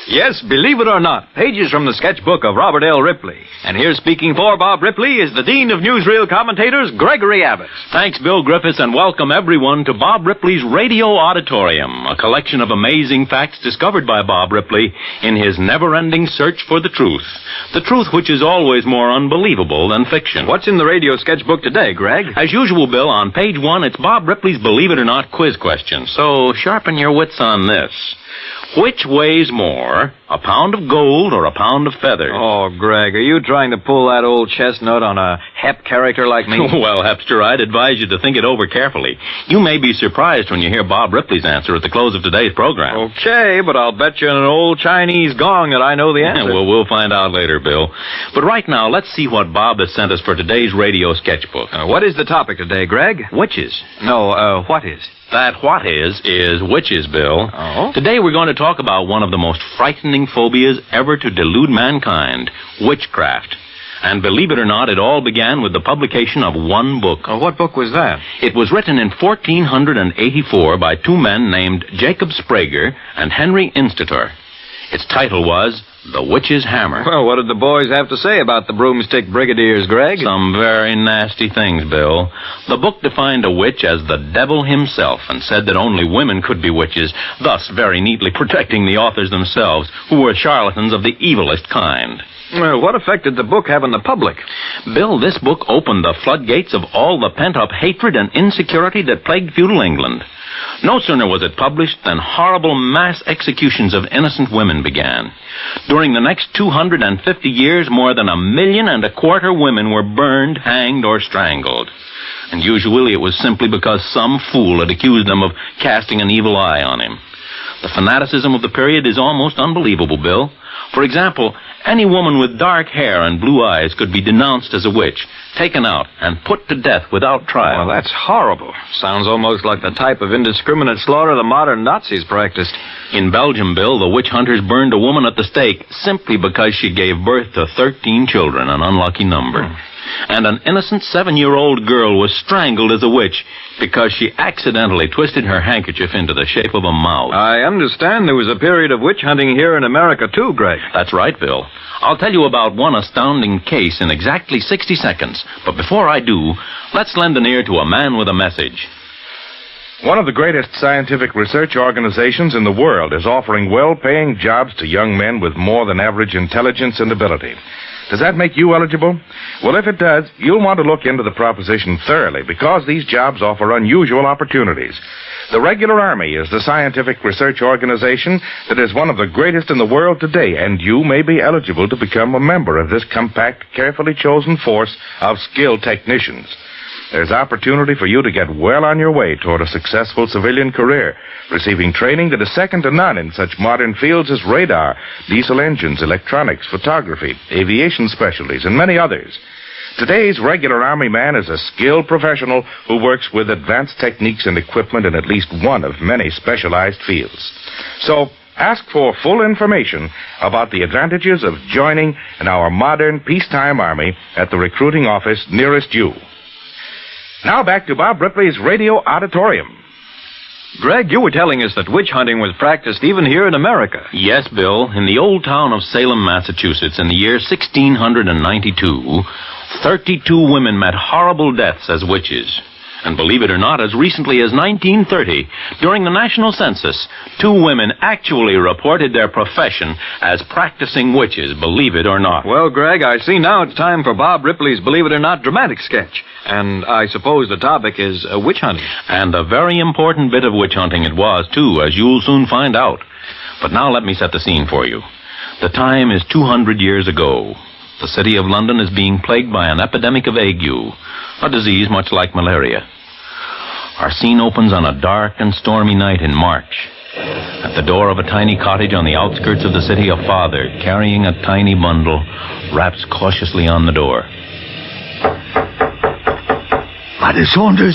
Yes, believe it or not, pages from the sketchbook of Robert L. Ripley. And here speaking for Bob Ripley is the Dean of Newsreel Commentators, Gregory Abbott. Thanks, Bill Griffiths, and welcome everyone to Bob Ripley's Radio Auditorium, a collection of amazing facts discovered by Bob Ripley in his never-ending search for the truth. The truth which is always more unbelievable than fiction. What's in the radio sketchbook today, Greg? As usual, Bill, on page 1, it's Bob Ripley's Believe It or Not quiz question. So sharpen your wits on this. Which weighs more, a pound of gold or a pound of feathers? Oh, Greg, are you trying to pull that old chestnut on a Hep character like me? Well, Hepster, I'd advise you to think it over carefully. You may be surprised when you hear Bob Ripley's answer at the close of today's program. Okay, but I'll bet you an old Chinese gong that I know the answer. Well, we'll find out later, Bill. But right now, let's see what Bob has sent us for today's radio sketchbook. What is the topic today, Greg? Witches. No, what is? That what is witches, Bill. Oh? Today we're going to talk about one of the most frightening phobias ever to delude mankind, witchcraft. And believe it or not, it all began with the publication of one book. Oh, what book was that? It was written in 1484 by two men named Jacob Sprague and Henry Institor. Its title was The Witch's Hammer. Well, what did the boys have to say about the broomstick brigadiers, Greg? Some very nasty things, Bill. The book defined a witch as the devil himself and said that only women could be witches, thus very neatly protecting the authors themselves, who were charlatans of the evilest kind. Well, what effect did the book have on the public? Bill, this book opened the floodgates of all the pent-up hatred and insecurity that plagued feudal England. No sooner was it published than horrible mass executions of innocent women began. During the next 250 years, more than 1.25 million women were burned, hanged, or strangled. And usually it was simply because some fool had accused them of casting an evil eye on him. The fanaticism of the period is almost unbelievable, Bill. For example, any woman with dark hair and blue eyes could be denounced as a witch, taken out, and put to death without trial. Well, that's horrible. Sounds almost like the type of indiscriminate slaughter the modern Nazis practiced. In Belgium, Bill, the witch hunters burned a woman at the stake simply because she gave birth to 13 children, an unlucky number. And an innocent 7-year-old girl was strangled as a witch because she accidentally twisted her handkerchief into the shape of a mouth. I understand there was a period of witch hunting here in America, too, Greg. That's right, Bill. I'll tell you about one astounding case in exactly 60 seconds. But before I do, let's lend an ear to a man with a message. One of the greatest scientific research organizations in the world is offering well-paying jobs to young men with more than average intelligence and ability. Does that make you eligible? Well, if it does, you'll want to look into the proposition thoroughly because these jobs offer unusual opportunities. The Regular Army is the scientific research organization that is one of the greatest in the world today, and you may be eligible to become a member of this compact, carefully chosen force of skilled technicians. There's opportunity for you to get well on your way toward a successful civilian career, receiving training that is second to none in such modern fields as radar, diesel engines, electronics, photography, aviation specialties, and many others. Today's Regular Army man is a skilled professional who works with advanced techniques and equipment in at least one of many specialized fields. So, ask for full information about the advantages of joining in our modern peacetime army at the recruiting office nearest you. Now back to Bob Ripley's Radio Auditorium. Greg, you were telling us that witch hunting was practiced even here in America. Yes, Bill. In the old town of Salem, Massachusetts, in the year 1692, 32 women met horrible deaths as witches. And believe it or not, as recently as 1930, during the national census, 2 women actually reported their profession as practicing witches, believe it or not. Well, Greg, I see now it's time for Bob Ripley's Believe It or Not dramatic sketch. And I suppose the topic is witch hunting. And a very important bit of witch hunting it was, too, as you'll soon find out. But now let me set the scene for you. The time is 200 years ago. The city of London is being plagued by an epidemic of ague, a disease much like malaria. Our scene opens on a dark and stormy night in March. At the door of a tiny cottage on the outskirts of the city, a father, carrying a tiny bundle, raps cautiously on the door. Mother Saunders!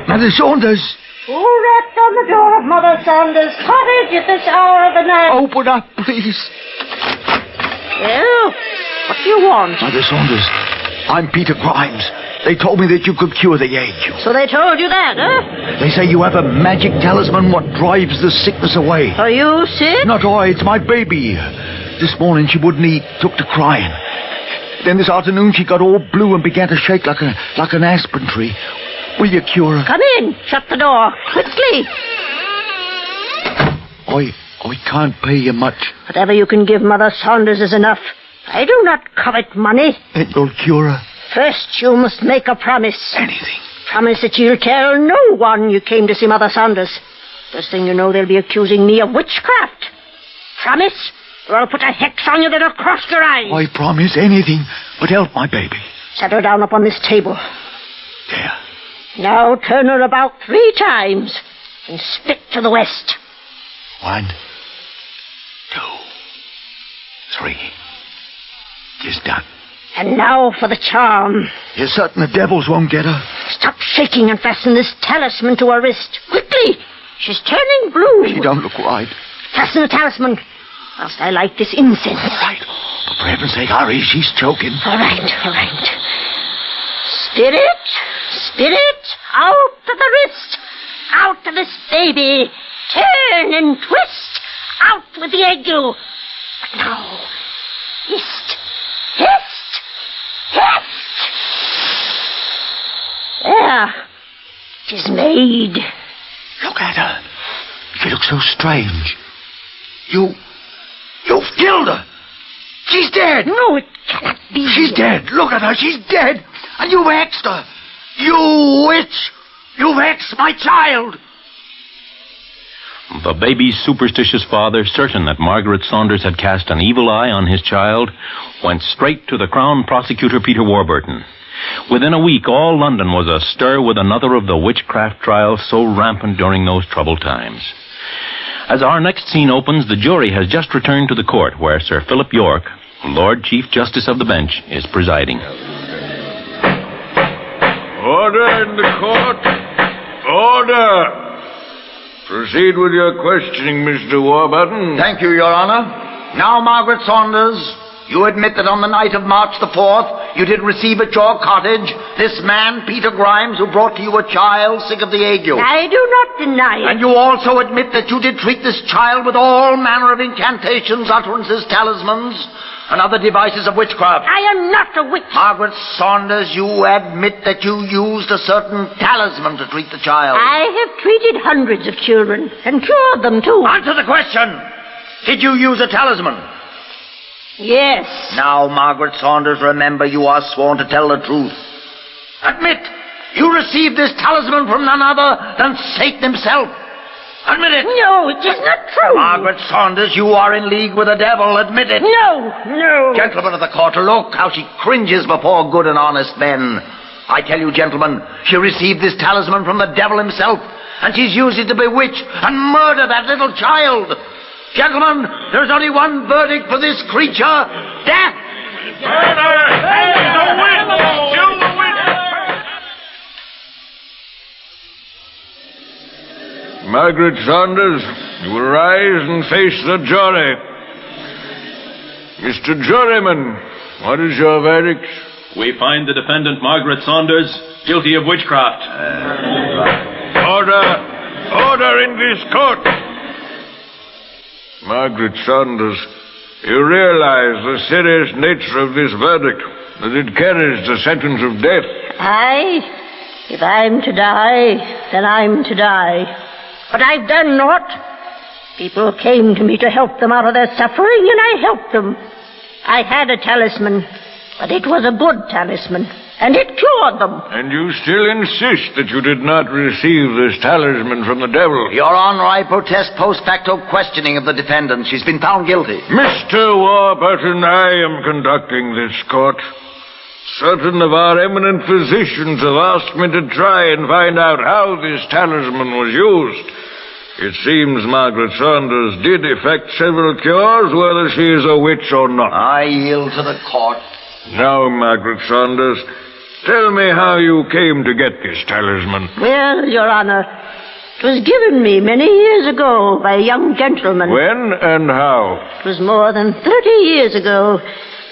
Mother Saunders! Who rapped on the door of Mother Saunders' cottage at this hour of the night? Open up, please. Well, what do you want? Mother Saunders, I'm Peter Grimes. They told me that you could cure the ague. So they told you that, huh? They say you have a magic talisman what drives the sickness away. Are you sick? Not I, it's my baby. This morning she wouldn't eat, took to crying. Then this afternoon she got all blue and began to shake like an aspen tree. Will you cure her? Come in. Shut the door. Quickly. I can't pay you much. Whatever you can give Mother Saunders is enough. I do not covet money. Then you'll cure her? First, you must make a promise. Anything. Promise that you'll tell no one you came to see Mother Saunders. First thing you know, they'll be accusing me of witchcraft. Promise, or I'll put a hex on you that'll cross your eyes. I promise anything but help my baby. Set her down upon this table. There. Now turn her about 3 times and spit to the west. 1, 2, 3. Just done. And now for the charm. You're certain the devils won't get her? Stop shaking and fasten this talisman to her wrist. Quickly! She's turning blue. She don't look right. Fasten the talisman, whilst I light this incense. All right. But for heaven's sake, hurry, she's choking. All right. Spirit, out of the wrist. Out of this baby. Turn and twist. Out with the ague. But now, hist. There. 'Tis made. Look at her. She looks so strange. You've killed her. She's dead. No, it cannot be. She's dead. Look at her. She's dead. And you've hexed her. You witch. You've hexed my child. The baby's superstitious father, certain that Margaret Saunders had cast an evil eye on his child, went straight to the Crown Prosecutor Peter Warburton. Within a week, all London was astir with another of the witchcraft trials so rampant during those troubled times. As our next scene opens, the jury has just returned to the court where Sir Philip York, Lord Chief Justice of the Bench, is presiding. Order in the court. Order. Proceed with your questioning, Mr. Warburton. Thank you, Your Honor. Now, Margaret Saunders, you admit that on the night of March the 4th, you did receive at your cottage this man, Peter Grimes, who brought to you a child sick of the ague. I do not deny it. And you also admit that you did treat this child with all manner of incantations, utterances, talismans, and other devices of witchcraft. I am not a witch. Margaret Saunders, you admit that you used a certain talisman to treat the child. I have treated hundreds of children and cured them too. Answer the question. Did you use a talisman? Yes. Now, Margaret Saunders, remember you are sworn to tell the truth. Admit you received this talisman from none other than Satan himself. Admit it. No, it is not true. Margaret Saunders, you are in league with the devil. Admit it. No. Gentlemen of the court, look how she cringes before good and honest men. I tell you, gentlemen, she received this talisman from the devil himself, and she's used it to bewitch and murder that little child. Gentlemen, there's only one verdict for this creature: death. Murder! Hey, the witch! Kill the witch! Margaret Saunders, you will rise and face the jury. Mr. Juryman, what is your verdict? We find the defendant, Margaret Saunders, guilty of witchcraft. Order in this court. Margaret Saunders, you realize the serious nature of this verdict, that it carries the sentence of death. Aye. If I'm to die, then I'm to die. But I've done naught. People came to me to help them out of their suffering, and I helped them. I had a talisman, but it was a good talisman, and it cured them. And you still insist that you did not receive this talisman from the devil? Your Honor, I protest post facto questioning of the defendant. She's been found guilty. Mr. Warburton, I am conducting this court. Certain of our eminent physicians have asked me to try and find out how this talisman was used. It seems Margaret Saunders did effect several cures, whether she is a witch or not. I yield to the court. Now, Margaret Saunders, tell me how you came to get this talisman. Well, Your Honor, it was given me many years ago by a young gentleman. When and how? It was more than 30 years ago.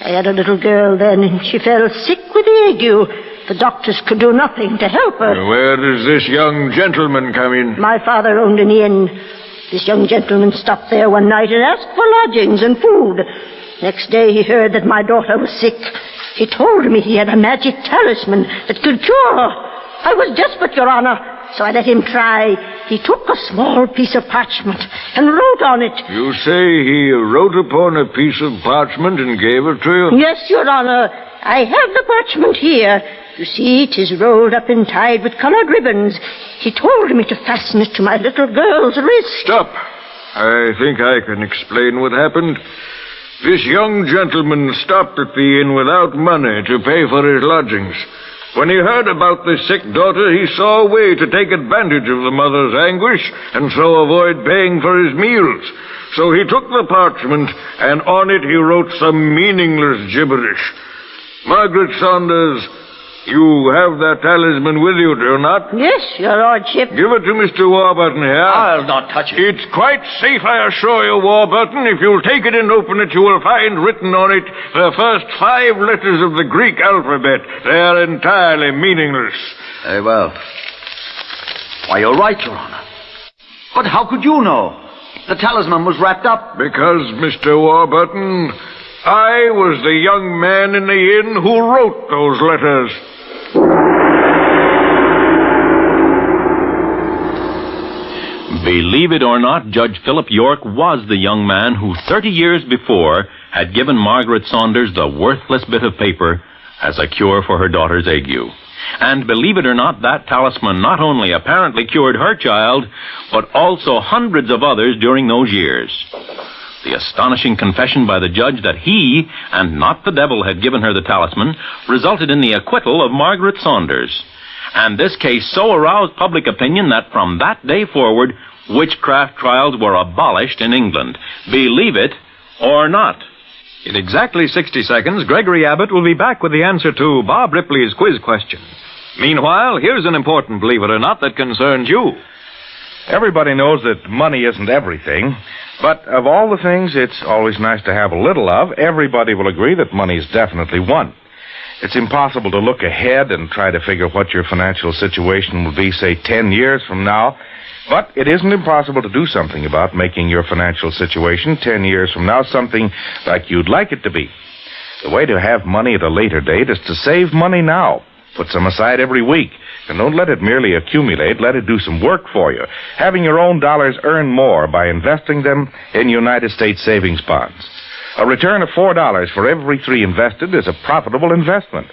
I had a little girl then, and she fell sick with the ague. The doctors could do nothing to help her. Where does this young gentleman come in? My father owned an inn. This young gentleman stopped there one night and asked for lodgings and food. Next day he heard that my daughter was sick. He told me he had a magic talisman that could cure her. I was desperate, Your Honor, so I let him try. He took a small piece of parchment and wrote on it. You say he wrote upon a piece of parchment and gave it to you? Yes, Your Honor. I have the parchment here. You see, it is rolled up and tied with colored ribbons. He told me to fasten it to my little girl's wrist. Stop. I think I can explain what happened. This young gentleman stopped at the inn without money to pay for his lodgings. When he heard about the sick daughter, he saw a way to take advantage of the mother's anguish and so avoid paying for his meals. So he took the parchment, and on it he wrote some meaningless gibberish. Margaret Saunders, you have that talisman with you, do you not? Yes, Your Lordship. Give it to Mr. Warburton here. I'll not touch it. It's quite safe, I assure you, Warburton. If you'll take it and open it, you will find written on it the first 5 letters of the Greek alphabet. They are entirely meaningless. Very well. Why, you're right, Your Honor. But how could you know? The talisman was wrapped up. Because, Mr. Warburton, I was the young man in the inn who wrote those letters. Believe it or not, Judge Philip York was the young man who 30 years before had given Margaret Saunders the worthless bit of paper as a cure for her daughter's ague. And believe it or not, that talisman not only apparently cured her child, but also hundreds of others during those years. The astonishing confession by the judge that he, and not the devil, had given her the talisman resulted in the acquittal of Margaret Saunders. And this case so aroused public opinion that from that day forward, witchcraft trials were abolished in England. Believe it or not. In exactly 60 seconds, Gregory Abbott will be back with the answer to Bob Ripley's quiz question. Meanwhile, here's an important believe it or not that concerns you. Everybody knows that money isn't everything, but of all the things it's always nice to have a little of, everybody will agree that money's definitely one. It's impossible to look ahead and try to figure what your financial situation will be, say, 10 years from now, but it isn't impossible to do something about making your financial situation 10 years from now something like you'd like it to be. The way to have money at a later date is to save money now. Put some aside every week, and don't let it merely accumulate. Let it do some work for you. Having your own dollars earn more by investing them in United States savings bonds. A return of $4 for every 3 invested is a profitable investment.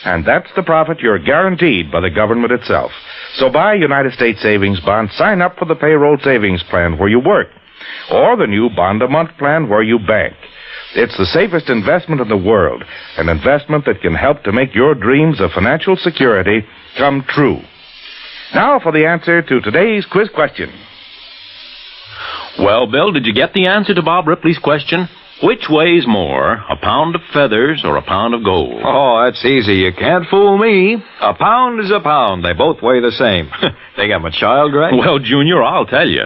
And that's the profit you're guaranteed by the government itself. So buy United States savings bonds, sign up for the payroll savings plan where you work, or the new bond-a-month plan where you bank. It's the safest investment in the world, an investment that can help to make your dreams of financial security come true. Now for the answer to today's quiz question. Well, Bill, did you get the answer to Bob Ripley's question? Which weighs more, a pound of feathers or a pound of gold? Oh, that's easy. You can't fool me. A pound is a pound. They both weigh the same. Think I'm a child, right? Well, Junior, I'll tell you.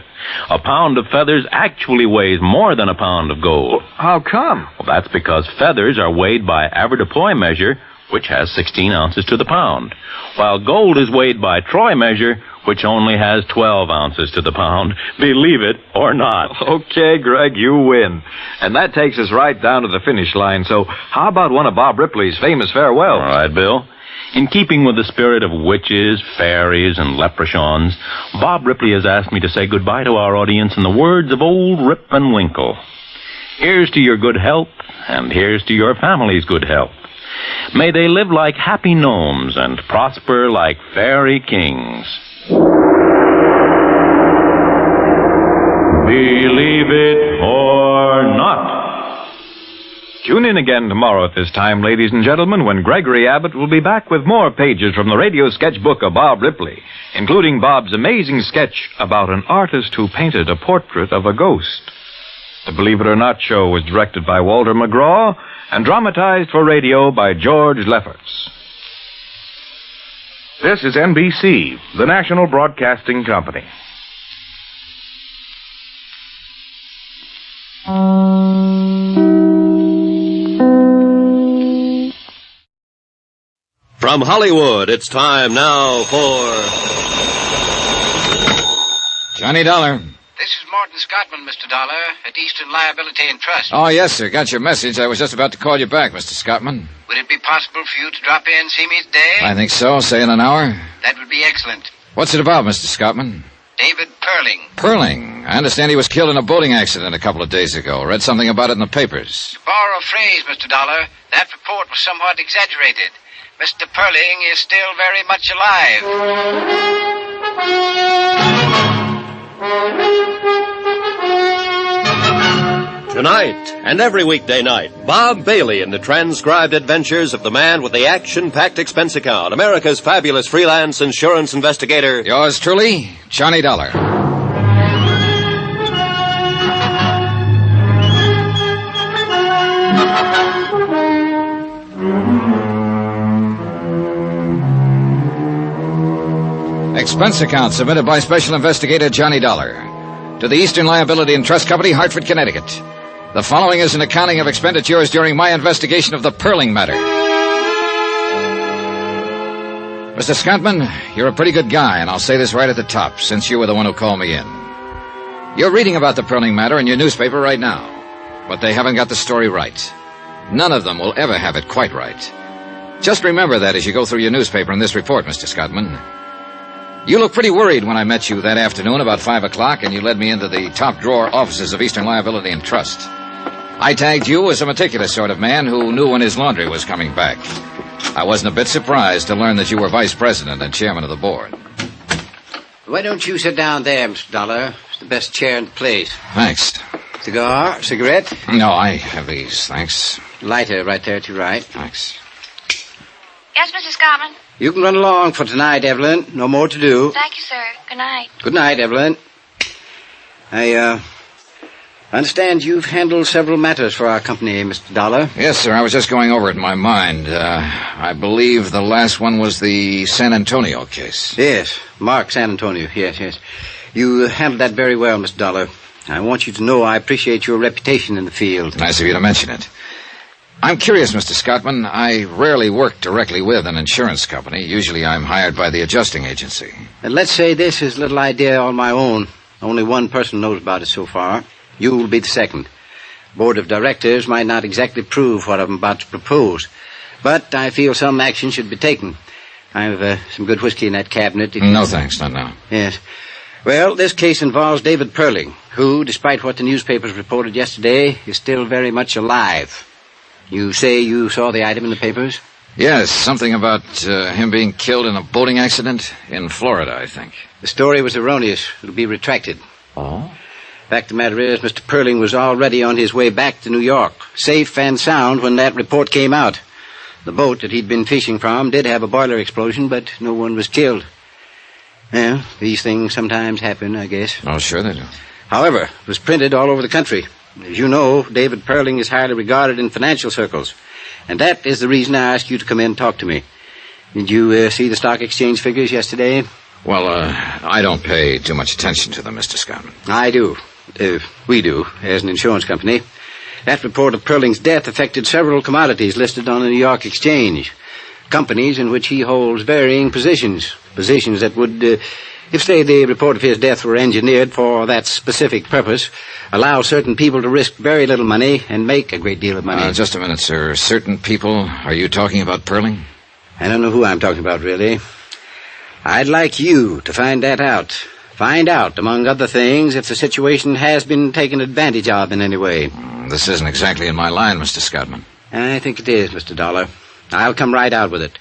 A pound of feathers actually weighs more than a pound of gold. How come? Well, that's because feathers are weighed by avoirdupois measure, which has 16 ounces to the pound, while gold is weighed by troy measure, which only has 12 ounces to the pound. Believe it or not. Okay, Greg, you win. And that takes us right down to the finish line. So how about one of Bob Ripley's famous farewells? All right, Bill. In keeping with the spirit of witches, fairies, and leprechauns, Bob Ripley has asked me to say goodbye to our audience in the words of old Rip Van Winkle. Here's to your good health, and here's to your family's good health. May they live like happy gnomes and prosper like fairy kings. Believe it or not. Tune in again tomorrow at this time, ladies and gentlemen, when Gregory Abbott will be back with more pages from the radio sketchbook of Bob Ripley, including Bob's amazing sketch about an artist who painted a portrait of a ghost. The Believe It or Not show was directed by Walter McGraw and dramatized for radio by George Lefferts. This is NBC, the National Broadcasting Company. From Hollywood, it's time now for... Johnny Dollar. This is Morton Scottman, Mr. Dollar, at Eastern Liability and Trust. Oh, yes, sir. Got your message. I was just about to call you back, Mr. Scottman. Would it be possible for you to drop in and see me today? I think so. Say in an hour. That would be excellent. What's it about, Mr. Scottman? David Perling. Perling. I understand he was killed in a boating accident a couple of days ago. Read something about it in the papers. To borrow a phrase, Mr. Dollar, that report was somewhat exaggerated. Mr. Perling is still very much alive. Tonight, and every weekday night, Bob Bailey in the transcribed adventures of the man with the action-packed expense account, America's fabulous freelance insurance investigator. Yours truly, Johnny Dollar. Expense account submitted by Special Investigator Johnny Dollar to the Eastern Liability and Trust Company, Hartford, Connecticut. The following is an accounting of expenditures during my investigation of the Perling matter. Mr. Scottman, you're a pretty good guy, and I'll say this right at the top, since you were the one who called me in. You're reading about the Perling matter in your newspaper right now, but they haven't got the story right. None of them will ever have it quite right. Just remember that as you go through your newspaper in this report, Mr. Scottman. You looked pretty worried when I met you that afternoon about 5 o'clock, and you led me into the top-drawer offices of Eastern Liability and Trust. I tagged you as a meticulous sort of man who knew when his laundry was coming back. I wasn't a bit surprised to learn that you were vice president and chairman of the board. Why don't you sit down there, Mr. Dollar? It's the best chair in the place. Thanks. Cigar? Cigarette? No, I have these, thanks. Lighter right there at your right. Thanks. Yes, Mr. Scottman? You can run along for tonight, Evelyn. No more to do. Thank you, sir. Good night. Good night, Evelyn. I understand you've handled several matters for our company, Mr. Dollar. Yes, sir. I was just going over it in my mind. I believe the last one was the San Antonio case. Yes, Mark San Antonio. Yes. You handled that very well, Mr. Dollar. I want you to know I appreciate your reputation in the field. Nice of you to mention it. I'm curious, Mr. Scottman. I rarely work directly with an insurance company. Usually I'm hired by the adjusting agency. And let's say this is a little idea on my own. Only one person knows about it so far. You will be the second. Board of directors might not exactly prove what I'm about to propose, but I feel some action should be taken. I have some good whiskey in that cabinet. No, thanks. Not now. Yes. Well, this case involves David Perling, who, despite what the newspapers reported yesterday, is still very much alive. You say you saw the item in the papers? Yes, something about him being killed in a boating accident in Florida, I think. The story was erroneous. It'll be retracted. Oh? Fact of the matter is, Mr. Perling was already on his way back to New York, safe and sound when that report came out. The boat that he'd been fishing from did have a boiler explosion, but no one was killed. Well, these things sometimes happen, I guess. Oh, sure they do. However, it was printed all over the country. As you know, David Perling is highly regarded in financial circles. And that is the reason I asked you to come in and talk to me. Did you see the stock exchange figures yesterday? Well, I don't pay too much attention to them, Mr. Scottman. I do. We do, as an insurance company. That report of Perling's death affected several commodities listed on the New York Exchange. Companies in which he holds varying positions. Positions that would, if, say, the report of his death were engineered for that specific purpose, allow certain people to risk very little money and make a great deal of money. Just a minute, sir. Certain people? Are you talking about Perling? I don't know who I'm talking about, really. I'd like you to find that out. Find out, among other things, if the situation has been taken advantage of in any way. This isn't exactly in my line, Mr. Scottman. I think it is, Mr. Dollar. I'll come right out with it.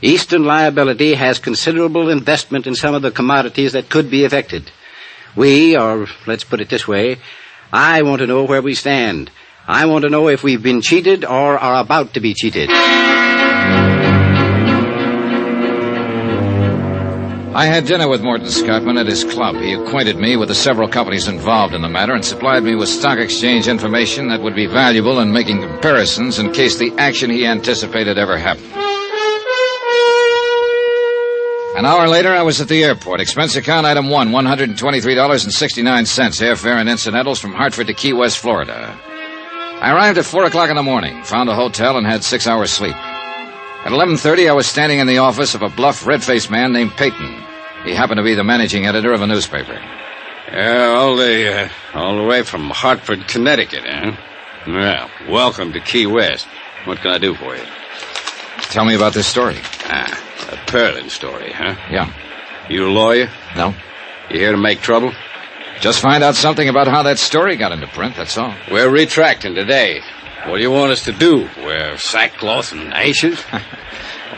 Eastern Liability has considerable investment in some of the commodities that could be affected. Or let's put it this way, I want to know where we stand. I want to know if we've been cheated or are about to be cheated. I had dinner with Morton Scottman at his club. He acquainted me with the several companies involved in the matter and supplied me with stock exchange information that would be valuable in making comparisons in case the action he anticipated ever happened. An hour later, I was at the airport. Expense account item 1, $123.69, airfare and incidentals from Hartford to Key West, Florida. I arrived at 4 o'clock in the morning, found a hotel, and had 6 hours sleep. At 11:30, I was standing in the office of a bluff, red-faced man named Peyton. He happened to be the managing editor of a newspaper. All the way from Hartford, Connecticut, eh? Well, welcome to Key West. What can I do for you? Tell me about this story. A Perlin story, huh? Yeah. You a lawyer? No. You here to make trouble? Just find out something about how that story got into print, that's all. We're retracting today. What do you want us to do? Wear sackcloth and ashes? Well,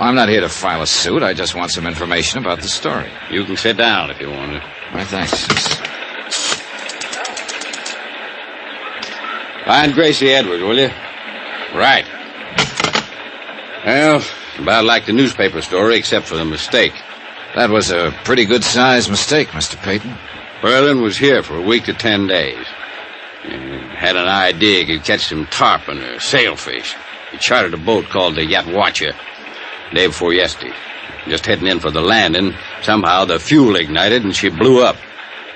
I'm not here to file a suit. I just want some information about the story. You can sit down if you want to. All right, thanks. Find Gracie Edwards, will you? Right. Well, about like the newspaper story, except for the mistake. That was a pretty good-sized mistake, Mr. Peyton. Perlin was here for a week to 10 days. He had an idea he could catch some tarpon or sailfish. He chartered a boat called the Yatwacha day before yesterday. Just heading in for the landing, somehow the fuel ignited and she blew up.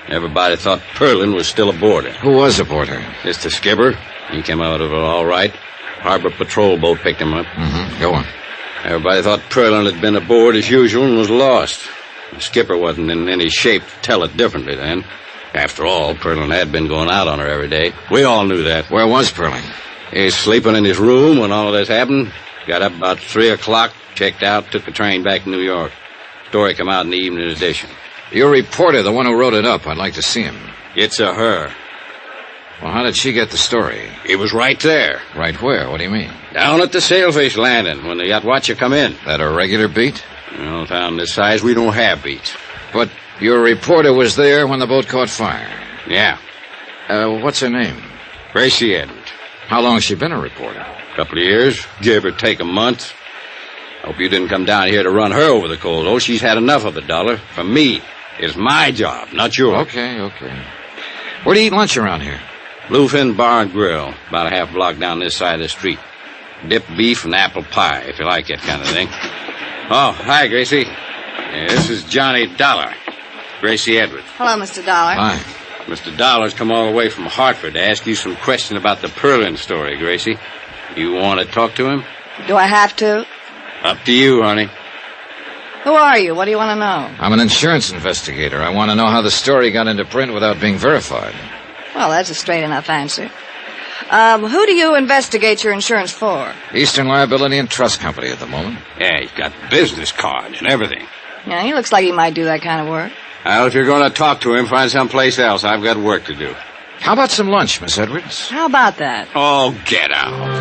Everybody thought Perlin was still aboard her. Who was aboard her? Just the skipper. He came out of it all right. Harbor patrol boat picked him up. Go on. Everybody thought Perlin had been aboard as usual and was lost. The skipper wasn't in any shape to tell it differently then. After all, Perlin had been going out on her every day. We all knew that. Where was Perlin? He's sleeping in his room when all of this happened. Got up about 3 o'clock, checked out, took the train back to New York. Story come out in the evening edition. Your reporter, the one who wrote it up, I'd like to see him. It's a her. Well, how did she get the story? He was right there. Right where? What do you mean? Down at the sailfish landing when the Yatwacha come in. That a regular beat? Well, town this size, we don't have beats. But your reporter was there when the boat caught fire? Yeah. What's her name? Gracie Edwards. How long has she been a reporter? A couple of years, give or take a month. Hope you didn't come down here to run her over the coals. Oh, she's had enough of it, Dollar. From me. It's my job, not yours. Okay. Where do you eat lunch around here? Bluefin Bar and Grill, about a half block down this side of the street. Dipped beef and apple pie, if you like that kind of thing. Oh, hi, Gracie. This is Johnny Dollar. Gracie Edwards. Hello, Mr. Dollar. Hi. Mr. Dollar's come all the way from Hartford to ask you some question about the Perlin story, Gracie. You want to talk to him? Do I have to? Up to you, honey. Who are you? What do you want to know? I'm an insurance investigator. I want to know how the story got into print without being verified. Well, that's a straight enough answer. Who do you investigate your insurance for? Eastern Liability and Trust Company at the moment. Yeah, he's got business cards and everything. Yeah, he looks like he might do that kind of work. Well, if you're going to talk to him, find someplace else. I've got work to do. How about some lunch, Miss Edwards? How about that? Oh, get out.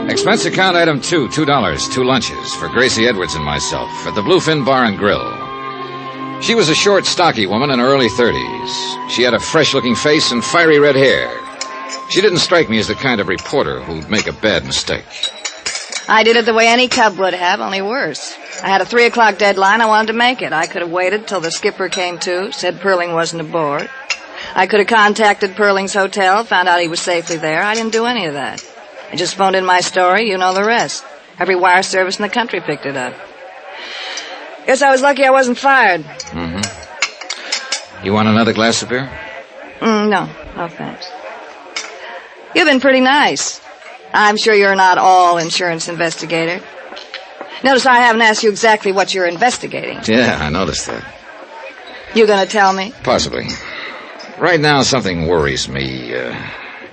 Expense account item 2, $2, 2 lunches for Gracie Edwards and myself at the Bluefin Bar and Grill. She was a short, stocky woman in her early 30s. She had a fresh-looking face and fiery red hair. She didn't strike me as the kind of reporter who'd make a bad mistake. I did it the way any cub would have, only worse. I had a 3 o'clock deadline. I wanted to make it. I could have waited till the skipper came to, said Perling wasn't aboard. I could have contacted Perling's hotel, found out he was safely there. I didn't do any of that. I just phoned in my story. You know the rest. Every wire service in the country picked it up. Guess I was lucky I wasn't fired. You want another glass of beer? No, thanks. You've been pretty nice. I'm sure you're not all insurance investigator. Notice I haven't asked you exactly what you're investigating. Yeah, I noticed that. You gonna tell me? Possibly. Right now, something worries me.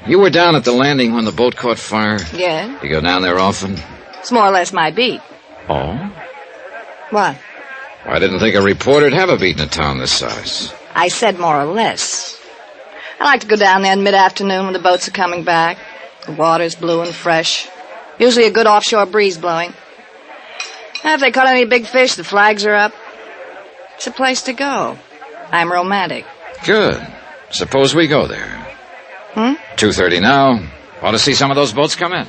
You were down at the landing when the boat caught fire? Yeah. You go down there often? It's more or less my beat. Oh? What? I didn't think a reporter'd have a beat in a town this size. I said more or less. I like to go down there in mid-afternoon when the boats are coming back. The water's blue and fresh. Usually a good offshore breeze blowing. And if they caught any big fish, the flags are up. It's a place to go. I'm romantic. Good. Suppose we go there. 2:30 now. Want to see some of those boats come in?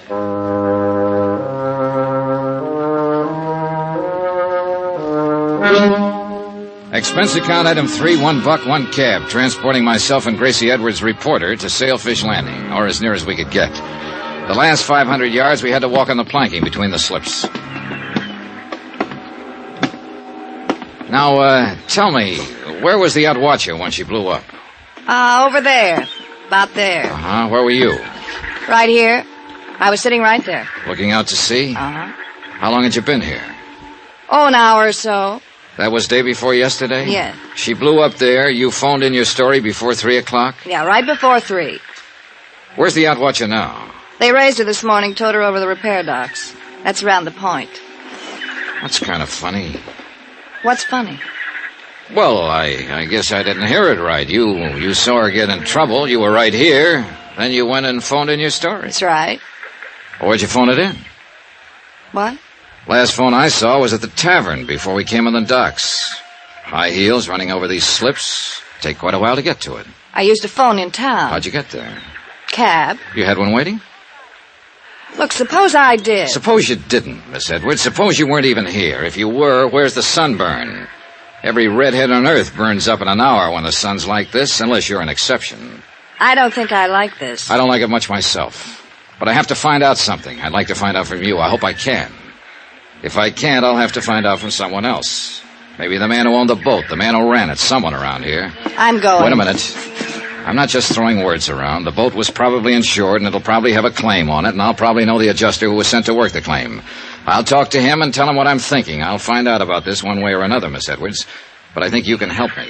Expense account item 3, $1, 1 cab, transporting myself and Gracie Edwards, reporter, to Sailfish Landing, or as near as we could get. The last 500 yards, we had to walk on the planking between the slips. Now, tell me, where was the Yatwacha when she blew up? Over there. About there. Where were you? Right here. I was sitting right there. Looking out to sea? Uh-huh. How long had you been here? Oh, an hour or so. That was day before yesterday? Yeah. She blew up there. You phoned in your story before 3 o'clock? Yeah, right before 3. Where's the outwatcher now? They raised her this morning, towed her over the repair docks. That's around the point. That's kind of funny. What's funny? Well, I guess I didn't hear it right. You saw her get in trouble. You were right here. Then you went and phoned in your story. That's right. Where'd you phone it in? What? Last phone I saw was at the tavern before we came on the docks. High heels running over these slips. Take quite a while to get to it. I used a phone in town. How'd you get there? Cab. You had one waiting? Look, suppose I did. Suppose you didn't, Miss Edwards. Suppose you weren't even here. If you were, where's the sunburn? Every redhead on earth burns up in an hour when the sun's like this, unless you're an exception. I don't think I like this. I don't like it much myself. But I have to find out something. I'd like to find out from you. I hope I can. If I can't, I'll have to find out from someone else. Maybe the man who owned the boat, the man who ran it, someone around here. I'm going. Wait a minute. I'm not just throwing words around. The boat was probably insured, and it'll probably have a claim on it, and I'll probably know the adjuster who was sent to work the claim. I'll talk to him and tell him what I'm thinking. I'll find out about this one way or another, Miss Edwards. But I think you can help me.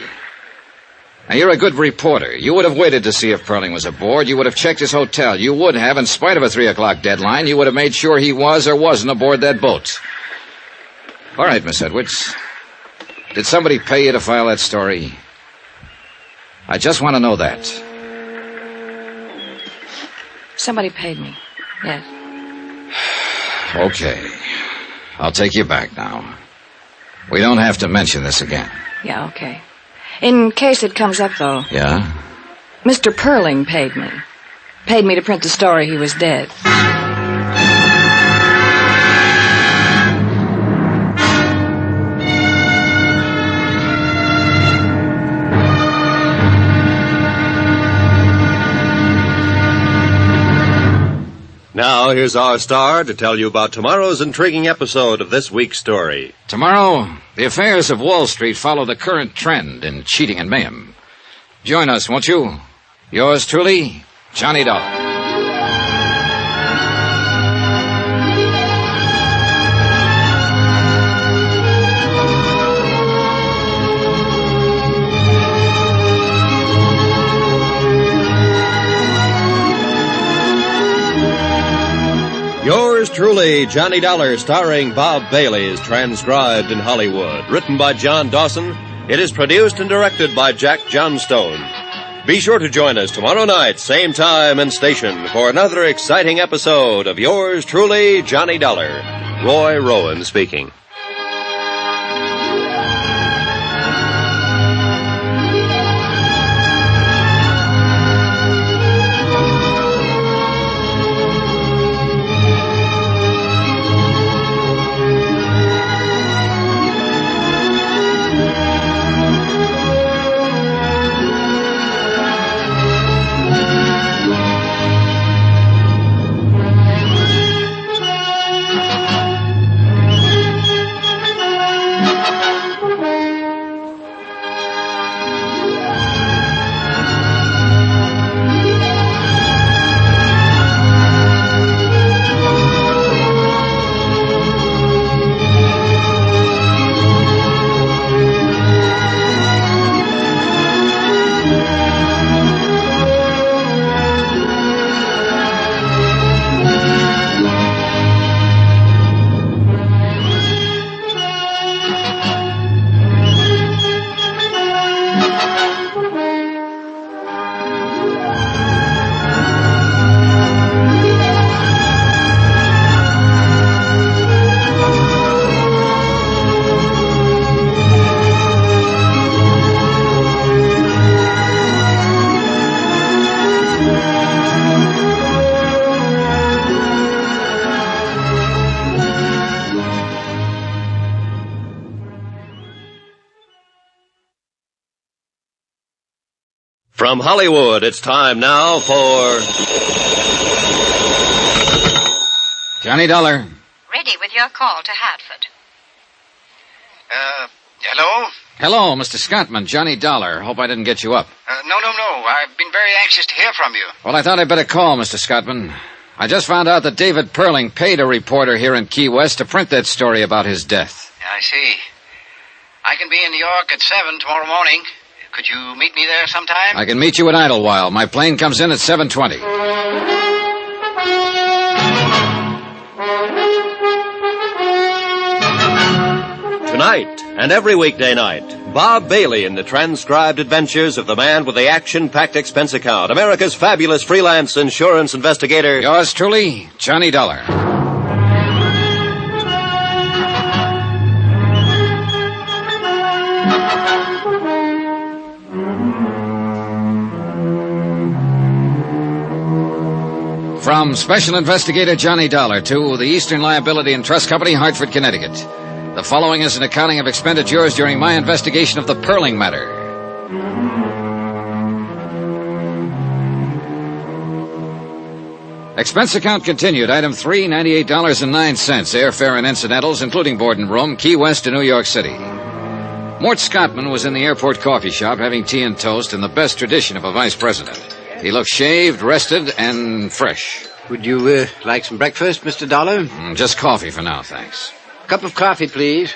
Now, you're a good reporter. You would have waited to see if Perling was aboard. You would have checked his hotel. You would have, in spite of a 3 o'clock deadline, you would have made sure he was or wasn't aboard that boat. All right, Miss Edwards. Did somebody pay you to file that story? I just want to know that. Somebody paid me. Yes. Okay. I'll take you back now. We don't have to mention this again. Yeah, okay. In case it comes up, though. Yeah? Mr. Perling paid me. Paid me to print the story he was dead. Now, here's our star to tell you about tomorrow's intriguing episode of this week's story. Tomorrow, the affairs of Wall Street follow the current trend in cheating and mayhem. Join us, won't you? Yours truly, Johnny Dollar. Yours truly, Johnny Dollar, starring Bob Bailey, is transcribed in Hollywood. Written by John Dawson, it is produced and directed by Jack Johnstone. Be sure to join us tomorrow night, same time and station, for another exciting episode of Yours truly, Johnny Dollar. Roy Rowan speaking. From Hollywood, it's time now for... Johnny Dollar. Ready with your call to Hartford. Hello? Hello, Mr. Scottman, Johnny Dollar. Hope I didn't get you up. No. I've been very anxious to hear from you. Well, I thought I'd better call, Mr. Scottman. I just found out that David Perling paid a reporter here in Key West to print that story about his death. I see. I can be in New York at 7 tomorrow morning. Could you meet me there sometime? I can meet you at Idlewild. My plane comes in at 7:20. Tonight and every weekday night, Bob Bailey in the transcribed adventures of the man with the action-packed expense account, America's fabulous freelance insurance investigator. Yours truly, Johnny Dollar. From Special Investigator Johnny Dollar to the Eastern Liability and Trust Company, Hartford, Connecticut. The following is an accounting of expenditures during my investigation of the Perling matter. Expense account continued. Item 3, $98.09. Airfare and incidentals, including board and room, Key West to New York City. Mort Scottman was in the airport coffee shop having tea and toast in the best tradition of a vice president. He looked shaved, rested, and fresh. Would you like some breakfast, Mr. Dollar? Just coffee for now, thanks. Cup of coffee, please.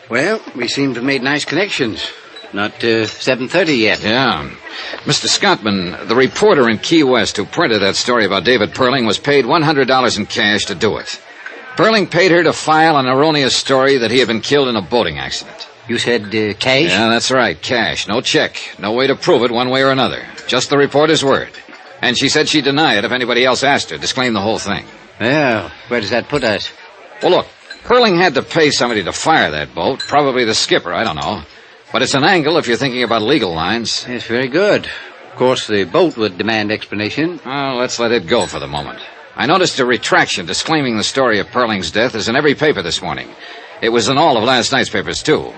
Well, we seem to have made nice connections. Not 7:30 yet. Yeah. Mr. Scottman, the reporter in Key West who printed that story about David Perling was paid $100 in cash to do it. Perling paid her to file an erroneous story that he had been killed in a boating accident. You said cash? Yeah, that's right, cash. No check. No way to prove it one way or another. Just the reporter's word. And she said she'd deny it if anybody else asked her. Disclaim the whole thing. Well, where does that put us? Well, look, Perling had to pay somebody to fire that boat. Probably the skipper, I don't know. But it's an angle if you're thinking about legal lines. Yes, very good. Of course, the boat would demand explanation. Well, let's let it go for the moment. I noticed a retraction disclaiming the story of Perling's death is in every paper this morning. It was in all of last night's papers, too.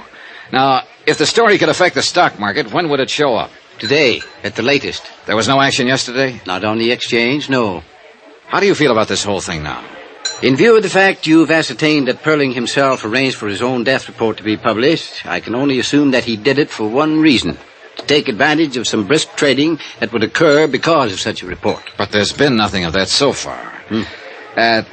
Now, if the story could affect the stock market, when would it show up? Today, at the latest. There was no action yesterday? Not on the exchange, no. How do you feel about this whole thing now? In view of the fact you've ascertained that Perling himself arranged for his own death report to be published, I can only assume that he did it for one reason. To take advantage of some brisk trading that would occur because of such a report. But there's been nothing of that so far.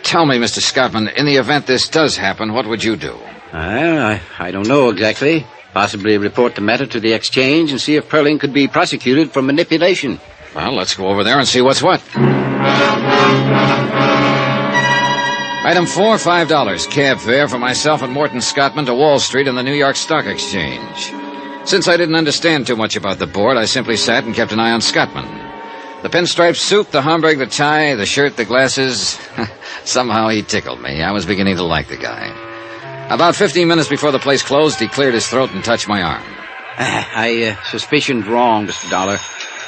Tell me, Mr. Scottman, in the event this does happen, what would you do? Well, I don't know exactly. Possibly report the matter to the exchange and see if Perling could be prosecuted for manipulation. Well, let's go over there and see what's what. Item 4, $5. Cab fare for myself and Morton Scottman to Wall Street and the New York Stock Exchange. Since I didn't understand too much about the board, I simply sat and kept an eye on Scottman. The pinstripe suit, the Homburg, the tie, the shirt, the glasses. Somehow he tickled me. I was beginning to like the guy. About 15 minutes before the place closed, he cleared his throat and touched my arm. I suspicioned wrong, Mr. Dollar.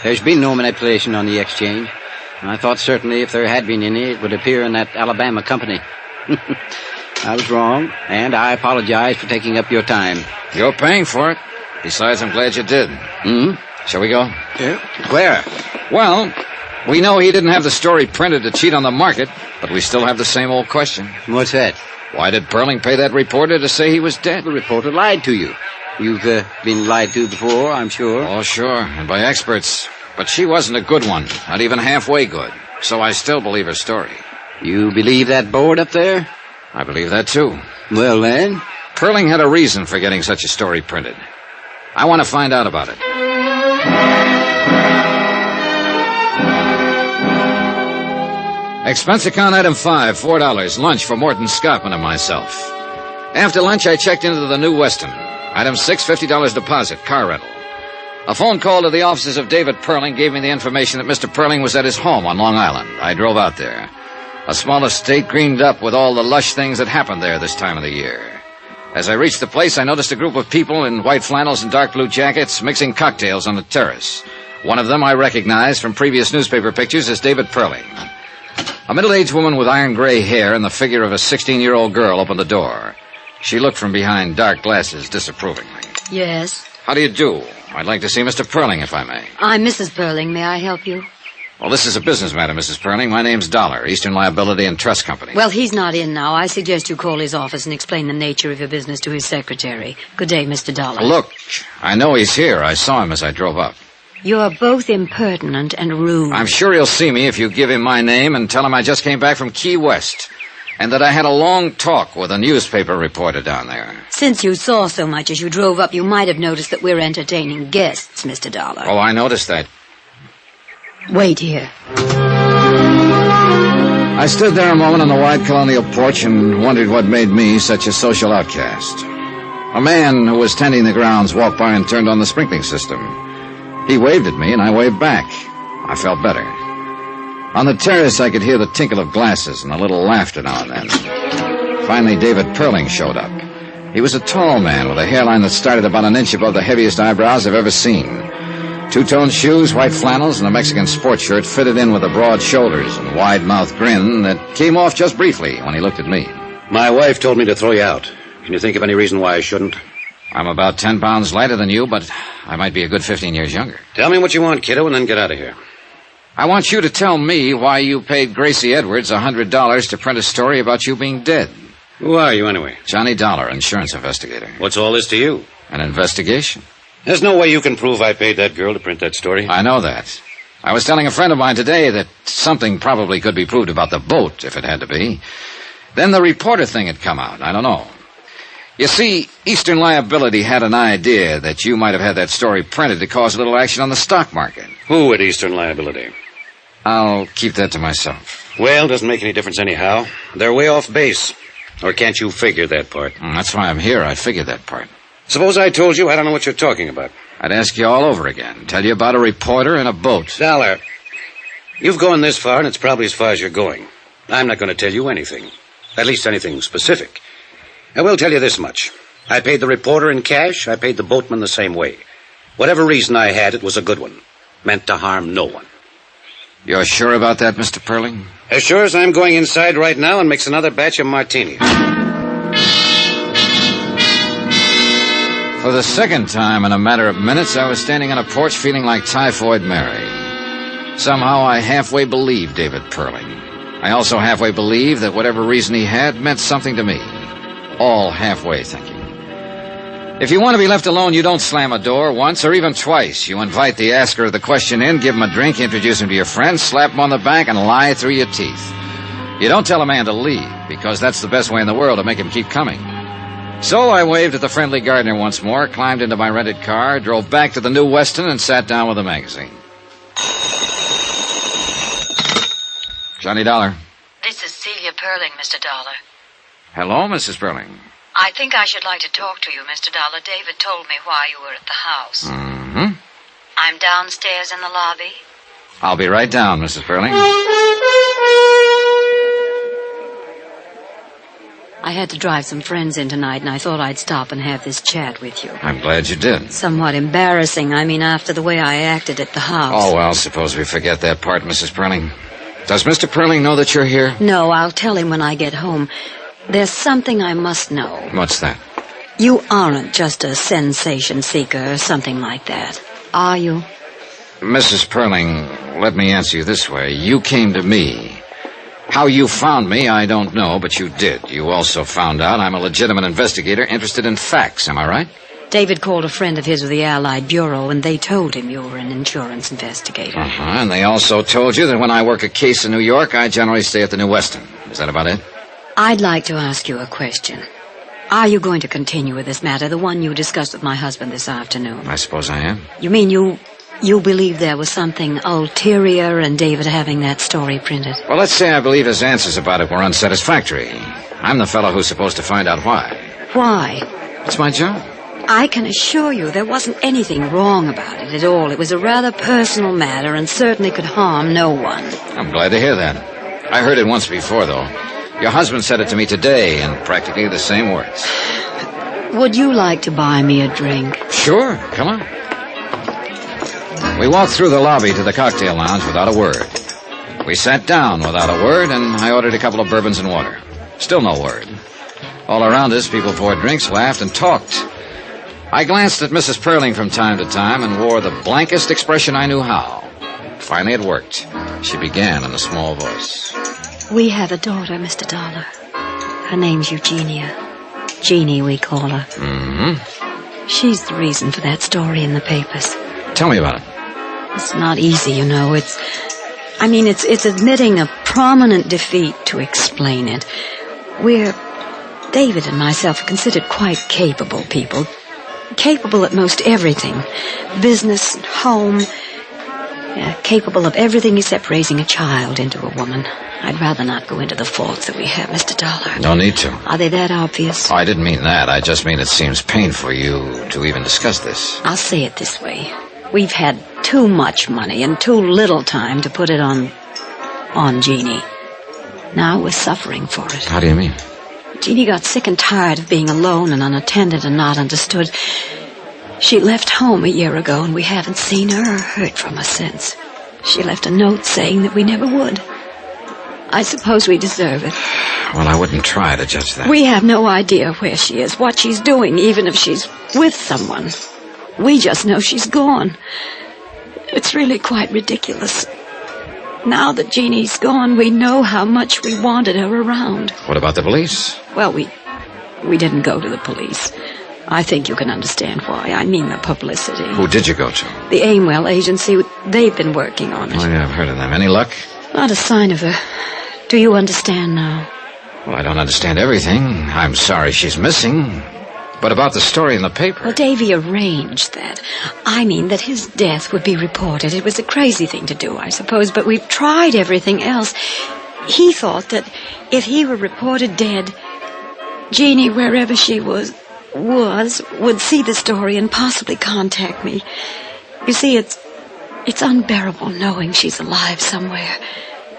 There's been no manipulation on the exchange. I thought certainly if there had been any, it would appear in that Alabama company. I was wrong, and I apologize for taking up your time. You're paying for it. Besides, I'm glad you did. Shall we go? Yeah. Where? Well, we know he didn't have the story printed to cheat on the market, but we still have the same old question. What's that? Why did Perling pay that reporter to say he was dead? The reporter lied to you. You've been lied to before, I'm sure. Oh, sure, and by experts. But she wasn't a good one, not even halfway good. So I still believe her story. You believe that board up there? I believe that, too. Well, then? Perling had a reason for getting such a story printed. I want to find out about it. Expense account item 5, $4. Lunch for Morton Scottman and myself. After lunch, I checked into the New Weston. Item 6, $50 deposit, car rental. A phone call to the offices of David Perling gave me the information that Mr. Perling was at his home on Long Island. I drove out there. A small estate greened up with all the lush things that happened there this time of the year. As I reached the place, I noticed a group of people in white flannels and dark blue jackets mixing cocktails on the terrace. One of them I recognized from previous newspaper pictures as David Perling. A middle-aged woman with iron gray hair and the figure of a 16-year-old girl opened the door. She looked from behind dark glasses disapprovingly. Yes? How do you do? I'd like to see Mr. Perling, if I may. I'm Mrs. Perling. May I help you? Well, this is a business matter, Mrs. Perling. My name's Dollar, Eastern Liability and Trust Company. Well, he's not in now. I suggest you call his office and explain the nature of your business to his secretary. Good day, Mr. Dollar. Look, I know he's here. I saw him as I drove up. You're both impertinent and rude. I'm sure he'll see me if you give him my name and tell him I just came back from Key West. And that I had a long talk with a newspaper reporter down there. Since you saw so much as you drove up, you might have noticed that we're entertaining guests, Mr. Dollar. Oh, I noticed that. Wait here. I stood there a moment on the wide colonial porch and wondered what made me such a social outcast. A man who was tending the grounds walked by and turned on the sprinkling system. He waved at me, and I waved back. I felt better. On the terrace, I could hear the tinkle of glasses and a little laughter now and then. Finally, David Perling showed up. He was a tall man with a hairline that started about an inch above the heaviest eyebrows I've ever seen. Two-tone shoes, white flannels, and a Mexican sports shirt fitted in with the broad shoulders and wide-mouthed grin that came off just briefly when he looked at me. My wife told me to throw you out. Can you think of any reason why I shouldn't? I'm about 10 pounds lighter than you, but I might be a good 15 years younger. Tell me what you want, kiddo, and then get out of here. I want you to tell me why you paid Gracie Edwards $100 to print a story about you being dead. Who are you, anyway? Johnny Dollar, insurance investigator. What's all this to you? An investigation. There's no way you can prove I paid that girl to print that story. I know that. I was telling a friend of mine today that something probably could be proved about the boat, if it had to be. Then the reporter thing had come out. I don't know. You see, Eastern Liability had an idea that you might have had that story printed to cause a little action on the stock market. Who at Eastern Liability? I'll keep that to myself. Well, doesn't make any difference anyhow. They're way off base. Or can't you figure that part? That's why I'm here. I figured that part. Suppose I told you I don't know what you're talking about. I'd ask you all over again. Tell you about a reporter and a boat. Dollar, you've gone this far, and it's probably as far as you're going. I'm not going to tell you anything. At least anything specific. I will tell you this much. I paid the reporter in cash. I paid the boatman the same way. Whatever reason I had, it was a good one. Meant to harm no one. You're sure about that, Mr. Perling? As sure as I'm going inside right now and mix another batch of martinis. For the second time in a matter of minutes, I was standing on a porch feeling like Typhoid Mary. Somehow I halfway believed David Perling. I also halfway believed that whatever reason he had meant something to me. All halfway thinking. If you want to be left alone, you don't slam a door once or even twice. You invite the asker of the question in, give him a drink, introduce him to your friends, slap him on the back, and lie through your teeth. You don't tell a man to leave, because that's the best way in the world to make him keep coming. So I waved at the friendly gardener once more, climbed into my rented car, drove back to the New Weston, and sat down with a magazine. Johnny Dollar. This is Celia Perling, Mr. Dollar. Hello, Mrs. Perling. I think I should like to talk to you, Mr. Dollar. David told me why you were at the house. Mm-hmm. I'm downstairs in the lobby. I'll be right down, Mrs. Perling. I had to drive some friends in tonight, and I thought I'd stop and have this chat with you. I'm glad you did. Somewhat embarrassing, after the way I acted at the house. Oh, well, suppose we forget that part, Mrs. Perling. Does Mr. Perling know that you're here? No, I'll tell him when I get home. There's something I must know. What's that? You aren't just a sensation seeker or something like that, are you? Mrs. Perling, let me answer you this way. You came to me. How you found me, I don't know, but you did. You also found out I'm a legitimate investigator interested in facts, am I right? David called a friend of his with the Allied Bureau, and they told him you were an insurance investigator. And they also told you that when I work a case in New York, I generally stay at the New Weston. Is that about it? I'd like to ask you a question. Are you going to continue with this matter, the one you discussed with my husband this afternoon? I suppose I am. You mean you believe there was something ulterior in David having that story printed? Well, let's say I believe his answers about it were unsatisfactory. I'm the fellow who's supposed to find out why. Why? It's my job. I can assure you there wasn't anything wrong about it at all. It was a rather personal matter and certainly could harm no one. I'm glad to hear that. I heard it once before, though. Your husband said it to me today in practically the same words. Would you like to buy me a drink? Sure, come on. We walked through the lobby to the cocktail lounge without a word. We sat down without a word, and I ordered a couple of bourbons and water. Still no word. All around us, people poured drinks, laughed, and talked. I glanced at Mrs. Perling from time to time and wore the blankest expression I knew how. Finally, it worked. She began in a small voice. We have a daughter, Mr. Dollar. Her name's Eugenia. Jeannie, we call her. Mm-hmm. She's the reason for that story in the papers. Tell me about it. It's not easy, you know. It's admitting a prominent defeat to explain it. David and myself are considered quite capable people. Capable at most everything. Business, home. Capable of everything except raising a child into a woman. I'd rather not go into the faults that we have, Mr. Dollar. No need to. Are they that obvious? Oh, I didn't mean that. I just mean it seems painful for you to even discuss this. I'll say it this way. We've had too much money and too little time to put it on Jeannie. Now we're suffering for it. How do you mean? Jeannie got sick and tired of being alone and unattended and not understood. She left home a year ago, and we haven't seen her or heard from her since. She left a note saying that we never would. I suppose we deserve it. Well, I wouldn't try to judge that. We have no idea where she is, what she's doing, even if she's with someone. We just know she's gone. It's really quite ridiculous. Now that Jeannie's gone, we know how much we wanted her around. What about the police? Well, we didn't go to the police. I think you can understand why. I mean the publicity. Who did you go to? The Aimwell agency. They've been working on it. Oh, yeah, I've heard of them. Any luck? Not a sign of her. Do you understand now? Well, I don't understand everything. I'm sorry she's missing. But about the story in the paper... Well, Davy arranged that. I mean that his death would be reported. It was a crazy thing to do, I suppose, but we've tried everything else. He thought that if he were reported dead, Jeannie, wherever she was, would see the story and possibly contact me. You see, it's unbearable knowing she's alive somewhere,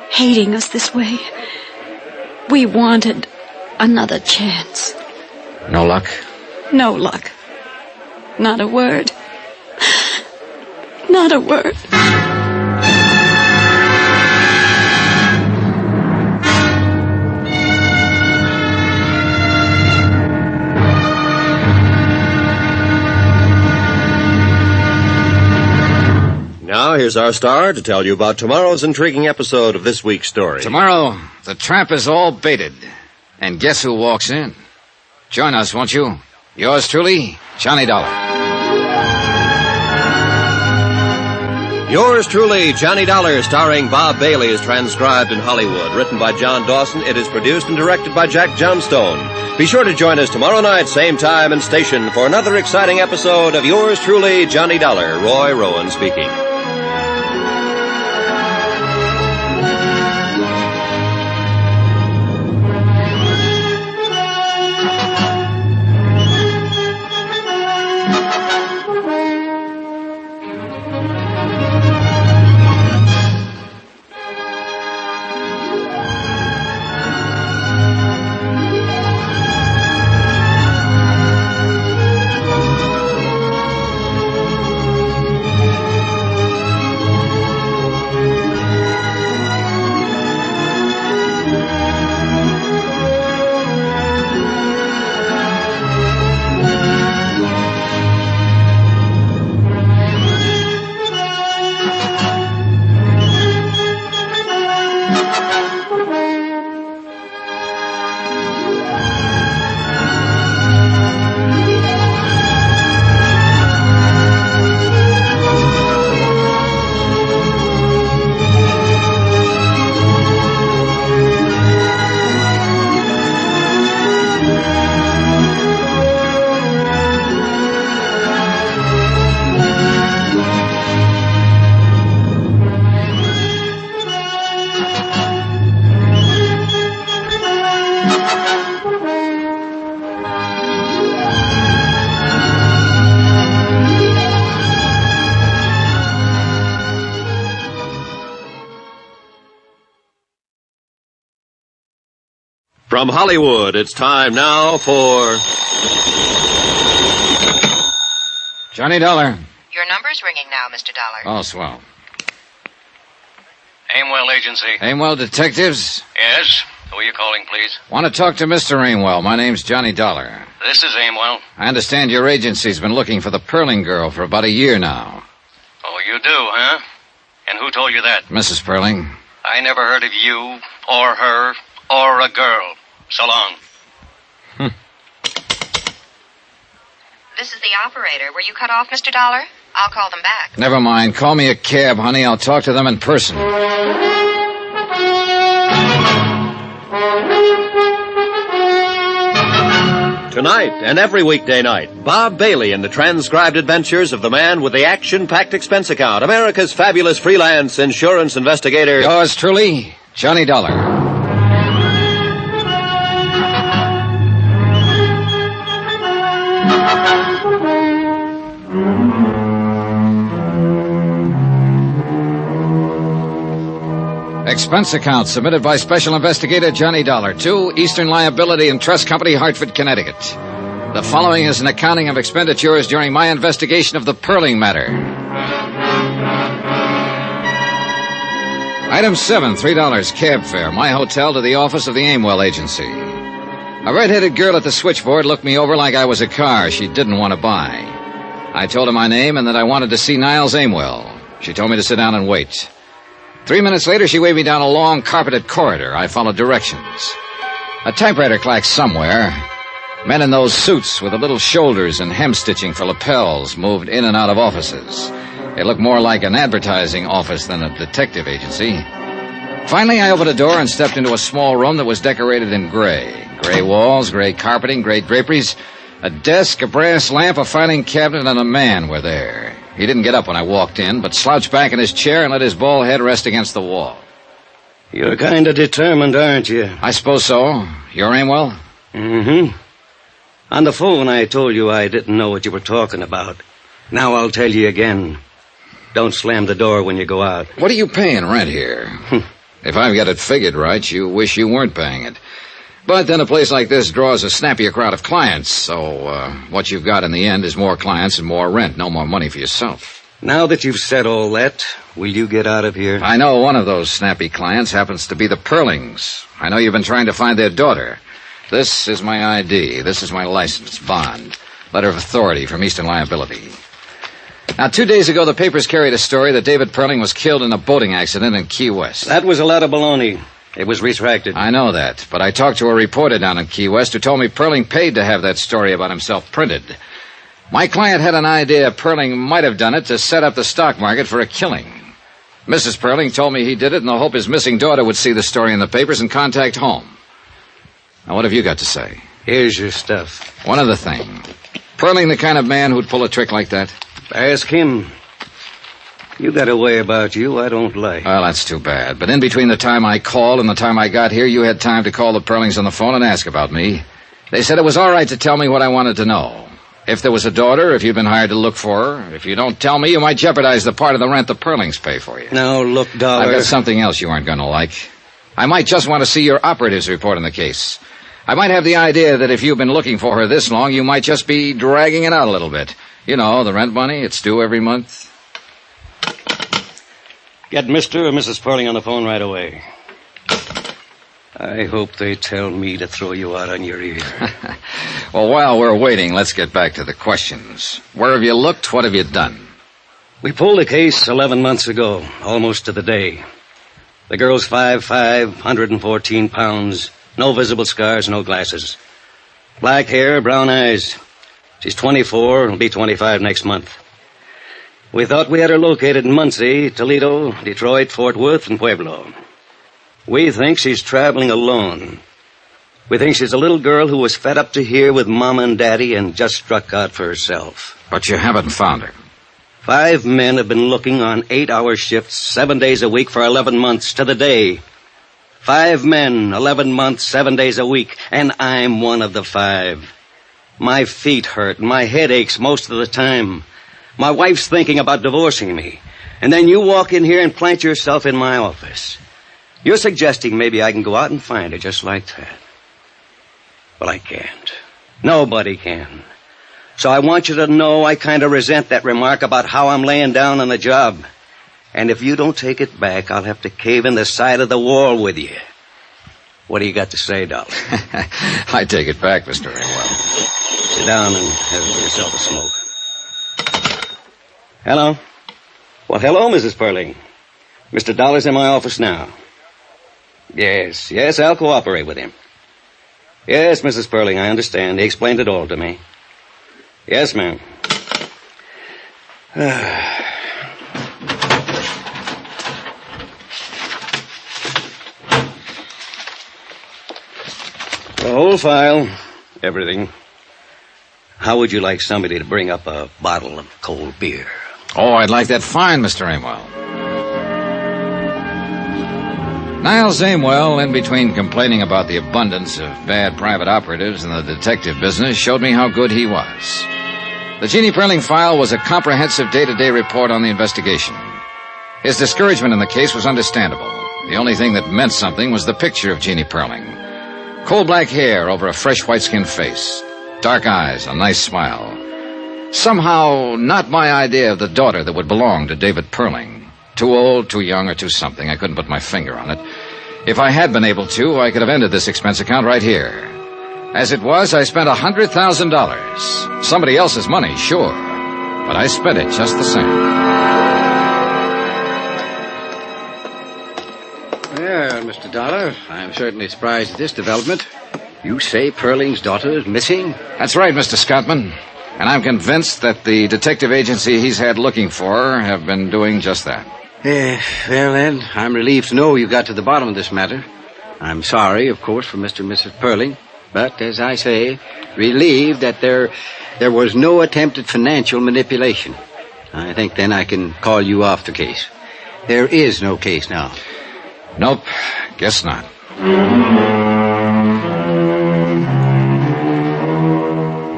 hating us this way. We wanted another chance. No luck? No luck. Not a word. Not a word. Now, here's our star to tell you about tomorrow's intriguing episode of this week's story. Tomorrow, the trap is all baited. And guess who walks in? Join us, won't you? Yours truly, Johnny Dollar. Yours truly, Johnny Dollar, starring Bob Bailey, is transcribed in Hollywood. Written by John Dawson, it is produced and directed by Jack Johnstone. Be sure to join us tomorrow night, same time and station, for another exciting episode of Yours truly, Johnny Dollar. Roy Rowan speaking. From Hollywood, it's time now for... Johnny Dollar. Your number's ringing now, Mr. Dollar. Oh, swell. Aimwell Agency. Aimwell Detectives? Yes? Who are you calling, please? Want to talk to Mr. Aimwell. My name's Johnny Dollar. This is Aimwell. I understand your agency's been looking for the Perling girl for about a year now. Oh, you do, huh? And who told you that? Mrs. Perling. I never heard of you, or her, or a girl. So long. This is the operator. Were you cut off, Mr. Dollar? I'll call them back. Never mind. Call me a cab, honey. I'll talk to them in person. Tonight and every weekday night, Bob Bailey in the transcribed adventures of the man with the action-packed expense account, America's fabulous freelance insurance investigator. Yours truly, Johnny Dollar. Expense account submitted by Special Investigator Johnny Dollar to Eastern Liability and Trust Company, Hartford, Connecticut. The following is an accounting of expenditures during my investigation of the Perling matter. Item 7, $3 cab fare, my hotel to the office of the Aimwell Agency. A red-headed girl at the switchboard looked me over like I was a car she didn't want to buy. I told her my name and that I wanted to see Niles Aimwell. She told me to sit down and wait. 3 minutes later, she waved me down a long, carpeted corridor. I followed directions. A typewriter clacked somewhere. Men in those suits with the little shoulders and hem stitching for lapels moved in and out of offices. It looked more like an advertising office than a detective agency. Finally, I opened a door and stepped into a small room that was decorated in gray. Gray walls, gray carpeting, gray draperies. A desk, a brass lamp, a filing cabinet, and a man were there. He didn't get up when I walked in, but slouched back in his chair and let his bald head rest against the wall. You're kind of determined, aren't you? I suppose so. You're Aimwell? Mm-hmm. On the phone, I told you I didn't know what you were talking about. Now I'll tell you again. Don't slam the door when you go out. What are you paying rent here? If I've got it figured right, you wish you weren't paying it. But then a place like this draws a snappier crowd of clients, so what you've got in the end is more clients and more rent, no more money for yourself. Now that you've said all that, will you get out of here? I know one of those snappy clients happens to be the Perlings. I know you've been trying to find their daughter. This is my ID. This is my license, bond, letter of authority from Eastern Liability. Now, 2 days ago, the papers carried a story that David Perling was killed in a boating accident in Key West. That was a lot of baloney. It was retracted. I know that, but I talked to a reporter down in Key West who told me Perling paid to have that story about himself printed. My client had an idea Perling might have done it to set up the stock market for a killing. Mrs. Perling told me he did it in the hope his missing daughter would see the story in the papers and contact home. Now, what have you got to say? Here's your stuff. One other thing. Perling the kind of man who'd pull a trick like that? Ask him. You got a way about you I don't like. Well, that's too bad. But in between the time I called and the time I got here, you had time to call the Perlings on the phone and ask about me. They said it was all right to tell me what I wanted to know. If there was a daughter, if you'd been hired to look for her. If you don't tell me, you might jeopardize the part of the rent the Perlings pay for you. Now, look, Dollar. I've got something else you aren't going to like. I might just want to see your operative's report on the case. I might have the idea that if you've been looking for her this long, you might just be dragging it out a little bit. You know, the rent money, it's due every month. Get Mr. or Mrs. Perling on the phone right away. I hope they tell me to throw you out on your ear. Well, while we're waiting, let's get back to the questions. Where have you looked? What have you done? We pulled the case 11 months ago, almost to the day. The girl's 5'5", 114 pounds, no visible scars, no glasses. Black hair, brown eyes. She's 24, will be 25 next month. We thought we had her located in Muncie, Toledo, Detroit, Fort Worth, and Pueblo. We think she's traveling alone. We think she's a little girl who was fed up to here with Mama and Daddy and just struck out for herself. But you haven't found her. 5 men have been looking on 8-hour shifts, 7 days a week for 11 months to the day. 5 men, 11 months, 7 days a week, and I'm one of the 5. My feet hurt, and my head aches most of the time. My wife's thinking about divorcing me. And then you walk in here and plant yourself in my office. You're suggesting maybe I can go out and find her just like that. Well, I can't. Nobody can. So I want you to know I kind of resent that remark about how I'm laying down on the job. And if you don't take it back, I'll have to cave in the side of the wall with you. What do you got to say, Dollar? I take it back, Mr. Aimwell. Sit down and have yourself a smoke. Hello? Well, hello, Mrs. Perling. Mr. Dollar's in my office now. Yes, I'll cooperate with him. Yes, Mrs. Perling, I understand. He explained it all to me. Yes, ma'am. The whole file. Everything. How would you like somebody to bring up a bottle of cold beer? Oh, I'd like that fine, Mr. Amwell. Niles Amwell, in between complaining about the abundance of bad private operatives in the detective business, showed me how good he was. The Jeannie Perling file was a comprehensive day-to-day report on the investigation. His discouragement in the case was understandable. The only thing that meant something was the picture of Jeannie Perling. Coal-black hair over a fresh white-skinned face. Dark eyes, a nice smile. Somehow, not my idea of the daughter that would belong to David Perling. Too old, too young, or too something. I couldn't put my finger on it. If I had been able to, I could have ended this expense account right here. As it was, I spent $100,000. Somebody else's money, sure. But I spent it just the same. Well, Mr. Dollar, I'm certainly surprised at this development. You say Perling's daughter is missing? That's right, Mr. Scottman. And I'm convinced that the detective agency he's had looking for her have been doing just that. Well, then, I'm relieved to know you got to the bottom of this matter. I'm sorry, of course, for Mr. and Mrs. Perling. But, as I say, relieved that there was no attempt at financial manipulation. I think then I can call you off the case. There is no case now. Nope, guess not.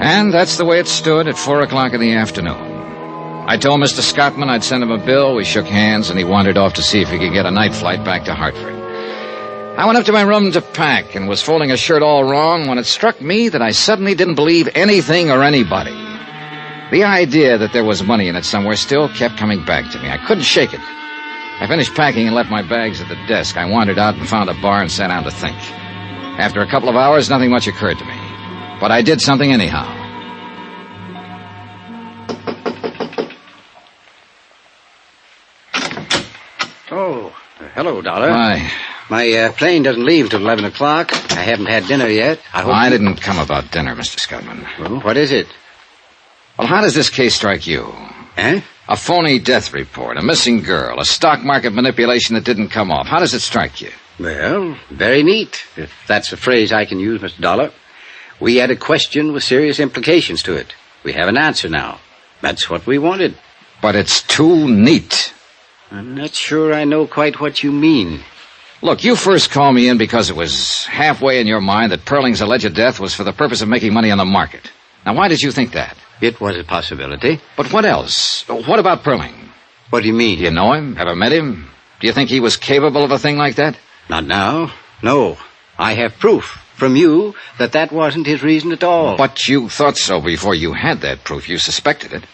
And that's the way it stood at 4 o'clock in the afternoon. I told Mr. Scottman I'd send him a bill. We shook hands, and he wandered off to see if he could get a night flight back to Hartford. I went up to my room to pack and was folding a shirt all wrong when it struck me that I suddenly didn't believe anything or anybody. The idea that there was money in it somewhere still kept coming back to me. I couldn't shake it. I finished packing and left my bags at the desk. I wandered out and found a bar and sat down to think. After a couple of hours, nothing much occurred to me. But I did something anyhow. Oh, hello, Dollar. Hi. My plane doesn't leave till 11 o'clock. I haven't had dinner yet. I didn't come about dinner, Mr. Scottman. Well, what is it? Well, how does this case strike you? Eh? A phony death report, a missing girl, a stock market manipulation that didn't come off. How does it strike you? Well, very neat, if that's a phrase I can use, Mr. Dollar. We had a question with serious implications to it. We have an answer now. That's what we wanted. But it's too neat. I'm not sure I know quite what you mean. Look, you first called me in because it was halfway in your mind that Perling's alleged death was for the purpose of making money on the market. Now, why did you think that? It was a possibility. But what else? What about Perling? What do you mean? Do you know him? Ever met him? Do you think he was capable of a thing like that? Not now. No. I have proof from you that wasn't his reason at all. But you thought so before you had that proof. You suspected it.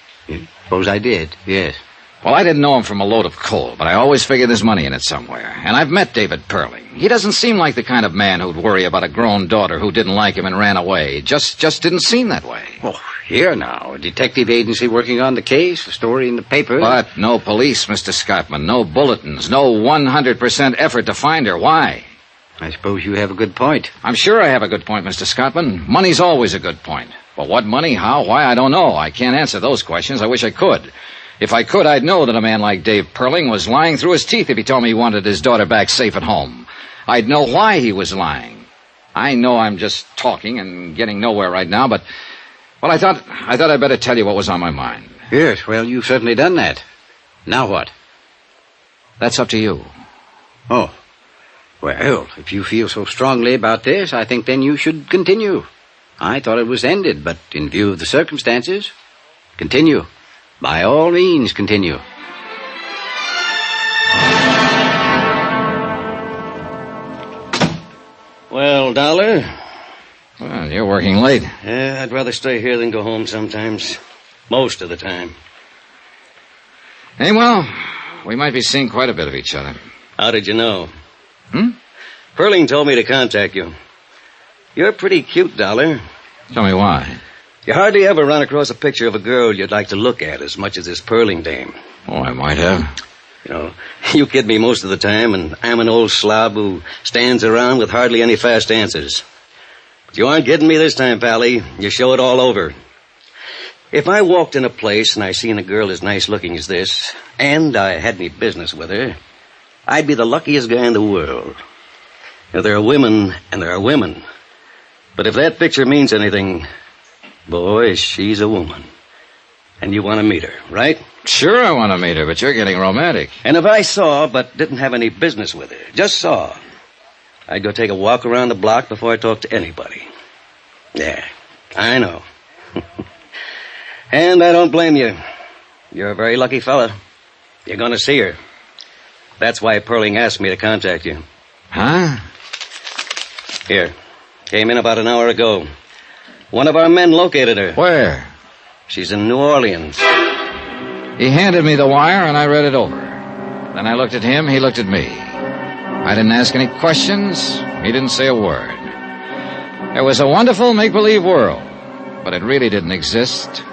Suppose I did, yes. Well, I didn't know him from a load of coal, but I always figured there's money in it somewhere. And I've met David Perling. He doesn't seem like the kind of man who'd worry about a grown daughter who didn't like him and ran away. Just didn't seem that way. Oh, here now. A detective agency working on the case, a story in the paper. But no police, Mr. Scottman. No bulletins. No 100% effort to find her. Why? I suppose you have a good point. I'm sure I have a good point, Mr. Scottman. Money's always a good point. But what money, how, why, I don't know. I can't answer those questions. I wish I could. If I could, I'd know that a man like Dave Perling was lying through his teeth if he told me he wanted his daughter back safe at home. I'd know why he was lying. I know I'm just talking and getting nowhere right now, but... Well, I thought I'd better tell you what was on my mind. Yes, well, you've certainly done that. Now what? That's up to you. Oh. Well, if you feel so strongly about this, I think then you should continue. I thought it was ended, but in view of the circumstances, continue. By all means, continue. Well, Dollar? Well, you're working late. Yeah, I'd rather stay here than go home sometimes. Most of the time. Hey, well, we might be seeing quite a bit of each other. How did you know? Perling told me to contact you. You're pretty cute, Dollar. Tell me why. You hardly ever run across a picture of a girl you'd like to look at as much as this Perling dame. Oh, I might have. You know, you kid me most of the time, and I'm an old slob who stands around with hardly any fast answers. But you aren't kidding me this time, Pally. You show it all over. If I walked in a place and I seen a girl as nice looking as this, and I had any business with her, I'd be the luckiest guy in the world. Now, there are women and there are women. But if that picture means anything, boy, she's a woman. And you want to meet her, right? Sure I want to meet her, but you're getting romantic. And if I saw but didn't have any business with her, just saw, I'd go take a walk around the block before I talked to anybody. Yeah, I know. And I don't blame you. You're a very lucky fella. You're going to see her. That's why Perling asked me to contact you. Huh? Here. Came in about an hour ago. One of our men located her. Where? She's in New Orleans. He handed me the wire, and I read it over. Then I looked at him, he looked at me. I didn't ask any questions. He didn't say a word. It was a wonderful make-believe world, but it really didn't exist.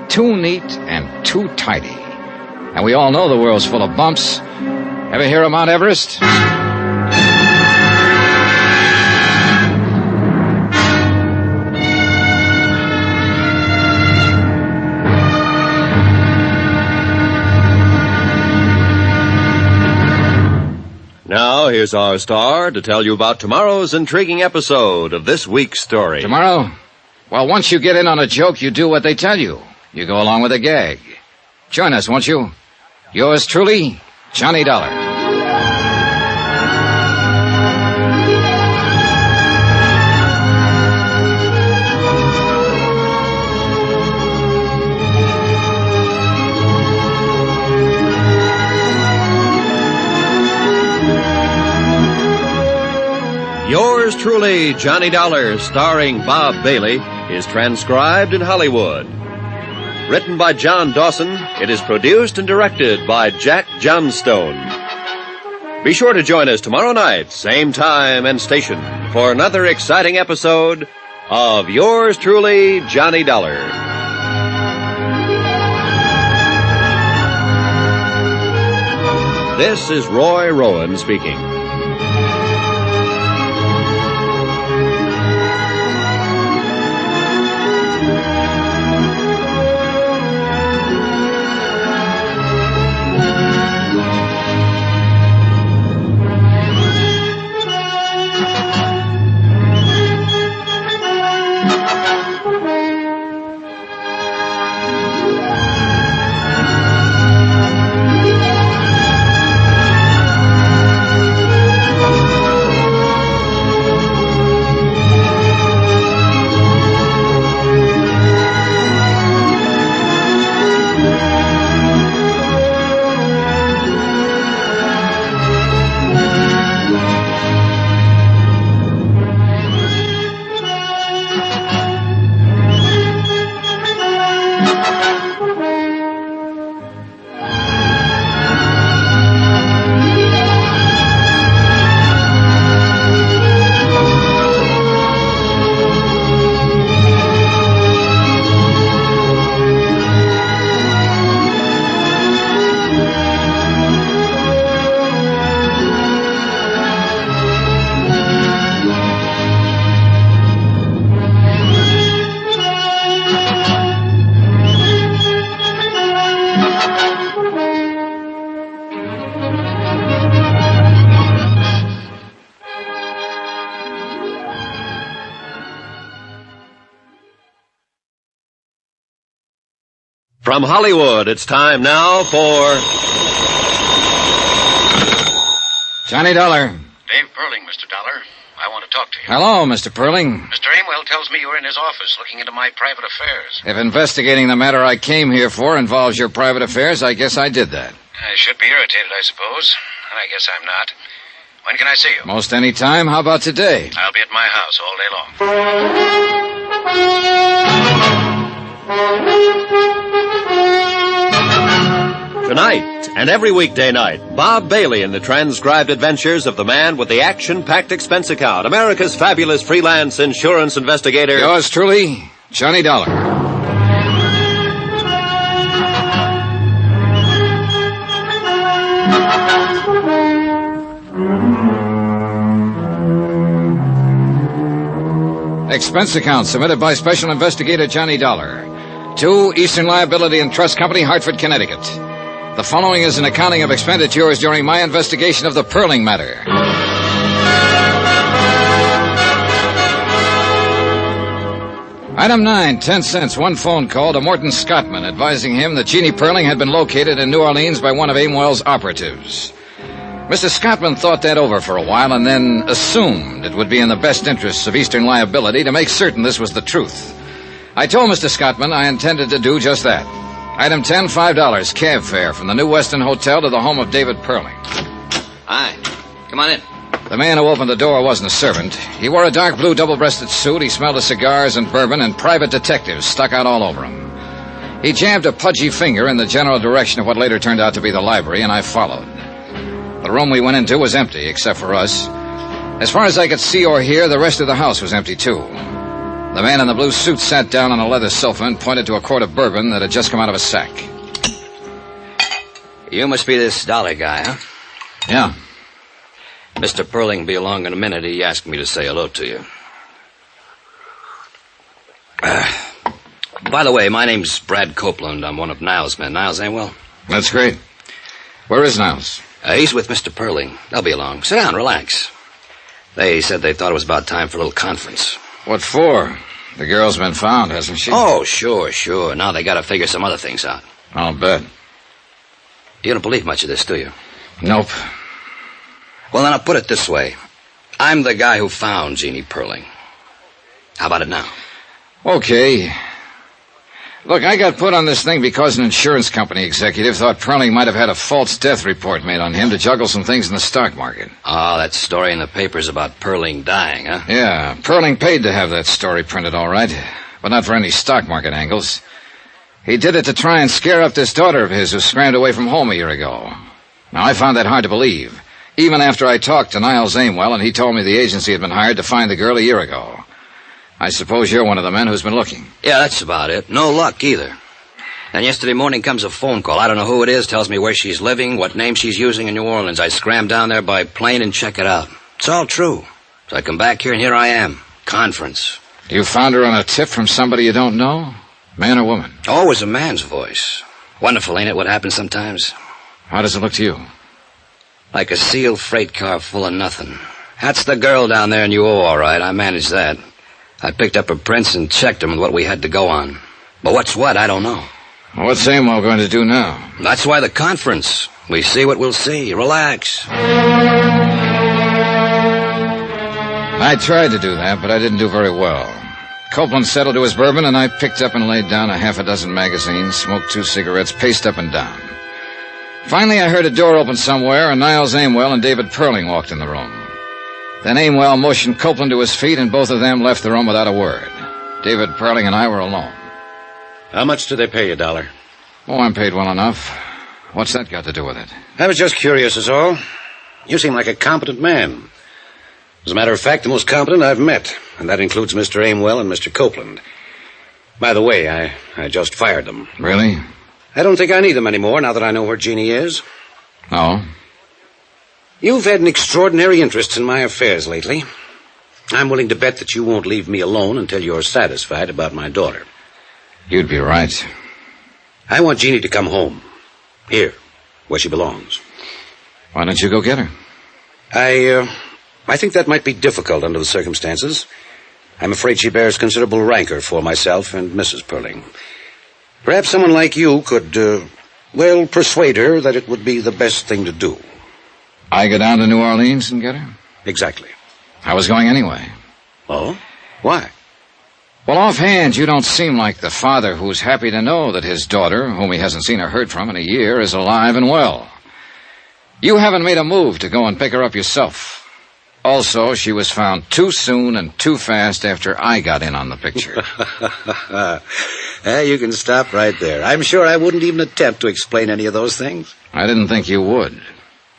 Too neat and too tidy. And we all know the world's full of bumps. Ever hear of Mount Everest? Now, here's our star to tell you about tomorrow's intriguing episode of this week's story. Tomorrow? Well, once you get in on a joke, you do what they tell you. You go along with a gag. Join us, won't you? Yours truly, Johnny Dollar. Yours truly, Johnny Dollar, starring Bob Bailey, is transcribed in Hollywood. Written by John Dawson, it is produced and directed by Jack Johnstone. Be sure to join us tomorrow night, same time and station, for another exciting episode of Yours truly, Johnny Dollar. This is Roy Rowan speaking. From Hollywood, it's time now for Johnny Dollar. Dave Perling, Mr. Dollar. I want to talk to you. Hello, Mr. Perling. Mr. Amwell tells me you're in his office looking into my private affairs. If investigating the matter I came here for involves your private affairs, I guess I did that. I should be irritated, I suppose. And I guess I'm not. When can I see you? Most any time. How about today? I'll be at my house all day long. Tonight and every weekday night, Bob Bailey in the transcribed adventures of the man with the action-packed expense account, America's fabulous freelance insurance investigator. Yours truly, Johnny Dollar. Expense account submitted by Special Investigator Johnny Dollar. to Eastern Liability and Trust Company, Hartford, Connecticut. The following is an accounting of expenditures during my investigation of the Perling matter. Item 9, 10 cents, one phone call to Morton Scottman advising him that Jeannie Perling had been located in New Orleans by one of Aimwell's operatives. Mr. Scottman thought that over for a while and then assumed it would be in the best interests of Eastern Liability to make certain this was the truth. I told Mr. Scottman I intended to do just that. Item 10, $5, cab fare from the New Weston Hotel to the home of David Perling. Hi. Come on in. The man who opened the door wasn't a servant. He wore a dark blue double-breasted suit. He smelled of cigars and bourbon, and private detectives stuck out all over him. He jammed a pudgy finger in the general direction of what later turned out to be the library, and I followed. The room we went into was empty, except for us. As far as I could see or hear, the rest of the house was empty, too. The man in the blue suit sat down on a leather sofa and pointed to a quart of bourbon that had just come out of a sack. You must be this Dollar guy, huh? Yeah. Mr. Perling will be along in a minute. He asked me to say hello to you. By the way, my name's Brad Copeland. I'm one of Niles' men. Niles Aimwell? That's great. Where is Niles? He's with Mr. Perling. They'll be along. Sit down, relax. They said they thought it was about time for a little conference. What for? The girl's been found, hasn't she? Oh, sure. Now they gotta figure some other things out. I'll bet. You don't believe much of this, do you? Nope. Well, then I'll put it this way. I'm the guy who found Jeannie Perling. How about it now? Okay. Look, I got put on this thing because an insurance company executive thought Perling might have had a false death report made on him to juggle some things in the stock market. Oh, that story in the papers about Perling dying, huh? Yeah, Perling paid to have that story printed, all right, but not for any stock market angles. He did it to try and scare up this daughter of his who scrambled away from home a year ago. Now, I found that hard to believe, even after I talked to Niles Aimwell and he told me the agency had been hired to find the girl a year ago. I suppose you're one of the men who's been looking. Yeah, that's about it. No luck, either. And yesterday morning comes a phone call. I don't know who it is, tells me where she's living, what name she's using in New Orleans. I scram down there by plane and check it out. It's all true. So I come back here, and here I am. Conference. You found her on a tip from somebody you don't know? Man or woman? Always a man's voice. Wonderful, ain't it, what happens sometimes? How does it look to you? Like a sealed freight car full of nothing. That's the girl down there in UO, all right. I managed that. I picked up her prints and checked them with what we had to go on. But what's what, I don't know. What's Aimwell going to do now? That's why the conference. We see what we'll see. Relax. I tried to do that, but I didn't do very well. Copeland settled to his bourbon, and I picked up and laid down a half a dozen magazines, smoked 2 cigarettes, paced up and down. Finally, I heard a door open somewhere, and Niles Aimwell and David Perling walked in the room. Then Aimwell motioned Copeland to his feet, and both of them left the room without a word. David Perling and I were alone. How much do they pay you, Dollar? Oh, I'm paid well enough. What's that got to do with it? I was just curious, is all. You seem like a competent man. As a matter of fact, the most competent I've met, and that includes Mr. Aimwell and Mr. Copeland. By the way, I just fired them. Really? I don't think I need them anymore now that I know where Jeannie is. Oh? You've had an extraordinary interest in my affairs lately. I'm willing to bet that you won't leave me alone until you're satisfied about my daughter. You'd be right. I want Jeannie to come home. Here, where she belongs. Why don't you go get her? I think that might be difficult under the circumstances. I'm afraid she bears considerable rancor for myself and Mrs. Perling. Perhaps someone like you could, persuade her that it would be the best thing to do. I go down to New Orleans and get her? Exactly. I was going anyway. Oh? Why? Well, offhand, you don't seem like the father who's happy to know that his daughter, whom he hasn't seen or heard from in a year, is alive and well. You haven't made a move to go and pick her up yourself. Also, she was found too soon and too fast after I got in on the picture. You can stop right there. I'm sure I wouldn't even attempt to explain any of those things. I didn't think you would.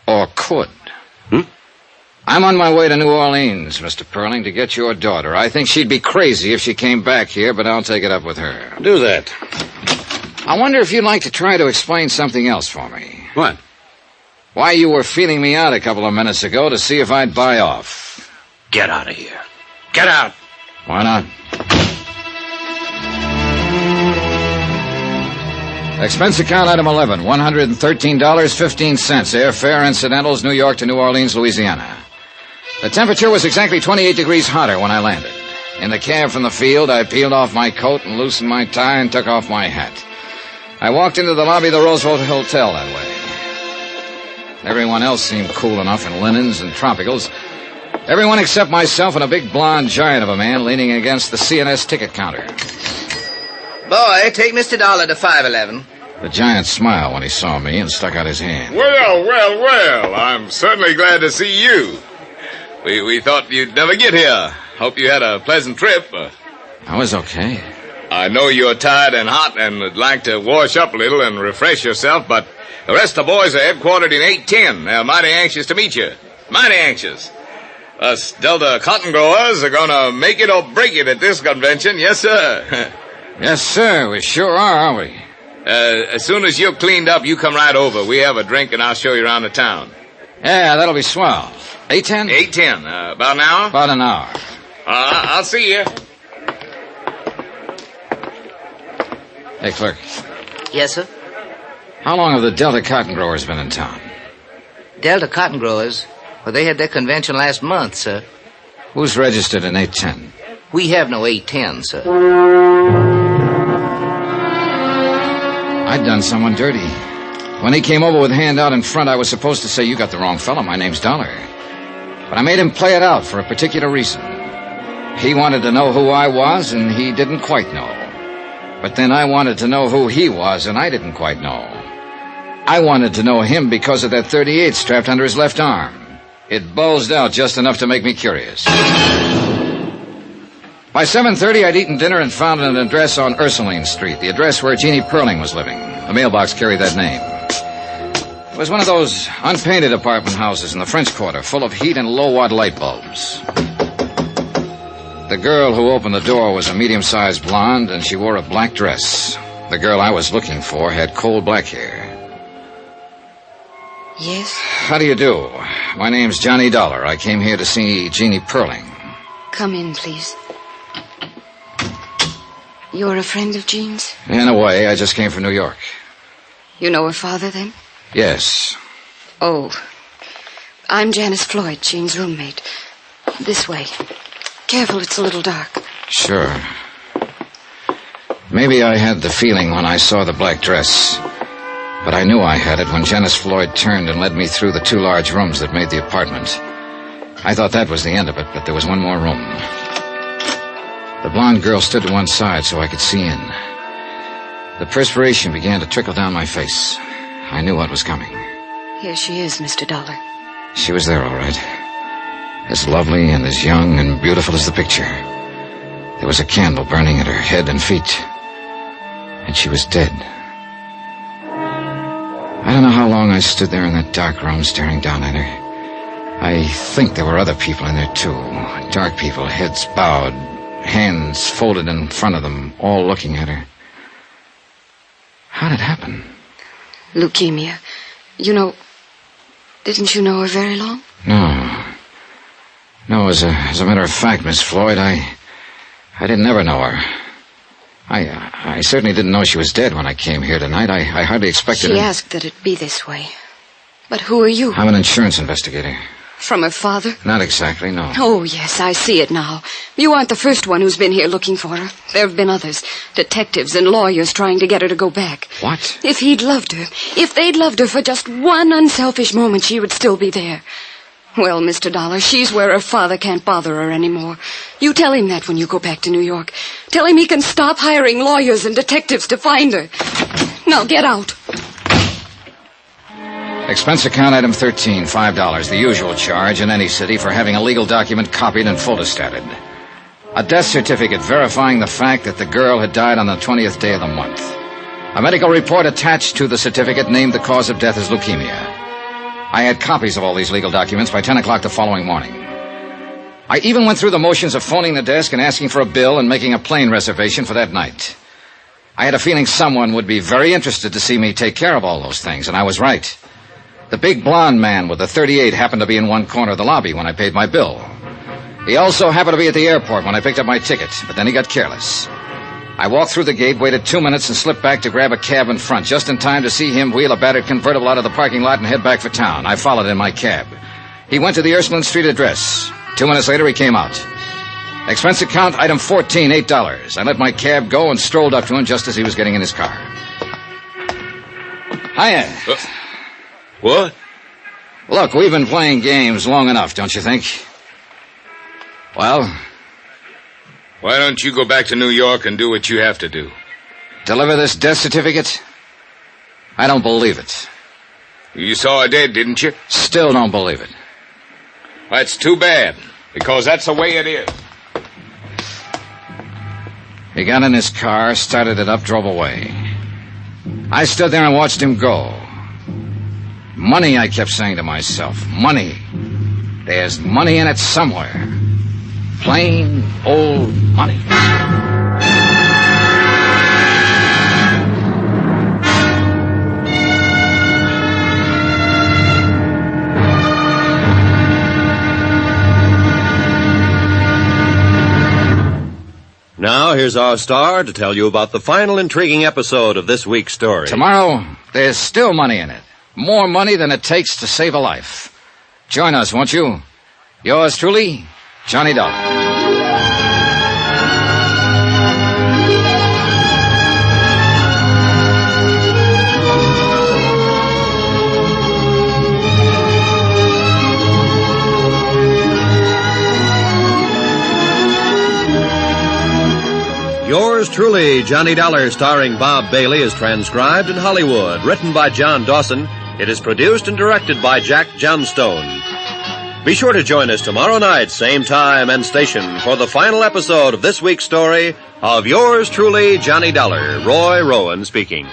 Or could. I'm on my way to New Orleans, Mr. Perling, to get your daughter. I think she'd be crazy if she came back here, but I'll take it up with her. Do that. I wonder if you'd like to try to explain something else for me. What? Why you were feeling me out a couple of minutes ago to see if I'd buy off. Get out of here. Get out. Why not? Expense account item 11, $113.15. Airfare, incidentals, New York to New Orleans, Louisiana. The temperature was exactly 28 degrees hotter when I landed. In the cab from the field, I peeled off my coat and loosened my tie and took off my hat. I walked into the lobby of the Roosevelt Hotel that way. Everyone else seemed cool enough in linens and tropicals. Everyone except myself and a big blonde giant of a man leaning against the CNS ticket counter. Boy, take Mr. Dollar to 511. The giant smiled when he saw me and stuck out his hand. Well, I'm certainly glad to see you. We thought you'd never get here. Hope you had a pleasant trip. I was okay. I know you're tired and hot and would like to wash up a little and refresh yourself, but the rest of the boys are headquartered in 810. They're mighty anxious to meet you. Mighty anxious. Us Delta cotton growers are going to make it or break it at this convention. Yes, sir. Yes, sir. We sure are, aren't we? As soon as you're cleaned up, you come right over. We have a drink, and I'll show you around the town. Yeah, that'll be swell. 8:10? 8:10. About an hour? About an hour. I'll see you. Hey, clerk. Yes, sir? How long have the Delta cotton growers been in town? Delta cotton growers? Well, they had their convention last month, sir. Who's registered in 810? We have no 810, sir. I'd done someone dirty. When he came over with a hand out in front, I was supposed to say, "You got the wrong fellow. My name's Dollar." But I made him play it out for a particular reason. He wanted to know who I was, and he didn't quite know. But then I wanted to know who he was, and I didn't quite know. I wanted to know him because of that .38 strapped under his left arm. It bulged out just enough to make me curious. By 7:30, I'd eaten dinner and found an address on Ursuline Street, the address where Jeannie Perling was living. The mailbox carried that name. It was one of those unpainted apartment houses in the French Quarter, full of heat and low-watt light bulbs. The girl who opened the door was a medium-sized blonde, and she wore a black dress. The girl I was looking for had coal black hair. Yes? How do you do? My name's Johnny Dollar. I came here to see Jeannie Perling. Come in, please. You're a friend of Jean's? In a way, I just came from New York. You know her father, then? Yes. Oh. I'm Janice Floyd, Jean's roommate. This way. Careful, it's a little dark. Sure. Maybe I had the feeling when I saw the black dress. But I knew I had it when Janice Floyd turned and led me through the two large rooms that made the apartment. I thought that was the end of it, but there was one more room. The blonde girl stood to one side so I could see in. The perspiration began to trickle down my face. I knew what was coming. Here she is, Mr. Dollar. She was there, all right. As lovely and as young and beautiful as the picture. There was a candle burning at her head and feet. And she was dead. I don't know how long I stood there in that dark room staring down at her. I think there were other people in there, too. Dark people, heads bowed, hands folded in front of them, all looking at her. How did it happen? Leukemia. You know, didn't you know her very long? No, as a matter of fact, Miss Floyd, I didn't ever know her. I certainly didn't know she was dead when I came here tonight. I hardly expected She asked that it be this way. But who are you? I'm an insurance investigator. From her father? Not exactly, no. Oh, yes, I see it now. You aren't the first one who's been here looking for her. There have been others. Detectives and lawyers trying to get her to go back. What? If he'd loved her, if they'd loved her for just one unselfish moment, she would still be there. Well, Mr. Dollar, she's where her father can't bother her anymore. You tell him that when you go back to New York. Tell him he can stop hiring lawyers and detectives to find her. Now, get out. Expense account item 13, $5, the usual charge in any city for having a legal document copied and photostated. A death certificate verifying the fact that the girl had died on the 20th day of the month. A medical report attached to the certificate named the cause of death as leukemia. I had copies of all these legal documents by 10 o'clock the following morning. I even went through the motions of phoning the desk and asking for a bill and making a plane reservation for that night. I had a feeling someone would be very interested to see me take care of all those things, and I was right. The big blonde man with the .38 happened to be in one corner of the lobby when I paid my bill. He also happened to be at the airport when I picked up my ticket, but then he got careless. I walked through the gate, waited 2 minutes, and slipped back to grab a cab in front, just in time to see him wheel a battered convertible out of the parking lot and head back for town. I followed in my cab. He went to the Ursuline Street address. 2 minutes later, he came out. Expense account, item 14, $8. I let my cab go and strolled up to him just as he was getting in his car. Hiya. What? Look, we've been playing games long enough, don't you think? Well? Why don't you go back to New York and do what you have to do? Deliver this death certificate? I don't believe it. You saw her dead, didn't you? Still don't believe it. That's too bad, because that's the way it is. He got in his car, started it up, drove away. I stood there and watched him go. Money, I kept saying to myself. Money. There's money in it somewhere. Plain old money. Now, here's our star to tell you about the final intriguing episode of this week's story. Tomorrow, there's still money in it. More money than it takes to save a life. Join us, won't you? Yours truly, Johnny Dollar. Yours truly, Johnny Dollar, starring Bob Bailey, is transcribed in Hollywood. Written by John Dawson, it is produced and directed by Jack Johnstone. Be sure to join us tomorrow night, same time and station, for the final episode of this week's story of Yours truly, Johnny Dollar. Roy Rowan speaking.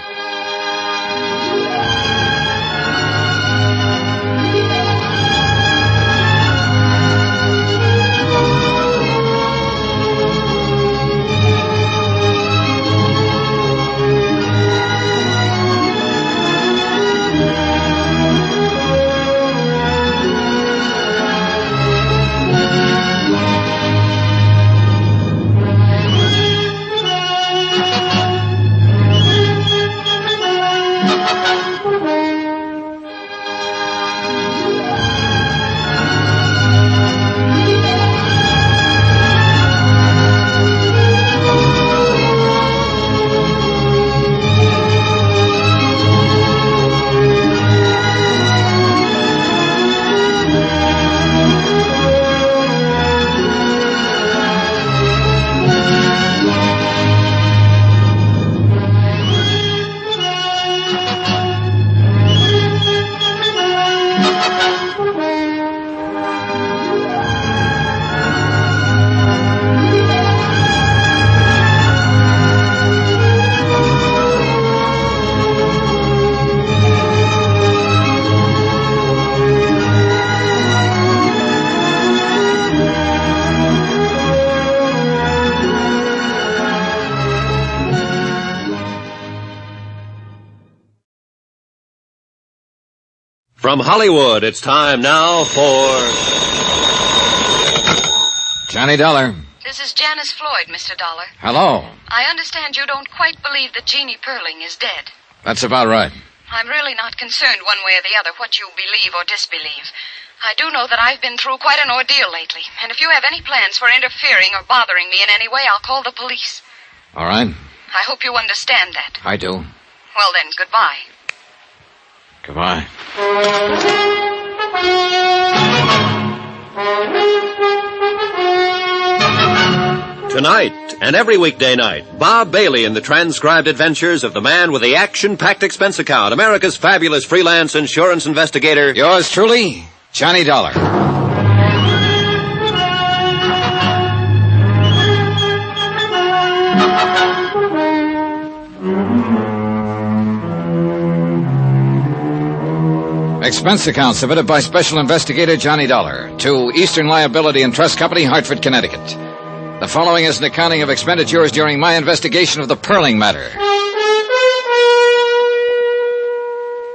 From Hollywood, it's time now for Johnny Dollar. This is Janice Floyd, Mr. Dollar. Hello. I understand you don't quite believe that Jeannie Perling is dead. That's about right. I'm really not concerned one way or the other what you believe or disbelieve. I do know that I've been through quite an ordeal lately, and if you have any plans for interfering or bothering me in any way, I'll call the police. All right. I hope you understand that. I do. Well then, goodbye. Goodbye. Tonight and every weekday night, Bob Bailey in the transcribed adventures of the man with the action-packed expense account, America's fabulous freelance insurance investigator. Yours truly, Johnny Dollar. Expense account submitted by Special Investigator Johnny Dollar to Eastern Liability and Trust Company, Hartford, Connecticut. The following is an accounting of expenditures during my investigation of the Perling matter.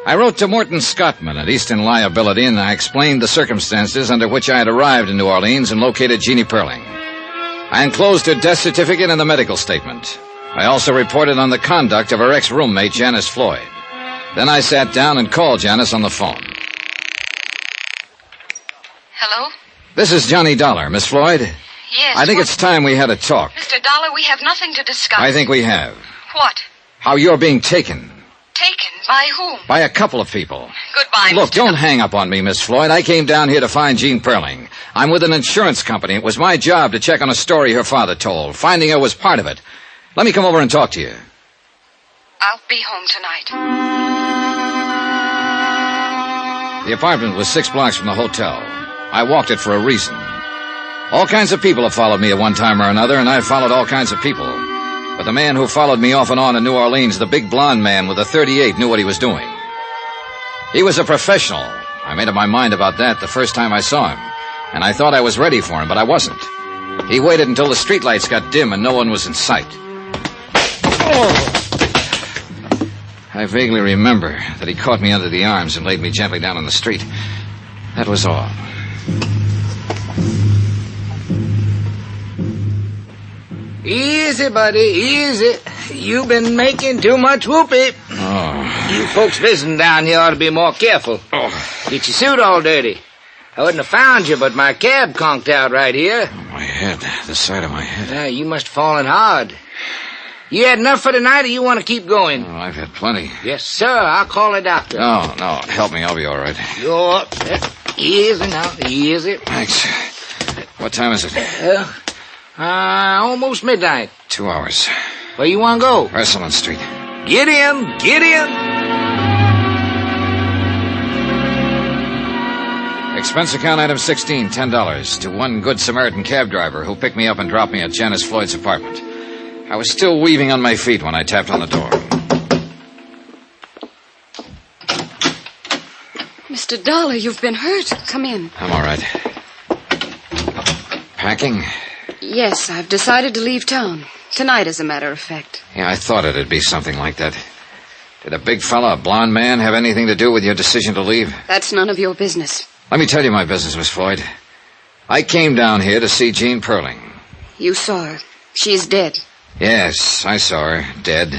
I wrote to Morton Scottman at Eastern Liability, and I explained the circumstances under which I had arrived in New Orleans and located Jeannie Perling. I enclosed her death certificate and the medical statement. I also reported on the conduct of her ex-roommate, Janice Floyd. Then I sat down and called Janice on the phone. Hello? This is Johnny Dollar, Miss Floyd. Yes. I think it's time we had a talk. Mr. Dollar, we have nothing to discuss. I think we have. What? How you're being taken. Taken? By whom? By a couple of people. Goodbye, Look, Mr. don't hang up on me, Miss Floyd. I came down here to find Jean Perling. I'm with an insurance company. It was my job to check on a story her father told. Finding her was part of it. Let me come over and talk to you. I'll be home tonight. The apartment was 6 blocks from the hotel. I walked it for a reason. All kinds of people have followed me at one time or another, and I've followed all kinds of people. But the man who followed me off and on in New Orleans, the big blonde man with the .38, knew what he was doing. He was a professional. I made up my mind about that the first time I saw him. And I thought I was ready for him, but I wasn't. He waited until the streetlights got dim and no one was in sight. I vaguely remember that he caught me under the arms and laid me gently down on the street. That was all. Easy, buddy, easy. You've been making too much whoopee. Oh. You folks visiting down here ought to be more careful. Get your suit all dirty. I wouldn't have found you, but my cab conked out right here. My head, the side of my head. You must have fallen hard. You had enough for tonight, or you want to keep going? Oh, I've had plenty. Yes, sir. I'll call a doctor. No, help me. I'll be all right. You're easy now, easy. Thanks. What time is it? Almost midnight. 2 hours. Where you want to go? Ursuline Street. Get in, get in. Expense account item 16, $10 to one Good Samaritan cab driver who picked me up and dropped me at Janice Floyd's apartment. I was still weaving on my feet when I tapped on the door. Mr. Dollar, you've been hurt. Come in. I'm all right. Packing? Yes, I've decided to leave town. Tonight, as a matter of fact. Yeah, I thought it'd be something like that. Did a big fella, a blonde man, have anything to do with your decision to leave? That's none of your business. Let me tell you my business, Miss Floyd. I came down here to see Jean Perling. You saw her. She's dead. Yes, I saw her, dead.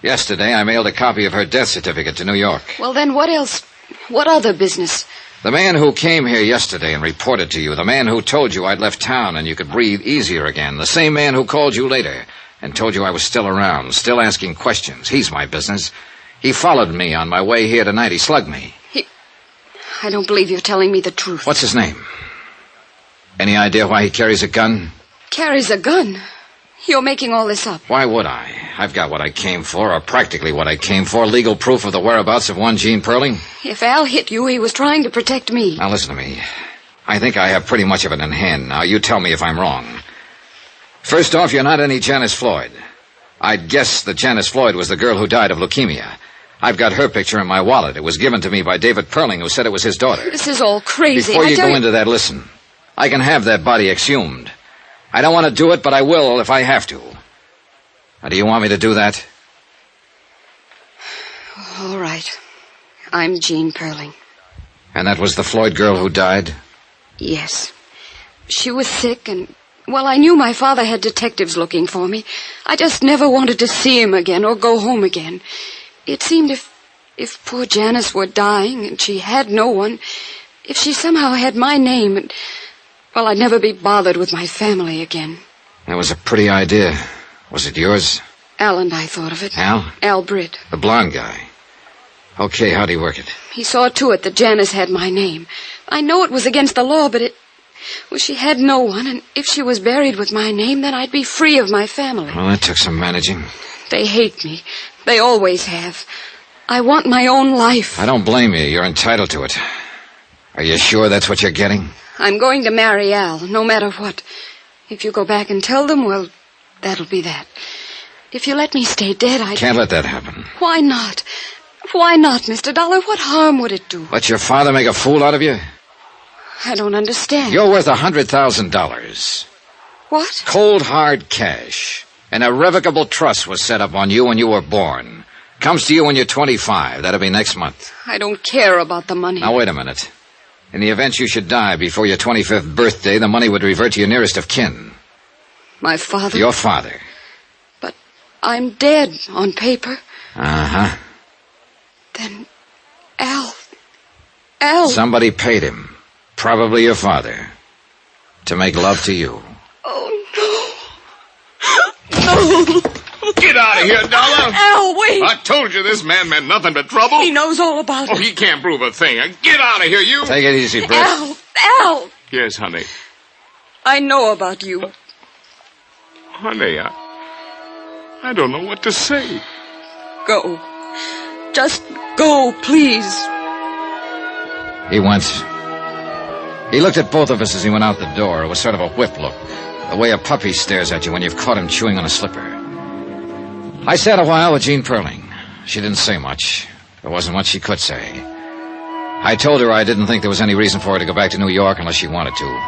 Yesterday, I mailed a copy of her death certificate to New York. Well, then what else? What other business? The man who came here yesterday and reported to you, the man who told you I'd left town and you could breathe easier again, the same man who called you later and told you I was still around, still asking questions. He's my business. He followed me on my way here tonight. He slugged me. I don't believe you're telling me the truth. What's his name? Any idea why he carries a gun? Carries a gun? You're making all this up. Why would I? I've got what I came for, or practically what I came for, legal proof of the whereabouts of one Jean Perling. If Al hit you, he was trying to protect me. Now listen to me. I think I have pretty much of it in hand. Now you tell me if I'm wrong. First off, you're not any Janice Floyd. I'd guess that Janice Floyd was the girl who died of leukemia. I've got her picture in my wallet. It was given to me by David Perling, who said it was his daughter. This is all crazy. Before you go into that, listen. I can have that body exhumed. I don't want to do it, but I will if I have to. Now, do you want me to do that? All right. I'm Jean Perling. And that was the Floyd girl who died? Yes. She was sick and, well, I knew my father had detectives looking for me. I just never wanted to see him again or go home again. It seemed if poor Janice were dying and she had no one, if she somehow had my name, and, well, I'd never be bothered with my family again. That was a pretty idea. Was it yours? Al and I thought of it. Al? Al Britt. The blonde guy. Okay, how'd he work it? He saw to it that Janice had my name. I know it was against the law, but well, she had no one, and if she was buried with my name, then I'd be free of my family. Well, that took some managing. They hate me. They always have. I want my own life. I don't blame you. You're entitled to it. Are you sure that's what you're getting? I'm going to marry Al, no matter what. If you go back and tell them, well, that'll be that. If you let me stay dead, I can't let that happen. Why not? Why not, Mr. Dollar? What harm would it do? Let your father make a fool out of you? I don't understand. You're worth $100,000. What? Cold, hard cash. An irrevocable trust was set up on you when you were born. Comes to you when you're 25. That'll be next month. I don't care about the money. Now, wait a minute. In the event you should die before your 25th birthday, the money would revert to your nearest of kin. My father? Your father. I'm dead on paper. Uh-huh. Then Al... Somebody paid him. Probably your father. To make love to you. Oh, no. No. Get out of here, Dollar! Al, wait! I told you this man meant nothing but trouble. He knows all about it. Oh, he can't prove a thing. Get out of here, you! Take it easy, Britt. Al! Yes, honey. I know about you. Honey, I don't know what to say. Go. Just go, please. He went. He looked at both of us as he went out the door. It was sort of a whip look. The way a puppy stares at you when you've caught him chewing on a slipper. I sat a while with Jean Perling. She didn't say much. There wasn't much she could say. I told her I didn't think there was any reason for her to go back to New York unless she wanted to.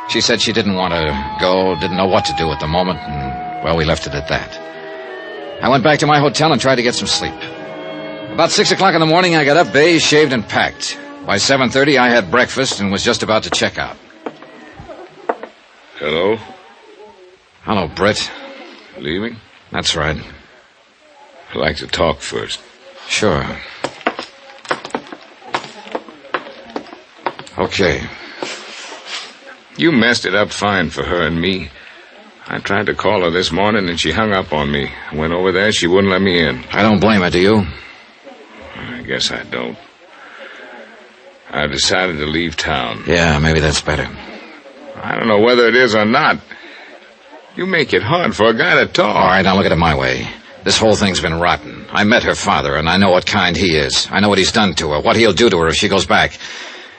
She said she didn't want to go, didn't know what to do at the moment, and, well, we left it at that. I went back to my hotel and tried to get some sleep. About 6 o'clock in the morning, I got up, bathed, shaved, and packed. By 7:30, I had breakfast and was just about to check out. Hello? Hello, Britt. Leaving? That's right. I'd like to talk first. Sure. Okay. You messed it up fine for her and me. I tried to call her this morning and she hung up on me. I went over there, she wouldn't let me in. I don't blame her, do you? I guess I don't. I decided to leave town. Yeah, maybe that's better. I don't know whether it is or not. You make it hard for a guy to talk. All right, now look at it my way. This whole thing's been rotten. I met her father, and I know what kind he is. I know what he's done to her, what he'll do to her if she goes back.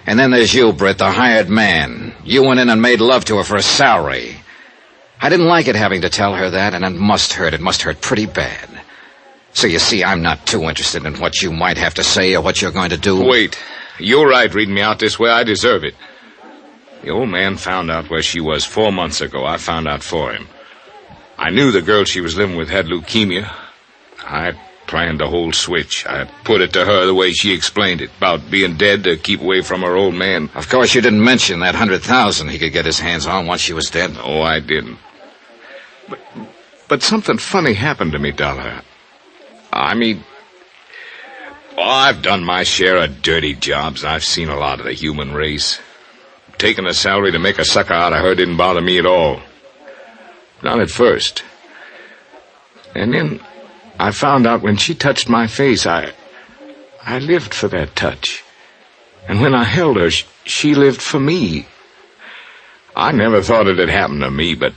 And then there's you, Britt, the hired man. You went in and made love to her for a salary. I didn't like it having to tell her that, and it must hurt. It must hurt pretty bad. So you see, I'm not too interested in what you might have to say or what you're going to do. Wait. You're right reading me out this way. I deserve it. The old man found out where she was 4 months ago. I found out for him. I knew the girl she was living with had leukemia. I planned the whole switch. I put it to her the way she explained it, about being dead to keep away from her old man. Of course, you didn't mention that $100,000 he could get his hands on once she was dead. Oh, I didn't. But something funny happened to me, Dollar. I mean, I've done my share of dirty jobs. I've seen a lot of the human race. Taking a salary to make a sucker out of her didn't bother me at all. Not at first. And then I found out when she touched my face, I lived for that touch. And when I held her, she lived for me. I never thought it had happened to me, but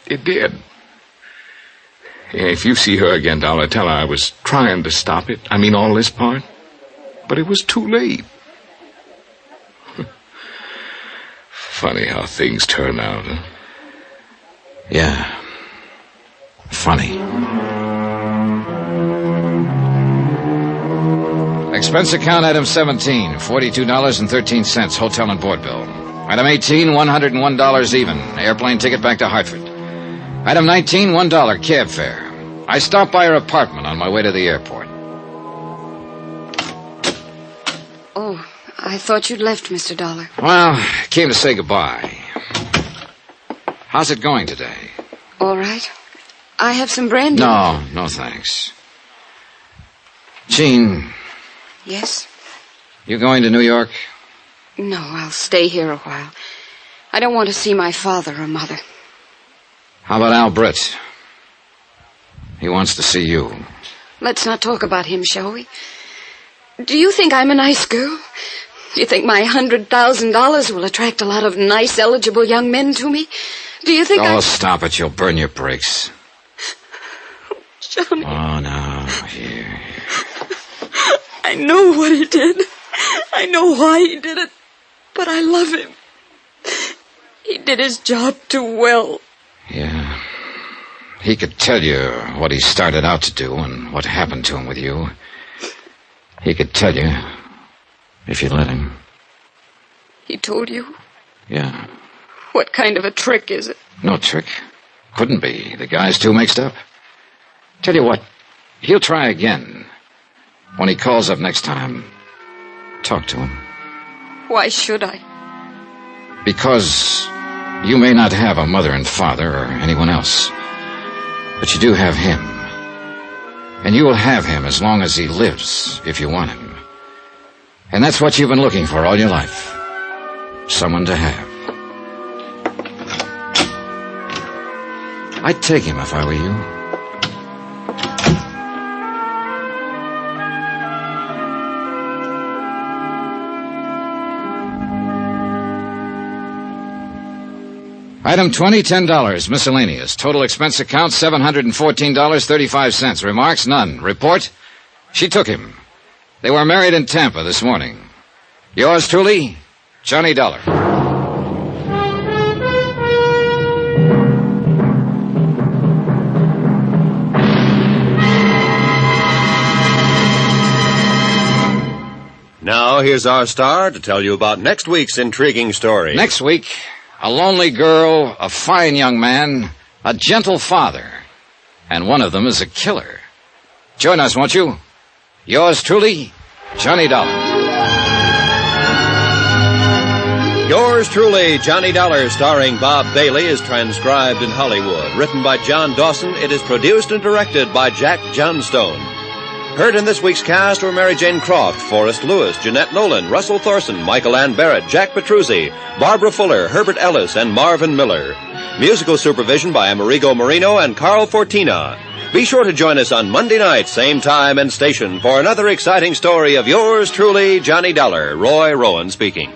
it did. If you see her again, Dollar, tell her I was trying to stop it. I mean, all this part. But it was too late. Funny how things turn out, huh? Yeah. Funny. Expense account item 17, $42.13, hotel and board bill. Item 18, $101 even, airplane ticket back to Hartford. Item 19, $1 cab fare. I stopped by her apartment on my way to the airport. Oh, I thought you'd left, Mr. Dollar. Well, came to say goodbye. How's it going today? All right. I have some brandy. No thanks. Jean. Yes? You going to New York? No, I'll stay here a while. I don't want to see my father or mother. How about Al Britt? He wants to see you. Let's not talk about him, shall we? Do you think I'm a nice girl? Do you think my $100,000 will attract a lot of nice, eligible young men to me? Do you think stop it. You'll burn your brakes. Johnny. Oh, no. Here. I know what he did. I know why he did it. But I love him. He did his job too well. Yeah. He could tell you what he started out to do and what happened to him with you. He could tell you if you'd let him. He told you? Yeah. What kind of a trick is it? No trick. Couldn't be. The guy's too mixed up. Tell you what, he'll try again. When he calls up next time, talk to him. Why should I? Because you may not have a mother and father or anyone else. But you do have him. And you will have him as long as he lives, if you want him. And that's what you've been looking for all your life. Someone to have. I'd take him if I were you. Item 20, $10. Miscellaneous. Total expense account, $714.35. Remarks? None. Report? She took him. They were married in Tampa this morning. Yours truly, Johnny Dollar. Now, here's our star to tell you about next week's intriguing story. Next week, a lonely girl, a fine young man, a gentle father, and one of them is a killer. Join us, won't you? Yours truly, Johnny Dollar. Yours truly, Johnny Dollar, starring Bob Bailey, is transcribed in Hollywood. Written by John Dawson, it is produced and directed by Jack Johnstone. Heard in this week's cast were Mary Jane Croft, Forrest Lewis, Jeanette Nolan, Russell Thorson, Michael Ann Barrett, Jack Petruzzi, Barbara Fuller, Herbert Ellis, and Marvin Miller. Musical supervision by Amerigo Marino and Carl Fortina. Be sure to join us on Monday night, same time and station, for another exciting story of yours truly, Johnny Dollar. Roy Rowan speaking.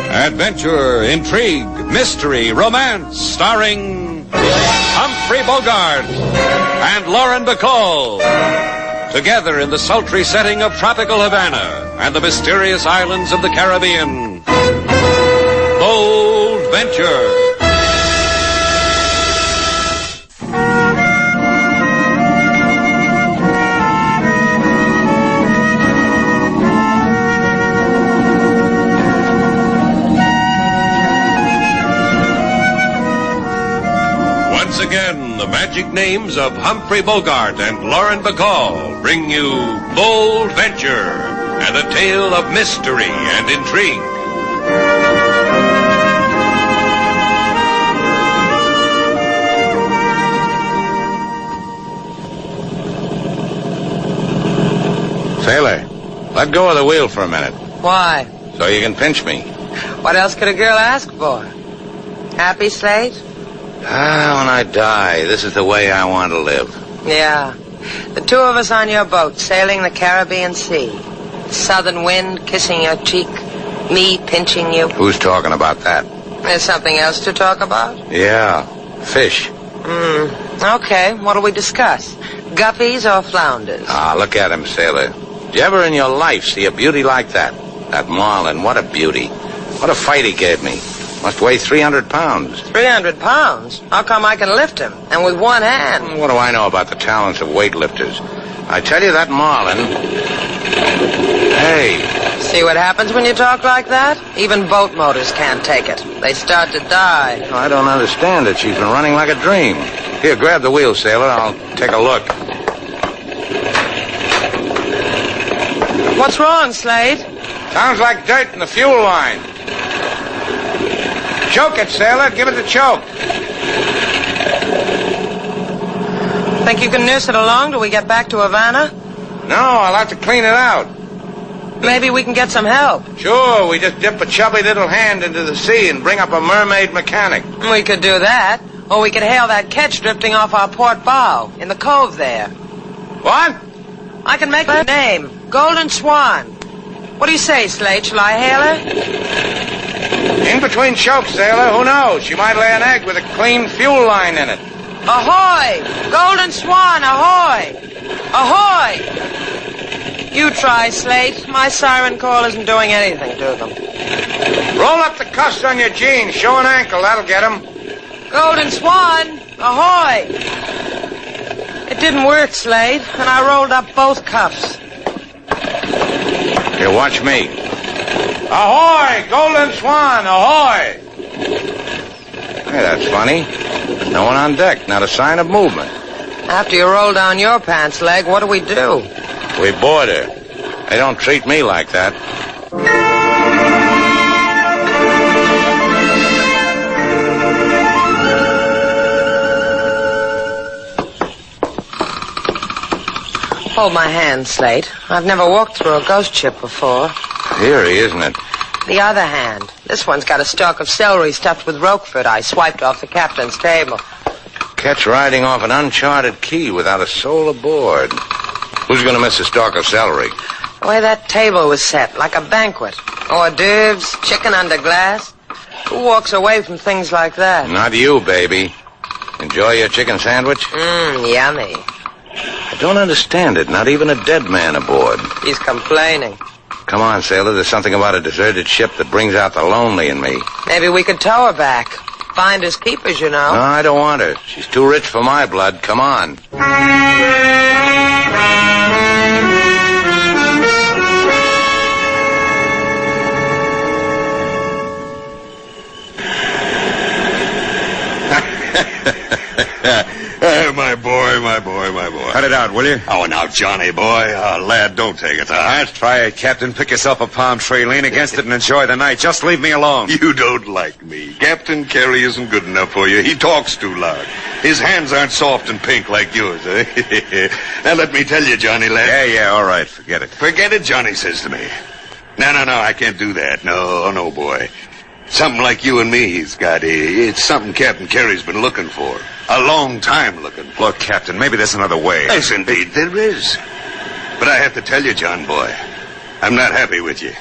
Adventure, intrigue, mystery, romance, starring Humphrey Bogart and Lauren Bacall. Together in the sultry setting of tropical Havana and the mysterious islands of the Caribbean. Bold Venture. Once again, the magic names of Humphrey Bogart and Lauren Bacall bring you Bold Venture and a tale of mystery and intrigue. Sailor, let go of the wheel for a minute Why? so you can pinch me. What else could a girl ask for? Happy, Slate? When I die, this is the way I want to live. Yeah. The two of us on your boat, sailing the Caribbean Sea. Southern wind kissing your cheek, me pinching you. Who's talking about that? There's something else to talk about? Yeah, fish. Okay, what'll we discuss? Guppies or flounders? Look at him, sailor. Did you ever in your life see a beauty like that? That Marlin, what a beauty. What a fight he gave me. Must weigh 300 pounds. 300 pounds? How come I can lift him? And with one hand? What do I know about the talents of weightlifters? I tell you that Marlin... Hey. See what happens when you talk like that? Even boat motors can't take it. They start to die. I don't understand it. She's been running like a dream. Here, grab the wheel, sailor. I'll take a look. What's wrong, Slade? Sounds like dirt in the fuel line. Choke it, sailor. Give it a choke. Think you can nurse it along till we get back to Havana? No, I'll have to clean it out. Maybe we can get some help. Sure, we just dip a chubby little hand into the sea and bring up a mermaid mechanic. We could do that. Or we could hail that ketch drifting off our port bow in the cove there. What? I can make her name. Golden Swan. What do you say, Slade? Shall I hail her? In between chokes, sailor. Who knows? She might lay an egg with a clean fuel line in it. Ahoy! Golden Swan, ahoy! Ahoy! You try, Slate. My siren call isn't doing anything to them. Roll up the cuffs on your jeans. Show an ankle. That'll get them. Golden Swan, ahoy! It didn't work, Slade, and I rolled up both cuffs. Here, watch me. Ahoy! Golden Swan, ahoy! Hey, that's funny. There's no one on deck. Not a sign of movement. After you roll down your pants leg, what do? We board her. They don't treat me like that. Hold my hand, Slate. I've never walked through a ghost ship before. Eerie, isn't it? The other hand. This one's got a stalk of celery stuffed with Roquefort I swiped off the captain's table. Catch riding off an uncharted key without a soul aboard. Who's going to miss a stalk of celery? The way that table was set, like a banquet. Hors d'oeuvres, chicken under glass. Who walks away from things like that? Not you, baby. Enjoy your chicken sandwich? Yummy. I don't understand it. Not even a dead man aboard. He's complaining. Come on, sailor. There's something about a deserted ship that brings out the lonely in me. Maybe we could tow her back. Finders keepers, you know. No, I don't want her. She's too rich for my blood. Come on. My boy. Cut it out, will you? Oh, now, Johnny, boy. Lad, don't take it to heart. Try it, Captain. Pick yourself a palm tree, lean against it, and enjoy the night. Just leave me alone. You don't like me. Captain Carey isn't good enough for you. He talks too loud. His hands aren't soft and pink like yours, eh? Now, let me tell you, Johnny, lad. Yeah, all right. Forget it. Forget it, Johnny says to me. No, I can't do that. No, boy. Something like you and me he's got. It's something Captain Carey's been looking for. A long time looking for. Look, Captain, maybe there's another way. Yes, indeed, there is. But I have to tell you, John boy, I'm not happy with you.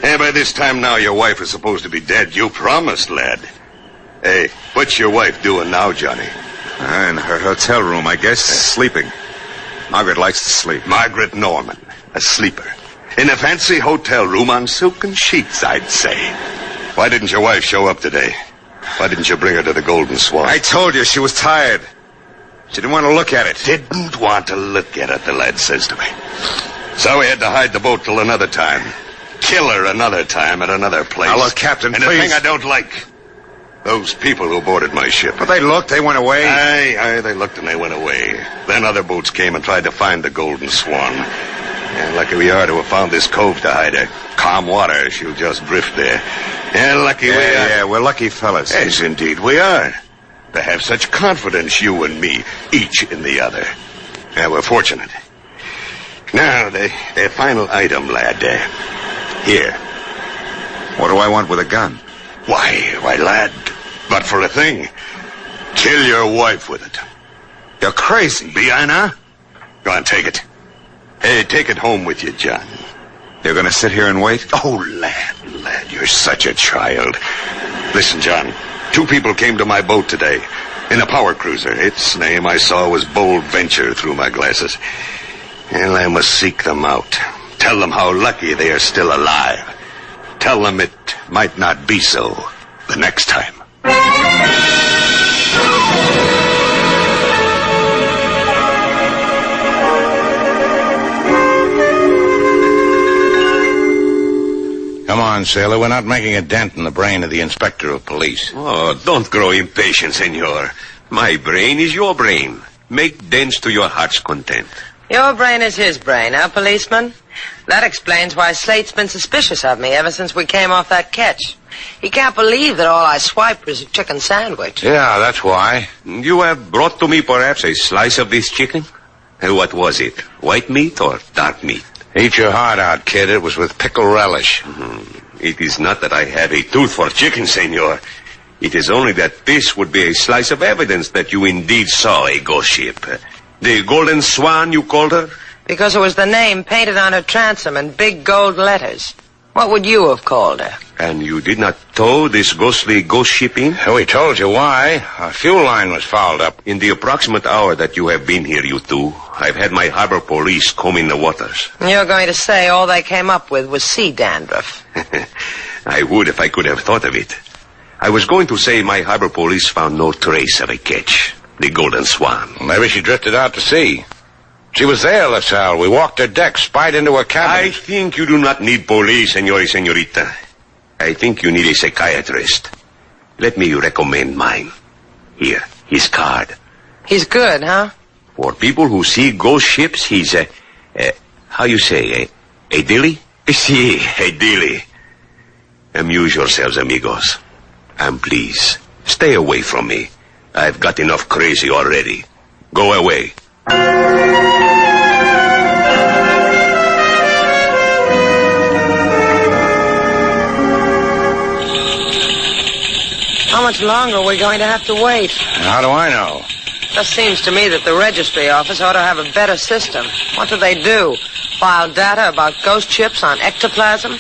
And by this time now, your wife is supposed to be dead. You promised, lad. Hey, what's your wife doing now, Johnny? In her hotel room, I guess, sleeping. Margaret likes to sleep. Margaret Norman, a sleeper. In a fancy hotel room on silken sheets, I'd say. Why didn't your wife show up today? Why didn't you bring her to the Golden Swan? I told you she was tired. She didn't want to look at it. Didn't want to look at it, the lad says to me. So we had to hide the boat till another time. Kill her another time at another place. Now, look, Captain, and please. the thing I don't like, those people who boarded my ship. But they looked, they went away. Aye, they looked and they went away. Then other boats came and tried to find the Golden Swan. And lucky we are to have found this cove to hide her. Calm water, she'll just drift there. And lucky we are. Yeah, we're lucky fellas. Yes, indeed we are. To have such confidence, you and me, each in the other. Yeah, we're fortunate. Now, the final item, lad. Here. What do I want with a gun? Why, lad, but for a thing. Kill your wife with it. You're crazy. Be I now? Go on, take it. Hey, take it home with you, John. You're going to sit here and wait? Oh, lad, you're such a child. Listen, John, 2 people came to my boat today in a power cruiser. Its name I saw was Bold Venture through my glasses. And I must seek them out. Tell them how lucky they are still alive. Tell them it might not be so the next time. Come on, sailor. We're not making a dent in the brain of the inspector of police. Oh, don't grow impatient, senor. My brain is your brain. Make dents to your heart's content. Your brain is his brain, huh, policeman? That explains why Slate's been suspicious of me ever since we came off that catch. He can't believe that all I swiped was a chicken sandwich. Yeah, that's why. You have brought to me perhaps a slice of this chicken? What was it? White meat or dark meat? Eat your heart out, kid. It was with pickle relish. It is not that I have a tooth for chicken, senor. It is only that this would be a slice of evidence that you indeed saw a ghost ship. The Golden Swan, you called her? Because it was the name painted on her transom in big gold letters. What would you have called her? And you did not tow this ghostly ghost ship in? We told you why. Our fuel line was fouled up. In the approximate hour that you have been here, you two, I've had my harbor police combing the waters. You're going to say all they came up with was sea dandruff. I would if I could have thought of it. I was going to say my harbor police found no trace of a catch. The Golden Swan. Maybe she drifted out to sea. She was there, LaSalle. We walked her deck, spied into her cabin. I think you do not need police, senorita. I think you need a psychiatrist. Let me recommend mine. Here, his card. He's good, huh? For people who see ghost ships, he's how you say, a dilly? Si, a dilly. Amuse yourselves, amigos. And please, stay away from me. I've got enough crazy already. Go away. How much longer are we going to have to wait? How do I know? Just seems to me that the registry office ought to have a better system. What do they do? File data about ghost ships on ectoplasm?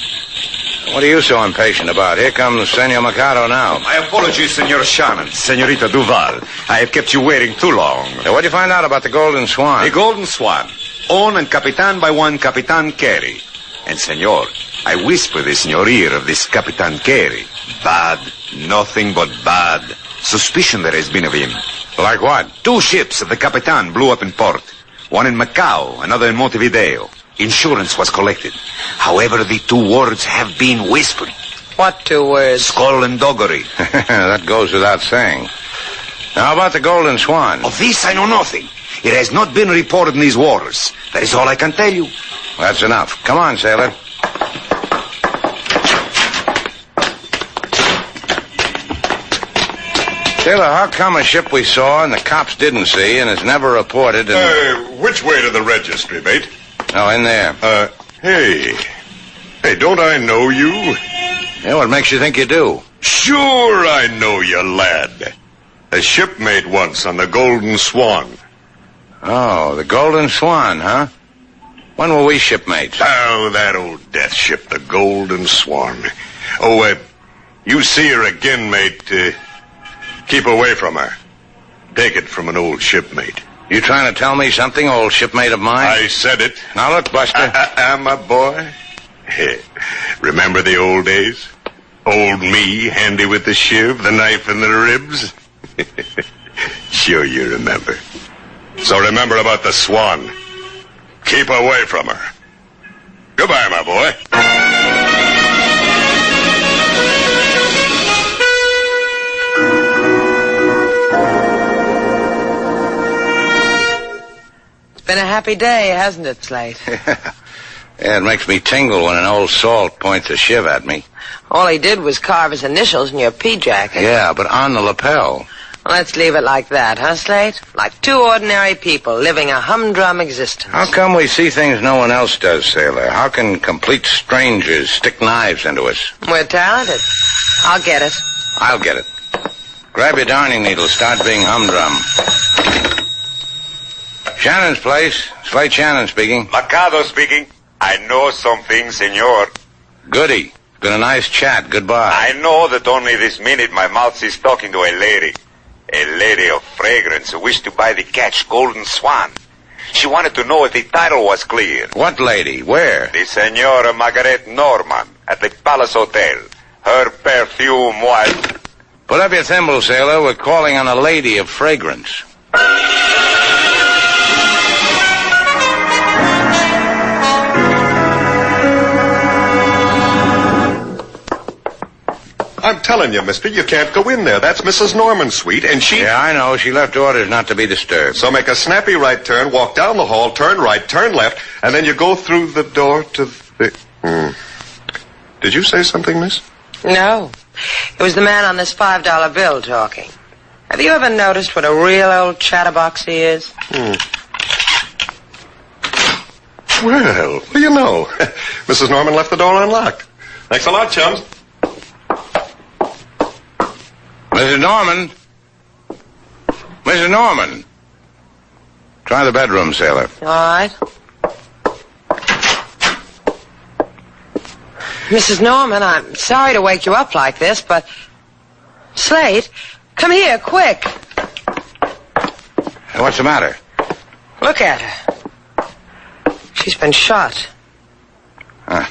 What are you so impatient about? Here comes Senor Mercado now. My apologies, Senor Shannon. Senorita Duval. I have kept you waiting too long. So what'd you find out about the Golden Swan? The Golden Swan. Owned and capitan by one Capitan Carey. And, senor, I whisper this in your ear of this Capitan Carey. Bad. Nothing but bad. Suspicion there has been of him. Like what? 2 ships of the Capitan blew up in port. One in Macau, another in Montevideo. Insurance was collected. However, the 2 words have been whispered. What 2 words? Skull and doggery. That goes without saying. Now, how about the Golden Swan? Of this I know nothing. It has not been reported in these waters. That is all I can tell you. That's enough. Come on, sailor. Sailor, how come a ship we saw and the cops didn't see and is never reported and... Which way to the registry, mate? Oh, in there. Hey, don't I know you? Yeah, what makes you think you do? Sure I know you, lad. A shipmate once on the Golden Swan. Oh, the Golden Swan, huh? When were we shipmates? Oh, that old death ship, the Golden Swan. Oh, you see her again, mate, keep away from her. Take it from an old shipmate. You trying to tell me something, old shipmate of mine? I said it. Now look, Buster. My boy. Remember the old days? Old me, handy with the shiv, the knife and the ribs? Sure you remember. So remember about the Swan. Keep away from her. Goodbye, my boy. Been a happy day, hasn't it, Slate? Yeah, it makes me tingle when an old salt points a shiv at me. All he did was carve his initials in your pea jacket. Yeah, but on the lapel. Well, let's leave it like that, huh, Slate? Like 2 ordinary people living a humdrum existence. How come we see things no one else does, sailor? How can complete strangers stick knives into us? We're talented. I'll get it. I'll get it. Grab your darning needle. Start being humdrum. Shannon's place. Slate Shannon speaking. Mercado speaking. I know something, senor. Goody. Been a nice chat. Goodbye. I know that only this minute my mouth is talking to a lady. A lady of fragrance who wished to buy the catch Golden Swan. She wanted to know if the title was clear. What lady? Where? The Senora Margaret Norman at the Palace Hotel. Her perfume was... Put up your thimble, sailor. We're calling on a lady of fragrance. I'm telling you, mister, you can't go in there. That's Mrs. Norman's suite, and she... Yeah, I know. She left orders not to be disturbed. So make a snappy right turn, walk down the hall, turn right, turn left, and then you go through the door to the... Did you say something, miss? No. It was the man on this $5 bill talking. Have you ever noticed what a real old chatterbox he is? Well, what do you know? Mrs. Norman left the door unlocked. Thanks a lot, chums. Mrs. Norman? Mrs. Norman? Try the bedroom, sailor. All right. Mrs. Norman, I'm sorry to wake you up like this, but... Slate, come here, quick. What's the matter? Look at her. She's been shot. The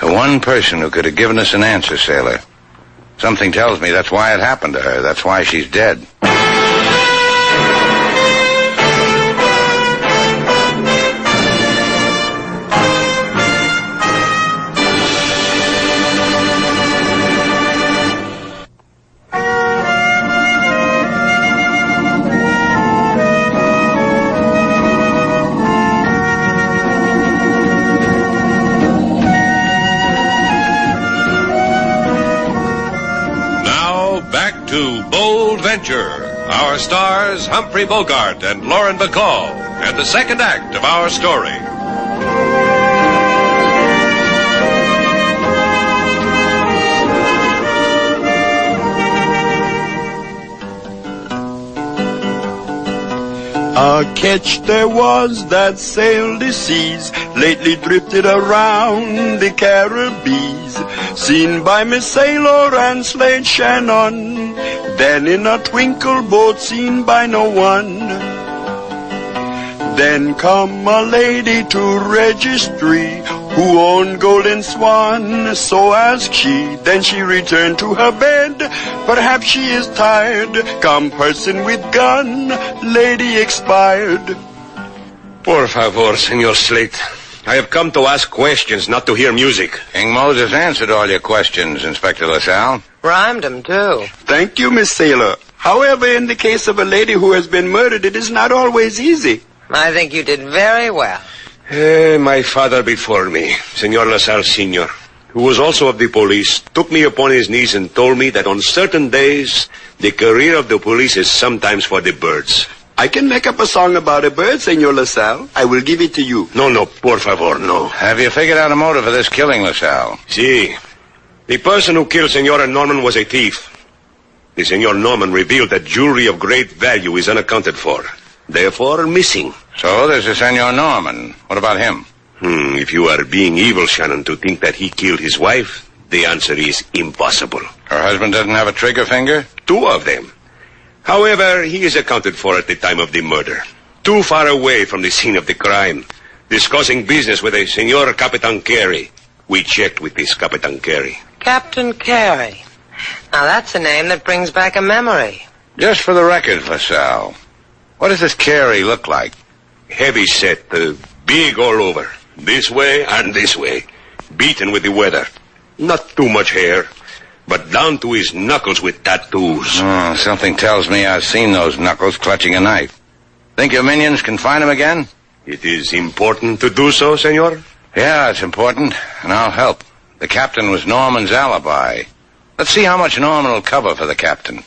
one person who could have given us an answer, sailor. Something tells me that's why it happened to her. That's why she's dead. Our stars, Humphrey Bogart and Lauren Bacall, and the second act of our story. A ketch there was that sailed the seas, lately drifted around the Caribbees, seen by Miss Sailor and Slade Shannon, then in a twinkle boat seen by no one. Then come a lady to registry, who owned Golden Swan, so asked she. Then she returned to her bed, perhaps she is tired. Come person with gun, lady expired. Por favor, Senor Slate. I have come to ask questions, not to hear music. King Moses answered all your questions, Inspector LaSalle. Rhymed him, too. Thank you, Miss Sailor. However, in the case of a lady who has been murdered, it is not always easy. I think you did very well. My father before me, Senor LaSalle Sr., who was also of the police, took me upon his knees and told me that on certain days, the career of the police is sometimes for the birds. I can make up a song about a bird, Senor LaSalle. I will give it to you. No, por favor, no. Have you figured out a motive for this killing, LaSalle? Si. The person who killed Senora Norman was a thief. The Senor Norman revealed that jewelry of great value is unaccounted for. Therefore, missing. So there's a Senor Norman. What about him? If you are being evil, Shannon, to think that he killed his wife, the answer is impossible. Her husband doesn't have a trigger finger? 2 of them. However, he is accounted for at the time of the murder. Too far away from the scene of the crime. Discussing business with a Senor Capitan Carey. We checked with this Capitan Carey. Captain Carey. Now, that's a name that brings back a memory. Just for the record, LaSalle, what does this Carey look like? Heavy set, big all over. This way and this way. Beaten with the weather. Not too much hair, but down to his knuckles with tattoos. Something tells me I've seen those knuckles clutching a knife. Think your minions can find him again? It is important to do so, senor? Yeah, it's important, and I'll help. The captain was Norman's alibi. Let's see how much Norman will cover for the captain.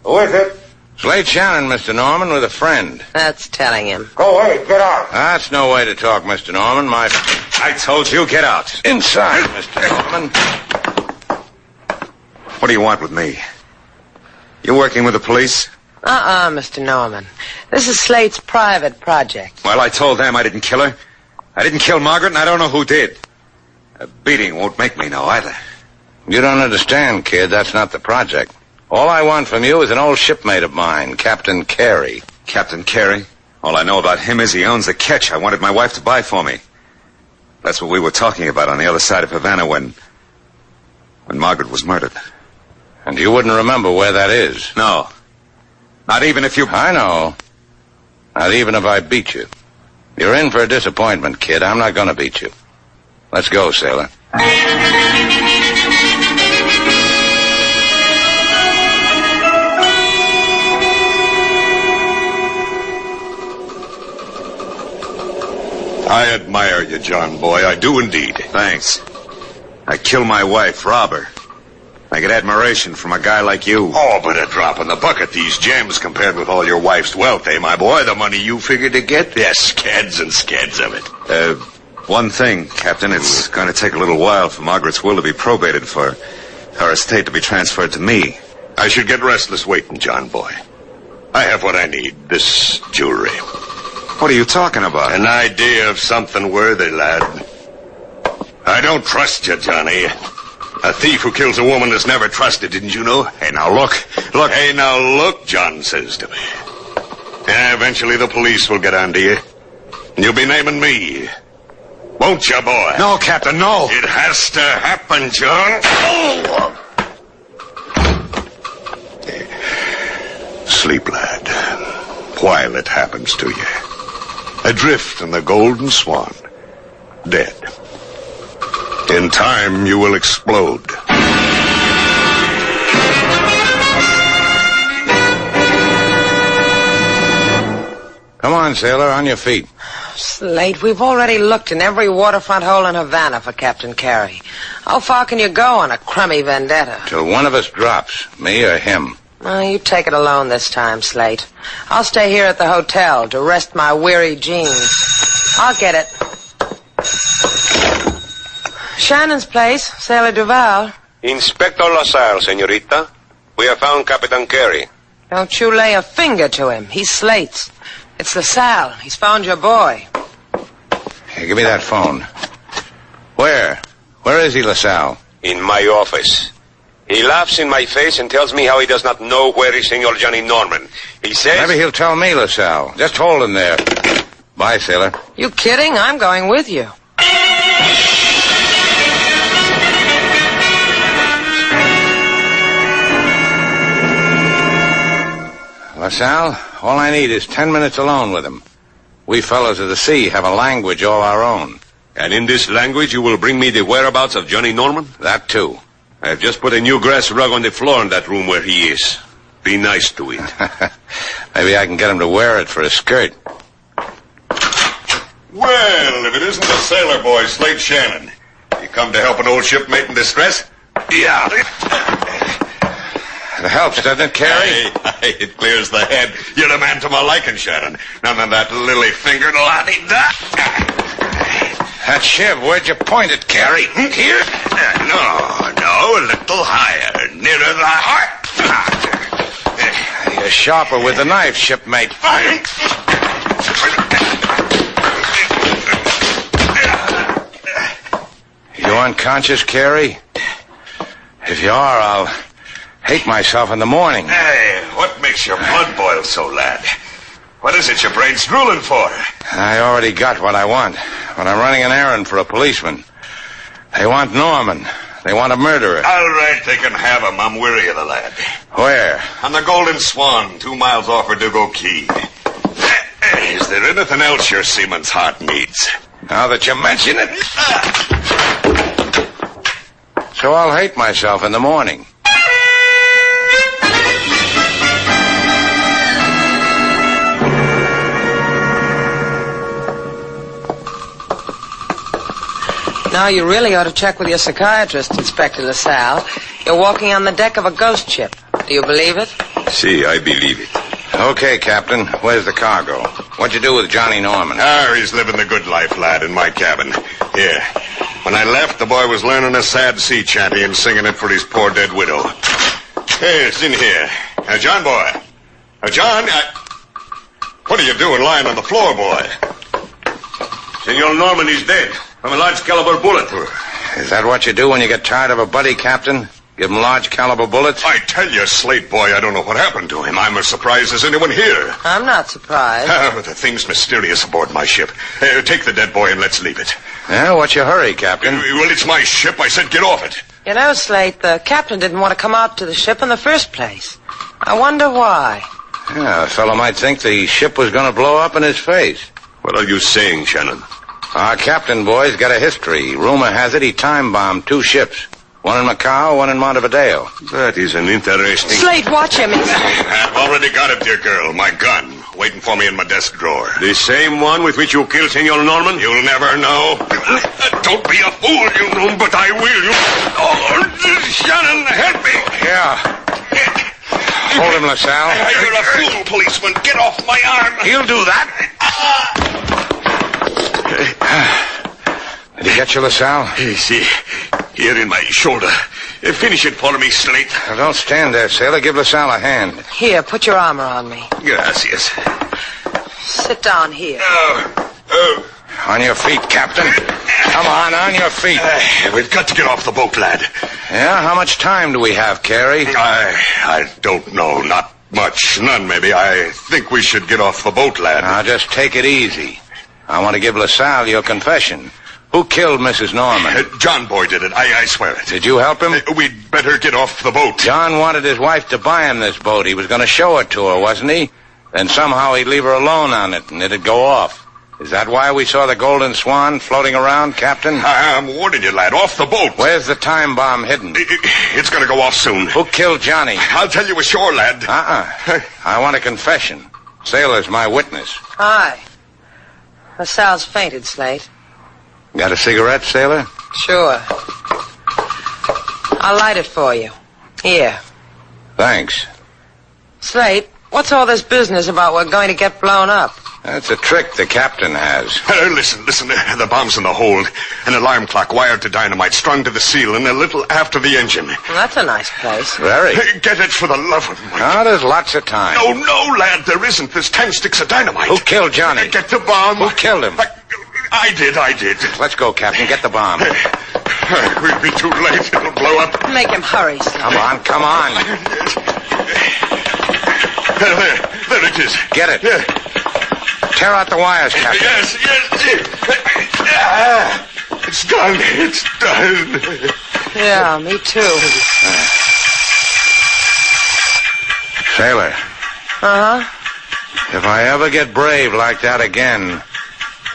Who is it? Slade Shannon, Mr. Norman, with a friend. That's telling him. Go away. Get out. That's no way to talk, Mr. Norman. I told you, get out. Inside, Mr. Norman. What do you want with me? You working with the police? Mr. Norman. This is Slate's private project. Well, I told them I didn't kill her. I didn't kill Margaret, and I don't know who did. A beating won't make me know either. You don't understand, kid. That's not the project. All I want from you is an old shipmate of mine, Captain Carey. Captain Carey? All I know about him is he owns the ketch I wanted my wife to buy for me. That's what we were talking about on the other side of Havana when Margaret was murdered. And you wouldn't remember where that is? No. Not even if you... I know. Not even if I beat you. You're in for a disappointment, kid. I'm not going to beat you. Let's go, sailor. I admire you, John boy. I do indeed. Thanks. I killed my wife, rob her. I get admiration from a guy like you. Oh, but a drop in the bucket, these gems, compared with all your wife's wealth, eh, my boy? The money you figured to get? Yes, scads and scads of it. One thing, Captain. It's going to take a little while for Margaret's will to be probated, for her estate to be transferred to me. I should get restless waiting, John boy. I have what I need, this jewelry. What are you talking about? An idea of something worthy, lad. I don't trust you, Johnny. A thief who kills a woman is never trusted, didn't you know? Hey, now look. Hey, now look, John says to me. Yeah, eventually the police will get onto you. And you'll be naming me. Won't you, boy? No, Captain, no. It has to happen, John. Oh. Sleep, lad, while it happens to you. Adrift in the Golden Swan. Dead. In time, you will explode. Come on, sailor, on your feet. Slate, we've already looked in every waterfront hole in Havana for Captain Carey. How far can you go on a crummy vendetta? Till one of us drops, me or him. Well, you take it alone this time, Slate. I'll stay here at the hotel to rest my weary jeans. I'll get it. Shannon's place, Sailor Duval. Inspector LaSalle, señorita. We have found Captain Carey. Don't you lay a finger to him. He's Slate's. It's LaSalle. He's found your boy. Hey, give me that phone. Where? Where is he, LaSalle? In my office. He laughs in my face and tells me how he does not know where is Senor Johnny Norman. He says... Maybe he'll tell me, LaSalle. Just hold him there. Bye, sailor. You kidding? I'm going with you. LaSalle, all I need is 10 minutes alone with him. We fellows of the sea have a language all our own. And in this language you will bring me the whereabouts of Johnny Norman? That too. I have just put a new grass rug on the floor in that room where he is. Be nice to it. Maybe I can get him to wear it for a skirt. Well, if it isn't the sailor boy, Slate Shannon. You come to help an old shipmate in distress? Yeah. It helps, doesn't it, Carey? Hey, it clears the head. You're the man to my liking, Shannon. None of that lily-fingered la-di-da. That shiv, where'd you point it, Carey? Here? No, a little higher, nearer the heart. You're sharper with the knife, shipmate. You unconscious, Carey? If you are, I'll hate myself in the morning. Hey, what makes your blood boil so, lad? What is it your brain's drooling for? I already got what I want, but I'm running an errand for a policeman. They want Norman. They want a murderer. All right, they can have him. I'm weary of the lad. Where? On the Golden Swan, 2 miles off Verdugo Key. Is there anything else your seaman's heart needs? Now that you mention it. So I'll hate myself in the morning. Now you really ought to check with your psychiatrist, Inspector LaSalle. You're walking on the deck of a ghost ship. Do you believe it? See, I believe it. Okay, Captain. Where's the cargo? What'd you do with Johnny Norman? He's living the good life, lad, in my cabin. Here. When I left, the boy was learning a sad sea chanty and singing it for his poor dead widow. Hey, it's in here. Now, John, boy. Now, John, what are you doing lying on the floor, boy? Senor Norman is dead from a large caliber bullet. Is that what you do when you get tired of a buddy, Captain? Give him large caliber bullets? I tell you, Slate boy, I don't know what happened to him. I'm as surprised as anyone here. I'm not surprised. The thing's mysterious aboard my ship. Take the dead boy and let's leave it. Yeah, what's your hurry, Captain? Well, it's my ship. I said get off it. You know, Slate, the captain didn't want to come out to the ship in the first place. I wonder why. Yeah, a fellow might think the ship was going to blow up in his face. What are you saying, Shannon? Our captain, boy's got a history. Rumor has it he time-bombed 2 ships. One in Macau, one in Montevideo. That is an interesting... Slate, watch him. I've already got it, dear girl. My gun. Waiting for me in my desk drawer. The same one with which you killed Senor Norman? You'll never know. Don't be a fool, you know, but I will. Oh, Shannon, help me. Yeah. Hold him, LaSalle. You're a fool, policeman. Get off my arm. He'll do that. Did he get you, LaSalle? See, here in my shoulder. Finish it for me, Slate. Now, don't stand there, sailor. Give LaSalle a hand. Here, put your armor on me. Gracias. Sit down here. On your feet, Captain. Come on your feet. We've got to get off the boat, lad. Yeah? How much time do we have, Carey? I don't know. Not much. None, maybe. I think we should get off the boat, lad. Now, just take it easy. I want to give LaSalle your confession. Who killed Mrs. Norman? John Boy did it. I swear it. Did you help him? We'd better get off the boat. John wanted his wife to buy him this boat. He was going to show it to her, wasn't he? Then somehow he'd leave her alone on it, and it'd go off. Is that why we saw the Golden Swan floating around, Captain? I'm warning you, lad. Off the boat. Where's the time bomb hidden? It's going to go off soon. Who killed Johnny? I'll tell you ashore, lad. I want a confession. Sailor's my witness. Hi. LaSalle's fainted, Slate. Got a cigarette, sailor? Sure. I'll light it for you. Here. Thanks. Slate, what's all this business about we're going to get blown up? That's a trick the captain has. Listen. The bomb's in the hold. An alarm clock wired to dynamite, strung to the ceiling a little after the engine. Well, that's a nice place. Very. Get it for the love of Mike. Oh, there's lots of time. No, lad, there isn't. There's 10 sticks of dynamite. Who killed Johnny? Get the bomb. Who killed him? I did. Let's go, Captain. Get the bomb. We'll be too late. It'll blow up. Make him hurry, Slate. Come on. There it is. Get it. Yeah. Tear out the wires, Captain. Yes. It's done. It's done. Yeah, me too. Sailor. Uh-huh. If I ever get brave like that again,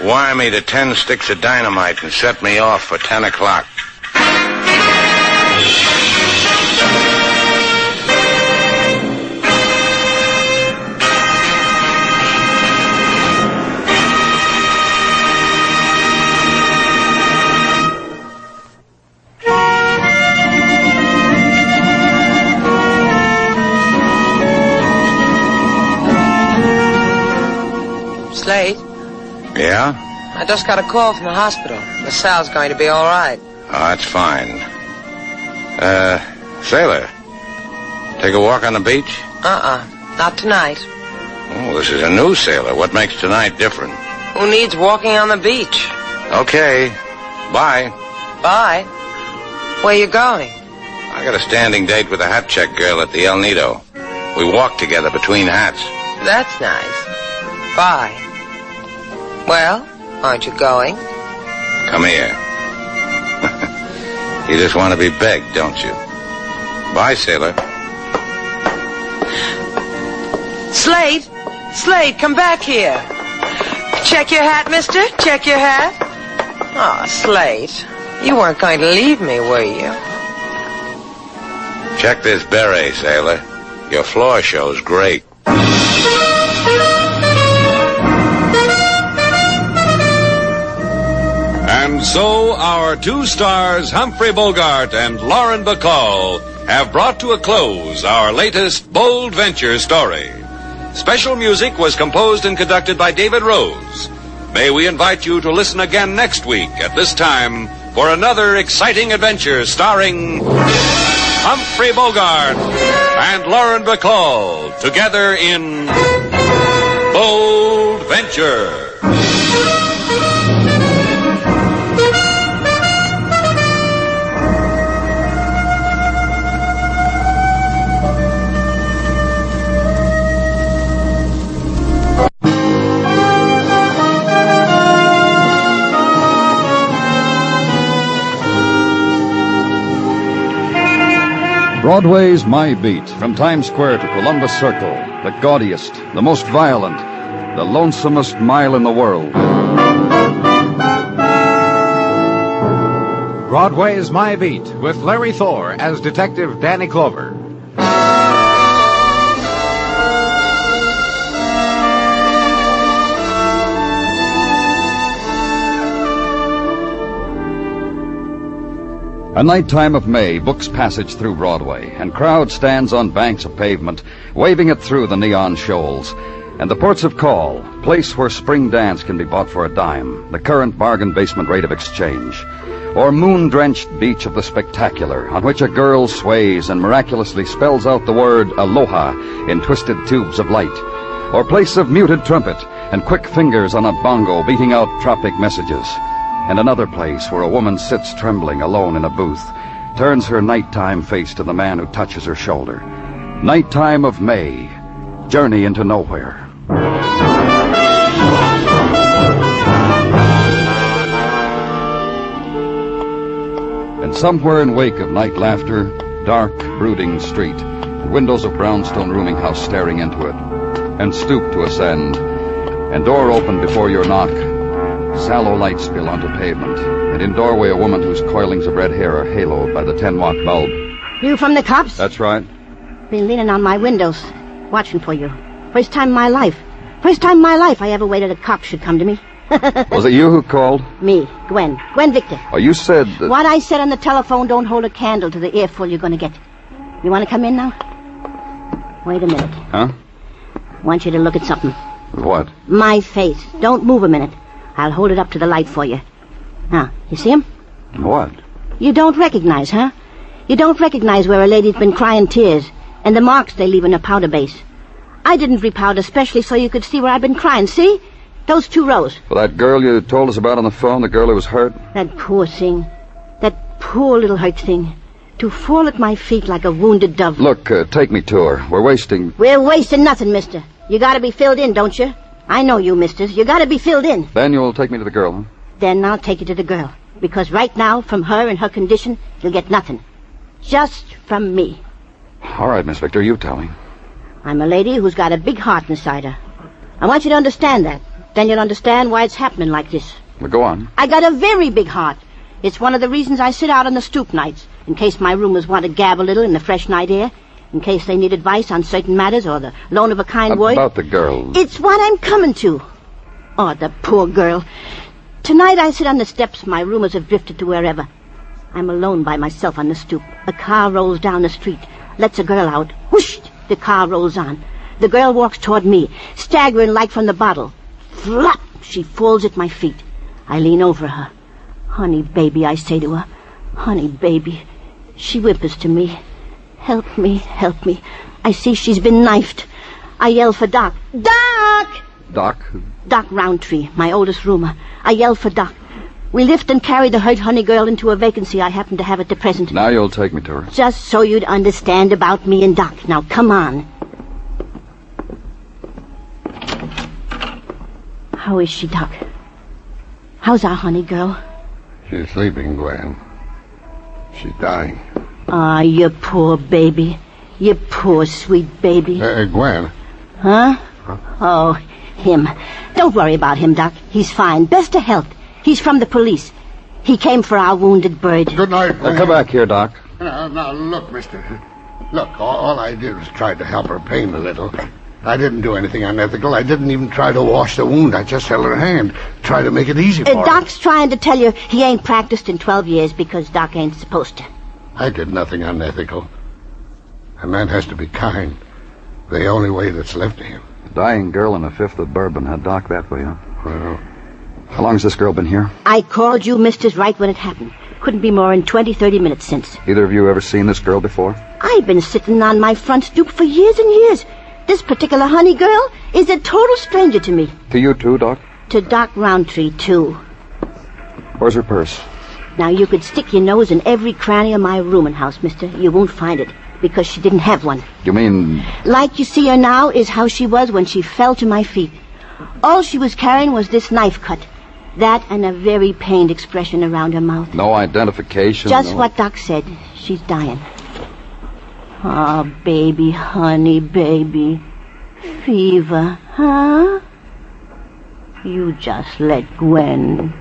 wire me to 10 sticks of dynamite and set me off for 10 o'clock. Slate? Yeah? I just got a call from the hospital. LaSalle's going to be all right. Oh, that's fine. Sailor, take a walk on the beach? Not tonight. Oh, this is a new sailor. What makes tonight different? Who needs walking on the beach? Okay. Bye. Bye. Where you going? I got a standing date with a hat check girl at the El Nido. We walk together between hats. That's nice. Bye. Well, aren't you going? Come here. You just want to be begged, don't you? Bye, sailor. Slate, come back here. Check your hat, mister. Check your hat. Oh, Slate, you weren't going to leave me, were you? Check this beret, sailor. Your floor show's great. And so our 2 stars, Humphrey Bogart and Lauren Bacall, have brought to a close our latest bold venture story. Special music was composed and conducted by David Rose. May we invite you to listen again next week at this time for another exciting adventure starring Humphrey Bogart and Lauren Bacall together in Bold Venture. Broadway's My Beat, from Times Square to Columbus Circle, the gaudiest, the most violent, the lonesomest mile in the world. Broadway's My Beat, with Larry Thor as Detective Danny Clover. A nighttime of May books passage through Broadway, and crowd stands on banks of pavement, waving it through the neon shoals. And the ports of call, place where spring dance can be bought for a dime, the current bargain basement rate of exchange. Or moon-drenched beach of the spectacular, on which a girl sways and miraculously spells out the word aloha in twisted tubes of light. Or place of muted trumpet and quick fingers on a bongo beating out tropic messages. And another place where a woman sits trembling alone in a booth, turns her nighttime face to the man who touches her shoulder. Nighttime of May, journey into nowhere. And somewhere in wake of night laughter, dark, brooding street, the windows of brownstone rooming house staring into it, and stoop to ascend, and door open before your knock. Sallow light spill onto pavement, and in doorway a woman whose coilings of red hair are haloed by the 10-watt bulb. You from the cops? That's right. Been leaning on my windows, watching for you. First time in my life. First time in my life I ever waited a cop should come to me. Was it you who called? Me, Gwen. Gwen Victor. Oh, you said that... What I said on the telephone don't hold a candle to the earful you're going to get. You want to come in now? Wait a minute. Huh? I want you to look at something. What? My face. Don't move a minute. I'll hold it up to the light for you. Now, you see him? What? You don't recognize, huh? You don't recognize where a lady's been crying tears and the marks they leave in her powder base. I didn't repowder especially so you could see where I've been crying. See? Those 2 rows. Well, that girl you told us about on the phone, the girl who was hurt? That poor thing. That poor little hurt thing. To fall at my feet like a wounded dove. Look, take me to her. We're wasting... We're wasting nothing, mister. You gotta be filled in, don't you? I know you, misters. You gotta be filled in. Then you'll take me to the girl, huh? Then I'll take you to the girl. Because right now, from her and her condition, you'll get nothing. Just from me. All right, Miss Victor, you tell me. I'm a lady who's got a big heart inside her. I want you to understand that. Then you'll understand why it's happening like this. Well, go on. I got a very big heart. It's one of the reasons I sit out on the stoop nights, in case my roomers want to gab a little in the fresh night air, in case they need advice on certain matters or the loan of a kind word. About the girl. It's what I'm coming to. Oh, the poor girl. Tonight I sit on the steps. My roomers have drifted to wherever. I'm alone by myself on the stoop. A car rolls down the street, lets a girl out. Whoosh! The car rolls on. The girl walks toward me, staggering like from the bottle. Flop! She falls at my feet. I lean over her. Honey, baby, I say to her. Honey, baby. She whimpers to me. Help me, help me. I see she's been knifed. I yell for Doc. Doc! Doc? Doc Roundtree, my oldest roomer. I yell for Doc. We lift and carry the hurt honey girl into a vacancy I happen to have at the present. Now you'll take me to her. Just so you'd understand about me and Doc. Now, come on. How is she, Doc? How's our honey girl? She's sleeping, Gwen. She's dying. Ah, you poor baby. You poor sweet baby. Gwen. Huh? Oh, him. Don't worry about him, Doc. He's fine. Best of health. He's from the police. He came for our wounded bird. Good night, Gwen. Come back here, Doc. Now, look, mister. Look, all I did was try to help her pain a little. I didn't do anything unethical. I didn't even try to wash the wound. I just held her hand, try to make it easy for her. Doc's trying to tell you he ain't practiced in 12 years because Doc ain't supposed to. I did nothing unethical. A man has to be kind. The only way that's left to him. A dying girl and a fifth of bourbon had Doc that way, huh? Well... How long has this girl been here? I called you misters right when it happened. Couldn't be more than 20, 30 minutes since. Either of you ever seen this girl before? I've been sitting on my front stoop for years and years. This particular honey girl is a total stranger to me. To you too, Doc? To Doc Roundtree, too. Where's her purse? Now, you could stick your nose in every cranny of my rooming house, mister. You won't find it, because she didn't have one. You mean... Like you see her now is how she was when she fell to my feet. All she was carrying was this knife cut. That and a very pained expression around her mouth. No identification? Just what Doc said. She's dying. Oh, baby, honey, baby. Fever, huh? You just let Gwen.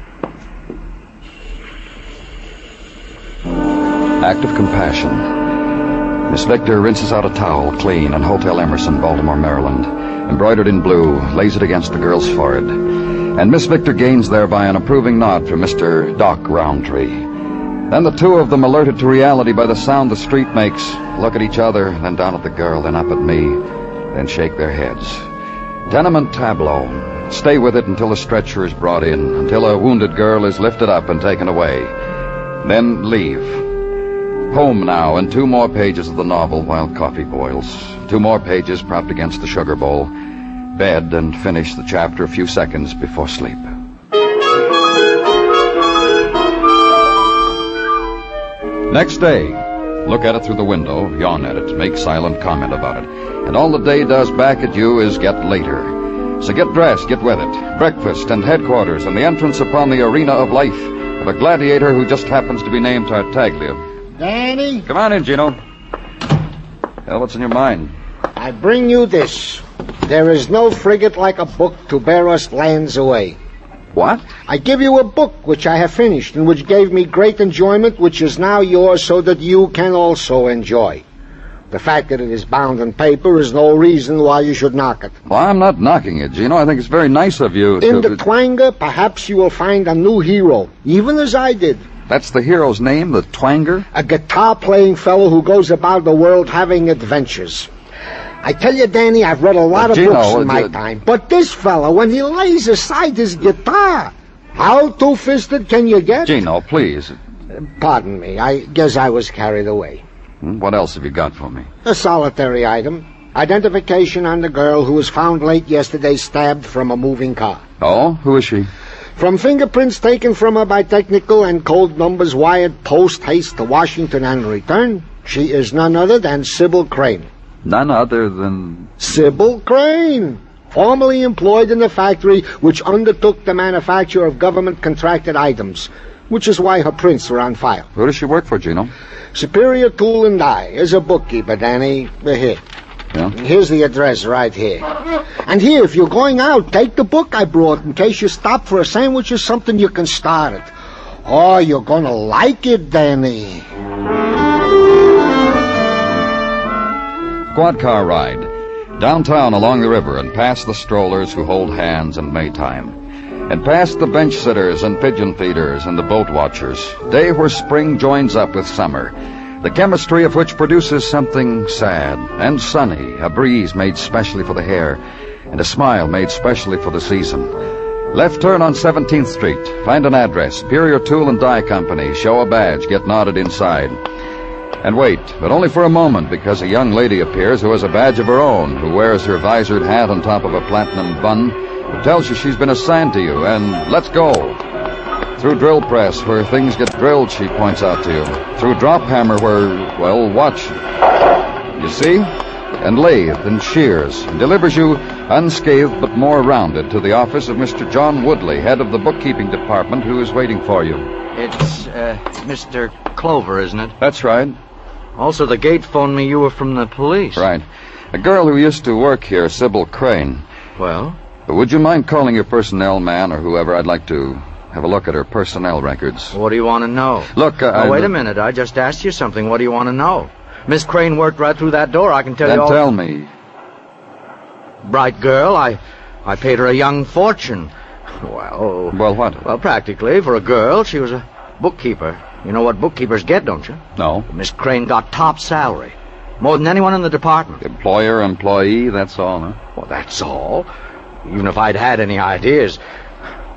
Act of compassion. Miss Victor rinses out a towel, clean, in Hotel Emerson, Baltimore, Maryland. Embroidered in blue, lays it against the girl's forehead. And Miss Victor gains thereby an approving nod from Mr. Doc Roundtree. Then the two of them, alerted to reality by the sound the street makes, look at each other, then down at the girl, then up at me, then shake their heads. Tenement tableau. Stay with it until a stretcher is brought in, until a wounded girl is lifted up and taken away. Then leave. Home now, and 2 more pages of the novel while coffee boils. 2 more pages propped against the sugar bowl. Bed, and finish the chapter a few seconds before sleep. Next day, look at it through the window, yawn at it, make silent comment about it. And all the day does back at you is get later. So get dressed, get with it. Breakfast and headquarters and the entrance upon the arena of life of a gladiator who just happens to be named Tartaglia. Danny? Come on in, Gino. Well, what's in your mind? I bring you this. There is no frigate like a book to bear us lands away. What? I give you a book which I have finished and which gave me great enjoyment, which is now yours so that you can also enjoy. The fact that it is bound in paper is no reason why you should knock it. Well, I'm not knocking it, Gino. I think it's very nice of you In the twanger, perhaps you will find a new hero, even as I did. That's the hero's name, the twanger? A guitar-playing fellow who goes about the world having adventures. I tell you, Danny, I've read a lot of Gino, books in my time. But this fellow, when he lays aside his guitar, how two-fisted can you get? Gino, please. Pardon me. I guess I was carried away. What else have you got for me? A solitary item. Identification on the girl who was found late yesterday stabbed from a moving car. Oh? Who is she? From fingerprints taken from her by technical and code numbers wired post-haste to Washington and return, she is none other than Sybil Crane. None other than... Sybil Crane, formerly employed in the factory which undertook the manufacture of government-contracted items, which is why her prints were on file. Who does she work for, Gino? Superior Tool and Die, as a bookkeeper, Danny. Here. Yeah? Here's the address right here. And here, if you're going out, take the book I brought in case you stop for a sandwich or something, you can start it. Oh, you're gonna like it, Danny. Quad car ride. Downtown along the river and past the strollers who hold hands in Maytime. And past the bench sitters and pigeon feeders and the boat watchers. Day where spring joins up with summer. The chemistry of which produces something sad and sunny, a breeze made specially for the hair, and a smile made specially for the season. Left turn on 17th Street. Find an address, Superior Tool and Die Company. Show a badge, get nodded inside. And wait, but only for a moment, because a young lady appears who has a badge of her own, who wears her visored hat on top of a platinum bun, who tells you she's been assigned to you, and let's go. Through drill press, where things get drilled, she points out to you. Through drop hammer, where, well, watch. You see? And lathe and shears, and delivers you, unscathed but more rounded, to the office of Mr. John Woodley, head of the bookkeeping department, who is waiting for you. It's, Mr. Clover, isn't it? That's right. Also, the gate phoned me you were from the police. Right. A girl who used to work here, Sybil Crane. Well? Would you mind calling your personnel man or whoever? I'd like to have a look at her personnel records. What do you want to know? Look, wait a minute. I just asked you something. What do you want to know? Miss Crane worked right through that door. I can tell you all... Then tell me. Bright girl. I paid her a young fortune. Well... Well, what? Well, practically, for a girl, she was a bookkeeper. You know what bookkeepers get, don't you? No. Miss Crane got top salary. More than anyone in the department. Employer, employee, that's all, huh? Well, that's all. Even if I'd had any ideas.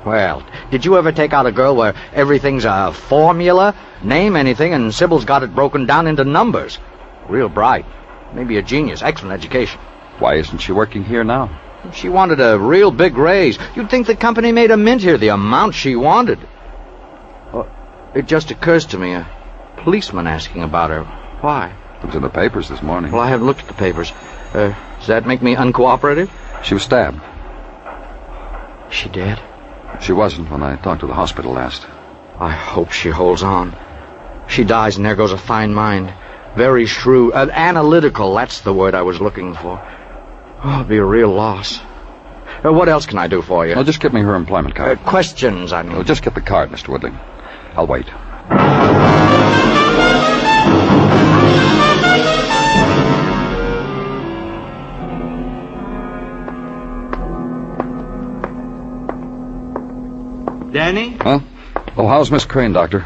Well, did you ever take out a girl where everything's a formula? Name anything, and Sybil's got it broken down into numbers. Real bright. Maybe a genius. Excellent education. Why isn't she working here now? She wanted a real big raise. You'd think the company made a mint here, the amount she wanted. It just occurs to me, a policeman asking about her. Why? It was in the papers this morning. Well, I haven't looked at the papers. Does that make me uncooperative? She was stabbed. Is she dead? She wasn't when I talked to the hospital last. I hope she holds on. She dies and there goes a fine mind. Very shrewd. Analytical, that's the word I was looking for. Oh, it'd be a real loss. What else can I do for you? Well, just get me her employment card. Questions, I mean. Well, just get the card, Mr. Woodley. I'll wait. Danny? Huh? Oh, how's Miss Crane, Doctor?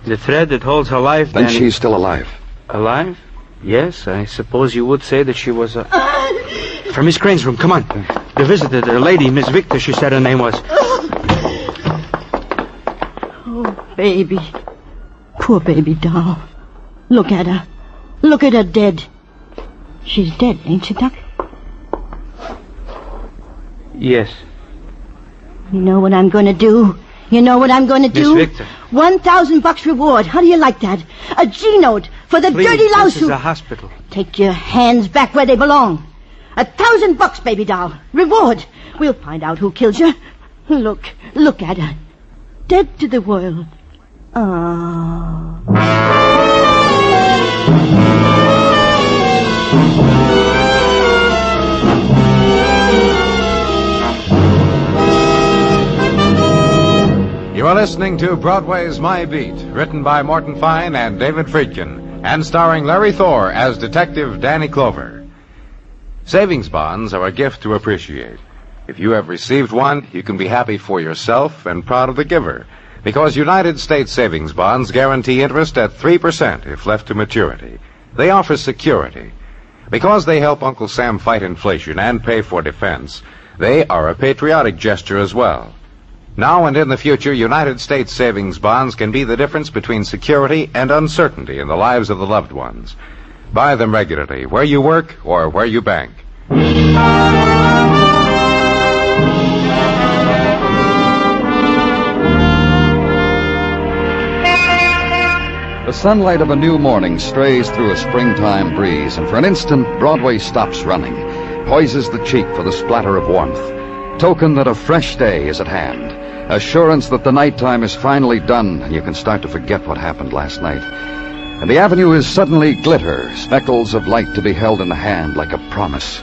The thread that holds her life, Then Danny. she's still alive. Alive? Yes, I suppose you would say that she was From Miss Crane's room, come on. The visitor, the lady, Miss Victor, she said her name was. Oh, baby. Poor baby doll. Look at her. Look at her dead. She's dead, ain't she, Doc? Yes. You know what I'm going to do? You know what I'm going to do? Miss Victor. $1,000 reward. How do you like that? A G-note for the Please, dirty louse this is a hospital. Take your hands back where they belong. $1,000, baby doll. Reward. We'll find out who killed you. Look at her. Dead to the world. You are listening to Broadway's My Beat, written by Morton Fine and David Friedkin, and starring Larry Thor as Detective Danny Clover. Savings bonds are a gift to appreciate. If you have received one, you can be happy for yourself and proud of the giver, because United States savings bonds guarantee interest at 3% if left to maturity. They offer security. Because they help Uncle Sam fight inflation and pay for defense, they are a patriotic gesture as well. Now and in the future, United States savings bonds can be the difference between security and uncertainty in the lives of the loved ones. Buy them regularly, where you work or where you bank. The sunlight of a new morning strays through a springtime breeze, and for an instant, Broadway stops running, poises the cheek for the splatter of warmth, token that a fresh day is at hand, assurance that the nighttime is finally done and you can start to forget what happened last night. And the avenue is suddenly glitter, speckles of light to be held in the hand like a promise.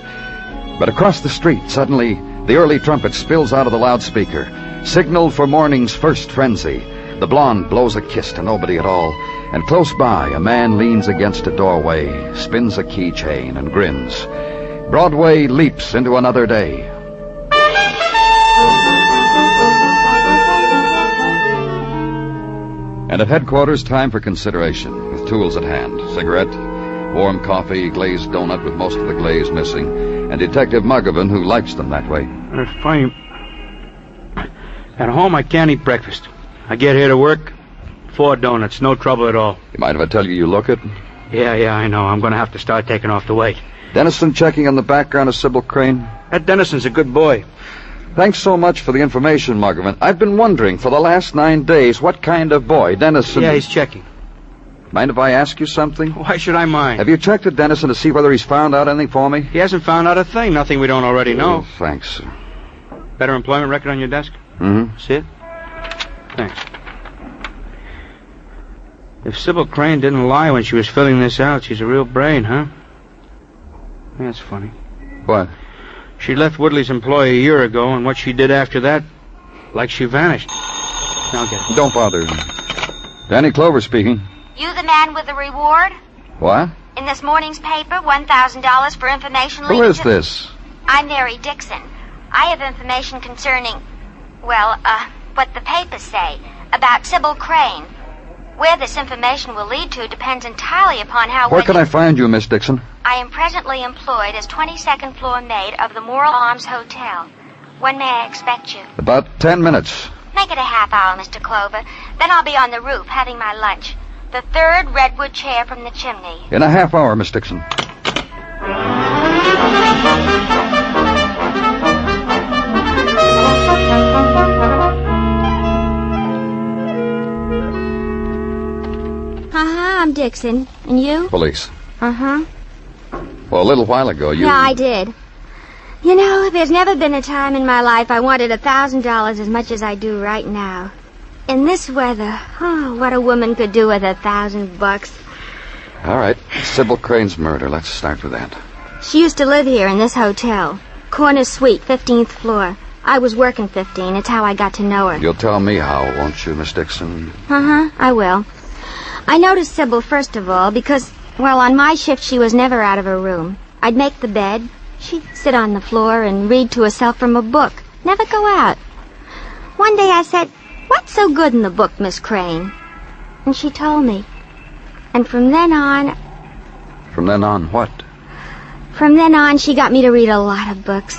But across the street, suddenly, the early trumpet spills out of the loudspeaker, signaled for morning's first frenzy. The blonde blows a kiss to nobody at all, and close by, a man leans against a doorway, spins a keychain, and grins. Broadway leaps into another day. And at headquarters, time for consideration, with tools at hand. Cigarette, warm coffee, glazed donut with most of the glaze missing, and Detective Muggavan, who likes them that way. It's funny. At home, I can't eat breakfast. I get here to work, 4 donuts, no trouble at all. You mind if I tell you look it? Yeah, I know. I'm going to have to start taking off the weight. Dennison checking on the background of Sybil Crane? That Dennison's a good boy. Thanks so much for the information, Muggavan. I've been wondering for the last 9 days what kind of boy Dennison... Yeah, he's checking. Mind if I ask you something? Why should I mind? Have you checked with Dennison to see whether he's found out anything for me? He hasn't found out a thing. Nothing we don't already know. Oh, thanks. Better employment record on your desk? Mm-hmm. See it? Thanks. If Sybil Crane didn't lie when she was filling this out, she's a real brain, huh? That's funny. What? She left Woodley's employ a year ago, and what she did after that, like she vanished. Now get it. Don't bother. Danny Clover speaking. You the man with the reward? What? In this morning's paper, $1,000 for information Who leading is to... this? I'm Mary Dixon. I have information concerning, what the papers say about Sybil Crane. Where this information will lead to depends entirely upon how... Where can I find you, Miss Dixon? I am presently employed as 22nd floor maid of the Moral Arms Hotel. When may I expect you? About 10 minutes. Make it a half hour, Mr. Clover. Then I'll be on the roof having my lunch. The 3rd redwood chair from the chimney. In a half hour, Miss Dixon. I'm Dixon. And you? Police. Uh-huh. Well, a little while ago, you... Yeah, I did. You know, there's never been a time in my life I wanted $1,000 as much as I do right now. In this weather, what a woman could do with $1,000. All right. Sybil Crane's murder. Let's start with that. She used to live here in this hotel. Corner suite, 15th floor. I was working 15. It's how I got to know her. You'll tell me how, won't you, Miss Dixon? Uh-huh, I will. I noticed Sybil first of all because, well, on my shift she was never out of her room. I'd make the bed. She'd sit on the floor and read to herself from a book. Never go out. One day I said, "What's so good in the book, Miss Crane?" And she told me. And from then on... From then on what? From then on, she got me to read a lot of books.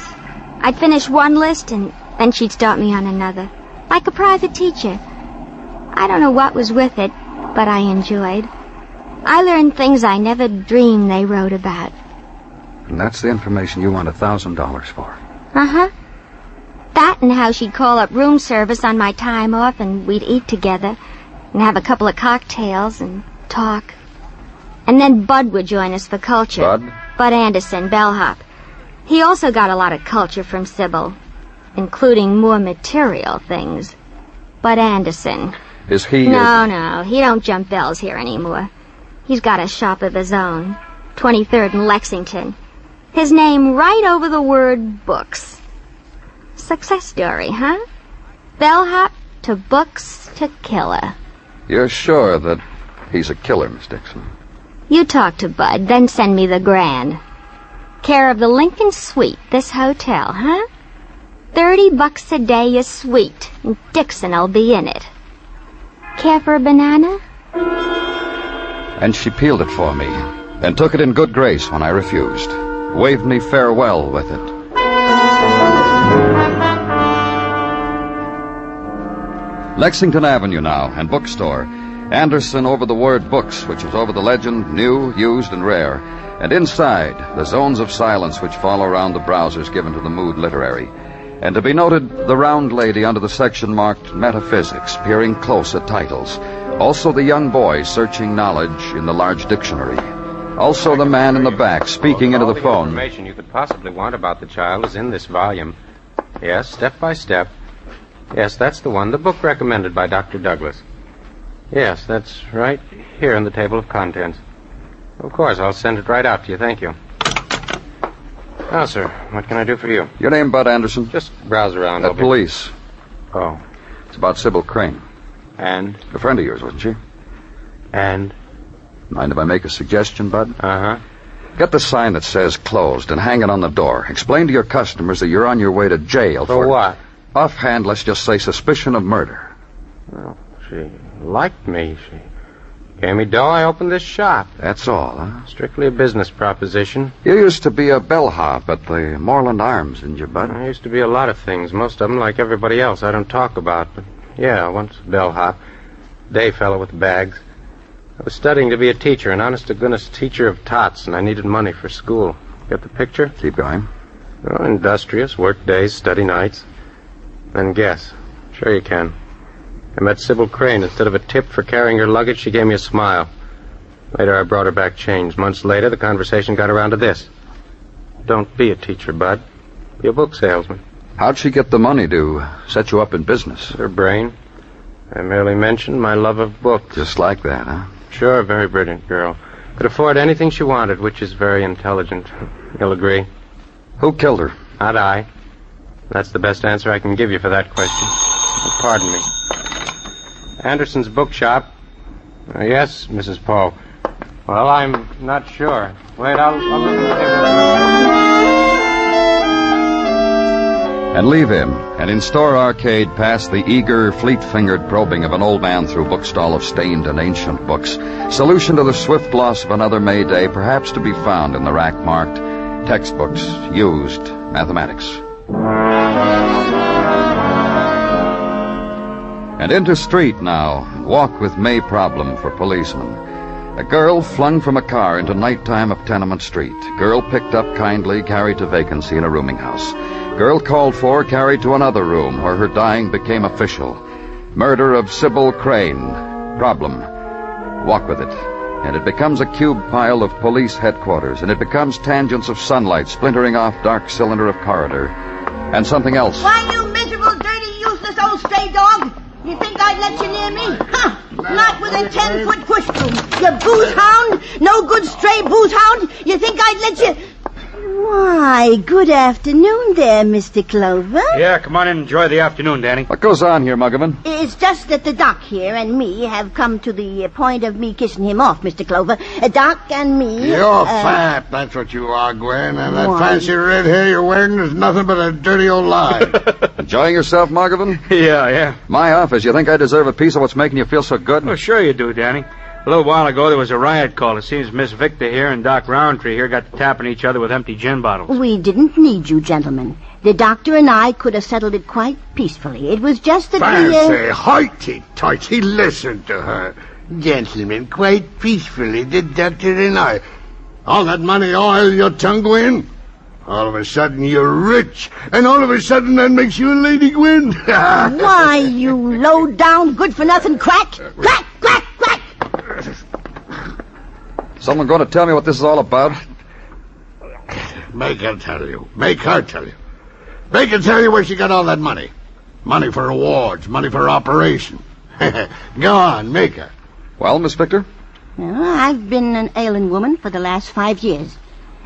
I'd finish one list, and then she'd start me on another. Like a private teacher. I don't know what was with it, but I enjoyed. I learned things I never dreamed they wrote about. And that's the information you want $1,000 for? Uh-huh. That and how she'd call up room service on my time off, and we'd eat together, and have a couple of cocktails, and talk. And then Bud would join us for culture. Bud? Bud Anderson, bellhop. He also got a lot of culture from Sybil, including more material things. Bud Anderson. Is he... No, he don't jump bells here anymore. He's got a shop of his own, 23rd and Lexington. His name right over the word books. Success story, huh? Bellhop to books to killer. You're sure that he's a killer, Miss Dixon? You talk to Bud, then send me the grand. Care of the Lincoln Suite, this hotel, huh? $30 a day a suite, and Dixon'll be in it. Care for a banana? And she peeled it for me, and took it in good grace when I refused. Waved me farewell with it. Lexington Avenue now, and bookstore. Anderson over the word books, which was over the legend, new, used, and rare. And inside, the zones of silence which fall around the browsers given to the mood literary. And to be noted, the round lady under the section marked Metaphysics, peering close at titles. Also the young boy searching knowledge in the large dictionary. Also the man in the back speaking into the phone. All the information you could possibly want about the child is in this volume. Yes, step by step. Yes, that's the one, the book recommended by Dr. Douglas. Yes, that's right here in the table of contents. Of course, I'll send it right out to you. Thank you. Now, sir, what can I do for you? Your name, Bud Anderson? Just browse around. Police. Oh. It's about Sybil Crane. And? A friend of yours, wasn't she? And? Mind if I make a suggestion, Bud? Uh-huh. Get the sign that says closed and hang it on the door. Explain to your customers that you're on your way to jail for what? Offhand, let's just say suspicion of murder. Well, she liked me. She gave me dough. I opened this shop. That's all, huh? Strictly a business proposition. You used to be a bellhop at the Moreland Arms, didn't you, Bud? I used to be a lot of things. Most of them, like everybody else, I don't talk about. But, yeah, once a bellhop. Day fellow with bags. I was studying to be a teacher, an honest-to-goodness teacher of tots, and I needed money for school. Get the picture? Keep going. Oh, industrious, work days, study nights. Then guess. Sure you can. I met Sybil Crane. Instead of a tip for carrying her luggage, she gave me a smile. Later, I brought her back change. Months later, the conversation got around to this. Don't be a teacher, Bud. Be a book salesman. How'd she get the money to set you up in business? Her brain. I merely mentioned my love of books. Just like that, huh? Sure, very brilliant girl. Could afford anything she wanted, which is very intelligent. You'll agree. Who killed her? Not I. That's the best answer I can give you for that question. Oh, pardon me. Anderson's bookshop. Yes, Mrs. Poe. Well, I'm not sure. Wait, I'll look at the table. And leave him, and in store arcade past the eager, fleet-fingered probing of an old man through bookstall of stained and ancient books. Solution to the swift loss of another May Day, perhaps to be found in the rack marked textbooks, used, mathematics. And into street now, walk with May problem for policemen. A girl flung from a car into nighttime of Tenement Street. Girl picked up kindly, carried to vacancy in a rooming house. Girl called for, carried to another room where her dying became official. Murder of Sybil Crane. Problem. Walk with it. And it becomes a cube pile of police headquarters, and it becomes tangents of sunlight splintering off dark cylinder of corridor. And something else. Why, you miserable, dirty, useless old stray dog! You think I'd let you near me? Huh? Not with a 10-foot push broom. You booze hound. No good stray booze hound. You think I'd let you... Why, good afternoon there, Mr. Clover. Yeah, come on in and enjoy the afternoon, Danny. What goes on here, Muggavan? It's just that the doc here and me have come to the point of me kissing him off, Mr. Clover. Doc and me... You're fat, that's what you are, Gwen. And that Why? fancy red hair you're wearing is nothing but a dirty old lie. Enjoying yourself, Muggavan? Yeah. My office, you think I deserve a piece of what's making you feel so good? Well, sure you do, Danny. A little while ago, there was a riot call. It seems Miss Victor here and Doc Roundtree here got to tapping each other with empty gin bottles. We didn't need you, gentlemen. The doctor and I could have settled it quite peacefully. It was just that Fancy, hoity-toity, listen to her. Gentlemen, quite peacefully, the doctor and I. All that money oil your tongue, Gwen? All of a sudden you're rich, and all of a sudden that makes you a lady, Gwen. Why, you low-down, good-for-nothing crack! Crack, crack, crack! Someone going to tell me what this is all about? Make her tell you. Make her tell you. Make her tell you where she got all that money. Money for awards, money for operation. Go on, make her. Well, Miss Victor? Well, I've been an ailing woman for the last 5 years.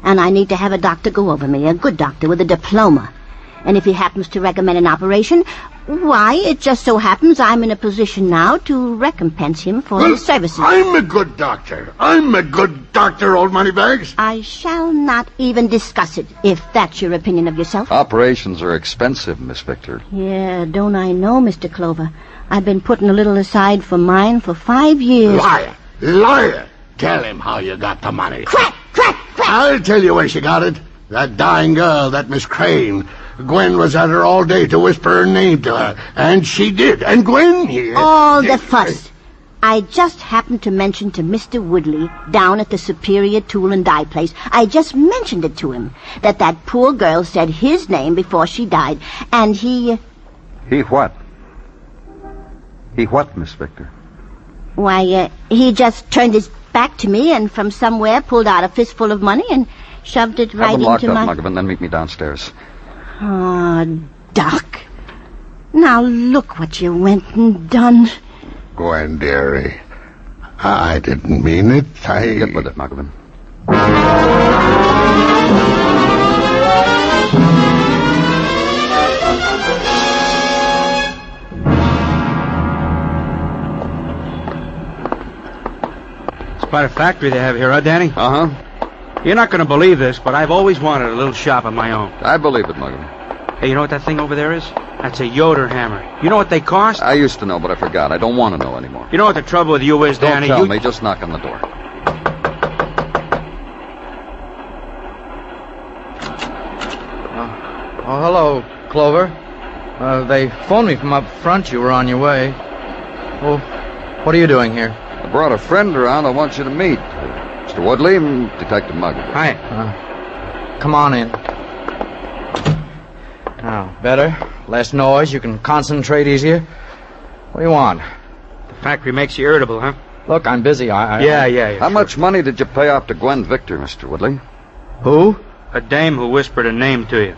And I need to have a doctor go over me, a good doctor with a diploma. And if he happens to recommend an operation, why, it just so happens I'm in a position now to recompense him for his services. I'm a good doctor. I'm a good doctor, old moneybags. I shall not even discuss it, if that's your opinion of yourself. Operations are expensive, Miss Victor. Yeah, don't I know, Mr. Clover? I've been putting a little aside for mine for 5 years. Liar! Liar! Tell him how you got the money. Crack! Crack! Crack! I'll tell you where she got it. That dying girl, that Miss Crane. Gwen was at her all day to whisper her name to her. And she did. And Gwen here... All the fuss. I just happened to mention to Mr. Woodley down at the Superior Tool and Die place, I just mentioned it to him, that poor girl said his name before she died, and he... He what? He what, Miss Victor? Why, he just turned his back to me and from somewhere pulled out a fistful of money and shoved it right into my... Have them locked up, Muggavan, then meet me downstairs. Oh, Doc. Now look what you went and done. Gwen, dearie, I didn't mean it. Get with it, Muggavan. It's quite a factory they have here, huh, Danny? Uh-huh. You're not going to believe this, but I've always wanted a little shop of my own. I believe it, Muggavan. Hey, you know what that thing over there is? That's a Yoder hammer. You know what they cost? I used to know, but I forgot. I don't want to know anymore. You know what the trouble with you is, Danny? Don't tell me. Just knock on the door. Oh, hello, Clover. They phoned me from up front you were on your way. Well, what are you doing here? I brought a friend around I want you to meet. Mr. Woodley and Detective Muggavan. Hi. Come on in. Now, better? Less noise? You can concentrate easier? What do you want? The factory makes you irritable, huh? Look, I'm busy. Yeah. How much money did you pay off to Gwen Victor, Mr. Woodley? Who? A dame who whispered a name to you.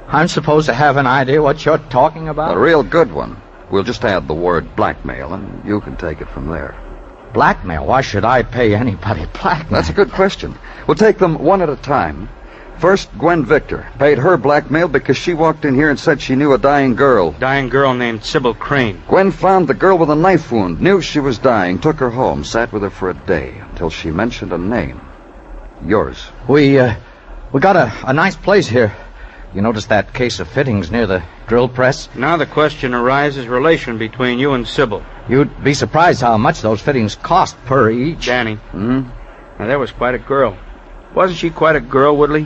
I'm supposed to have an idea what you're talking about? A real good one. We'll just add the word blackmail, and you can take it from there. Blackmail? Why should I pay anybody blackmail? That's a good question. We'll take them one at a time. First, Gwen Victor paid her blackmail because she walked in here and said she knew a dying girl. Dying girl named Sybil Crane. Gwen found the girl with a knife wound, knew she was dying, took her home, sat with her for a day until she mentioned a name. Yours. We got a nice place here. You notice that case of fittings near the drill press? Now the question arises, relation between you and Sybil. You'd be surprised how much those fittings cost per each. Danny. Now that was quite a girl. Wasn't she quite a girl, Woodley?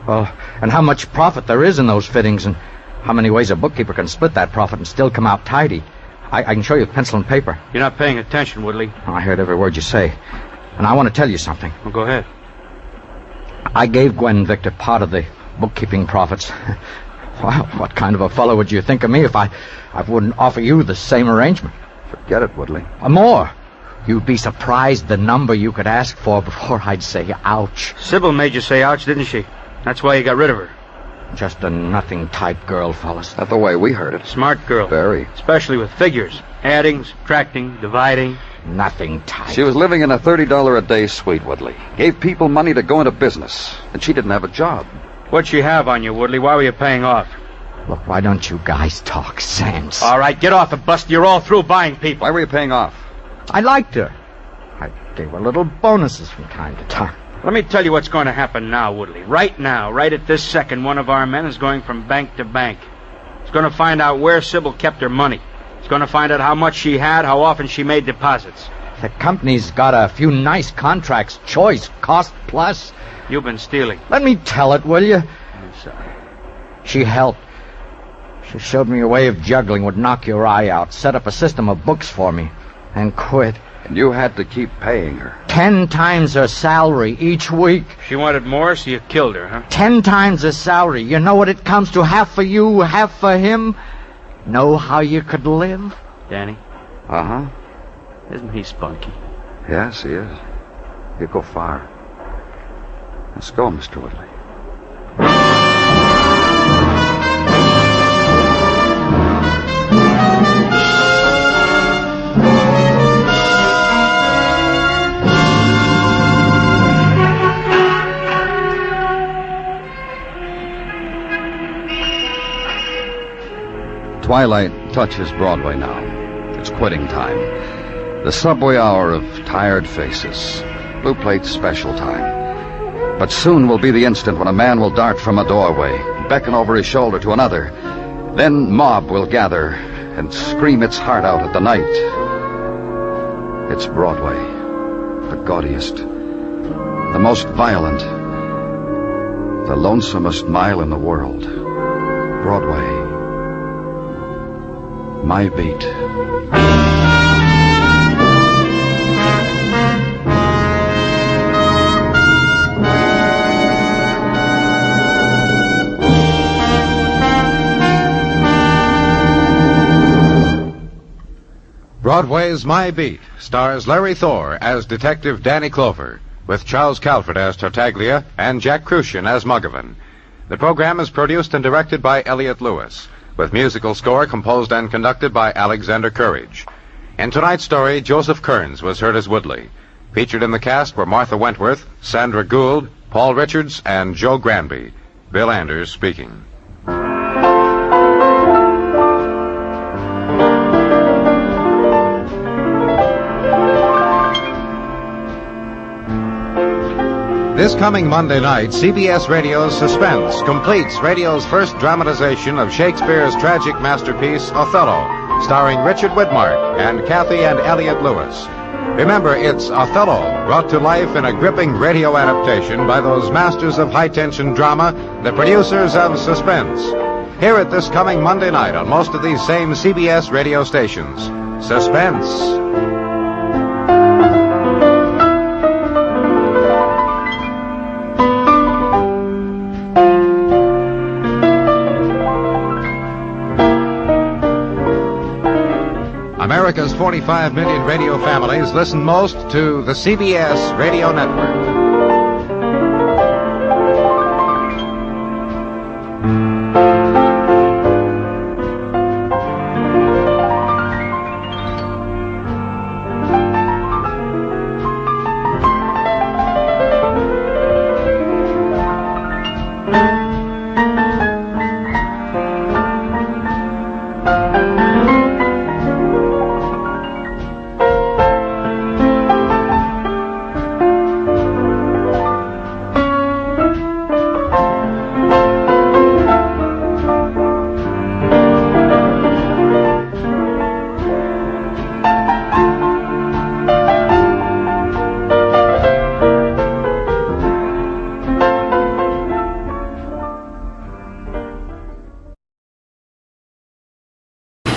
Well, and how much profit there is in those fittings, and how many ways a bookkeeper can split that profit and still come out tidy. I can show you with pencil and paper. You're not paying attention, Woodley. I heard every word you say. And I want to tell you something. Well, go ahead. I gave Gwen Victor part of the bookkeeping profits. Well, what kind of a fellow would you think of me if I wouldn't offer you the same arrangement? Forget it, Woodley. More. You'd be surprised the number you could ask for before I'd say ouch. Sybil made you say ouch, didn't she? That's why you got rid of her. Just a nothing-type girl, fellas. Not the way we heard it. Smart girl. Very. Especially with figures. Adding, subtracting, dividing. Nothing type. She was living in a $30 a day suite, Woodley. Gave people money to go into business. And she didn't have a job. What'd she have on you, Woodley? Why were you paying off? Look, why don't you guys talk sense? All right, get off the bus. You're all through buying people. Why were you paying off? I liked her. I gave her little bonuses from time to time. Let me tell you what's going to happen now, Woodley. Right now, right at this second, one of our men is going from bank to bank. He's going to find out where Sybil kept her money. He's going to find out how much she had, how often she made deposits. The company's got a few nice contracts. Choice, cost plus. You've been stealing. Let me tell it, will you? I'm sorry. She helped. She showed me a way of juggling would knock your eye out, set up a system of books for me, and quit. And you had to keep paying her. 10 times her salary each week. She wanted more, so you killed her, huh? 10 times her salary. You know what it comes to? Half for you, half for him. Know how you could live? Danny? Uh-huh. Isn't he spunky? Yes, he is. He'll go far. Let's go, Mr. Woodley. Twilight touches Broadway now. It's quitting time. The subway hour of tired faces. Blue plate special time. But soon will be the instant when a man will dart from a doorway, beckon over his shoulder to another. Then mob will gather and scream its heart out at the night. It's Broadway, the gaudiest, the most violent, the lonesomest mile in the world. Broadway. My beat. Broadway's My Beat stars Larry Thor as Detective Danny Clover, with Charles Calvert as Tartaglia and Jack Crucian as Muggavan. The program is produced and directed by Elliott Lewis, with musical score composed and conducted by Alexander Courage. In tonight's story, Joseph Kearns was heard as Woodley. Featured in the cast were Martha Wentworth, Sandra Gould, Paul Richards, and Joe Granby. Bill Anders speaking. This coming Monday night, CBS Radio's Suspense completes radio's first dramatization of Shakespeare's tragic masterpiece, Othello, starring Richard Widmark and Kathy and Elliott Lewis. Remember, it's Othello, brought to life in a gripping radio adaptation by those masters of high-tension drama, the producers of Suspense. Hear it this coming Monday night on most of these same CBS radio stations. Suspense. America's 45 million radio families listen most to the CBS Radio Network.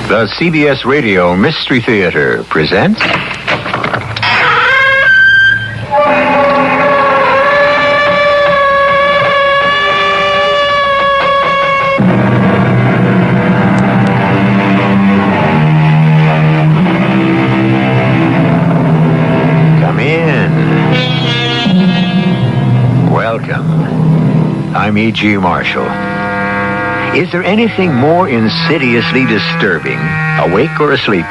The CBS Radio Mystery Theater presents... Come in. Welcome. I'm E.G. Marshall. Is there anything more insidiously disturbing, awake or asleep,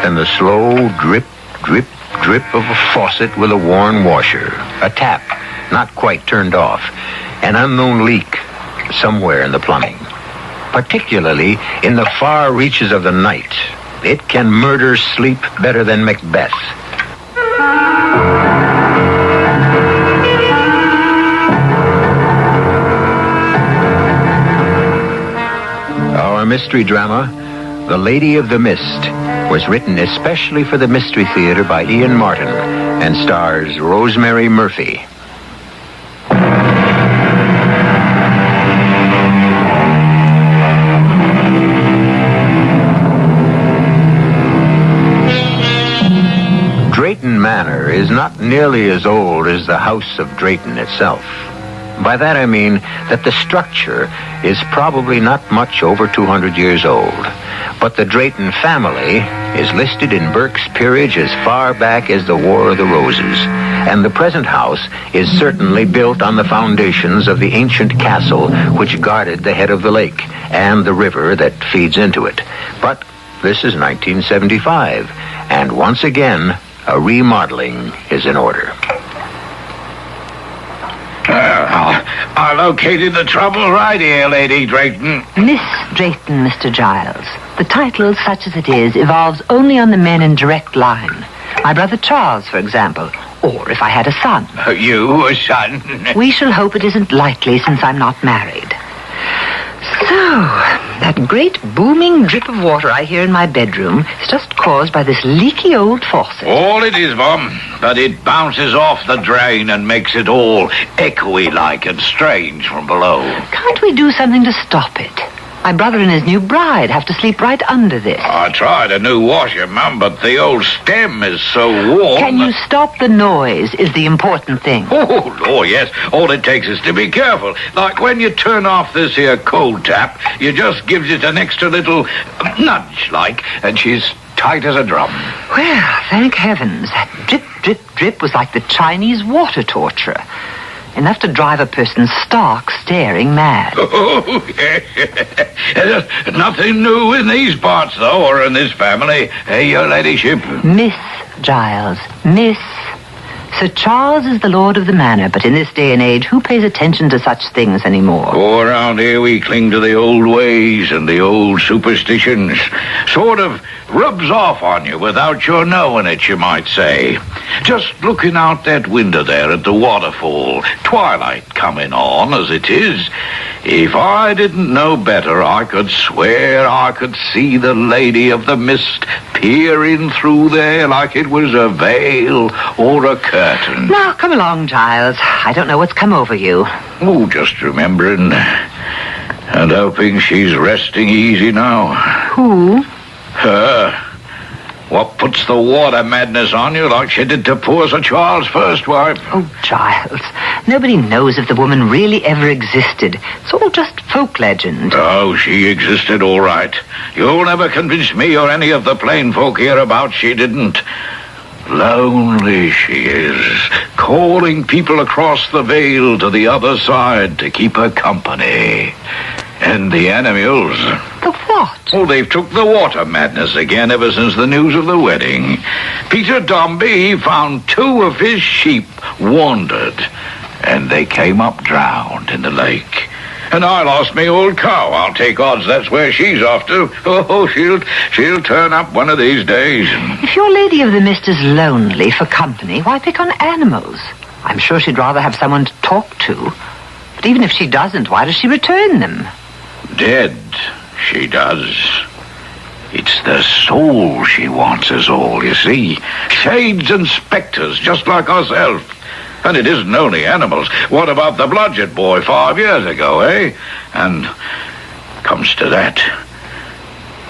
than the slow drip, drip, drip of a faucet with a worn washer, a tap not quite turned off, an unknown leak somewhere in the plumbing? Particularly in the far reaches of the night, it can murder sleep better than Macbeth. Our mystery drama, The Lady of the Mist, was written especially for the Mystery Theater by Ian Martin and stars Rosemary Murphy. Drayton Manor is not nearly as old as the House of Drayton itself. By that I mean that the structure is probably not much over 200 years old. But the Drayton family is listed in Burke's Peerage as far back as the War of the Roses. And the present house is certainly built on the foundations of the ancient castle which guarded the head of the lake and the river that feeds into it. But this is 1975, and once again, a remodeling is in order. I located the trouble right here, Lady Drayton. Miss Drayton, Mr. Giles. The title, such as it is, evolves only on the men in direct line. My brother Charles, for example. Or if I had a son. You, a son? We shall hope it isn't likely since I'm not married. So, that great booming drip of water I hear in my bedroom is just caused by this leaky old faucet. All it is, Mum, but it bounces off the drain and makes it all echoey-like and strange from below. Can't we do something to stop it? My brother and his new bride have to sleep right under this. I tried a new washer, Mum, but the old stem is so warm. Can you stop the noise is the important thing. Oh, yes. All it takes is to be careful. Like when you turn off this here cold tap, you just gives it an extra little nudge, like, and she's tight as a drum. Well, thank heavens. That drip, drip, drip was like the Chinese water torture. Enough to drive a person stark staring mad. Oh, yes. Nothing new in these parts, though, or in this family. Hey, your ladyship. Miss Giles. Miss. Sir Charles is the lord of the manor, but in this day and age, who pays attention to such things anymore? Oh, around here we cling to the old ways and the old superstitions. Sort of rubs off on you without your knowing it, you might say. Just looking out that window there at the waterfall, twilight coming on as it is. If I didn't know better, I could swear I could see the Lady of the Mist peering through there like it was a veil or a curtain. Now, come along, Giles. I don't know what's come over you. Oh, just remembering and hoping she's resting easy now. Who? Her. What puts the water madness on you like she did to poor Sir Charles' first wife? Oh, Giles. Nobody knows if the woman really ever existed. It's all just folk legend. Oh, she existed all right. You'll never convince me or any of the plain folk hereabouts she didn't. Lonely she is, calling people across the veil to the other side to keep her company. And the animals. The what? Oh, they've took the water madness again ever since the news of the wedding. Peter Dombey, he found 2 of his sheep wandered, and they came up drowned in the lake. And I lost me old cow. I'll take odds that's where she's off to. Oh, she'll turn up one of these days. If your Lady of the Mist is lonely for company, why pick on animals? I'm sure she'd rather have someone to talk to. But even if she doesn't, why does she return them? Dead, she does. It's the soul she wants us all, you see. Shades and spectres, just like ourselves. And it isn't only animals. What about the Blodgett boy 5 years ago, eh? And comes to that,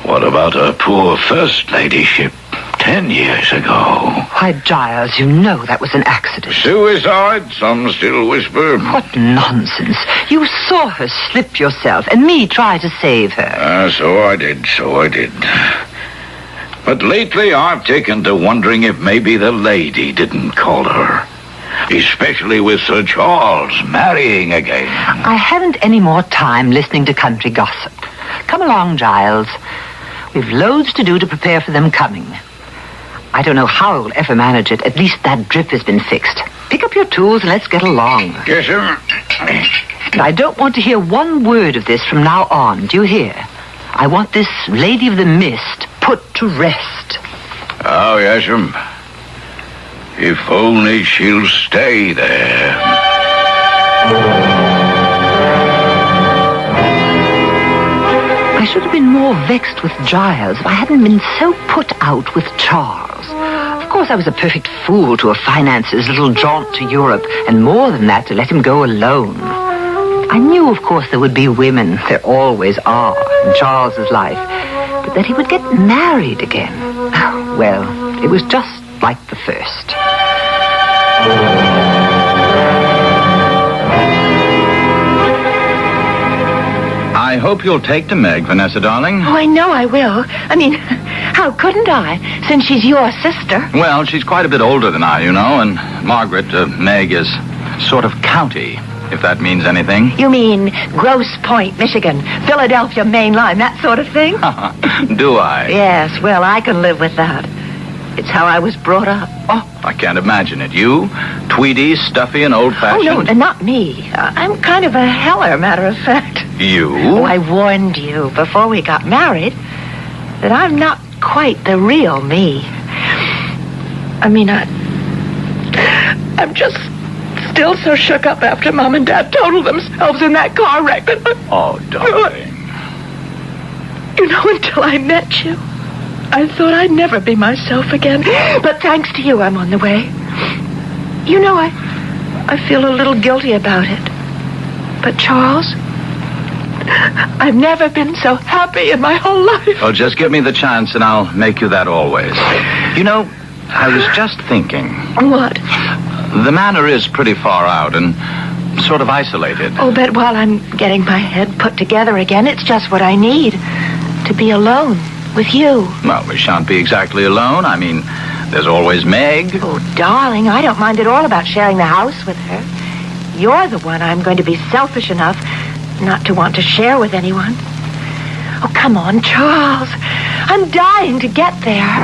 what about her poor first ladyship 10 years ago? Why, Giles, you know that was an accident. Suicide, some still whisper. What nonsense. You saw her slip yourself, and me try to save her. So I did. But lately I've taken to wondering if maybe the lady didn't call her. Especially with Sir Charles marrying again. I haven't any more time listening to country gossip. Come along, Giles. We've loads to do to prepare for them coming. I don't know how we'll ever manage it. At least that drip has been fixed. Pick up your tools and let's get along. Yes, sir. And I don't want to hear one word of this from now on. Do you hear? I want this Lady of the Mist put to rest. Oh, yes, sir. If only she'll stay there. I should have been more vexed with Giles if I hadn't been so put out with Charles. Of course, I was a perfect fool to have financed his little jaunt to Europe, and more than that, to let him go alone. I knew, of course, there would be women. There always are in Charles's life. But that he would get married again. Well, it was just like the first. I hope you'll take to Meg, Vanessa, darling. Oh, I know I will. I mean, how couldn't I, since she's your sister? Well, she's quite a bit older than I, you know, and Margaret, Meg, is sort of county, if that means anything. You mean Grosse Pointe, Michigan, Philadelphia Main Line, that sort of thing? Do I? Yes, well, I can live with that. It's how I was brought up. Oh, I can't imagine it. You, tweedy, stuffy, and old-fashioned. Oh, no, not me. I'm kind of a heller, matter of fact. You? Oh, I warned you before we got married that I'm not quite the real me. I mean, I'm just still so shook up after Mom and Dad totaled themselves in that car wreck. Oh, darling. You know, until I met you, I thought I'd never be myself again. But thanks to you, I'm on the way. You know, I feel a little guilty about it. But Charles, I've never been so happy in my whole life. Oh, just give me the chance and I'll make you that always. You know, I was just thinking. What? The manor is pretty far out and sort of isolated. Oh, but while I'm getting my head put together again, it's just what I need. To be alone with you. Well, we shan't be exactly alone. I mean, there's always Meg. Oh, darling, I don't mind at all about sharing the house with her. You're the one I'm going to be selfish enough not to want to share with anyone. Oh, come on, Charles. I'm dying to get there.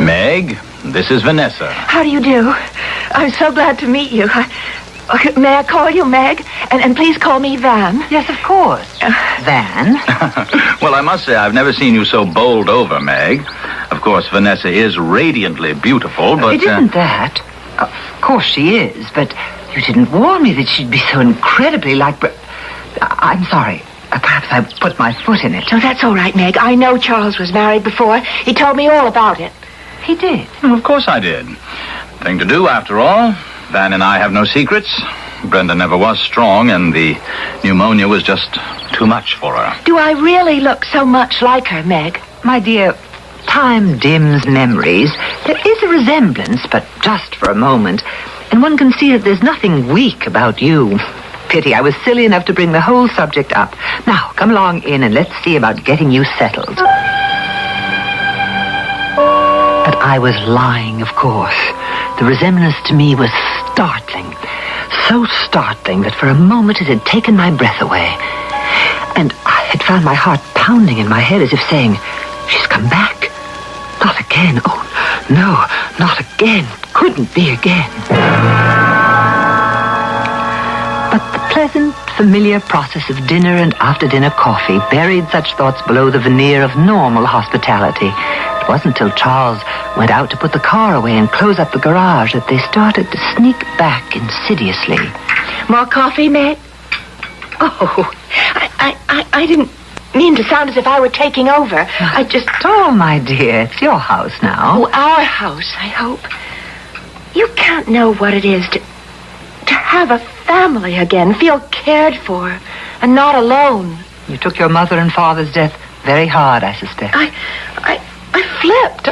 Meg, this is Vanessa. How do you do? I'm so glad to meet you. Okay, may I call you Meg? And please call me Van. Yes, of course. Van? Well, I must say, I've never seen you so bowled over, Meg. Of course, Vanessa is radiantly beautiful, but... It isn't that. Of course she is, but you didn't warn me that she'd be so incredibly like... I'm sorry. Perhaps I put my foot in it. No, that's all right, Meg. I know Charles was married before. He told me all about it. He did? Well, of course I did. Thing to do, after all. Van and I have no secrets. Brenda never was strong, and the pneumonia was just too much for her. Do I really look so much like her, Meg? My dear, time dims memories. There is a resemblance, but just for a moment. And one can see that there's nothing weak about you. Pity I was silly enough to bring the whole subject up. Now, come along in and let's see about getting you settled. But I was lying, of course. The resemblance to me was startling. So startling that for a moment it had taken my breath away. And I had found my heart pounding in my head as if saying, she's come back. Not again. Oh, no, not again. Couldn't be again. But the pleasant, familiar process of dinner and after-dinner coffee buried such thoughts below the veneer of normal hospitality. It wasn't till Charles went out to put the car away and close up the garage that they started to sneak back insidiously. More coffee, Meg? Oh, I didn't mean to sound as if I were taking over. I just... Oh, my dear, it's your house now. Oh, our house, I hope. You can't know what it is to have a family again, feel cared for, and not alone. You took your mother and father's death very hard, I suspect. I flipped.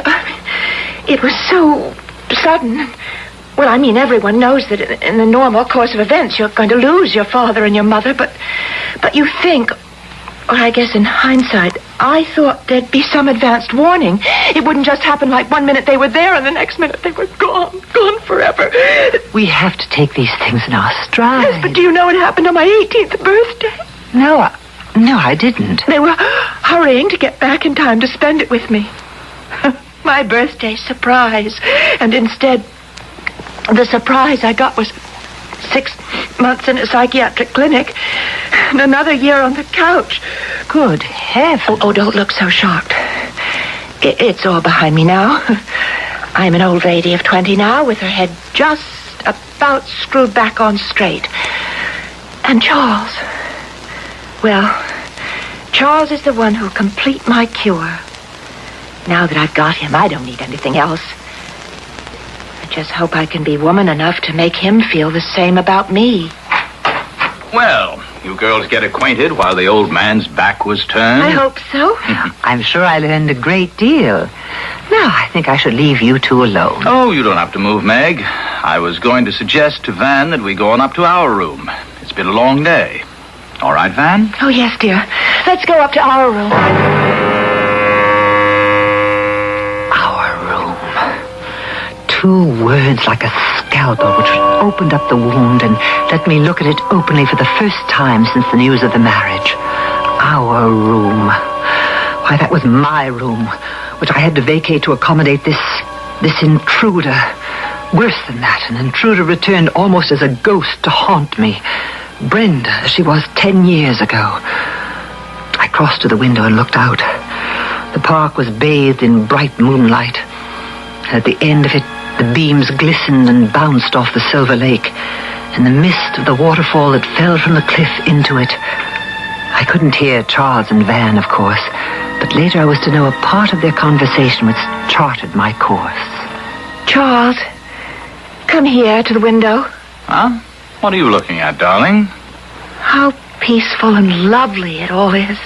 It was so sudden. Well, I mean, everyone knows that in the normal course of events, you're going to lose your father and your mother, but you think, Or I guess in hindsight, I thought there'd be some advanced warning. It wouldn't just happen like one minute they were there and the next minute they were gone forever. We have to take these things in our stride. Yes, but do you know what happened on my 18th birthday? No, I didn't. They were hurrying to get back in time to spend it with me. My birthday surprise. And instead, the surprise I got was 6 months in a psychiatric clinic and another year on the couch. Good heavens. Oh, don't look so shocked. It's all behind me now. I'm an old lady of 20 now with her head just about screwed back on straight. And Charles. Well, Charles is the one who'll complete my cure. Now that I've got him, I don't need anything else. I just hope I can be woman enough to make him feel the same about me. Well, you girls get acquainted while the old man's back was turned. I hope so. I'm sure I learned a great deal. Now, I think I should leave you two alone. Oh, you don't have to move, Meg. I was going to suggest to Van that we go on up to our room. It's been a long day. All right, Van? Oh, yes, dear. Let's go up to our room. Two words like a scalpel which opened up the wound and let me look at it openly for the first time since the news of the marriage. Our room. Why, that was my room, which I had to vacate to accommodate this intruder. Worse than that, an intruder returned almost as a ghost to haunt me. Brenda, as she was 10 years ago. I crossed to the window and looked out. The park was bathed in bright moonlight. At the end of it, the beams glistened and bounced off the silver lake, and the mist of the waterfall that fell from the cliff into it. I couldn't hear Charles and Van, of course, but later I was to know a part of their conversation which charted my course. Charles, come here to the window. Huh? What are you looking at, darling? How peaceful and lovely it all is.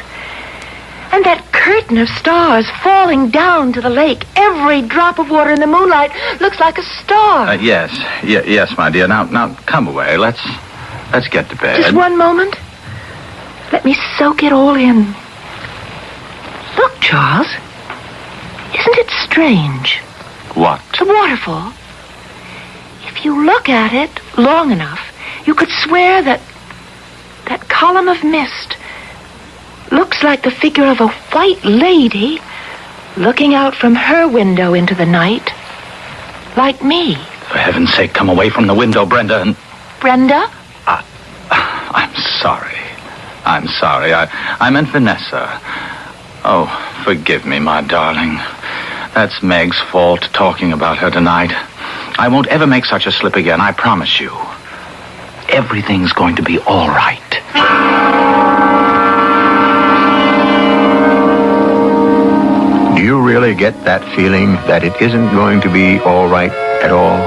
And that curtain of stars falling down to the lake. Every drop of water in the moonlight looks like a star. Yes, my dear. Now, come away. Let's get to bed. Just one moment. Let me soak it all in. Look, Charles. Isn't it strange? What? The waterfall. If you look at it long enough, you could swear that column of mist looks like the figure of a white lady looking out from her window into the night, like me. For heaven's sake, come away from the window, Brenda. And Brenda? I'm sorry. I meant Vanessa. Oh, forgive me, my darling. That's Meg's fault, talking about her tonight. I won't ever make such a slip again, I promise you. Everything's going to be all right. Do you really get that feeling that it isn't going to be all right at all?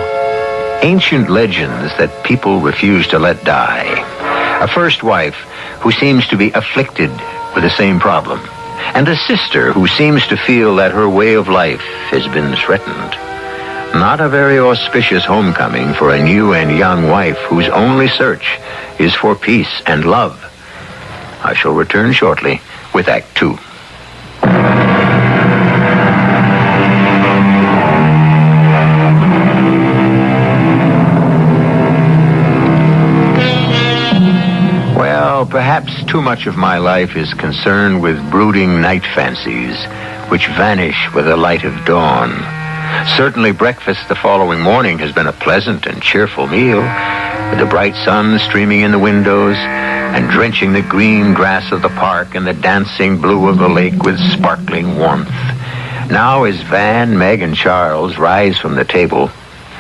Ancient legends that people refuse to let die. A first wife who seems to be afflicted with the same problem. And a sister who seems to feel that her way of life has been threatened. Not a very auspicious homecoming for a new and young wife whose only search is for peace and love. I shall return shortly with Act 2. Well, perhaps too much of my life is concerned with brooding night fancies, which vanish with the light of dawn. Certainly breakfast the following morning has been a pleasant and cheerful meal, with the bright sun streaming in the windows and drenching the green grass of the park and the dancing blue of the lake with sparkling warmth. Now as Van, Meg, and Charles rise from the table...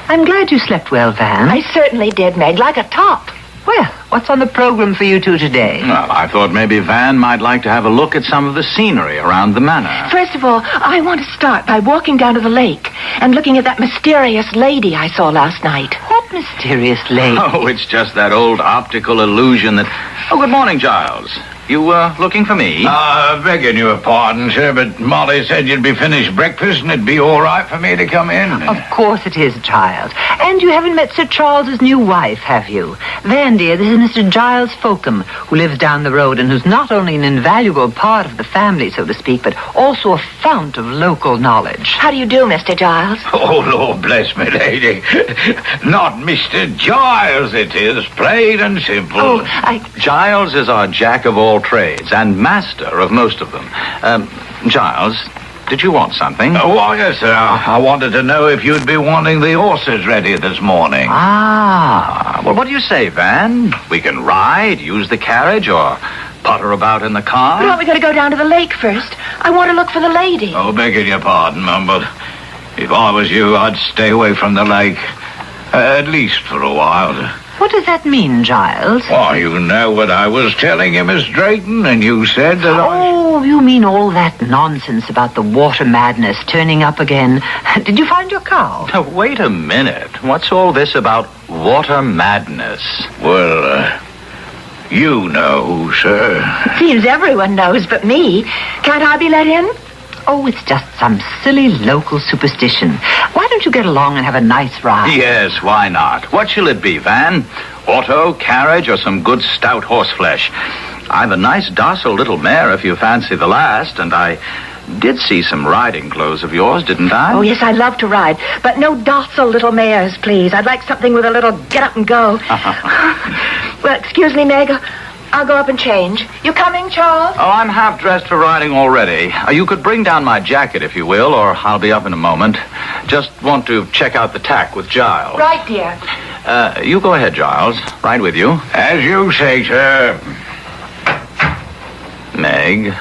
I'm glad you slept well, Van. I certainly did, Meg, like a top. Well, what's on the program for you two today? Well, I thought maybe Van might like to have a look at some of the scenery around the manor. First of all, I want to start by walking down to the lake and looking at that mysterious lady I saw last night. What mysterious lady? Oh, it's just that old optical illusion that... Oh, good morning, Giles. You looking for me? Begging your pardon, sir, but Molly said you'd be finished breakfast and it'd be all right for me to come in. Of course it is, child. And you haven't met Sir Charles's new wife, have you? Van, dear, this is Mr. Giles Folkham, who lives down the road and who's not only an invaluable part of the family, so to speak, but also a fount of local knowledge. How do you do, Mr. Giles? Oh, Lord bless me, lady. Not Mr. Giles, it is, plain and simple. Oh, Giles is our jack of all trades and master of most of them. Giles, did you want something? Why, yes, sir. I wanted to know if you'd be wanting the horses ready this morning. Well, what do you say, Van? We can ride, use the carriage, or putter about in the car? Well, we got to go down to the lake first. I want to look for the lady. Oh, begging your pardon, Mum, but if I was you, I'd stay away from the lake. At least for a while. What does that mean, Giles? Why, you know what I was telling you, Miss Drayton, and you said that Oh, you mean all that nonsense about the water madness turning up again. Did you find your cow? Now, wait a minute. What's all this about water madness? Well, you know, sir. Seems everyone knows but me. Can't I be let in? Oh, it's just some silly local superstition. Why don't you get along and have a nice ride? Yes, why not? What shall it be, Van? Auto, carriage, or some good stout horseflesh? I've a nice docile little mare if you fancy the last, and I did see some riding clothes of yours, didn't I? Oh, yes, I love to ride, but no docile little mares, please. I'd like something with a little get up and go. Well, excuse me, Meg. I'll go up and change. You coming, Charles? Oh, I'm half dressed for riding already. You could bring down my jacket if you will, or I'll be up in a moment. Just want to check out the tack with Giles. Right, dear. You go ahead, Giles. Right with you. As you say, sir. Meg,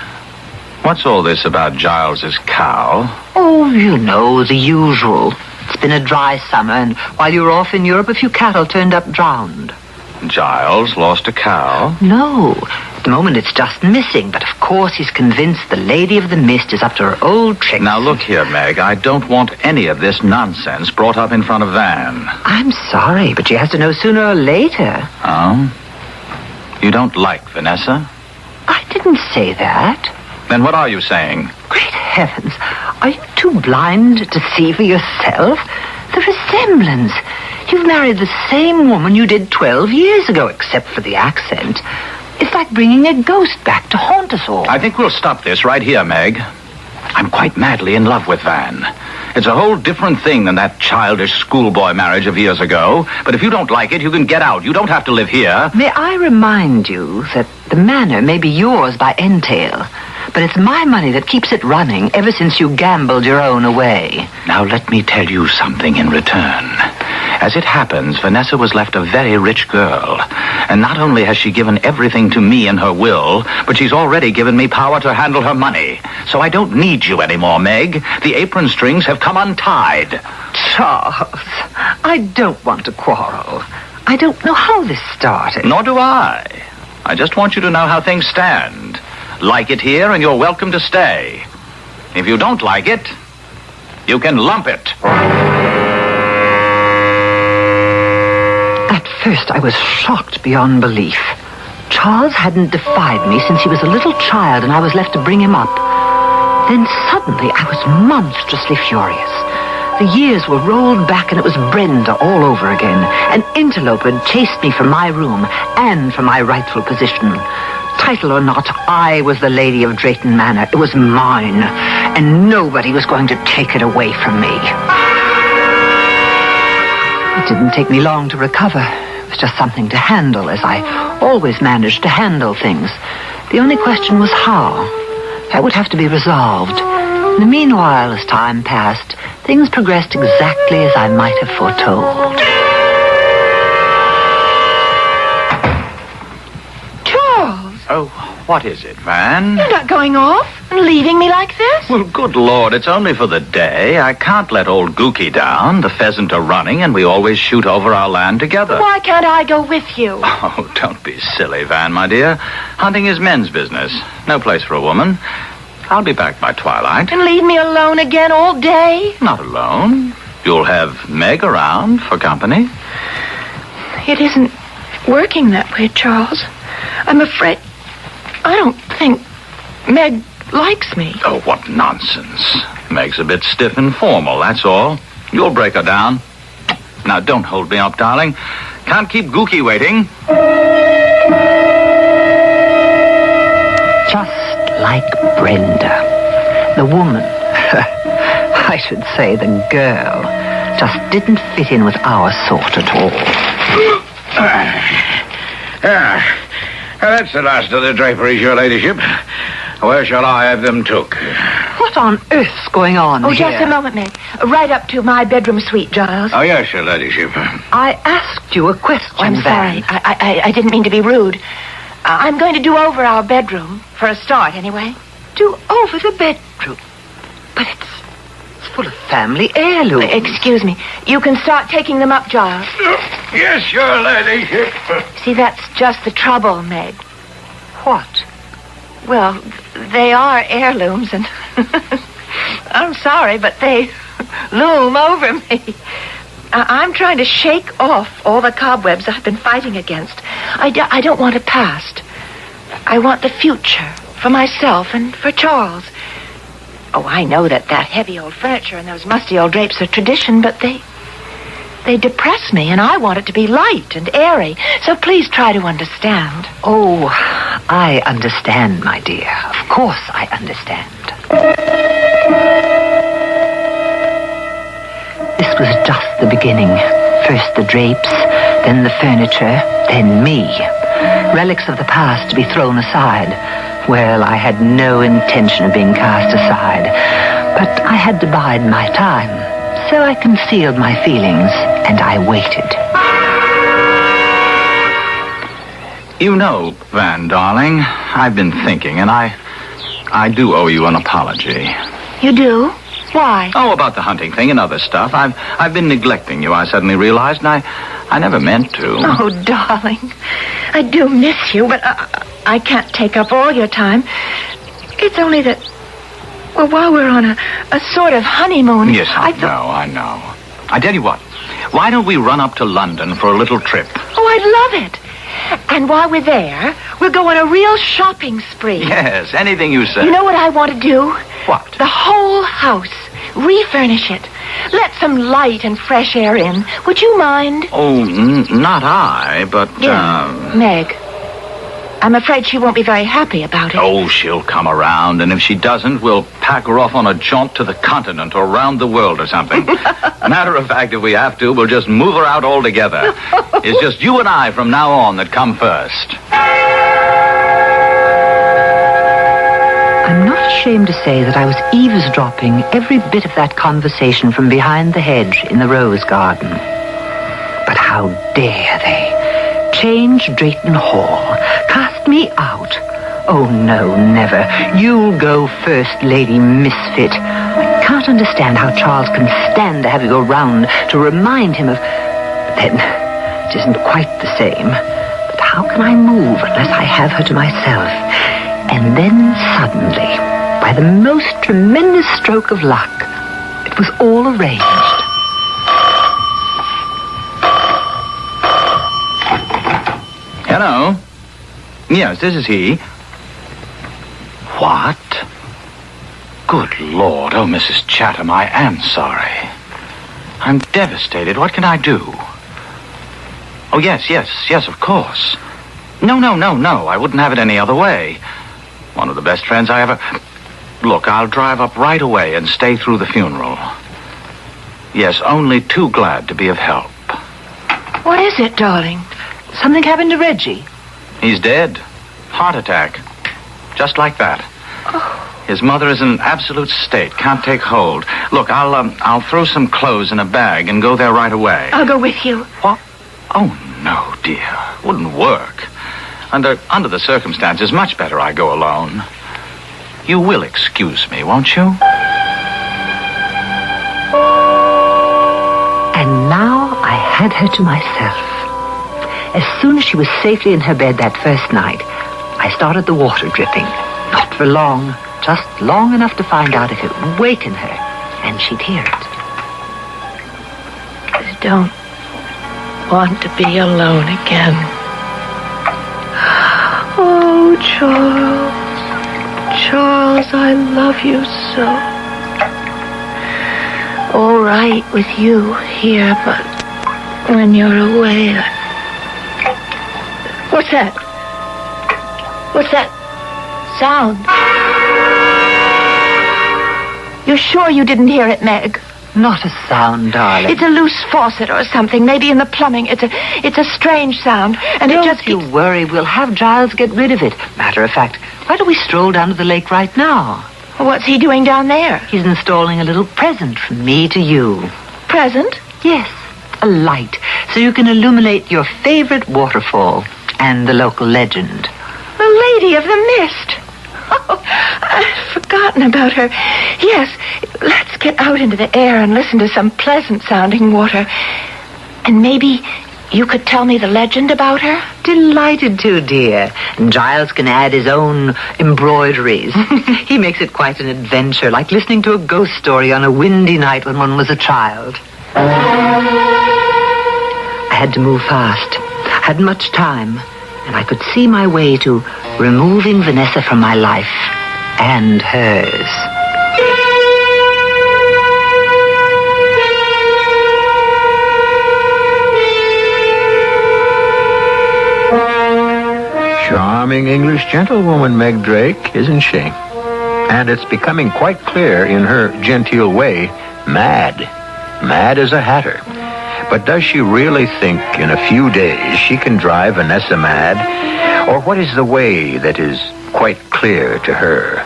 what's all this about Giles's cow? Oh, you know, the usual. It's been a dry summer, and while you were off in Europe, a few cattle turned up drowned. Giles lost a cow? No. At the moment, it's just missing. But, of course, he's convinced the Lady of the Mist is up to her old tricks. Now, look here, Meg. I don't want any of this nonsense brought up in front of Van. I'm sorry, but she has to know sooner or later. Oh? You don't like Vanessa? I didn't say that. Then what are you saying? Great heavens. Are you too blind to see for yourself? The resemblance. You've married the same woman you did 12 years ago, except for the accent. It's like bringing a ghost back to haunt us all. I think we'll stop this right here, Meg. I'm quite madly in love with Van. It's a whole different thing than that childish schoolboy marriage of years ago. But if you don't like it, you can get out. You don't have to live here. May I remind you that the manor may be yours by entail, but it's my money that keeps it running ever since you gambled your own away. Now let me tell you something in return. As it happens, Vanessa was left a very rich girl. And not only has she given everything to me in her will, but she's already given me power to handle her money. So I don't need you anymore, Meg. The apron strings have come untied. Charles, I don't want to quarrel. I don't know how this started. Nor do I. I just want you to know how things stand. Like it here, and you're welcome to stay. If you don't like it, you can lump it. At first, I was shocked beyond belief. Charles hadn't defied me since he was a little child, and I was left to bring him up. Then suddenly, I was monstrously furious. The years were rolled back, and it was Brenda all over again. An interloper had chased me from my room and from my rightful position. Title or not, I was the Lady of Drayton Manor. It was mine, and nobody was going to take it away from me. It didn't take me long to recover. It was just something to handle, as I always managed to handle things. The only question was how. That would have to be resolved. In the meanwhile, as time passed, things progressed exactly as I might have foretold. Charles! Oh, what is it, Van? You're not going off and leaving me like this? Well, good Lord, it's only for the day. I can't let old Gookie down. The pheasant are running, and we always shoot over our land together. Why can't I go with you? Oh, don't be silly, Van, my dear. Hunting is men's business. No place for a woman. I'll be back by twilight. And leave me alone again all day? Not alone. You'll have Meg around for company. It isn't working that way, Charles. I'm afraid... I don't think Meg likes me. Oh, what nonsense. Meg's a bit stiff and formal, that's all. You'll break her down. Now, don't hold me up, darling. Can't keep Gookie waiting. Just like Brenda. The woman, I should say the girl, just didn't fit in with our sort at all. That's the last of the draperies, your ladyship. Where shall I have them took? What on earth's going on Oh, here? just a moment, Meg. Right up to my bedroom suite, Giles. Oh, yes, your ladyship. I asked you a question, I'm sorry. Van. I didn't mean to be rude. I'm going to do over our bedroom, for a start, anyway. Do over the bedroom? But it's full of family heirlooms. Excuse me. You can start taking them up, Giles. Yes, your ladyship. See, that's just the trouble, Meg. What? Well, they are heirlooms, and I'm sorry, but they loom over me. I'm trying to shake off all the cobwebs I've been fighting against. I don't want a past. I want the future for myself and for Charles. Oh, I know that heavy old furniture and those musty old drapes are tradition, but they depress me, and I want it to be light and airy. So please try to understand. Oh, I understand, my dear. Of course I understand. This was just the beginning. First the drapes, then the furniture, then me. Relics of the past to be thrown aside. Well, I had no intention of being cast aside, but I had to bide my time. So I concealed my feelings, and I waited. You know, Van, darling, I've been thinking, and I do owe you an apology. You do? Why? Oh, about the hunting thing and other stuff. I've been neglecting you, I suddenly realized, and I never meant to. Oh, darling, I do miss you, but I can't take up all your time. It's only that, well, while we're on a sort of honeymoon... Yes, I know. I tell you what, why don't we run up to London for a little trip? Oh, I'd love it. And while we're there, we'll go on a real shopping spree. Yes, anything you say. You know what I want to do? What? The whole house. Refurnish it. Let some light and fresh air in. Would you mind? Oh, not I, but... Meg. I'm afraid she won't be very happy about it. Oh, she'll come around, and if she doesn't, we'll pack her off on a jaunt to the continent or around the world or something. Matter of fact, if we have to, we'll just move her out altogether. It's just you and I from now on that come first. I'm not ashamed to say that I was eavesdropping every bit of that conversation from behind the hedge in the rose garden. But how dare they? Change Drayton Hall. Cast me out. Oh, no, never. You'll go first, Lady Misfit. I can't understand how Charles can stand to have you go round to remind him of... But then, it isn't quite the same. But how can I move unless I have her to myself? And then suddenly, by the most tremendous stroke of luck, it was all arranged. Hello? Yes, this is he. What? Good Lord. Oh, Mrs. Chatham, I am sorry. I'm devastated. What can I do? Oh, yes, of course. No. I wouldn't have it any other way. One of the best friends I ever... Look, I'll drive up right away and stay through the funeral. Yes, only too glad to be of help. What is it, darling? Something happened to Reggie? He's dead. Heart attack. Just like that. Oh. His mother is in an absolute state. Can't take hold. Look, I'll throw some clothes in a bag and go there right away. I'll go with you. What? Oh, no, dear. Wouldn't work. Under the circumstances, much better I go alone. You will excuse me, won't you? And now I had her to myself. As soon as she was safely in her bed that first night, I started the water dripping. Not for long, just long enough to find out if it would waken her, and she'd hear it. I don't want to be alone again. Oh, Oh, Charles. Charles, I love you so. All right with you here, but when you're away... What's that? What's that sound? You're sure you didn't hear it, Meg? Not a sound, darling. It's a loose faucet or something, maybe in the plumbing. It's a strange sound, and Don't it just you worry. We'll have Giles get rid of it. Matter of fact, why don't we stroll down to the lake right now? What's he doing down there? He's installing a little present from me to you. Present? Yes, a light, so you can illuminate your favorite waterfall and the local legend. The Lady of the Mist. Oh, I'd forgotten about her. Yes, let's get out into the air and listen to some pleasant-sounding water. And maybe you could tell me the legend about her? Delighted to, dear. And Giles can add his own embroideries. He makes it quite an adventure, like listening to a ghost story on a windy night when one was a child. I had to move fast. Hadn't much time. And I could see my way to removing Vanessa from my life and hers. Charming English gentlewoman, Meg Drake, isn't she? And it's becoming quite clear in her genteel way, mad. Mad as a hatter. But does she really think in a few days she can drive Vanessa mad? Or what is the way that is quite clear to her?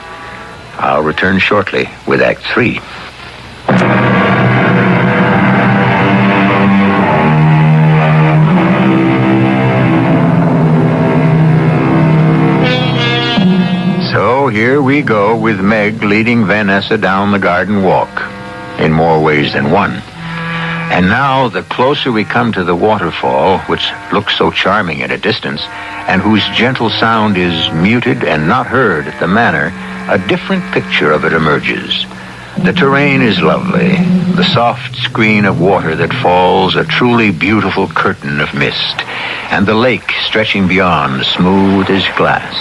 I'll return shortly with Act 3. So here we go with Meg leading Vanessa down the garden walk, in more ways than one. And now, the closer we come to the waterfall, which looks so charming at a distance, and whose gentle sound is muted and not heard at the manor, a different picture of it emerges. The terrain is lovely, the soft screen of water that falls a truly beautiful curtain of mist, and the lake stretching beyond, smooth as glass.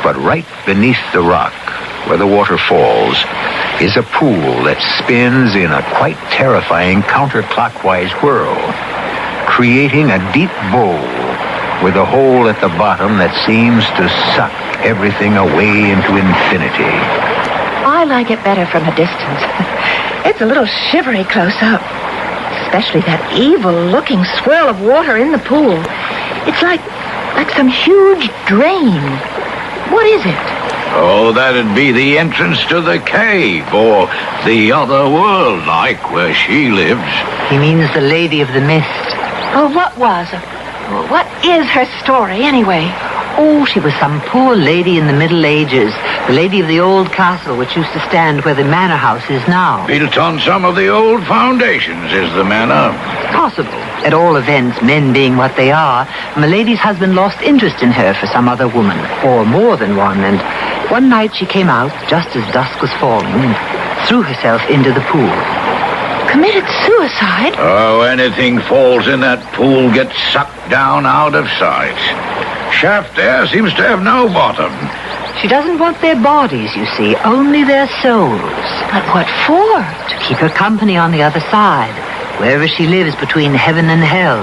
But right beneath the rock, where the water falls, is a pool that spins in a quite terrifying counterclockwise whirl, creating a deep bowl with a hole at the bottom that seems to suck everything away into infinity. I like it better from a distance. It's a little shivery close up, especially that evil-looking swirl of water in the pool. It's like some huge drain. What is it? Oh, that'd be the entrance to the cave, or the other world, like where she lives. He means the Lady of the Mist. Oh, what is her story, anyway? Oh, she was some poor lady in the Middle Ages. The lady of the old castle, which used to stand where the manor house is now. Built on some of the old foundations is the manor. Possible. At all events, men being what they are, Milady's husband lost interest in her for some other woman, or more than one, and one night she came out, just as dusk was falling, and threw herself into the pool. Committed suicide? Oh, anything falls in that pool gets sucked down out of sight. Shaft there seems to have no bottom. She doesn't want their bodies, you see, only their souls. But what for? To keep her company on the other side, wherever she lives between heaven and hell.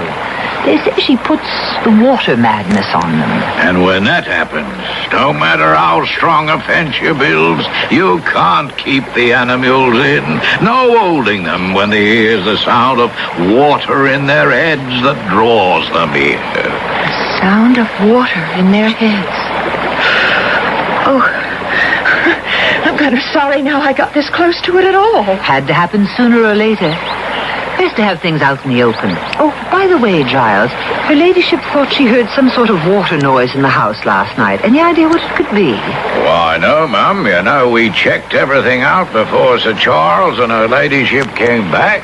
They say she puts the water madness on them. And when that happens, no matter how strong a fence you build, you can't keep the animals in. No holding them when they hear the sound of water in their heads that draws them here. The sound of water in their heads. Oh, I'm kind of sorry now I got this close to it at all. Had to happen sooner or later. Best to have things out in the open. Oh, by the way, Giles, her ladyship thought she heard some sort of water noise in the house last night. Any idea what it could be? Why, no, Mum. You know, we checked everything out before Sir Charles and her ladyship came back.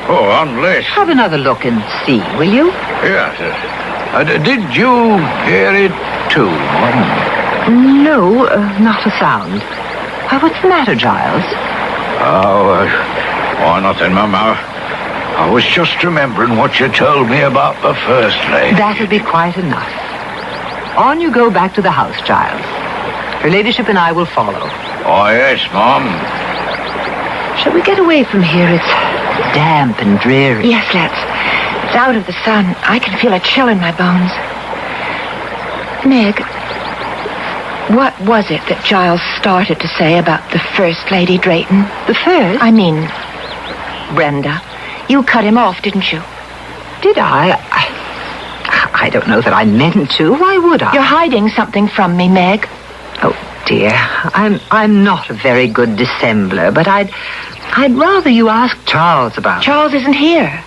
Oh, unless... Have another look and see, will you? Yes. Did you hear it, too, Mum? No, not a sound. What's the matter, Giles? Oh, nothing, Mum. I was just remembering what you told me about the First Lady. That'll be quite enough. On you go back to the house, Giles. Her ladyship and I will follow. Oh, yes, Mom. Shall we get away from here? It's damp and dreary. Yes, let's. It's out of the sun. I can feel a chill in my bones. Meg, what was it that Giles started to say about the First Lady Drayton? The first? I mean, Brenda. You cut him off, didn't you? Did I? I don't know that I meant to. Why would I? You're hiding something from me, Meg. Oh, dear. I'm not a very good dissembler, but I'd rather you ask Charles about it. Charles isn't here.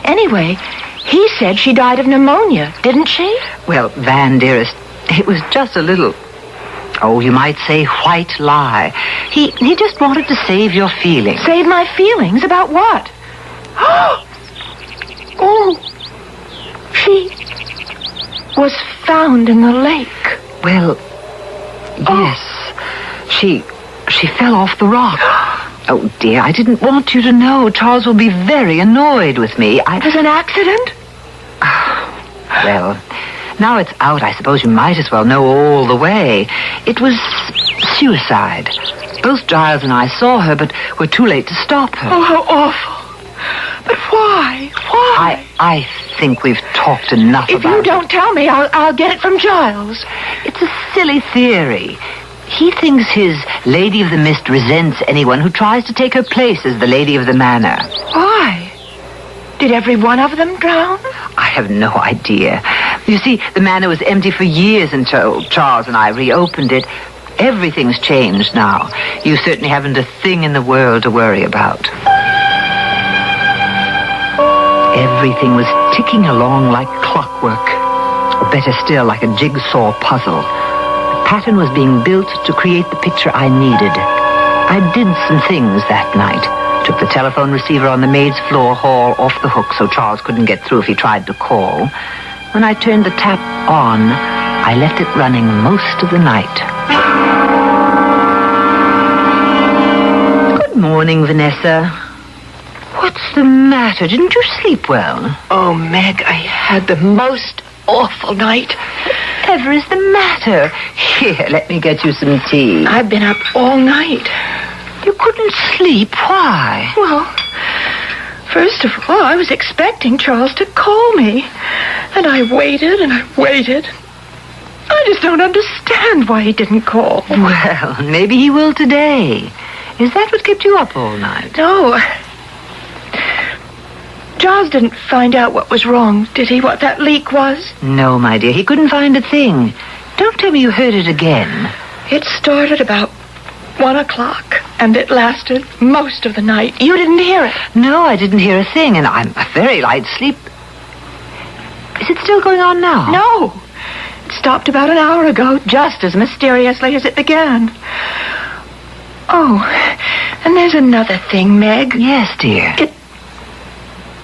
Anyway, he said she died of pneumonia, didn't she? Well, Van, dearest, it was just a little... Oh, you might say white lie. He just wanted to save your feelings. Save my feelings? About what? Oh, she was found in the lake. Well, yes. She fell off the rock. Oh, dear, I didn't want you to know. Charles will be very annoyed with me. It was an accident? Well, now it's out, I suppose you might as well know all the way. It was suicide. Both Giles and I saw her, but were too late to stop her. Oh, how awful. But why? Why? I think we've talked enough about it. If you don't tell me, I'll get it from Giles. It's a silly theory. He thinks his Lady of the Mist resents anyone who tries to take her place as the Lady of the Manor. Why? Did every one of them drown? I have no idea. You see, the manor was empty for years until Charles and I reopened it. Everything's changed now. You certainly haven't a thing in the world to worry about. Everything was ticking along like clockwork. Or better still, like a jigsaw puzzle. The pattern was being built to create the picture I needed. I did some things that night. Took the telephone receiver on the maid's floor hall off the hook so Charles couldn't get through if he tried to call. When I turned the tap on, I left it running most of the night. Good morning, Vanessa. What's the matter? Didn't you sleep well? Oh, Meg, I had the most awful night. Whatever is the matter? Here, let me get you some tea. I've been up all night. You couldn't sleep? Why? Well, first of all, I was expecting Charles to call me. And I waited and I waited. I just don't understand why he didn't call. Well, maybe he will today. Is that what kept you up all night? No. Charles didn't find out what was wrong, did he? What that leak was? No, my dear. He couldn't find a thing. Don't tell me you heard it again. It started about 1 o'clock, and it lasted most of the night. You didn't hear it? No, I didn't hear a thing, and I'm a very light sleep. Is it still going on now? No. It stopped about an hour ago, just as mysteriously as it began. Oh, and there's another thing, Meg. Yes, dear.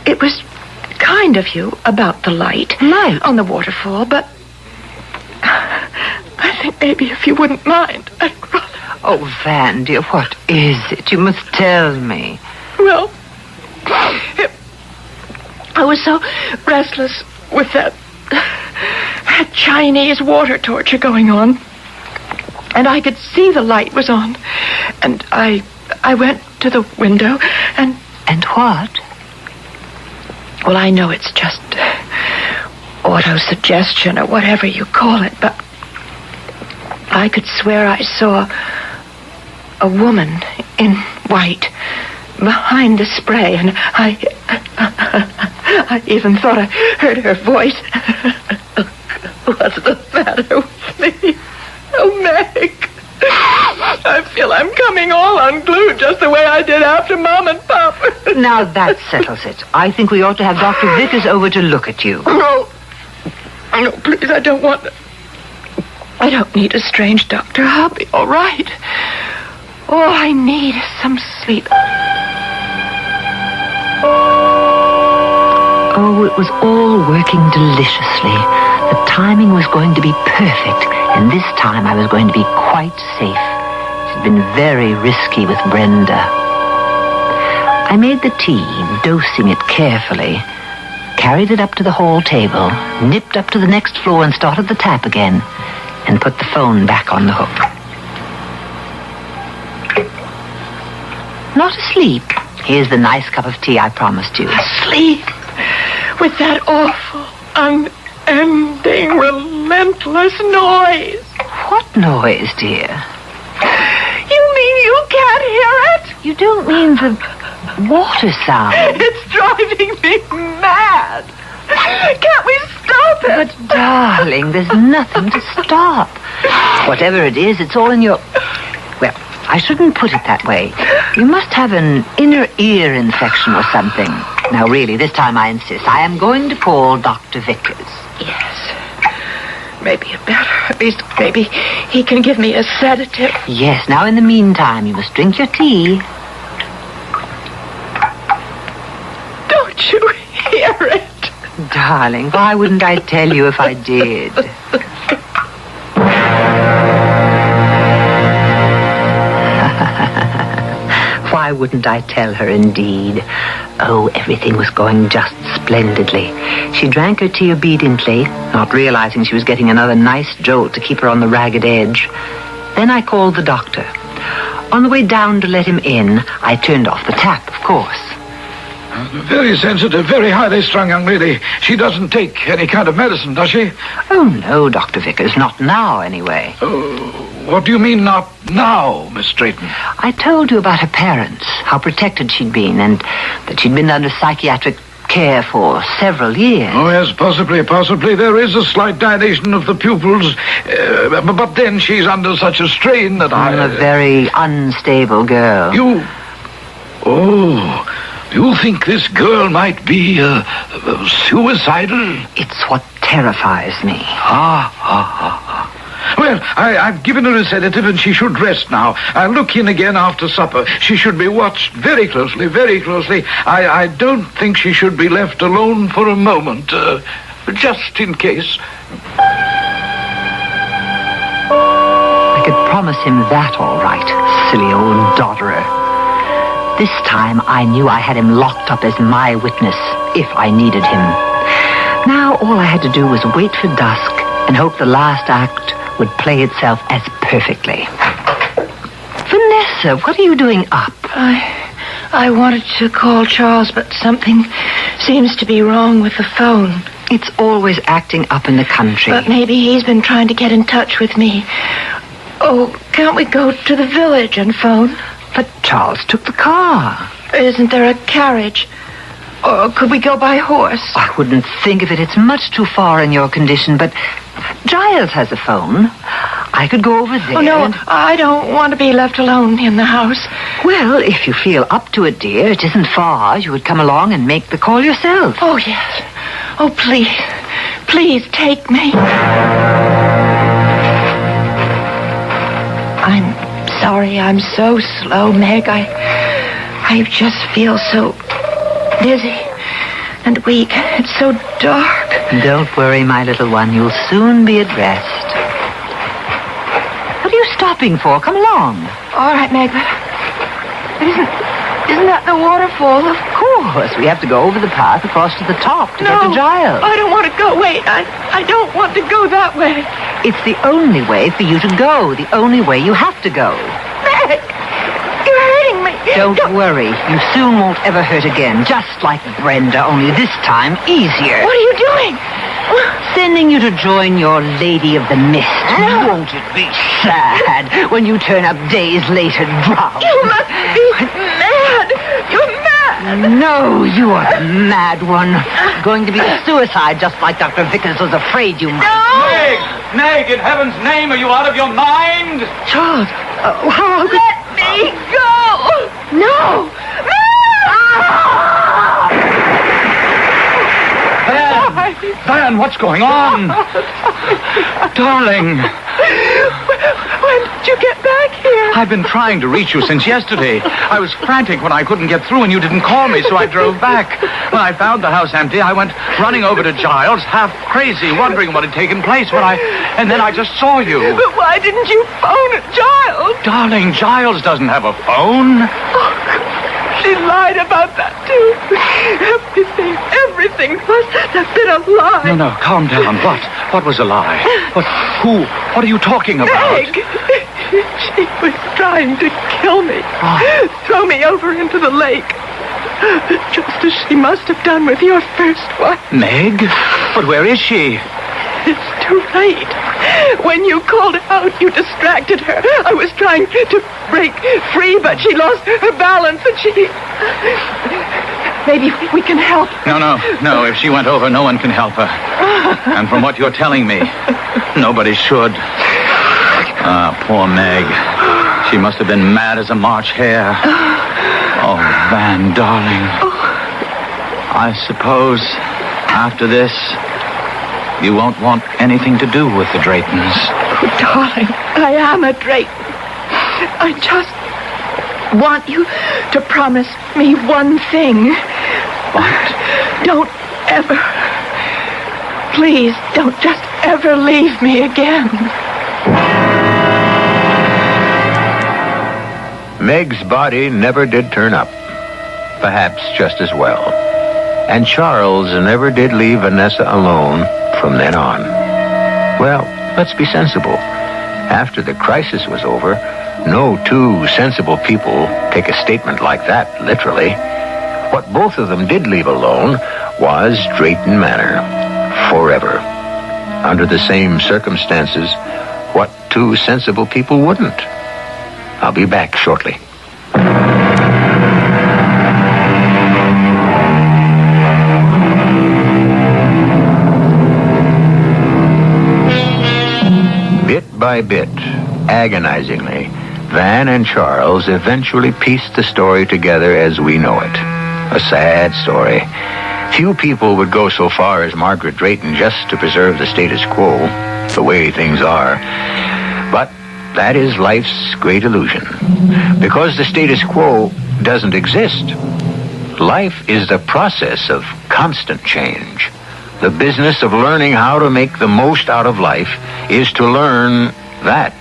It was kind of you about the light. Light? On the waterfall, but I think maybe if you wouldn't mind, I'd rather... Oh, Van, dear, what is it? You must tell me. Well, I was so restless with that Chinese water torture going on. And I could see the light was on. And I went to the window and... And what? Well, I know it's just auto-suggestion or whatever you call it, but I could swear I saw a woman in white behind the spray, and I even thought I heard her voice. What's the matter with me? Oh, Meg. I feel I'm coming all unglued just the way I did after Mom and Pop. Now that settles it. I think we ought to have Dr. Vickers over to look at you. No, please, I don't want... I don't need a strange doctor. I'll be all right. All I need is some sleep. Oh, it was all working deliciously. The timing was going to be perfect, and this time I was going to be quite safe. It had been very risky with Brenda. I made the tea, dosing it carefully. carried it up to the hall table, nipped up to the next floor and started the tap again, and put the phone back on the hook. Not asleep. Here's the nice cup of tea I promised you. Asleep? With that awful, unending, relentless noise. What noise, dear? You mean you can't hear it? You don't mean the water sound? It's driving me mad. Can't we stop it? But, darling, there's nothing to stop. Whatever it is, it's all in your... Well, I shouldn't put it that way. You must have an inner ear infection or something. Now, really, this time I insist. I am going to call Dr. Vickers. Yes. Maybe it better. At least maybe he can give me a sedative. Yes, now in the meantime, you must drink your tea. Don't you hear it? Darling, why wouldn't I tell you if I did? Why wouldn't I tell her, indeed? Oh, everything was going just splendidly. She drank her tea obediently, not realizing she was getting another nice jolt to keep her on the ragged edge. Then I called the doctor. On the way down to let him in, I turned off the tap, of course. Very sensitive, very highly strung young lady. She doesn't take any kind of medicine, does she? Oh, no, Dr. Vickers, not now, anyway. What do you mean, not now, Miss Drayton? I told you about her parents, how protected she'd been, and that she'd been under psychiatric care for several years. Oh, yes, possibly. There is a slight dilation of the pupils, but then she's under such a strain that I'm a very unstable girl. You think this girl might be suicidal? It's what terrifies me. Well, I've given her a sedative and she should rest now. I'll look in again after supper. She should be watched very closely, very closely. I don't think she should be left alone for a moment, just in case. I could promise him that, all right, silly old dodderer. This time I knew I had him locked up as my witness, if I needed him. Now all I had to do was wait for dusk and hope the last act would play itself as perfectly. Vanessa, what are you doing up? I wanted to call Charles, but something seems to be wrong with the phone. It's always acting up in the country. But maybe he's been trying to get in touch with me. Oh, can't we go to the village and phone? But Charles took the car. Isn't there a carriage? Or could we go by horse? I wouldn't think of it. It's much too far in your condition, but Giles has a phone. I could go over there. Oh, no, I don't want to be left alone in the house. Well, if you feel up to it, dear, it isn't far. You would come along and make the call yourself. Oh, yes. Oh, please. Please take me. I'm sorry I'm so slow, Meg. I just feel so dizzy and weak. It's so dark. Don't worry, my little one. You'll soon be at rest. What are you stopping for? Come along. All right, Meg, but isn't that the waterfall? Of course. We have to go over the path across to the top to get to Giles. I don't want to go. Wait, I don't want to go that way. It's the only way for you to go. The only way you have to go. Meg, you're hurting me. Don't worry. You soon won't ever hurt again. Just like Brenda, only this time easier. What are you doing? Sending you to join your Lady of the Mist. Won't it be sad when you turn up days later drowned? You must be mad. You're mad. No, you are the mad one. Going to be suicide just like Dr. Vickers was afraid you might. No! Meg, in heaven's name, are you out of your mind? Charles, how could... Let me go! No! Diane, what's going on? Darling. When did you get back here? I've been trying to reach you since yesterday. I was frantic when I couldn't get through and you didn't call me, so I drove back. When I found the house empty, I went running over to Giles, half crazy, wondering what had taken place. And then I just saw you. But why didn't you phone Giles? Darling, Giles doesn't have a phone. Oh, She lied about that, too. Everything must have been a lie. No, calm down. What was a lie? Who? What are you talking about? Meg! She was trying to kill me. Throw me over into the lake. Just as she must have done with your first wife. Meg? But where is she? It's too late. When you called out, you distracted her. I was trying to break free, but she lost her balance and she... Maybe we can help. No. If she went over, no one can help her. And from what you're telling me, nobody should. Poor Meg. She must have been mad as a March hare. Oh, Van, darling. I suppose after this, you won't want anything to do with the Draytons. Oh, darling, I am a Drayton. I just want you to promise me one thing. What? Don't ever, please, don't just ever leave me again. Meg's body never did turn up. Perhaps just as well. And Charles never did leave Vanessa alone from then on. Well, let's be sensible. After the crisis was over, no two sensible people take a statement like that literally. What both of them did leave alone was Drayton Manor. Forever. Under the same circumstances, what two sensible people wouldn't? I'll be back shortly. Bit by bit, agonizingly, Van and Charles eventually pieced the story together as we know it. A sad story. Few people would go so far as Margaret Drayton just to preserve the status quo, the way things are. But that is life's great illusion. Because the status quo doesn't exist. Life is the process of constant change. The business of learning how to make the most out of life is to learn that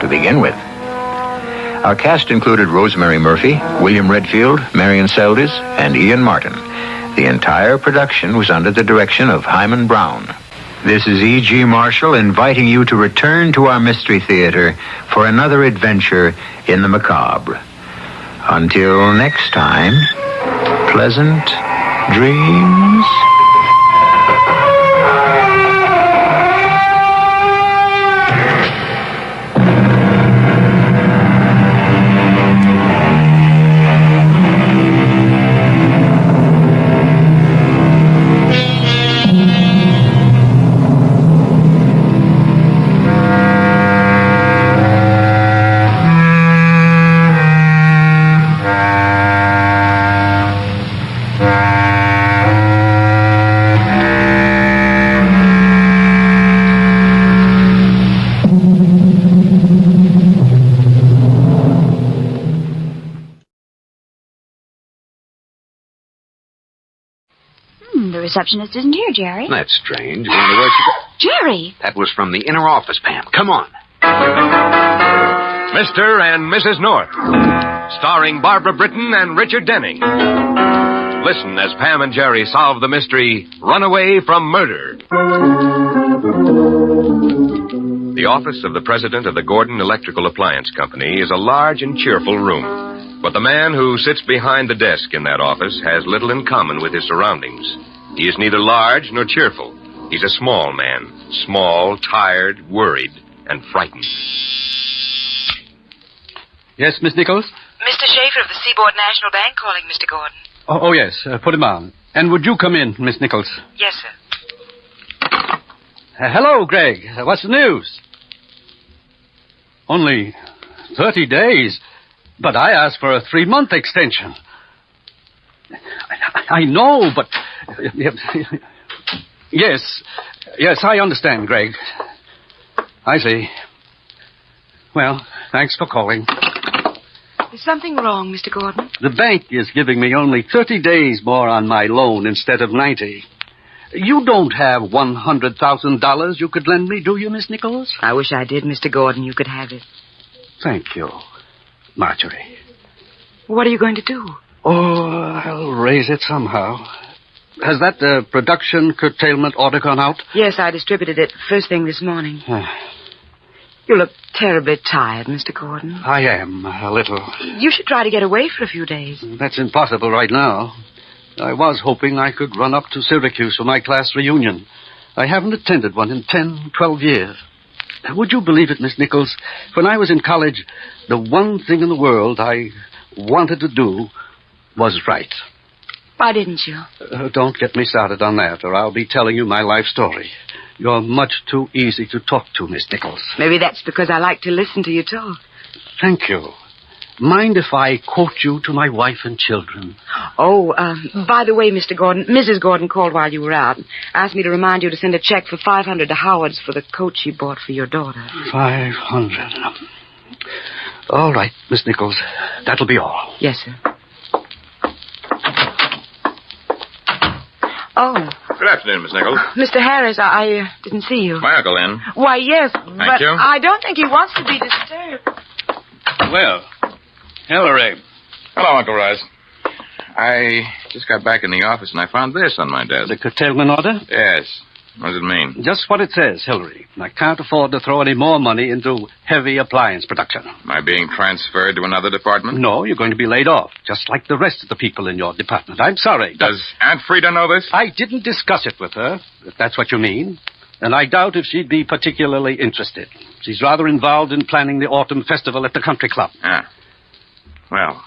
to begin with. Our cast included Rosemary Murphy, William Redfield, Marion Seldes, and Ian Martin. The entire production was under the direction of Hyman Brown. This is E.G. Marshall inviting you to return to our Mystery Theater for another adventure in the macabre. Until next time, pleasant dreams. The receptionist isn't here, Jerry. That's strange. Wonder where she go. Jerry! That was from the inner office, Pam. Come on. Mr. and Mrs. North, starring Barbara Britton and Richard Denning. Listen as Pam and Jerry solve the mystery, Runaway from Murder. The office of the president of the Gordon Electrical Appliance Company is a large and cheerful room. But the man who sits behind the desk in that office has little in common with his surroundings. He is neither large nor cheerful. He's a small man. Small, tired, worried, and frightened. Yes, Miss Nichols? Mr. Schaefer of the Seaboard National Bank calling, Mr. Gordon. Oh yes. Put him on. And would you come in, Miss Nichols? Yes, sir. Hello, Greg. What's the news? Only 30 days. But I asked for a 3-month extension. I know, but... Yes, I understand, Greg. I see. Well, thanks for calling. Is something wrong, Mr. Gordon? The bank is giving me only 30 days more on my loan instead of 90. You don't have $100,000 you could lend me, do you, Miss Nichols? I wish I did, Mr. Gordon. You could have it. Thank you, Marjorie. What are you going to do? Oh, I'll raise it somehow. Has that production curtailment order gone out? Yes, I distributed it first thing this morning. You look terribly tired, Mr. Gordon. I am, a little. You should try to get away for a few days. That's impossible right now. I was hoping I could run up to Syracuse for my class reunion. I haven't attended one in 10, 12 years. Would you believe it, Miss Nichols? When I was in college, the one thing in the world I wanted to do was write. Why didn't you? Don't get me started on that, or I'll be telling you my life story. You're much too easy to talk to, Miss Nichols. Maybe that's because I like to listen to you talk. Thank you. Mind if I quote you to my wife and children? Oh, by the way, Mr. Gordon, Mrs. Gordon called while you were out. Asked me to remind you to send a check for $500 to Howard's for the coat she bought for your daughter. 500. All right, Miss Nichols. That'll be all. Yes, sir. Oh. Good afternoon, Miss Nichols. Mr. Harris, I didn't see you. My uncle in. Why, yes, but you. I don't think he wants to be disturbed. Well, Hillary. Hello, Uncle Rice. I just got back in the office and I found this on my desk. The curtailment order? Yes. What does it mean? Just what it says, Hillary. I can't afford to throw any more money into heavy appliance production. Am I being transferred to another department? No, you're going to be laid off, just like the rest of the people in your department. I'm sorry. Does Aunt Frida know this? I didn't discuss it with her, if that's what you mean. And I doubt if she'd be particularly interested. She's rather involved in planning the autumn festival at the country club. Ah. Well,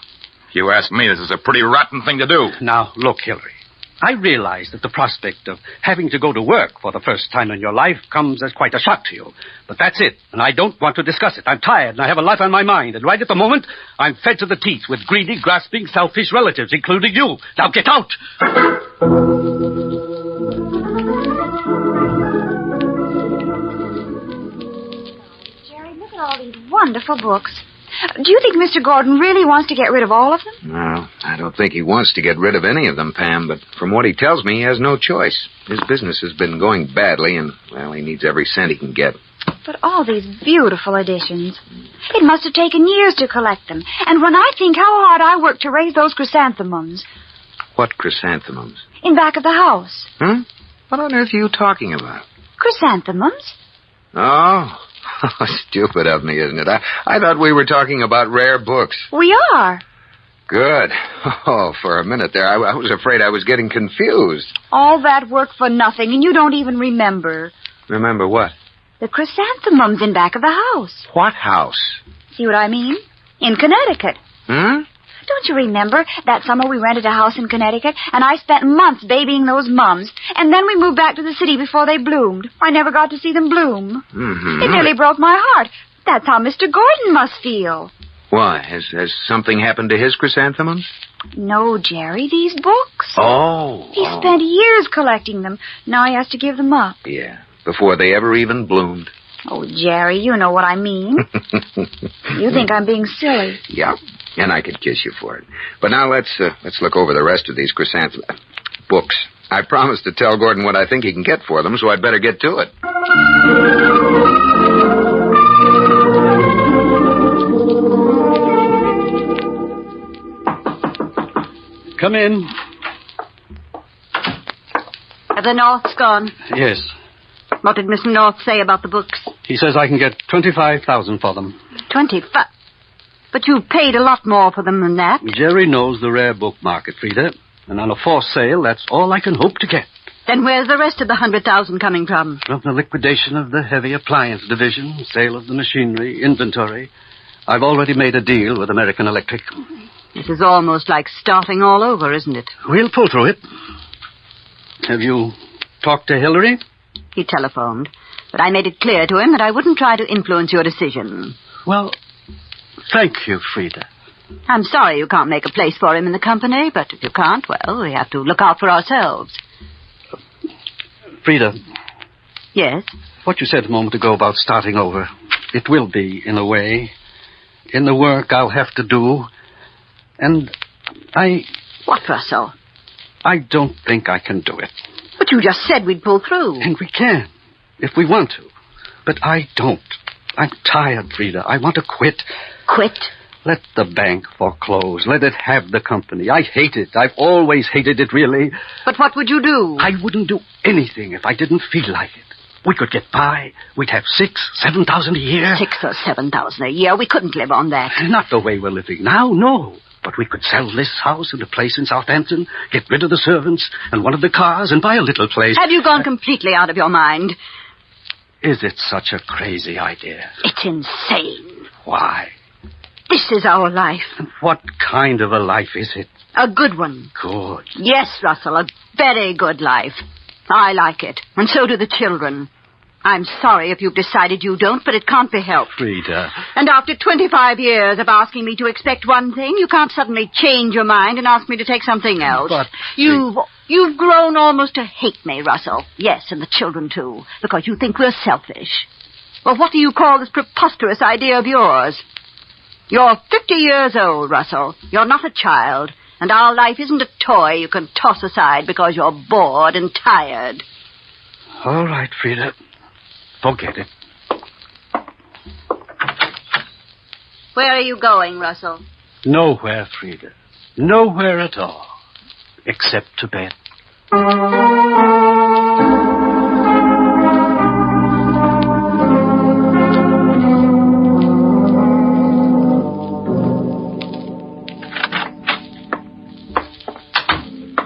if you ask me, this is a pretty rotten thing to do. Now, look, Hillary. I realize that the prospect of having to go to work for the first time in your life comes as quite a shock to you. But that's it, and I don't want to discuss it. I'm tired, and I have a lot on my mind. And right at the moment, I'm fed to the teeth with greedy, grasping, selfish relatives, including you. Now get out! Jerry, look at all these wonderful books. Do you think Mr. Gordon really wants to get rid of all of them? No, I don't think he wants to get rid of any of them, Pam, but from what he tells me, he has no choice. His business has been going badly, and, well, he needs every cent he can get. But all these beautiful editions. It must have taken years to collect them. And when I think how hard I worked to raise those chrysanthemums. What chrysanthemums? In back of the house. Huh? What on earth are you talking about? Chrysanthemums? Oh, stupid of me, isn't it? I thought we were talking about rare books. We are. Good. Oh, for a minute there, I was afraid I was getting confused. All that work for nothing, and you don't even remember. Remember what? The chrysanthemums in back of the house. What house? See what I mean? In Connecticut. Hmm? Don't you remember that summer we rented a house in Connecticut, and I spent months babying those mums, and then we moved back to the city before they bloomed. I never got to see them bloom. Mm-hmm. It nearly broke my heart. That's how Mr. Gordon must feel. Why? Has something happened to his chrysanthemums? No, Jerry, these books. Oh. He spent years collecting them. Now he has to give them up. Yeah, before they ever even bloomed. Oh, Jerry, you know what I mean. You think I'm being silly. Yeah, and I could kiss you for it. But now let's look over the rest of these chrysanthemum books. I promised to tell Gordon what I think he can get for them, so I'd better get to it. Come in. Have the Norths gone? Yes. What did Mr. North say about the books? He says I can get $25,000 for them. 25. But you paid a lot more for them than that. Jerry knows the rare book market, Frida. And on a forced sale, that's all I can hope to get. Then where's the rest of the 100,000 coming from? From the liquidation of the heavy appliance division, sale of the machinery, inventory. I've already made a deal with American Electric. This is almost like starting all over, isn't it? We'll pull through it. Have you talked to Hillary? He telephoned, but I made it clear to him that I wouldn't try to influence your decision. Well, thank you, Frida. I'm sorry you can't make a place for him in the company, but if you can't, well, we have to look out for ourselves. Frida. Yes? What you said a moment ago about starting over, it will be, in a way, in the work I'll have to do. And What, Russell? I don't think I can do it. But you just said we'd pull through. And we can, if we want to. But I don't. I'm tired, Frida. I want to quit. Quit? Let the bank foreclose. Let it have the company. I hate it. I've always hated it, really. But what would you do? I wouldn't do anything if I didn't feel like it. We could get by. We'd have $6,000-7,000 a year. 6,000 or 7,000 a year. We couldn't live on that. Not the way we're living now, no. But we could sell this house and a place in Southampton, get rid of the servants and one of the cars, and buy a little place. Have you gone completely out of your mind? Is it such a crazy idea? It's insane. Why? This is our life. What kind of a life is it? A good one. Good. Yes, Russell, a very good life. I like it, and so do the children. I'm sorry if you've decided you don't, but it can't be helped. Frida. And after 25 years of asking me to expect one thing, you can't suddenly change your mind and ask me to take something else. But... You've grown almost to hate me, Russell. Yes, and the children, too, because you think we're selfish. Well, what do you call this preposterous idea of yours? You're 50 years old, Russell. You're not a child. And our life isn't a toy you can toss aside because you're bored and tired. All right, Frida. Forget it. Where are you going, Russell? Nowhere, Frida. Nowhere at all. Except to bed.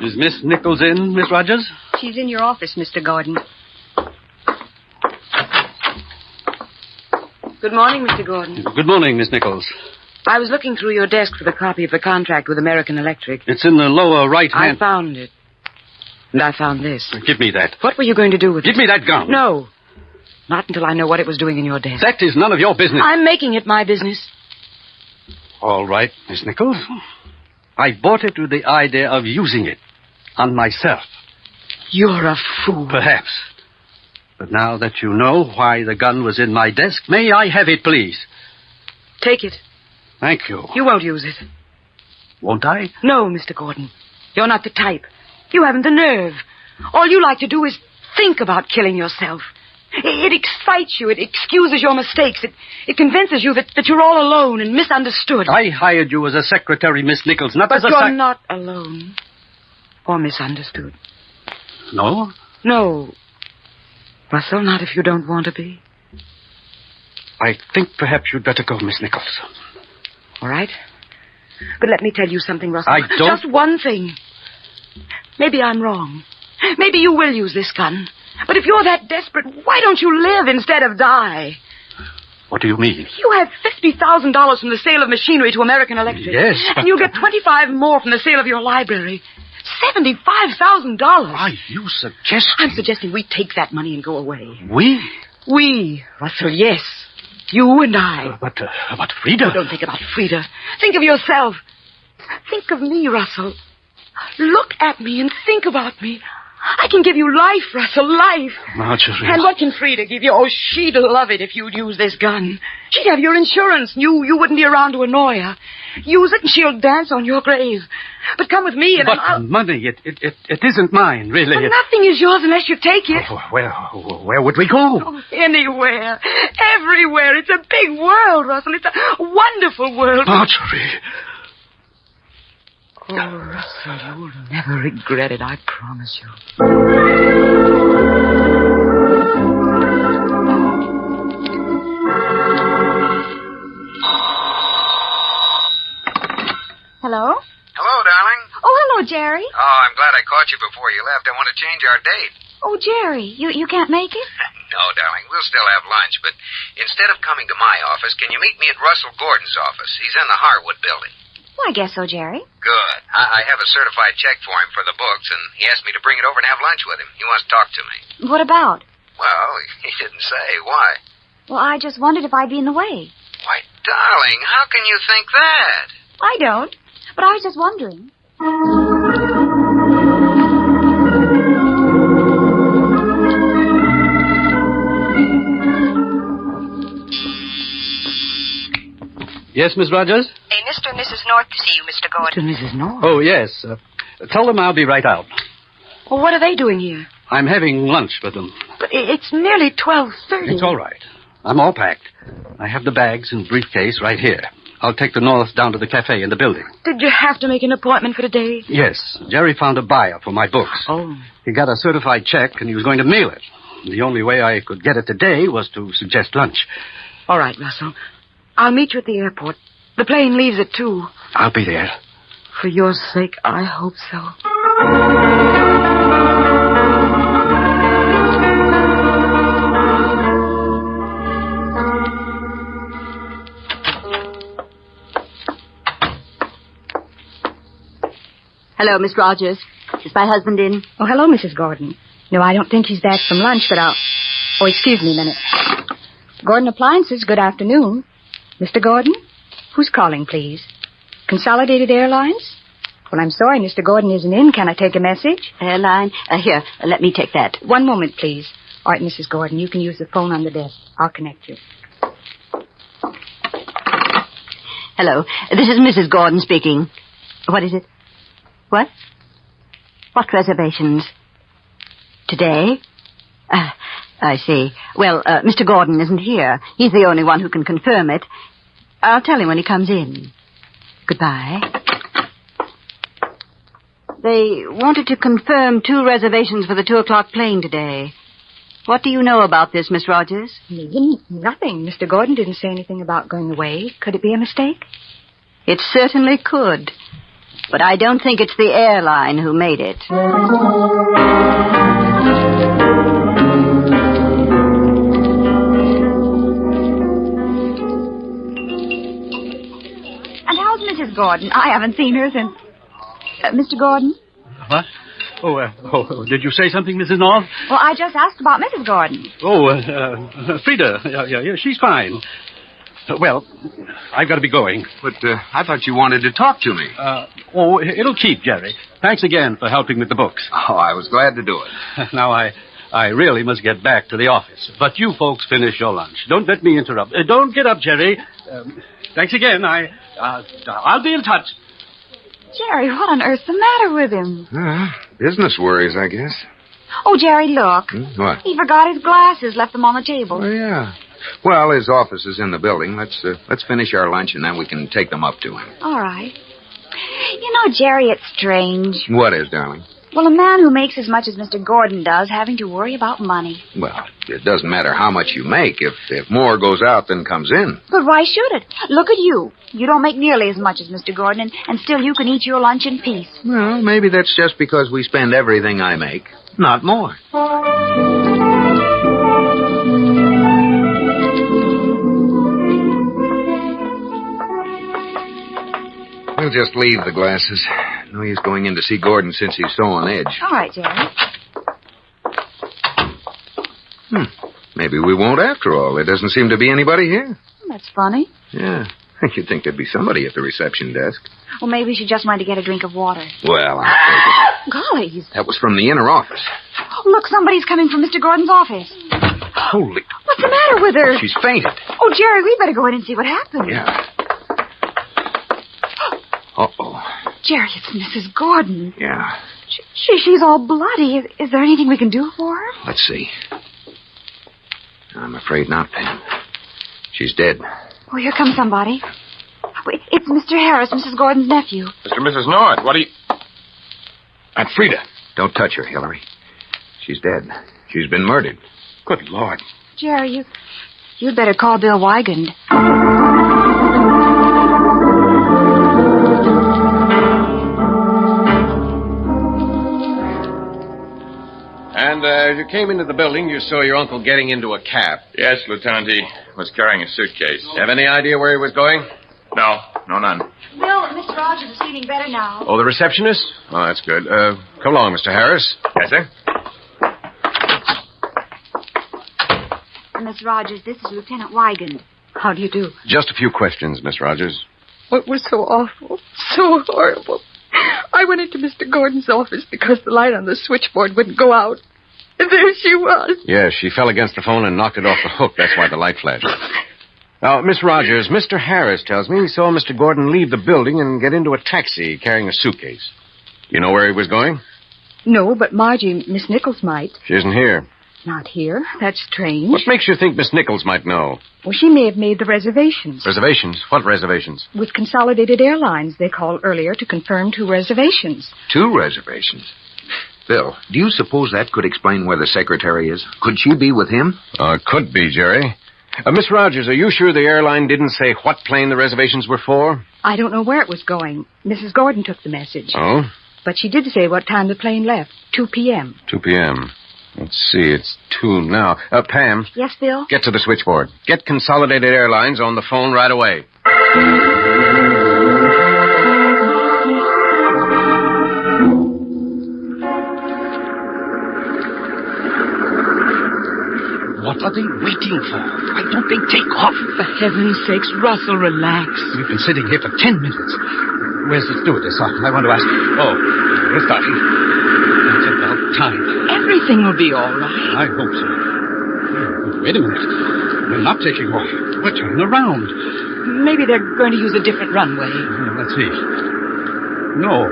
Is Miss Nichols in, Miss Rogers? She's in your office, Mr. Gordon. Good morning, Mr. Gordon. Good morning, Miss Nichols. I was looking through your desk for the copy of the contract with American Electric. It's in the lower right hand. I found it. And I found this. Give me that. What were you going to do with it? Give me that gun. No. Not until I know what it was doing in your desk. That is none of your business. I'm making it my business. All right, Miss Nichols. I bought it with the idea of using it on myself. You're a fool. Perhaps. But now that you know why the gun was in my desk, may I have it, please? Take it. Thank you. You won't use it. Won't I? No, Mr. Gordon. You're not the type. You haven't the nerve. All you like to do is think about killing yourself. It excites you. It excuses your mistakes. It convinces you that you're all alone and misunderstood. I hired you as a secretary, Miss Nichols, not as a... But you're not alone. Or misunderstood. No? No. Russell, not if you don't want to be. I think perhaps you'd better go, Miss Nichols. All right. But let me tell you something, Russell. I don't... Just one thing. Maybe I'm wrong. Maybe you will use this gun. But if you're that desperate, why don't you live instead of die? What do you mean? You have $50,000 from the sale of machinery to American Electric. Yes, but... And you'll get 25 more from the sale of your library. $75,000. Are you suggesting... I'm suggesting we take that money and go away. We? We, Russell, yes. You and I. But Frida... Oh, don't think about Frida. Think of yourself. Think of me, Russell. Look at me and think about me. I can give you life, Russell, life. Marjorie. And what can Frida give you? Oh, she'd love it if you'd use this gun. She'd have your insurance. You wouldn't be around to annoy her. Use it and she'll dance on your grave. But come with me and But money, it isn't mine, really. Well, nothing is yours unless you take it. Oh, where would we go? Oh, anywhere. Everywhere. It's a big world, Russell. It's a wonderful world. Marjorie. Oh, Russell, you'll never regret it, I promise you. Hello? Hello, darling. Oh, hello, Jerry. Oh, I'm glad I caught you before you left. I want to change our date. Oh, Jerry, you can't make it? No, darling. We'll still have lunch, but instead of coming to my office, can you meet me at Russell Gordon's office? He's in the Harwood building. Well, I guess so, Jerry. Good. I have a certified check for him for the books, and he asked me to bring it over and have lunch with him. He wants to talk to me. What about? Well, he didn't say. Why? Well, I just wondered if I'd be in the way. Why, darling, how can you think that? I don't, but I was just wondering. Yes, Miss Rogers? Hey, Mr. and Mrs. North to see you, Mr. Gordon. Mr. and Mrs. North? Oh, yes. Tell them I'll be right out. Well, what are they doing here? I'm having lunch with them. But it's nearly 12:30. It's all right. I'm all packed. I have the bags and briefcase right here. I'll take the North down to the cafe in the building. Did you have to make an appointment for today? Yes. Jerry found a buyer for my books. Oh. He got a certified check, and he was going to mail it. The only way I could get it today was to suggest lunch. All right, Russell. I'll meet you at the airport. The plane leaves at 2. I'll be there. For your sake, I hope so. Hello, Miss Rogers. Is my husband in? Oh, hello, Mrs. Gordon. No, I don't think he's back from lunch, but I'll... Oh, excuse me a minute. Gordon Appliances, good afternoon. Mr. Gordon? Who's calling, please? Consolidated Airlines? Well, I'm sorry, Mr. Gordon isn't in. Can I take a message? Airline? Here, let me take that. One moment, please. All right, Mrs. Gordon, you can use the phone on the desk. I'll connect you. Hello. This is Mrs. Gordon speaking. What is it? What? What reservations? Today? I see. Well, Mr. Gordon isn't here. He's the only one who can confirm it. I'll tell him when he comes in. Goodbye. They wanted to confirm 2 reservations for the 2:00 plane today. What do you know about this, Miss Rogers? Nothing. Mr. Gordon didn't say anything about going away. Could it be a mistake? It certainly could. But I don't think it's the airline who made it. And how's Mrs. Gordon? I haven't seen her since... Mr. Gordon? What? Did you say something, Mrs. North? Well, I just asked about Mrs. Gordon. Frida. Yeah, she's fine. Well, I've got to be going. But I thought you wanted to talk to me. It'll keep, Jerry. Thanks again for helping with the books. Oh, I was glad to do it. Now, I really must get back to the office. But you folks finish your lunch. Don't let me interrupt. Don't get up, Jerry. Thanks again. I'll be in touch. Jerry, what on earth's the matter with him? Business worries, I guess. Oh, Jerry, look. What? He forgot his glasses, left them on the table. Oh, yeah. Well, his office is in the building. Let's finish our lunch, and then we can take them up to him. All right. You know, Jerry, it's strange. What is, darling? Well, a man who makes as much as Mr. Gordon does having to worry about money. Well, it doesn't matter how much you make if more goes out than comes in. But why should it? Look at you. You don't make nearly as much as Mr. Gordon, and still you can eat your lunch in peace. Well, maybe that's just because we spend everything I make, not more. We'll just leave the glasses. No use going in to see Gordon since he's so on edge. All right, Jerry. Maybe we won't after all. There doesn't seem to be anybody here. That's funny. Yeah. You'd think there'd be somebody at the reception desk. Well, maybe she just wanted to get a drink of water. Well, I'll take it. Gollies. That was from the inner office. Oh, look, somebody's coming from Mr. Gordon's office. Holy... What's the matter with her? She's fainted. Oh, Jerry, we better go in and see what happened. Yeah. Uh-oh. Jerry, it's Mrs. Gordon. Yeah. She's all bloody. Is there anything we can do for her? Let's see. I'm afraid not, Pam. She's dead. Oh, here comes somebody. Wait, it's Mr. Harris, Mrs. Gordon's nephew. Mr. and Mrs. North, what are you... Aunt Frida. Don't touch her, Hillary. She's dead. She's been murdered. Good Lord. Jerry, you'd better call Bill Wygand. And as you came into the building, you saw your uncle getting into a cab. Yes, Lieutenant. He was carrying a suitcase. Have any idea where he was going? No, none. Bill, Mr. Rogers is feeling better now. Oh, the receptionist? Oh, that's good. Come along, Mr. Harris. Yes, sir. Miss Rogers, this is Lieutenant Wygand. How do you do? Just a few questions, Miss Rogers. It was so awful, so horrible. I went into Mr. Gordon's office because the light on the switchboard wouldn't go out. And there she was. Yes, she fell against the phone and knocked it off the hook. That's why the light flashed. Now, Miss Rogers, Mr. Harris tells me he saw Mr. Gordon leave the building and get into a taxi carrying a suitcase. You know where he was going? No, but Margie, Miss Nichols might. She isn't here. Not here. That's strange. What makes you think Miss Nichols might know? Well, she may have made the reservations. Reservations? What reservations? With Consolidated Airlines, they called earlier to confirm 2 reservations. 2 reservations? Bill, do you suppose that could explain where the secretary is? Could she be with him? Could be, Jerry. Miss Rogers, are you sure the airline didn't say what plane the reservations were for? I don't know where it was going. Mrs. Gordon took the message. Oh? But she did say what time the plane left. 2 p.m. 2 p.m. Let's see, it's 2 now. Pam. Yes, Bill? Get to the switchboard. Get Consolidated Airlines on the phone right away. What are they waiting for? Why don't they take off? For heaven's sakes, Russell, relax. We've been sitting here for 10 minutes. Where's the stewardess? I want to ask. Oh, we're starting. It's about time. Everything will be all right. I hope so. Wait a minute. We're not taking off. We're turning around. Maybe they're going to use a different runway. Let's see. No,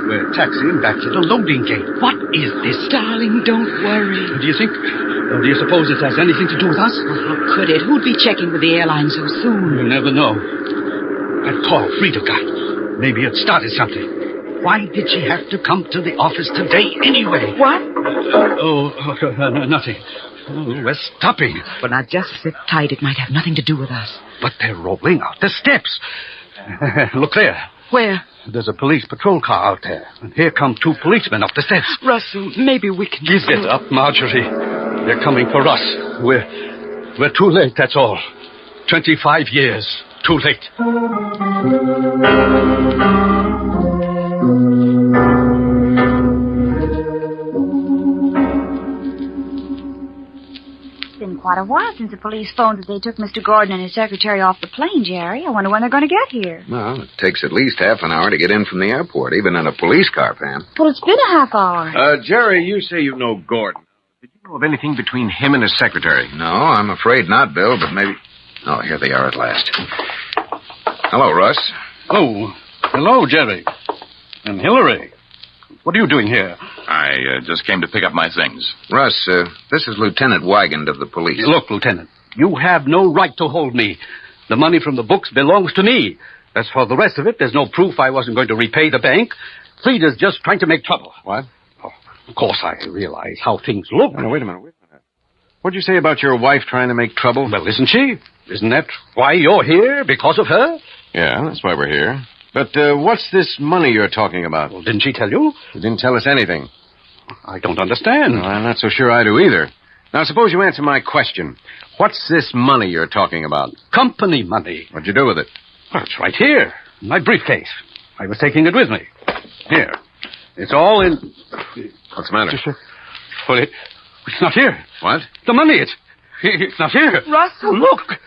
we're taxiing back to the loading gate. What is this? Darling, don't worry. Do you suppose it has anything to do with us? Well, how could it? Who'd be checking with the airline so soon? You never know. That call Frida got. Maybe it started something. Why did she have to come to the office today anyway? What? Nothing. We're stopping. Well, now, just sit tight. It might have nothing to do with us. But they're rolling out the steps. Look there. Where? There's a police patrol car out there. And here come 2 policemen up the steps. Russell, maybe we can... Get up, Marjorie. They're coming for us. We're too late, that's all. 25 years. Too late. It's been quite a while since the police phoned that they took Mr. Gordon and his secretary off the plane, Jerry. I wonder when they're going to get here. Well, it takes at least half an hour to get in from the airport, even in a police car, Pam. Well, it's been a half hour. Jerry, you say you know Gordon. Did you know of anything between him and his secretary? No, I'm afraid not, Bill, but maybe... Oh, here they are at last. Hello, Russ. Oh, hello, Jerry. And Hillary. What are you doing here? I just came to pick up my things. Russ, this is Lieutenant Wygand of the police. Look, Lieutenant, you have no right to hold me. The money from the books belongs to me. As for the rest of it, there's no proof I wasn't going to repay the bank. Frida's just trying to make trouble. What? Oh, of course, I realize how things look. No, wait a minute. What'd you say about your wife trying to make trouble? Well, isn't she? Isn't that why you're here? Because of her? Yeah, that's why we're here. But what's this money you're talking about? Well, didn't she tell you? She didn't tell us anything. I don't understand. Well, I'm not so sure I do either. Now, suppose you answer my question. What's this money you're talking about? Company money. What'd you do with it? Well, it's right here, in my briefcase. I was taking it with me. Here. It's all in... What's the matter? Well, it's not here. What? The money, it's not here. Russell. Look.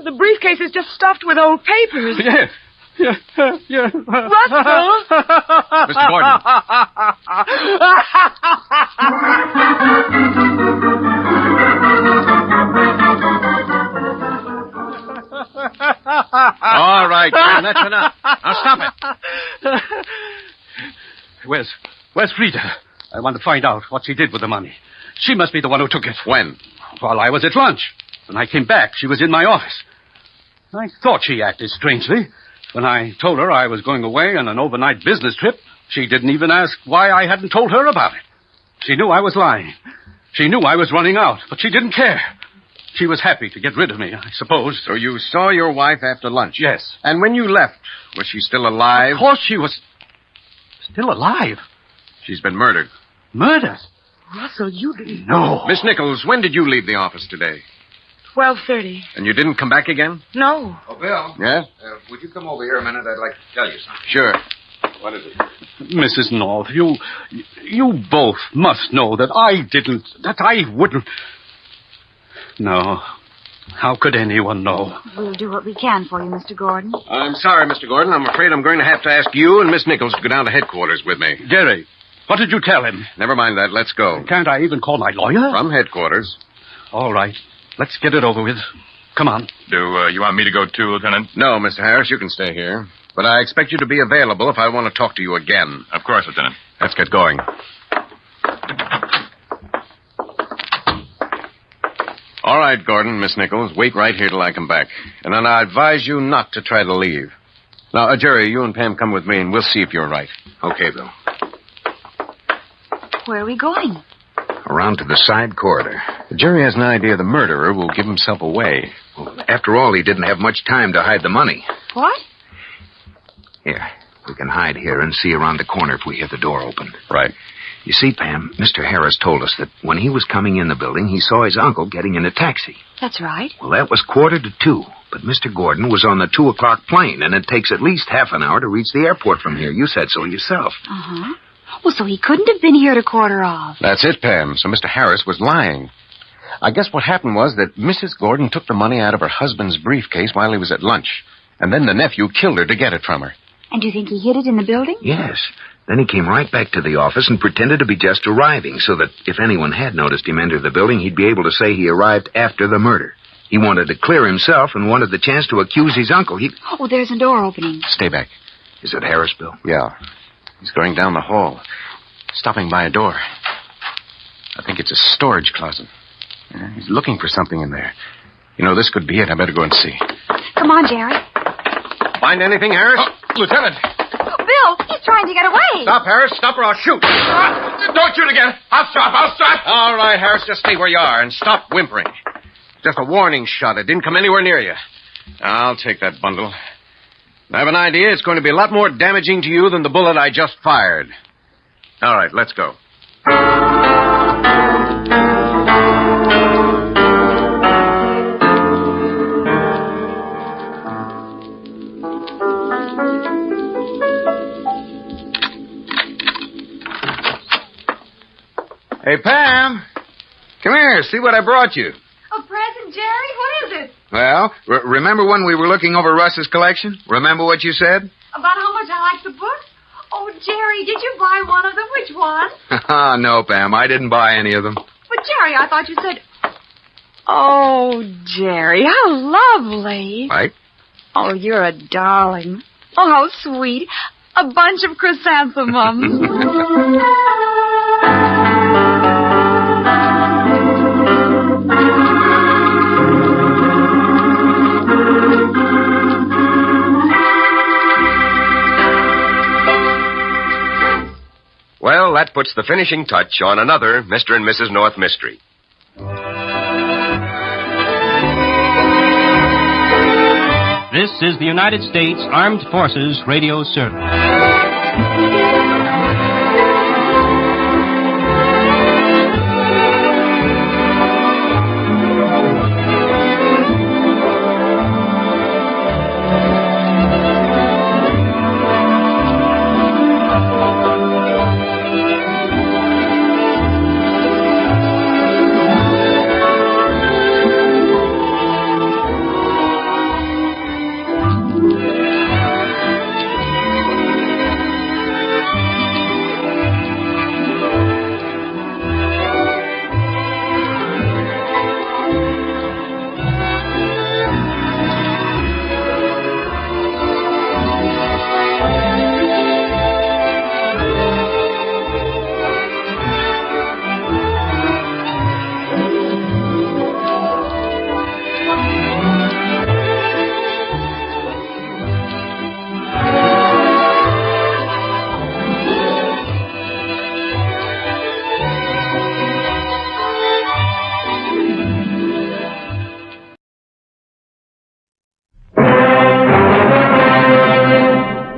The briefcase is just stuffed with old papers. Yeah. Russell! Mr. Gordon. All right, Gordon, that's enough. Now stop it. Where's Frida? I want to find out what she did with the money. She must be the one who took it. When? While I was at lunch. When I came back, she was in my office. I thought she acted strangely. When I told her I was going away on an overnight business trip, she didn't even ask why I hadn't told her about it. She knew I was lying. She knew I was running out, but she didn't care. She was happy to get rid of me, I suppose. So you saw your wife after lunch? Yes. And when you left, was she still alive? Of course she was still alive. She's been murdered. Murdered? Russell, you didn't... No. Miss Nichols, when did you leave the office today? 12:30. And you didn't come back again? No. Oh, Bill. Yeah? Would you come over here a minute? I'd like to tell you something. Sure. What is it? Mrs. North, you both must know that I wouldn't... No. How could anyone know? We'll do what we can for you, Mr. Gordon. I'm sorry, Mr. Gordon. I'm afraid I'm going to have to ask you and Miss Nichols to go down to headquarters with me. Jerry, what did you tell him? Never mind that. Let's go. Can't I even call my lawyer? From headquarters. All right. Let's get it over with. Come on. Do you want me to go too, Lieutenant? No, Mr. Harris, you can stay here. But I expect you to be available if I want to talk to you again. Of course, Lieutenant. Let's get going. All right, Gordon, Miss Nichols. Wait right here till I come back. And then I advise you not to try to leave. Now, Jerry, you and Pam come with me, and we'll see if you're right. Okay, Bill. Where are we going? Around to the side corridor. Jerry has an idea the murderer will give himself away. Well, after all, he didn't have much time to hide the money. What? Here, we can hide here and see around the corner if we hear the door open. Right. You see, Pam, Mr. Harris told us that when he was coming in the building, he saw his uncle getting in a taxi. That's right. Well, that was 1:45, but Mr. Gordon was on the 2 o'clock plane, and it takes at least half an hour to reach the airport from here. You said so yourself. Uh-huh. Well, so he couldn't have been here at 1:15. That's it, Pam. So Mr. Harris was lying. I guess what happened was that Mrs. Gordon took the money out of her husband's briefcase while he was at lunch, and then the nephew killed her to get it from her. And do you think he hid it in the building? Yes. Then he came right back to the office and pretended to be just arriving, so that if anyone had noticed him enter the building, he'd be able to say he arrived after the murder. He wanted to clear himself and wanted the chance to accuse his uncle. Oh, there's a door opening. Stay back. Is it Harris, Bill? Yeah. He's going down the hall, stopping by a door. I think it's a storage closet. Yeah, he's looking for something in there. You know, this could be it. I better go and see. Come on, Jerry. Find anything, Harris? Lieutenant. Bill, he's trying to get away. Stop, Harris. Stop or I'll shoot. Don't shoot again. I'll stop. All right, Harris, just stay where you are and stop whimpering. Just a warning shot. It didn't come anywhere near you. I'll take that bundle. I have an idea it's going to be a lot more damaging to you than the bullet I just fired. All right, let's go. Hey, Pam. Come here. See what I brought you. A present, Jerry? What is it? Well, remember when we were looking over Russ's collection? Remember what you said? About how much I like the books? Oh, Jerry, did you buy one of them? Which one? No, Pam. I didn't buy any of them. But, Jerry, I thought you said... Oh, Jerry, how lovely. Right? Oh, you're a darling. Oh, how sweet. A bunch of chrysanthemums. Well, that puts the finishing touch on another Mr. and Mrs. North mystery. This is the United States Armed Forces Radio Service.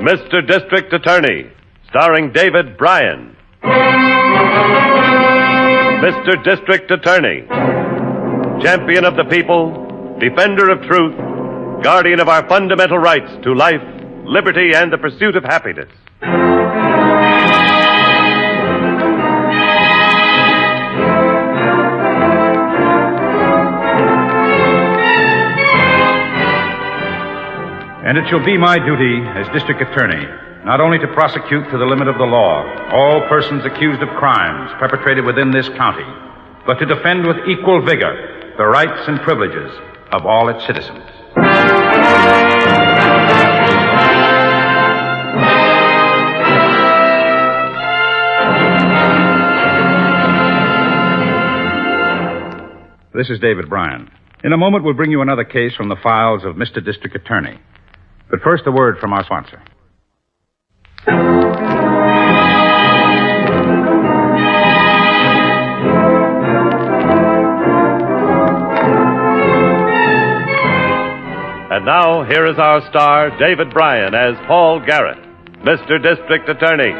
Mr. District Attorney, starring David Bryan. Mr. District Attorney, champion of the people, defender of truth, guardian of our fundamental rights to life, liberty, and the pursuit of happiness. And it shall be my duty as district attorney not only to prosecute to the limit of the law all persons accused of crimes perpetrated within this county, but to defend with equal vigor the rights and privileges of all its citizens. this is David Bryan. In a moment, we'll bring you another case from the files of Mr. District Attorney. But first, a word from our sponsor. And now, here is our star, David Bryan, as Paul Garrett, Mr. District Attorney.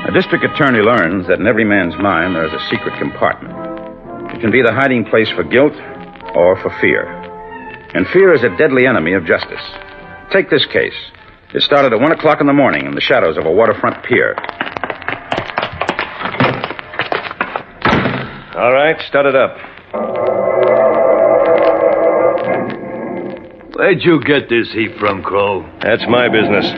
A district attorney learns that in every man's mind there is a secret compartment. It can be the hiding place for guilt or for fear. And fear is a deadly enemy of justice. Take this case. It started at 1 o'clock in the morning in the shadows of a waterfront pier. All right, start it up. Where'd you get this heap from, Crow? That's my business.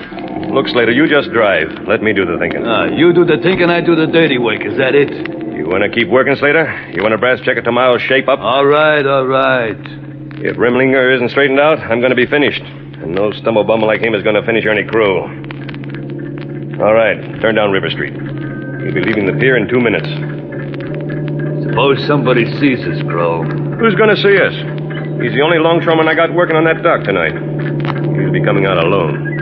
Look, Slater, you just drive. Let me do the thinking. You do the thinking, I do the dirty work. Is that it? You want to keep working, Slater? You want a brass checker tomorrow shape up? All right. If Rimlinger isn't straightened out, I'm going to be finished. And no stumble-bumble like him is going to finish Ernie Crew. All right, turn down River Street. He'll be leaving the pier in 2 minutes. Suppose somebody sees us, Crow. Who's going to see us? He's the only longshoreman I got working on that dock tonight. He'll be coming out alone.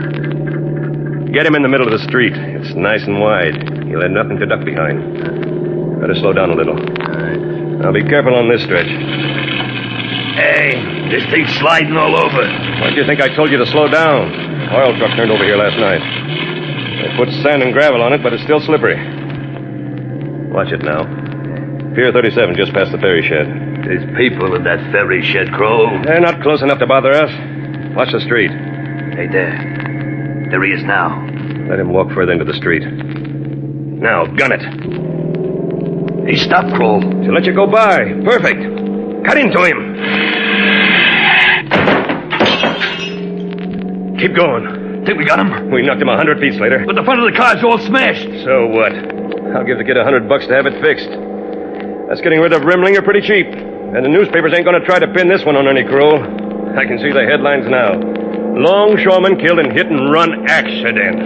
Get him in the middle of the street. It's nice and wide. He'll have nothing to duck behind. Better slow down a little. All right. Now be careful on this stretch. Hey, this thing's sliding all over. Why do you think I told you to slow down? Oil truck turned over here last night. They put sand and gravel on it, but it's still slippery. Watch it now. Pier 37, just past the ferry shed. There's people in that ferry shed, Crow. They're not close enough to bother us. Watch the street. Hey, there. There he is now. Let him walk further into the street. Now, gun it. He stopped, Crow. She'll let you go by. Perfect. Cut into him. Keep going. Think we got him? We knocked him 100 feet, Slater. But the front of the car's all smashed. So what? I'll give the kid $100 to have it fixed. That's getting rid of Rimlinger pretty cheap. And the newspapers ain't going to try to pin this one on any crew. I can see the headlines now. Longshoreman killed in hit-and-run accident.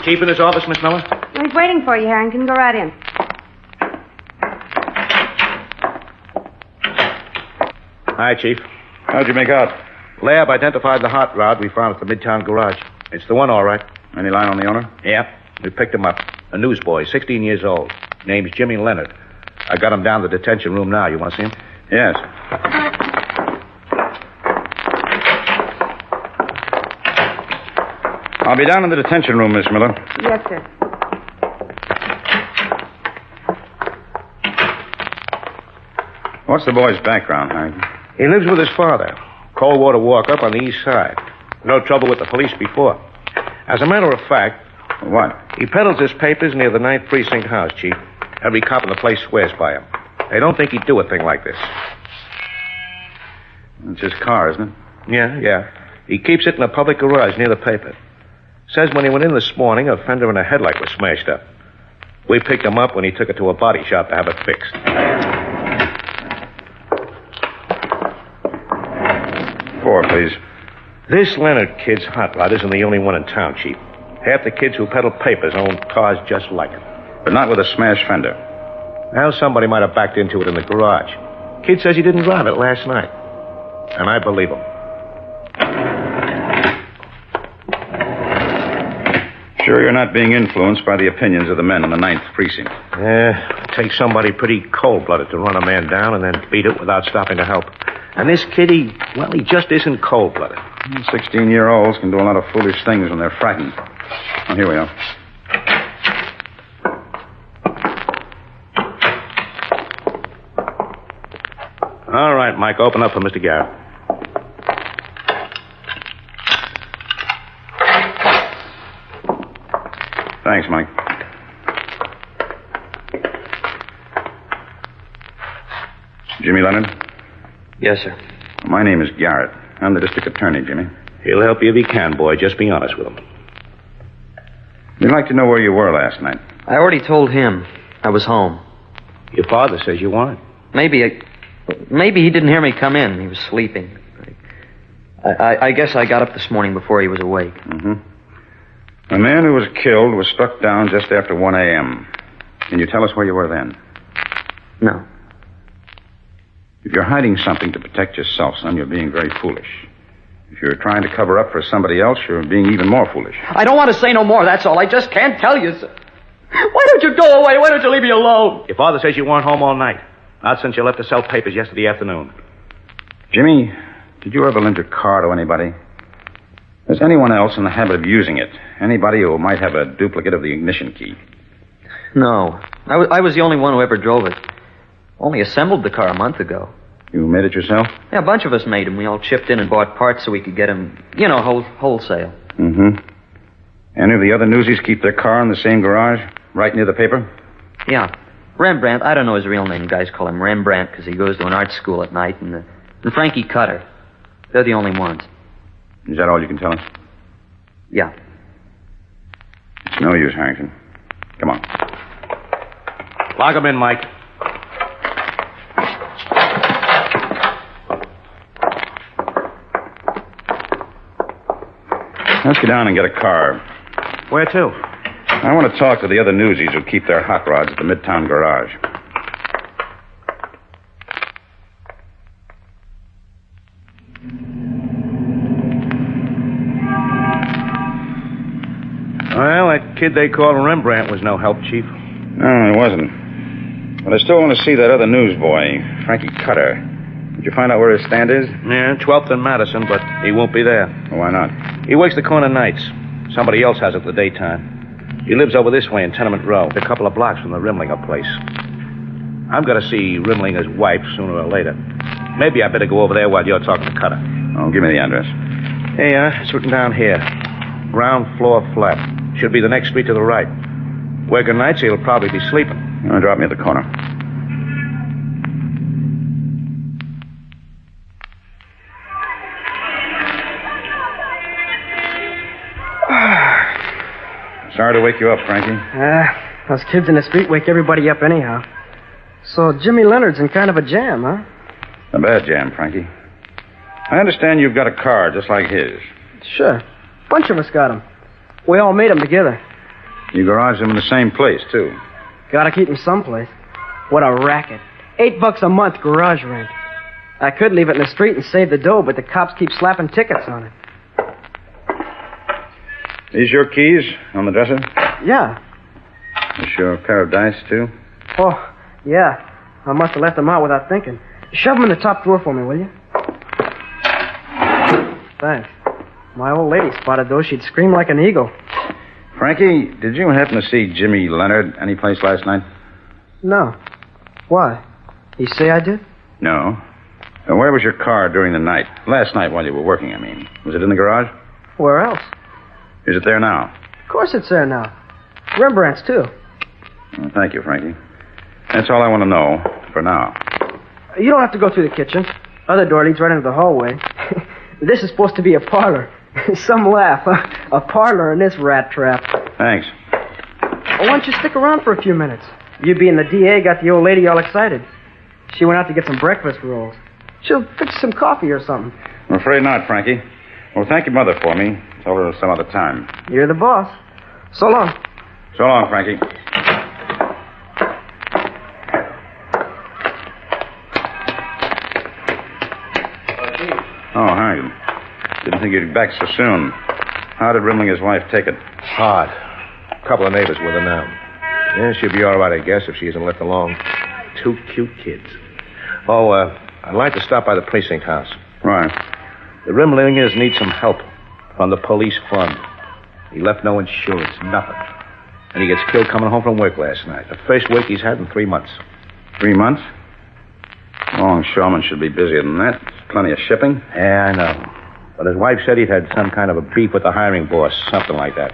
Chief in this office, Miss Miller? He's waiting for you, Harrington. Go right in. Hi, Chief. How'd you make out? Lab identified the hot rod we found at the Midtown garage. It's the one, all right. Any line on the owner? Yep. We picked him up. A newsboy, 16 years old. Name's Jimmy Leonard. I got him down to the detention room now. You want to see him? Yes. I'll be down in the detention room, Miss Miller. Yes, sir. What's the boy's background, Hank? He lives with his father. Coldwater Walk up on the east side. No trouble with the police before. As a matter of fact... What? He peddles his papers near the 9th Precinct house, Chief. Every cop in the place swears by him. They don't think he'd do a thing like this. It's his car, isn't it? Yeah. He keeps it in a public garage near the paper. Says when he went in this morning, a fender and a headlight was smashed up. We picked him up when he took it to a body shop to have it fixed. 4, please. This Leonard kid's hot rod isn't the only one in town, Chief. Half the kids who peddle papers own cars just like it. But not with a smashed fender. Well, somebody might have backed into it in the garage. Kid says he didn't drive it last night. And I believe him. Sure you're not being influenced by the opinions of the men in the 9th Precinct? Yeah, it takes somebody pretty cold-blooded to run a man down and then beat it without stopping to help. And this kid, he just isn't cold-blooded. 16-year-olds can do a lot of foolish things when they're frightened. Oh, here we are. All right, Mike, open up for Mr. Garrett. Thanks, Mike. Jimmy Leonard? Yes, sir. My name is Garrett. I'm the district attorney, Jimmy. He'll help you if he can, boy. Just be honest with him. We'd like to know where you were last night. I already told him. I was home. Your father says you weren't. Maybe he didn't hear me come in. He was sleeping. I guess I got up this morning before he was awake. Mm-hmm. The man who was killed was struck down just after 1 a.m. Can you tell us where you were then? No. If you're hiding something to protect yourself, son, you're being very foolish. If you're trying to cover up for somebody else, you're being even more foolish. I don't want to say no more, that's all. I just can't tell you, sir. Why don't you go away? Why don't you leave me alone? Your father says you weren't home all night. Not since you left to sell papers yesterday afternoon. Jimmy, did you ever lend your car to anybody? Is anyone else in the habit of using it? Anybody who might have a duplicate of the ignition key? No. I was the only one who ever drove it. Only assembled the car a month ago. You made it yourself? Yeah, a bunch of us made them. We all chipped in and bought parts so we could get them, wholesale. Mm-hmm. Any of the other newsies keep their car in the same garage, right near the paper? Yeah. Rembrandt, I don't know his real name. Guys call him Rembrandt because he goes to an art school at night. And Frankie Cutter. They're the only ones. Is that all you can tell us? Yeah. It's no use, Harrington. Come on. Log him in, Mike. Let's get down and get a car. Where to? I want to talk to the other newsies who keep their hot rods at the Midtown garage. Well, that kid they called Rembrandt was no help, Chief. No, he wasn't. But I still want to see that other newsboy, Frankie Cutter. Did you find out where his stand is? Yeah, 12th and Madison, but he won't be there. Well, why not? He works the corner nights. Somebody else has it the daytime. He lives over this way in Tenement Row, a couple of blocks from the Rimlinger place. I'm going to see Rimlinger's wife sooner or later. Maybe I better go over there while you're talking to Cutter. Oh, give me the address. Hey, it's written down here. Ground floor flat. Should be the next street to the right. Working nights, he'll probably be sleeping. Drop me at the corner. Sorry to wake you up, Frankie. Those kids in the street wake everybody up anyhow. So Jimmy Leonard's in kind of a jam, huh? A bad jam, Frankie. I understand you've got a car just like his. Sure. Bunch of us got 'em. We all made 'em together. You garage them in the same place, too. Gotta keep 'em someplace. What a racket. $8 a month garage rent. I could leave it in the street and save the dough, but the cops keep slapping tickets on it. These your keys on the dresser? Yeah. This your pair of dice, too? Oh, yeah. I must have left them out without thinking. Shove them in the top drawer for me, will you? Thanks. My old lady spotted those. She'd scream like an eagle. Frankie, did you happen to see Jimmy Leonard anyplace last night? No. Why? You say I did? No. And where was your car during the night? Last night while you were working, I mean. Was it in the garage? Where else? Is it there now? Of course it's there now. Rembrandt's, too. Well, thank you, Frankie. That's all I want to know for now. You don't have to go through the kitchen. Other door leads right into the hallway. This is supposed to be a parlor. Some laugh, huh? A parlor in this rat trap. Thanks. Well, why don't you stick around for a few minutes? You being the DA got the old lady all excited. She went out to get some breakfast rolls. She'll fix some coffee or something. I'm afraid not, Frankie. Well, thank your mother for me. Tell her some other time. You're the boss. So long. So long, Frankie. Oh, Harrington. Didn't think you'd be back so soon. How did Rimlinger's wife take it? Hard. A couple of neighbors with her now. Yeah, she'll be all right, I guess, if she isn't left alone. 2 cute kids. Oh, I'd like to stop by the precinct house. Right. The Rimlingers need some help from the police fund. He left no insurance, nothing. And he gets killed coming home from work last night. The first wake he's had in 3 months. 3 months? Longshoremen should be busier than that. Plenty of shipping. Yeah, I know. But his wife said he'd had some kind of a beef with the hiring boss, something like that.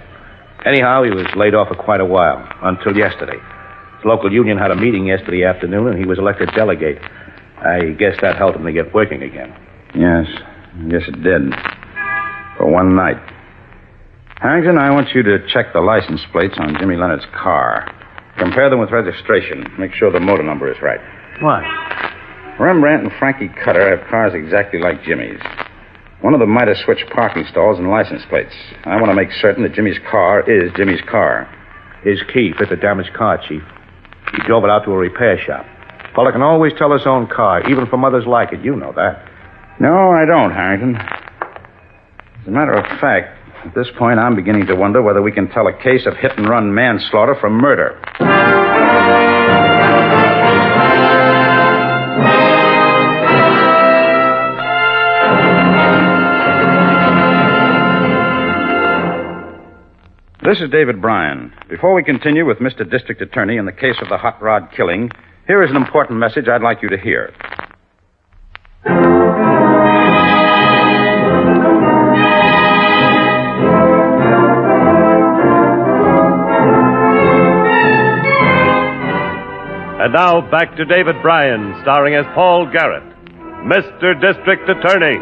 Anyhow, he was laid off for quite a while, until yesterday. His local union had a meeting yesterday afternoon, and he was elected delegate. I guess that helped him to get working again. Yes, I guess it did. For one night. Harrington, I want you to check the license plates on Jimmy Leonard's car. Compare them with registration. Make sure the motor number is right. What? Rembrandt and Frankie Cutter have cars exactly like Jimmy's. One of them might have switched parking stalls and license plates. I want to make certain that Jimmy's car is Jimmy's car. His key fit the damaged car, Chief. He drove it out to a repair shop. Fella can always tell his own car, even from others like it. You know that. No, I don't, Harrington. As a matter of fact, at this point, I'm beginning to wonder whether we can tell a case of hit-and-run manslaughter from murder. This is David Bryan. Before we continue with Mr. District Attorney in the case of the hot rod killing, here is an important message I'd like you to hear. And now, back to David Bryan, starring as Paul Garrett, Mr. District Attorney.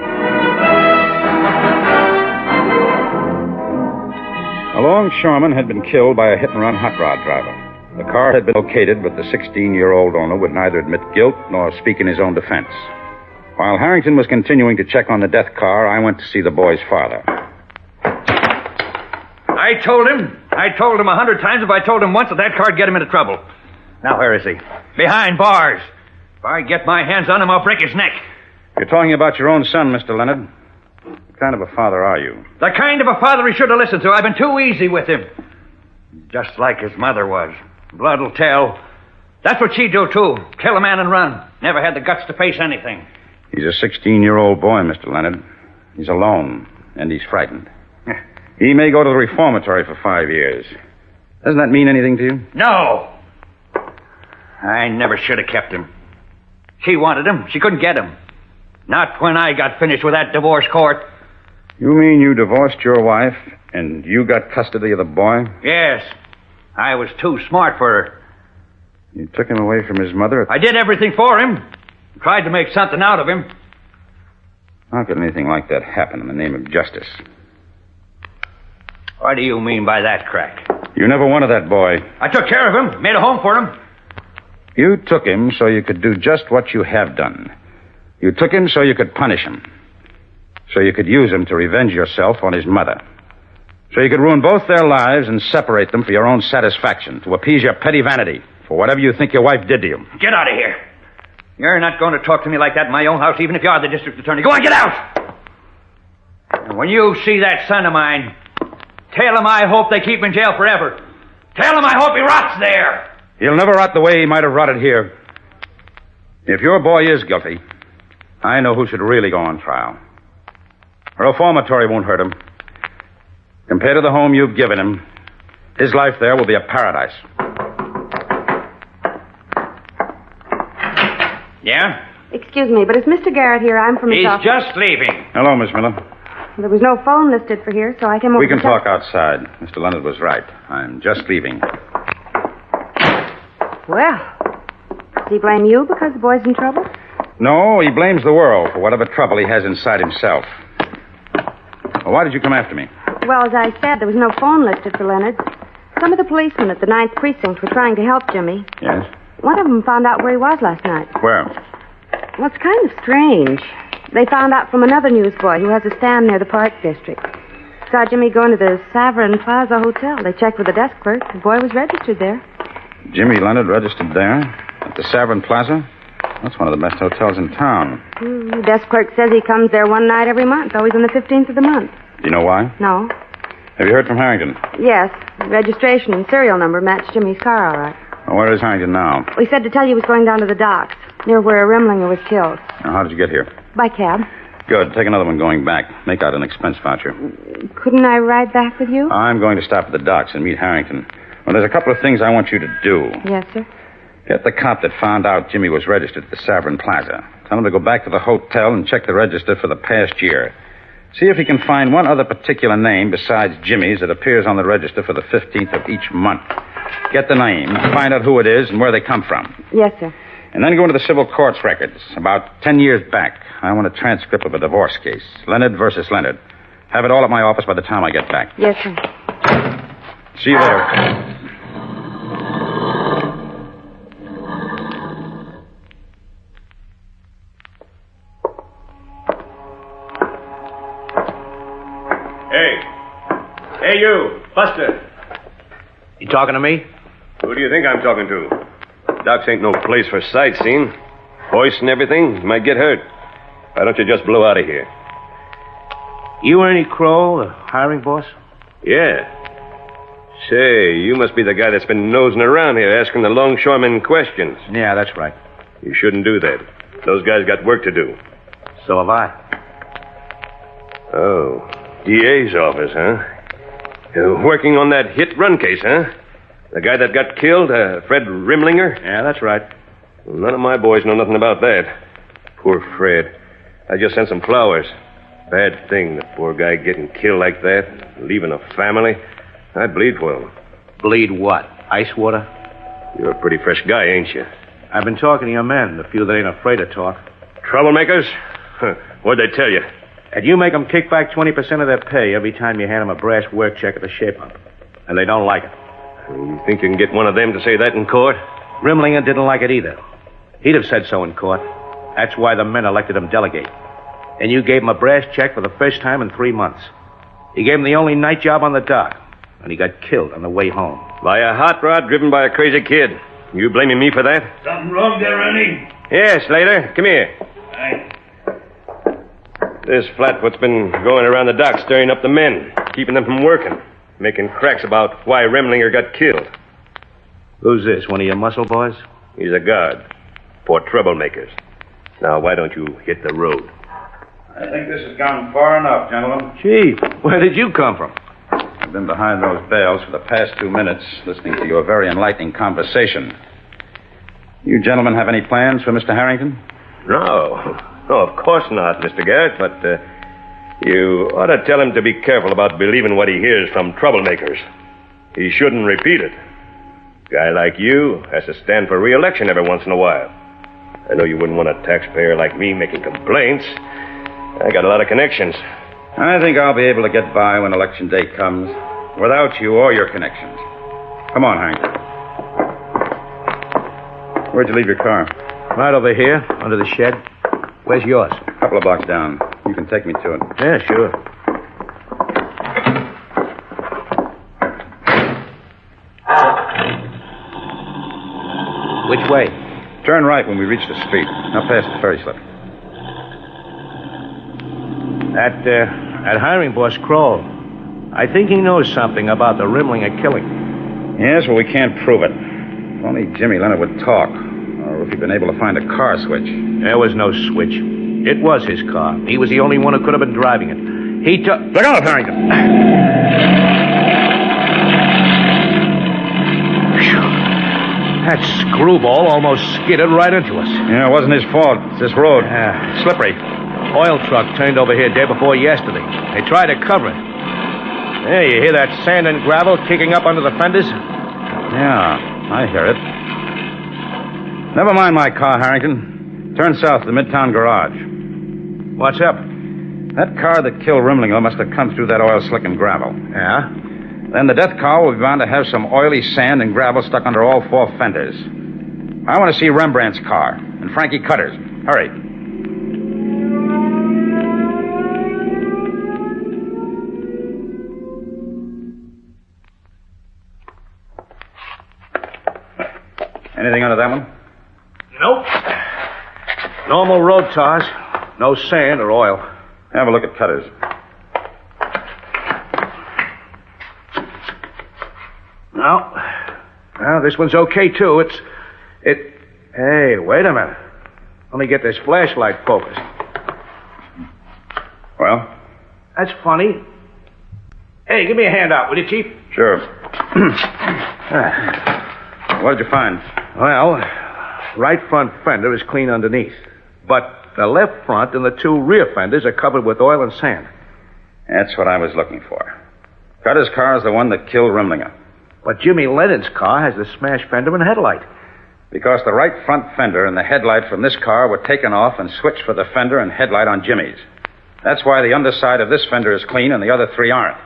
A longshoreman had been killed by a hit-and-run hot rod driver. The car had been located, but the 16-year-old owner would neither admit guilt nor speak in his own defense. While Harrington was continuing to check on the death car, I went to see the boy's father. I told him 100 times if I told him once that car'd get him into trouble. Now, where is he? Behind bars. If I get my hands on him, I'll break his neck. You're talking about your own son, Mr. Leonard. What kind of a father are you? The kind of a father he should have listened to. I've been too easy with him. Just like his mother was. Blood'll tell. That's what she'd do, too. Kill a man and run. Never had the guts to face anything. He's a 16-year-old boy, Mr. Leonard. He's alone, and he's frightened. He may go to the reformatory for 5 years. Doesn't that mean anything to you? No. I never should have kept him. She wanted him. She couldn't get him. Not when I got finished with that divorce court. You mean you divorced your wife, and you got custody of the boy? Yes. I was too smart for her. You took him away from his mother? I did everything for him. Tried to make something out of him. How could anything like that happen in the name of justice? What do you mean by that, Crack? You never wanted that boy. I took care of him, made a home for him. You took him so you could do just what you have done. You took him so you could punish him. So you could use him to revenge yourself on his mother. So you could ruin both their lives and separate them for your own satisfaction, to appease your petty vanity, for whatever you think your wife did to you. Get out of here. You're not going to talk to me like that in my own house, even if you are the district attorney. Go on, get out! And when you see that son of mine, tell him I hope they keep him in jail forever. Tell him I hope he rots there. He'll never rot the way he might have rotted here. If your boy is guilty, I know who should really go on trial. A reformatory won't hurt him. Compared to the home you've given him, his life there will be a paradise. Yeah? Excuse me, but is Mr. Garrett here? I'm from his He's office. just leaving. Hello, Miss Miller. There was no phone listed for here, so I came over We can to talk outside. Mr. Leonard was right. I'm just leaving. Well, does he blame you because the boy's in trouble? No, he blames the world for whatever trouble he has inside himself. Well, why did you come after me? Well, as I said, there was no phone listed for Leonard. Some of the policemen at the 9th Precinct were trying to help Jimmy. Yes? One of them found out where he was last night. Where? Well, it's kind of strange. They found out from another newsboy who has a stand near the Park District. Saw Jimmy going to the Savern Plaza Hotel. They checked with the desk clerk. The boy was registered there. Jimmy Leonard registered there? At the Savern Plaza? That's one of the best hotels in town. The desk clerk says he comes there one night every month, always on the 15th of the month. Do you know why? No. Have you heard from Harrington? Yes. The registration and serial number matched Jimmy's car, all right. Well, where is Harrington now? We said to tell you he was going down to the docks, near where a Rimlinger was killed. Now, how did you get here? By cab. Good. Take another one going back. Make out an expense voucher. Couldn't I ride back with you? I'm going to stop at the docks and meet Harrington. Well, there's a couple of things I want you to do. Yes, sir. Get the cop that found out Jimmy was registered at the Savern Plaza. Tell him to go back to the hotel and check the register for the past year. See if he can find one other particular name besides Jimmy's that appears on the register for the 15th of each month. Get the name, find out who it is and where they come from. Yes, sir. And then go into the civil courts records. About 10 years back, I want a transcript of a divorce case. Leonard versus Leonard. Have it all at my office by the time I get back. Yes, sir. See you later. Hey, you, Buster. You talking to me? Who do you think I'm talking to? Docks ain't no place for sightseeing. Hoist and everything. You might get hurt. Why don't you just blow out of here? You Ernie Crow, the hiring boss? Yeah. Say, you must be the guy that's been nosing around here asking the longshoremen questions. Yeah, that's right. You shouldn't do that. Those guys got work to do. So have I. Oh, DA's office, huh? Working on that hit-run case, huh? The guy that got killed, Fred Rimlinger? Yeah, that's right. Well, none of my boys know nothing about that. Poor Fred. I just sent some flowers. Bad thing, the poor guy getting killed like that, leaving a family. I'd bleed for him. Bleed what? Ice water? You're a pretty fresh guy, ain't you? I've been talking to your men, the few that ain't afraid to talk. Troublemakers? What'd they tell you? And you make them kick back 20% of their pay every time you hand them a brass work check at the shape-up. And they don't like it. You think you can get one of them to say that in court? Rimlinger didn't like it either. He'd have said so in court. That's why the men elected him delegate. And you gave him a brass check for the first time in 3 months. You gave him the only night job on the dock. And he got killed on the way home. By a hot rod driven by a crazy kid. You blaming me for that? Something wrong there, Ernie? Yes, Slater. Come here. Aye. This flatfoot's been going around the dock stirring up the men, keeping them from working, making cracks about why Remlinger got killed. Who's this, one of your muscle boys? He's a guard for troublemakers. Now, why don't you hit the road? I think this has gone far enough, gentlemen. Chief, where did you come from? I've been behind those bales for the past 2 minutes, listening to your very enlightening conversation. You gentlemen have any plans for Mr. Harrington? No. No, of course not, Mr. Garrett, but you ought to tell him to be careful about believing what he hears from troublemakers. He shouldn't repeat it. A guy like you has to stand for re-election every once in a while. I know you wouldn't want a taxpayer like me making complaints. I got a lot of connections. I think I'll be able to get by when election day comes, without you or your connections. Come on, Harrington. Where'd you leave your car? Right over here, under the shed. Where's yours? A couple of blocks down. You can take me to it. Yeah, sure. Which way? Turn right when we reach the street. Up past the ferry slip. That hiring boss, Kroll. I think he knows something about the Rimlinger killing. Yes, well, we can't prove it. If only Jimmy Leonard would talk. Or if he'd been able to find a car switch. There was no switch. It was his car. He was the only one who could have been driving it. He took... Look out, Harrington! That screwball almost skidded right into us. Yeah, it wasn't his fault. It's this road. Slippery. Oil truck turned over here day before yesterday. They tried to cover it. There, you hear that sand and gravel kicking up under the fenders? Yeah, I hear it. Never mind my car, Harrington. Turn south to the Midtown garage. What's up? That car that killed Rimlinger must have come through that oil slick and gravel. Yeah? Then the death car will be bound to have some oily sand and gravel stuck under all 4 fenders. I want to see Rembrandt's car and Frankie Cutter's. Hurry. Anything under that one? Nope. Normal road tars. No sand or oil. Have a look at Cutter's. No. Well, this one's okay, too. Hey, wait a minute. Let me get this flashlight focused. Well? That's funny. Hey, give me a hand out, will you, Chief? Sure. What did you find? Well, right front fender is clean underneath. But the left front and the 2 rear fenders are covered with oil and sand. That's what I was looking for. Cutter's car is the one that killed Rimlinger. But Jimmy Lennon's car has the smashed fender and headlight. Because the right front fender and the headlight from this car were taken off and switched for the fender and headlight on Jimmy's. That's why the underside of this fender is clean and the other 3 aren't.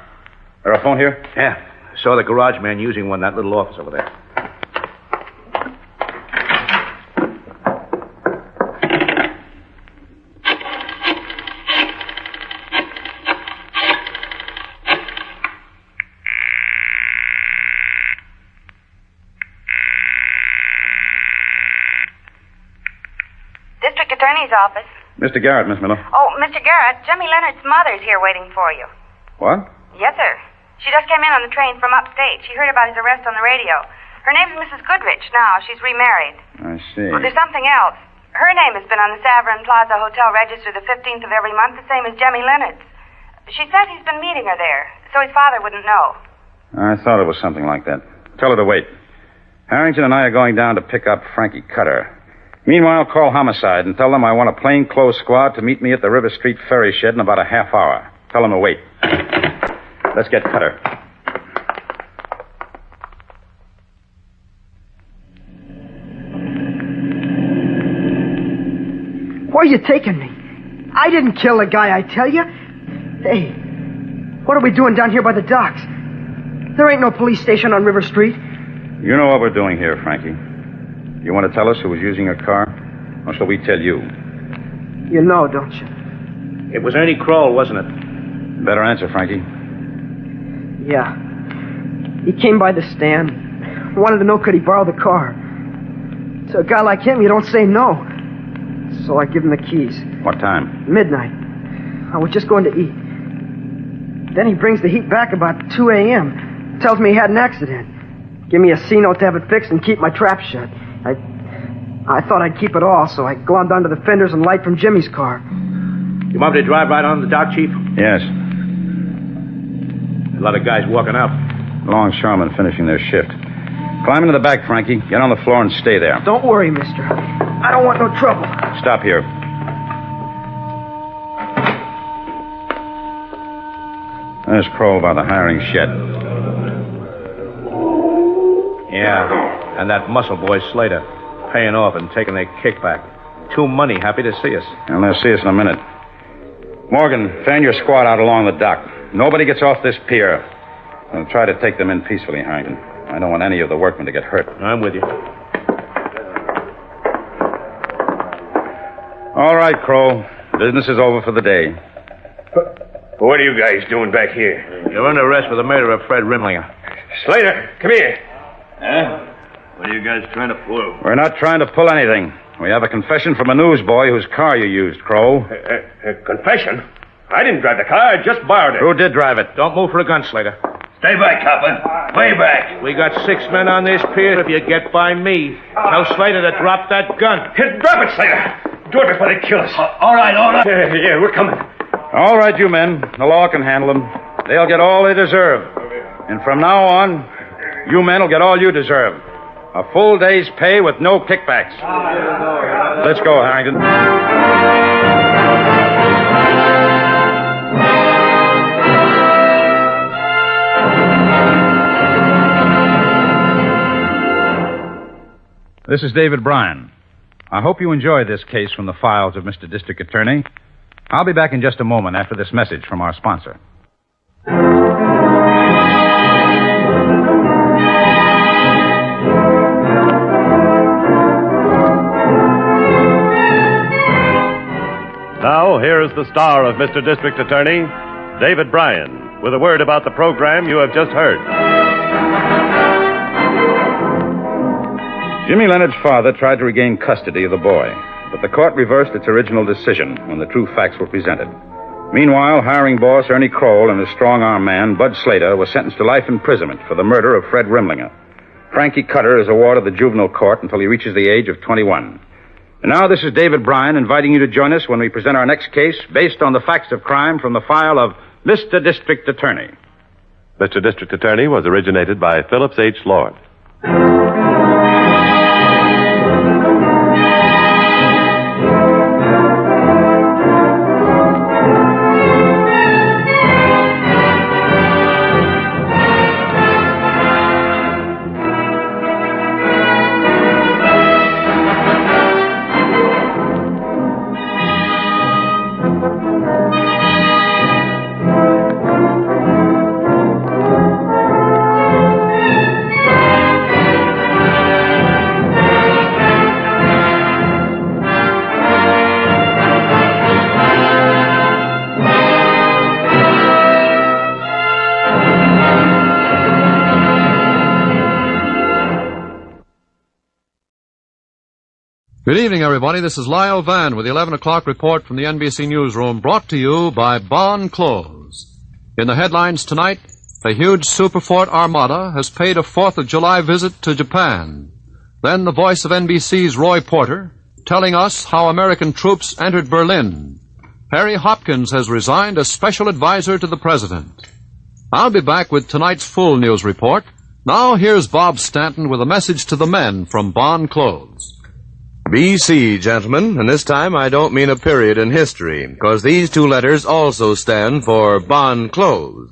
There a phone here? Yeah. I saw the garage man using one in that little office over there. Attorney's office. Mr. Garrett, Miss Miller. Oh, Mr. Garrett, Jimmy Leonard's mother's here waiting for you. What? Yes, sir. She just came in on the train from upstate. She heard about his arrest on the radio. Her name's Mrs. Goodrich now. She's remarried. I see. Well, there's something else. Her name has been on the Savern Plaza Hotel register the 15th of every month, the same as Jimmy Leonard's. She says he's been meeting her there, so his father wouldn't know. I thought it was something like that. Tell her to wait. Harrington and I are going down to pick up Frankie Cutter. Meanwhile, call Homicide and tell them I want a plainclothes squad to meet me at the River Street ferry shed in about a half hour. Tell them to wait. Let's get Cutter. Where are you taking me? I didn't kill the guy, I tell you. Hey, what are we doing down here by the docks? There ain't no police station on River Street. You know what we're doing here, Frankie. You want to tell us who was using your car? Or shall we tell you? You know, don't you? It was Ernie Kroll, wasn't it? Better answer, Frankie. Yeah. He came by the stand. Wanted to know could he borrow the car. To a guy like him, you don't say no. So I give him the keys. What time? Midnight. I was just going to eat. Then he brings the heat back about 2 a.m. Tells me he had an accident. Give me a C-note to have it fixed and keep my trap shut. I thought I'd keep it all, so I glommed onto the fenders and light from Jimmy's car. You want me to drive right on the dock, Chief? Yes. A lot of guys walking out. Longshoremen finishing their shift. Climb into the back, Frankie. Get on the floor and stay there. Don't worry, mister. I don't want no trouble. Stop here. There's Kroll by the hiring shed. Yeah, and that muscle boy Slater, paying off and taking their kickback. Too money happy to see us. And they'll see us in a minute. Morgan, fan your squad out along the dock. Nobody gets off this pier. I'll try to take them in peacefully, Harrington. I don't want any of the workmen to get hurt. I'm with you. All right, Kroll. Business is over for the day. What are you guys doing back here? You're under arrest for the murder of Fred Rimlinger. Slater, come here. Huh? What are you guys trying to pull? We're not trying to pull anything. We have a confession from a newsboy whose car you used, Kroll. Confession? I didn't drive the car. I just borrowed it. Who did drive it? Don't move for a gun, Slater. Stay back, copper. Way back. We got 6 men on this pier if you get by me. Tell Slater to drop that gun. Drop it, Slater. Do it before they kill us. All right. Yeah, we're coming. All right, you men. The law can handle them. They'll get all they deserve. And from now on, you men will get all you deserve. A full day's pay with no kickbacks. Let's go, Harrington. This is David Bryan. I hope you enjoyed this case from the files of Mr. District Attorney. I'll be back in just a moment after this message from our sponsor. Now, here is the star of Mr. District Attorney, David Bryan, with a word about the program you have just heard. Jimmy Leonard's father tried to regain custody of the boy, but the court reversed its original decision when the true facts were presented. Meanwhile, hiring boss Ernie Kroll and his strong-arm man, Bud Slater, were sentenced to life imprisonment for the murder of Fred Rimlinger. Frankie Cutter is a ward of the juvenile court until he reaches the age of 21. And now this is David Bryan inviting you to join us when we present our next case based on the facts of crime from the file of Mr. District Attorney. Mr. District Attorney was originated by Phillips H. Lord. Good evening, everybody. This is Lyle Van with the 11 o'clock report from the NBC Newsroom, brought to you by Bon Clothes. In the headlines tonight, a huge Superfort armada has paid a 4th of July visit to Japan. Then the voice of NBC's Roy Porter telling us how American troops entered Berlin. Harry Hopkins has resigned as special advisor to the president. I'll be back with tonight's full news report. Now here's Bob Stanton with a message to the men from Bon Clothes. BC, gentlemen, and this time I don't mean a period in history, because these two letters also stand for Bon Clothes.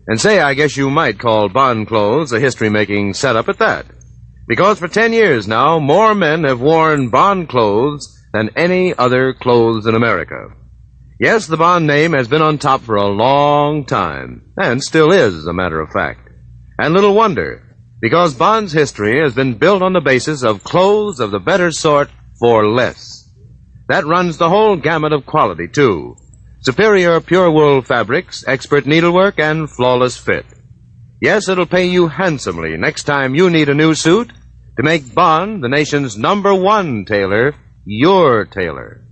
And say, I guess you might call Bon Clothes a history-making setup at that. Because for 10 years now, more men have worn Bon Clothes than any other clothes in America. Yes, the Bon name has been on top for a long time, and still is, as a matter of fact. And little wonder, because Bon's history has been built on the basis of clothes of the better sort for less. That runs the whole gamut of quality, too. Superior pure wool fabrics, expert needlework, and flawless fit. Yes, it'll pay you handsomely next time you need a new suit to make Bon, the nation's #1 tailor, your tailor.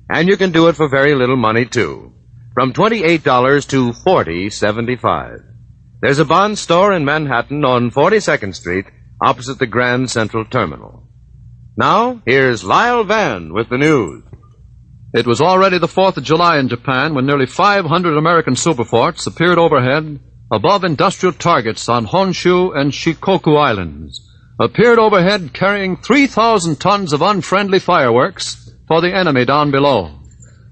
And you can do it for very little money, too. From $28 to $40.75. There's a Bon store in Manhattan on 42nd Street, opposite the Grand Central Terminal. Now, here's Lyle Van with the news. It was already the 4th of July in Japan when nearly 500 American superforts appeared overhead above industrial targets on Honshu and Shikoku Islands. Appeared overhead carrying 3,000 tons of unfriendly fireworks for the enemy down below.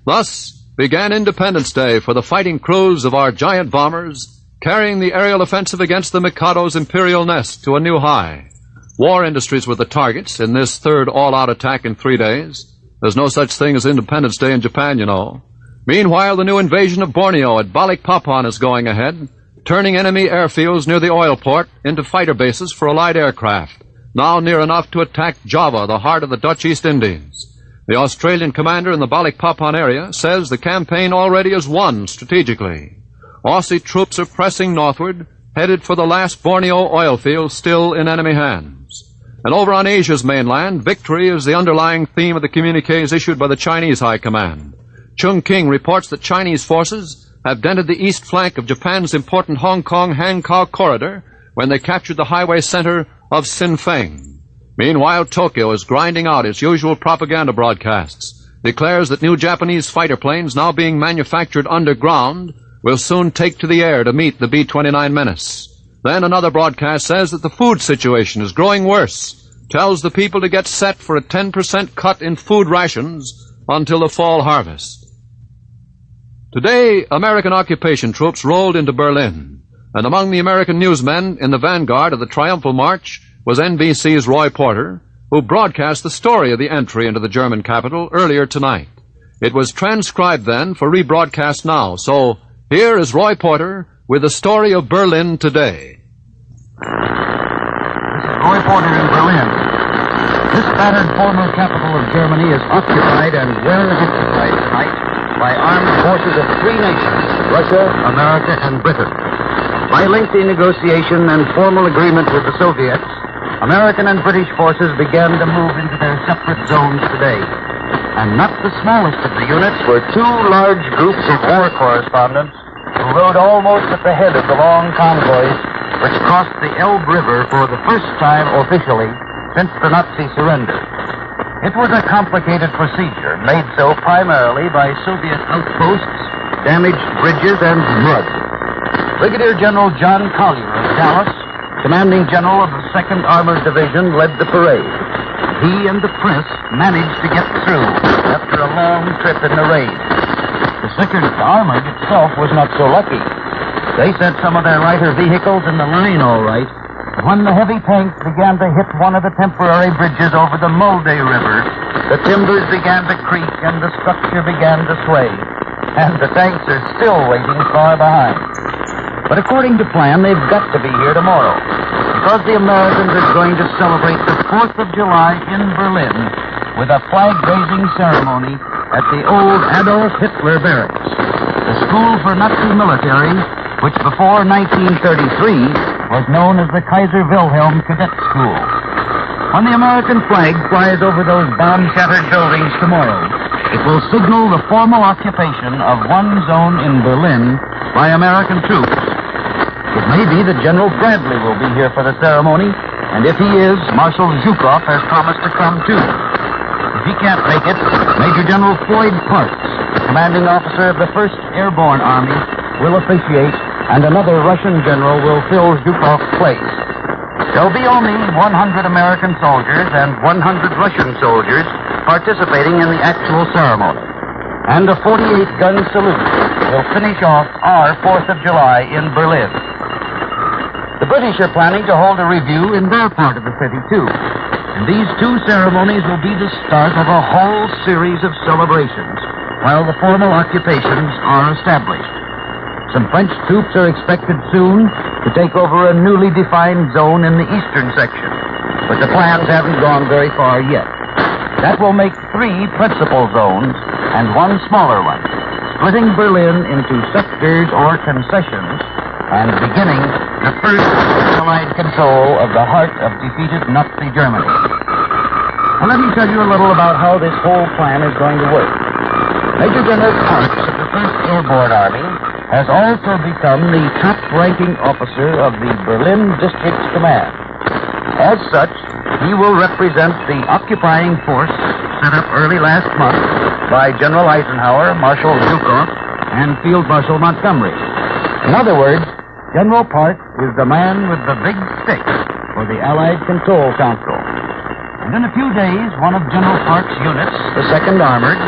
Thus began Independence Day for the fighting crews of our giant bombers, carrying the aerial offensive against the Mikado's imperial nest to a new high. War industries were the targets in this third all-out attack in 3 days. There's no such thing as Independence Day in Japan, you know. Meanwhile, the new invasion of Borneo at Balikpapan is going ahead, turning enemy airfields near the oil port into fighter bases for Allied aircraft, now near enough to attack Java, the heart of the Dutch East Indies. The Australian commander in the Balikpapan area says the campaign already is won strategically. Aussie troops are pressing northward, headed for the last Borneo oil field still in enemy hands. And over on Asia's mainland, victory is the underlying theme of the communiques issued by the Chinese High Command. Chung King reports that Chinese forces have dented the east flank of Japan's important Hong Kong-Hankow corridor when they captured the highway center of Sinfeng. Meanwhile, Tokyo is grinding out its usual propaganda broadcasts, declares that new Japanese fighter planes now being manufactured underground will soon take to the air to meet the B-29 menace. Then another broadcast says that the food situation is growing worse, tells the people to get set for a 10% cut in food rations until the fall harvest. Today, American occupation troops rolled into Berlin, and among the American newsmen in the vanguard of the triumphal march was NBC's Roy Porter, who broadcast the story of the entry into the German capital earlier tonight. It was transcribed then for rebroadcast now, so here is Roy Porter with the story of Berlin today. This is Roy Porter in Berlin. This battered former capital of Germany is occupied and well occupied tonight by armed forces of 3 nations, Russia, America, and Britain. By lengthy negotiation and formal agreement with the Soviets, American and British forces began to move into their separate zones today. And not the smallest of the units were 2 large groups of war correspondents who rode almost at the head of the long convoys which crossed the Elbe River for the first time officially since the Nazi surrender. It was a complicated procedure, made so primarily by Soviet outposts, damaged bridges, and mud. Brigadier General John Collier of Dallas, commanding general of the 2nd Armored Division, led the parade. He and the press managed to get through after a long trip in the rain. The 2nd Armored itself was not so lucky. They set some of their lighter vehicles in the line all right, but when the heavy tanks began to hit one of the temporary bridges over the Mulde River, the timbers began to creak and the structure began to sway. And the tanks are still waiting far behind. But according to plan, they've got to be here tomorrow, because the Americans are going to celebrate the 4th of July in Berlin with a flag-raising ceremony at the old Adolf Hitler Barracks, the school for Nazi military, which before 1933 was known as the Kaiser Wilhelm Cadet School. When the American flag flies over those bomb-shattered buildings tomorrow, it will signal the formal occupation of one zone in Berlin by American troops. It may be that General Bradley will be here for the ceremony, and if he is, Marshal Zhukov has promised to come too. If he can't make it, Major General Floyd Parks, the commanding officer of the 1st Airborne Army, will officiate, and another Russian general will fill Zhukov's place. There'll be only 100 American soldiers and 100 Russian soldiers participating in the actual ceremony. And a 48-gun salute will finish off our 4th of July in Berlin. The British are planning to hold a review in their part of the city, too. And these two ceremonies will be the start of a whole series of celebrations, while the formal occupations are established. Some French troops are expected soon to take over a newly defined zone in the eastern section, but the plans haven't gone very far yet. That will make 3 principal zones and 1 smaller one, splitting Berlin into sectors or concessions and beginning the first Allied control of the heart of defeated Nazi Germany. Now, let me tell you a little about how this whole plan is going to work. Major General Parks of the 1st Airborne Army has also become the top-ranking officer of the Berlin District's command. As such, he will represent the occupying force set up early last month by General Eisenhower, Marshal Zhukov, and Field Marshal Montgomery. In other words, General Parks is the man with the big stick for the Allied Control Council. And in a few days, one of General Parks' units, the 2nd Armored,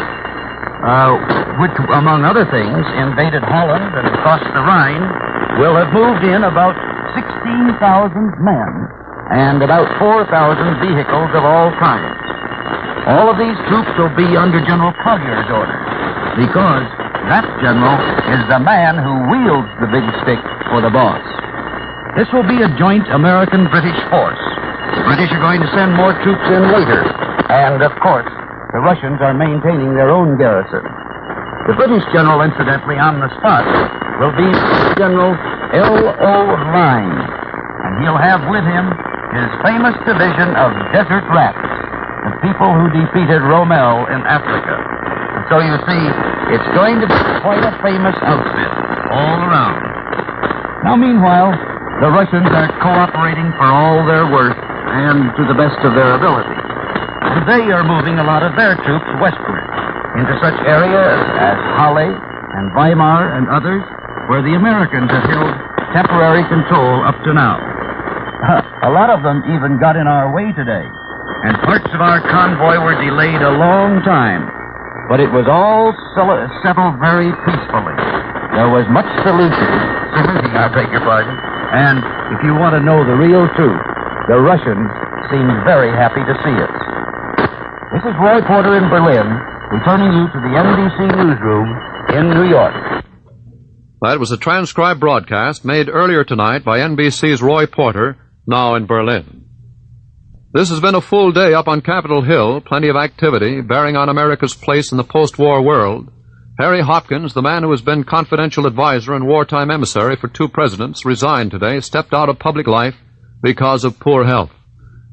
which, among other things, invaded Holland and crossed the Rhine, will have moved in about 16,000 men and about 4,000 vehicles of all kinds. All of these troops will be under General Collier's orders, because that general is the man who wields the big stick for the boss. This will be a joint American-British force. The British are going to send more troops in later, and, of course, the Russians are maintaining their own garrison. The British general, incidentally, on the spot, will be General L.O. Lyne, and he'll have with him his famous division of desert rats, the people who defeated Rommel in Africa. And so you see, it's going to be quite a famous outfit all around. Now, meanwhile, the Russians are cooperating for all their worth and to the best of their ability. And they are moving a lot of their troops westward into such areas as Halle and Weimar and others where the Americans have held temporary control up to now. A lot of them even got in our way today, and parts of our convoy were delayed a long time. But it was all settled very peacefully. There was much saluting, I beg your pardon, and if you want to know the real truth, the Russians seemed very happy to see us. This is Roy Porter in Berlin, returning you to the NBC newsroom in New York. That was a transcribed broadcast made earlier tonight by NBC's Roy Porter, now in Berlin. This has been a full day up on Capitol Hill, plenty of activity bearing on America's place in the post-war world. Harry Hopkins, the man who has been confidential advisor and wartime emissary for 2 presidents, resigned today, stepped out of public life because of poor health.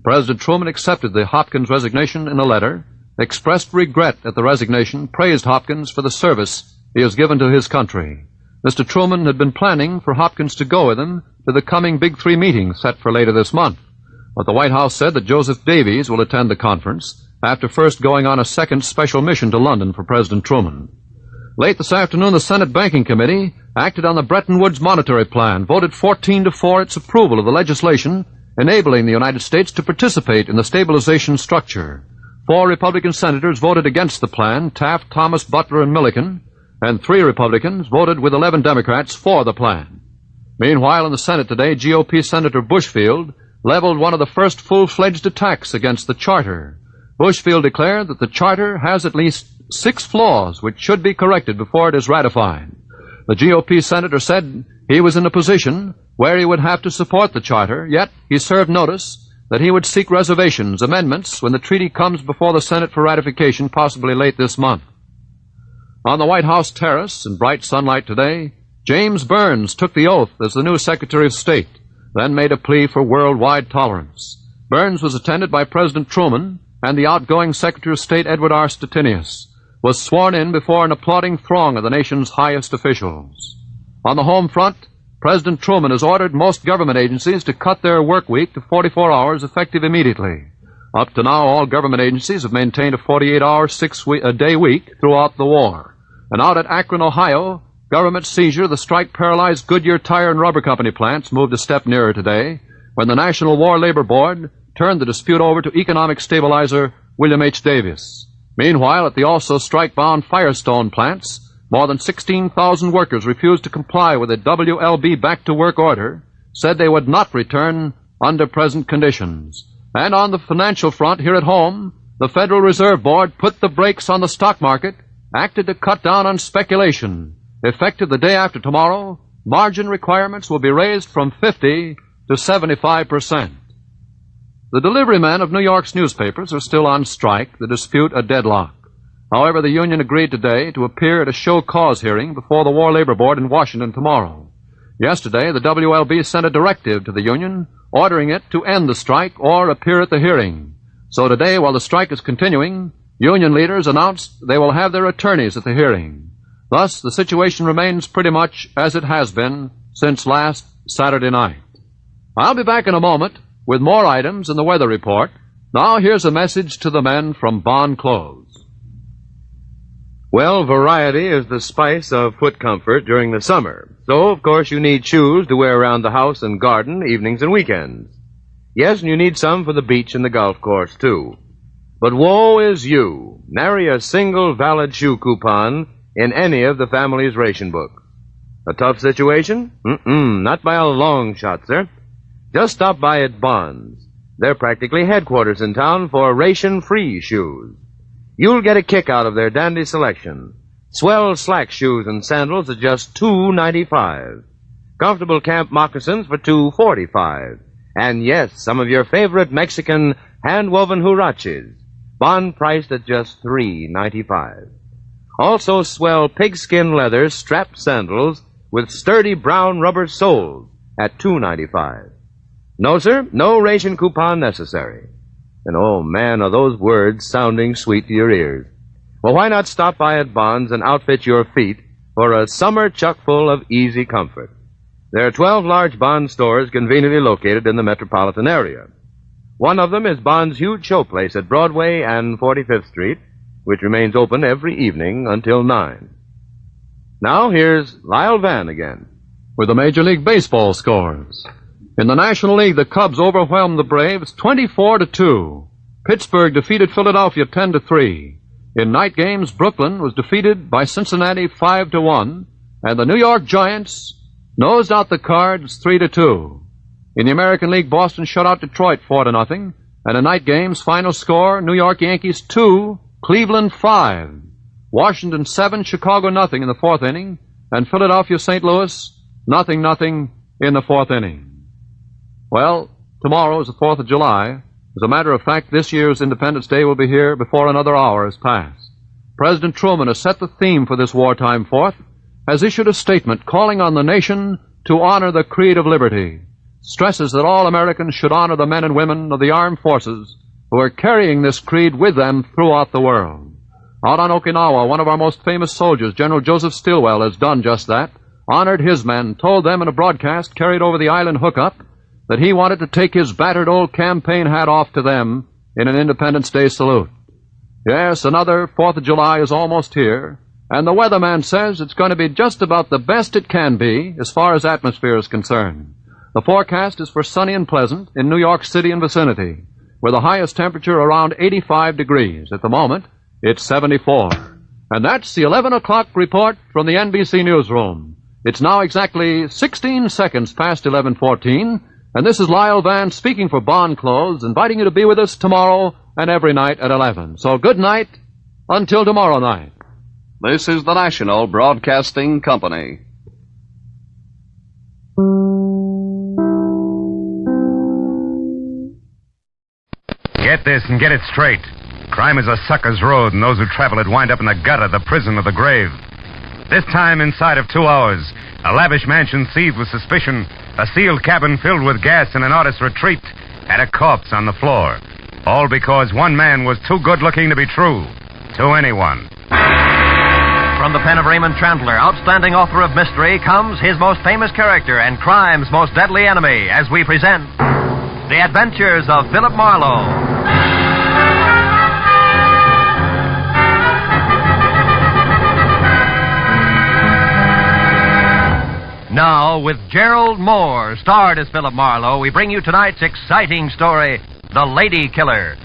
President Truman accepted the Hopkins resignation in a letter, expressed regret at the resignation, praised Hopkins for the service he has given to his country. Mr. Truman had been planning for Hopkins to go with him to the coming Big 3 meeting set for later this month. But the White House said that Joseph Davies will attend the conference after first going on a second special mission to London for President Truman. Late this afternoon, the Senate Banking Committee acted on the Bretton Woods Monetary Plan, voted 14-4 its approval of the legislation enabling the United States to participate in the stabilization structure. 4 Republican senators voted against the plan, Taft, Thomas, Butler, and Milliken, and 3 Republicans voted with 11 Democrats for the plan. Meanwhile, in the Senate today, GOP Senator Bushfield leveled one of the first full-fledged attacks against the Charter. Bushfield declared that the Charter has at least 6 flaws which should be corrected before it is ratified. The GOP senator said he was in a position where he would have to support the Charter, yet he served notice that he would seek reservations, amendments, when the treaty comes before the Senate for ratification, possibly late this month. On the White House terrace, in bright sunlight today, James Burns took the oath as the new Secretary of State, then made a plea for worldwide tolerance. Burns was attended by President Truman, and the outgoing Secretary of State Edward R. Stettinius was sworn in before an applauding throng of the nation's highest officials. On the home front, President Truman has ordered most government agencies to cut their work week to 44 hours effective immediately. Up to now, all government agencies have maintained a 48-hour, six-day week throughout the war. And out at Akron, Ohio, government seizure of the strike-paralyzed Goodyear Tire and Rubber Company plants moved a step nearer today when the National War Labor Board turned the dispute over to economic stabilizer William H. Davis. Meanwhile, at the also strike-bound Firestone plants, more than 16,000 workers refused to comply with a WLB back-to-work order, said they would not return under present conditions. And on the financial front here at home, the Federal Reserve Board put the brakes on the stock market, acted to cut down on speculation. Effective the day after tomorrow, margin requirements will be raised from 50 to 75%. The delivery men of New York's newspapers are still on strike, the dispute a deadlock. However, the union agreed today to appear at a show-cause hearing before the War Labor Board in Washington tomorrow. Yesterday, the WLB sent a directive to the union ordering it to end the strike or appear at the hearing. So today, while the strike is continuing, union leaders announced they will have their attorneys at the hearing. Thus, the situation remains pretty much as it has been since last Saturday night. I'll be back in a moment with more items in the weather report. Now here's a message to the men from Bond Clothes. Well, variety is the spice of foot comfort during the summer. So, of course, you need shoes to wear around the house and garden, evenings and weekends. Yes, and you need some for the beach and the golf course, too. But woe is you. Nary a single valid shoe coupon in any of the family's ration books. A tough situation? Not by a long shot, sir. Just stop by at Bonds. They're practically headquarters in town for ration-free shoes. You'll get a kick out of their dandy selection. Swell slack shoes and sandals at just $2.95. Comfortable camp moccasins for $2.45. And yes, some of your favorite Mexican hand-woven huaraches, bond priced at just $3.95. Also swell pigskin leather strapped sandals with sturdy brown rubber soles at $2.95. No, sir, no ration coupon necessary. And oh, man, are those words sounding sweet to your ears. Well, why not stop by at Bonds and outfit your feet for a summer chuck full of easy comfort? There are 12 large Bond stores conveniently located in the metropolitan area. One of them is Bond's huge showplace at Broadway and 45th Street, which remains open every evening until 9. Now, here's Lyle Van again. With the Major League Baseball scores. In the National League, the Cubs overwhelmed the Braves 24-2. Pittsburgh defeated Philadelphia 10-3. In night games, Brooklyn was defeated by Cincinnati 5-1, and the New York Giants nosed out the Cards 3-2. In the American League, Boston shut out Detroit 4-0, and in night games, final score, New York Yankees 2, Cleveland 5. Washington 7, Chicago nothing in the fourth inning, and Philadelphia St. Louis 0-0 in the fourth inning. Well, tomorrow is the 4th of July. As a matter of fact, this year's Independence Day will be here before another hour has passed. President Truman has set the theme for this wartime 4th, has issued a statement calling on the nation to honor the creed of liberty, stresses that all Americans should honor the men and women of the armed forces who are carrying this creed with them throughout the world. Out on Okinawa, one of our most famous soldiers, General Joseph Stilwell, has done just that, honored his men, told them in a broadcast carried over the island hookup that he wanted to take his battered old campaign hat off to them in an Independence Day salute. Yes, another 4th of July is almost here, and the weatherman says it's going to be just about the best it can be as far as atmosphere is concerned. The forecast is for sunny and pleasant in New York City and vicinity, with the highest temperature around 85 degrees. At the moment, it's 74. And that's the 11 o'clock report from the NBC newsroom. It's now exactly 16 seconds past 11:14, and this is Lyle Van speaking for Bond Clothes, inviting you to be with us tomorrow and every night at 11. So good night until tomorrow night. This is the National Broadcasting Company. Get this and get it straight. Crime is a sucker's road, and those who travel it wind up in the gutter, the prison, or the grave. This time, inside of 2 hours, a lavish mansion seized with suspicion, a sealed cabin filled with gas in an artist's retreat, had a corpse on the floor. All because one man was too good looking to be true to anyone. From the pen of Raymond Chandler, outstanding author of mystery, comes his most famous character and crime's most deadly enemy as we present The Adventures of Philip Marlowe. Now, with Gerald Moore, starred as Philip Marlowe, we bring you tonight's exciting story, The Lady Killer.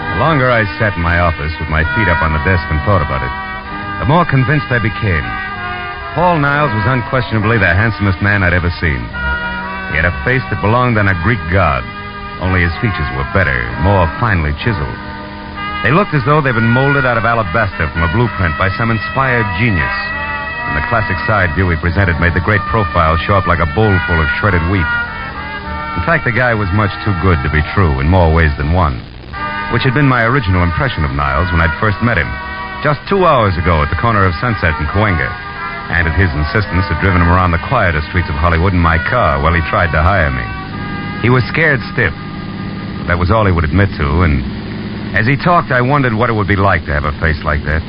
The longer I sat in my office with my feet up on the desk and thought about it, the more convinced I became. Paul Niles was unquestionably the handsomest man I'd ever seen. He had a face that belonged on a Greek god, only his features were better, more finely chiseled. They looked as though they'd been molded out of alabaster from a blueprint by some inspired genius. And the classic side view he presented made the great profile show up like a bowl full of shredded wheat. In fact, the guy was much too good to be true in more ways than one, which had been my original impression of Niles when I'd first met him, just 2 hours ago at the corner of Sunset and Cahuenga, and at his insistence had driven him around the quieter streets of Hollywood in my car while he tried to hire me. He was scared stiff. That was all he would admit to, and as he talked, I wondered what it would be like to have a face like that.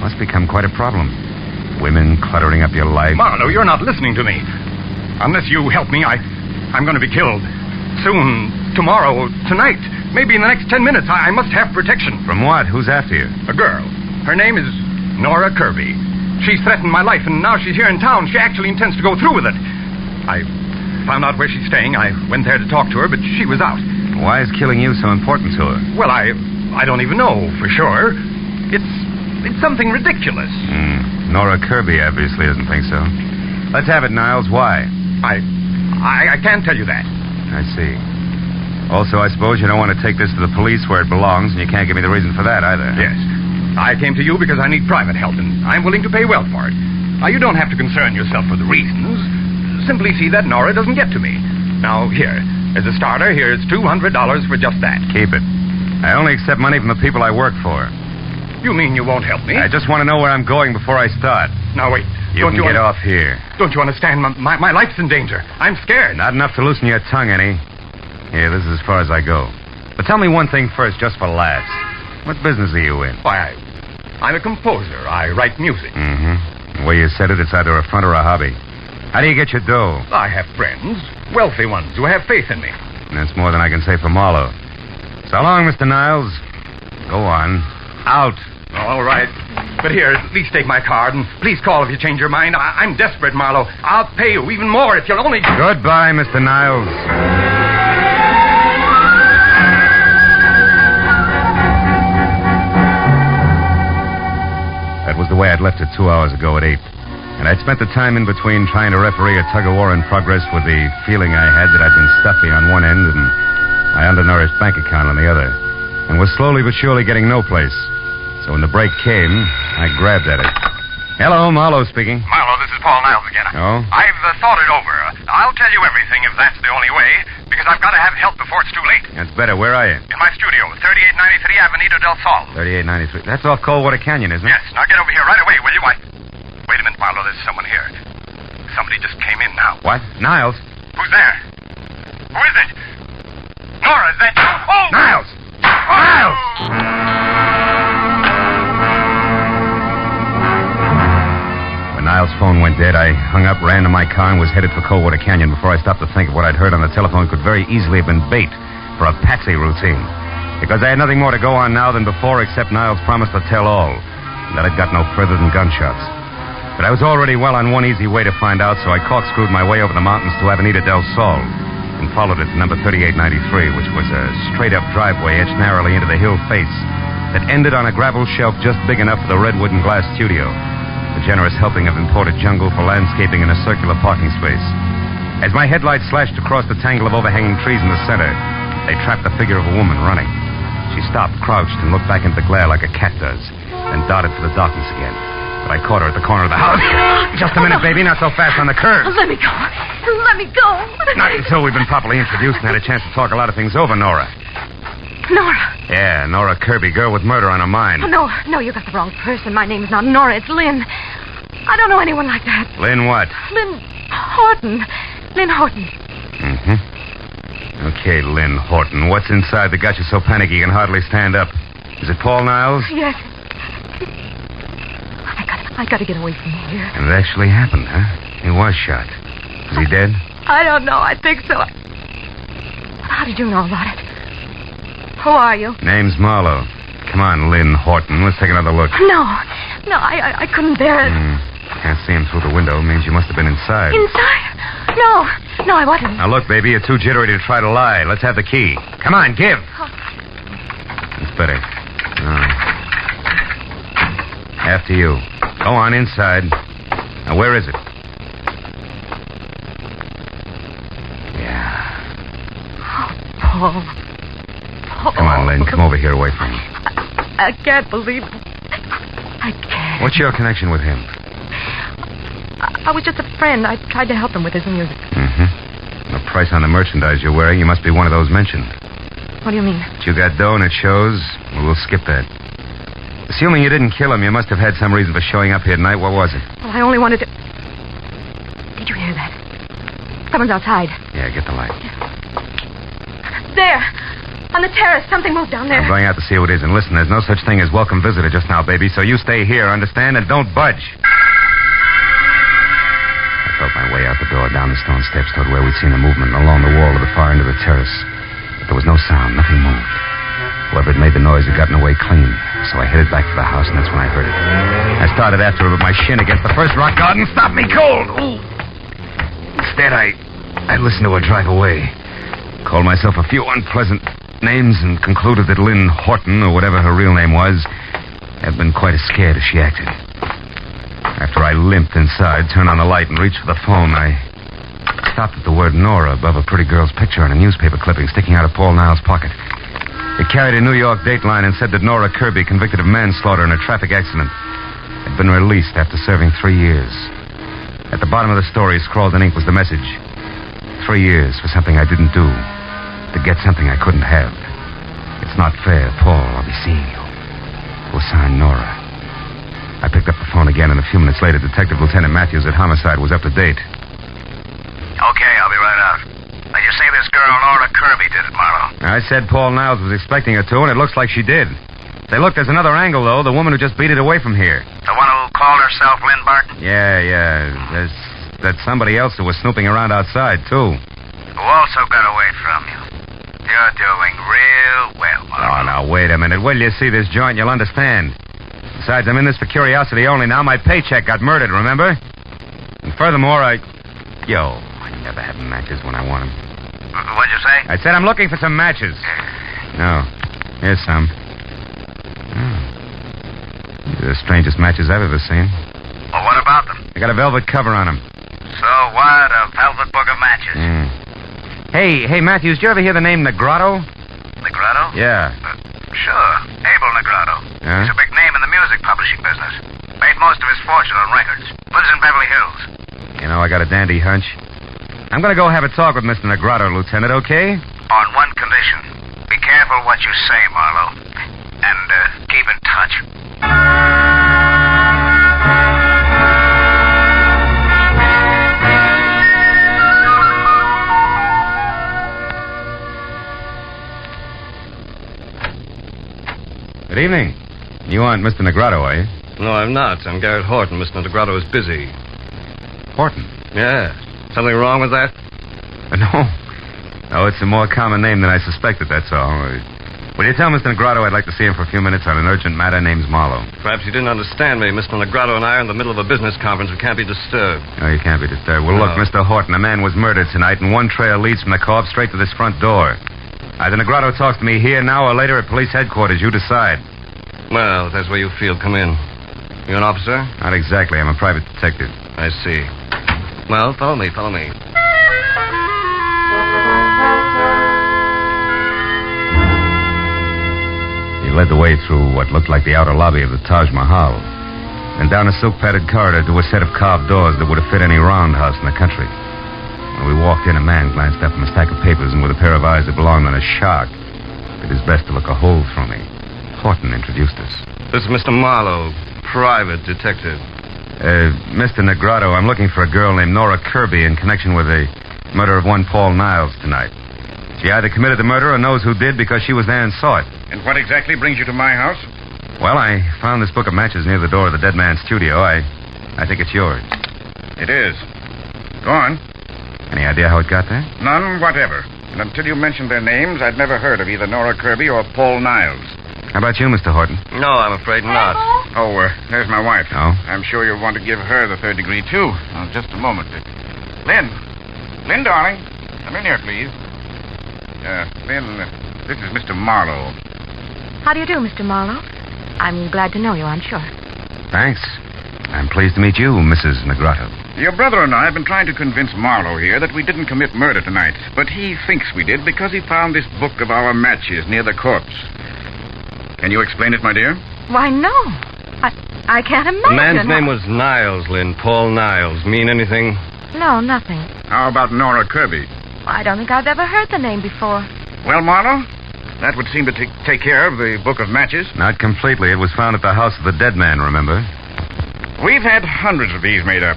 Must become quite a problem. Women cluttering up your life. Marlowe, you're not listening to me. Unless you help me, I'm going to be killed. Soon, tomorrow, tonight, maybe in the next 10 minutes. I must have protection. From what? Who's after you? A girl. Her name is Nora Kirby. She's threatened my life, and now she's here in town. She actually intends to go through with it. I found out where she's staying. I went there to talk to her, but she was out. Why is killing you so important to her? Well, I don't even know for sure. It's something ridiculous. Nora Kirby obviously doesn't think so. Let's have it, Niles. Why? I can't tell you that. I see. Also, I suppose you don't want to take this to the police where it belongs, and you can't give me the reason for that either. Yes. I came to you because I need private help, and I'm willing to pay well for it. Now, you don't have to concern yourself with the reasons. Simply see that Nora doesn't get to me. Now, here, as a starter, here's $200 for just that. Keep it. I only accept money from the people I work for. You mean you won't help me? I just want to know where I'm going before I start. Now, wait. You can get off here. Don't you understand? My life's in danger. I'm scared. Not enough to loosen your tongue any. Here, this is as far as I go. But tell me one thing first, just for laughs. What business are you in? Why, I'm a composer. I write music. The way you said it, it's either a front or a hobby. How do you get your dough? I have friends, wealthy ones, who have faith in me. And that's more than I can say for Marlowe. So long, Mr. Niles. Go on. Out. All right. But here, at least take my card, and please call if you change your mind. I'm desperate, Marlowe. I'll pay you even more if you'll only... Goodbye, Mr. Niles. That was the way I'd left it 2 hours ago at 8. And I'd spent the time in between trying to referee a tug-of-war in progress with the feeling I had that I'd been stuffy on one end and my undernourished bank account on the other, and was slowly but surely getting no place. So when the break came, I grabbed at it. Hello, Marlowe speaking. Marlowe, this is Paul Niles again. Oh? I've thought it over. I'll tell you everything if that's the only way, because I've got to have help before it's too late. That's better. Where are you? In my studio, 3893 Avenida del Sol. 3893. That's off Coldwater Canyon, isn't it? Yes. Now get over here right away, will you? Wait a minute, Marlowe. There's someone here. Somebody just came in now. What? Niles? Who's there? Who is it? Nora, is that... Oh! Niles! Niles! When Niles' phone went dead, I hung up, ran to my car, and was headed for Coldwater Canyon before I stopped to think of what I'd heard on the telephone could very easily have been bait for a patsy routine. Because I had nothing more to go on now than before except Niles' promise to tell all, and that I'd got no further than gunshots. But I was already well on one easy way to find out, so I corkscrewed my way over the mountains to Avenida del Sol and followed it to number 3893, which was a straight-up driveway etched narrowly into the hill face that ended on a gravel shelf just big enough for the redwood and glass studio, a generous helping of imported jungle for landscaping in a circular parking space. As my headlights slashed across the tangle of overhanging trees in the center, they trapped the figure of a woman running. She stopped, crouched, and looked back into the glare like a cat does, then darted for the darkness again. But I caught her at the corner of the house. Just a minute, baby. Not so fast on the curb. Let me go. Let me go. Not until we've been properly introduced and had a chance to talk a lot of things over, Nora. Nora. Yeah, Nora Kirby, girl with murder on her mind. Oh, no, you got the wrong person. My name's not Nora, it's Lynn. I don't know anyone like that. Lynn what? Lynn Horton. Lynn Horton. Mm-hmm. Okay, Lynn Horton. What's inside that got you so panicky you can hardly stand up? Is it Paul Niles? Yes. I gotta get away from here. And it actually happened, huh? He was shot. Is he dead? I don't know. I think so. How did you know about it? Who are you? Name's Marlowe. Come on, Lynn Horton. Let's take another look. No, I couldn't bear it. Can't see him through the window. Means you must have been inside. Inside? No, I wasn't. Now, look, baby, you're too jittery to try to lie. Let's have the key. Come on, give. That's better. After you. Go on, inside. Now, where is it? Paul. Come on, Lynn. Come over here away from me. I can't believe it. I can't. What's your connection with him? I was just a friend. I tried to help him with his music. Mm-hmm. The price on the merchandise you're wearing, you must be one of those mentioned. What do you mean? But you got dough and it shows. Well, we'll skip that. Assuming you didn't kill him, you must have had some reason for showing up here tonight. What was it? Well, I only wanted to... Did you hear that? Someone's outside. Yeah, get the light. There. On the terrace. Something moved down there. I'm going out to see who it is. And listen, there's no such thing as welcome visitor just now, baby. So you stay here, understand? And don't budge. I felt my way out the door, down the stone steps toward where we'd seen the movement, and along the wall to the far end of the terrace. But there was no sound. Nothing moved. Whoever had made the noise had gotten away clean. So I headed back to the house, and that's when I heard it. I started after her with my shin against the first rock garden. Stop me cold! Ooh. Instead, I listened to her drive away. Called myself a few unpleasant names and concluded that Lynn Horton, or whatever her real name was, had been quite as scared as she acted. After I limped inside, turned on the light, and reached for the phone, I stopped at the word Nora above a pretty girl's picture on a newspaper clipping sticking out of Paul Niles' pocket. It carried a New York dateline and said that Nora Kirby, convicted of manslaughter in a traffic accident, had been released after serving 3 years. At the bottom of the story, scrawled in ink, was the message: 3 years for something I didn't do, to get something I couldn't have. It's not fair, Paul. I'll be seeing you. It was signed Nora. I picked up the phone again, and a few minutes later, Detective Lieutenant Matthews at Homicide was up to date. Okay, I'll be right out. Now, you say this girl Nora Kirby did it, Marlowe? I said Paul Niles was expecting her to, and it looks like she did. Say, look, there's another angle, though. The woman who just beat it away from here. The one who called herself Lynn Barton? Yeah. That's somebody else who was snooping around outside, too. Who also got away from you. You're doing real well, Marlowe. Oh, now, wait a minute. Wait till you see this joint, you'll understand. Besides, I'm in this for curiosity only now. My paycheck got murdered, remember? And furthermore, I never have matches when I want them. What'd you say? I said I'm looking for some matches. No. Here's some. These are the strangest matches I've ever seen. Well, what about them? They got a velvet cover on them. So what? A velvet book of matches? Hey, Matthews, did you ever hear the name Negrotto? Negrotto? Yeah. Sure. Abel Negrotto. Huh? He's a big name in the music publishing business. Made most of his fortune on records. Lives in Beverly Hills. You know, I got a dandy hunch. I'm going to go have a talk with Mr. Negrotto, Lieutenant, okay? On one condition. Be careful what you say, Marlowe. And keep in touch. Good evening. You aren't Mr. Negrotto, are you? No, I'm not. I'm Garrett Horton. Mr. Negrotto is busy. Horton? Yeah. Something wrong with that? No, it's a more common name than I suspected, that's all. Will you tell Mr. Negrotto I'd like to see him for a few minutes on an urgent matter? Name's Marlowe. Perhaps you didn't understand me. Mr. Negrotto and I are in the middle of a business conference. We can't be disturbed. No, you can't be disturbed. Well, look, Mr. Horton, a man was murdered tonight, and one trail leads from the co-op straight to this front door. Either Negrotto talks to me here now or later at police headquarters. You decide. Well, if that's where you feel, come in. You an officer? Not exactly. I'm a private detective. I see. Well, follow me. He led the way through what looked like the outer lobby of the Taj Mahal, and down a silk-padded corridor to a set of carved doors that would have fit any roundhouse in the country. When we walked in, a man glanced up from a stack of papers and with a pair of eyes that belonged on a shark. did his best to look a hole through me. Horton introduced us. This is Mr. Marlowe, private detective. Mr. Negrato, I'm looking for a girl named Nora Kirby in connection with the murder of one Paul Niles tonight. She either committed the murder or knows who did because she was there and saw it. And what exactly brings you to my house? Well, I found this book of matches near the door of the dead man's studio. I think it's yours. It is. Go on. Any idea how it got there? None whatever. And until you mentioned their names, I'd never heard of either Nora Kirby or Paul Niles. How about you, Mr. Horton? No, I'm afraid not. Oh, there's my wife. Oh? I'm sure you'll want to give her the third degree, too. Just a moment. Lynn, darling. Come in here, please. Lynn, this is Mr. Marlowe. How do you do, Mr. Marlowe? I'm glad to know you, I'm sure. Thanks. I'm pleased to meet you, Mrs. Negrato. Your brother and I have been trying to convince Marlowe here that we didn't commit murder tonight, but he thinks we did because he found this book of our matches near the corpse. Can you explain it, my dear? Why, no. I can't imagine. The man's name was Niles, Lynn. Paul Niles. Mean anything? No, nothing. How about Nora Kirby? I don't think I've ever heard the name before. Well, Marlowe, that would seem to take care of the book of matches. Not completely. It was found at the house of the dead man, remember? We've had hundreds of these made up.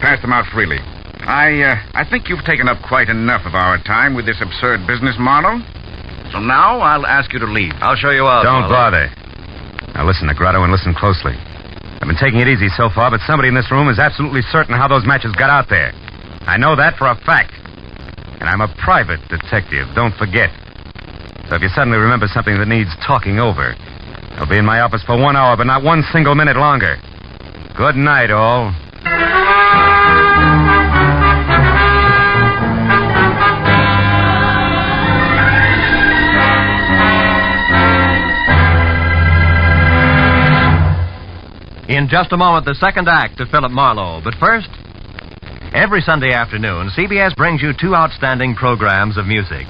Pass them out freely. I think you've taken up quite enough of our time with this absurd business, Marlowe. So now I'll ask you to leave. I'll show you out. Don't bother. Now listen, Negrato, and listen closely. I've been taking it easy so far, but somebody in this room is absolutely certain how those matches got out there. I know that for a fact. And I'm a private detective, don't forget. So if you suddenly remember something that needs talking over, I'll be in my office for 1 hour, but not one single minute longer. Good night, all. In just a moment, the second act of Philip Marlowe. But first, every Sunday afternoon, CBS brings you 2 outstanding programs of music.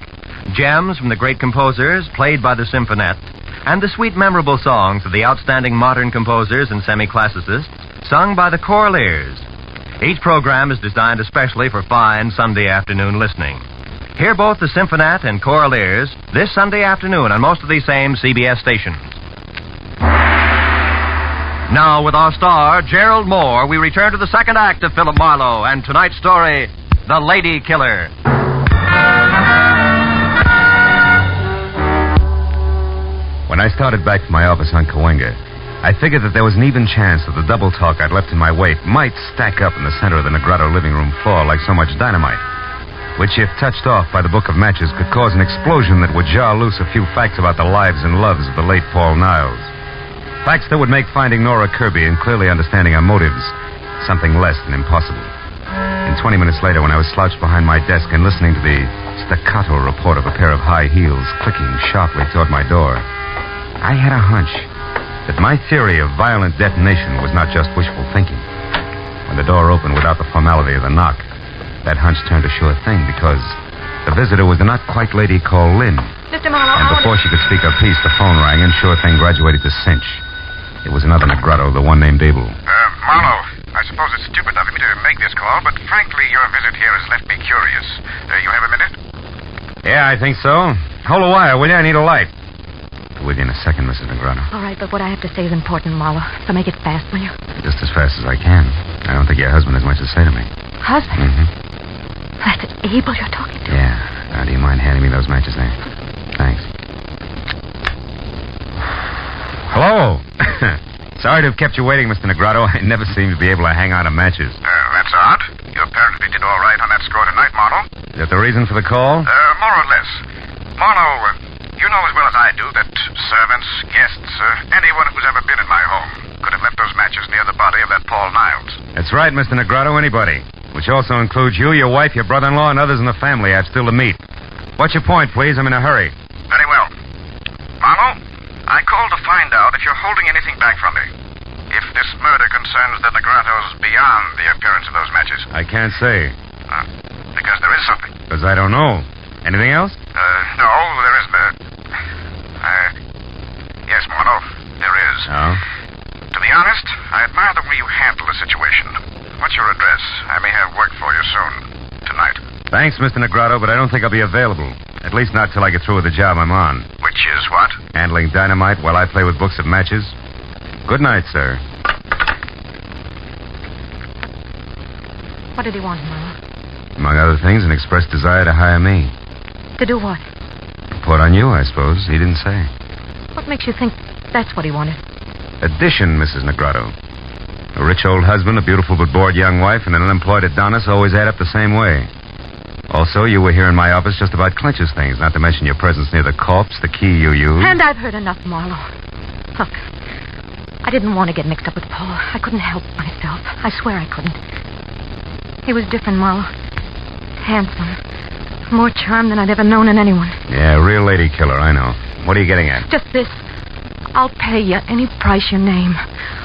Gems from the great composers, played by the Symphonette, and the sweet, memorable songs of the outstanding modern composers and semi-classicists, sung by the Choraliers. Each program is designed especially for fine Sunday afternoon listening. Hear both the Symphonette and Choraliers this Sunday afternoon on most of these same CBS stations. Now, with our star, Gerald Moore, we return to the second act of Philip Marlowe and tonight's story, The Lady Killer. When I started back to my office on Cahuenga, I figured that there was an even chance that the double talk I'd left in my wake might stack up in the center of the Negrato living room floor like so much dynamite, which, if touched off by the book of matches, could cause an explosion that would jar loose a few facts about the lives and loves of the late Paul Niles. Facts that would make finding Nora Kirby and clearly understanding her motives something less than impossible. And 20 minutes later, when I was slouched behind my desk and listening to the staccato report of a pair of high heels clicking sharply toward my door, I had a hunch that my theory of violent detonation was not just wishful thinking. When the door opened without the formality of the knock, that hunch turned a sure thing because the visitor was the not-quite lady called Lynn. Mr. Marlowe, And before she could speak her piece, the phone rang and sure thing graduated to cinch. It was another Negrato, the one named Abel. Marlowe, I suppose it's stupid of me to make this call, but frankly, your visit here has left me curious. You have a minute? Yeah, I think so. Hold a wire, will you? I need a light. With you in a second, Mrs. Negrato. All right, but what I have to say is important, Marlowe. So make it fast, will you? Just as fast as I can. I don't think your husband has much to say to me. Husband? Mm-hmm. That's Abel you're talking to. Yeah. Now, do you mind handing me those matches there? Thanks. Hello. Sorry to have kept you waiting, Mr. Negrato. I never seem to be able to hang on to matches. That's odd. You apparently did all right on that score tonight, Marlowe. Is that the reason for the call? More or less. Marlowe, you know as well as I do that servants, guests, anyone who's ever been in my home could have left those matches near the body of that Paul Niles. That's right, Mr. Negrato. Anybody. Which also includes you, your wife, your brother-in-law, and others in the family I've still to meet. What's your point, please? I'm in a hurry. Very well. Marlowe, I called to find out if you're holding anything back from me. If this murder concerns the Negratos beyond the appearance of those matches. I can't say. Because there is something. Because I don't know. Anything else? No, there isn't. Yes, Marlowe, there is. Oh? To be honest, I admire the way you handle the situation. What's your address? I may have work for you soon. Tonight. Thanks, Mr. Negrato, but I don't think I'll be available. At least not till I get through with the job I'm on. Which matches, what? Handling dynamite while I play with books of matches. Good night, sir. What did he want, Marlowe? Among other things, an expressed desire to hire me. To do what? Report on you, I suppose. He didn't say. What makes you think that's what he wanted? Addition, Mrs. Negrado. A rich old husband, a beautiful but bored young wife, and an unemployed Adonis always add up the same way. Also, you were here in my office just about Clinch's things, not to mention your presence near the corpse, the key you used. And I've heard enough, Marlowe. Look, I didn't want to get mixed up with Paul. I couldn't help myself. I swear I couldn't. He was different, Marlowe. Handsome. More charm than I'd ever known in anyone. Yeah, real lady killer, I know. What are you getting at? Just this. I'll pay you any price you name.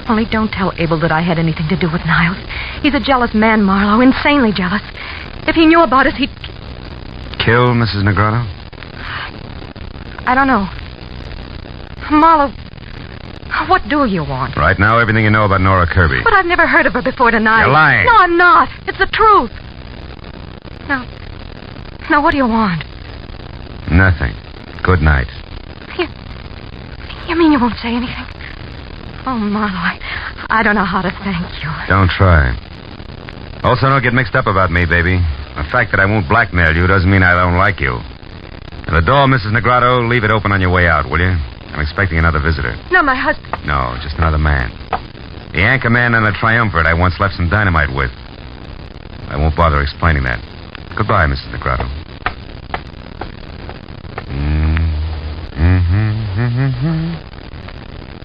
Only don't tell Abel that I had anything to do with Niles. He's a jealous man, Marlowe. Insanely jealous. If he knew about us, he'd... Kill Mrs. Negrado? I don't know. Marlowe, what do you want? Right now, everything you know about Nora Kirby. But I've never heard of her before tonight. You're lying. No, I'm not. It's the truth. Now, what do you want? Nothing. Good night. You mean you won't say anything? Oh, Marlowe, I don't know how to thank you. Don't try. Also, don't get mixed up about me, baby. The fact that I won't blackmail you doesn't mean I don't like you. And the door, Mrs. Negrado, leave it open on your way out, will you? I'm expecting another visitor. No, my husband. No, just another man. The anchor man and the triumvirate I once left some dynamite with. I won't bother explaining that. Goodbye, Mrs. Negrado.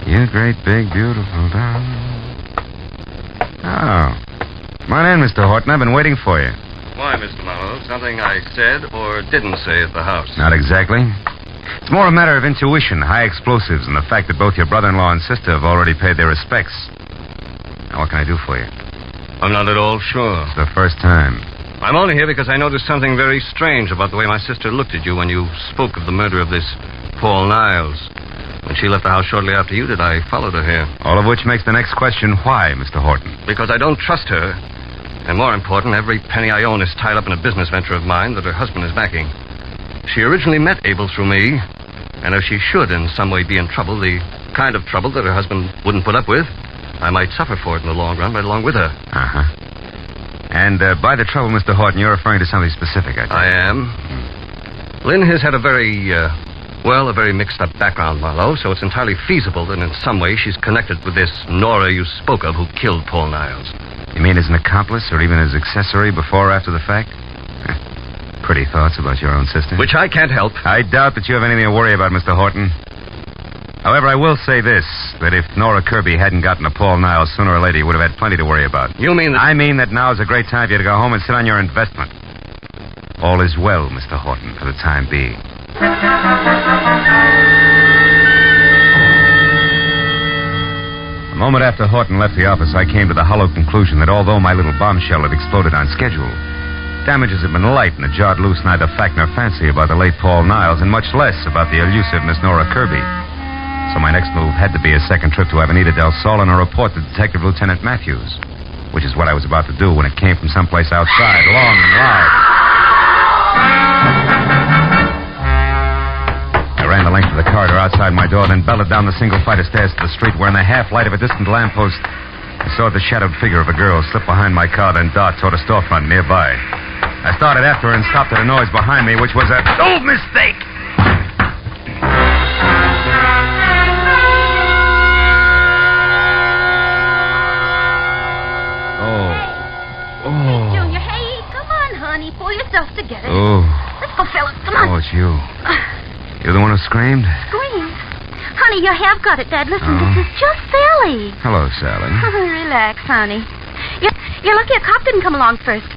You great, big, beautiful darling. Oh. Come on in, Mr. Horton. I've been waiting for you. Why, Mr. Marlowe? Something I said or didn't say at the house? Not exactly. It's more a matter of intuition, high explosives, and the fact that both your brother-in-law and sister have already paid their respects. Now, what can I do for you? I'm not at all sure. It's the first time. I'm only here because I noticed something very strange about the way my sister looked at you when you spoke of the murder of this Paul Niles. When she left the house shortly after you did, I followed her here. All of which makes the next question, why, Mr. Horton? Because I don't trust her. And more important, every penny I own is tied up in a business venture of mine that her husband is backing. She originally met Abel through me, and if she should in some way be in trouble, the kind of trouble that her husband wouldn't put up with, I might suffer for it in the long run right along with her. Uh-huh. And by the trouble, Mr. Horton, you're referring to something specific, I think. I am. Lynn has had a very mixed-up background, Marlowe, so it's entirely feasible that in some way she's connected with this Nora you spoke of who killed Paul Niles. You mean as an accomplice or even as accessory before or after the fact? Pretty thoughts about your own sister. Which I can't help. I doubt that you have anything to worry about, Mr. Horton. However, I will say this, that if Nora Kirby hadn't gotten to Paul Niles, sooner or later you would have had plenty to worry about. You mean that... I mean that now is a great time for you to go home and sit on your investment. All is well, Mr. Horton, for the time being. A moment after Horton left the office, I came to the hollow conclusion that although my little bombshell had exploded on schedule, damages had been light and had jarred loose neither fact nor fancy about the late Paul Niles and much less about the elusive Miss Nora Kirby. So my next move had to be a second trip to Avenida del Sol and a report to Detective Lieutenant Matthews, which is what I was about to do when it came from someplace outside, long and loud. I ran the length of the corridor outside my door, then belted down the single flight of stairs to the street where in the half-light of a distant lamppost, I saw the shadowed figure of a girl slip behind my car, then dart toward a storefront nearby. I started after her and stopped at a noise behind me, which was a... Oh, mistake! Junior, hey, come on, honey. Pull yourself together. Oh. Let's go, fellas. Come on. Oh, it's you. You're the one who screamed? Scream. Honey, you have got it, Dad. Listen, this is just Sally. Hello, Sally. Relax, honey. You're lucky a cop didn't come along first.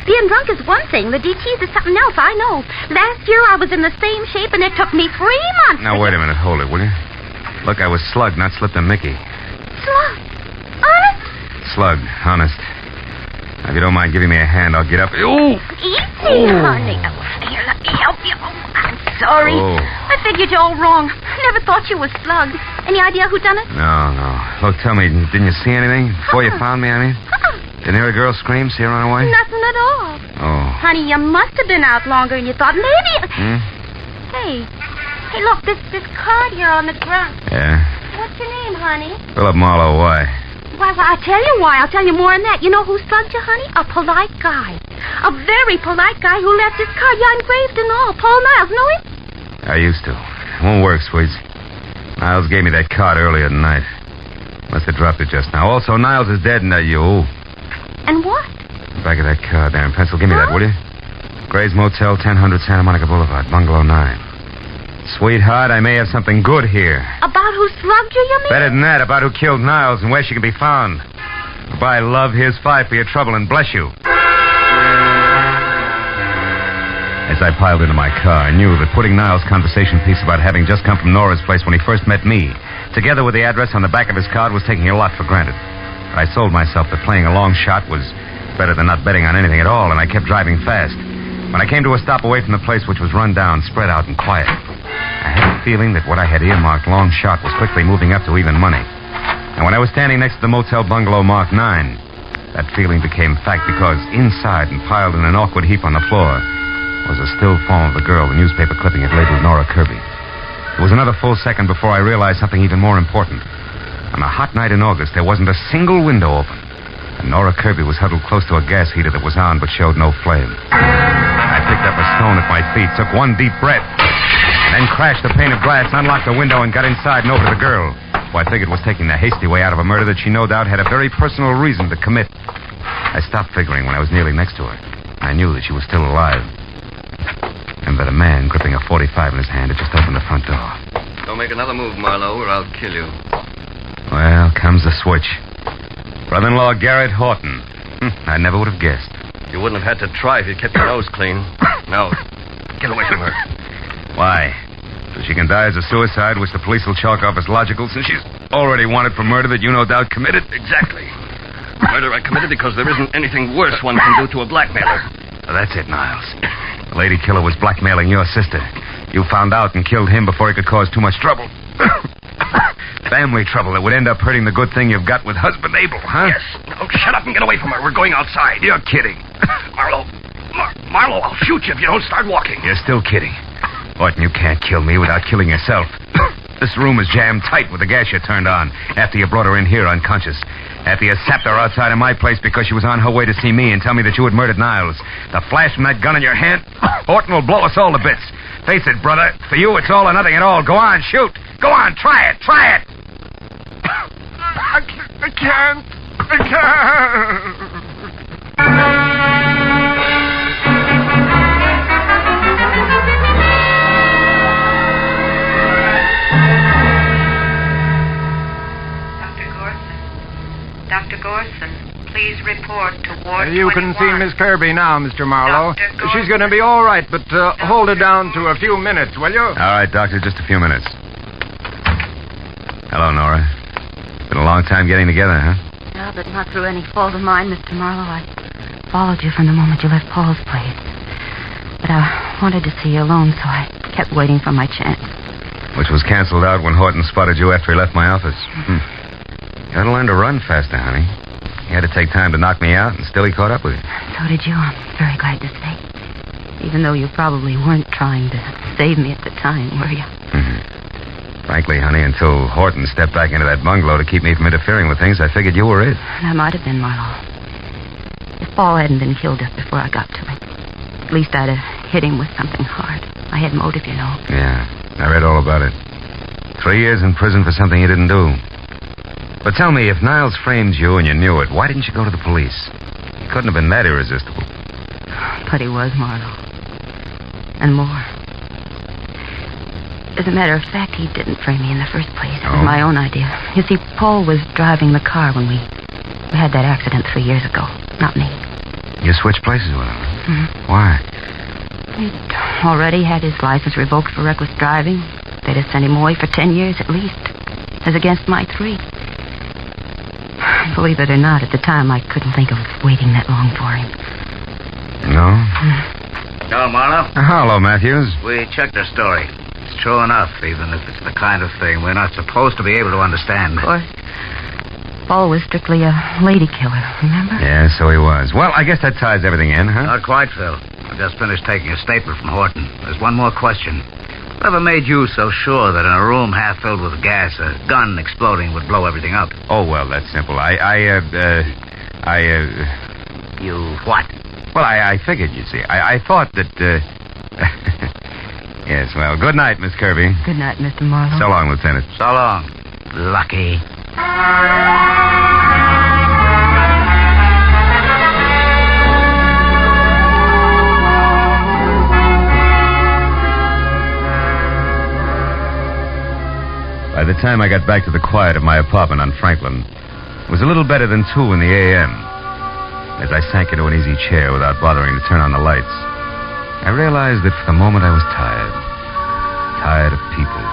Being drunk is one thing. The DTs is something else, I know. Last year I was in the same shape, and it took me 3 months. Now, wait a minute. Hold it, will you? Look, I was slugged, not slipped a Mickey. Slugged? Honest? Slugged, honest. Now, if you don't mind giving me a hand, I'll get up. Ooh! Easy, honey. Here, let me help you. I'm sorry. I figured you all wrong. Never thought you was slugged. Any idea who done it? No. Look, tell me, didn't you see anything? Before you found me, I mean? Didn't hear a girl scream, see her run away? Nothing at all. Oh. Honey, you must have been out longer than you thought. Maybe... Hmm? Hey, Hey, look, this card here on the ground. Yeah? What's your name, honey? Philip Marlowe, why? Why, I'll tell you why. I'll tell you more than that. You know who slugged you, honey? A polite guy. A very polite guy who left his card. Yeah, engraved and all. Paul Niles. Know him? I used to. Won't work, Sweets. Niles gave me that card earlier tonight. Must have dropped it just now. Also, Niles is dead, and you. And what? Back of that card there in pencil. Give me that, will you? Gray's Motel, 1000 Santa Monica Boulevard, Bungalow 9. Sweetheart, I may have something good here. About who slugged you, you mean? Better than that, about who killed Niles and where she can be found. Goodbye, love. Here's 5 for your trouble, and bless you. As I piled into my car, I knew that putting Niles' conversation piece about having just come from Nora's place when he first met me, together with the address on the back of his card, was taking a lot for granted. But I sold myself that playing a long shot was better than not betting on anything at all, and I kept driving fast. When I came to a stop away from the place, which was run down, spread out, and quiet, I had a feeling that what I had earmarked long shot was quickly moving up to even money. And when I was standing next to the motel bungalow marked 9, that feeling became fact because inside and piled in an awkward heap on the floor was a still form of the girl the newspaper clipping had labeled Nora Kirby. It was another full second before I realized something even more important. On a hot night in August, there wasn't a single window open. And Nora Kirby was huddled close to a gas heater that was on but showed no flame. I picked up a stone at my feet, took one deep breath, then crashed the pane of glass, unlocked the window, and got inside and over to the girl, who I figured was taking the hasty way out of a murder that she no doubt had a very personal reason to commit. I stopped figuring when I was nearly next to her. I knew that she was still alive, and that a man gripping a .45 in his hand had just opened the front door. Don't make another move, Marlowe, or I'll kill you. Well, comes the switch. Brother-in-law Garrett Horton. I never would have guessed. You wouldn't have had to try if you kept your nose clean. Now, get away from her. Why? So she can die as a suicide, which the police will chalk off as logical, since she's already wanted for murder that you no doubt committed? Exactly. Murder I committed because there isn't anything worse one can do to a blackmailer. Well, that's it, Niles. The lady killer was blackmailing your sister. You found out and killed him before he could cause too much trouble. Family trouble that would end up hurting the good thing you've got with husband Abel, huh? Yes. Now, shut up and get away from her. We're going outside. You're kidding. Marlowe, I'll shoot you if you don't start walking. You're still kidding. Horton, you can't kill me without killing yourself. This room is jammed tight with the gas you turned on after you brought her in here unconscious. After you sapped her outside of my place because she was on her way to see me and tell me that you had murdered Niles. The flash from that gun in your hand, Horton will blow us all to bits. Face it, brother. For you, it's all or nothing at all. Go on, shoot. Go on, try it. Try it. I can't. Dr. Gorson, please report to Ward You 21. can see Miss Kirby now, Mr. Marlowe. She's going to be all right, but hold her down to a few minutes, will you? All right, Doctor, just a few minutes. Hello, Nora. Been a long time getting together, huh? Yeah, but not through any fault of mine, Mr. Marlowe. I followed you from the moment you left Paul's place. But I wanted to see you alone, so I kept waiting for my chance. Which was canceled out when Horton spotted you after he left my office. You ought to learn to run faster, honey. He had to take time to knock me out, and still he caught up with you. So did you. I'm very glad to say. Even though you probably weren't trying to save me at the time, were you? Frankly, honey, until Horton stepped back into that bungalow to keep me from interfering with things, I figured you were it. That might have been, Marlowe. If Paul hadn't been killed just before I got to him, at least I'd have hit him with something hard. I had motive, you know. Yeah, I read all about it. 3 years in prison for something you didn't do. But tell me, if Niles framed you and you knew it, why didn't you go to the police? He couldn't have been that irresistible. But he was, Marlowe. And more. As a matter of fact, he didn't frame me in the first place. It was my own idea. You see, Paul was driving the car when we had that accident 3 years ago. Not me. You switched places with him? Mm-hmm. Why? He'd already had his license revoked for reckless driving. They'd have sent him away for 10 years at least, as against my 3. Believe it or not, at the time I couldn't think of waiting that long for him. No? No, Marlowe? Hello, Matthews. We checked the story. It's true enough, even if it's the kind of thing we're not supposed to be able to understand. Of course. Paul was strictly a lady killer, remember? Yeah, so he was. Well, I guess that ties everything in, huh? Not quite, Phil. I just finished taking a statement from Horton. There's one more question. Whatever made you so sure that in a room half filled with gas, a gun exploding would blow everything up? Oh, well, that's simple. You what? Well, I figured, you see. I thought that, Yes, well, good night, Miss Kirby. Good night, Mr. Marlowe. So long, Lieutenant. So long. Lucky. By the time I got back to the quiet of my apartment on Franklin, it was a little better than 2 in the a.m. As I sank into an easy chair without bothering to turn on the lights, I realized that for the moment I was tired. Tired of people.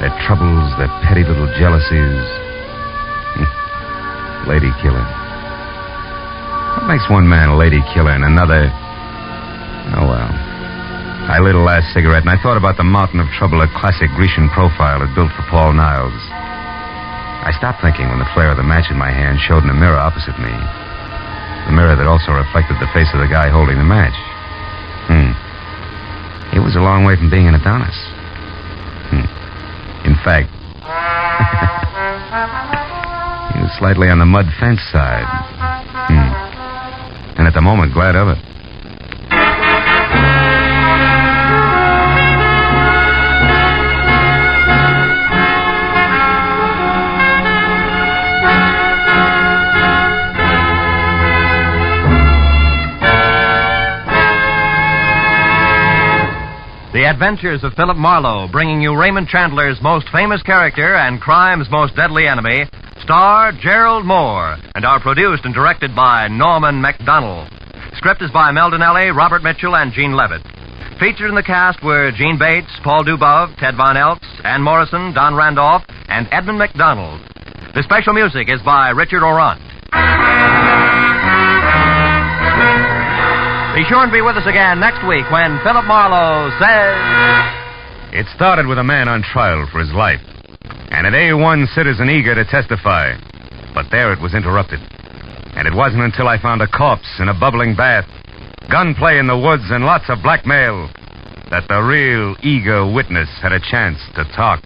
Their troubles, their petty little jealousies. Lady killer. What makes one man a lady killer and another... Oh, well. I lit a last cigarette, and I thought about the mountain of trouble a classic Grecian profile had built for Paul Niles. I stopped thinking when the flare of the match in my hand showed in a mirror opposite me. The mirror that also reflected the face of the guy holding the match. He was a long way from being an Adonis. In fact, he was slightly on the mud fence side. And at the moment, glad of it. The Adventures of Philip Marlowe, bringing you Raymond Chandler's most famous character and crime's most deadly enemy, star Gerald Moore, and are produced and directed by Norman MacDonald. Script is by Mel Donnelly, Robert Mitchell, and Gene Levitt. Featured in the cast were Gene Bates, Paul Dubov, Ted Von Elks, Ann Morrison, Don Randolph, and Edmund MacDonald. The special music is by Richard Orant. Be sure and be with us again next week when Philip Marlowe says... It started with a man on trial for his life, and an A1 citizen eager to testify. But there it was interrupted. And it wasn't until I found a corpse in a bubbling bath, gunplay in the woods, and lots of blackmail that the real eager witness had a chance to talk.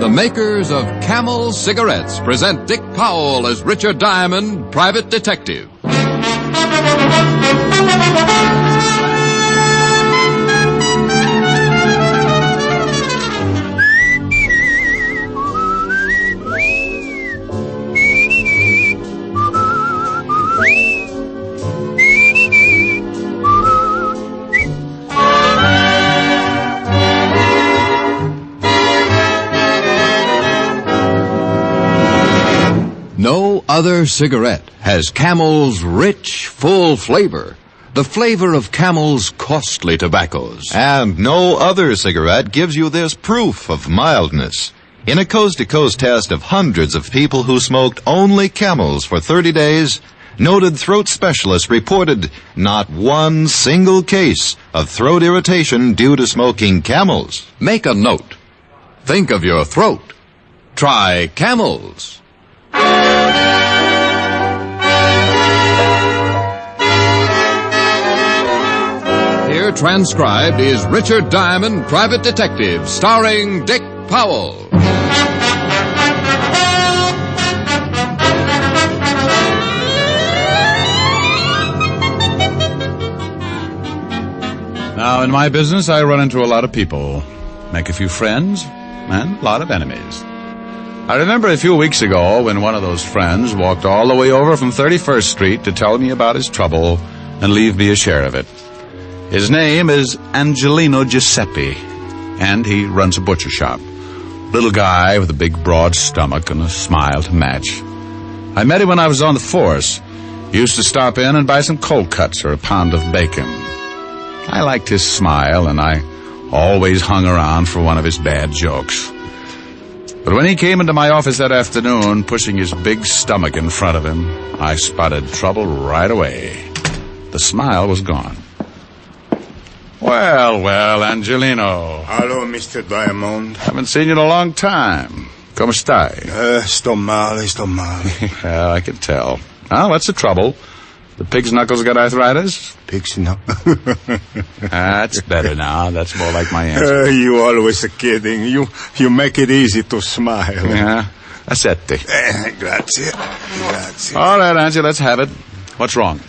The makers of Camel Cigarettes present Dick Powell as Richard Diamond, private detective. No other cigarette has Camel's rich, full flavor, the flavor of Camel's costly tobaccos. And no other cigarette gives you this proof of mildness. In a coast-to-coast test of hundreds of people who smoked only Camels for 30 days, noted throat specialists reported not one single case of throat irritation due to smoking Camels. Make a note. Think of your throat. Try Camels. Here transcribed is Richard Diamond, private detective, starring Dick Powell. Now, in my business, I run into a lot of people, make a few friends, and a lot of enemies. I remember a few weeks ago when one of those friends walked all the way over from 31st Street to tell me about his trouble and leave me a share of it. His name is Angelino Giuseppe, and he runs a butcher shop. Little guy with a big, broad stomach and a smile to match. I met him when I was on the force. He used to stop in and buy some cold cuts or a pound of bacon. I liked his smile, and I always hung around for one of his bad jokes. But when he came into my office that afternoon, pushing his big stomach in front of him, I spotted trouble right away. The smile was gone. Well, Angelino. Hello, Mr. Diamond. Haven't seen you in a long time. Come stai? Sto male. Yeah, I can tell. Well, what's the trouble? The pig's knuckles got arthritis? Pig's knuckles? That's better now. That's more like my answer. You always kidding. You make it easy to smile. Yeah. Accetti. Grazie. All right, Angie, let's have it. What's wrong?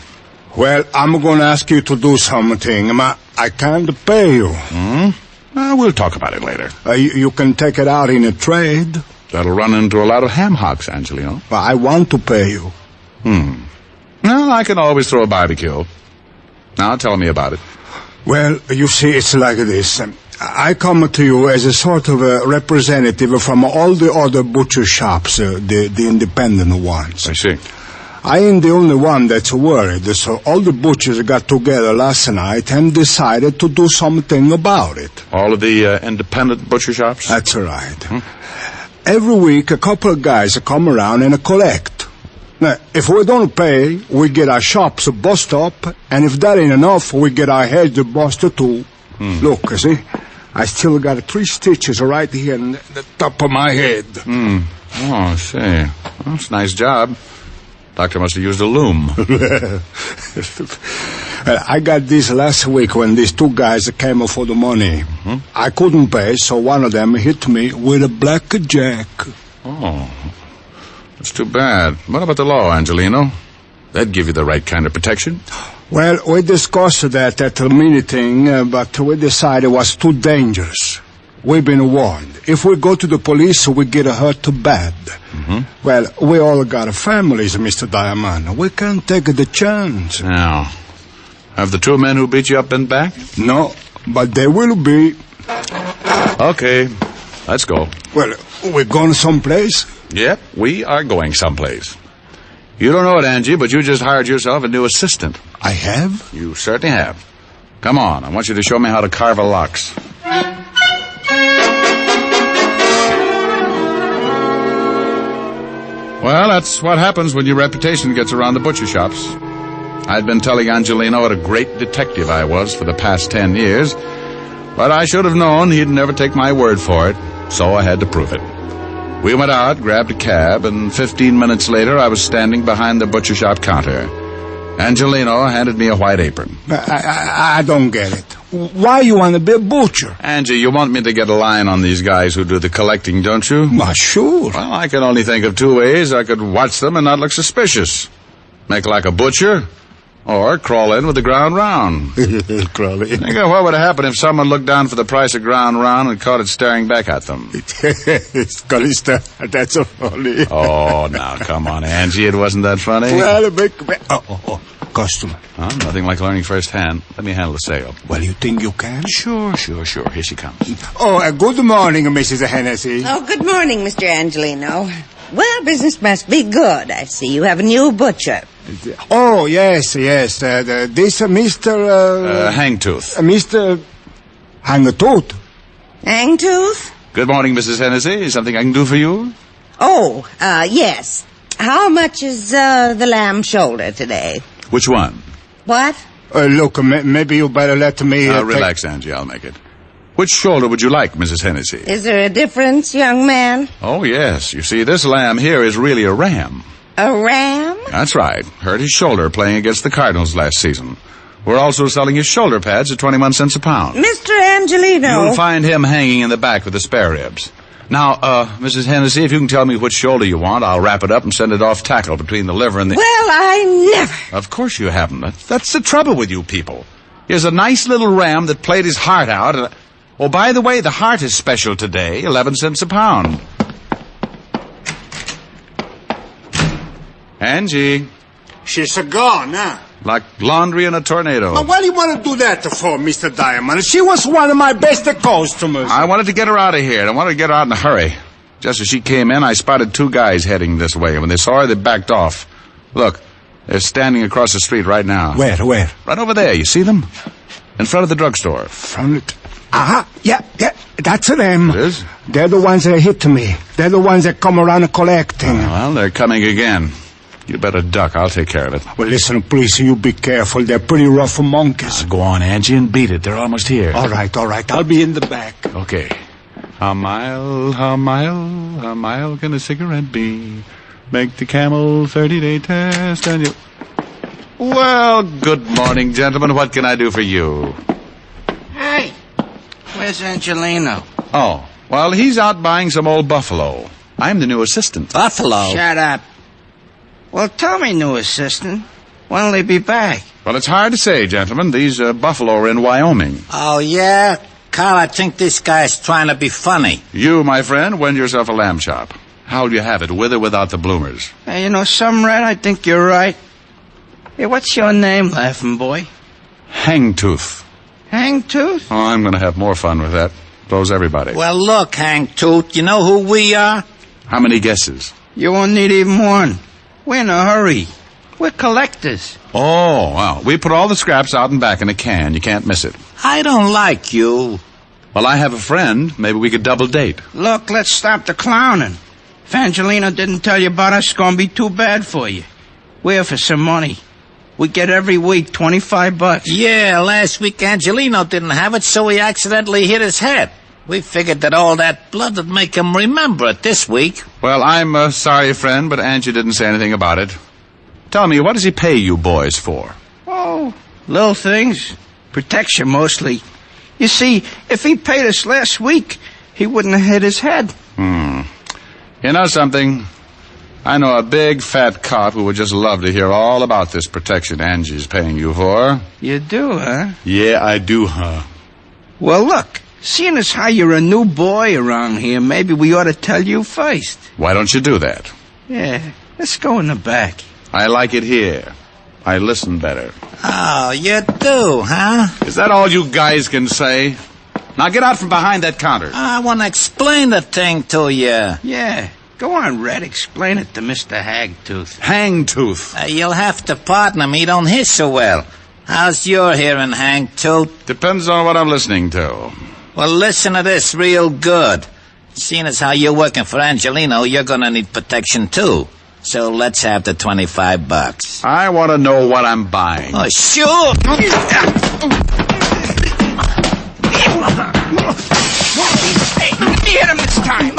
Well, I'm going to ask you to do something, but I can't pay you. We'll talk about it later. You can take it out in a trade. That'll run into a lot of ham hocks, Angelino. But I want to pay you. Well, I can always throw a barbecue. Now, tell me about it. Well, you see, it's like this. I come to you as a sort of a representative from all the other butcher shops, the independent ones. I see. I ain't the only one that's worried, so all the butchers got together last night and decided to do something about it. All of the independent butcher shops? That's right. Every week, a couple of guys come around and collect. Now, if we don't pay, we get our shops bust up, and if that ain't enough, we get our heads busted too. Look, you see, I still got 3 stitches right here in the top of my head. Oh, I see. Well, that's a nice job. Doctor must have used a loom. I got this last week when these 2 guys came for the money. I couldn't pay, so one of them hit me with a blackjack. Oh, that's too bad. What about the law, Angelino? That'd give you the right kind of protection. Well, we discussed that at the meeting, but we decided it was too dangerous. We've been warned. If we go to the police, we get hurt bad. Well, we all got families, Mr. Diamond. We can't take the chance. Now, have the 2 men who beat you up been back? No, but they will be. Okay, let's go. Well, we're going someplace? Yep, we are going someplace. You don't know it, Angie, but you just hired yourself a new assistant. I have? You certainly have. Come on, I want you to show me how to carve a lox. Well, that's what happens when your reputation gets around the butcher shops. I'd been telling Angelino what a great detective I was for the past 10 years, but I should have known he'd never take my word for it, so I had to prove it. We went out, grabbed a cab, and 15 minutes later I was standing behind the butcher shop counter. Angelino handed me a white apron. I don't get it. Why you want to be a butcher? Angie, you want me to get a line on these guys who do the collecting, don't you? Sure. Well, I can only think of 2 ways I could watch them and not look suspicious. Make like a butcher, or crawl in with the ground round. Crawl in. Think of what would happen if someone looked down for the price of ground round and caught it staring back at them. That's so funny. Oh, now, come on, Angie. It wasn't that funny. Well, customer. Oh, nothing like learning firsthand. Let me handle the sale. Well, you think you can? Sure. Here she comes. Oh, good morning, Mrs. Hennessy. Oh, good morning, Mr. Angelino. Well, business must be good. I see you have a new butcher. Oh, yes. This Mr. Hangtooth. Mr. Hangtooth. Hangtooth? Good morning, Mrs. Hennessy. Something I can do for you? Oh, yes. How much is the lamb shoulder today? Which one? What? Look, maybe you better let me... relax, Angie. I'll make it. Which shoulder would you like, Mrs. Hennessy? Is there a difference, young man? Oh, yes. You see, this lamb here is really a ram. A ram? That's right. Hurt his shoulder playing against the Cardinals last season. We're also selling his shoulder pads at 21 cents a pound. Mr. Angelino. You'll find him hanging in the back with the spare ribs. Now, Mrs. Hennessy, if you can tell me which shoulder you want, I'll wrap it up and send it off tackle between the liver and the... Well, I never... Of course you haven't. That's the trouble with you people. Here's a nice little ram that played his heart out. And... Oh, by the way, the heart is special today, 11 cents a pound. Angie. She's gone, huh? Like laundry in a tornado. But why do you want to do that for, Mr. Diamond? She was one of my best customers. I wanted to get her out of here, and I wanted to get her out in a hurry. Just as she came in, I spotted 2 guys heading this way, and when they saw her, they backed off. Look, they're standing across the street right now. Where? Right over there, you see them? In front of the drugstore. Yeah, that's them. It is? They're the ones that hit me. They're the ones that come around collecting. Well, they're coming again. You better duck. I'll take care of it. Well, listen, please, you be careful. They're pretty rough monkeys. Go on, Angie, and beat it. They're almost here. All right. I'll be in the back. Okay. How mile can a cigarette be? Make the camel 30-day test and you... Well, good morning, gentlemen. What can I do for you? Hey, where's Angelino? Oh, well, he's out buying some old buffalo. I'm the new assistant. Buffalo? Shut up. Well, tell me, new assistant, when'll they be back? Well, it's hard to say, gentlemen. These buffalo are in Wyoming. Oh, yeah? Carl, I think this guy's trying to be funny. You, my friend, win yourself a lamb chop. How'll you have it, with or without the bloomers? Hey, you know, some Red, I think you're right. Hey, what's your name, laughing boy? Hangtooth. Hangtooth? Oh, I'm going to have more fun with that. So's everybody. Well, look, Hangtooth, you know who we are? How many guesses? You won't need even one. We're in a hurry. We're collectors. Oh, well, we put all the scraps out and back in a can. You can't miss it. I don't like you. Well, I have a friend. Maybe we could double date. Look, let's stop the clowning. If Angelino didn't tell you about us, it's going to be too bad for you. We're here for some money. We get every week $25. Yeah, last week Angelino didn't have it, so he accidentally hit his head. We figured that all that blood would make him remember it this week. Well, I'm sorry, friend, but Angie didn't say anything about it. Tell me, what does he pay you boys for? Oh, little things. Protection, mostly. You see, if he paid us last week, he wouldn't have hit his head. You know something? I know a big, fat cop who would just love to hear all about this protection Angie's paying you for. You do, huh? Yeah, I do, huh? Well, look, seeing as how you're a new boy around here, maybe we ought to tell you first. Why don't you do that? Yeah, let's go in the back. I like it here. I listen better. Oh, you do, huh? Is that all you guys can say? Now get out from behind that counter. I want to explain the thing to you. Yeah. Go on, Red. Explain it to Mr. Hagtooth. Hangtooth. You'll have to pardon him. He don't hear so well. How's your hearing, Hangtooth? Depends on what I'm listening to. Well, listen to this real good. Seeing as how you're working for Angelino, you're going to need protection, too. So let's have the $25. I want to know what I'm buying. Oh, sure. Hit him this time.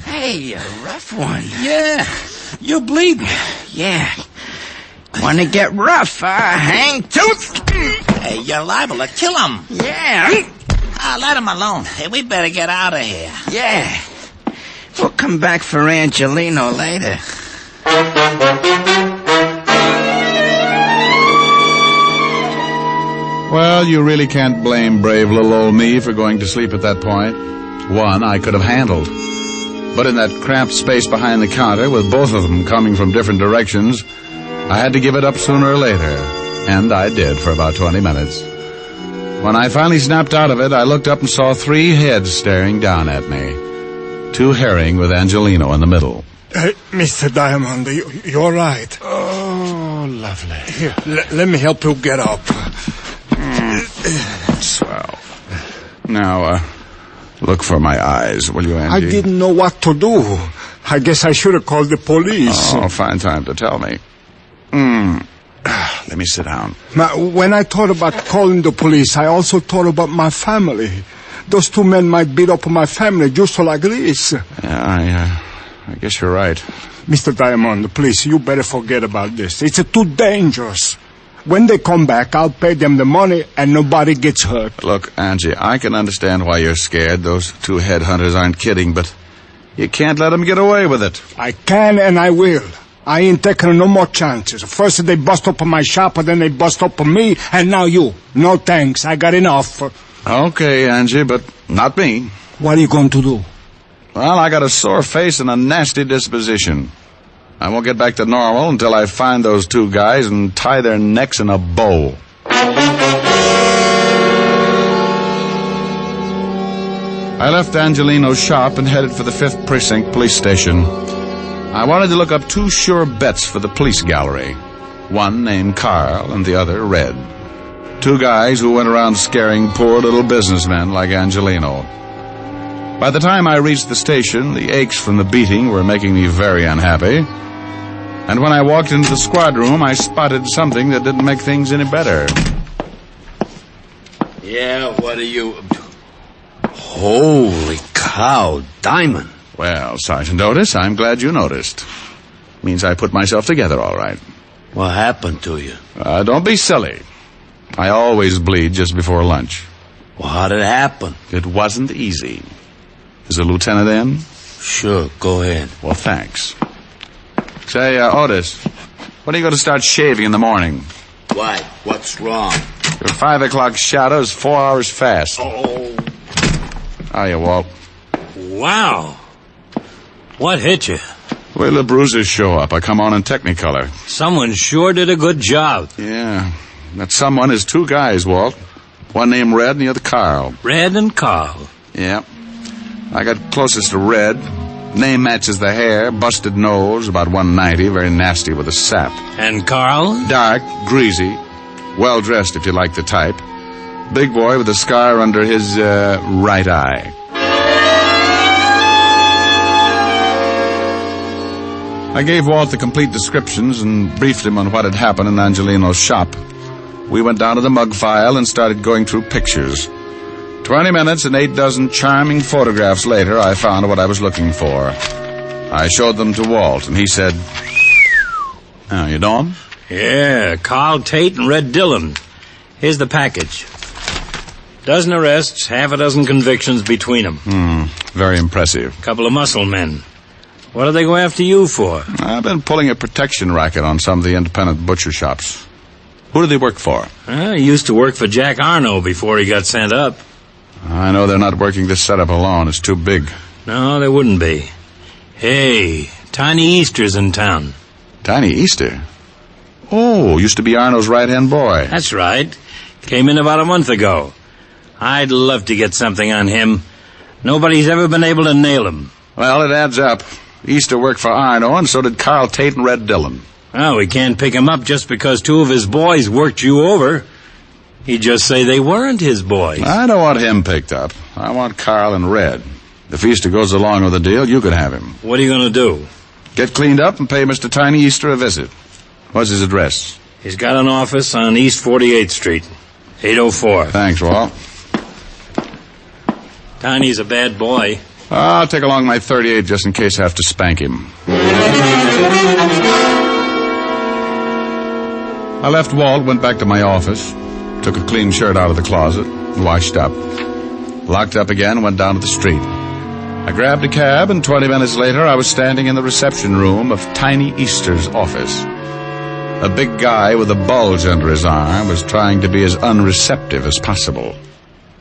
Hey, a rough one. Yeah, you bleeding. Yeah. Want to get rough, Hangtooth? Hey, you're liable to kill him. Yeah. Let him alone. Hey, we better get out of here. Yeah. We'll come back for Angelino later. Well, you really can't blame brave little old me for going to sleep at that point. One I could have handled. But in that cramped space behind the counter, with both of them coming from different directions, I had to give it up sooner or later. And I did for about 20 minutes. When I finally snapped out of it, I looked up and saw 3 heads staring down at me. 2 herring with Angelino in the middle. Hey, Mr. Diamond, you're right. Oh, lovely. Here, let me help you get up. Swell. Now, look for my eyes, will you, Angie? I didn't know what to do. I guess I should have called the police. Oh, fine time to tell me. Let me sit down. Now, when I thought about calling the police, I also thought about my family. Those 2 men might beat up my family just like this. Yeah, I guess you're right. Mr. Diamond, please, you better forget about this. It's too dangerous. When they come back, I'll pay them the money and nobody gets hurt. Look, Angie, I can understand why you're scared. Those 2 headhunters aren't kidding, but you can't let them get away with it. I can and I will. I ain't taking no more chances. First they bust up my shop, and then they bust up me, and now you. No thanks, I got enough. Okay, Angie, but not me. What are you going to do? Well, I got a sore face and a nasty disposition. I won't get back to normal until I find those 2 guys and tie their necks in a bow. I left Angelino's shop and headed for the 5th Precinct Police Station. I wanted to look up 2 sure bets for the police gallery. One named Carl and the other Red. 2 guys who went around scaring poor little businessmen like Angelino. By the time I reached the station, the aches from the beating were making me very unhappy. And when I walked into the squad room, I spotted something that didn't make things any better. Yeah, what are you... Holy cow, Diamond. Well, Sergeant Otis, I'm glad you noticed. Means I put myself together all right. What happened to you? Don't be silly. I always bleed just before lunch. Well, how did it happen? It wasn't easy. Is the lieutenant in? Sure, go ahead. Well, thanks. Say, Otis, when are you going to start shaving in the morning? Why? What's wrong? Your 5 o'clock shadow is 4 hours fast. Oh. How are you, Walt? Wow. What hit you? Wait till the bruises show up. I come on in Technicolor. Someone sure did a good job. Yeah. That someone is 2 guys, Walt. One named Red and the other Carl. Red and Carl? Yeah. I got closest to Red. Name matches the hair, busted nose, about 190, very nasty with a sap. And Carl? Dark, greasy, well-dressed if you like the type. Big boy with a scar under his right eye. I gave Walt the complete descriptions and briefed him on what had happened in Angelino's shop. We went down to the mug file and started going through pictures. 20 minutes and 8 dozen charming photographs later, I found what I was looking for. I showed them to Walt, and he said, "Oh, you know him?" Yeah, Carl Tate and Red Dillon. Here's the package. Dozen arrests, half a dozen convictions between them. Very impressive. Couple of muscle men. What do they go after you for? I've been pulling a protection racket on some of the independent butcher shops. Who do they work for? He used to work for Jack Arno before he got sent up. I know they're not working this setup alone. It's too big. No, there wouldn't be. Hey, Tiny Easter's in town. Tiny Easter? Oh, used to be Arno's right-hand boy. That's right. Came in about a month ago. I'd love to get something on him. Nobody's ever been able to nail him. Well, it adds up. Easter worked for Arno, and so did Carl Tate and Red Dillon. Oh, we can't pick him up just because 2 of his boys worked you over. He'd just say they weren't his boys. I don't want him picked up. I want Carl and Red. If Easter goes along with the deal, you can have him. What are you going to do? Get cleaned up and pay Mr. Tiny Easter a visit. What's his address? He's got an office on East 48th Street, 804. Thanks, Walt. Tiny's a bad boy. I'll take along my 38 just in case I have to spank him. I left Walt, went back to my office, took a clean shirt out of the closet, washed up. Locked up again, went down to the street. I grabbed a cab, and 20 minutes later I was standing in the reception room of Tiny Easter's office. A big guy with a bulge under his arm was trying to be as unreceptive as possible.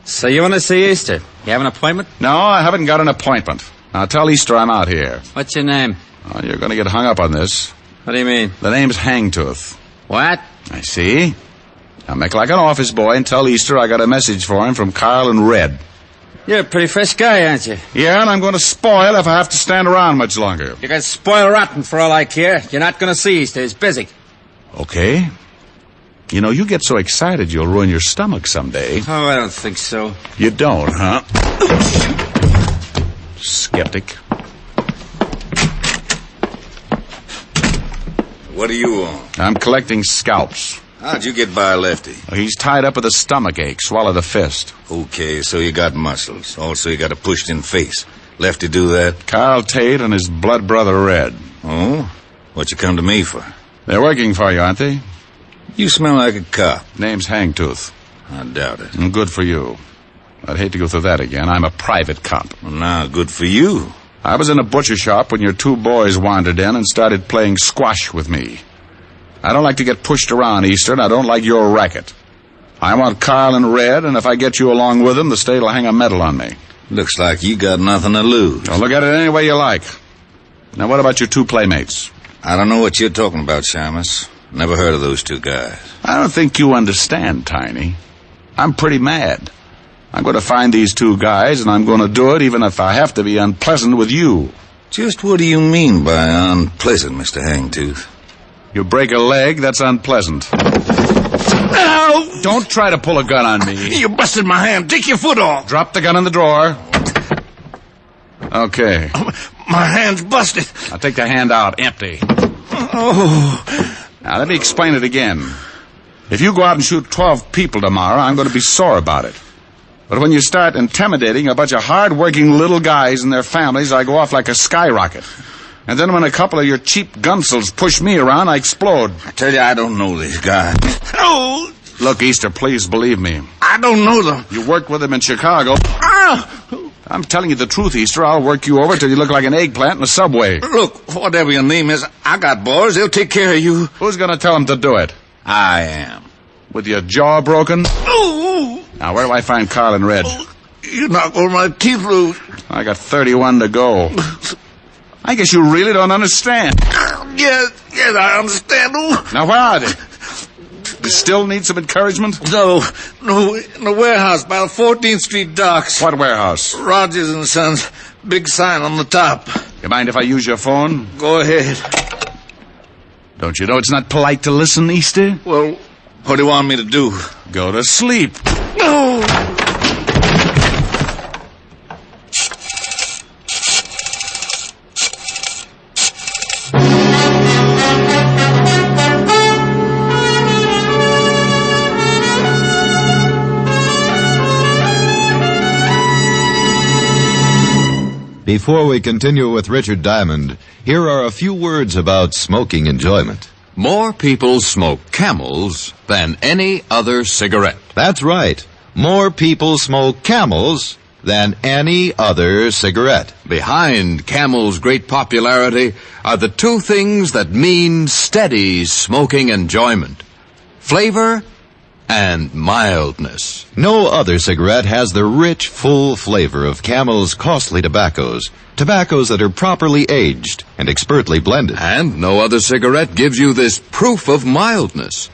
So you want to see Easter? You have an appointment? No, I haven't got an appointment. Now tell Easter I'm out here. What's your name? Oh, you're going to get hung up on this. What do you mean? The name's Hangtooth. What? I see. Now make like an office boy and tell Easter I got a message for him from Carl and Red. You're a pretty fresh guy, aren't you? Yeah, and I'm going to spoil if I have to stand around much longer. You can spoil rotten for all I care. You're not going to see Easter. He's busy. Okay. You know, you get so excited you'll ruin your stomach someday. Oh, I don't think so. You don't, huh? Skeptic. What do you want? I'm collecting scalps. How'd you get by Lefty? He's tied up with a stomach ache. Swallowed a fist. Okay, so you got muscles. Also, you got a pushed-in face. Lefty do that? Carl Tate and his blood brother Red. Oh? What you come to me for? They're working for you, aren't they? You smell like a cop. Name's Hangtooth. I doubt it. Good for you. I'd hate to go through that again. I'm a private cop. Well, now, good for you. I was in a butcher shop when your 2 boys wandered in and started playing squash with me. I don't like to get pushed around, Easter, and I don't like your racket. I want Carl and Red, and if I get you along with them, the state will hang a medal on me. Looks like you got nothing to lose. Well, look at it any way you like. Now, what about your 2 playmates? I don't know what you're talking about, Shamus. Never heard of those 2 guys. I don't think you understand, Tiny. I'm pretty mad. I'm going to find these 2 guys, and I'm going to do it even if I have to be unpleasant with you. Just what do you mean by unpleasant, Mr. Hangtooth? You break a leg, that's unpleasant. Ow! Don't try to pull a gun on me. You busted my hand. Take your foot off. Drop the gun in the drawer. Okay. My hand's busted. Now take the hand out, empty. Oh. Now let me explain it again. If you go out and shoot 12 people tomorrow, I'm going to be sore about it. But when you start intimidating a bunch of hard-working little guys and their families, I go off like a skyrocket. And then when a couple of your cheap gunsels push me around, I explode. I tell you, I don't know these guys. Oh! Look, Easter, please believe me. I don't know them. You worked with them in Chicago. Ah! I'm telling you the truth, Easter. I'll work you over till you look like an eggplant in a subway. Look, whatever your name is, I got boys. They'll take care of you. Who's going to tell them to do it? I am. With your jaw broken? Oh! Now, where do I find Carl and Red? Oh, you knocked all my teeth loose. I got 31 to go. I guess you really don't understand. Yes, I understand. Oh. Now, where are they? You still need some encouragement? No, in the warehouse by the 14th Street docks. What warehouse? Rogers and Sons. Big sign on the top. You mind if I use your phone? Go ahead. Don't you know it's not polite to listen, Easter? Well, what do you want me to do? Go to sleep. No! Before we continue with Richard Diamond, here are a few words about smoking enjoyment. More people smoke Camels than any other cigarette. That's right. More people smoke Camels than any other cigarette. Behind Camel's great popularity are the two things that mean steady smoking enjoyment: flavor and mildness. No other cigarette has the rich, full flavor of Camel's costly tobaccos that are properly aged and expertly blended. And no other cigarette gives you this proof of mildness.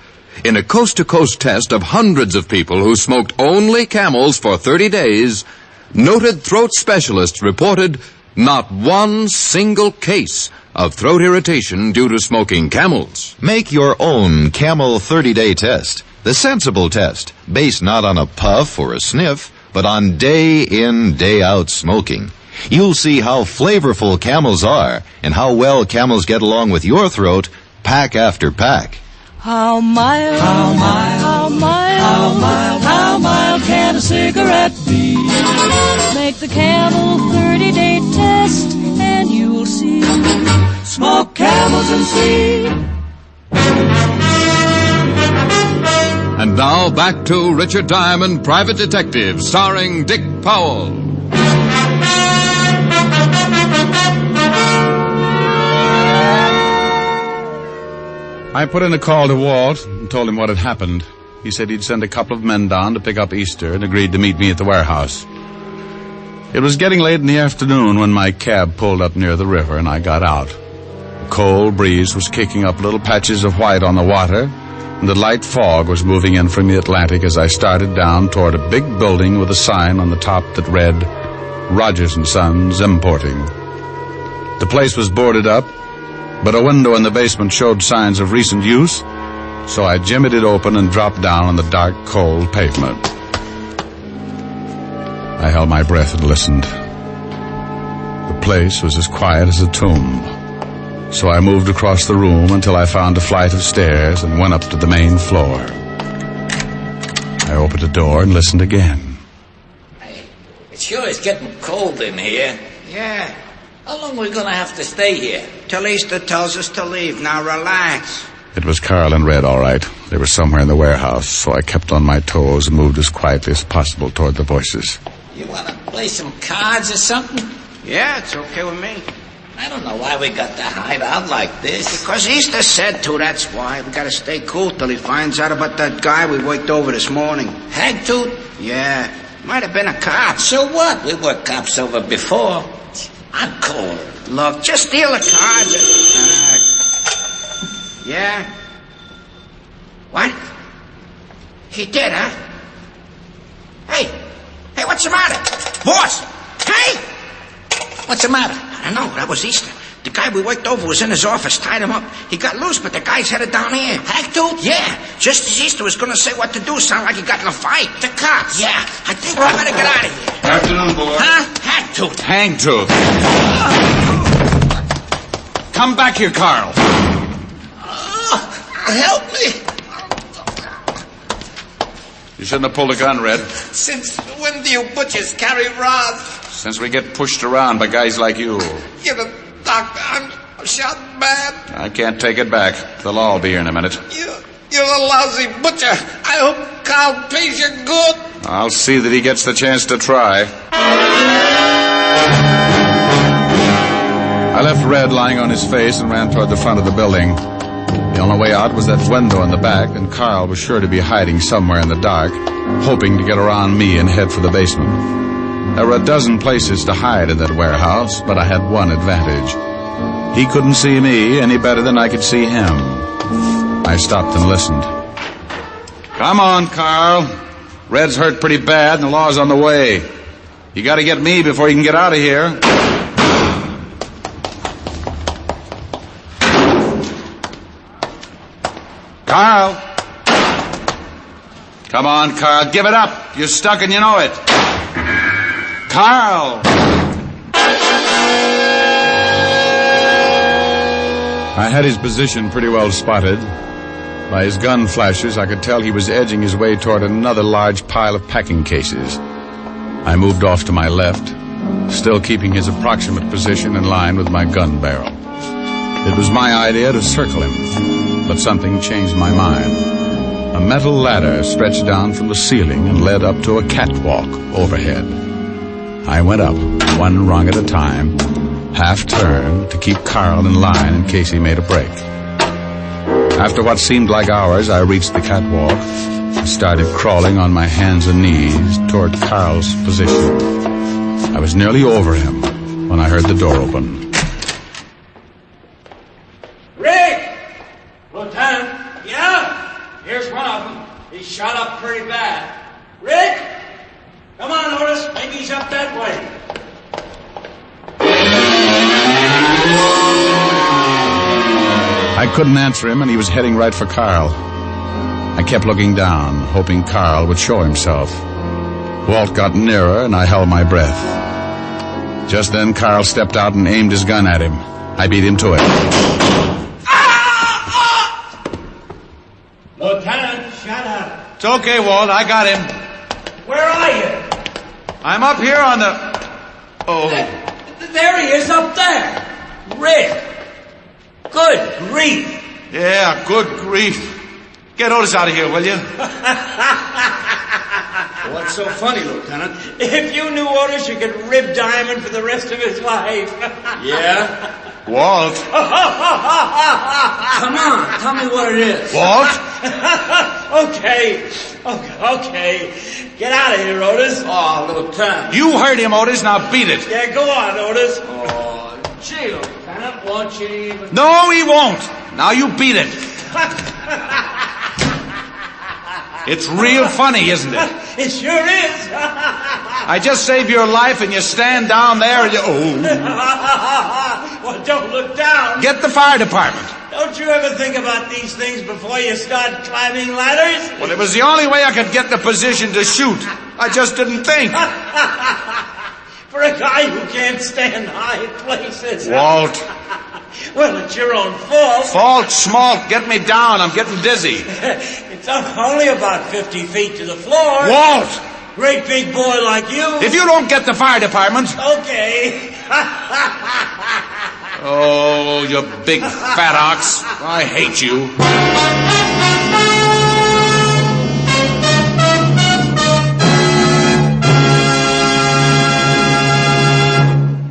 In a coast-to-coast test of hundreds of people who smoked only Camels for 30 days, noted throat specialists reported not one single case of throat irritation due to smoking Camels. Make your own Camel 30-day test. The sensible test, based not on a puff or a sniff, but on day-in, day-out smoking. You'll see how flavorful Camels are and how well Camels get along with your throat, pack after pack. How mild, how mild, how mild, how mild, how mild can a cigarette be? Make the Camel 30-day test and you'll see. Smoke Camels and see. And now back to Richard Diamond, Private Detective, starring Dick Powell. I put in a call to Walt and told him what had happened. He said he'd send a couple of men down to pick up Easter and agreed to meet me at the warehouse. It was getting late in the afternoon when my cab pulled up near the river and I got out. A cold breeze was kicking up little patches of white on the water, and the light fog was moving in from the Atlantic as I started down toward a big building with a sign on the top that read, Rogers and Sons Importing. The place was boarded up, but a window in the basement showed signs of recent use, so I jimmied it open and dropped down on the dark, cold pavement. I held my breath and listened. The place was as quiet as a tomb. So I moved across the room until I found a flight of stairs and went up to the main floor. I opened the door and listened again. Hey, it sure is getting cold in here. Yeah. How long are we going to have to stay here? Till Easter tells us to leave. Now relax. It was Carl and Red, all right. They were somewhere in the warehouse, so I kept on my toes and moved as quietly as possible toward the voices. You want to play some cards or something? Yeah, it's okay with me. I don't know why we got to hide out like this. Because Easter said to, that's why. We gotta stay cool till he finds out about that guy we worked over this morning. Hagtooth? Yeah. Might have been a cop. So what? We were cops over before. I'm cold. Look, just steal the cards. Yeah? What? He did, huh? Hey, what's the matter? Boss! Hey! What's the matter? I don't know. That was Easter. The guy we worked over was in his office, tied him up. He got loose, but the guy's headed down here. Hagtooth? Yeah. Just as Easter was going to say what to do, sounded like he got in a fight. The cops? Yeah. I think we better get out of here. Afternoon, boy. Huh? Hangtooth. Hangtooth. Come back here, Carl. Help me. You shouldn't have pulled a gun, Red. Since when do you butchers carry rods? Since we get pushed around by guys like you. You're the doctor. I'm shot bad. I can't take it back. They'll all be here in a minute. You're a lousy butcher. I hope Carl pays you good. I'll see that he gets the chance to try. I left Red lying on his face and ran toward the front of the building. The only way out was that window in the back, and Carl was sure to be hiding somewhere in the dark, hoping to get around me and head for the basement. There were a dozen places to hide in that warehouse, but I had one advantage. He couldn't see me any better than I could see him. I stopped and listened. Come on, Carl. Red's hurt pretty bad, and the law's on the way. You gotta get me before you can get out of here. Carl! Come on, Carl. Give it up. You're stuck and you know it. Carl! I had his position pretty well spotted. By his gun flashes, I could tell he was edging his way toward another large pile of packing cases. I moved off to my left, still keeping his approximate position in line with my gun barrel. It was my idea to circle him, but something changed my mind. A metal ladder stretched down from the ceiling and led up to a catwalk overhead. I went up, one rung at a time, half-turned to keep Carl in line in case he made a break. After what seemed like hours, I reached the catwalk and started crawling on my hands and knees toward Carl's position. I was nearly over him when I heard the door open. Rick! Lieutenant? Yeah? Here's one of them. He's shot up pretty bad. Rick? Come on, Otis. Maybe he's up that way. I couldn't answer him, and he was heading right for Carl. I kept looking down, hoping Carl would show himself. Walt got nearer, and I held my breath. Just then, Carl stepped out and aimed his gun at him. I beat him to it. Lieutenant, shut up. It's okay, Walt. I got him. Where are you? I'm up here on the... Oh. There he is up there. Rick. Good grief. Yeah, good grief. Get Otis out of here, will you? What's so funny, Lieutenant? If you knew Otis, you could rib Diamond for the rest of his life. Yeah? Walt. Come on, tell me what it is. Walt? Okay. Get out of here, Otis. Oh, Lieutenant. You heard him, Otis. Now beat it. Yeah, go on, Otis. Oh, gee, Lieutenant, won't you even... No, he won't. Now you beat it. It's real funny, isn't it? It sure is. I just saved your life, and you stand down there and you... Oh. Well, don't look down. Get the fire department. Don't you ever think about these things before you start climbing ladders? Well, it was the only way I could get the position to shoot. I just didn't think. For a guy who can't stand high places. Walt. Well, it's your own fault. Fault, Schmaltz, get me down. I'm getting dizzy. It's only about 50 feet to the floor. Walt! Great big boy like you. If you don't get the fire department... Okay. Oh, you big fat ox. I hate you.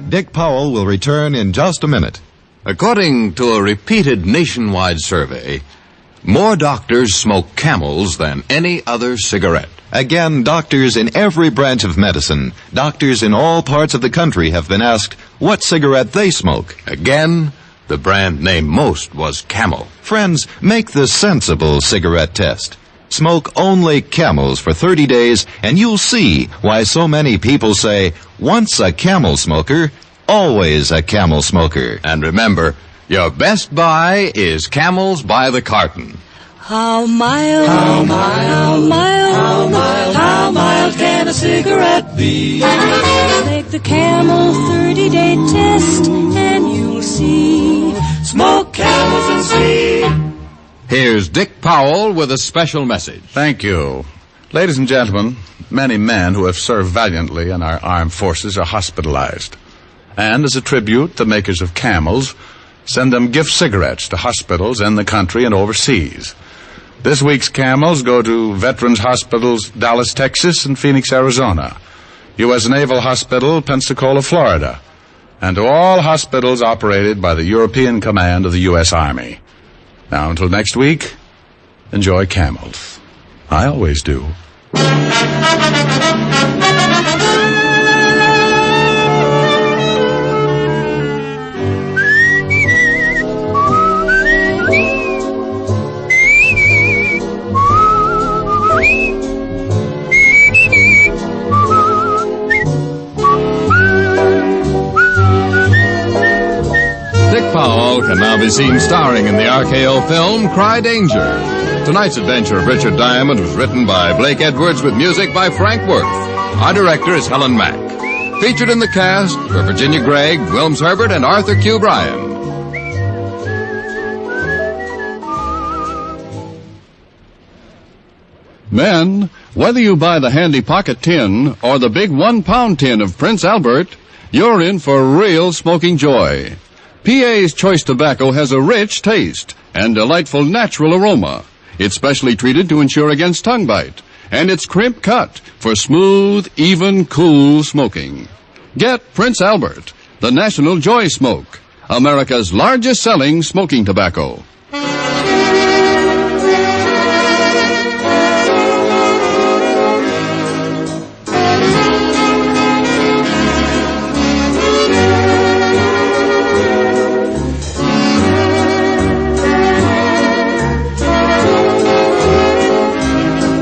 Dick Powell will return in just a minute. According to a repeated nationwide survey, more doctors smoke Camels than any other cigarette. Again, doctors in every branch of medicine, doctors in all parts of the country have been asked what cigarette they smoke. Again, the brand named most was Camel. Friends, make the sensible cigarette test. Smoke only Camels for 30 days, and you'll see why so many people say, once a Camel smoker, always a Camel smoker. And remember, your best buy is Camels by the carton. How mild, how mild, how mild can a cigarette be? Make the Camel 30-day test and you'll see. Smoke Camels and see. Here's Dick Powell with a special message. Thank you. Ladies and gentlemen, many men who have served valiantly in our armed forces are hospitalized. And as a tribute, the makers of Camels send them gift cigarettes to hospitals in the country and overseas. This week's Camels go to Veterans Hospitals, Dallas, Texas, and Phoenix, Arizona, U.S. Naval Hospital, Pensacola, Florida, and to all hospitals operated by the European Command of the U.S. Army. Now, until next week, enjoy Camels. I always do. Powell can now be seen starring in the RKO film Cry Danger. Tonight's adventure of Richard Diamond was written by Blake Edwards with music by Frank Worth. Our director is Helen Mack. Featured in the cast were Virginia Gregg, Wilms Herbert, and Arthur Q. Bryan. Men, whether you buy the handy pocket tin or the big 1-pound tin of Prince Albert, you're in for real smoking joy. PA's Choice Tobacco has a rich taste and delightful natural aroma. It's specially treated to ensure against tongue bite, and it's crimp cut for smooth, even, cool smoking. Get Prince Albert, the National Joy Smoke, America's largest selling smoking tobacco.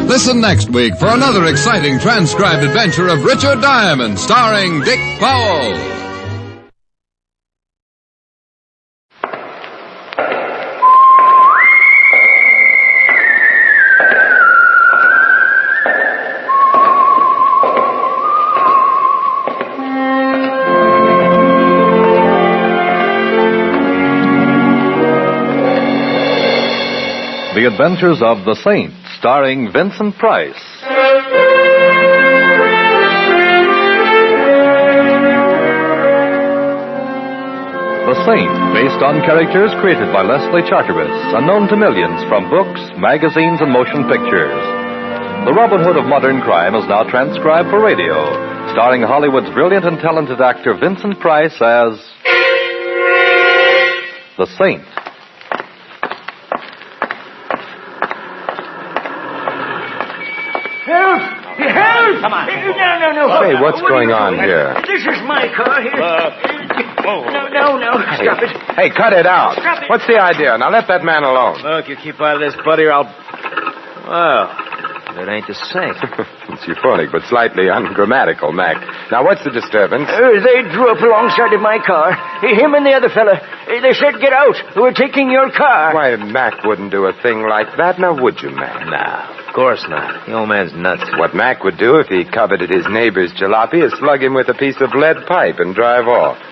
Listen next week for another exciting transcribed adventure of Richard Diamond, starring Dick Powell. The Adventures of the Saint, starring Vincent Price. The Saint, based on characters created by Leslie Charteris, unknown to millions from books, magazines, and motion pictures. The Robin Hood of modern crime is now transcribed for radio, starring Hollywood's brilliant and talented actor Vincent Price as the Saint. Help! Come on. No. Hey, what's going on here? This is my car here. No. Stop it. Hey, cut it out. Stop it. What's the idea? Now let that man alone. Look, you keep out of this, buddy, or I'll... Well, that ain't the same. It's euphonic, but slightly ungrammatical, Mac. Now, what's the disturbance? They drew up alongside of my car. Him and the other fella. They said, get out. We're taking your car. Why, Mac wouldn't do a thing like that. Now, would you, Mac? No. Of course not. The old man's nuts. What Mac would do if he coveted his neighbor's jalopy is slug him with a piece of lead pipe and drive off.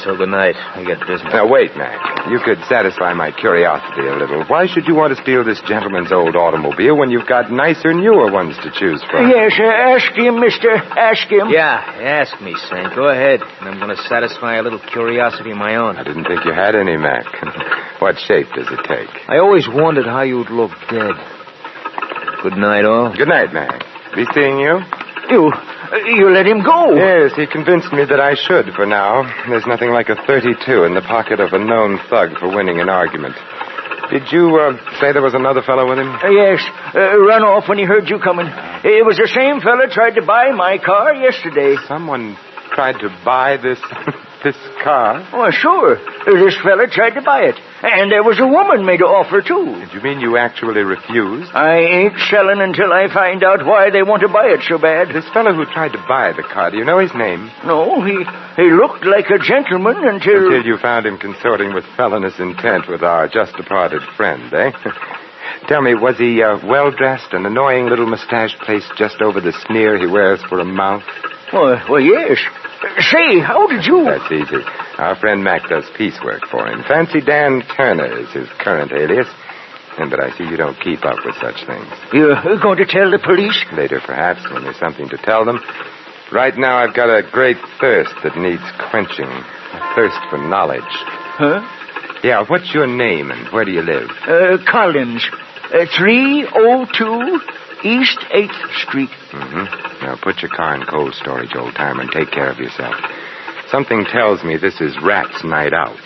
So good night. I got business. Now, wait, Mac. You could satisfy my curiosity a little. Why should you want to steal this gentleman's old automobile when you've got nicer, newer ones to choose from? Yes, ask him, mister. Ask him. Yeah, ask me, Saint. Go ahead. And I'm going to satisfy a little curiosity of my own. I didn't think you had any, Mac. What shape does it take? I always wondered how you'd look dead. Good night, all. Good night, Mac. Be seeing you? You let him go? Yes, he convinced me that I should for now. There's nothing like a 32 in the pocket of a known thug for winning an argument. Did you say there was another fellow with him? Yes. Run off when he heard you coming. It was the same fella tried to buy my car yesterday. Someone tried to buy this car? Oh, sure. This fella tried to buy it. And there was a woman made an offer, too. Did you mean you actually refused? I ain't selling until I find out why they want to buy it so bad. This fellow who tried to buy the car, do you know his name? No, he looked like a gentleman until... Until you found him consorting with felonious intent with our just-departed friend, eh? Tell me, was he well-dressed, an annoying little mustache placed just over the sneer he wears for a mouth? Well, yes. Say, how did you... That's easy. Our friend Mac does piecework for him. Fancy Dan Turner is his current alias. But I see you don't keep up with such things. You're going to tell the police? Later, perhaps, when there's something to tell them. Right now, I've got a great thirst that needs quenching. A thirst for knowledge. Huh? Yeah, what's your name and where do you live? Collins. 302 East 8th Street. Mm-hmm. Now, put your car in cold storage, old-timer, and take care of yourself. Something tells me this is Rat's night out.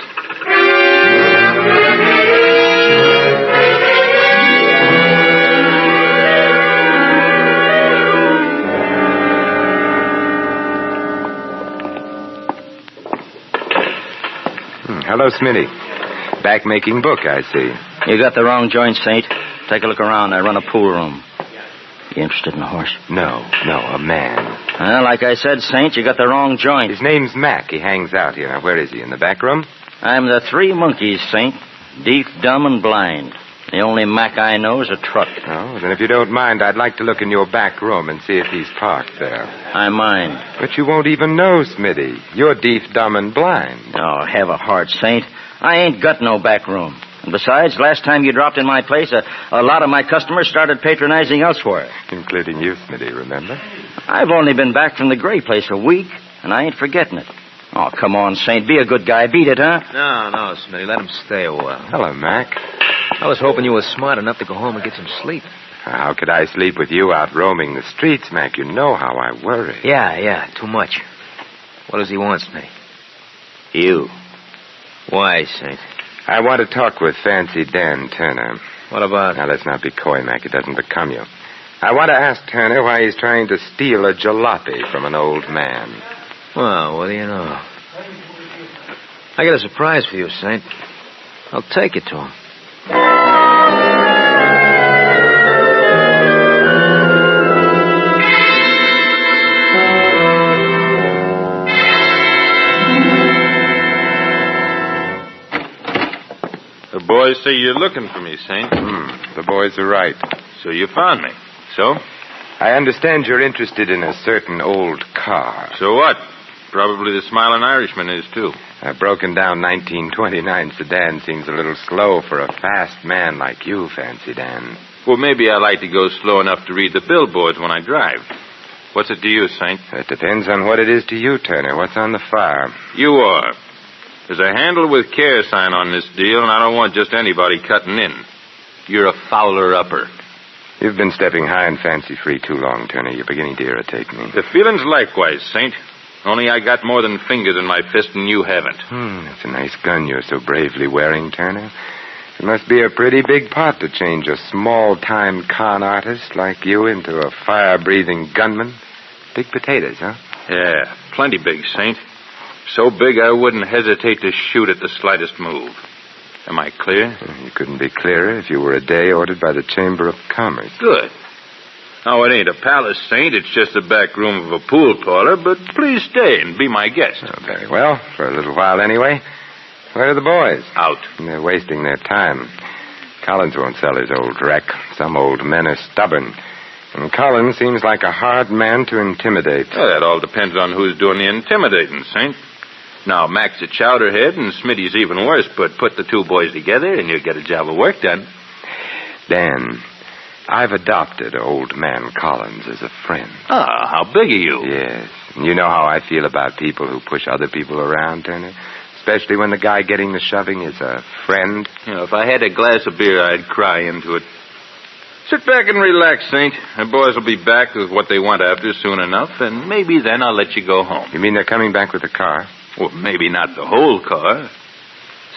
Hello, Smitty. Back making book, I see. You got the wrong joint, Saint. Take a look around. I run a pool room. You interested in a horse? No, a man. Well, like I said, Saint, you got the wrong joint. His name's Mac. He hangs out here. Now, where is he? In the back room? I'm the three monkeys, Saint. Deaf, dumb, and blind. The only Mac I know is a truck. Oh, then if you don't mind, I'd like to look in your back room and see if he's parked there. I mind. But you won't even know, Smitty. You're deaf, dumb, and blind. Oh, have a heart, Saint. I ain't got no back room. And besides, last time you dropped in my place, a lot of my customers started patronizing elsewhere. Including you, Smitty, remember? I've only been back from the Gray place a week, and I ain't forgetting it. Oh, come on, Saint. Be a good guy. Beat it, huh? No, Smitty. Let him stay a while. Hello, Mac. I was hoping you were smart enough to go home and get some sleep. How could I sleep with you out roaming the streets, Mac? You know how I worry. Yeah, too much. What does he want, Smitty? You. Why, Saint? I want to talk with Fancy Dan Turner. What about? Now, let's not be coy, Mac. It doesn't become you. I want to ask Turner why he's trying to steal a jalopy from an old man. Well, what do you know? I got a surprise for you, Saint. I'll take it to him. The boys say you're looking for me, Saint. The boys are right. So you found me. So? I understand you're interested in a certain old car. So what? Probably the Smiling Irishman is, too. A broken down 1929 sedan seems a little slow for a fast man like you, Fancy Dan. Well, maybe I like to go slow enough to read the billboards when I drive. What's it to you, Saint? It depends on what it is to you, Turner. What's on the fire? You are. There's a handle with care sign on this deal, and I don't want just anybody cutting in. You're a fowler-upper. You've been stepping high and fancy-free too long, Turner. You're beginning to irritate me. The feeling's likewise, Saint. Only I got more than fingers in my fist and you haven't. That's a nice gun you're so bravely wearing, Turner. It must be a pretty big pot to change a small-time con artist like you into a fire-breathing gunman. Big potatoes, huh? Yeah, plenty big, Saint. So big I wouldn't hesitate to shoot at the slightest move. Am I clear? You couldn't be clearer if you were a day ordered by the Chamber of Commerce. Good. Now, it ain't a palace, Saint. It's just the back room of a pool parlor, but please stay and be my guest. Oh, very well. For a little while, anyway. Where are the boys? Out. They're wasting their time. Collins won't sell his old wreck. Some old men are stubborn. And Collins seems like a hard man to intimidate. Well, that all depends on who's doing the intimidating, Saint. Now, Mac's a chowderhead and Smitty's even worse, but put the two boys together and you'll get a job of work done. Dan, I've adopted old man Collins as a friend. Ah, how big are you? Yes. You know how I feel about people who push other people around, Turner? Especially when the guy getting the shoving is a friend. You know, if I had a glass of beer, I'd cry into it. Sit back and relax, Saint. The boys will be back with what they want after soon enough, and maybe then I'll let you go home. You mean they're coming back with the car? Well, maybe not the whole car.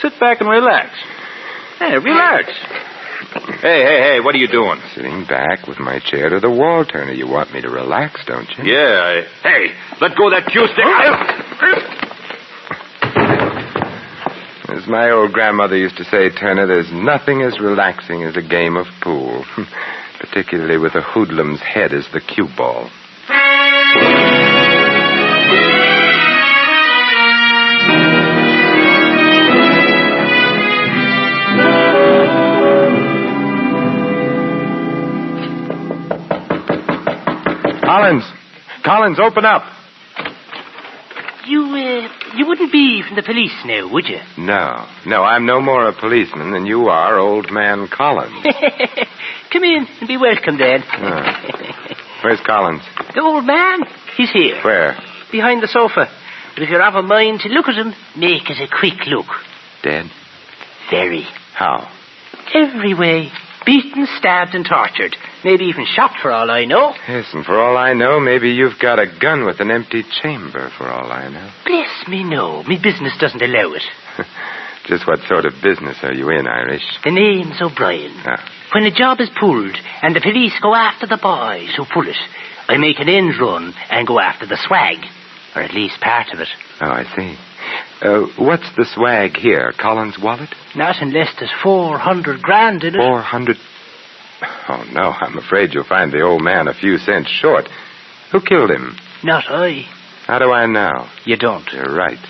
Sit back and relax. Hey, relax. Hey, what are you doing? Sitting back with my chair to the wall, Turner. You want me to relax, don't you? Yeah, Hey, let go of that cue stick. As my old grandmother used to say, Turner, there's nothing as relaxing as a game of pool. Particularly with a hoodlum's head as the cue ball. Collins, open up. You wouldn't be from the police now, would you? No, I'm no more a policeman than you are, old man Collins. Come in and be welcome, then. Where's Collins? The old man, he's here. Where? Behind the sofa. But if you're of a mind to look at him, make it a quick look. Dead? Very. How? Every way. Beaten, stabbed, and tortured. Maybe even shot, for all I know. Yes, and for all I know, maybe you've got a gun with an empty chamber, for all I know. Bless me, no. Me business doesn't allow it. Just what sort of business are you in, Irish? The name's O'Brien. When a job is pulled and the police go after the boys who pull it, I make an end run and go after the swag. Or at least part of it. Oh, I see. What's the swag here? Collins' wallet? Not unless there's 400 grand in it. 400? Oh, no, I'm afraid you'll find the old man a few cents short. Who killed him? Not I. How do I know? You don't. You're right.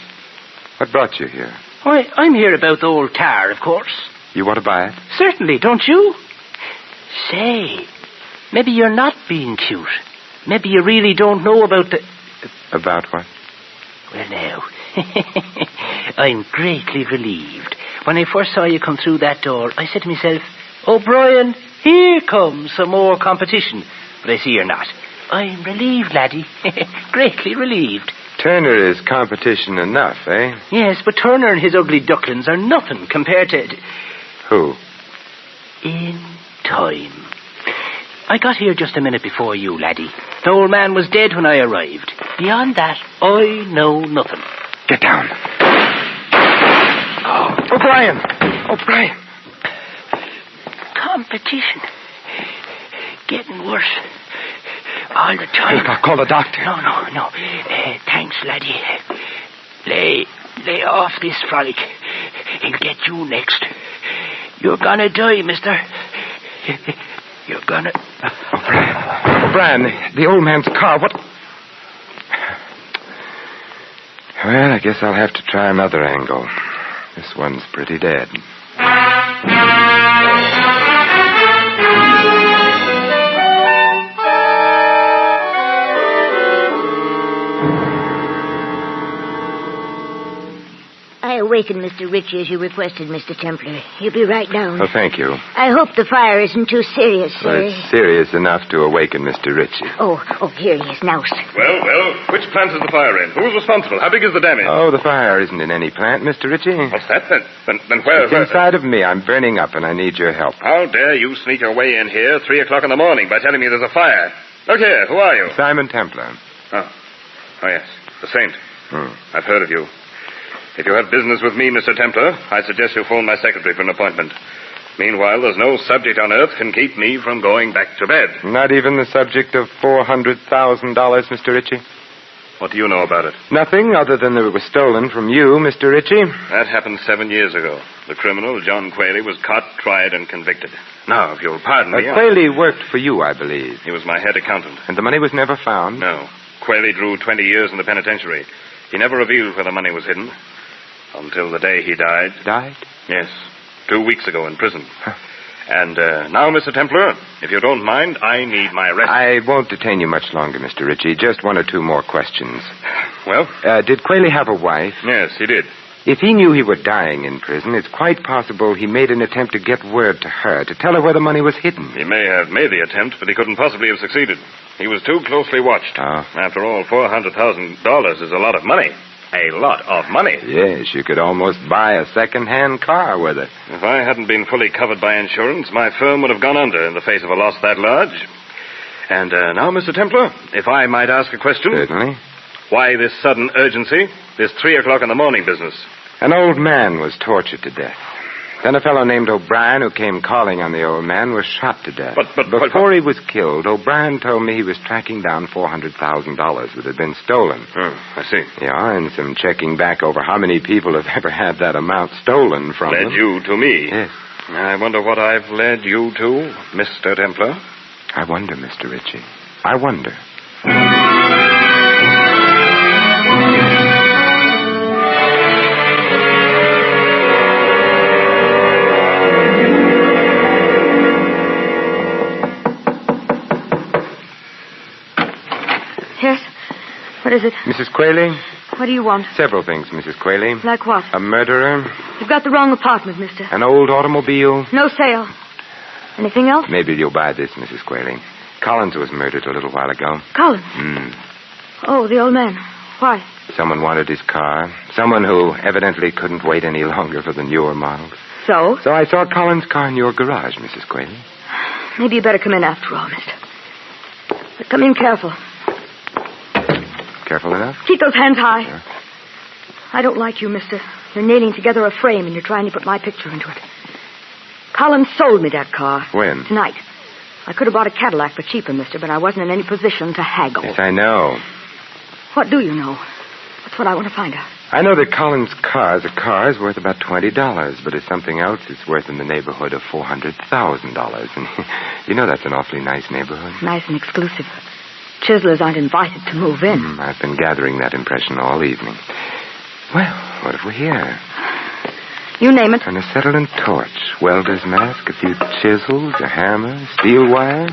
What brought you here? Why, I'm here about the old car, of course. You want to buy it? Certainly, don't you? Say, maybe you're not being cute. Maybe you really don't know about the... About what? Well, now, I'm greatly relieved. When I first saw you come through that door, I said to myself, O'Brien, here comes some more competition. But I see you're not. I'm relieved, laddie. Greatly relieved. Turner is competition enough, eh? Yes, but Turner and his ugly ducklings are nothing compared to... Who? In time. I got here just a minute before you, laddie. The old man was dead when I arrived. Beyond that, I know nothing. Get down. Oh, O'Brien! O'Brien! Competition. Getting worse. All the time. Look, I'll call the doctor. No. Thanks, laddie. Lay off this frolic. He'll get you next. You're gonna die, mister. You're gonna... O'Brien, the old man's car, what... Well, I guess I'll have to try another angle. This one's pretty dead. I awakened Mr. Ritchie as you requested, Mr. Templar. He'll be right down. Oh, thank you. I hope the fire isn't too serious, Well, sir. it's serious enough to awaken Mr. Ritchie. Oh, here he is now, sir. Well, which plant is the fire in? Who's responsible? How big is the damage? Oh, the fire isn't in any plant, Mr. Ritchie. What's that, then? Then where... It's inside of me. I'm burning up, and I need your help. How dare you sneak your way in here 3 o'clock in the morning by telling me there's a fire? Look here, who are you? Simon Templar. Oh, yes, the saint. I've heard of you. If you have business with me, Mr. Templar, I suggest you phone my secretary for an appointment. Meanwhile, there's no subject on earth can keep me from going back to bed. Not even the subject of $400,000, Mr. Ritchie? What do you know about it? Nothing other than that it was stolen from you, Mr. Ritchie. That happened 7 years ago. The criminal, John Quayle, was caught, tried, and convicted. Now, if you'll pardon me... Quayle worked for you, I believe. He was my head accountant. And the money was never found? No. Quayle drew 20 years in the penitentiary. He never revealed where the money was hidden. Until the day he died. Died? Yes. 2 weeks ago in prison. And now, Mr. Templar, if you don't mind, I need my rest. I won't detain you much longer, Mr. Ritchie. Just 1 or 2 more questions. Well? Did Quayle have a wife? Yes, he did. If he knew he were dying in prison, it's quite possible he made an attempt to get word to her, to tell her where the money was hidden. He may have made the attempt, but he couldn't possibly have succeeded. He was too closely watched. After all, $400,000 is a lot of money. A lot of money. Yes, you could almost buy a second-hand car with it. If I hadn't been fully covered by insurance, my firm would have gone under in the face of a loss that large. And now, Mr. Templar, if I might ask a question. Certainly. Why this sudden urgency? This 3 o'clock in the morning business? An old man was tortured to death. Then a fellow named O'Brien, who came calling on the old man, was shot to death. But before he was killed, O'Brien told me he was tracking down $400,000 that had been stolen. Oh, I see. Yeah, and some checking back over how many people have ever had that amount stolen from them. Led you to me. Yes. I wonder what I've led you to, Mr. Templar. I wonder, Mr. Ritchie. I wonder. Yes? is it? Mrs. Quayle? What do you want? Several things, Mrs. Quayle. Like what? A murderer, You've got the wrong apartment, mister. an old automobile. No sale. Anything else? Maybe you'll buy this, Mrs. Quayle. Collins was murdered a little while ago. Collins. Hmm. Oh, the old man. Why? Someone wanted his car. Someone who evidently couldn't wait any longer for the newer models. So? So I saw Collins' car in your garage, Mrs. Quayle. Maybe you better come in after all, mister. But come in careful. Careful enough? Keep those hands high. Yeah. I don't like you, mister. You're nailing together a frame and you're trying to put my picture into it. Collins sold me that car. When? Tonight. I could have bought a Cadillac for cheaper, mister, but I wasn't in any position to haggle. Yes, I know. What do you know? That's what I want to find out. I know that Collins' car as a car is worth about $20, but as something else, it's worth in the neighborhood of $400,000. And you know that's an awfully nice neighborhood. Nice and exclusive. Chiselers aren't invited to move in. I've been gathering that impression all evening. Well, what have we here? You name it. An acetylene torch, welder's mask, a few chisels, a hammer, steel wire.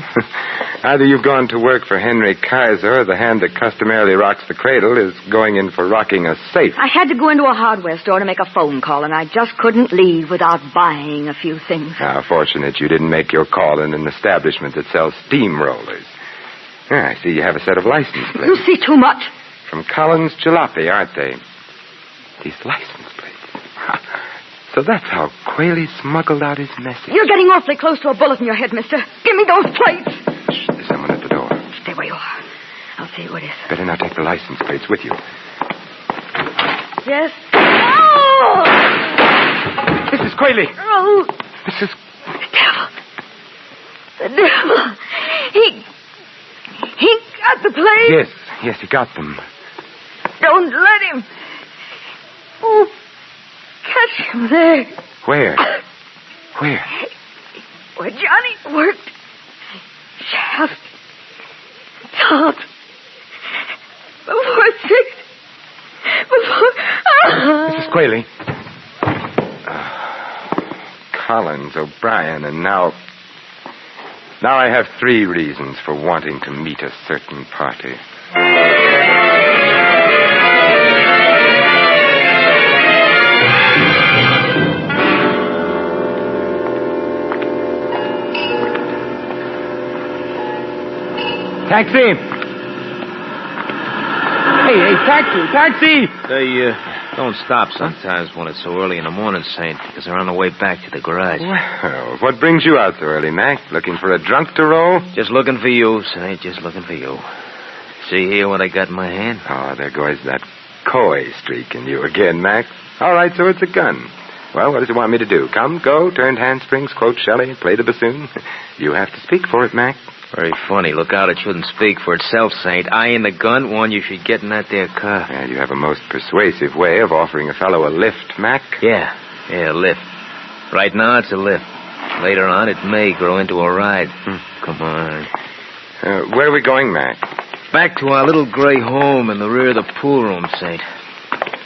Either you've gone to work for Henry Kaiser, or the hand that customarily rocks the cradle is going in for rocking a safe. I had to go into a hardware store to make a phone call, and I just couldn't leave without buying a few things. How fortunate you didn't make your call in an establishment that sells steamrollers. Yeah, I see you have a set of license plates. You see too much. From Collins Jalopy, aren't they? These license plates. So that's how Quayle smuggled out his message. You're getting awfully close to a bullet in your head, mister. Give me those plates. Shh, there's someone at the door. Stay where you are. I'll see who it is. Better not take the license plates with you. Yes? Oh! Mrs. Quayle! Oh! Mrs. The devil. He got the plates. Yes, he got them. Don't let him. Oh, catch him there. Where? Where? Where Johnny worked. Shaft. Top. Before 6. Before... Mrs. Quayle. Collins, O'Brien, and now I have 3 reasons for wanting to meet a certain party. Taxi! Hey, taxi! They don't stop sometimes when it's so early in the morning, Saint, because they're on the way back to the garage. Well, what brings you out so early, Mac? Looking for a drunk to roll? Just looking for you, Saint, just looking for you. See here what I got in my hand? Oh, there goes that coy streak in you again, Mac. All right, so it's a gun. Well, what does it want me to do? Come, go, turned handsprings, quote Shelley, play the bassoon? You have to speak for it, Mac. Very funny. Look out, it shouldn't speak for itself, Saint. I and the gun warn you should get in that there car. Yeah, you have a most persuasive way of offering a fellow a lift, Mac. Yeah, a lift. Right now, it's a lift. Later on, it may grow into a ride. Come on. Where are we going, Mac? Back to our little gray home in the rear of the pool room, Saint.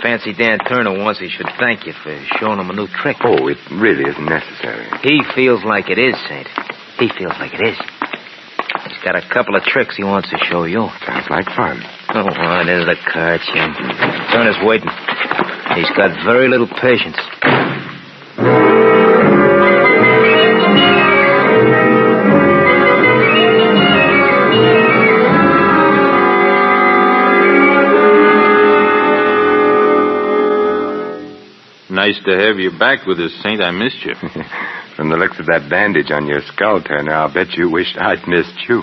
Fancy Dan Turner wants he should thank you for showing him a new trick. Oh, it really isn't necessary. He feels like it is, Saint. He feels like it is. He's got a couple of tricks he wants to show you. Sounds like fun. Oh, on into the car, Jim. Turner's waiting. He's got very little patience. Nice to have you back with us, Saint. I missed you. From the looks of that bandage on your skull, Turner, I'll bet you wished I'd missed you.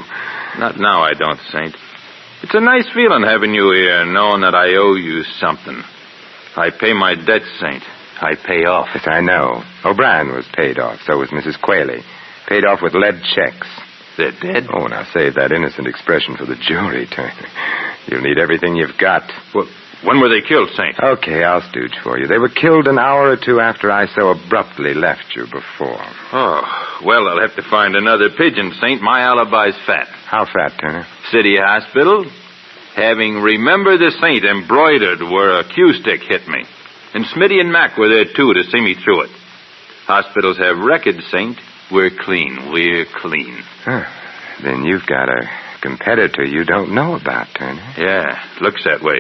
Not now, I don't, Saint. It's a nice feeling having you here, knowing that I owe you something. I pay my debts, Saint. I pay off. Yes, I know. O'Brien was paid off. So was Mrs. Quayle. Paid off with lead checks. They're dead? Oh, now save that innocent expression for the jury, Turner. You'll need everything you've got. Well, when were they killed, Saint? Okay, I'll stooge for you. They were killed an hour or 2 after I so abruptly left you before. Oh, well, I'll have to find another pigeon, Saint. My alibi's fat. How fat, Turner? City Hospital. Having Remember the Saint embroidered where a cue stick hit me. And Smitty and Mac were there, too, to see me through it. Hospitals have records, Saint. We're clean. We're clean. Huh. Then you've got a competitor you don't know about, Turner. Yeah, looks that way.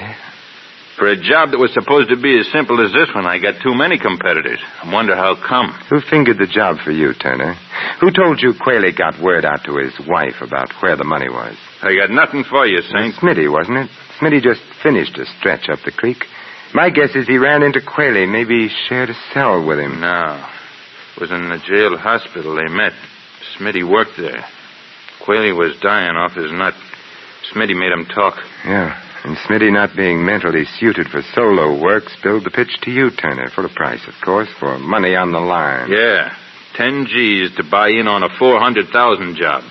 For a job that was supposed to be as simple as this one, I got too many competitors. I wonder how come. Who fingered the job for you, Turner? Who told you Quayle got word out to his wife about where the money was? I got nothing for you, Saint. Smitty, wasn't it? Smitty just finished a stretch up the creek. My guess is he ran into Quayle, maybe shared a cell with him. No. It was in the jail hospital they met. Smitty worked there. Quayle was dying off his nut. Smitty made him talk. Yeah. And Smitty, not being mentally suited for solo work, spilled the pitch to you, Turner, for a price, of course, for money on the line. Yeah, 10 G's to buy in on a 400,000 job.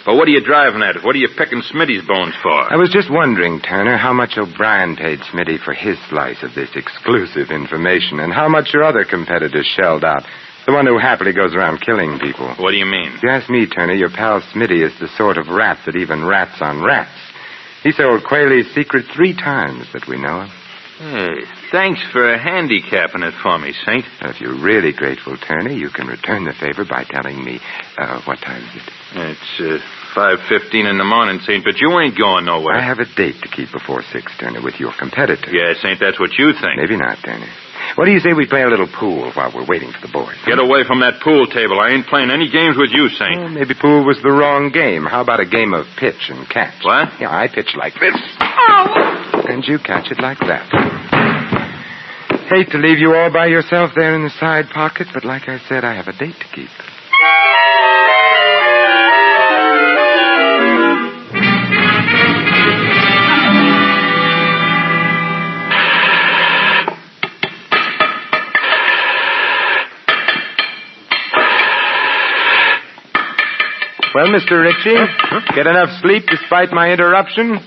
But what are you driving at? What are you picking Smitty's bones for? I was just wondering, Turner, how much O'Brien paid Smitty for his slice of this exclusive information, and how much your other competitors shelled out. The one who happily goes around killing people. What do you mean? If you ask me, Turner, your pal Smitty is the sort of rat that even rats on rats. He sold Quayle's secret 3 times that we know of. Hey, thanks for handicapping it for me, Saint. If you're really grateful, Turner, you can return the favor by telling me, what time is it? It's 5:15 in the morning, Saint, but you ain't going nowhere. I have a date to keep before 6, Turner, with your competitor. Yeah, Saint, that's what you think. Maybe not, Turner. What do you say we play a little pool while we're waiting for the boys? Get away from that pool table. I ain't playing any games with you, Saint. Well, maybe pool was the wrong game. How about a game of pitch and catch? What? Yeah, I pitch like this. Oh! And you catch it like that. Hate to leave you all by yourself there in the side pocket, but like I said, I have a date to keep. Well, Mr. Ritchie, get enough sleep despite my interruption?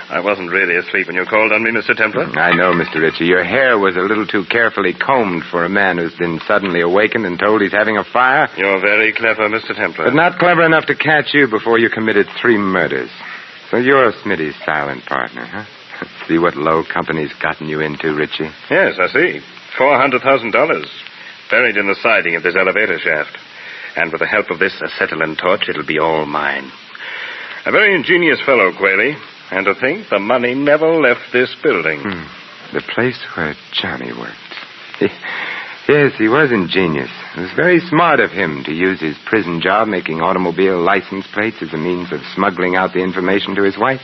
I wasn't really asleep when you called on me, Mr. Templar. I know, Mr. Ritchie. Your hair was a little too carefully combed for a man who's been suddenly awakened and told he's having a fire. You're very clever, Mr. Templar. But not clever enough to catch you before you committed 3 murders. So you're Smitty's silent partner, huh? See what low company's gotten you into, Ritchie? Yes, I see. $400,000 buried in the siding of this elevator shaft. And with the help of this acetylene torch, it'll be all mine. A very ingenious fellow, Quayle. And to think the money never left this building. The place where Johnny worked. Yes, he was ingenious. It was very smart of him to use his prison job making automobile license plates as a means of smuggling out the information to his wife.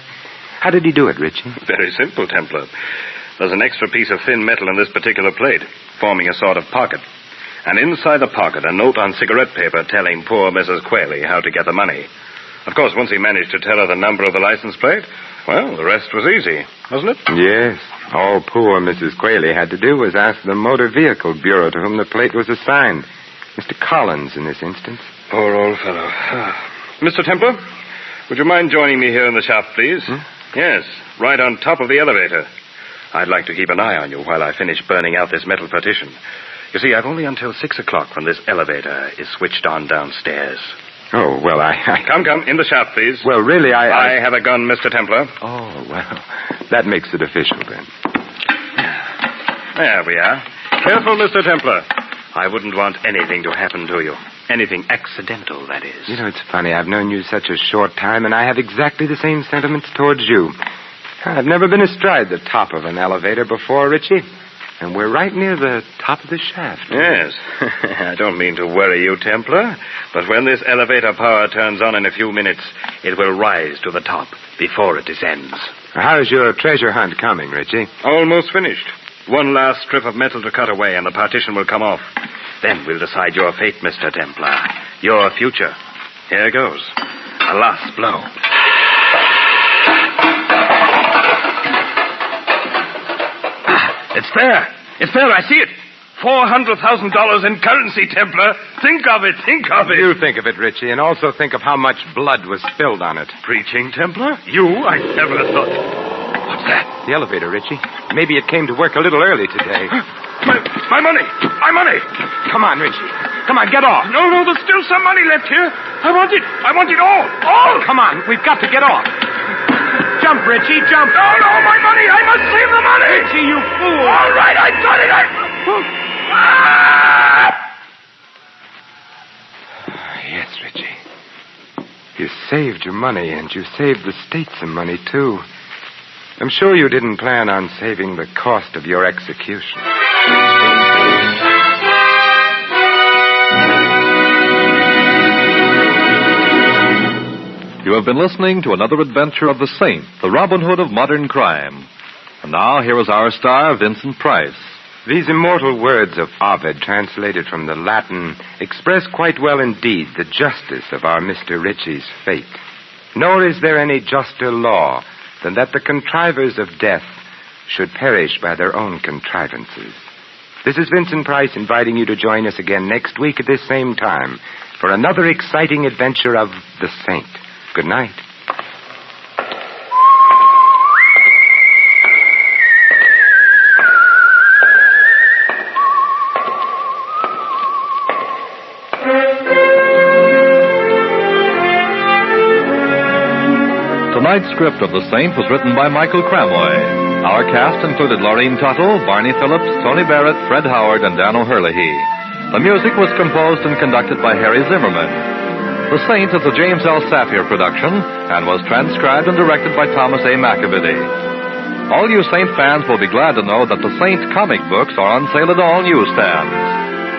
How did he do it, Richie? Very simple, Templar. There's an extra piece of thin metal in this particular plate, forming a sort of pocket. And inside the pocket, a note on cigarette paper telling poor Mrs. Quayle how to get the money. Of course, once he managed to tell her the number of the license plate, well, the rest was easy, wasn't it? Yes. All poor Mrs. Quayle had to do was ask the Motor Vehicle Bureau to whom the plate was assigned. Mr. Collins, in this instance. Poor old fellow. Mr. Templar, would you mind joining me here in the shaft, please? Yes, right on top of the elevator. I'd like to keep an eye on you while I finish burning out this metal partition. You see, I've only until 6 o'clock when this elevator is switched on downstairs. Oh, well, I... Come, in the shaft, please. Well, really, I have a gun, Mr. Templar. Oh, well, that makes it official, then. There we are. Careful, Mr. Templar. I wouldn't want anything to happen to you. Anything accidental, that is. You know, it's funny. I've known you such a short time, and I have exactly the same sentiments towards you. I've never been astride the top of an elevator before, Richie. And we're right near the top of the shaft. Yes. I don't mean to worry you, Templar, but when this elevator power turns on in a few minutes, it will rise to the top before it descends. How's your treasure hunt coming, Richie? Almost finished. One last strip of metal to cut away, and the partition will come off. Then we'll decide your fate, Mr. Templar. Your future. Here goes. A last blow. It's there. It's there. I see it. $400,000 in currency, Templar. Think of it. Think of it. You think of it, Richie, and also think of how much blood was spilled on it. Preaching, Templar? You? I never thought. What's that? The elevator, Richie. Maybe it came to work a little early today. My money. My money. Come on, Richie. Come on, get off. No, there's still some money left here. I want it. I want it all. All. Come on. We've got to get off. Jump, Richie, jump. No, my money. I must save the money. Richie, you fool. All right, I got it. Yes, Richie. You saved your money, and you saved the state some money, too. I'm sure you didn't plan on saving the cost of your execution. You have been listening to another adventure of the Saint, the Robin Hood of modern crime. And now, here is our star, Vincent Price. These immortal words of Ovid, translated from the Latin, express quite well indeed the justice of our Mr. Ritchie's fate. Nor is there any juster law than that the contrivers of death should perish by their own contrivances. This is Vincent Price inviting you to join us again next week at this same time for another exciting adventure of the Saint. Good night. Tonight's script of The Saint was written by Michael Cramoy. Our cast included Laureen Tuttle, Barney Phillips, Tony Barrett, Fred Howard, and Dan O'Herlihy. The music was composed and conducted by Harry Zimmerman. The Saint is a James L. Safier production and was transcribed and directed by Thomas A. McAvity. All you Saint fans will be glad to know that the Saint comic books are on sale at all newsstands.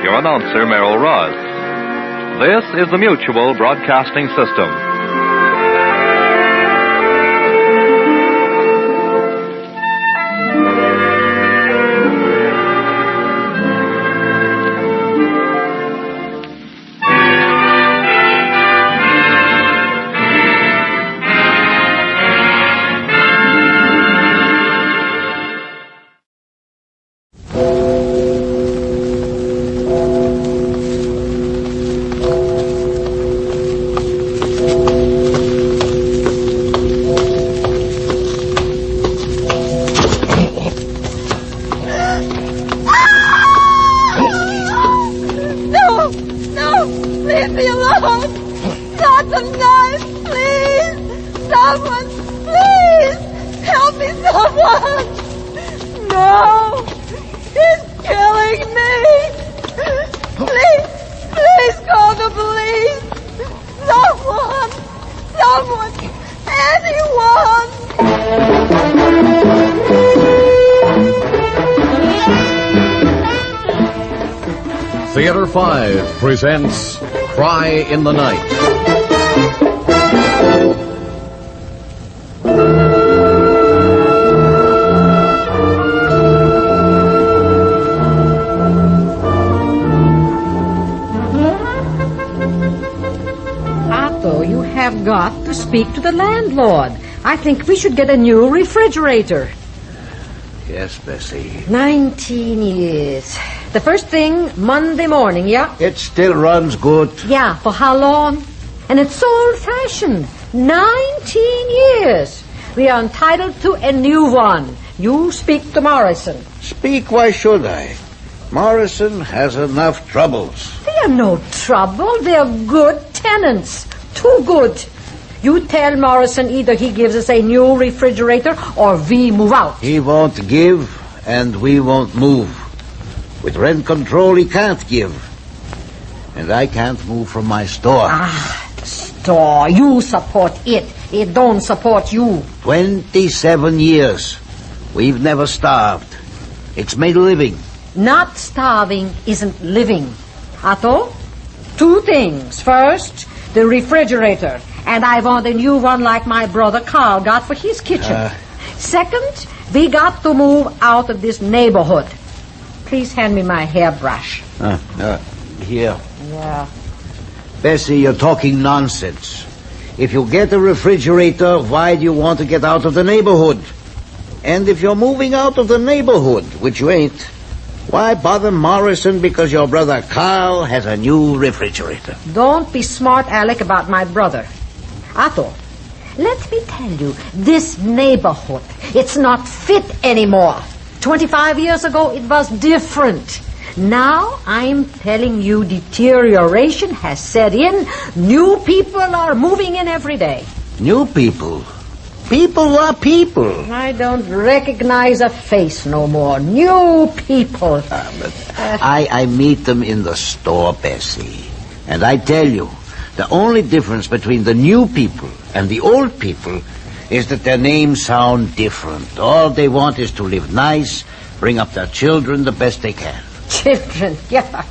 Your announcer, Merrill Ross. This is the Mutual Broadcasting System. Theater 5 presents Cry in the Night. Otto, you have got to speak to the landlord. I think we should get a new refrigerator. Yes, Bessie. 19 years. The first thing, Monday morning, yeah? It still runs good. Yeah, for how long? And it's old-fashioned. 19 years. We are entitled to a new one. You speak to Morrison. Speak, why should I? Morrison has enough troubles. They are no trouble. They are good tenants. Too good. You tell Morrison either he gives us a new refrigerator or we move out. He won't give, and we won't move. With rent control, he can't give. And I can't move from my store. Store. You support it. It don't support you. 27 years. We've never starved. It's made a living. Not starving isn't living. Otto, two things. First, the refrigerator. And I want a new one like my brother Carl got for his kitchen. Second, we got to move out of this neighborhood. Please hand me my hairbrush. Here. Yeah. Bessie, you're talking nonsense. If you get a refrigerator, why do you want to get out of the neighborhood? And if you're moving out of the neighborhood, which you ain't, why bother Morrison because your brother Carl has a new refrigerator? Don't be smart, Alec, about my brother. Otto, let me tell you, this neighborhood, it's not fit anymore. 25 years ago, it was different. Now, I'm telling you, deterioration has set in. New people are moving in every day. New people? People are people. I don't recognize a face no more. New people. I meet them in the store, Bessie. And I tell you, The only difference between the new people and the old people is that their names sound different. All they want is to live nice, bring up their children the best they can. Children, yeah.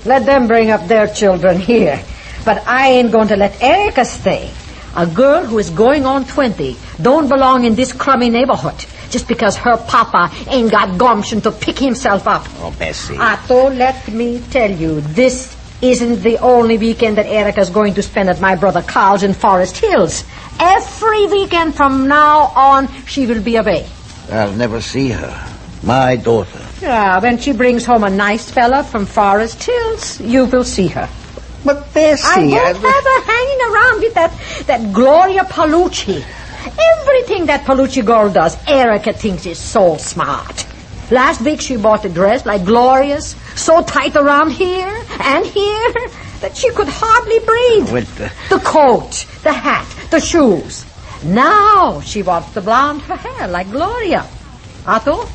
Let them bring up their children here. But I ain't going to let Erica stay. A girl who is going on 20 don't belong in this crummy neighborhood just because her papa ain't got gumption to pick himself up. Oh, Bessie. Otto, let me tell you, this isn't the only weekend that Erica's going to spend at my brother Carl's in Forest Hills. Every weekend from now on, she will be away. I'll never see her. My daughter. Yeah, when she brings home a nice fella from Forest Hills, you will see her. But Bessie... I won't have her hanging around with that Gloria Palucci. Everything that Palucci girl does, Erica thinks is so smart. Last week she bought a dress like Gloria's, so tight around here and here that she could hardly breathe. The coat, the hat, the shoes. Now she wants to blonde her hair like Gloria. Otto,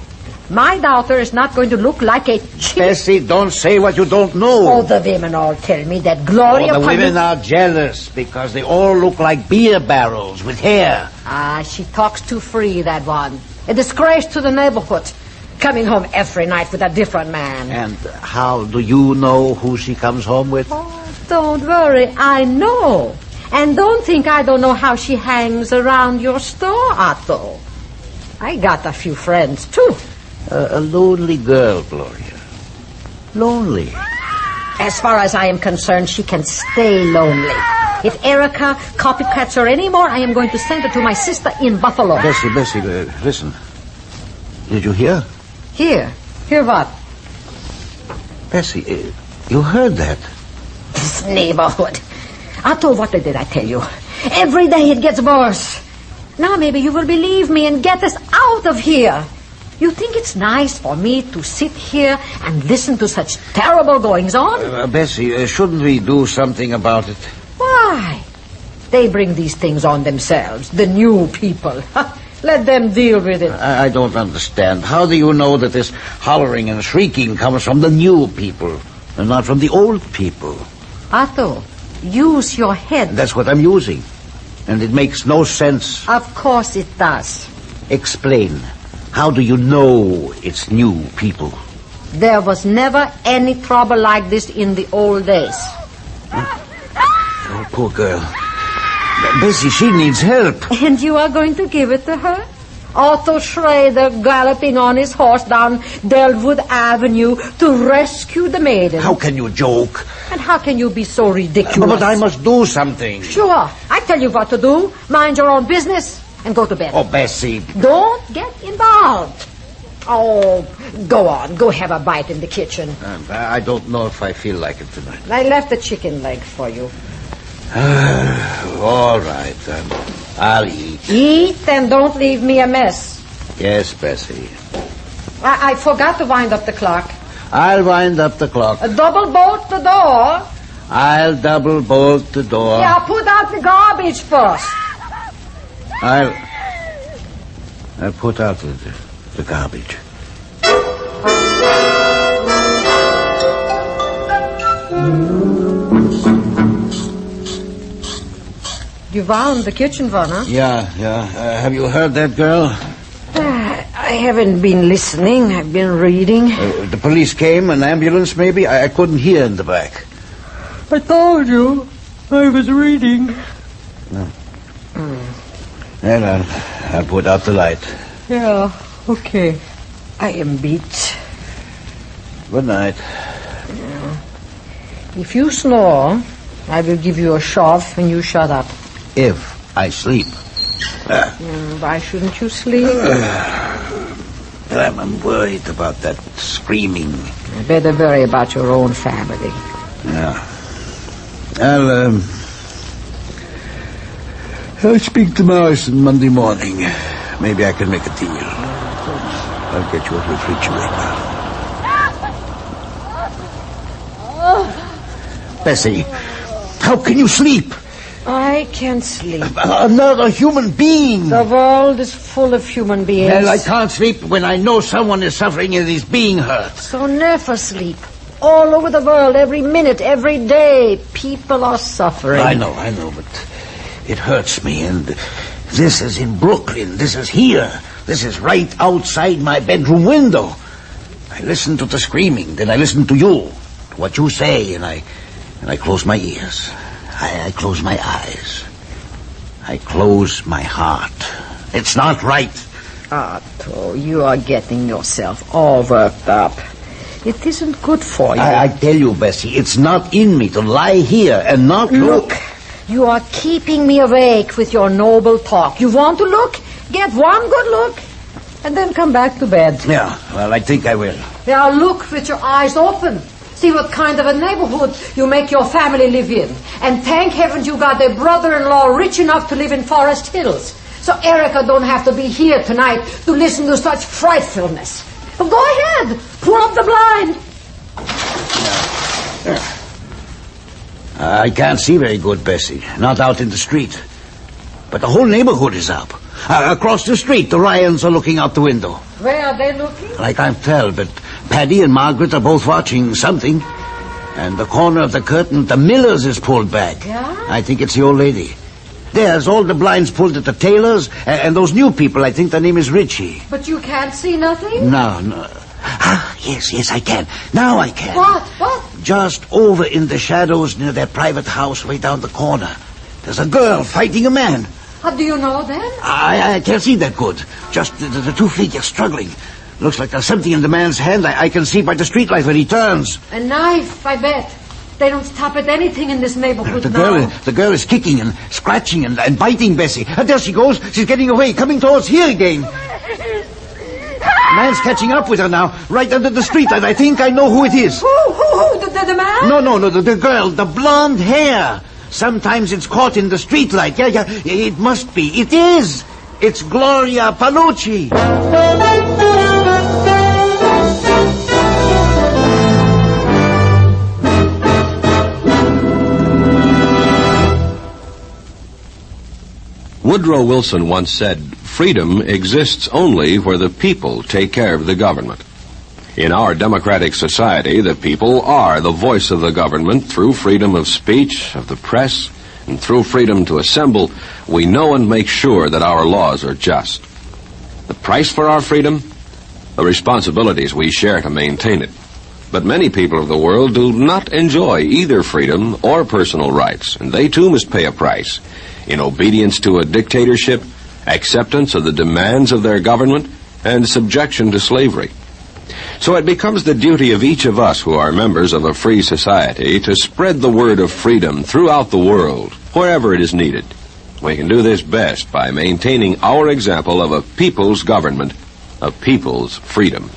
my daughter is not going to look like a cheap... Bessie, don't say what you don't know. Oh, the women all tell me that Gloria... Oh, the women are jealous because they all look like beer barrels with hair. Ah, she talks too free, that one. A disgrace to the neighborhood. Coming home every night with a different man. And how do you know who she comes home with? Oh, don't worry, I know. And don't think I don't know how she hangs around your store, Otto. I got a few friends, too. A lonely girl, Gloria. Lonely. As far as I am concerned, she can stay lonely. If Erica copycats her anymore, I am going to send her to my sister in Buffalo. Bessie, listen. Did you hear? Hear what? Bessie, you heard that? This neighborhood. Otto, what did I tell you? Every day it gets worse. Now maybe you will believe me and get us out of here. You think it's nice for me to sit here and listen to such terrible goings-on? Bessie, shouldn't we do something about it? Why? They bring these things on themselves, the new people. Let them deal with it. I don't understand. How do you know that this hollering and shrieking comes from the new people and not from the old people? Otto, use your head. That's what I'm using. And it makes no sense. Of course it does. Explain. How do you know it's new people? There was never any trouble like this in the old days. Oh, poor girl. Bessie, she needs help. And you are going to give it to her? Otto Schrader galloping on his horse down Delwood Avenue to rescue the maiden. How can you joke? And how can you be so ridiculous? But I must do something. Sure. I tell you what to do. Mind your own business and go to bed. Oh, Bessie. Don't get involved. Oh, go on. Go have a bite in the kitchen. I don't know if I feel like it tonight. I left the chicken leg for you. All right, then. I'll eat. Eat and don't leave me a mess. Yes, Bessie. I forgot to wind up the clock. I'll wind up the clock. Double bolt the door. I'll double bolt the door. Yeah, put out the garbage first. I'll put out the garbage. You wound the kitchen one, huh? Yeah. Have you heard that girl? I haven't been listening. I've been reading. The police came, an ambulance maybe? I couldn't hear in the back. I told you. I was reading. No. Well, I'll put out the light. Yeah, okay. I am beat. Good night. Yeah. If you snore, I will give you a shove and you shut up. If I sleep. Why shouldn't you sleep? I'm worried about that screaming. You better worry about your own family. Yeah. I'll speak to Morrison Monday morning. Maybe I can make a deal. I'll get you a refrigerator. Bessie, how can you sleep? I can't sleep. Another human being. The world is full of human beings. Well, I can't sleep when I know someone is suffering and is being hurt. So never sleep. all over the world, every minute, every day. People are suffering. I know, but it hurts me. And this is in Brooklyn. This is here. This is right outside my bedroom window. I listen to the screaming, then I listen to you, to what you say, and I close my ears. I close my eyes. I close my heart. It's not right. Otto, you are getting yourself all worked up. It isn't good for you. I tell you, Bessie, it's not in me to lie here and not look. You are keeping me awake with your noble talk. You want to look? Get one good look, and then come back to bed. Yeah, well, I think I will. Now look with your eyes open. See what kind of a neighborhood you make your family live in. And thank heavens you got a brother-in-law rich enough to live in Forest Hills. So Erica don't have to be here tonight to listen to such frightfulness. Well, go ahead. Pull up the blind. I can't see very good, Bessie. Not out in the street. But the whole neighborhood is up. Across the street, the Ryans are looking out the window. Where are they looking? I can't tell, but Paddy and Margaret are both watching something. And the corner of the curtain, the Millers is pulled back. Yeah? I think it's the old lady. There's all the blinds pulled at the Taylors, and those new people, I think their name is Richie. But you can't see nothing? No. Yes, I can. Now I can. What? Just over in the shadows near their private house way down the corner. There's a girl fighting a man. How do you know then? I can't see that good. Just the two figures struggling. Looks like there's something in the man's hand. I can see by the streetlight when he turns. A knife, I bet. They don't stop at anything in this neighborhood now. The girl is kicking and scratching and biting Bessie. And there she goes. She's getting away, coming towards here again. Man's catching up with her now, right under the street. And I think I know who it is. Who? The man? No, the girl, the blonde hair. Sometimes it's caught in the streetlight. Yeah, it must be. It is. It's Gloria Palucci. Woodrow Wilson once said, "Freedom exists only where the people take care of the government." In our democratic society, the people are the voice of the government through freedom of speech, of the press, and through freedom to assemble. We know and make sure that our laws are just. The price for our freedom? The responsibilities we share to maintain it. But many people of the world do not enjoy either freedom or personal rights, and they too must pay a price in obedience to a dictatorship, acceptance of the demands of their government, and subjection to slavery. So it becomes the duty of each of us who are members of a free society to spread the word of freedom throughout the world, wherever it is needed. We can do this best by maintaining our example of a people's government, a people's freedom.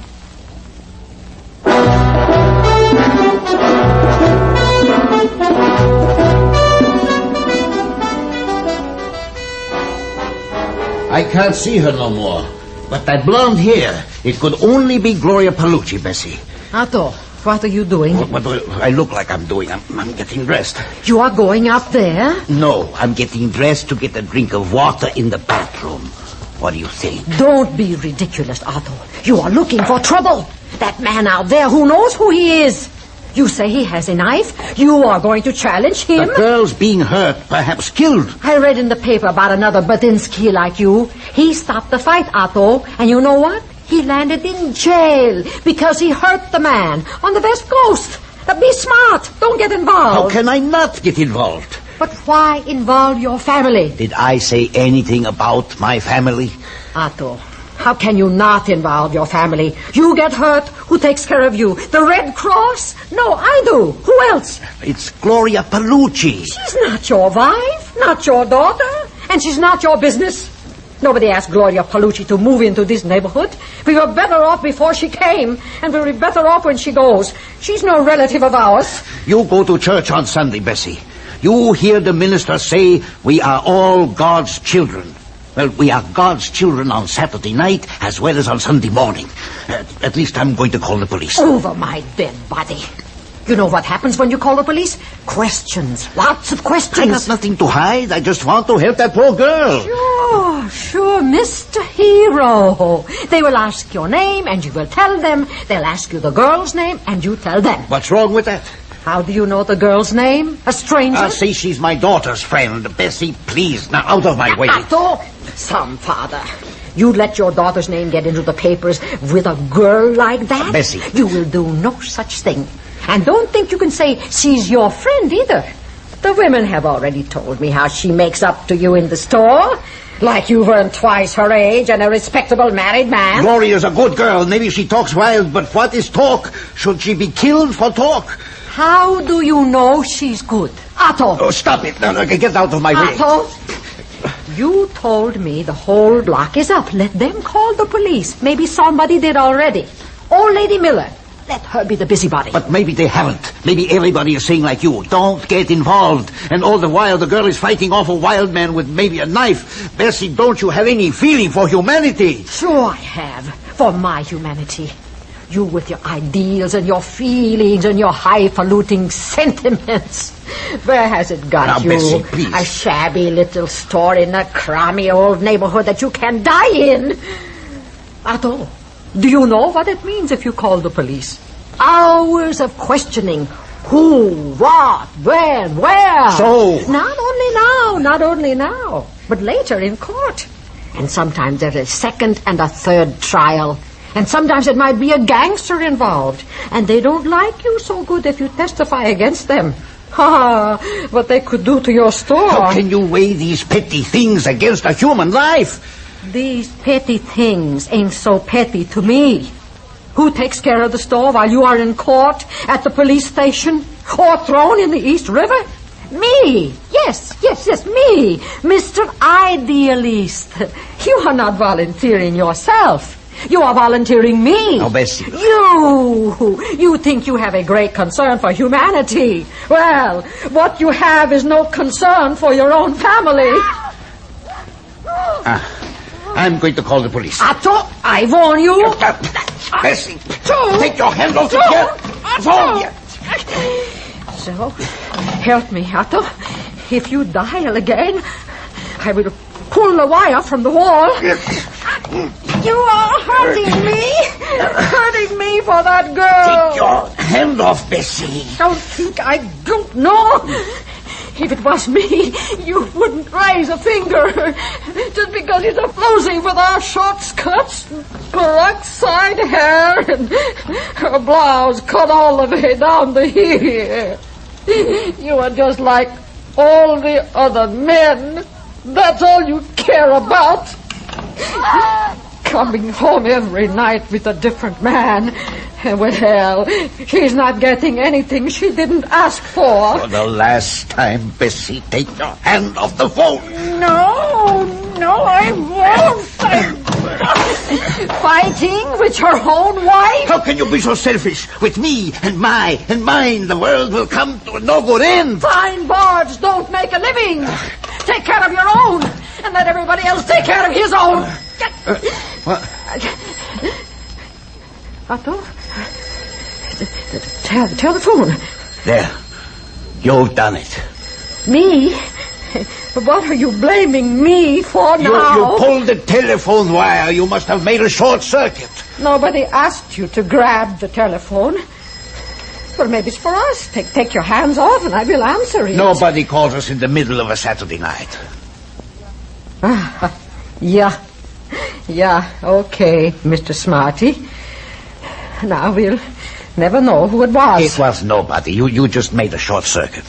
I can't see her no more. But that blonde hair, it could only be Gloria Palucci, Bessie. Otto, what are you doing? What do I look like I'm doing? I'm getting dressed. You are going up there? No, I'm getting dressed to get a drink of water in the bathroom. What do you think? Don't be ridiculous, Otto. You are looking for trouble. That man out there, who knows who he is? You say he has a knife? You are going to challenge him? The girl's being hurt, perhaps killed. I read in the paper about another Badinsky like you. He stopped the fight, Otto, and you know what? He landed in jail because he hurt the man on the West Coast. Be smart. Don't get involved. How can I not get involved? But why involve your family? Did I say anything about my family? Otto, how can you not involve your family? You get hurt, who takes care of you? The Red Cross? No, I do. Who else? It's Gloria Palucci. She's not your wife, not your daughter, and she's not your business. Nobody asked Gloria Palucci to move into this neighborhood. We were better off before she came, and we'll be better off when she goes. She's no relative of ours. You go to church on Sunday, Bessie. You hear the minister say we are all God's children. Well, we are God's children on Saturday night as well as on Sunday morning. At least I'm going to call the police. Over my dead body. You know what happens when you call the police? Questions. Lots of questions. I got nothing to hide. I just want to help that poor girl. Sure, Mr. Hero. They will ask your name, and you will tell them. They'll ask you the girl's name, and you tell them. What's wrong with that? How do you know the girl's name? A stranger? Say she's my daughter's friend. Bessie, please, now out of my way. Otto, some father. You let your daughter's name get into the papers with a girl like that? Bessie. You will do no such thing. And don't think you can say she's your friend either. The women have already told me how she makes up to you in the store. Like you weren't twice her age and a respectable married man. Gloria's a good girl. Maybe she talks wild, but what is talk? Should she be killed for talk? How do you know she's good? Otto! Oh, stop it. No, get out of my way. Otto! You told me the whole block is up. Let them call the police. Maybe somebody did already. Old Lady Miller. Let her be the busybody. But maybe they haven't. Maybe everybody is saying like you. Don't get involved. And all the while the girl is fighting off a wild man with maybe a knife. Bessie, don't you have any feeling for humanity? Sure I have. For my humanity. You with your ideals and your feelings and your highfalutin sentiments. Where has it got now, you? Bessie, please. A shabby little store in a crummy old neighborhood that you can die in. Otto, do you know what it means if you call the police? Hours of questioning. Who, what, when, where? So? Not only now, but later in court. And sometimes there's a second and a third trial. And sometimes it might be a gangster involved. And they don't like you so good if you testify against them. What they could do to your store. How can you weigh these petty things against a human life? These petty things ain't so petty to me. Who takes care of the store while you are in court, at the police station, or thrown in the East River? Me. Yes, me. Mr. Idealist. You are not volunteering yourself. You are volunteering me. Now, Bessie. You think you have a great concern for humanity. Well, what you have is no concern for your own family. I'm going to call the police. Otto, I warn you. Bessie, take your hand off the phone. So, help me, Otto. If you dial again, I will pull the wire from the wall. You are hurting me for that girl. Take your hand off, Bessie. Don't think I don't know. If it was me, you wouldn't raise a finger. Just because he's a floozy with our short skirts, correct side hair, and her blouse cut all the way down to here. You are just like all the other men. That's all you care about. Coming home every night with a different man. Well, she's not getting anything she didn't ask for. For the last time, Bessie, take your hand off the phone. No, I won't. Fighting with your own wife? How can you be so selfish? With me and mine, the world will come to no good end. Fine bards don't make a living. Take care of your own, and let everybody else take care of his own. What? Otto? Tell the phone. There. You've done it. Me? What are you blaming me for now? You pulled the telephone wire. You must have made a short circuit. Nobody asked you to grab the telephone. Well, maybe it's for us. Take your hands off and I will answer it. Nobody calls us in the middle of a Saturday night. Yeah, okay, Mr. Smarty. Now we'll never know who it was. It was nobody. You just made a short circuit.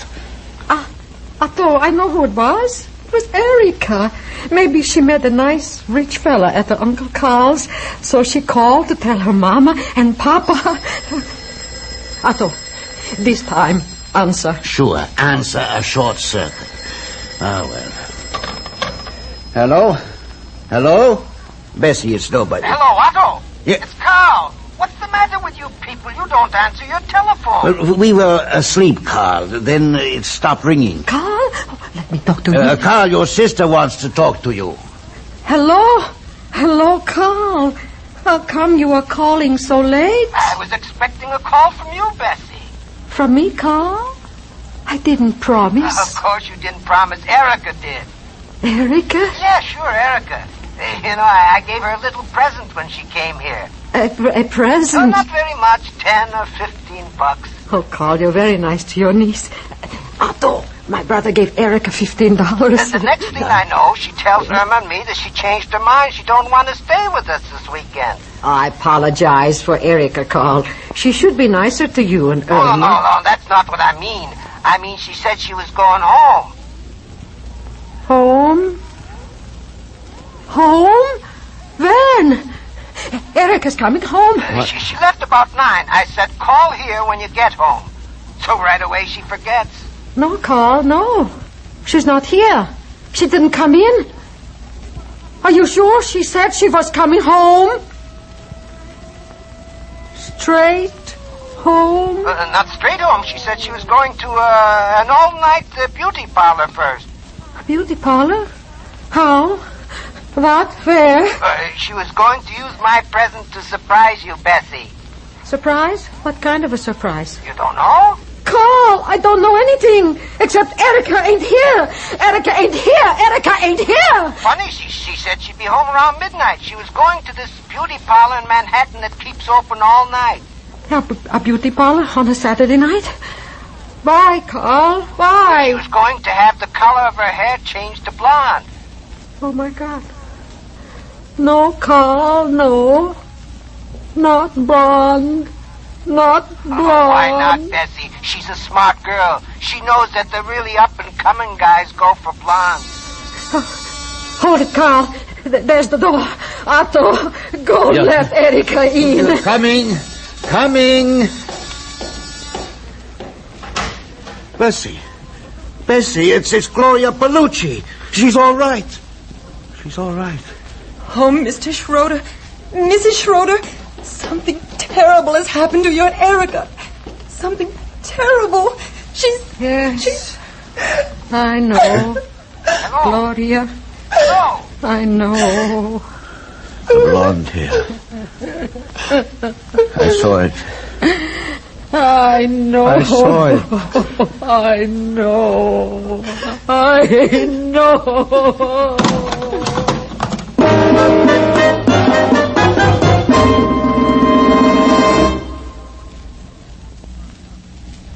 Otto, I know who it was. It was Erica. Maybe she met a nice, rich fella at the Uncle Carl's, so she called to tell her mama and papa. Otto, this time, answer. Sure, answer a short circuit. Well. Hello? Bessie, it's nobody. Hello, Otto. Yeah. It's Carl. What's the matter with you people? You don't answer your telephone. Well, we were asleep, Carl. Then it stopped ringing. Carl? Oh, let me talk to you. Carl, your sister wants to talk to you. Hello, Carl. How come you are calling so late? I was expecting a call from you, Bessie. from me, Carl? I didn't promise. Of course you didn't promise. Erica did. Erica? Yeah, sure, Erica. You know, I gave her a little present when she came here. A present? Oh, not very much. 10 or 15 bucks. Oh, Carl, you're very nice to your niece. Otto, my brother gave Erica $15. The next thing I know, she tells Irma and me that she changed her mind. She don't want to stay with us this weekend. I apologize for Erica, Carl. She should be nicer to you and Irma. Oh, no, that's not what I mean. I mean, she said she was going home. Home? Home? When? Erica's coming home. She left about 9. I said, call here when you get home. So right away she forgets. No, Carl, no. She's not here. She didn't come in. Are you sure she said she was coming home? Straight home? Not straight home. She said she was going to an all-night beauty parlor first. A beauty parlor? How? What? Where? She was going to use my present to surprise you, Bessie. Surprise? What kind of a surprise? You don't know? Carl, I don't know anything except Erica ain't here. Erica ain't here. Erica ain't here. Funny, she said she'd be home around midnight. She was going to this beauty parlor in Manhattan that keeps open all night. A beauty parlor on a Saturday night? Why, Carl? Why? She was going to have the color of her hair changed to blonde. Oh, my God. No, Carl, no. Not blonde. Not blonde. Oh, why not, Bessie? She's a smart girl. She knows that the really up-and-coming guys go for blondes. Hold it, Carl. There's the door. Otto, go let Erica in. Coming. Bessie, it's Gloria Bellucci. She's all right. Oh, Mr. Schroeder. Mrs. Schroeder, something terrible has happened to you and Erica. Something terrible. Yes. I know. Gloria. Hello. I know. The blonde hair. I saw it. I know. I saw it. I know. I know.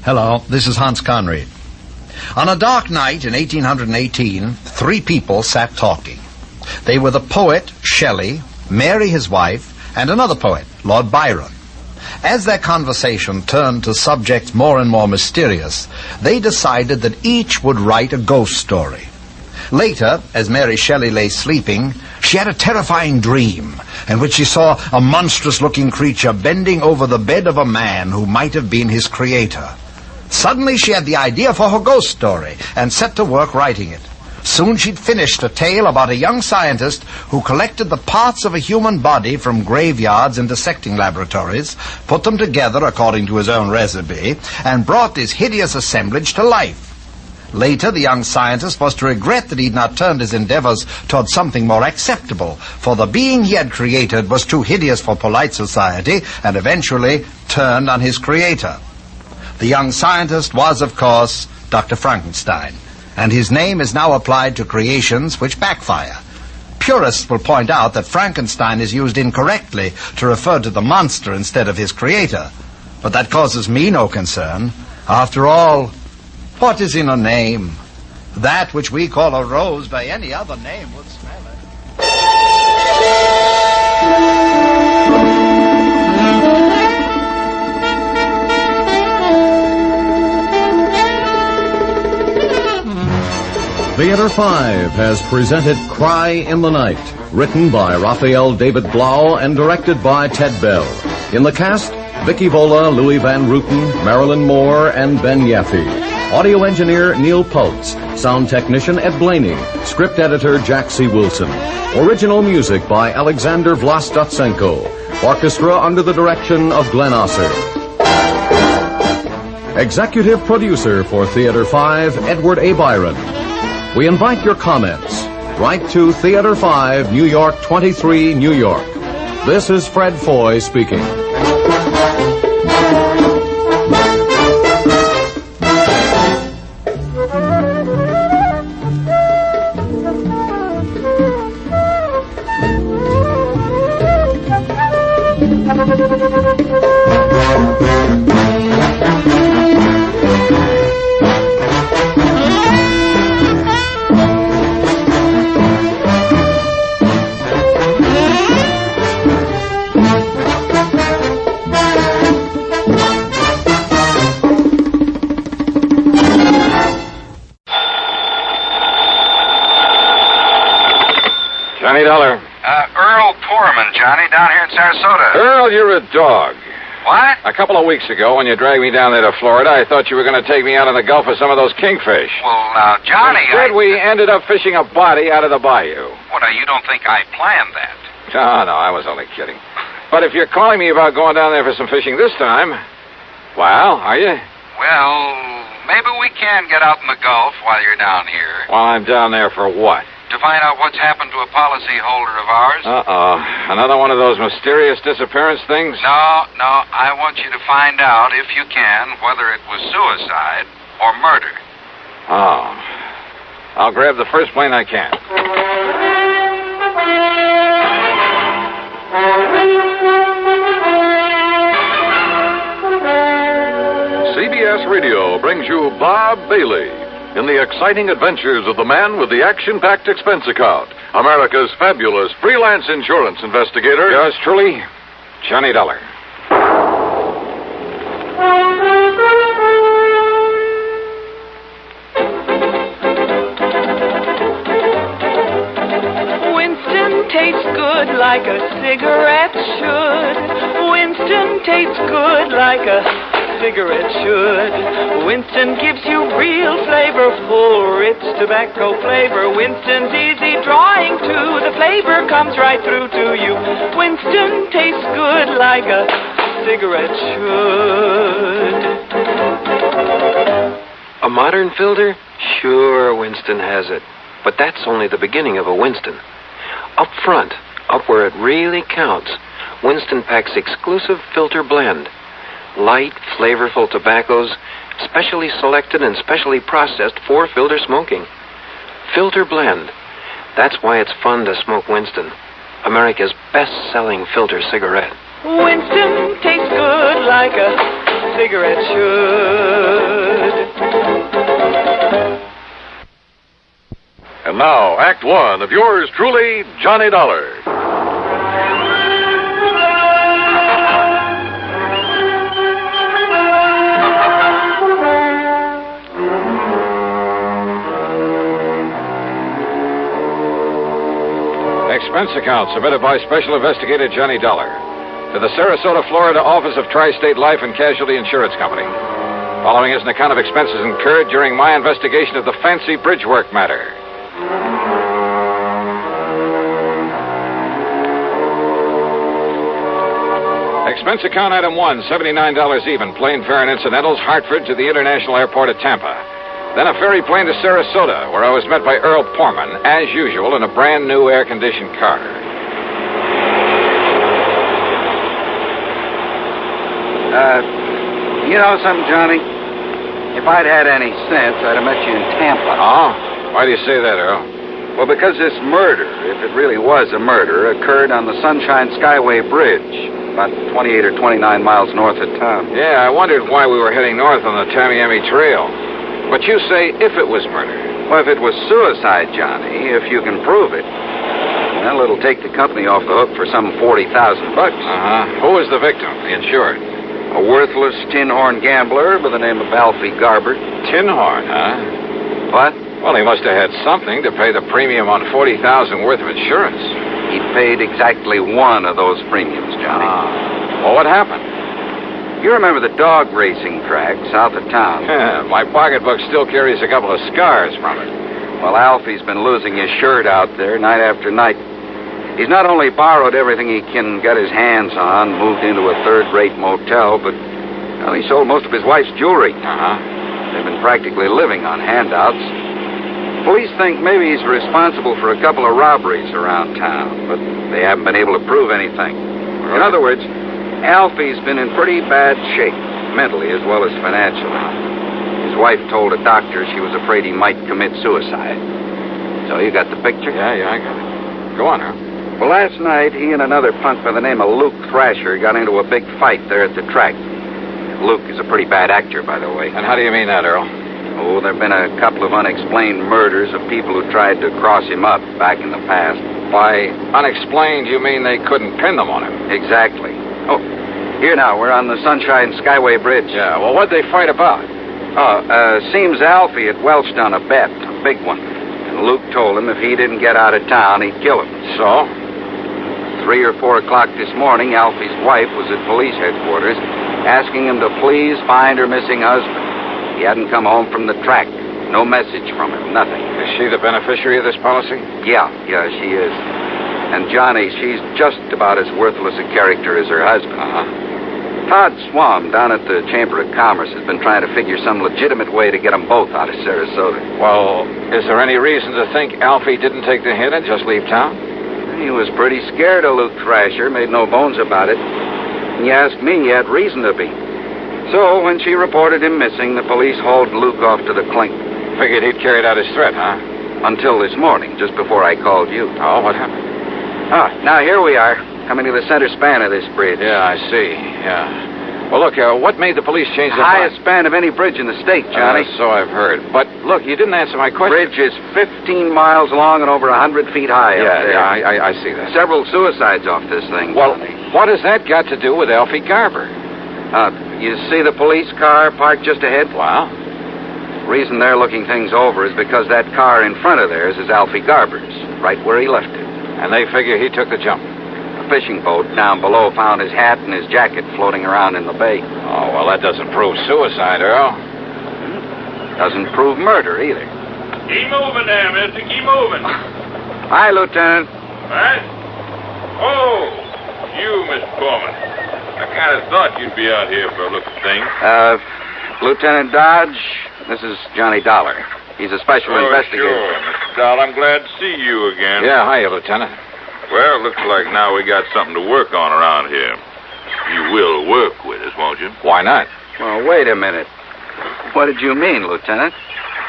Hello, this is Hans Conried. On a dark night in 1818, 3 people sat talking. They were the poet, Shelley, Mary his wife, and another poet, Lord Byron. As their conversation turned to subjects more and more mysterious, they decided that each would write a ghost story. Later, as Mary Shelley lay sleeping, she had a terrifying dream in which she saw a monstrous-looking creature bending over the bed of a man who might have been his creator. Suddenly she had the idea for her ghost story and set to work writing it. Soon she'd finished a tale about a young scientist who collected the parts of a human body from graveyards and dissecting laboratories, put them together according to his own recipe, and brought this hideous assemblage to life. Later, the young scientist was to regret that he'd not turned his endeavors toward something more acceptable, for the being he had created was too hideous for polite society, and eventually turned on his creator. The young scientist was, of course, Dr. Frankenstein, and his name is now applied to creations which backfire. Purists will point out that Frankenstein is used incorrectly to refer to the monster instead of his creator, but that causes me no concern. After all, what is in a name? That which we call a rose by any other name would smell it. Theater 5 has presented Cry in the Night, written by Raphael David Blau and directed by Ted Bell. In the cast, Vicky Vola, Louis Van Ruten, Marilyn Moore, and Ben Yaffe. Audio engineer Neil Pultz. Sound technician Ed Blaney. Script editor Jack C. Wilson. Original music by Alexander Vlastotsenko. Orchestra under the direction of Glenn Osser. Executive producer for Theater 5, Edward A. Byron. We invite your comments. Write to Theater 5, New York 23, New York. This is Fred Foy speaking. Dollar. Earl Poorman, Johnny, down here in Sarasota. Earl, you're a dog. What? A couple of weeks ago, when you dragged me down there to Florida, I thought you were going to take me out in the Gulf with some of those kingfish. Well, now, Johnny, Instead, we ended up fishing a body out of the bayou. Well, now, you don't think I planned that? No, I was only kidding. But if you're calling me about going down there for some fishing this time, well, are you? Well, maybe we can get out in the Gulf while you're down here. While I'm down there for what? To find out what's happened to a policy holder of ours. Uh-oh. Another one of those mysterious disappearance things? No. I want you to find out, if you can, whether it was suicide or murder. Oh. I'll grab the first plane I can. CBS Radio brings you Bob Bailey in the exciting adventures of the man with the action-packed expense account, America's fabulous freelance insurance investigator. Yours truly, Johnny Dollar. Winston tastes good like a cigarette should. Winston tastes good like a cigarette should. Winston gives you real flavor, full, rich tobacco flavor. Winston's easy drawing too. The flavor comes right through to you. Winston tastes good like a cigarette should. A modern filter? Sure, Winston has it. But that's only the beginning of a Winston. Up front, up where it really counts, Winston packs exclusive filter blend. Light, flavorful tobaccos, specially selected and specially processed for filter smoking. Filter blend. That's why it's fun to smoke Winston, America's best-selling filter cigarette. Winston tastes good like a cigarette should. And now, Act One of yours truly, Johnny Dollar. Expense account submitted by Special Investigator Johnny Dollar to the Sarasota, Florida office of Tri-State Life and Casualty Insurance Company. Following is an account of expenses incurred during my investigation of the Fancy Bridge work matter. Expense account item 1, $79 even, plane fare and incidentals, Hartford to the International Airport at Tampa. Then a ferry plane to Sarasota, where I was met by Earl Poorman, as usual, in a brand new air-conditioned car. You know something, Johnny? If I'd had any sense, I'd have met you in Tampa. Oh? Why do you say that, Earl? Well, because this murder, if it really was a murder, occurred on the Sunshine Skyway Bridge, about 28 or 29 miles north of town. Yeah, I wondered why we were heading north on the Tamiami Trail. But you say if it was murder. Well, if it was suicide, Johnny, if you can prove it, well, it'll take the company off the hook for some $40,000. Who was the victim, the insured? A worthless tin horn gambler by the name of Alfie Garbert. Tin horn, huh? What? Well, he must have had something to pay the premium on $40,000 worth of insurance. He paid exactly one of those premiums, Johnny. Well, what happened? You remember the dog racing track south of town? Yeah, my pocketbook still carries a couple of scars from it. Well, Alfie's been losing his shirt out there night after night. He's not only borrowed everything he can get his hands on, moved into a third-rate motel, but, well, he sold most of his wife's jewelry. They've been practically living on handouts. Police think maybe he's responsible for a couple of robberies around town, but they haven't been able to prove anything. In other words, Alfie's been in pretty bad shape, mentally as well as financially. His wife told a doctor she was afraid he might commit suicide. So you got the picture? Yeah, I got it. Go on, Earl. Well, last night, he and another punk by the name of Luke Thrasher got into a big fight there at the track. Luke is a pretty bad actor, by the way. And how do you mean that, Earl? Oh, there have been a couple of unexplained murders of people who tried to cross him up back in the past. By unexplained, you mean they couldn't pin them on him? Exactly. Oh, here now, we're on the Sunshine Skyway Bridge. Yeah, well, what'd they fight about? Seems Alfie had welched on a bet, a big one. Luke told him if he didn't get out of town, he'd kill him. So? 3 or 4 o'clock this morning, Alfie's wife was at police headquarters asking him to please find her missing husband. He hadn't come home from the track. No message from him, nothing. Is she the beneficiary of this policy? Yeah, she is. And Johnny, she's just about as worthless a character as her husband. Todd Swam down at the Chamber of Commerce has been trying to figure some legitimate way to get them both out of Sarasota. Well, is there any reason to think Alfie didn't take the hint and just leave town? He was pretty scared of Luke Thrasher, made no bones about it. And you ask me, he had reason to be. So, when she reported him missing, the police hauled Luke off to the clink. Figured he'd carried out his threat, huh? Until this morning, just before I called you. Oh, what happened? Now here we are, coming to the center span of this bridge. Yeah, I see. Yeah. Well, look, what made the police change their highest span of any bridge in the state, Johnny. So I've heard. But, look, you didn't answer my question. Bridge is 15 miles long and over 100 feet high up there. Yeah, I see that. Several suicides off this thing, Well, Johnny. what has that got to do with Alfie Garber? You see the police car parked just ahead? Wow. The reason they're looking things over is because that car in front of theirs is Alfie Garber's, right where he left it. And they figure he took the jump. A fishing boat down below found his hat and his jacket floating around in the bay. Oh, well, that doesn't prove suicide, Earl. Doesn't prove murder, either. Keep moving there, mister. Keep moving. Hi, Lieutenant. What? Oh, you, Mr. Foreman. I kind of thought you'd be out here for a look at things. Lieutenant Dodge, this is Johnny Dollar. He's a special investigator. Sure, Mr. Dahl. I'm glad to see you again. Yeah, hiya, Lieutenant. Well, looks like now we got something to work on around here. You will work with us, won't you? Why not? Well, wait a minute. What did you mean, Lieutenant?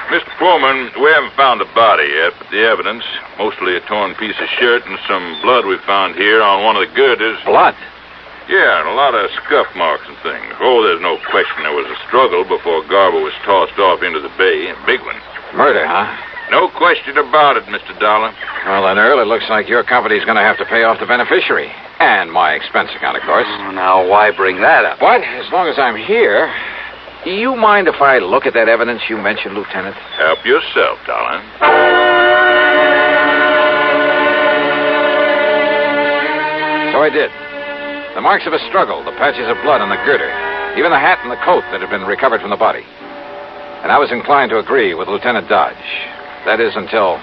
Mr. Foreman, we haven't found a body yet, but the evidence, mostly a torn piece of shirt and some blood we found here on one of the girders. Blood? Yeah, and a lot of scuff marks and things. Oh, there's no question there was a struggle before Garber was tossed off into the bay. A big one. Murder, huh? No question about it, Mr. Dollar. Well, then, Earl, it looks like your company's going to have to pay off the beneficiary. And my expense account, of course. Oh, now, why bring that up? But as long as I'm here, do you mind if I look at that evidence you mentioned, Lieutenant? Help yourself, Dollar. So I did. The marks of a struggle, the patches of blood on the girder, even the hat and the coat that had been recovered from the body. And I was inclined to agree with Lieutenant Dodge. That is until...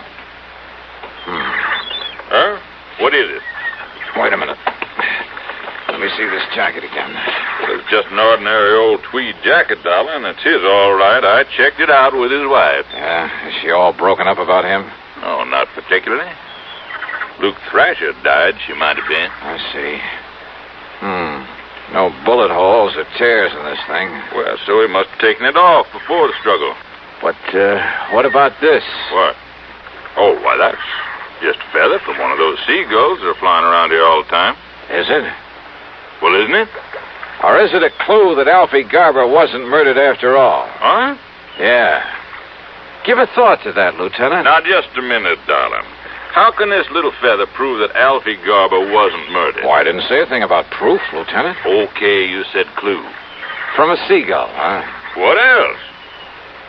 Huh? What is it? Wait a minute. Let me see this jacket again. Well, it's just an ordinary old tweed jacket, Dollar, and it's his all right. I checked it out with his wife. Yeah? Is she all broken up about him? Oh, not particularly. Luke Thrasher died, she might have been. I see. No bullet holes or tears in this thing. Well, so he must have taken it off before the struggle. But, what about this? What? Oh, why, that's just a feather from one of those seagulls that are flying around here all the time. Is it? Well, isn't it? Or is it a clue that Alfie Garber wasn't murdered after all? Huh? Yeah. Give a thought to that, Lieutenant. Now, just a minute, Dollar. How can this little feather prove that Alfie Garber wasn't murdered? Why, I didn't say a thing about proof, Lieutenant. Okay, you said clue. From a seagull, huh? What else?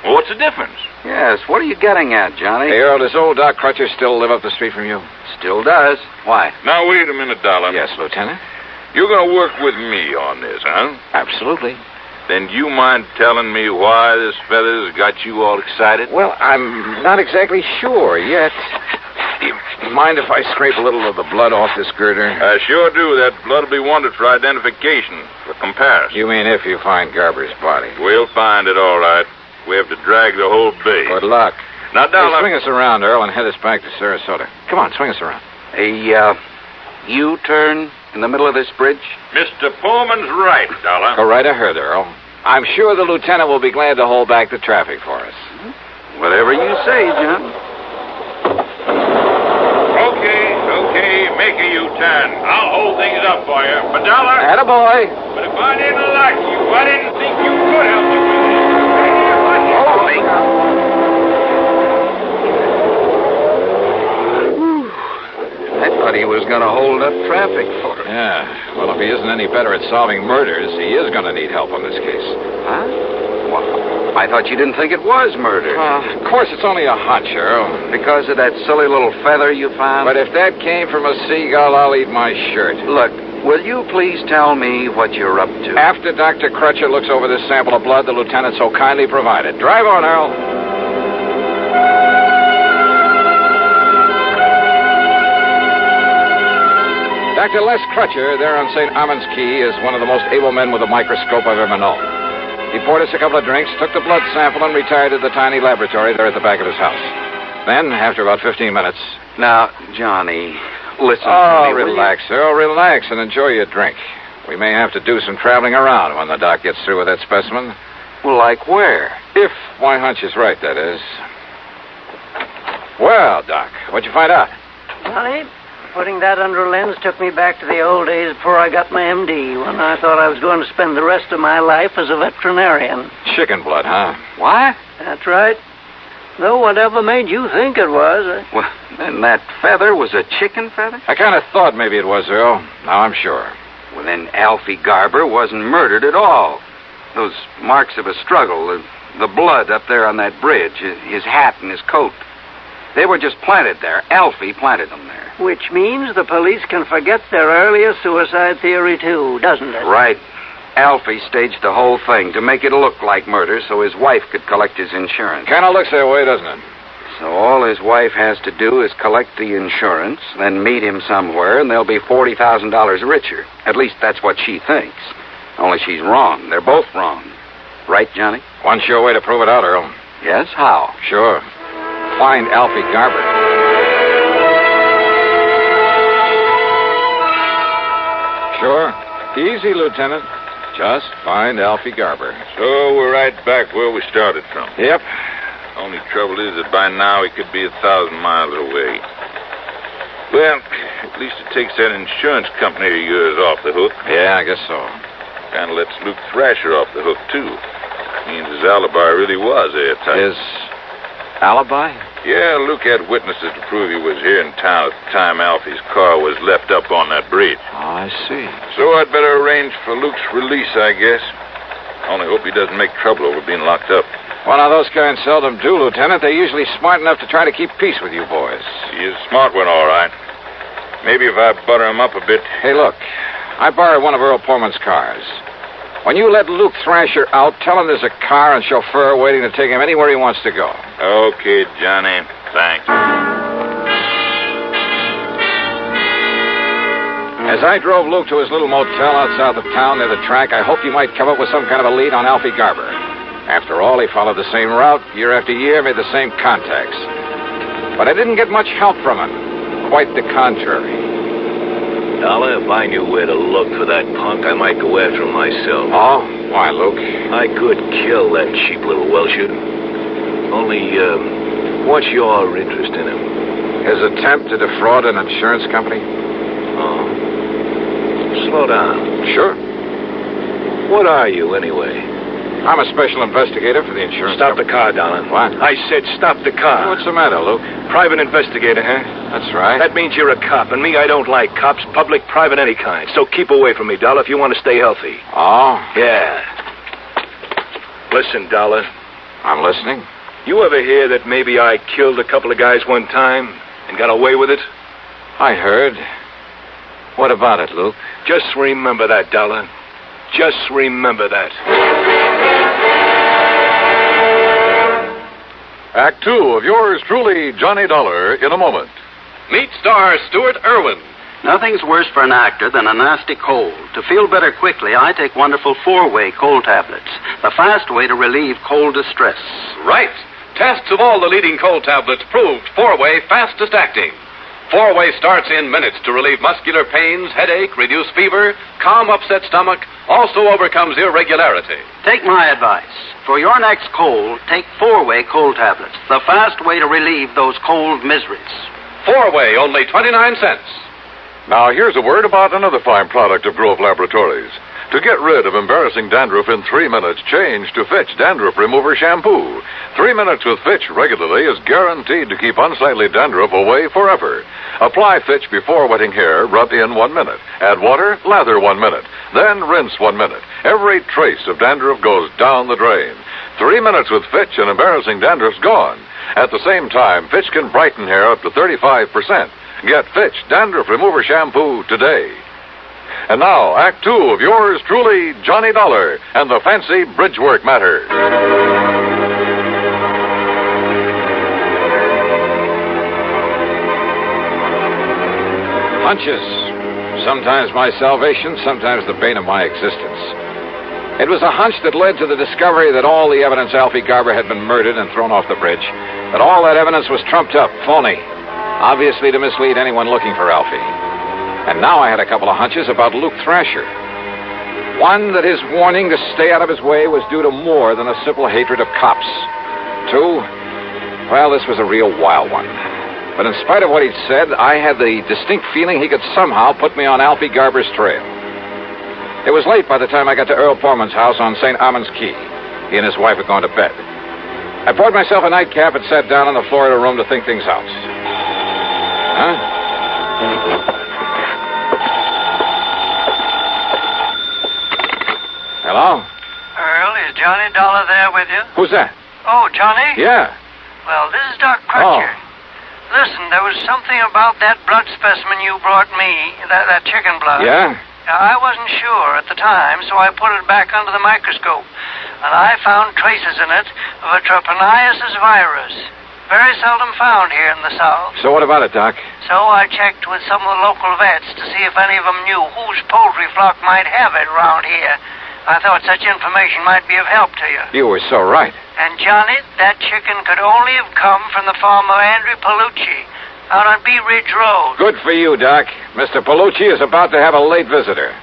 What's the difference? Yes, what are you getting at, Johnny? Hey, Earl, does old Doc Crutcher still live up the street from you? Still does. Why? Now, wait a minute, Dollar. Yes, Lieutenant. You're going to work with me on this, huh? Absolutely. Then do you mind telling me why this feather's got you all excited? Well, I'm not exactly sure yet. You mind if I scrape a little of the blood off this girder? I sure do. That blood will be wanted for identification, for comparison. You mean if you find Garber's body? We'll find it, all right. We have to drag the whole bay. Good luck. Now, Dollar... Hey, swing us around, Earl, and head us back to Sarasota. Come on, swing us around. A, U-turn in the middle of this bridge? Mr. Pullman's right, Dollar. Go right ahead, Earl. I'm sure the lieutenant will be glad to hold back the traffic for us. Whatever you say, John. Okay, make a U-turn. I'll hold things up for you. But, Dollar... Attaboy. But if I didn't like you, I didn't think you could help me with it. Holy... I thought he was going to hold up traffic for us. Yeah. Well, if he isn't any better at solving murders, he is going to need help on this case. Huh? Well, I I thought you didn't think it was murder. Of course, it's only a hunch, Earl. Because of that silly little feather you found? But if that came from a seagull, I'll eat my shirt. Look, will you please tell me what you're up to? After Dr. Crutcher looks over this sample of blood the lieutenant so kindly provided. Drive on, Earl. Dr. Les Crutcher, there on St. Armand's Key, is one of the most able men with a microscope I've ever known. He poured us a couple of drinks, took the blood sample, and retired to the tiny laboratory there at the back of his house. Then, after about 15 minutes... Now, Johnny, listen to me. Relax, Earl, relax, and enjoy your drink. We may have to do some traveling around when the doc gets through with that specimen. Well, like where? If my hunch is right, that is. Well, Doc, what'd you find out? Johnny, putting that under a lens took me back to the old days before I got my MD, when I thought I was going to spend the rest of my life as a veterinarian. Chicken blood, huh? What? That's right. Though whatever made you think it was... Well, then that feather was a chicken feather? I kind of thought maybe it was, Earl. Now I'm sure. Well, then Alfie Garber wasn't murdered at all. Those marks of a struggle, the blood up there on that bridge, his hat and his coat, they were just planted there. Alfie planted them there. Which means the police can forget their earlier suicide theory, too, doesn't it? Right. Alfie staged the whole thing to make it look like murder so his wife could collect his insurance. Kind of looks that way, doesn't it? So all his wife has to do is collect the insurance, then meet him somewhere, and they'll be $40,000 richer. At least that's what she thinks. Only she's wrong. They're both wrong. Right, Johnny? One sure way to prove it out, Earl. Yes? How? Sure. Find Alfie Garber. Sure. Easy, Lieutenant. Just find Alfie Garber. So we're right back where we started from. Yep. Only trouble is that by now he could be 1,000 miles away. Well, at least it takes that insurance company of yours off the hook. Yeah, I guess so. Kind of lets Luke Thrasher off the hook, too. Means his alibi really was airtight. His alibi? Yeah, Luke had witnesses to prove he was here in town at the time Alfie's car was left up on that bridge. Oh, I see. So I'd better arrange for Luke's release, I guess. Only hope he doesn't make trouble over being locked up. Well, now, those kinds seldom do, Lieutenant. They're usually smart enough to try to keep peace with you boys. He is a smart one, all right. Maybe if I butter him up a bit. Hey, look. I borrowed one of Earl Pullman's cars. When you let Luke Thrasher out, tell him there's a car and chauffeur waiting to take him anywhere he wants to go. Okay, Johnny. Thanks. As I drove Luke to his little motel out south of town near the track, I hoped he might come up with some kind of a lead on Alfie Garber. After all, he followed the same route year after year, made the same contacts. But I didn't get much help from him. Quite the contrary. Dollar, if I knew where to look for that punk, I might go after him myself. Oh? Why, Luke? I could kill that cheap little Welsher. Only, what's your interest in him? His attempt to defraud an insurance company. Oh. Slow down. Sure. What are you, anyway? I'm a special investigator for the insurance Stop company. the car, Donald. What? I said stop the car. What's the matter, Luke? Private investigator, huh? That's right. That means you're a cop, and me, I don't like cops, public, private, any kind. So keep away from me, Dollar, if you want to stay healthy. Oh? Yeah. Listen, Dollar. I'm listening. You ever hear that maybe I killed a couple of guys one time and got away with it? I heard. What about it, Luke? Just remember that, Dollar. Just remember that. Act 2 of yours truly, Johnny Dollar, in a moment. Meet star Stuart Irwin. Nothing's worse for an actor than a nasty cold. To feel better quickly, I take wonderful 4-way cold tablets. The fast way to relieve cold distress. Right. Tests of all the leading cold tablets proved 4-way fastest acting. 4-way starts in minutes to relieve muscular pains, headache, reduce fever, calm upset stomach, also overcomes irregularity. Take my advice. For your next cold, take 4-way cold tablets. The fast way to relieve those cold miseries. 4-way, only 29 cents. Now, here's a word about another fine product of Grove Laboratories. To get rid of embarrassing dandruff in 3 minutes, change to Fitch Dandruff Remover Shampoo. 3 minutes with Fitch regularly is guaranteed to keep unsightly dandruff away forever. Apply Fitch before wetting hair, rub in 1 minute. Add water, lather 1 minute. Then rinse 1 minute. Every trace of dandruff goes down the drain. 3 minutes with Fitch and embarrassing dandruff's gone. At the same time, Fitch can brighten hair up to 35%. Get Fitch Dandruff Remover Shampoo today. And now, Act 2 of yours truly, Johnny Dollar, and the fancy bridgework matters. Hunches. Sometimes my salvation, sometimes the bane of my existence. It was a hunch that led to the discovery that all the evidence Alfie Garber had been murdered and thrown off the bridge, that all that evidence was trumped up, phony, obviously to mislead anyone looking for Alfie. And now I had a couple of hunches about Luke Thrasher. One, that his warning to stay out of his way was due to more than a simple hatred of cops. Two, well, this was a real wild one. But in spite of what he'd said, I had the distinct feeling he could somehow put me on Alfie Garber's trail. It was late by the time I got to Earl Portman's house on St. Armand's Key. He and his wife had gone to bed. I poured myself a nightcap and sat down on the floor of the room to think things out. Huh? Hello? Earl, is Johnny Dollar there with you? Who's that? Oh, Johnny? Yeah. Well, this is Doc Crutcher. Listen, there was something about that blood specimen you brought me, that chicken blood. Yeah? I wasn't sure at the time, so I put it back under the microscope. And I found traces in it of a trypanosomus virus. Very seldom found here in the South. So what about it, Doc? So I checked with some of the local vets to see if any of them knew whose poultry flock might have it around here. I thought such information might be of help to you. You were so right. And, Johnny, that chicken could only have come from the farm of Andrew Palucci out on Bee Ridge Road. Good for you, Doc. Mr. Palucci is about to have a late visitor.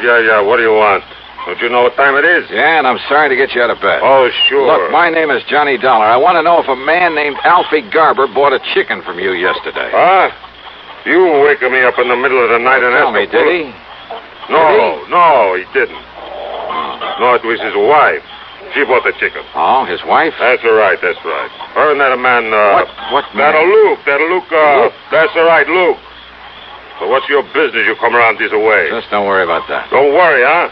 Yeah. What do you want? Don't you know what time it is? Yeah, and I'm sorry to get you out of bed. Oh, sure. Look, my name is Johnny Dollar. I want to know if a man named Alfie Garber bought a chicken from you yesterday. Huh? You waking me up in the middle of the night and tell me, did he? No, he didn't. No, it was his wife. She bought the chicken. Oh, his wife? That's right. Her and that man, What man? That'll Luke. That's all right, Luke. So what's your business you come around this way? Just don't worry about that. Don't worry, huh?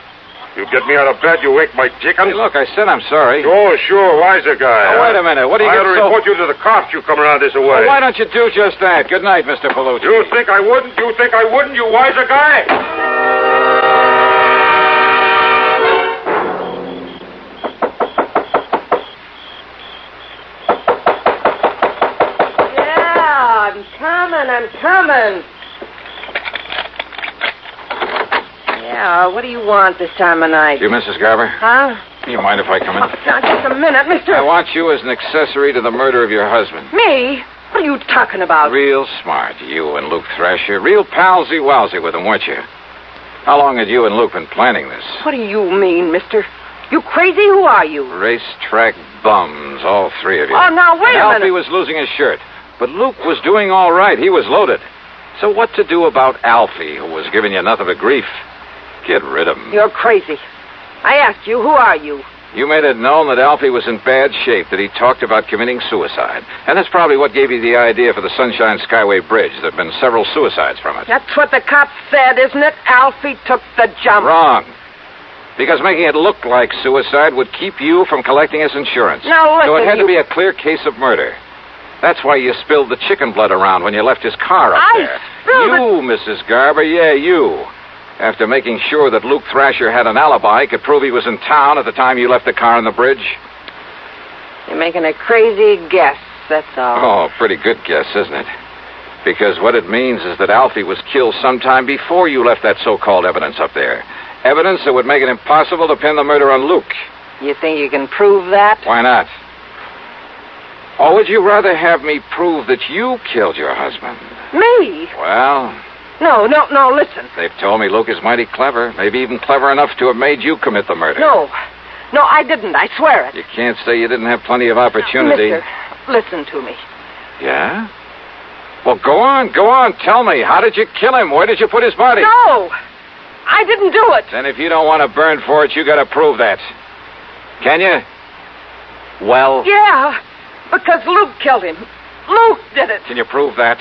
You get me out of bed, you wake my chicken? Hey, look, I said I'm sorry. Oh, sure, wiser guy. Now, wait a minute. What do you I get ought to report you to the cops. You come around this way. Well, why don't you do just that? Good night, Mr. Palucci. You think I wouldn't? You wiser guy? Yeah, I'm coming. Yeah, what do you want this time of night? You, Mrs. Garber? Huh? You mind if I come in? Oh, now, just a minute, mister. I want you as an accessory to the murder of your husband. Me? What are you talking about? Real smart, you and Luke Thrasher. Real palsy-walsy with him, weren't you? How long had you and Luke been planning this? What do you mean, mister? You crazy? Who are you? Racetrack bums, all three of you. Oh, now, wait a minute. Alfie was losing his shirt, but Luke was doing all right. He was loaded. So what to do about Alfie, who was giving you nothing but grief? Get rid of him. You're crazy. I asked you, who are you? You made it known that Alfie was in bad shape, that he talked about committing suicide. And that's probably what gave you the idea for the Sunshine Skyway Bridge. There have been several suicides from it. That's what the cops said, isn't it? Alfie took the jump. Wrong. Because making it look like suicide would keep you from collecting his insurance. Now, listen, so it had to be a clear case of murder. That's why you spilled the chicken blood around when you left his car up there. You, Mrs. Garber, yeah, you. After making sure that Luke Thrasher had an alibi, could prove he was in town at the time you left the car on the bridge. You're making a crazy guess, that's all. Oh, pretty good guess, isn't it? Because what it means is that Alfie was killed sometime before you left that so-called evidence up there. Evidence that would make it impossible to pin the murder on Luke. You think you can prove that? Why not? Or would you rather have me prove that you killed your husband? Me? Well... No, listen. They've told me Luke is mighty clever, maybe even clever enough to have made you commit the murder. No, I didn't. I swear it. You can't say you didn't have plenty of opportunity. Mister, listen to me. Yeah? Well, go on. Tell me. How did you kill him? Where did you put his body? No, I didn't do it. Then if you don't want to burn for it, you got to prove that. Can you? Well... Yeah. Because Luke killed him. Luke did it. Can you prove that?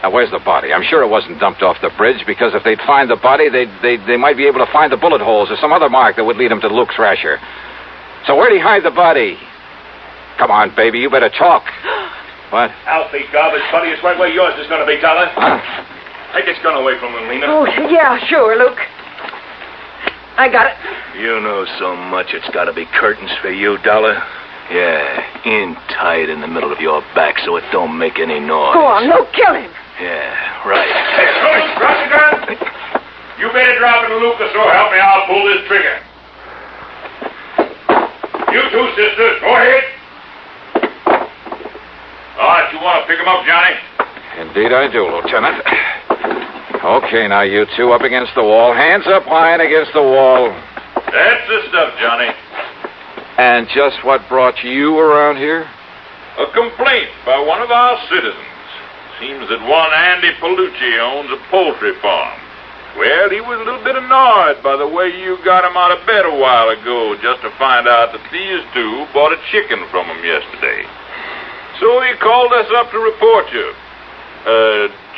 Now, where's the body? I'm sure it wasn't dumped off the bridge, because if they'd find the body, they might be able to find the bullet holes or some other mark that would lead them to Luke Thrasher. So where'd he hide the body? Come on, baby, you better talk. What? Alfie, garbage buddy, it's right where yours is going to be, Dollar. Take this gun away from him, Lena. Oh, yeah, sure, Luke. I got it. You know so much it's got to be curtains for you, Dollar. Yeah, in tight in the middle of your back so it don't make any noise. Go on, Luke, kill him. Yeah, right. Hey, Luke, drop the gun. You better drop it, Luke, or so help me, I'll pull this trigger. You two, sisters, go ahead. All right, you want to pick him up, Johnny? Indeed I do, Lieutenant. Okay, now you two up against the wall. Hands up high and against the wall. That's the stuff, Johnny. And just what brought you around here? A complaint by one of our citizens. Seems that one Andy Palucci owns a poultry farm. Well, he was a little bit annoyed by the way you got him out of bed a while ago, just to find out that these two bought a chicken from him yesterday. So he called us up to report you.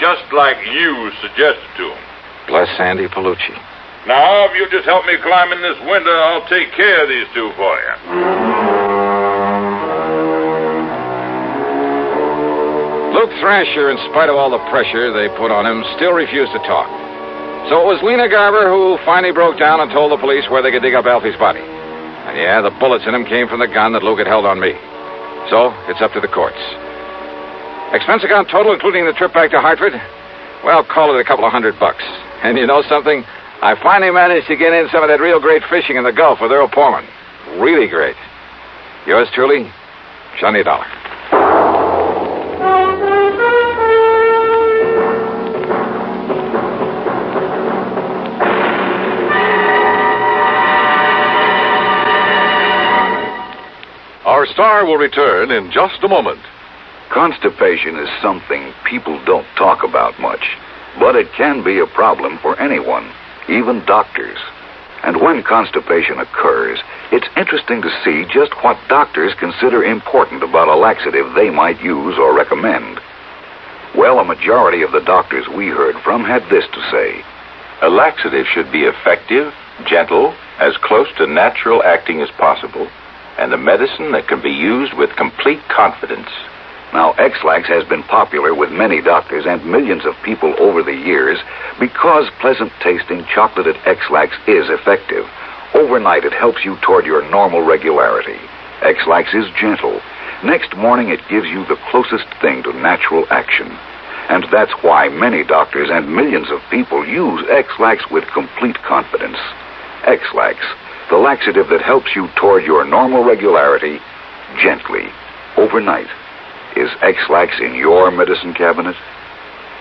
Just like you suggested to him. Bless Andy Palucci. Now, if you'll just help me climb in this window, I'll take care of these two for you. Luke Thrasher, in spite of all the pressure they put on him, still refused to talk. So it was Lena Garber who finally broke down and told the police where they could dig up Alfie's body. And yeah, the bullets in him came from the gun that Luke had held on me. So it's up to the courts. Expense account total, including the trip back to Hartford? Well, call it $200. And you know something? I finally managed to get in some of that real great fishing in the Gulf with Earl Portman. Really great. Yours truly, Johnny Dollar. Our star will return in just a moment. Constipation is something people don't talk about much, but it can be a problem for anyone, even doctors. And when constipation occurs, it's interesting to see just what doctors consider important about a laxative they might use or recommend. Well, a majority of the doctors we heard from had this to say. A laxative should be effective, gentle, as close to natural acting as possible, and a medicine that can be used with complete confidence. Now, X-Lax has been popular with many doctors and millions of people over the years because pleasant-tasting chocolated X-Lax is effective. Overnight, it helps you toward your normal regularity. X-Lax is gentle. Next morning, it gives you the closest thing to natural action. And that's why many doctors and millions of people use X-Lax with complete confidence. X-Lax, the laxative that helps you toward your normal regularity, gently, overnight. Is X-Lax in your medicine cabinet?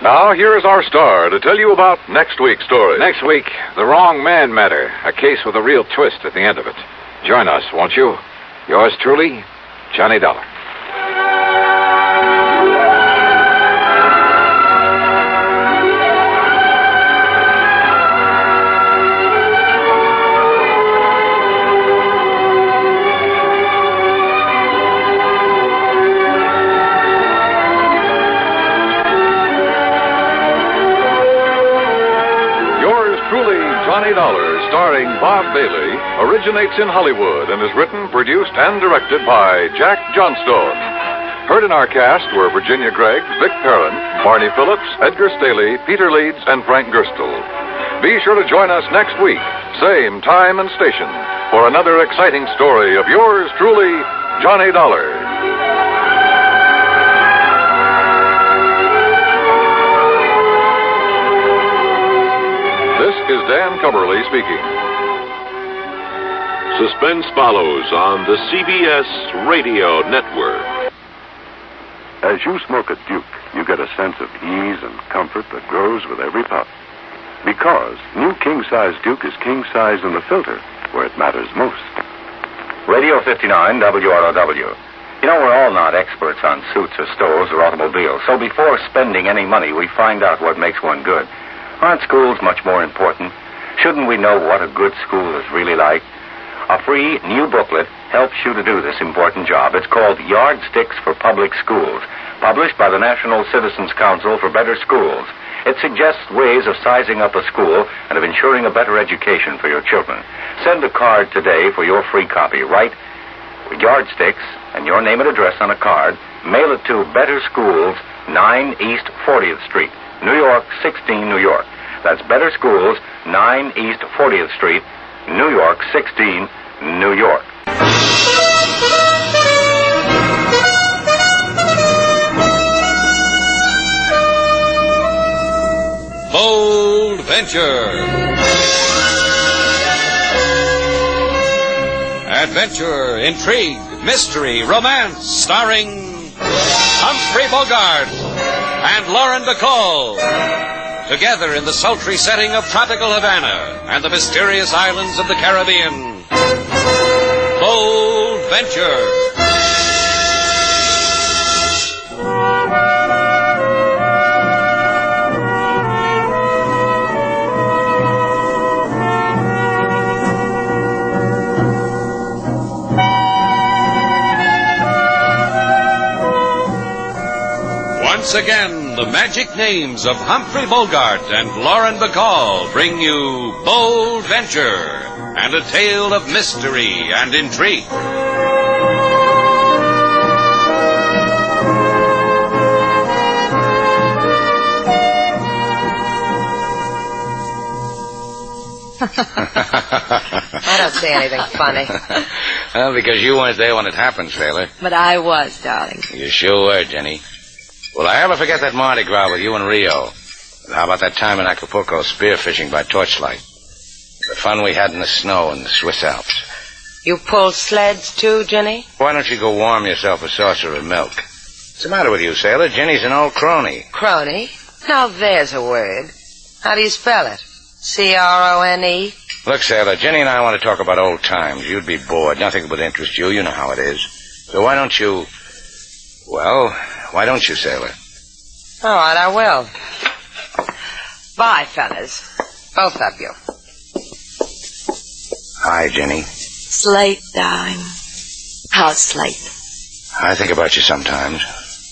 Now, here is our star to tell you about next week's story. Next week, The Wrong Man Matter, a case with a real twist at the end of it. Join us, won't you? Yours truly, Johnny Dollar. Johnny Dollar, starring Bob Bailey, originates in Hollywood and is written, produced, and directed by Jack Johnstone. Heard in our cast were Virginia Gregg, Vic Perrin, Barney Phillips, Edgar Staley, Peter Leeds, and Frank Gerstle. Be sure to join us next week, same time and station, for another exciting story of yours truly, Johnny Dollar. This is Dan Cumberly speaking. Suspense follows on the CBS Radio Network. As you smoke a Duke, you get a sense of ease and comfort that grows with every puff. Because new king-size Duke is king-size in the filter, where it matters most. Radio 59, WROW. You know, we're all not experts on suits or stoves or automobiles, so before spending any money, we find out what makes one good. Aren't schools much more important? Shouldn't we know what a good school is really like? A free new booklet helps you to do this important job. It's called Yardsticks for Public Schools, published by the National Citizens Council for Better Schools. It suggests ways of sizing up a school and of ensuring a better education for your children. Send a card today for your free copy. Write Yardsticks and your name and address on a card. Mail it to Better Schools, 9 East 40th Street, New York, 16, New York. That's Better Schools, 9 East 40th Street, New York, 16, New York. Bold Venture. Adventure, intrigue, mystery, romance, starring Humphrey Bogart and Lauren Bacall. Together in the sultry setting of tropical Havana and the mysterious islands of the Caribbean. Bold Venture. Once again, the magic names of Humphrey Bogart and Lauren Bacall bring you Bold Venture and a tale of mystery and intrigue. I don't see anything funny. Well, because you weren't there when it happened, sailor. But I was, darling. You sure were, Jenny. Will I ever forget that Mardi Gras with you and Rio? And how about that time in Acapulco spearfishing by torchlight? The fun we had in the snow in the Swiss Alps. You pull sleds too, Jenny? Why don't you go warm yourself a saucer of milk? What's the matter with you, sailor? Jenny's an old crony. Crony? Now there's a word. How do you spell it? C-R-O-N-E? Look, sailor, Jenny and I want to talk about old times. You'd be bored. Nothing would interest you. You know how it is. So why don't you... Well, why don't you, sailor? All right, I will. Bye, fellas. Both of you. Hi, Jenny. Slate, darling. How's Slate? I think about you sometimes.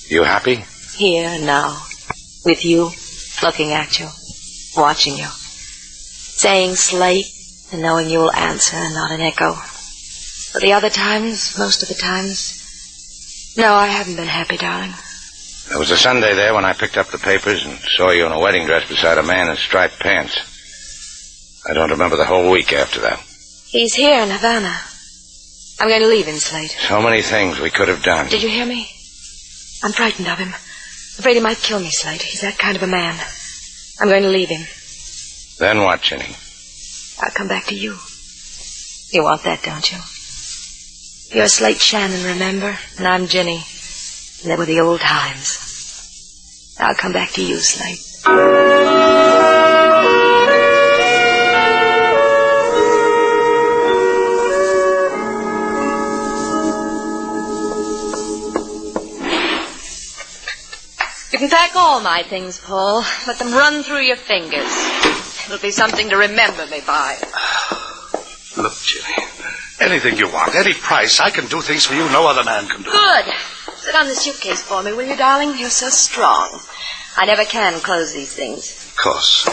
You happy? Here, now. With you, looking at you, watching you. Saying Slate and knowing you'll answer and not an echo. But the other times, most of the times... No, I haven't been happy, darling. There was a Sunday there when I picked up the papers and saw you in a wedding dress beside a man in striped pants. I don't remember the whole week after that. He's here in Havana. I'm going to leave him, Slate. So many things we could have done. Did you hear me? I'm frightened of him. Afraid he might kill me, Slate. He's that kind of a man. I'm going to leave him. Then what, Jenny? I'll come back to you. You want that, don't you? You're Slate Shannon, remember? And I'm Jenny. And they were the old times. I'll come back to you, Slate. You can pack all my things, Paul. Let them run through your fingers. It'll be something to remember me by. Look, Jenny. Anything you want, any price. I can do things for you no other man can do. Good. Sit on the suitcase for me, will you, darling? You're so strong. I never can close these things. Of course.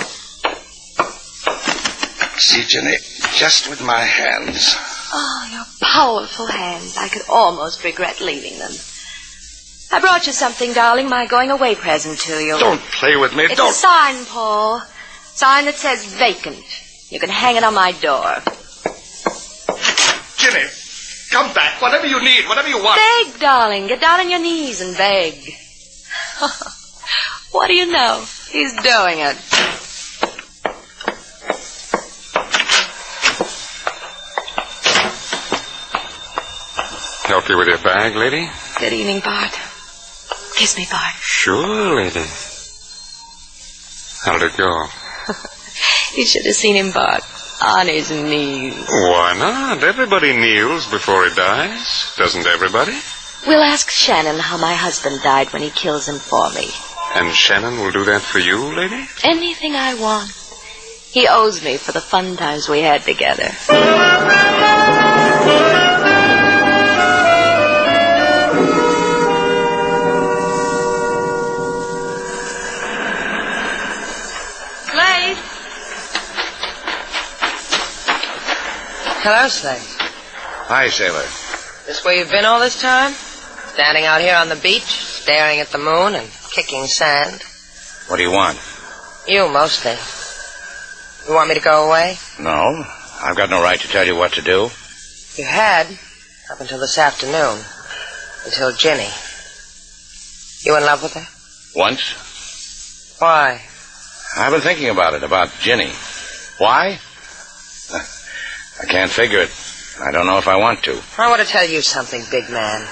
See, Jenny, just with my hands. Oh, your powerful hands. I could almost regret leaving them. I brought you something, darling, my going-away present to you. Don't play with me. It's a sign, Paul. Sign that says vacant. You can hang it on my door. Jenny, come back. Whatever you need, whatever you want. Beg, darling. Get down on your knees and beg. What do you know? He's doing it. Help you with your bag, lady? Good evening, Bart. Kiss me, Bart. Sure, lady. How'd it go? You should have seen him, Bart. On his knees. Why not? Everybody kneels before he dies. Doesn't everybody? We'll ask Shannon how my husband died when he kills him for me. And Shannon will do that for you, lady? Anything I want. He owes me for the fun times we had together. Hello, Slade. Hi, Sailor. This where you've been all this time? Standing out here on the beach, staring at the moon and kicking sand? What do you want? You, mostly. You want me to go away? No, I've got no right to tell you what to do. You had, up until this afternoon. Until Ginny. You in love with her? Once. Why? I've been thinking about it, about Ginny. Why? I can't figure it. I don't know if I want to. I want to tell you something, big man.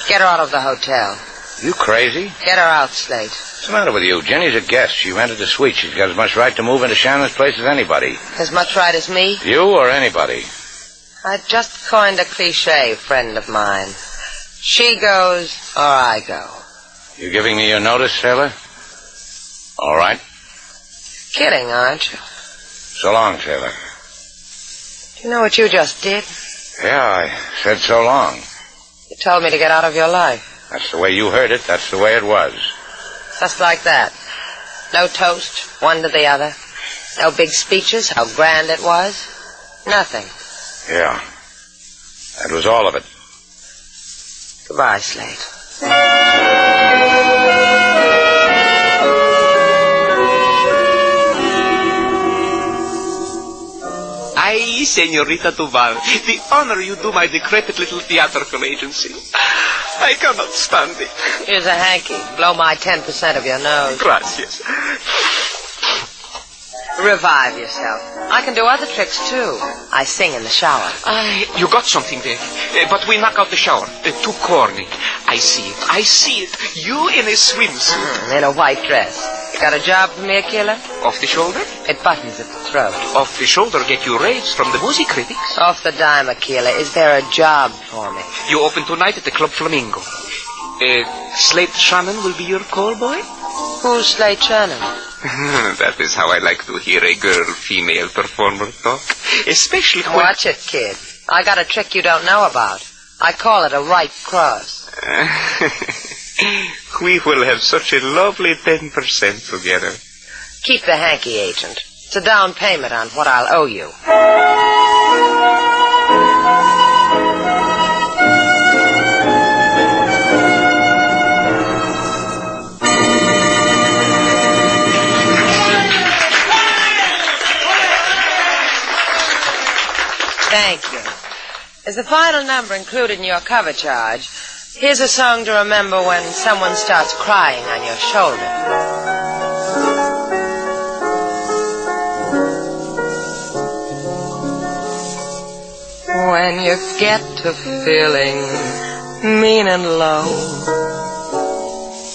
Get her out of the hotel. You crazy? Get her out, Slade. What's the matter with you? Jenny's a guest. She rented a suite. She's got as much right to move into Shannon's place as anybody. As much right as me? You or anybody? I just coined a cliche, friend of mine. She goes, or I go. You giving me your notice, Sailor? All right. Kidding, aren't you? So long, Sailor. Do you know what you just did? Yeah, I said so long. You told me to get out of your life. That's the way you heard it. That's the way it was. Just like that. No toast, one to the other. No big speeches, how grand it was. Nothing. Yeah. That was all of it. Goodbye, Slade. Ay, Senorita Duval, the honor you do my decrepit little theatrical agency. I cannot stand it. Here's a hanky. Blow my 10% of your nose. Gracias. Revive yourself. I can do other tricks, too. I sing in the shower. You got something there. But we knock out the shower. Too corny. I see it. I see it. You in a swimsuit. In a white dress. You got a job for me, Akila? Off the shoulder? It buttons at the throat. Off the shoulder get you raves from the music critics. Off the dime, Akila. Is there a job for me? You open tonight at the Club Flamingo. Slate Shannon will be your call boy? Who's Slate Shannon? That is how I like to hear a girl-female performer talk. Especially when... Watch it, kid. I got a trick you don't know about. I call it a right cross. We will have such a lovely 10% together. Keep the hanky, agent. It's a down payment on what I'll owe you. Thank you. As the final number included in your cover charge, here's a song to remember when someone starts crying on your shoulder. When you get to feeling mean and low,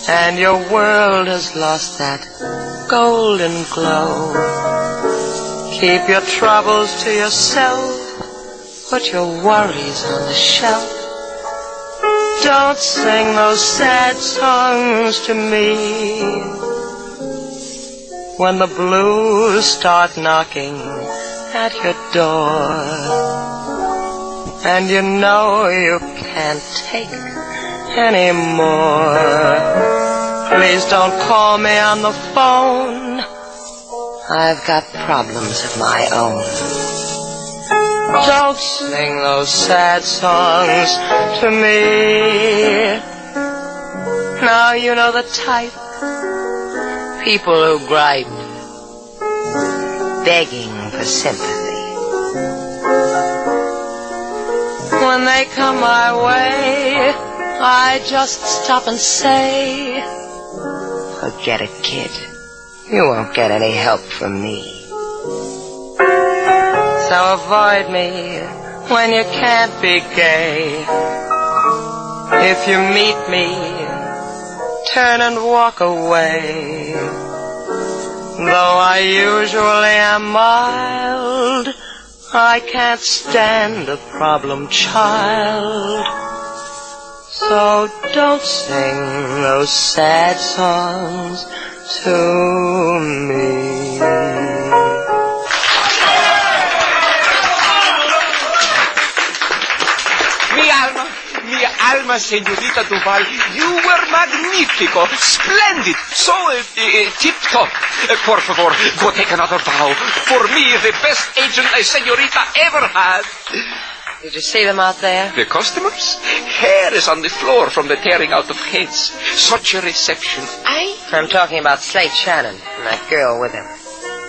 and your world has lost that golden glow, keep your troubles to yourself. Put your worries on the shelf. Don't sing those sad songs to me. When the blues start knocking at your door, and you know you can't take any more, please don't call me on the phone. I've got problems of my own. Don't sing those sad songs to me. Now you know the type. People who gripe, begging for sympathy. When they come my way, I just stop and say, forget it, kid. You won't get any help from me. So avoid me when you can't be gay. If you meet me, turn and walk away. Though I usually am mild, I can't stand a problem child. So don't sing those sad songs to me. Mi alma forma, Senorita Duval. You were magnifico, splendid, so tip-top. Por favor, go take another bow. For me, the best agent a senorita ever had. Did you see them out there? The customers? Hair is on the floor from the tearing out of heads. Such a reception. I'm talking about Slate Shannon and that girl with him.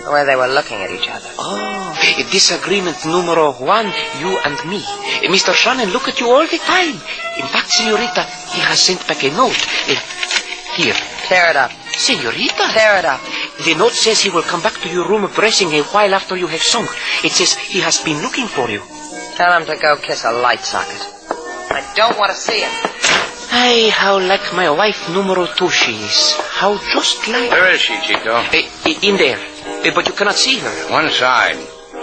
The way they were looking at each other. Oh, disagreement numero one, you and me. Mr. Shannon look at you all the time. In fact, Senorita, he has sent back a note. Here. Tear it up. Senorita? Tear it up. The note says he will come back to your room dressing a while after you have sung. It says he has been looking for you. Tell him to go kiss a light socket. I don't want to see him. Ay, how like my wife numero two she is. How just like... Where is she, Chico? In there. But you cannot see her. One side.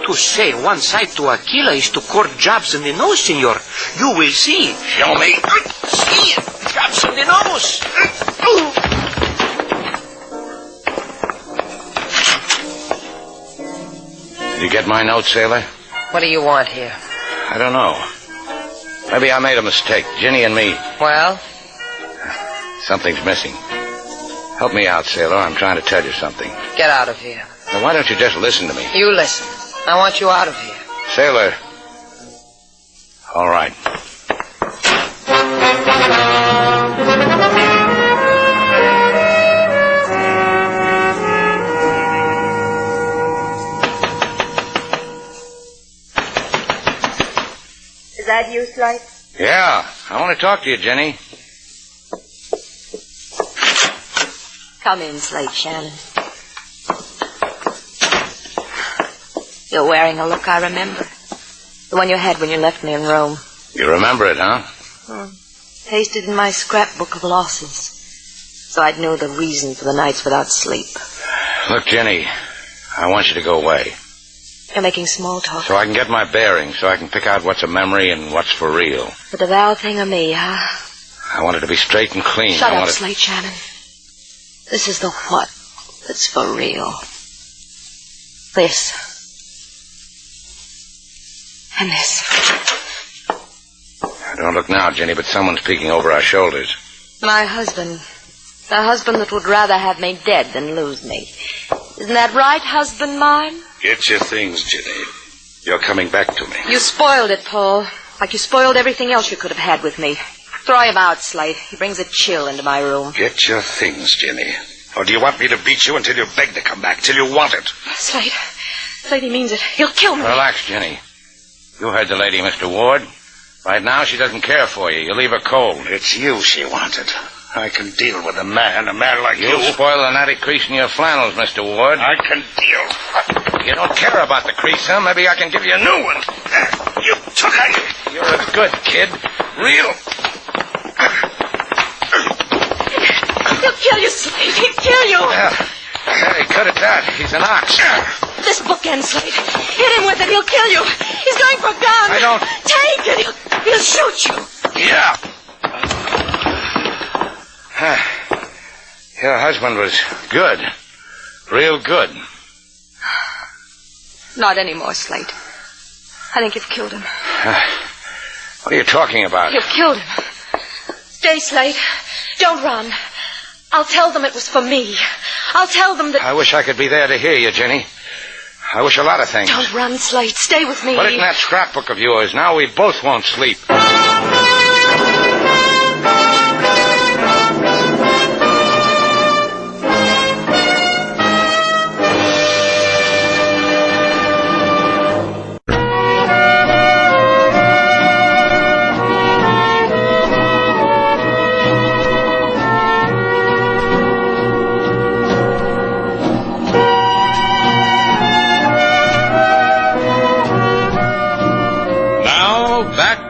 To say one side to Aquila is to court jobs in the nose, senor. You will see. Show me. See it. Jobs in the nose. Did you get my note, sailor? What do you want here? I don't know. Maybe I made a mistake. Ginny and me. Well? Something's missing. Help me out, sailor. I'm trying to tell you something. Get out of here. Now, why don't you just listen to me? You listen. I want you out of here. Sailor. All right. Is that you, Slate? Yeah, I want to talk to you, Jenny. Come in, Slate Shannon. You're wearing a look I remember. The one you had when you left me in Rome. You remember it, huh? Pasted in my scrapbook of losses. So I'd know the reason for the nights without sleep. Look, Jenny, I want you to go away. You're making small talk. So I can get my bearings, so I can pick out what's a memory and what's for real. The devout thing of me, huh? I want it to be straight and clean. Shut up, Slate Shannon. This is the what that's for real. This. And this. Don't look now, Jenny, but someone's peeking over our shoulders. My husband. The husband that would rather have me dead than lose me. Isn't that right, husband mine? Get your things, Jenny. You're coming back to me. You spoiled it, Paul. Like you spoiled everything else you could have had with me. Throw him out, Slate. He brings a chill into my room. Get your things, Jenny. Or do you want me to beat you until you beg to come back, till you want it? Slate. Slate, he means it. He'll kill me. Relax, Jenny. You heard the lady, Mr. Ward. Right now, she doesn't care for you. You leave her cold. It's you she wanted. I can deal with a man like you. You'll spoil the natty crease in your flannels, Mr. Ward. I can deal. You don't care about the crease, huh? Maybe I can give you a new one. You took it. You're a good kid. Real. He'll kill you, Slate. He'll kill you. Hey, good at that. He's an ox. This bookend, Slate. Hit him with it. He'll kill you. He's going for a gun. I don't... Take it. He'll shoot you. Yeah. Your husband was good. Real good. Not anymore, Slate. I think you've killed him. What are you talking about? You've killed him. Stay, Slate. Don't run. I'll tell them it was for me. I'll tell them that... I wish I could be there to hear you, Jenny. I wish a lot of things. Don't run, Slate. Stay with me. Put it in that scrapbook of yours. Now we both won't sleep.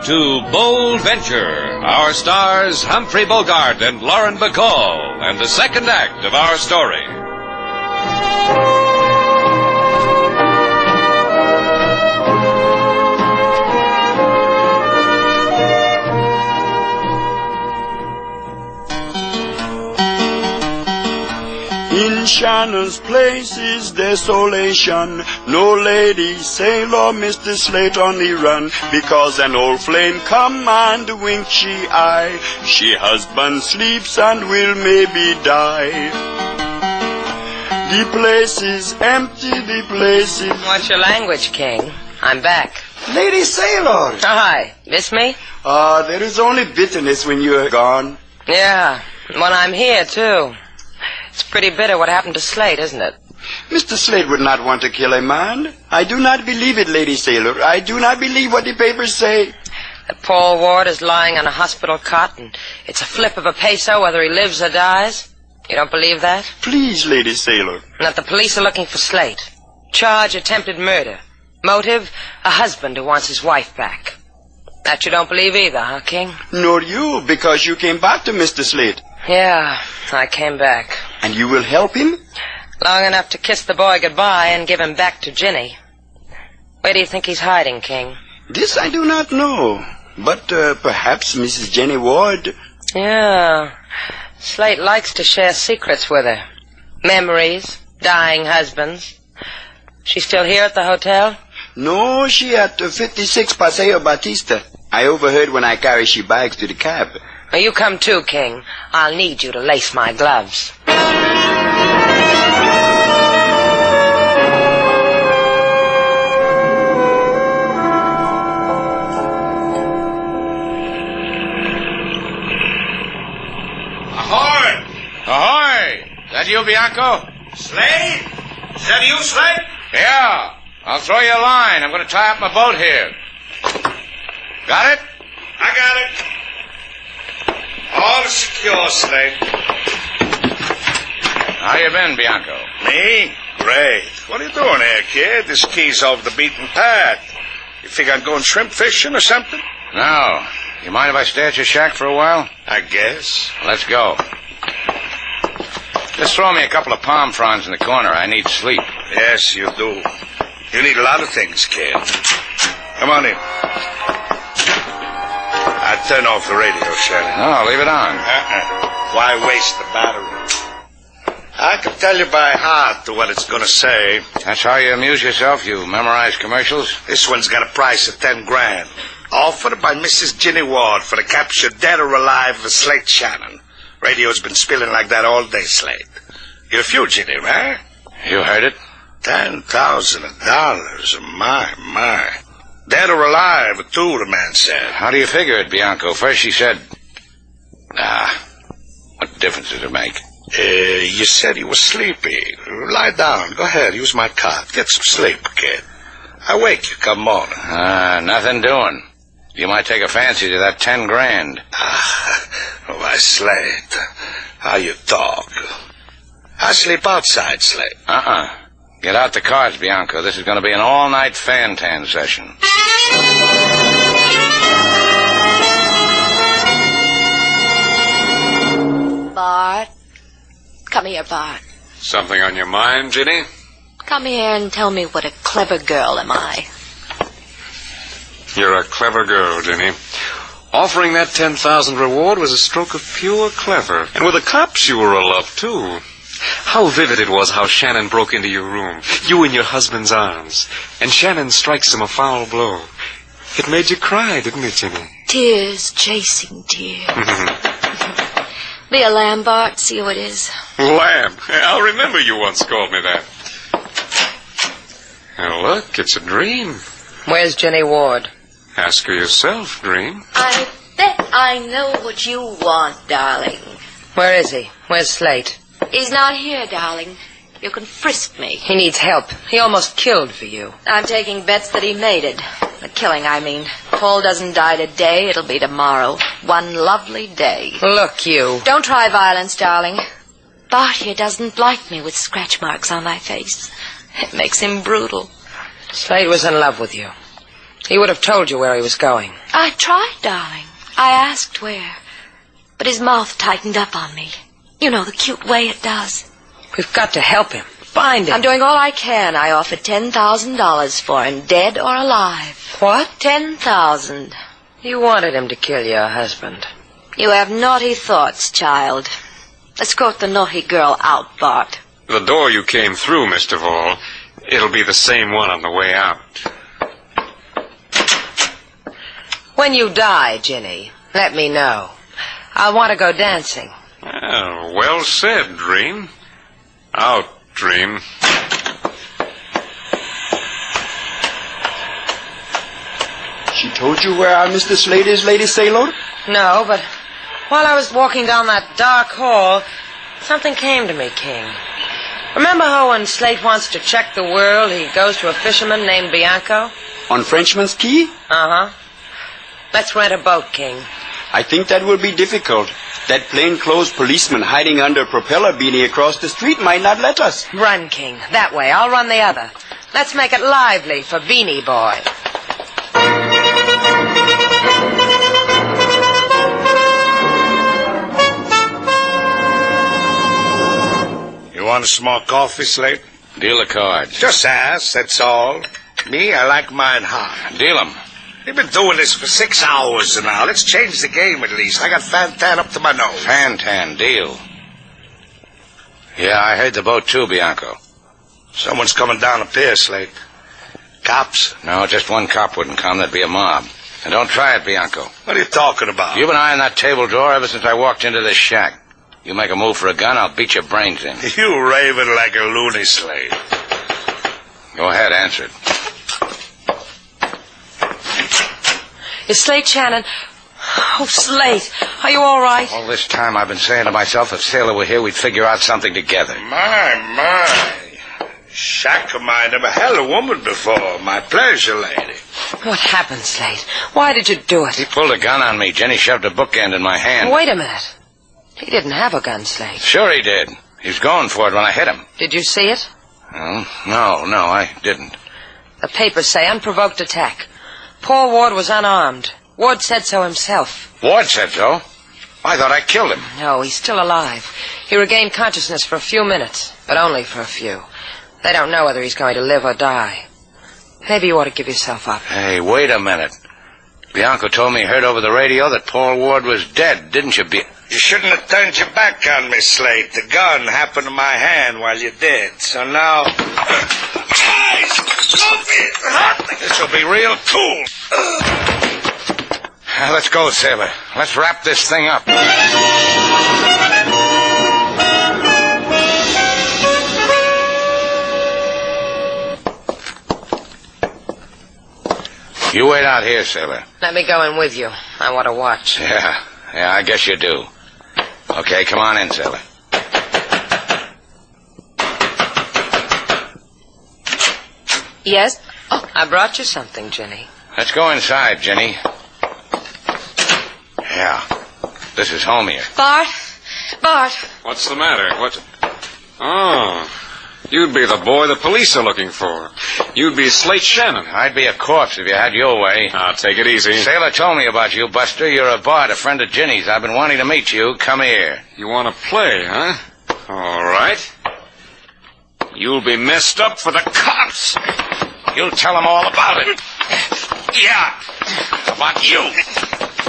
To Bold Venture, our stars Humphrey Bogart and Lauren Bacall, and the second act of our story. In Shannon's place is desolation. No lady, sailor, Mr. Slate on the run, because an old flame come and wink she eye. She husband sleeps and will maybe die. The place is empty, the place is... What's your language, King? I'm back. Lady Sailor! Oh, hi. Miss me? There is only bitterness when you're gone. Yeah, when I'm here, too. It's pretty bitter what happened to Slate, isn't it? Mr. Slate would not want to kill a man. I do not believe it, Lady Sailor. I do not believe what the papers say. That Paul Ward is lying on a hospital cot, and it's a flip of a peso whether he lives or dies. You don't believe that? Please, Lady Sailor. And that the police are looking for Slate. Charge attempted murder. Motive, a husband who wants his wife back. That you don't believe either, huh, King? Nor you, because you came back to Mr. Slate. Yeah, I came back. And you will help him? Long enough to kiss the boy goodbye and give him back to Ginny. Where do you think he's hiding, King? This I do not know. But perhaps Mrs. Jenny Ward. Yeah. Slate likes to share secrets with her. Memories, dying husbands. She's still here at the hotel? No, she at 56 Paseo Batista. I overheard when I carried she bags to the cab. Well, you come too, King. I'll need you to lace my gloves. Ahoy! Ahoy! Is that you, Bianco? Slade? Is that you, Slade? Yeah. I'll throw you a line. I'm going to tie up my boat here. Got it? I got it. All secure, Slade. How you been, Bianco? Me? Great. What are you doing here, kid? This key's off the beaten path. You figure I'm going shrimp fishing or something? No. You mind if I stay at your shack for a while? I guess. Let's go. Just throw me a couple of palm fronds in the corner. I need sleep. Yes, you do. You need a lot of things, kid. Come on in. I'll turn off the radio, Shannon. No, leave it on. Why waste the battery? I can tell you by heart what it's going to say. That's how you amuse yourself? You memorize commercials? This one's got a price of $10,000. Offered by Mrs. Ginny Ward for the capture, dead or alive, of Slate Shannon. Radio's been spilling like that all day, Slate. You're a fugitive, eh? You heard it? $10,000. My. Dead or alive, too, the man said. How do you figure it, Bianco? First she said... what difference does it make? You said you were sleepy. Lie down. Go ahead. Use my cot. Get some sleep, kid. I wake you come morning. Nothing doing. You might take a fancy to that $10,000. Why, Slate, how you talk. I sleep outside, Slate. Get out the cards, Bianco. This is going to be an all-night fan-tan session. Bart. Come here, Bart. Something on your mind, Ginny? Come here and tell me what a clever girl am I. You're a clever girl, Ginny. Offering that 10,000 reward was a stroke of pure clever. And with the cops, you were a love, too. How vivid it was how Shannon broke into your room, you in your husband's arms, and Shannon strikes him a foul blow. It made you cry, didn't it, Ginny? Tears chasing tears. Be a lamb, Bart. See who it is. Lamb. I'll remember you once called me that. Now look, it's a dream. Where's Jenny Ward? Ask her yourself, Dream. I bet I know what you want, darling. Where is he? Where's Slate? He's not here, darling. You can frisk me. He needs help. He almost killed for you. I'm taking bets that he made it. The killing, I mean. Paul doesn't die today. It'll be tomorrow. One lovely day. Look, you. Don't try violence, darling. Bart here doesn't like me with scratch marks on my face. It makes him brutal. Slade was in love with you. He would have told you where he was going. I tried, darling. I asked where. But his mouth tightened up on me. You know, the cute way it does. We've got to help him. Find him. I'm doing all I can. I offered $10,000 for him, dead or alive. What? $10,000. You wanted him to kill your husband. You have naughty thoughts, child. Escort the naughty girl out, Bart. The door you came through, Mr. Vall, it'll be the same one on the way out. When you die, Ginny, let me know. I'll want to go dancing. Oh, well said, Dream. Out, Dream. She told you where our Mr. Slade is, Lady Sailor? No, but while I was walking down that dark hall, something came to me, King. Remember how when Slate wants to check the world, he goes to a fisherman named Bianco? On Frenchman's Key? Uh-huh. Let's rent a boat, King. I think that will be difficult. That plainclothes policeman hiding under a propeller beanie across the street might not let us. Run, King. That way. I'll run the other. Let's make it lively for Beanie Boy. You want a small coffee, Slate? Deal the cards. Just ask, that's all. Me, I like mine hot. Deal 'em. You've been doing this for 6 hours now. Let's change the game at least. I got Fantan up to my nose. Fantan, deal. Yeah, I heard the boat too, Bianco. Someone's coming down the pier, Slate. Cops? No, just one cop wouldn't come. There'd be a mob. And don't try it, Bianco. What are you talking about? You've been eyeing that table drawer ever since I walked into this shack. You make a move for a gun, I'll beat your brains in. You raving like a loony, Slate. Go ahead, answer it. Is Slate Shannon? Oh, Slate, are you all right? All this time I've been saying to myself, if Sailor were here, we'd figure out something together. My. Shack of mine never held a woman before. My pleasure, lady. What happened, Slate? Why did you do it? He pulled a gun on me. Jenny shoved a bookend in my hand. Wait a minute. He didn't have a gun, Slate. Sure he did. He was going for it when I hit him. Did you see it? No, I didn't. The papers say unprovoked attack. Paul Ward was unarmed. Ward said so himself. Ward said so? I thought I killed him. No, he's still alive. He regained consciousness for a few minutes, but only for a few. They don't know whether he's going to live or die. Maybe you ought to give yourself up. Hey, wait a minute. Bianco told me he heard over the radio that Paul Ward was dead, didn't you, You shouldn't have turned your back on me, Slate. The gun happened in my hand while you did. So now... This will be real cool. Let's go, Sailor. Let's wrap this thing up. You wait out here, Sailor. Let me go in with you. I want to watch. Yeah, I guess you do. Okay, come on in, Sailor. Yes? Oh, I brought you something, Jenny. Let's go inside, Jenny. Yeah, this is home here. Bart. What's the matter? Oh, you'd be the boy the police are looking for. You'd be Slate Shannon. I'd be a corpse if you had your way. Take it easy. Sailor told me about you, Buster. You're a Bart, a friend of Ginny's. I've been wanting to meet you. Come here. You want to play, huh? All right. You'll be messed up for the cops. You'll tell them all about it. Yeah. How about you?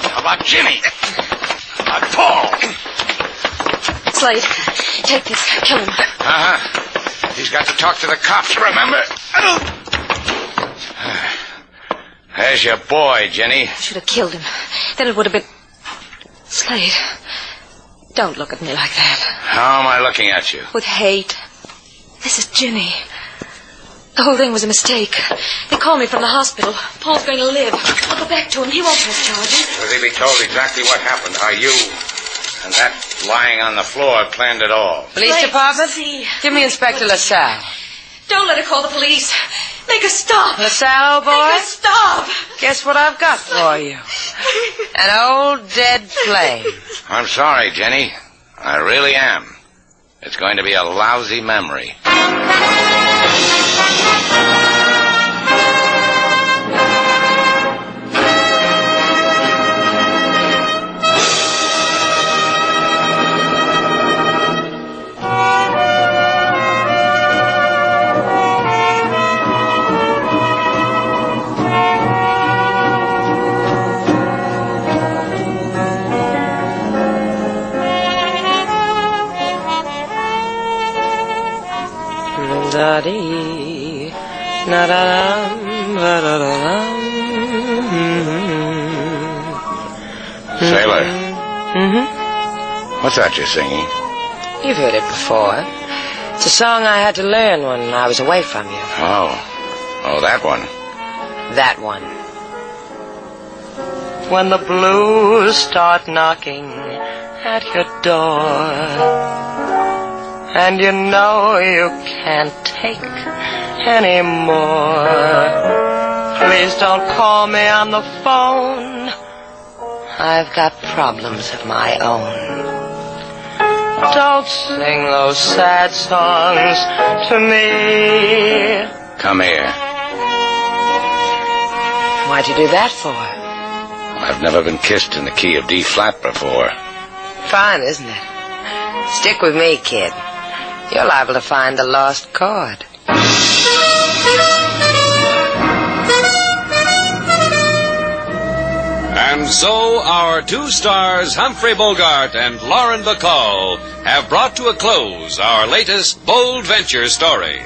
How about Ginny? How about Paul? Slade, take this. Kill him. Uh-huh. He's got to talk to the cops, remember? There's your boy, Jenny. Should have killed him. Then it would have been... Slade, don't look at me like that. How am I looking at you? With hate. This is Ginny. The whole thing was a mistake. They called me from the hospital. Paul's going to live. I'll go back to him. He won't press charges. Will he be told exactly what happened? How you and that lying on the floor planned it all? Police department? Give me Inspector LaSalle. Don't let her call the police. Make her stop. LaSalle, old boy? Make her stop. Guess what I've got for you? An old dead flame. I'm sorry, Jenny. I really am. It's going to be a lousy memory. da-dee, na-da-dum, ba-da-da-dum. Sailor, Mm-hmm. what's that you're singing? You've heard it before. It's a song I had to learn when I was away from you. Oh, that one. That one. When the blues start knocking at your door, and you know you can't take any more, please don't call me on the phone. I've got problems of my own. Don't sing those sad songs to me. Come here. Why'd you do that for? I've never been kissed in the key of D flat before. Fine, isn't it? Stick with me, kid. You're liable to find the lost chord. And so our two stars, Humphrey Bogart and Lauren Bacall, have brought to a close our latest bold venture story.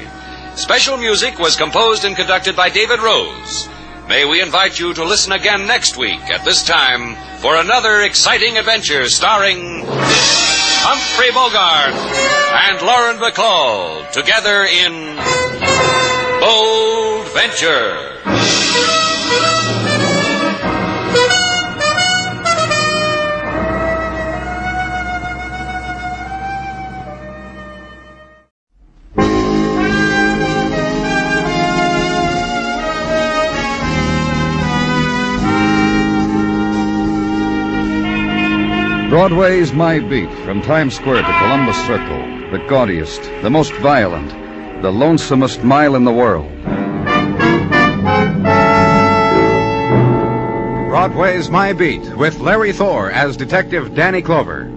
Special music was composed and conducted by David Rose. May we invite you to listen again next week at this time for another exciting adventure starring Humphrey Bogart and Lauren Bacall together in Bold Venture. Broadway's My Beat, from Times Square to Columbus Circle, the gaudiest, the most violent, the lonesomest mile in the world. Broadway's My Beat, with Larry Thor as Detective Danny Clover.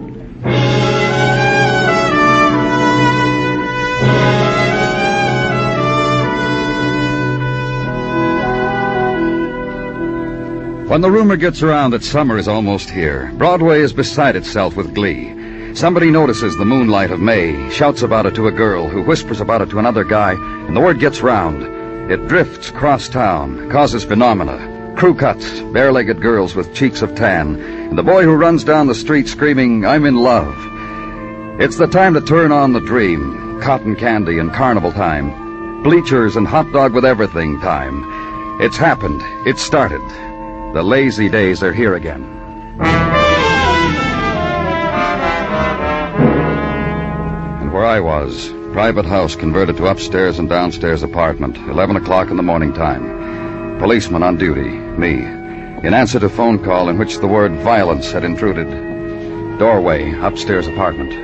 When the rumor gets around that summer is almost here, Broadway is beside itself with glee. Somebody notices the moonlight of May, shouts about it to a girl, who whispers about it to another guy, and the word gets round. It drifts across town, causes phenomena. Crew cuts, bare-legged girls with cheeks of tan, and the boy who runs down the street screaming, "I'm in love." It's the time to turn on the dream, cotton candy and carnival time, bleachers and hot dog with everything time. It's happened. It's started. The lazy days are here again. And where I was, private house converted to upstairs and downstairs apartment, 11 o'clock in the morning time. Policeman on duty, me, in answer to phone call in which the word violence had intruded. Doorway, upstairs apartment.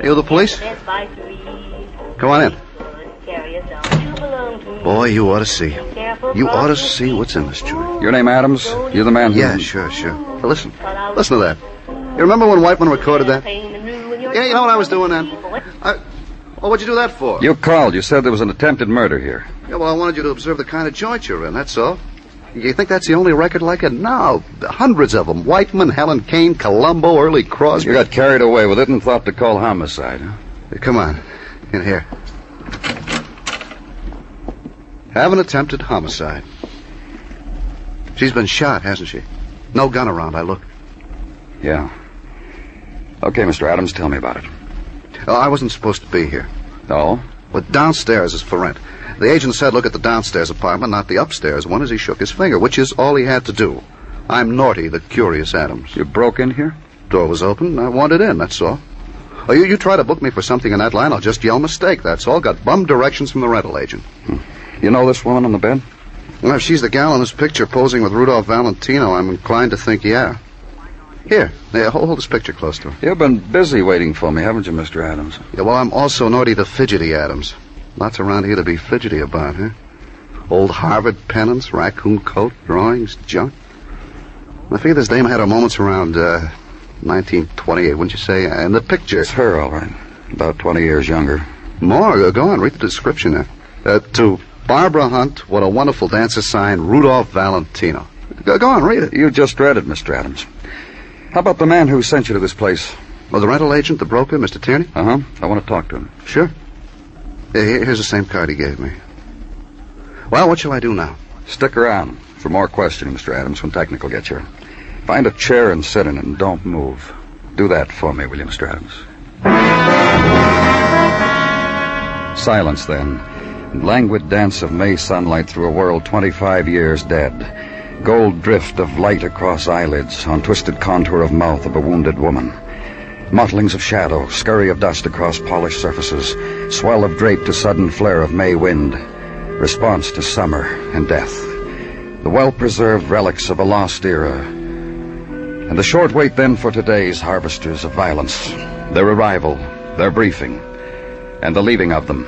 You the police? Come on in. Boy, you ought to see. You ought to see what's in this joint. Your name Adams? You're the man who... Yeah, sure. Now listen to that. You remember when Whiteman recorded that? Yeah, you know what I was doing then? Well, what'd you do that for? You called. You said there was an attempted murder here. Yeah, well, I wanted you to observe the kind of joint you're in, that's all. You think that's the only record like it? No, hundreds of them. Whiteman, Helen Kane, Columbo, Early Crosby. You got carried away with it and thought to call homicide, huh? Hey, come on. In here. Have an attempted homicide. She's been shot, hasn't she? No gun around, I looked. Yeah. Okay, Mr. Adams, tell me about it. Oh, I wasn't supposed to be here. Oh? But downstairs is for rent. The agent said look at the downstairs apartment, not the upstairs one, as he shook his finger, which is all he had to do. I'm Naughty, the curious Adams. You broke in here? Door was open, and I wanted in, that's all. Oh, you try to book me for something in that line, I'll just yell mistake, that's all. Got bum directions from the rental agent. You know this woman on the bed? Well, if she's the gal in this picture posing with Rudolph Valentino, I'm inclined to think, yeah. Here, hold this picture close to her. You've been busy waiting for me, haven't you, Mr. Adams? Yeah, well, I'm also Naughty the Fidgety Adams. Lots around here to be fidgety about, huh? Old Harvard pennants, raccoon coat, drawings, junk. I figure this dame had her moments around 1928, wouldn't you say? And the picture... It's her, all right. About 20 years younger. More? Go on, read the description there. To Barbara Hunt, what a wonderful dancer sign, Rudolph Valentino. Go on, read it. You just read it, Mr. Adams. How about the man who sent you to this place? Oh, the rental agent, the broker, Mr. Tierney? Uh-huh. I want to talk to him. Sure. Here's the same card he gave me. Well, what shall I do now? Stick around for more questioning, Mr. Adams, when technical gets here. Find a chair and sit in it and don't move. Do that for me, will you, Mr. Adams? Silence, then. Languid dance of May sunlight through a world 25 years dead. Gold drift of light across eyelids, on twisted contour of mouth of a wounded woman. Mottlings of shadow, scurry of dust across polished surfaces, swell of drape to sudden flare of May wind. Response to summer and death. The well-preserved relics of a lost era. And the short wait then for today's harvesters of violence. Their arrival, their briefing, and the leaving of them.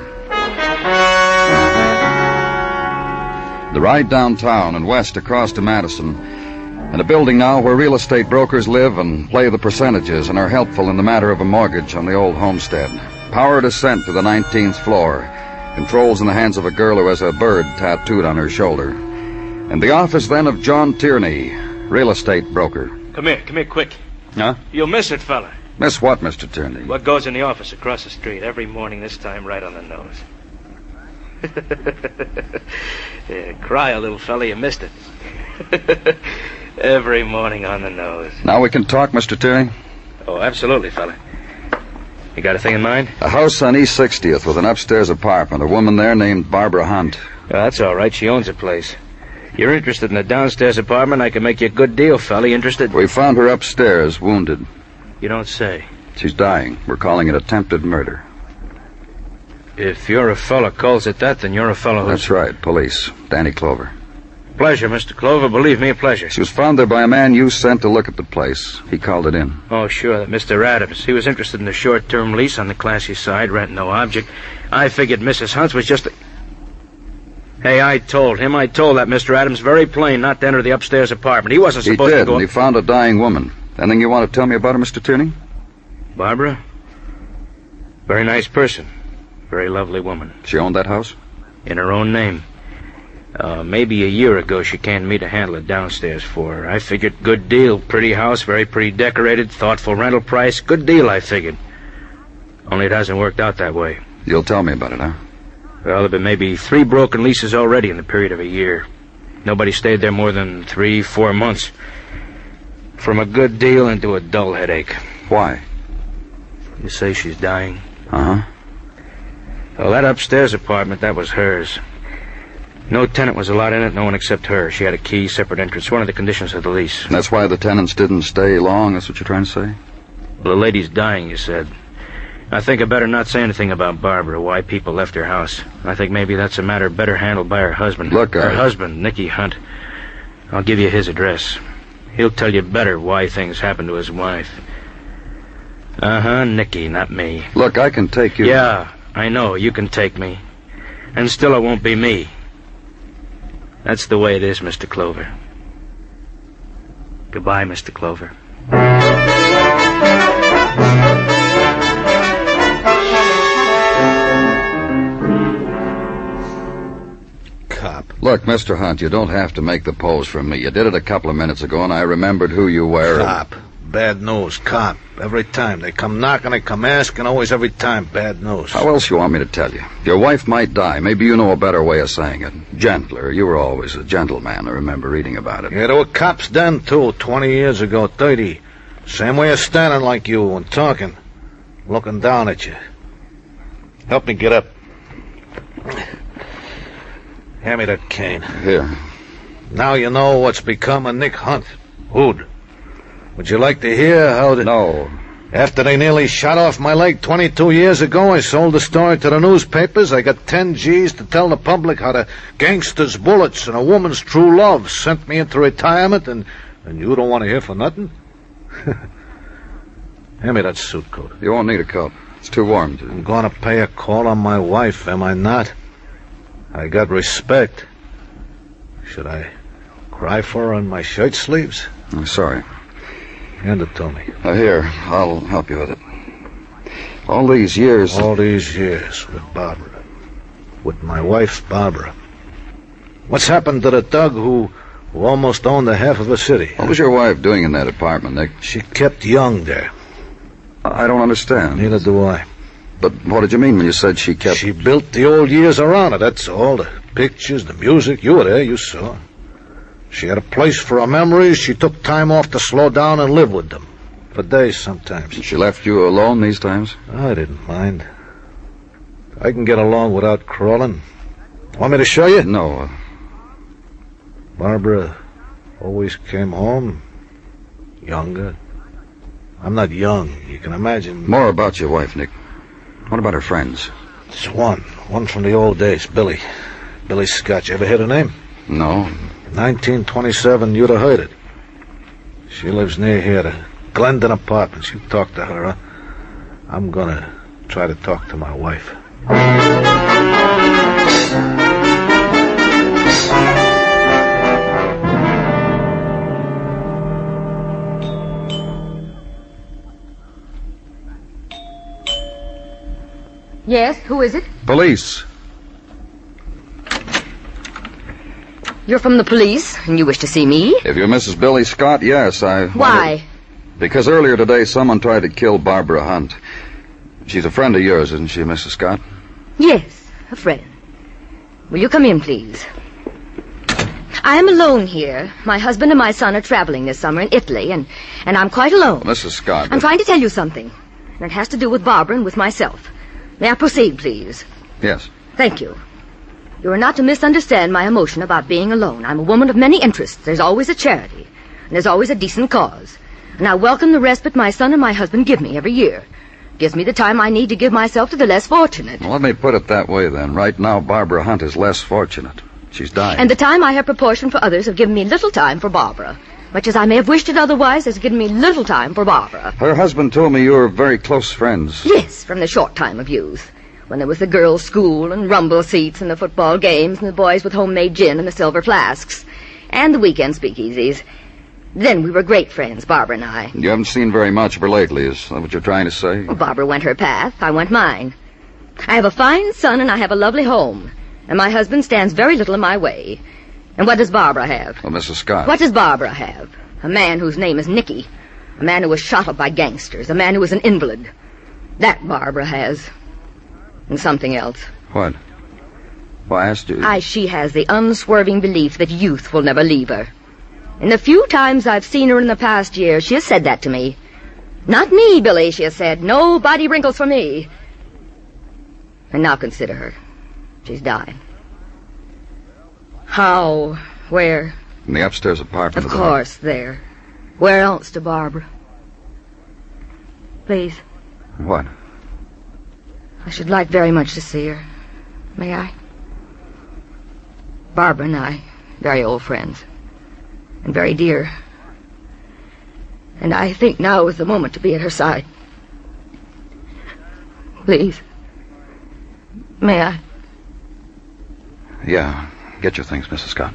The ride downtown and west across to Madison, and a building now where real estate brokers live and play the percentages and are helpful in the matter of a mortgage on the old homestead. Powered ascent to the 19th floor. Controls in the hands of a girl who has a bird tattooed on her shoulder. And the office then of John Tierney, real estate broker. Come here, quick. Huh? You'll miss it, fella. Miss what, Mr. Tierney? What goes in the office across the street every morning, this time right on the nose. Yeah, cry, little fella, you missed it. Every morning on the nose. Now we can talk, Mr. Tierney? Oh, absolutely, fella. You got a thing in mind? A house on East 60th with an upstairs apartment. A woman there named Barbara Hunt. Oh, that's all right. She owns the place. You're interested in the downstairs apartment? I can make you a good deal, fella. You interested? We found her upstairs, wounded. You don't say. She's dying. We're calling it attempted murder. If you're a fella calls it that, then you're a fella who's... That's right. Police. Danny Clover. Pleasure, Mr. Clover. Believe me, a pleasure. She was found there by a man you sent to look at the place. He called it in. Oh, sure, that Mr. Adams. He was interested in a short-term lease on the Clancy side, rent no object. I figured Mrs. Hunt's was just a... Hey, I told that Mr. Adams very plain not to enter the upstairs apartment. He wasn't supposed to go... He did, and he found a dying woman. Anything you want to tell me about her, Mr. Tierney? Barbara? Very nice person. Very lovely woman. She owned that house? In her own name. Maybe a year ago she came to me to handle it downstairs for her. I figured good deal. Pretty house, very pretty decorated, thoughtful rental price. Good deal, I figured. Only it hasn't worked out that way. You'll tell me about it, huh? Well, there have been maybe 3 broken leases already in the period of a year. Nobody stayed there more than 3-4 months. From a good deal into a dull headache. Why? You say she's dying? Uh-huh. Well, that upstairs apartment, that was hers. No tenant was allowed in it, no one except her. She had a key, separate entrance, one of the conditions of the lease. And that's why the tenants didn't stay long, that's what you're trying to say? Well, the lady's dying, you said. I think I better not say anything about Barbara, why people left her house. I think maybe that's a matter better handled by her husband. Look, her husband, Nicky Hunt. I'll give you his address. He'll tell you better why things happened to his wife. Uh-huh, Nicky, not me. Look, I can take you... Yeah, I know, you can take me. And still it won't be me. That's the way it is, Mr. Clover. Goodbye, Mr. Clover. Cop. Look, Mr. Hunt, you don't have to make the pose for me. You did it a couple of minutes ago, and I remembered who you were. Cop. Bad news, cop. Every time. They come knocking, they come asking, always every time. Bad news. How else you want me to tell you? Your wife might die. Maybe you know a better way of saying it. Gentler. You were always a gentleman. I remember reading about it. Yeah, there were cops then, too, 20 years ago, 30. Same way of standing like you and talking. Looking down at you. Help me get up. Hand me that cane. Here. Now you know what's become of Nick Hunt. Who'd? Would you like to hear how the... No. After they nearly shot off my leg 22 years ago, I sold the story to the newspapers. I got 10 G's to tell the public how the gangster's bullets and a woman's true love sent me into retirement, and you don't want to hear for nothing? Hand me that suit coat. You won't need a coat. It's too warm. I'm going to pay a call on my wife, am I not? I got respect. Should I cry for her on my shirt sleeves? I'm sorry. Hand it to me. Here, I'll help you with it. All these years... All these years with Barbara. With my wife, Barbara. What's happened to the thug who almost owned the half of a city? What was your wife doing in that apartment, Nick? She kept Young there. I don't understand. Neither do I. But what did you mean when you said she kept... She built the old years around it, that's all. The pictures, the music. You were there, you saw. She had a place for her memories. She took time off to slow down and live with them. For days sometimes. She left you alone these times? I didn't mind. I can get along without crawling. Want me to show you? No. Barbara always came home younger. I'm not young, you can imagine. More about your wife, Nick. What about her friends? Just one from the old days, Billy. Billy Scott. You ever hear the name? No. 1927, you'd have heard it. She lives near here, the Glendon Apartments. You talk to her, huh? I'm gonna try to talk to my wife. Yes, who is it? Police. You're from the police, and you wish to see me? If you're Mrs. Billy Scott, yes, I... Why? Because earlier today someone tried to kill Barbara Hunt. She's a friend of yours, isn't she, Mrs. Scott? Yes, a friend. Will you come in, please? I am alone here. My husband and my son are traveling this summer in Italy, and I'm quite alone. Mrs. Scott... I'm trying to tell you something, and it has to do with Barbara and with myself. May I proceed, please? Yes. Thank you. You are not to misunderstand my emotion about being alone. I'm a woman of many interests. There's always a charity, and there's always a decent cause. And I welcome the respite my son and my husband give me every year. Gives me the time I need to give myself to the less fortunate. Well, let me put it that way, then. Right now, Barbara Hunt is less fortunate. She's dying. And the time I have proportioned for others have given me little time for Barbara. Much as I may have wished it otherwise, has given me little time for Barbara. Her husband told me you were very close friends. Yes, from the short time of youth. When there was the girls' school and rumble seats and the football games and the boys with homemade gin and the silver flasks. And the weekend speakeasies. Then we were great friends, Barbara and I. You haven't seen very much of her lately, is that what you're trying to say? Well, Barbara went her path. I went mine. I have a fine son and I have a lovely home. And my husband stands very little in my way. And what does Barbara have? Well, Mrs. Scott. What does Barbara have? A man whose name is Nicky. A man who was shot up by gangsters. A man who was an invalid. That Barbara has. And something else. What? Well, I asked you... She has the unswerving belief that youth will never leave her. In the few times I've seen her in the past year, she has said that to me. Not me, Billy, she has said. No body wrinkles for me. And now consider her. She's dying. How? Where? In the upstairs apartment. Of course, there. Where else to Barbara? Please. What? I should like very much to see her. May I? Barbara and I, very old friends. And very dear. And I think now is the moment to be at her side. Please. May I? Yeah. Get your things, Mrs. Scott.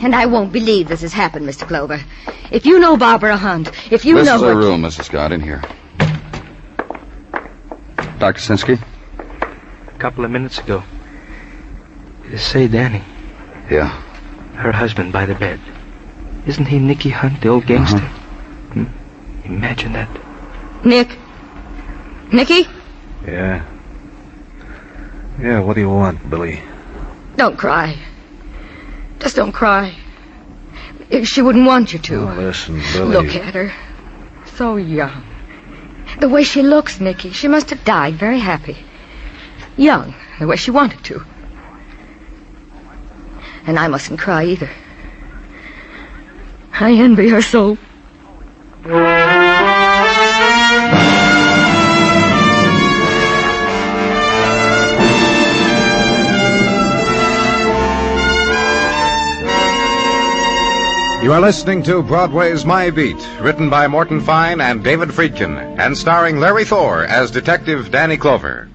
And I won't believe this has happened, Mr. Clover. If you know Barbara Hunt, if you know... This is her room, Mrs. Scott, in here. Dr. Sinsky? A couple of minutes ago. Say, Danny. Yeah? Her husband by the bed. Isn't he Nicky Hunt, the old gangster? Imagine that. Nick? Nicky? Yeah. Yeah, what do you want, Billy? Don't cry. Just don't cry. She wouldn't want you to. Oh, listen, Billy. Look at her. So young. The way she looks, Nicky, she must have died very happy. Young, the way she wanted to. And I mustn't cry either. I envy her so. You are listening to Broadway's My Beat, written by Morton Fine and David Friedkin, and starring Larry Thor as Detective Danny Clover.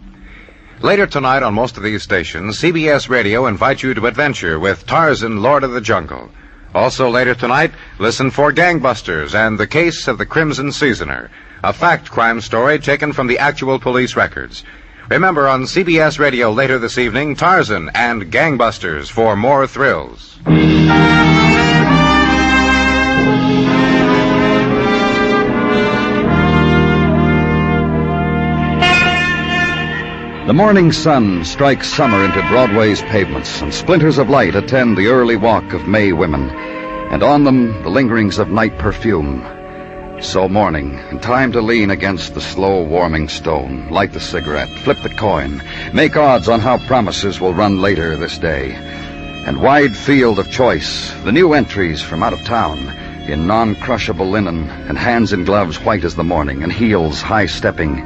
Later tonight on most of these stations, CBS Radio invites you to adventure with Tarzan, Lord of the Jungle. Also later tonight, listen for Gangbusters and the Case of the Crimson Seasoner, a fact crime story taken from the actual police records. Remember, on CBS Radio later this evening, Tarzan and Gangbusters for more thrills. The morning sun strikes summer into Broadway's pavements, and splinters of light attend the early walk of May women, and on them the lingerings of night perfume. So morning, and time to lean against the slow warming stone, light the cigarette, flip the coin, make odds on how promises will run later this day. And wide field of choice, the new entries from out of town, in non-crushable linen, and hands in gloves white as the morning, and heels high-stepping.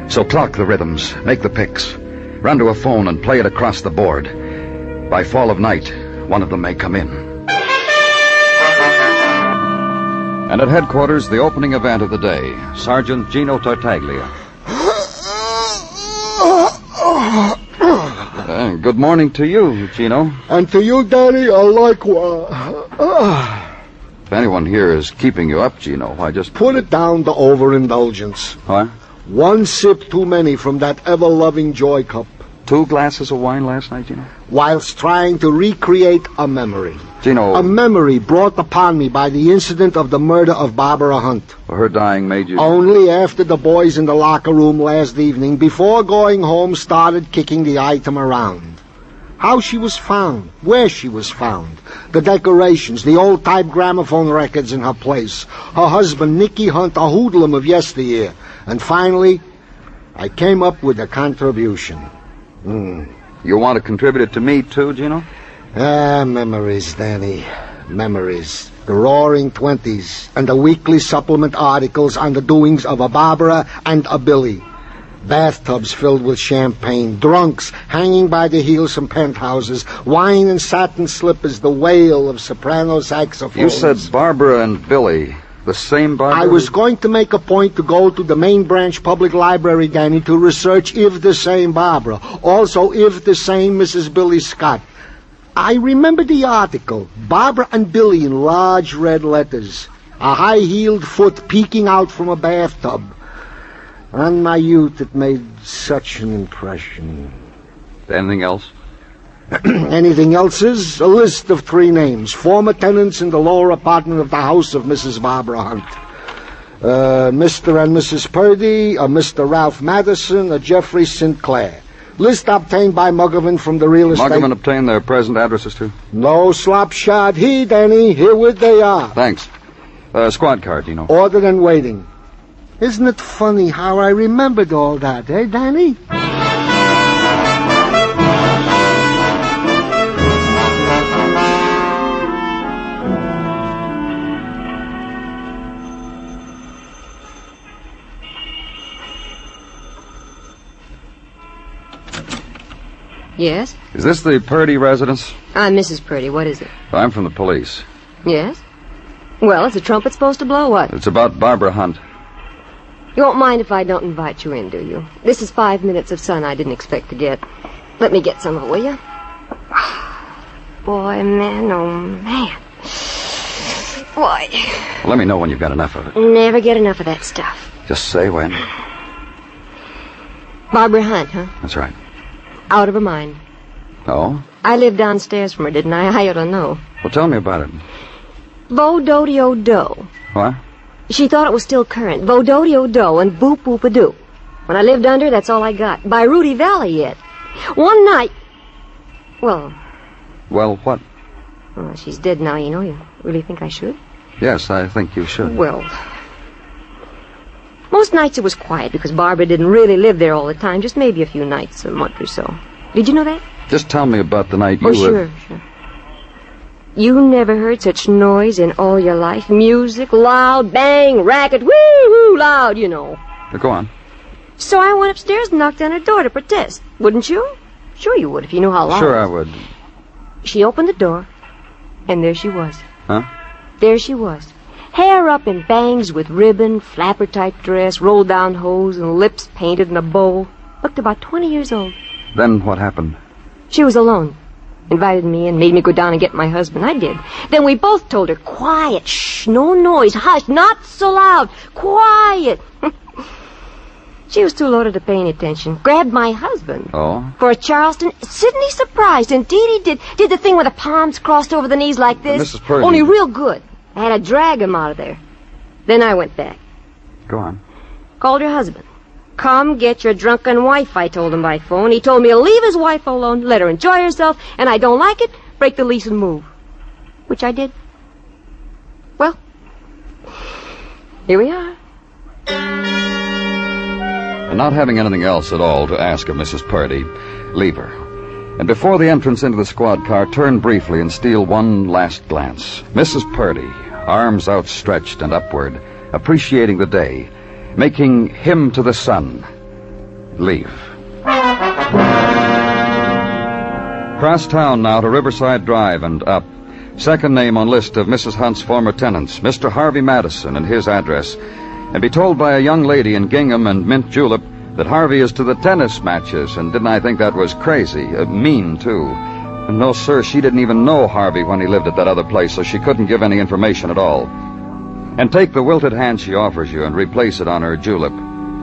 So clock the rhythms, make the picks, run to a phone and play it across the board. By fall of night, one of them may come in. And at headquarters, the opening event of the day, Sergeant Gino Tartaglia. Good morning to you, Gino. And to you, Danny, likewise. If anyone here is keeping you up, Gino, I just... Put it down to overindulgence. What? One sip too many from that ever-loving joy cup. 2 glasses of wine last night, Gino? Whilst trying to recreate a memory. Gino... A memory brought upon me by the incident of the murder of Barbara Hunt. Her dying made you... Only after the boys in the locker room last evening, before going home, started kicking the item around. How she was found, where she was found, the decorations, the old-type gramophone records in her place, her husband, Nicky Hunt, a hoodlum of yesteryear. And finally, I came up with a contribution. You want to contribute it to me, too, Gino? Memories, Danny. Memories. The roaring 20s, and the weekly supplement articles on the doings of a Barbara and a Billy. Bathtubs filled with champagne, drunks hanging by the heels from penthouses, wine and satin slippers, the wail of soprano saxophones. You said Barbara and Billy. The same Barbara? I was going to make a point to go to the main branch public library, Danny, to research if the same Barbara. Also, if the same Mrs. Billy Scott. I remember the article. Barbara and Billy in large red letters. A high-heeled foot peeking out from a bathtub. On my youth, it made such an impression. Anything else? Anything else is a list of 3 names. Former tenants in the lower apartment of the house of Mrs. Barbara Hunt. Mr. and Mrs. Purdy, a Mr. Ralph Madison, a Jeffrey Sinclair. List obtained by Muggavan from the real estate... Muggavan obtained their present addresses, too? No slop-shot. Danny. Herewith they are. Thanks. Squad card, you know. Ordered and waiting. Isn't it funny how I remembered all that, Danny? Yes? Is this the Purdy residence? I'm Mrs. Purdy. What is it? I'm from the police. Yes? Well, is the trumpet supposed to blow? What? It's about Barbara Hunt. You won't mind if I don't invite you in, do you? This is 5 minutes of sun I didn't expect to get. Let me get some, will you? Boy, man, oh, man. Boy. Well, let me know when you've got enough of it. Never get enough of that stuff. Just say when. Barbara Hunt, huh? That's right. Out of her mind. Oh? I lived downstairs from her, didn't I? I ought to know. Well, tell me about it. Vo-do-de-o-do. What? She thought it was still current. Vo-do-de-o-do and boop-boop-a-doo. When I lived under, that's all I got. By Rudy Valley yet. One night... Well, what? Well, she's dead now, you know. You really think I should? Yes, I think you should. Well... Most nights it was quiet because Barbara didn't really live there all the time. Just maybe a few nights, a month or so. Did you know that? Just tell me about the night you... Oh, sure. You never heard such noise in all your life? Music, loud, bang, racket, woo-woo, loud, you know. Go on. So I went upstairs and knocked on her door to protest. Wouldn't you? Sure you would if you knew how loud. Sure I would. She opened the door, and there she was. Huh? There she was. Hair up in bangs with ribbon, flapper-type dress, roll-down hose, and lips painted in a bowl. Looked about 20 years old. Then what happened? She was alone. Invited me and made me go down and get my husband. I did. Then we both told her, quiet, shh, no noise, hush, not so loud, quiet. She was too loaded to pay any attention. Grabbed my husband. Oh? For a Charleston. Sidney surprised. Indeed he did. Did the thing with the palms crossed over the knees like this. Mrs. Purdy. Only real good. I had to drag him out of there. Then I went back. Go on. Called her husband. Come get your drunken wife, I told him by phone. He told me to leave his wife alone, let her enjoy herself, and I don't like it, break the lease and move. Which I did. Well, here we are. And not having anything else at all to ask of Mrs. Purdy, leave her. And before the entrance into the squad car, turn briefly and steal one last glance. Mrs. Purdy, arms outstretched and upward, appreciating the day, making hymn to the sun. Leave. Cross town now to Riverside Drive and up. Second name on list of Mrs. Hunt's former tenants, Mr. Harvey Madison, and his address. And be told by a young lady in gingham and mint julep that Harvey is to the tennis matches, and didn't I think that was crazy? Mean, too. And no, sir, she didn't even know Harvey when he lived at that other place, so she couldn't give any information at all. And take the wilted hand she offers you and replace it on her julep,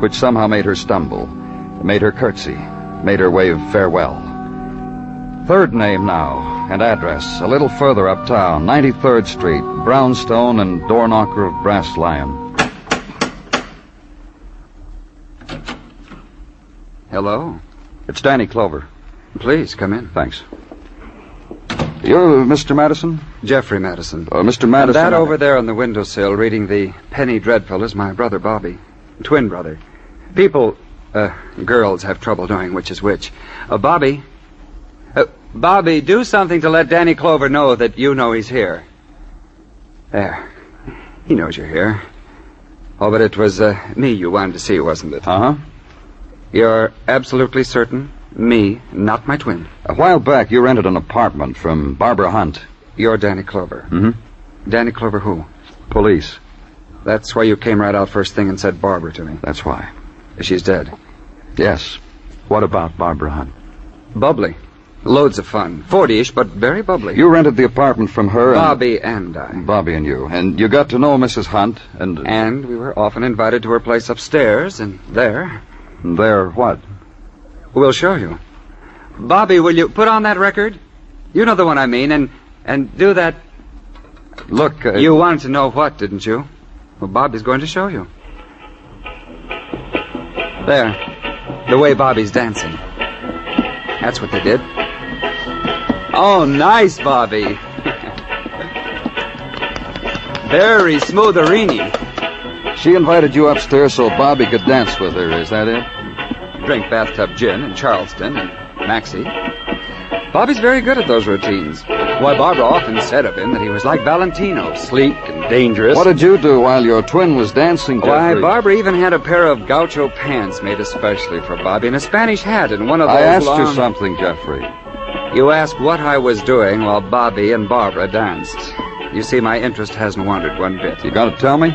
which somehow made her stumble, made her curtsy, made her wave farewell. Third name now, and address, a little further uptown, 93rd Street, brownstone and door knocker of brass lion. Hello. It's Danny Clover. Please, come in. Thanks. You're Mr. Madison? Jeffrey Madison. Mr. Madison... And that over there on the windowsill reading the Penny Dreadful is my brother Bobby. Twin brother. People, girls have trouble knowing which is which. Bobby, do something to let Danny Clover know that you know he's here. There. He knows you're here. Oh, but it was me you wanted to see, wasn't it? Uh-huh. You're absolutely certain? Me, not my twin. A while back, you rented an apartment from Barbara Hunt. You're Danny Clover. Mm-hmm. Danny Clover who? Police. That's why you came right out first thing and said Barbara to me. That's why. She's dead. Yes. What about Barbara Hunt? Bubbly. Loads of fun. 40-ish, but very bubbly. You rented the apartment from her Bobby and I. Bobby and you. And you got to know Mrs. Hunt and... And we were often invited to her place upstairs, and there... There what? We'll show you. Bobby, will you put on that record? You know the one I mean, and do that... Look, You wanted to know what, didn't you? Well, Bobby's going to show you. There. The way Bobby's dancing. That's what they did. Oh, nice, Bobby. Very smootherini. She invited you upstairs so Bobby could dance with her, is that it? Drink bathtub gin in Charleston and Maxie. Bobby's very good at those routines. Why, Barbara often said of him that he was like Valentino, sleek and dangerous. What did you do while your twin was dancing, Jeffrey? Why, Barbara even had a pair of gaucho pants made especially for Bobby and a Spanish hat and one of those I asked you something, Jeffrey. You asked what I was doing while Bobby and Barbara danced. You see, my interest hasn't wandered one bit. You gonna tell me?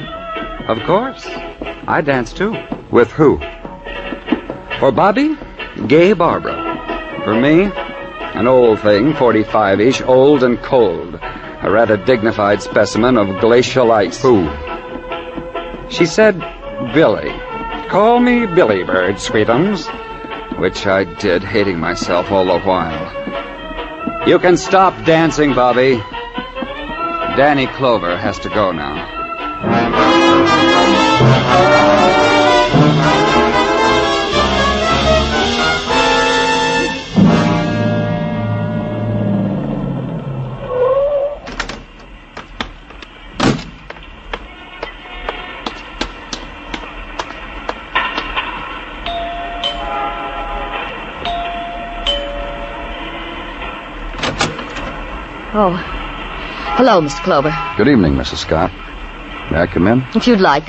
Of course. I danced, too. With who? For Bobby, gay Barbara. For me, an old thing, 45-ish, old and cold. A rather dignified specimen of glacial ice. Who? She said, Billy. Call me Billy Bird, sweetums. Which I did, hating myself all the while. You can stop dancing, Bobby. Danny Clover has to go now. Oh. Hello, Mr. Clover. Good evening, Mrs. Scott. May I come in? If you'd like.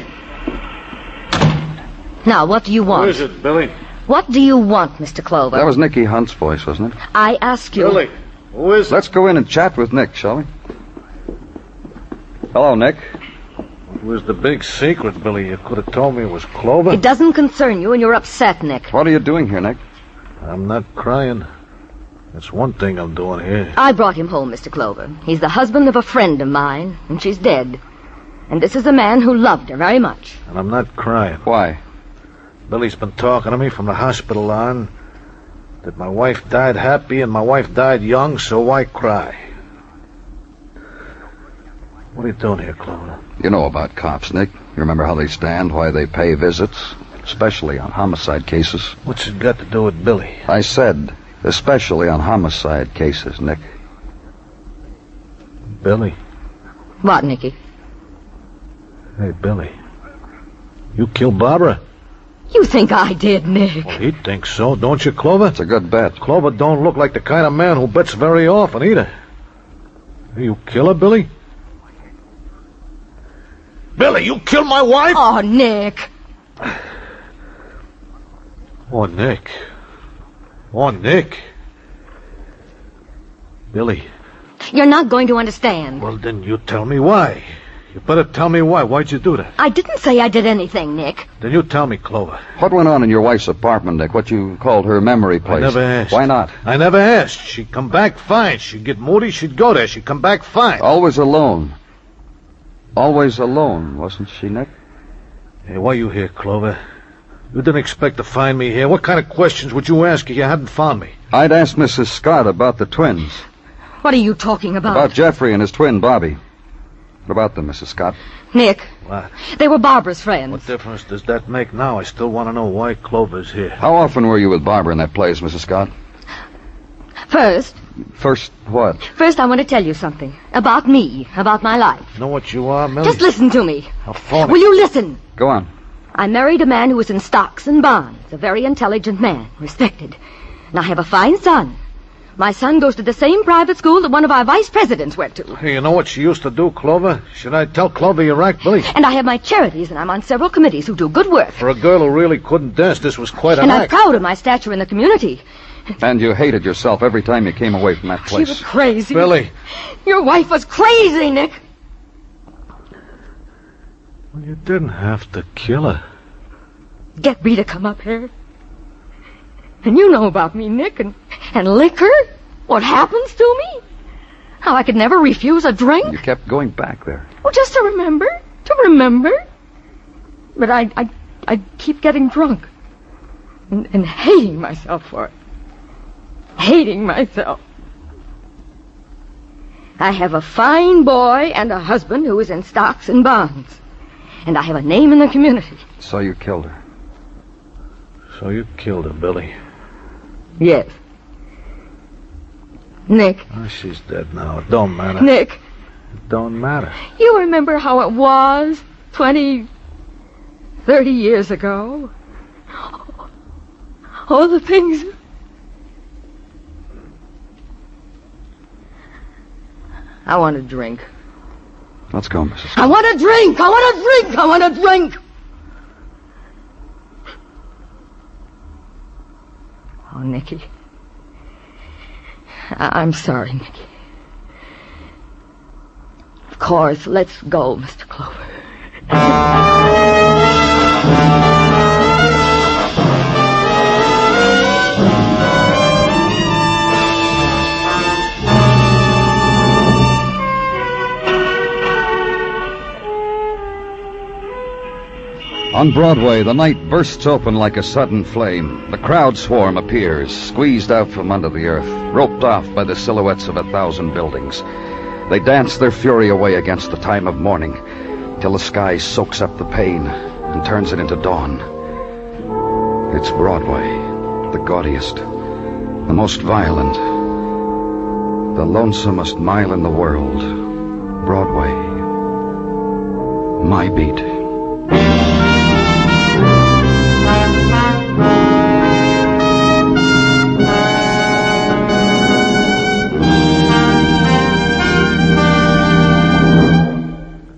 Now, what do you want? Who is it, Billy? What do you want, Mr. Clover? That was Nicky Hunt's voice, wasn't it? I ask you... Billy, who is it? Let's go in and chat with Nick, shall we? Hello, Nick. It was the big secret, Billy. You could have told me it was Clover. It doesn't concern you, and you're upset, Nick. What are you doing here, Nick? I'm not crying. That's one thing I'm doing here. I brought him home, Mr. Clover. He's the husband of a friend of mine, and she's dead. And this is a man who loved her very much. And I'm not crying. Why? Billy's been talking to me from the hospital on that my wife died happy and my wife died young, so why cry? What are you doing here, Clover? You know about cops, Nick. You remember how they stand, why they pay visits, especially on homicide cases. What's it got to do with Billy? I said, especially on homicide cases, Nick. Billy? What, Nicky? Hey, Billy. You killed Barbara? You think I did, Nick? Well, he'd think so, don't you, Clover? It's a good bet. Clover don't look like the kind of man who bets very often, either. You kill her, Billy? Billy, you killed my wife? Oh, Nick. Oh, Nick. Oh, Nick. Billy. You're not going to understand. Well, then you tell me why. You better tell me why. Why'd you do that? I didn't say I did anything, Nick. Then you tell me, Clover. What went on in your wife's apartment, Nick? What you called her memory place? I never asked. Why not? I never asked. She'd come back fine. She'd get moody, she'd go there. She'd come back fine. Always alone. Always alone, wasn't she, Nick? Hey, why you here, Clover? You didn't expect to find me here. What kind of questions would you ask if you hadn't found me? I'd asked Mrs. Scott about the twins. What are you talking about? About Jeffrey and his twin, Bobby. What about them, Mrs. Scott? Nick. What? They were Barbara's friends. What difference does that make now? I still want to know why Clover's here. How often were you with Barbara in that place, Mrs. Scott? First, what? First, I want to tell you something. About me. About my life. Know what you are, Millie? Just listen to me. I'll phone it. Will you listen? Go on. I married a man who was in stocks and bonds. A very intelligent man. Respected. And I have a fine son. My son goes to the same private school that one of our vice presidents went to. Hey, you know what she used to do, Clover? Should I tell Clover you're right, Billy? And I have my charities, and I'm on several committees who do good work. For a girl who really couldn't dance, this was quite an And I'm act. proud of my stature in the community. And you hated yourself every time you came away from that place. She was crazy. Billy. Your wife was crazy, Nick. Well, you didn't have to kill her. Get me to come up here. And you know about me, Nick, and liquor. What happens to me? How I could never refuse a drink. You kept going back there. Oh, just to remember. But I keep getting drunk. And hating myself for it. Hating myself. I have a fine boy and a husband who is in stocks and bonds. And I have a name in the community. So you killed her. So you killed her, Billy. Yes. Nick. Oh, she's dead now. It don't matter. Nick. It don't matter. You remember how it was 20, 30 years ago? All the things... I want a drink. Let's go, Mrs. Scott. I want a drink! I want a drink! I want a drink! Oh, Nicky. I'm sorry, Nicky. Of course, let's go, Mr. Clover. On Broadway, the night bursts open like a sudden flame. The crowd swarm appears, squeezed out from under the earth, roped off by the silhouettes of 1,000 buildings. They dance their fury away against the time of morning, till the sky soaks up the pain and turns it into dawn. It's Broadway, the gaudiest, the most violent, the lonesomest mile in the world. Broadway, my beat.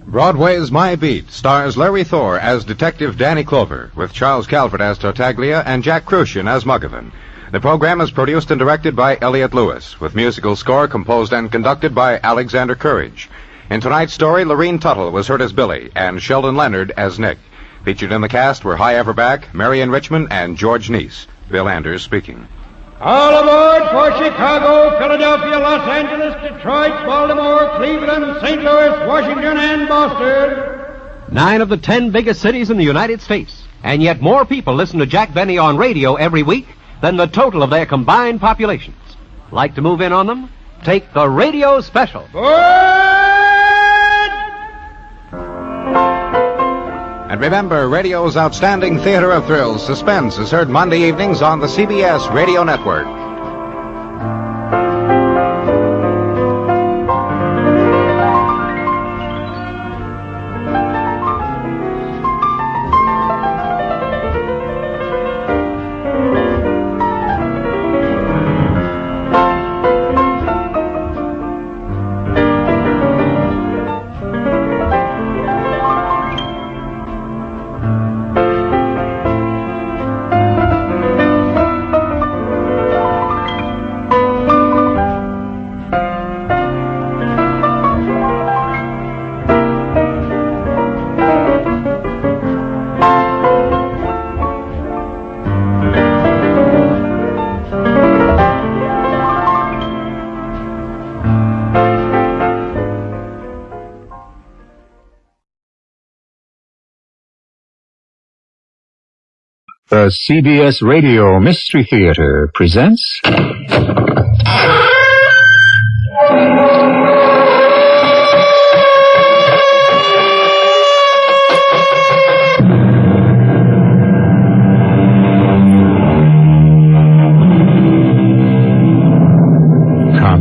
Broadway's My Beat stars Larry Thor as Detective Danny Clover, with Charles Calvert as Tartaglia and Jack Crucian as Muggavan. The program is produced and directed by Elliott Lewis, with musical score composed and conducted by Alexander Courage. In tonight's story, Lorene Tuttle was heard as Billy and Sheldon Leonard as Nick. Featured in the cast were Hy Everback, Marion Richmond, and George Neese. Bill Anders speaking. All aboard for Chicago, Philadelphia, Los Angeles, Detroit, Baltimore, Cleveland, St. Louis, Washington, and Boston. 9 of the 10 biggest cities in the United States. And yet more people listen to Jack Benny on radio every week than the total of their combined populations. Like to move in on them? Take the radio special. And remember, radio's outstanding theater of thrills, Suspense, is heard Monday evenings on the CBS Radio Network. The CBS Radio Mystery Theater presents... Come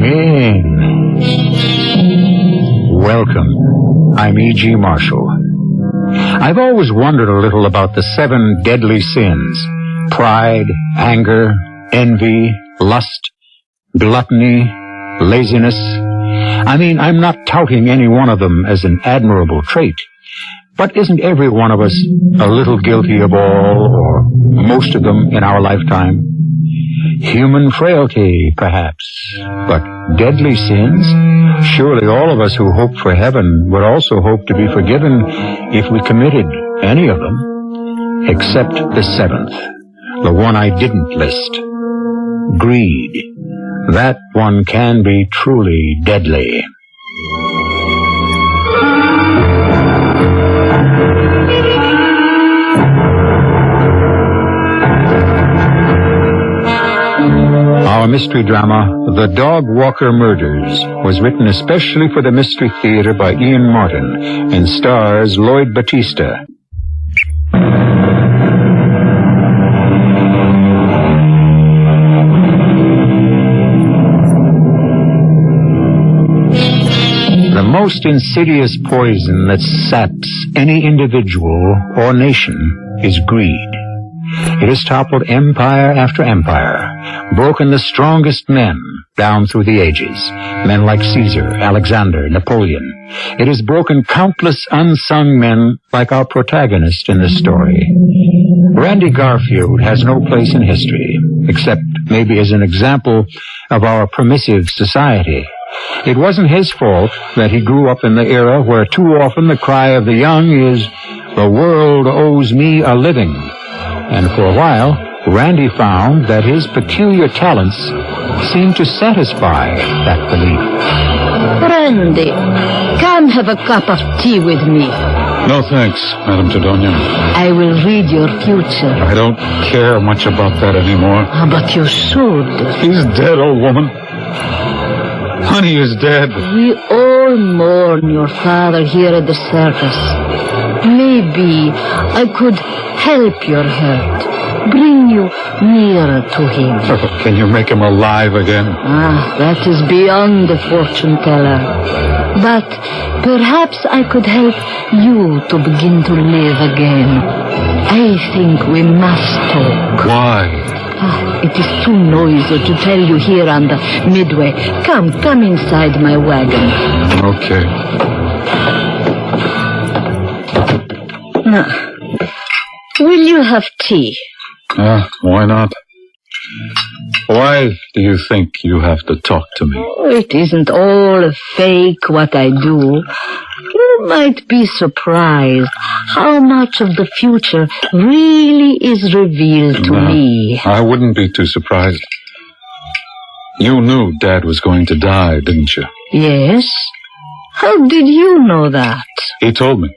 in. Welcome. I'm E.G. Marshall. I've always wondered a little about the 7 deadly sins: pride, anger, envy, lust, gluttony, laziness. I mean, I'm not touting any one of them as an admirable trait, but isn't every one of us a little guilty of all, or most of them in our lifetime? Human frailty, perhaps, but deadly sins? Surely all of us who hope for heaven would also hope to be forgiven if we committed any of them, except the 7th, the one I didn't list. Greed. That one can be truly deadly. Our mystery drama, The Dog Walker Murders, was written especially for the Mystery Theater by Ian Martin and stars Lloyd Battista. The most insidious poison that saps any individual or nation is greed. It has toppled empire after empire, broken the strongest men down through the ages, men like Caesar, Alexander, Napoleon. It has broken countless unsung men like our protagonist in this story. Randy Garfield has no place in history, except maybe as an example of our permissive society. It wasn't his fault that he grew up in the era where too often the cry of the young is, "The world owes me a living." And for a while, Randy found that his peculiar talents seemed to satisfy that belief. Randy, come have a cup of tea with me. No thanks, Madame Tadonia. I will read your future. I don't care much about that anymore. But you should. He's dead, old woman. Honey is dead. We all mourn your father here at the circus. Maybe I could help your hurt, bring you nearer to him. Can you make him alive again? That is beyond the fortune teller. But perhaps I could help you to begin to live again. I think we must talk. Why? It is too noisy to tell you here on the midway. Come inside my wagon. Okay. Now, will you have tea? Why not? Why do you think you have to talk to me? It isn't all fake what I do. You might be surprised how much of the future really is revealed to me. I wouldn't be too surprised. You knew Dad was going to die, didn't you? Yes? How did you know that? He told me.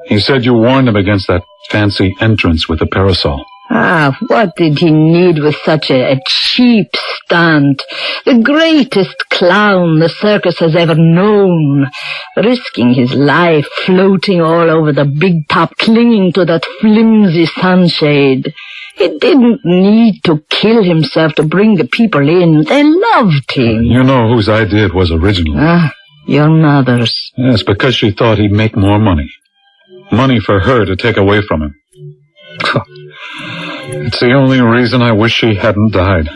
He said you warned him against that fancy entrance with the parasol. Ah, what did he need with such a cheap stunt? The greatest clown the circus has ever known. Risking his life, floating all over the big top, clinging to that flimsy sunshade. He didn't need to kill himself to bring the people in. They loved him. You know whose idea it was originally. Ah, your mother's. Yes, because she thought he'd make more money. Money for her to take away from him. It's the only reason I wish she hadn't died.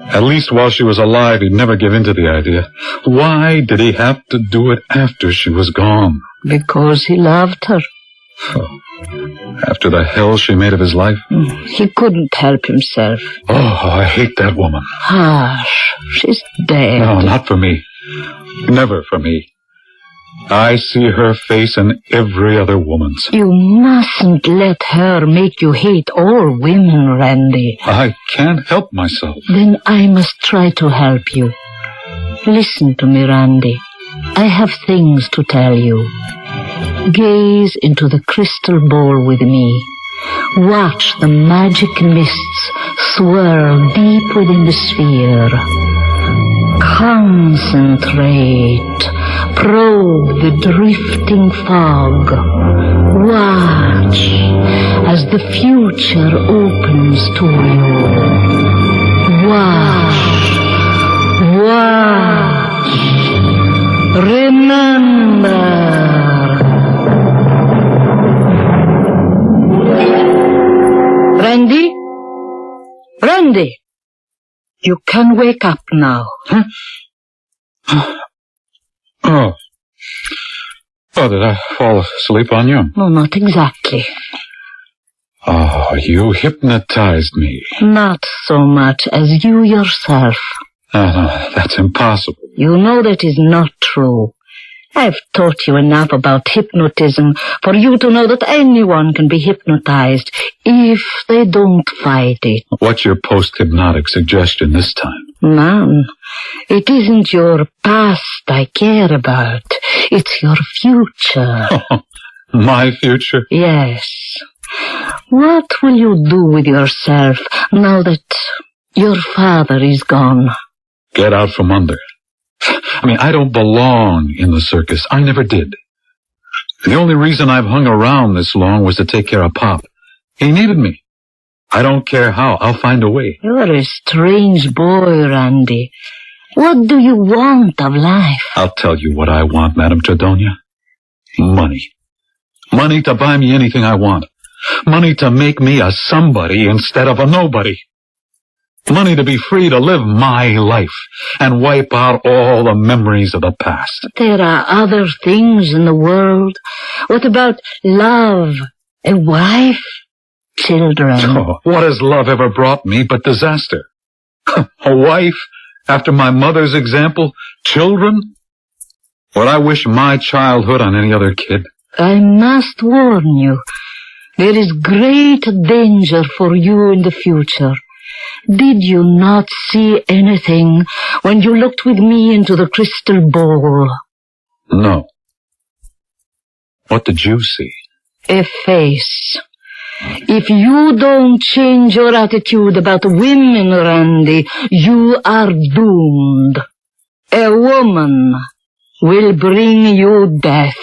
At least while she was alive, he'd never give in to the idea. Why did he have to do it after she was gone? Because he loved her. After the hell she made of his life? He couldn't help himself. Oh, I hate that woman. Hush, she's dead. No, not for me. Never for me. I see her face in every other woman's. You mustn't let her make you hate all women, Randy. I can't help myself. Then I must try to help you. Listen to me, Randy. I have things to tell you. Gaze into the crystal ball with me. Watch the magic mists swirl deep within the sphere. Concentrate. Probe the drifting fog. Watch as the future opens to you. Watch. Watch. Remember. Randy? Randy! You can wake up now. Huh? Oh. Oh, did I fall asleep on you? No, not exactly. Oh, you hypnotized me. Not so much as you yourself. No, that's impossible. You know that is not true. I've taught you enough about hypnotism for you to know that anyone can be hypnotized if they don't fight it. What's your post-hypnotic suggestion this time? Man, it isn't your past I care about. It's your future. My future? Yes. What will you do with yourself now that your father is gone? Get out from under. I mean, I don't belong in the circus. I never did. The only reason I've hung around this long was to take care of Pop. He needed me. I don't care how. I'll find a way. You're a strange boy, Randy. What do you want of life? I'll tell you what I want, Madame Tredonia. Money. Money to buy me anything I want. Money to make me a somebody instead of a nobody. Money to be free to live my life and wipe out all the memories of the past. There are other things in the world. What about love, a wife, children? Oh, what has love ever brought me but disaster? A wife, after my mother's example, children? Would I wish my childhood on any other kid? I must warn you, there is great danger for you in the future. Did you not see anything when you looked with me into the crystal ball? No. What did you see? A face. If you don't change your attitude about women, Randy, you are doomed. A woman will bring you death.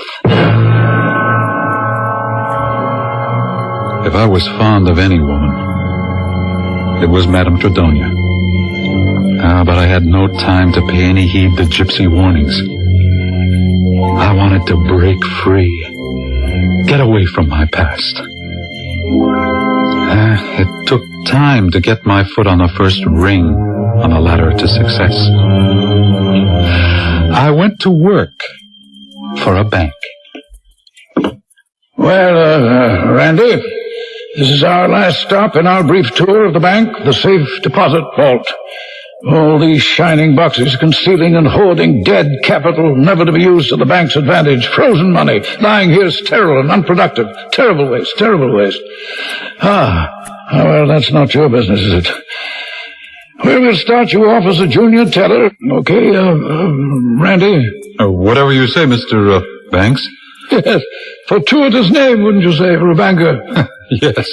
If I was fond of any woman, it was Madame Tredonia. But I had no time to pay any heed to gypsy warnings. I wanted to break free, get away from my past. It took time to get my foot on the first ring on the ladder to success. I went to work for a bank. Well, Randy, this is our last stop in our brief tour of the bank, the safe deposit vault. All these shining boxes concealing and hoarding dead capital never to be used to the bank's advantage. Frozen money lying here sterile and unproductive. Terrible waste, terrible waste. Well, that's not your business, is it? Well, we'll start you off as a junior teller. Okay, Randy? Whatever you say, Mr. Banks. Yes, fortuitous name, wouldn't you say, for a banker? Yes.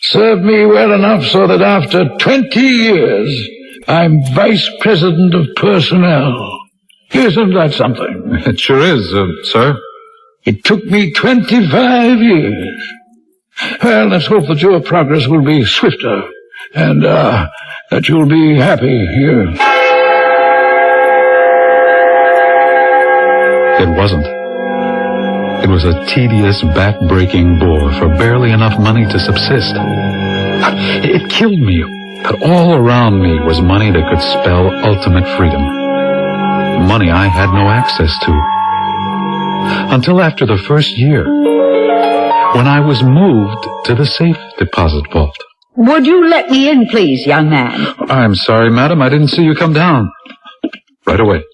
Served me well enough so that after 20 years, I'm vice president of personnel. Isn't that something? It sure is, sir. It took me 25 years. Well, let's hope that your progress will be swifter, and, that you'll be happy here. It wasn't. It was a tedious, back-breaking bore for barely enough money to subsist. It killed me, but all around me was money that could spell ultimate freedom. Money I had no access to. Until after the first year, when I was moved to the safe deposit vault. Would you let me in, please, young man? I'm sorry, madam. I didn't see you come down. Right away.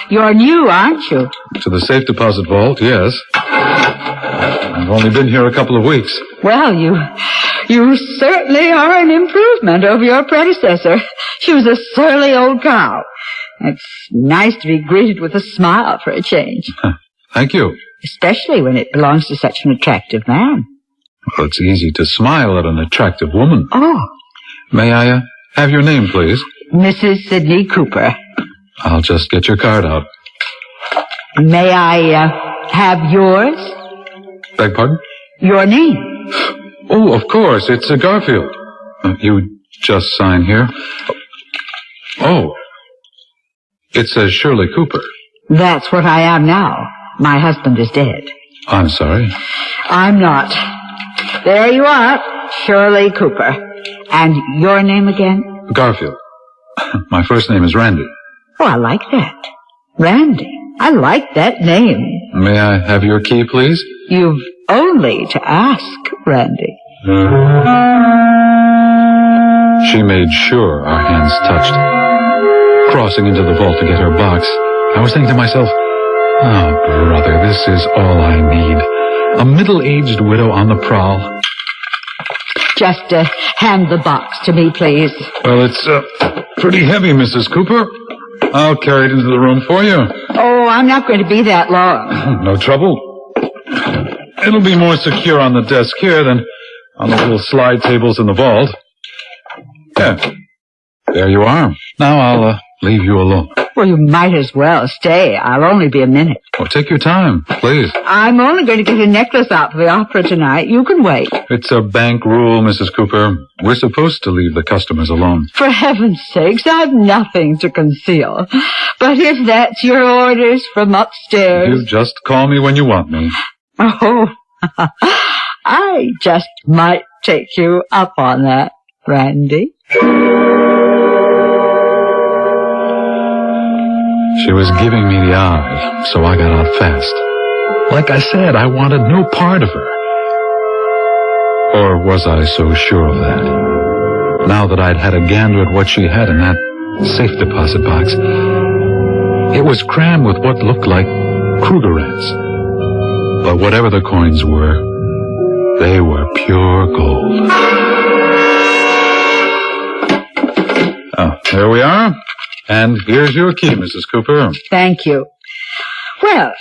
You're new, aren't you? To the safe deposit vault, yes. I've only been here a couple of weeks. Well, you certainly are an improvement over your predecessor. She was a surly old cow. It's nice to be greeted with a smile for a change. Thank you. Especially when it belongs to such an attractive man. Well, it's easy to smile at an attractive woman. Oh. May I have your name, please? Mrs. Sidney Cooper. I'll just get your card out. May I have yours? Beg pardon? Your name. Oh, of course. It's Garfield. You just sign here. Oh. It says Shirley Cooper. That's what I am now. My husband is dead. I'm sorry. I'm not. There you are, Shirley Cooper. And your name again? Garfield. My first name is Randy. Oh, I like that. Randy. I like that name. May I have your key, please? You've only to ask, Randy. She made sure our hands touched. Crossing into the vault to get her box, I was thinking to myself, oh, brother, this is all I need. A middle-aged widow on the prowl. Just hand the box to me, please. Well, it's pretty heavy, Mrs. Cooper. I'll carry it into the room for you. Oh, I'm not going to be that long. No trouble. It'll be more secure on the desk here than on the little slide tables in the vault. Yeah. There you are. Now I'll leave you alone. Well, you might as well stay. I'll only be a minute. Oh, take your time, please. I'm only going to get a necklace out for the opera tonight. You can wait. It's a bank rule, Mrs. Cooper. We're supposed to leave the customers alone. For heaven's sakes, I've nothing to conceal. But if that's your orders from upstairs... You just call me when you want me. Oh, I just might take you up on that, Randy. She was giving me the eye, so I got out fast. Like I said, I wanted no part of her. Or was I so sure of that? Now that I'd had a gander at what she had in that safe deposit box, it was crammed with what looked like Krugerrands. But whatever the coins were, they were pure gold. Oh, there we are. And here's your key, Mrs. Cooper. Thank you. Well,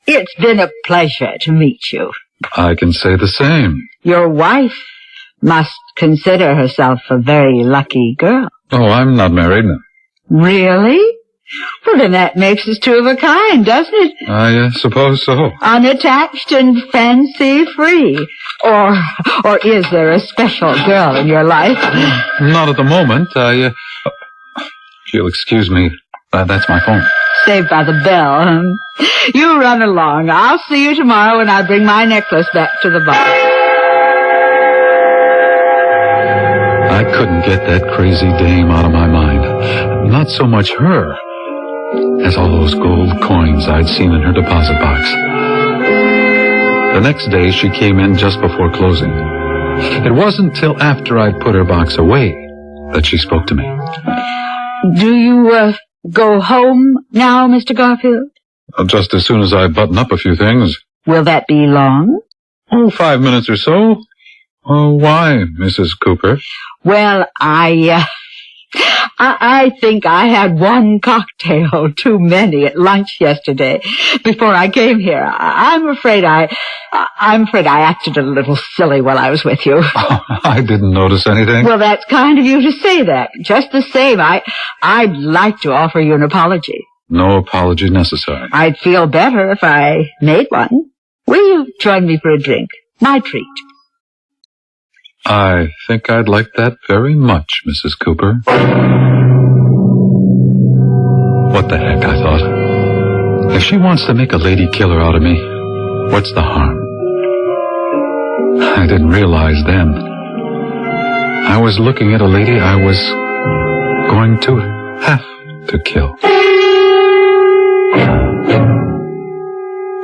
it's been a pleasure to meet you. I can say the same. Your wife must consider herself a very lucky girl. Oh, I'm not married. Really? Well, then that makes us two of a kind, doesn't it? I suppose so. Unattached and fancy-free. Or is there a special girl in your life? Not at the moment. If you'll excuse me, that's my phone. Saved by the bell. You run along. I'll see you tomorrow when I bring my necklace back to the box. I couldn't get that crazy dame out of my mind. Not so much her as all those gold coins I'd seen in her deposit box. The next day, she came in just before closing. It wasn't till after I'd put her box away that she spoke to me. Do you, go home now, Mr. Garfield? Just as soon as I button up a few things. Will that be long? Oh, 5 minutes or so. Oh, why, Mrs. Cooper? Well, I think I had one cocktail too many at lunch yesterday before I came here. I'm afraid I acted a little silly while I was with you. I didn't notice anything. Well, that's kind of you to say that. Just the same, I'd like to offer you an apology. No apology necessary. I'd feel better if I made one. Will you join me for a drink? My treat. I think I'd like that very much, Mrs. Cooper. What the heck, I thought. If she wants to make a lady killer out of me, what's the harm? I didn't realize then. I was looking at a lady I was going to have to kill.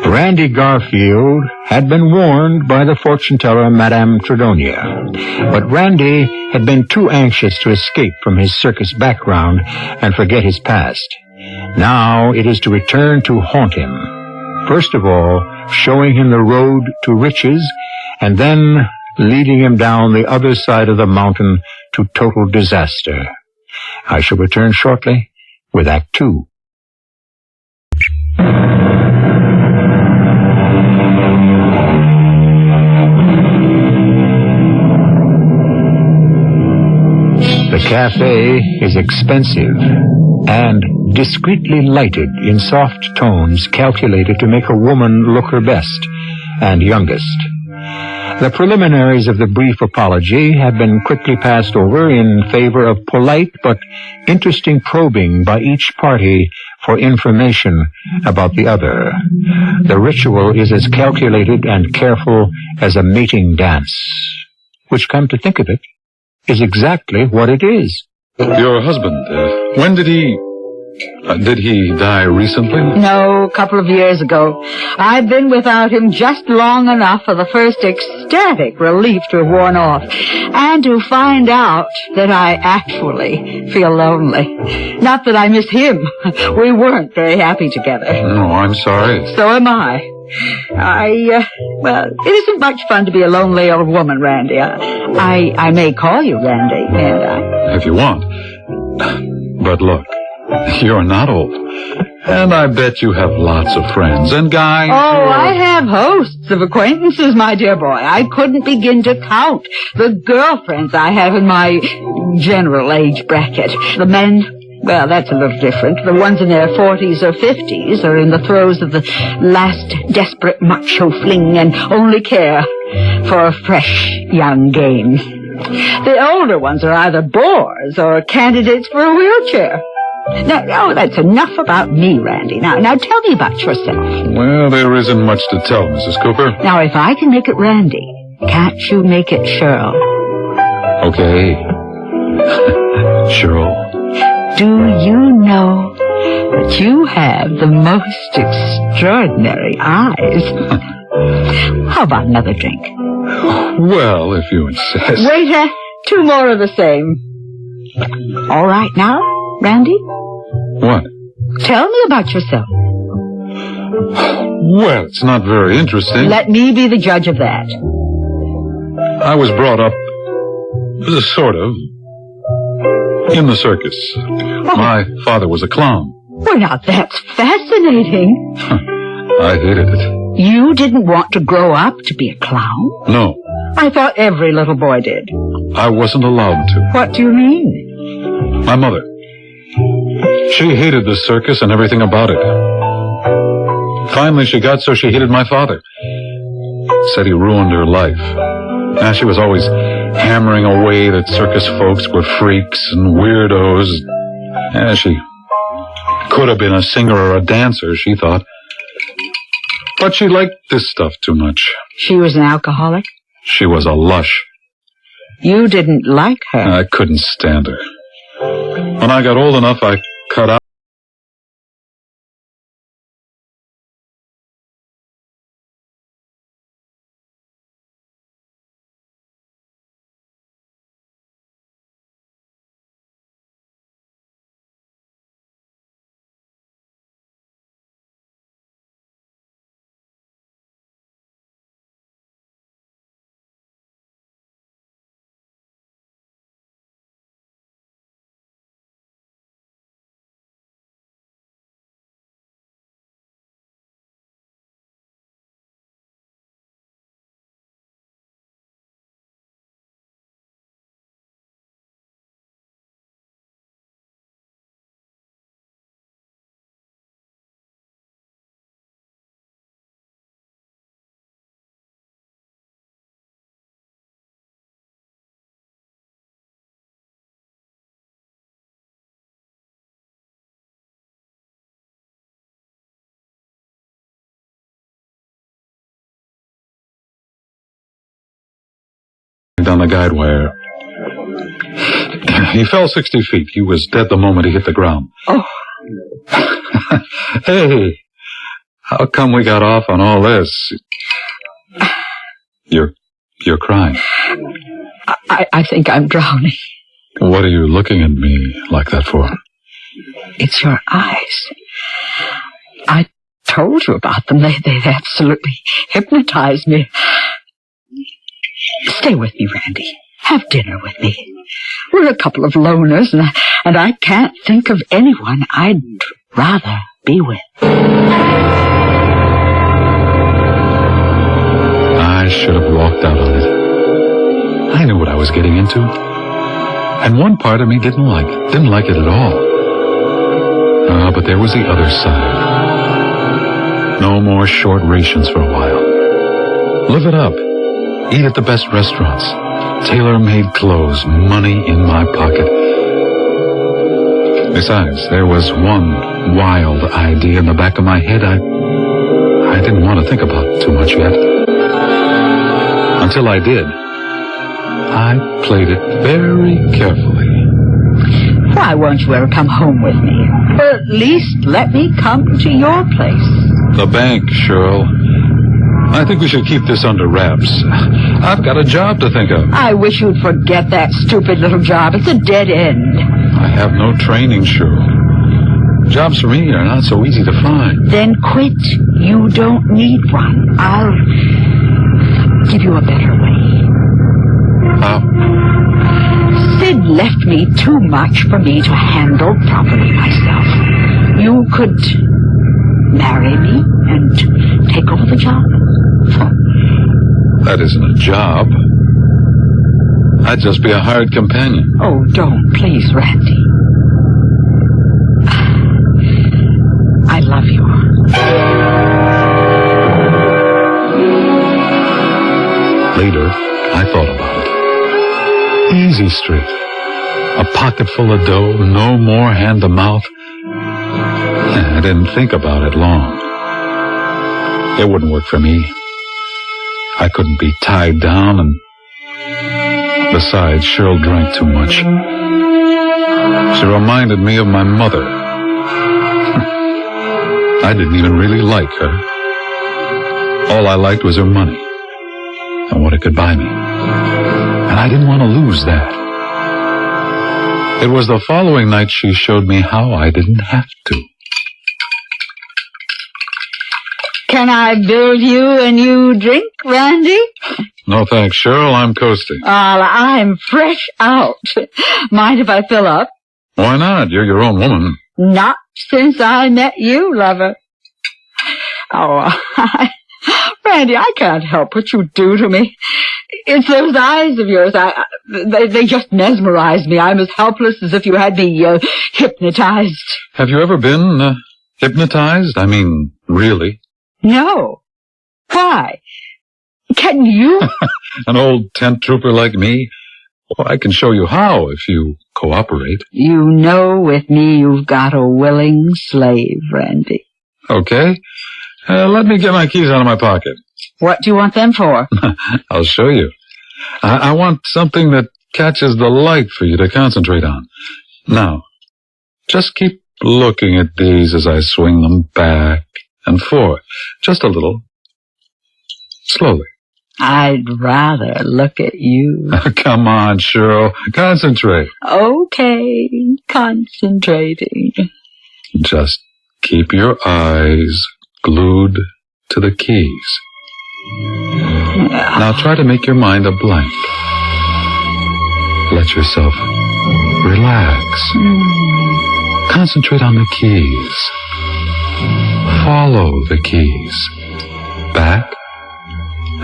Randy Garfield had been warned by the fortune-teller Madame Tredonia, but Randy had been too anxious to escape from his circus background and forget his past. Now it is to return to haunt him. First of all, showing him the road to riches, and then leading him down the other side of the mountain to total disaster. I shall return shortly with Act 2. The cafe is expensive and discreetly lighted in soft tones calculated to make a woman look her best and youngest. The preliminaries of the brief apology have been quickly passed over in favor of polite but interesting probing by each party for information about the other. The ritual is as calculated and careful as a mating dance, which, come to think of it, is exactly what it is. Your husband, when did he die recently? No, a couple of years ago. I've been without him just long enough for the first ecstatic relief to have worn off, and to find out that I actually feel lonely. Not that I miss him. We weren't very happy together. No, I'm sorry. So am I. Well, it isn't much fun to be a lonely old woman, Randy. I may call you Randy, mayn't I? If you want. But look, you're not old. And I bet you have lots of friends and guys. Oh, I have hosts of acquaintances, my dear boy. I couldn't begin to count the girlfriends I have in my general age bracket. The men, well, that's a little different. The ones in their 40s or 50s are in the throes of the last desperate macho fling and only care for a fresh young game. The older ones are either bores or candidates for a wheelchair. Now, that's enough about me, Randy. Now tell me about yourself. Well, there isn't much to tell, Mrs. Cooper. Now, if I can make it Randy, can't you make it Cheryl? Okay. Cheryl. Do you know that you have the most extraordinary eyes? How about another drink? Well, if you insist. Waiter, 2 more of the same. All right now, Randy? What? Tell me about yourself. Well, it's not very interesting. Let me be the judge of that. I was brought up, sort of, in the circus. My father was a clown. Well, now that's fascinating. I hated it. You didn't want to grow up to be a clown? No. I thought every little boy did. I wasn't allowed to. What do you mean? My mother. She hated the circus and everything about it. Finally, she got so she hated my father. Said he ruined her life. Now, she was always hammering away that circus folks were freaks and weirdos. She could have been a singer or a dancer, she thought. But she liked this stuff too much. She was an alcoholic? She was a lush. You didn't like her? I couldn't stand her. When I got old enough, I cut out. on the guide wire. He fell 60 feet. He was dead the moment he hit the ground. Oh. Hey, how come we got off on all this? You're crying. I think I'm drowning. What are you looking at me like that for? It's your eyes. I told you about them. They absolutely hypnotized me. Stay with me, Randy. Have dinner with me. We're a couple of loners, and I can't think of anyone I'd rather be with. I should have walked out on it. I knew what I was getting into. And one part of me didn't like it at all. But there was the other side. No more short rations for a while. Live it up. Eat at the best restaurants. Tailor-made clothes. Money in my pocket. Besides, there was one wild idea in the back of my head I didn't want to think about too much yet. Until I did. I played it very carefully. Why won't you ever come home with me? Or at least let me come to your place. The bank, Cheryl. I think we should keep this under wraps. I've got a job to think of. I wish you'd forget that stupid little job. It's a dead end. I have no training, Cheryl. Jobs for me are not so easy to find. Then quit. You don't need one. I'll give you a better way. How? Sid left me too much for me to handle properly myself. You could marry me and take over the job. That isn't a job. I'd just be a hired companion. Oh, don't, please, Randy. I love you. Later, I thought about it. Easy Street. A pocket full of dough, no more hand-to-mouth. I didn't think about it long. It wouldn't work for me. I couldn't be tied down, and besides, Cheryl drank too much. She reminded me of my mother. I didn't even really like her. All I liked was her money and what it could buy me. And I didn't want to lose that. It was the following night she showed me how I didn't have to. Can I build you a new drink, Randy? No thanks, Cheryl. I'm coasting. I'm fresh out. Mind if I fill up? Why not? You're your own woman. Not since I met you, lover. Oh, Randy, I can't help what you do to me. It's those eyes of yours. They just mesmerize me. I'm as helpless as if you had me hypnotized. Have you ever been hypnotized? I mean, really? No. Why? Can you? An old tent trooper like me? Well, I can show you how if you cooperate. You know with me you've got a willing slave, Randy. Okay. Let me get my keys out of my pocket. What do you want them for? I'll show you. I want something that catches the light for you to concentrate on. Now, just keep looking at these as I swing them back and forth. Just a little. Slowly. I'd rather look at you. Come on, Cheryl. Concentrate. Okay, concentrating. Just keep your eyes glued to the keys. Now try to make your mind a blank. Let yourself relax. Concentrate on the keys. Follow the keys. Back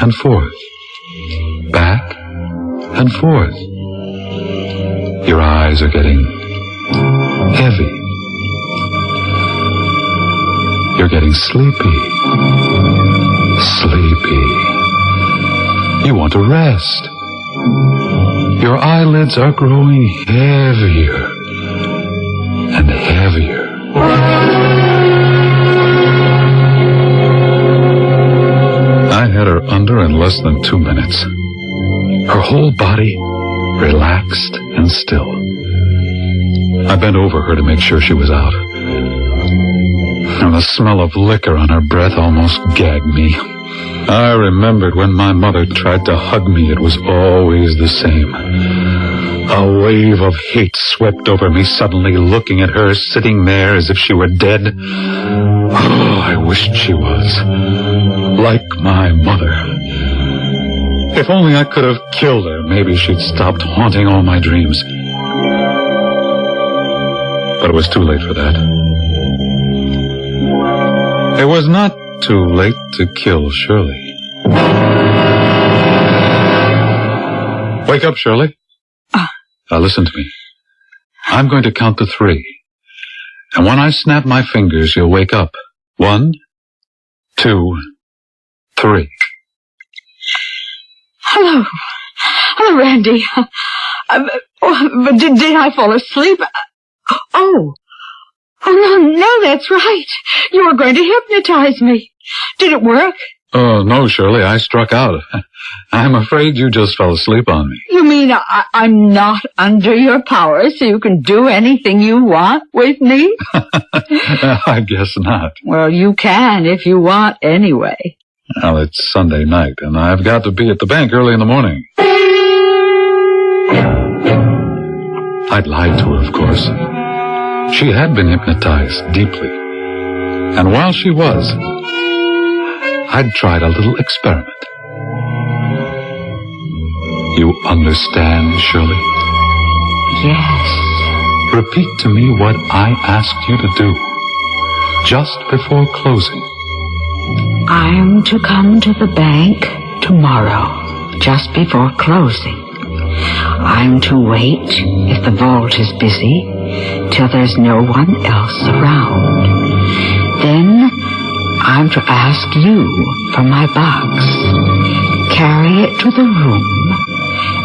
and forth. Back and forth. Your eyes are getting heavy. You're getting sleepy. Sleepy. You want to rest. Your eyelids are growing heavier and heavier. I had her under in less than 2 minutes. Her whole body relaxed and still. I bent over her to make sure she was out. And the smell of liquor on her breath almost gagged me. I remembered when my mother tried to hug me, it was always the same. A wave of hate swept over me suddenly, looking at her sitting there as if she were dead. Oh, I wished she was. Like my mother. If only I could have killed her, maybe she'd stopped haunting all my dreams. But it was too late for that. It was not too late to kill Shirley. Wake up, Shirley. Now listen to me. I'm going to count to 3. And when I snap my fingers, you'll wake up. 1, 2, 3. Hello. Hello, Randy. Did I fall asleep? Oh, no, that's right. You were going to hypnotize me. Did it work? Oh, no, Shirley, I struck out. I'm afraid you just fell asleep on me. You mean I'm not under your power, so you can do anything you want with me? I guess not. Well, you can if you want anyway. Well, it's Sunday night, and I've got to be at the bank early in the morning. I'd lied to her, of course. She had been hypnotized deeply. And while she was, I'd tried a little experiment. You understand, Shirley? Yes. Repeat to me what I asked you to do, just before closing. I'm to come to the bank tomorrow, just before closing. I'm to wait, if the vault is busy, till there's no one else around. Then I'm to ask you for my box, carry it to the room,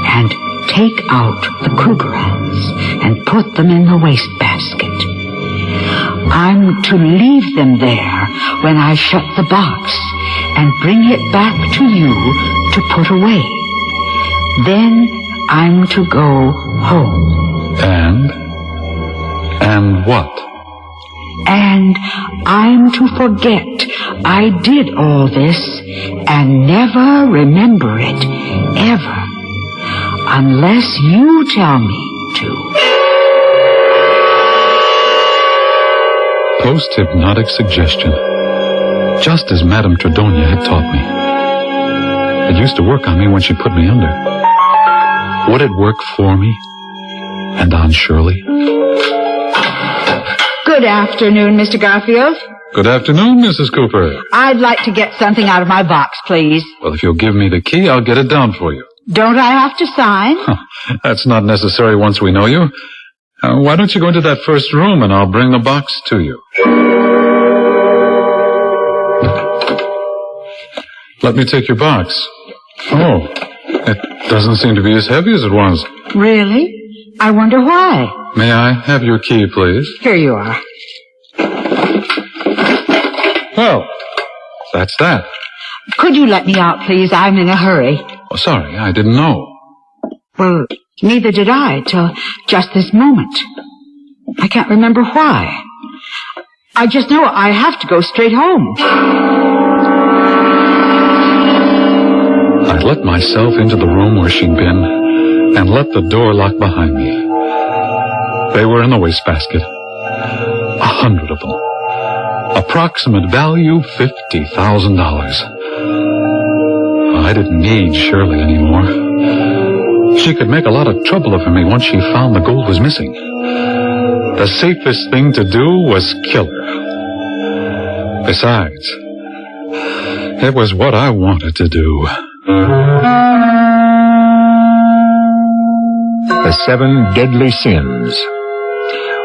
and take out the Krugerrands and put them in the wastebasket. I'm to leave them there when I shut the box and bring it back to you to put away. Then I'm to go home. And what? And I'm to forget I did all this and never remember it, ever, unless you tell me to. Post-hypnotic suggestion. Just as Madame Tredonia had taught me. It used to work on me when she put me under. Would it work for me? And on Shirley? Good afternoon, Mr. Garfield. Good afternoon, Mrs. Cooper. I'd like to get something out of my box, please. Well, if you'll give me the key, I'll get it down for you. Don't I have to sign? That's not necessary once we know you. Why don't you go into that first room and I'll bring the box to you. Let me take your box. Oh, it doesn't seem to be as heavy as it was. Really? I wonder why. May I have your key, please? Here you are. Well, that's that. Could you let me out, please? I'm in a hurry. Oh, sorry, I didn't know. Well, neither did I till just this moment. I can't remember why. I just know I have to go straight home. I let myself into the room where she'd been and let the door lock behind me. They were in the wastebasket. 100 of them. Approximate value, $50,000. I didn't need Shirley anymore. She could make a lot of trouble over me once she found the gold was missing. The safest thing to do was kill her. Besides, it was what I wanted to do. The 7 deadly sins.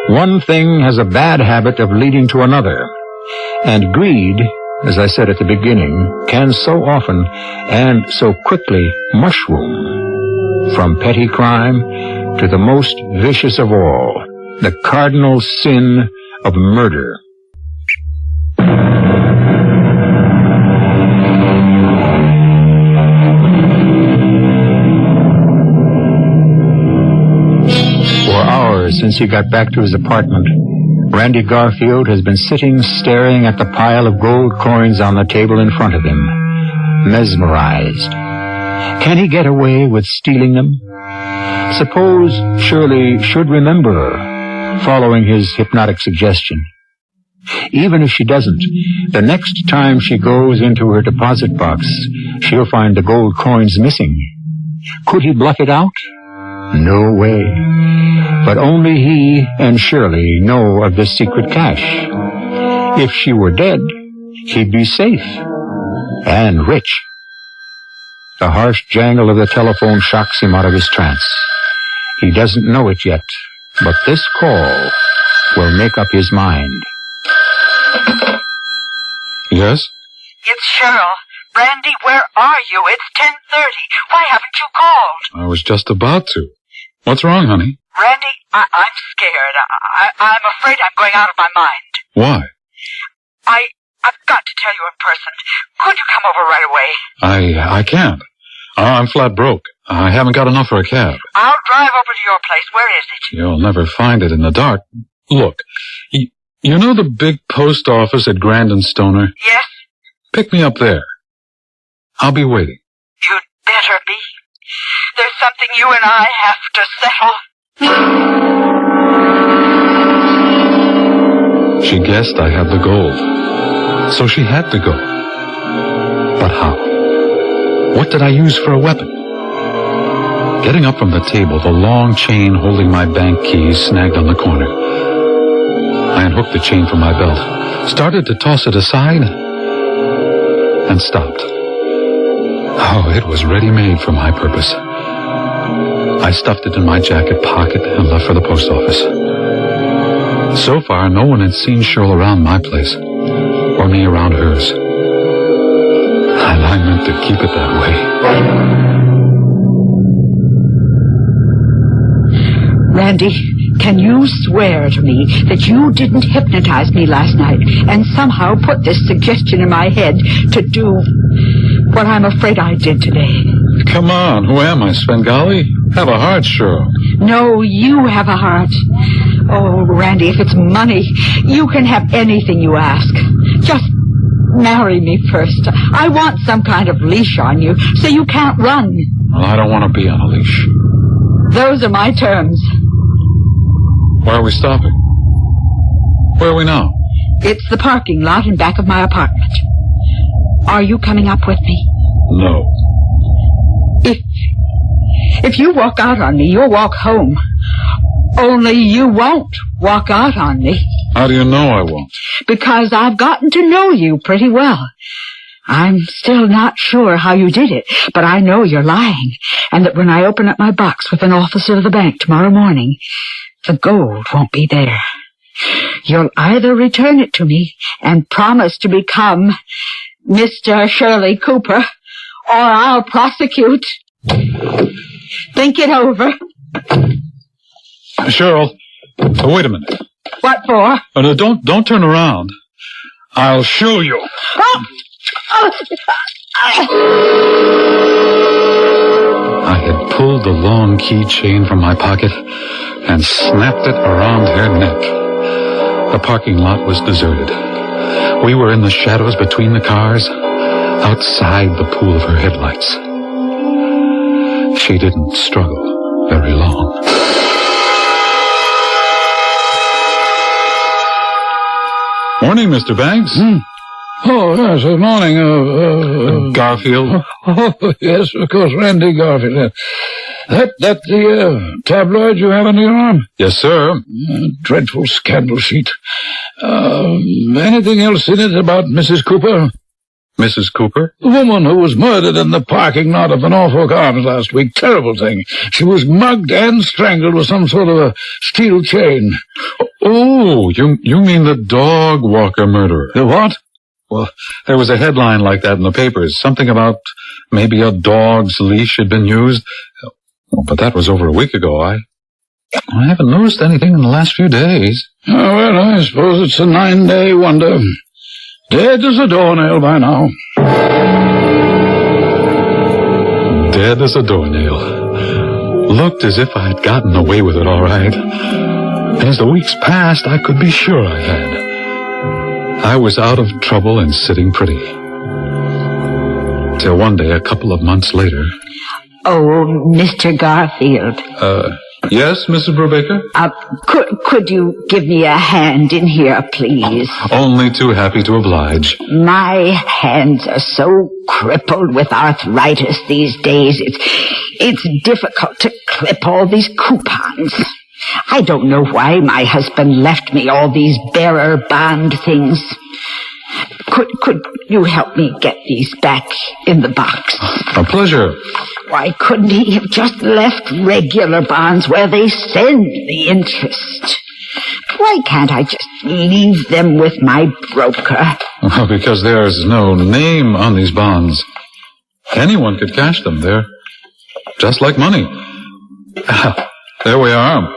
One thing has a bad habit of leading to another, and greed, as I said at the beginning, can so often and so quickly mushroom from petty crime to the most vicious of all, the cardinal sin of murder. since he got back to his apartment, Randy Garfield has been sitting staring at the pile of gold coins on the table in front of him, mesmerized. Can he get away with stealing them? Suppose Shirley should remember her, following his hypnotic suggestion. Even if she doesn't, the next time she goes into her deposit box, she'll find the gold coins missing. Could he bluff it out? No way. But only he and Shirley know of the secret cache. If she were dead, he'd be safe and rich. The harsh jangle of the telephone shocks him out of his trance. He doesn't know it yet, but this call will make up his mind. Yes? It's Cheryl. Randy, where are you? It's 10:30. Why haven't you called? I was just about to. What's wrong, honey? Randy, I'm scared. I'm afraid I'm going out of my mind. Why? I've got to tell you in person. Could you come over right away? I can't. I'm flat broke. I haven't got enough for a cab. I'll drive over to your place. Where is it? You'll never find it in the dark. Look, you know the big post office at Grand and Stoner? Yes. Pick me up there. I'll be waiting. You'd better be. There's something you and I have to settle. She guessed I had the gold. So she had to go. But how? What did I use for a weapon? Getting up from the table, the long chain holding my bank keys snagged on the corner. I unhooked the chain from my belt, started to toss it aside, and stopped. Oh, it was ready-made for my purpose. I stuffed it in my jacket pocket and left for the post office. So far, no one had seen Cheryl around my place, or me around hers. And I meant to keep it that way. Randy, can you swear to me that you didn't hypnotize me last night and somehow put this suggestion in my head to do what I'm afraid I did today? Come on, who am I, Svengali? Have a heart, Cheryl. No, you have a heart. Oh, Randy, if it's money, you can have anything you ask. Just marry me first. I want some kind of leash on you so you can't run. Well, I don't want to be on a leash. Those are my terms. Where are we stopping? Where are we now? It's the parking lot in back of my apartment. Are you coming up with me? No. If you walk out on me, you'll walk home. Only you won't walk out on me. How do you know I won't? Because I've gotten to know you pretty well. I'm still not sure how you did it, but I know you're lying, and that when I open up my box with an officer of the bank tomorrow morning, the gold won't be there. You'll either return it to me and promise to become Mr. Shirley Cooper, or I'll prosecute. Think it over. Cheryl, wait a minute. What for? No, don't turn around. I'll show you. I had pulled the long keychain from my pocket and snapped it around her neck. The parking lot was deserted. We were in the shadows between the cars, outside the pool of her headlights. She didn't struggle very long. Morning, Mr. Banks. Oh, yes, good morning. Garfield. Oh, yes, of course, Randy Garfield. That the tabloid you have under your arm? Yes, sir. Dreadful scandal sheet. Anything else in it about Mrs. Cooper? Mrs. Cooper? The woman who was murdered in the parking lot of the Norfolk Arms last week. Terrible thing. She was mugged and strangled with some sort of a steel chain. Oh, you mean the dog walker murderer? The what? Well, there was a headline like that in the papers. Something about maybe a dog's leash had been used. But that was over a week ago. I haven't noticed anything in the last few days. Oh, well, I suppose it's a 9-day wonder. Dead as a doornail by now. Dead as a doornail. Looked as if I'd gotten away with it all right. And as the weeks passed, I could be sure I had. I was out of trouble and sitting pretty. Till one day, a couple of months later... Oh, Mr. Garfield. Yes, Mrs. Brubaker? Could you give me a hand in here, please? Only too happy to oblige. My hands are so crippled with arthritis these days. It's difficult to clip all these coupons. I don't know why my husband left me all these bearer bond things. Could you help me get these back in the box? A pleasure. Why couldn't he have just left regular bonds where they send the interest? Why can't I just leave them with my broker? Well, because there's no name on these bonds. Anyone could cash them. They're just like money. There we are.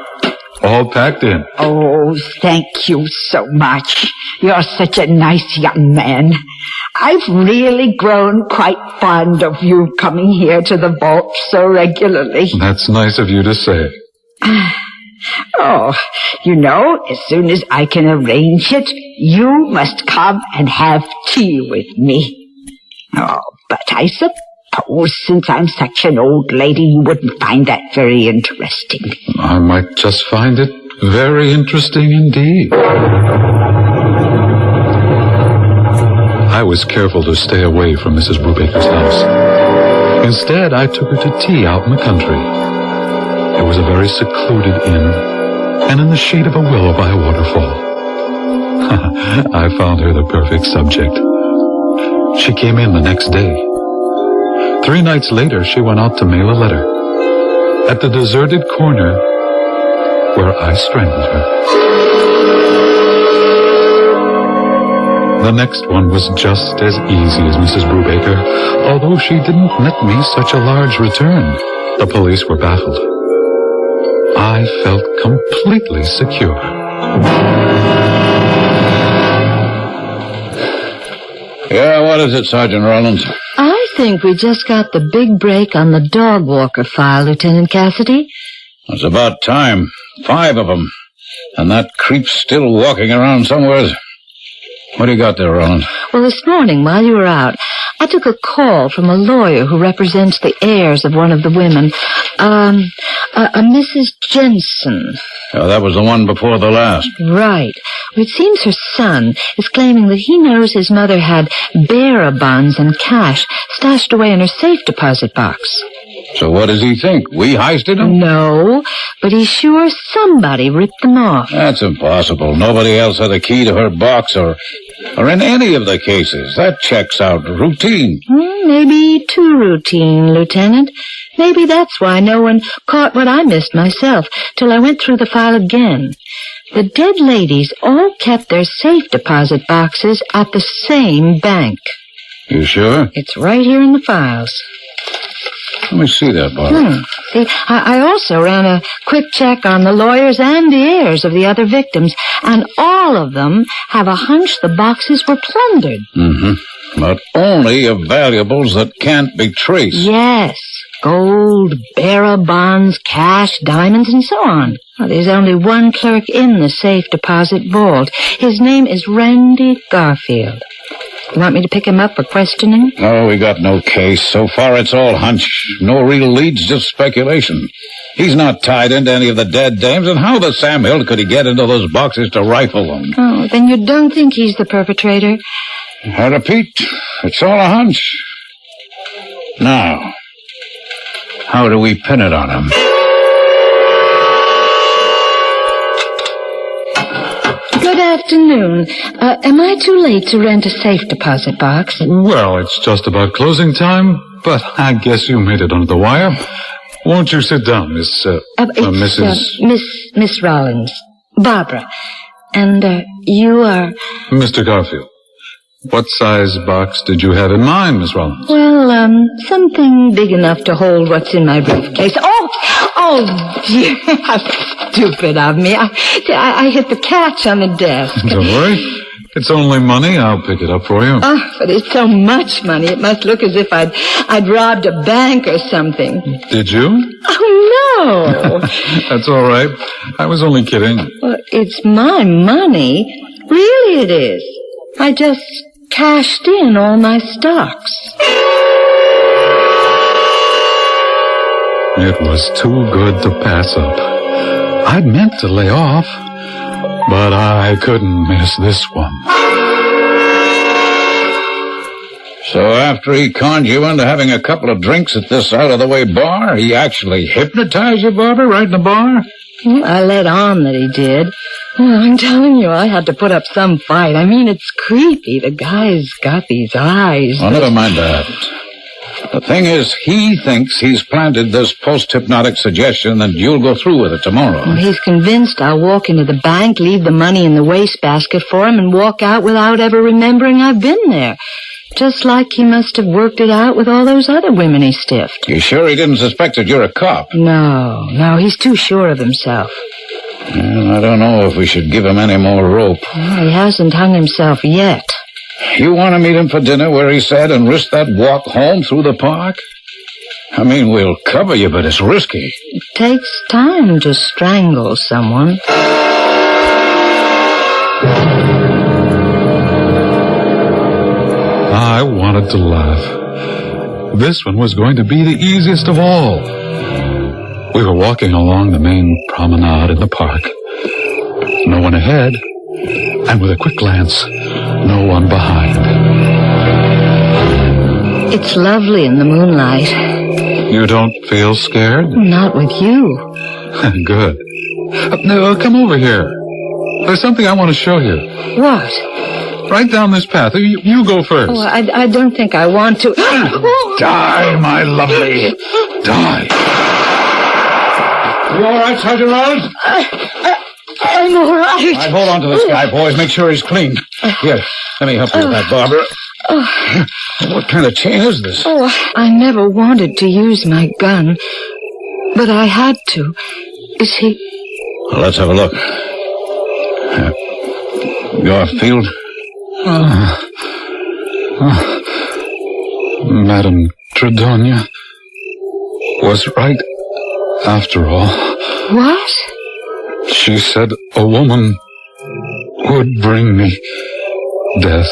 All packed in. Oh, thank you so much. You're such a nice young man. I've really grown quite fond of you coming here to the vault so regularly. That's nice of you to say. Oh, as soon as I can arrange it, you must come and have tea with me. Oh, but I suppose since I'm such an old lady, you wouldn't find that very interesting. I might just find it very interesting indeed. I was careful to stay away from Mrs. Brubaker's house. Instead, I took her to tea out in the country. It was a very secluded inn, and in the shade of a willow by a waterfall. I found her the perfect subject. She came in the next day. 3 nights later, she went out to mail a letter at the deserted corner where I strangled her. The next one was just as easy as Mrs. Brubaker, although she didn't net me such a large return. The police were baffled. I felt completely secure. Yeah, what is it, Sergeant Rollins? I think we just got the big break on the dog walker file, Lieutenant Cassidy. It's about time. 5 of them. And that creep's still walking around somewhere. What do you got there, Rollins? Well, this morning, while you were out, I took a call from a lawyer who represents the heirs of one of the women. A Mrs. Jensen. Oh, that was the one before the last. Right. Well, it seems her son is claiming that he knows his mother had bearer bonds and cash stashed away in her safe deposit box. So what does he think? We heisted him? No, but he's sure somebody ripped them off. That's impossible. Nobody else had a key to her box or in any of the cases. That checks out routine. Maybe too routine, Lieutenant. Maybe that's why no one caught what I missed myself till I went through the file again. The dead ladies all kept their safe deposit boxes at the same bank. You sure? It's right here in the files. Let me see that, Bob. See, I also ran a quick check on the lawyers and the heirs of the other victims, and all of them have a hunch the boxes were plundered. Mm-hmm. But only of valuables that can't be traced. Yes. Gold, bearer bonds, cash, diamonds, and so on. Well, there's only one clerk in the safe deposit vault. His name is Randy Garfield. You want me to pick him up for questioning? No, we got no case. So far, it's all hunch. No real leads, just speculation. He's not tied into any of the dead dames, and how the Sam Hill could he get into those boxes to rifle them? Oh, then you don't think he's the perpetrator? I repeat, it's all a hunch. Now, how do we pin it on him? Good afternoon. Am I too late to rent a safe deposit box? Well, it's just about closing time, but I guess you made it under the wire. Won't you sit down, Miss Rollins. Barbara. And, you are... Mr. Garfield. What size box did you have in mind, Miss Rollins? Well, something big enough to hold what's in my briefcase. Oh, dear, how stupid of me. I hit the catch on the desk. Don't worry. It's only money. I'll pick it up for you. Oh, but it's so much money. It must look as if I'd robbed a bank or something. Did you? Oh, no. That's all right. I was only kidding. Well, it's my money. Really it is. I just cashed in all my stocks. It was too good to pass up. I'd meant to lay off, but I couldn't miss this one. So after he conned you into having a couple of drinks at this out-of-the-way bar, he actually hypnotized you, Barbara, right in the bar? Well, I let on that he did. Well, I'm telling you, I had to put up some fight. I mean, it's creepy. The guy's got these eyes. Oh, never mind that. The thing is, he thinks he's planted this post-hypnotic suggestion and you'll go through with it tomorrow. Well, he's convinced I'll walk into the bank, leave the money in the wastebasket for him, and walk out without ever remembering I've been there. Just like he must have worked it out with all those other women he stiffed. You sure he didn't suspect that you're a cop? No, he's too sure of himself. Well, I don't know if we should give him any more rope. Well, he hasn't hung himself yet. You want to meet him for dinner where he said and risk that walk home through the park? I mean, we'll cover you, but it's risky. It takes time to strangle someone. I wanted to laugh. This one was going to be the easiest of all. We were walking along the main promenade in the park. No one ahead, and with a quick glance, no one behind. It's lovely in the moonlight. You don't feel scared? Not with you. Good. No, come over here. There's something I want to show you. What? Right down this path. You go first. Oh, I don't think I want to. Die, my lovely. Die. You all right, Sergeant Rollins? I'm all right. All right, hold on to this guy, boys. Make sure he's clean. Here, let me help you with that, Barbara. What kind of chain is this? Oh, I never wanted to use my gun, but I had to. Is he... Well, let's have a look. Garfield? Madame Tredonia was right after all. What? She said a woman would bring me death.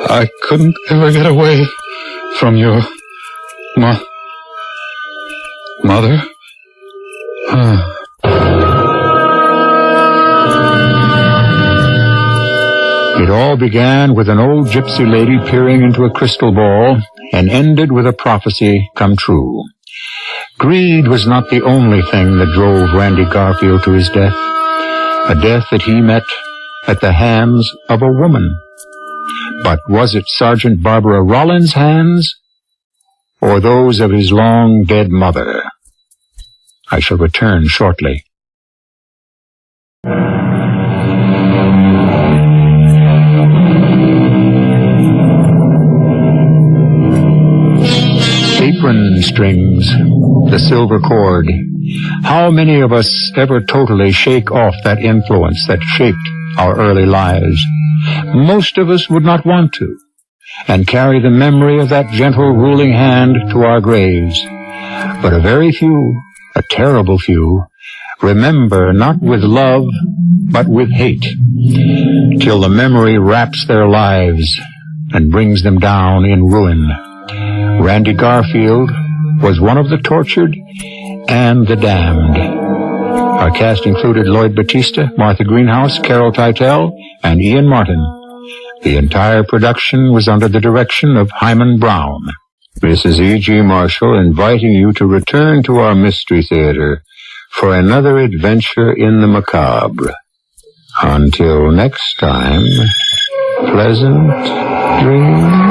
I couldn't ever get away from your mother. It all began with an old gypsy lady peering into a crystal ball and ended with a prophecy come true. Greed was not the only thing that drove Randy Garfield to his death, a death that he met at the hands of a woman. But was it Sergeant Barbara Rollins' hands or those of his long-dead mother? I shall return shortly. Apron strings, the silver cord. How many of us ever totally shake off that influence that shaped our early lives? Most of us would not want to, and carry the memory of that gentle ruling hand to our graves. But a very few, a terrible few, remember not with love, but with hate, till the memory wraps their lives and brings them down in ruin. Randy Garfield was one of the tortured and the damned. Our cast included Lloyd Battista, Martha Greenhouse, Carol Teitel, and Ian Martin. The entire production was under the direction of Hyman Brown. This is E.G. Marshall inviting you to return to our Mystery Theater for another adventure in the macabre. Until next time, pleasant dreams.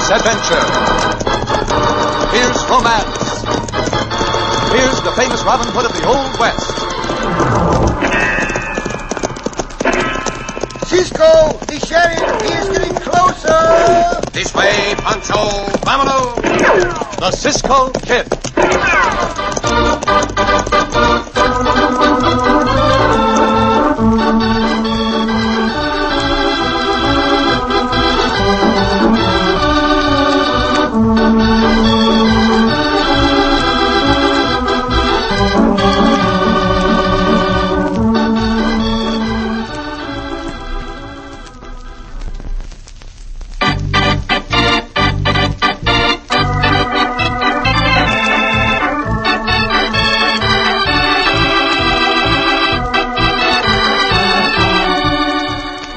Here's adventure. Here's romance. Here's the famous Robin Hood of the Old West. Cisco, the sheriff, he is getting closer. This way, Pancho. Vámonos. The Cisco Kid.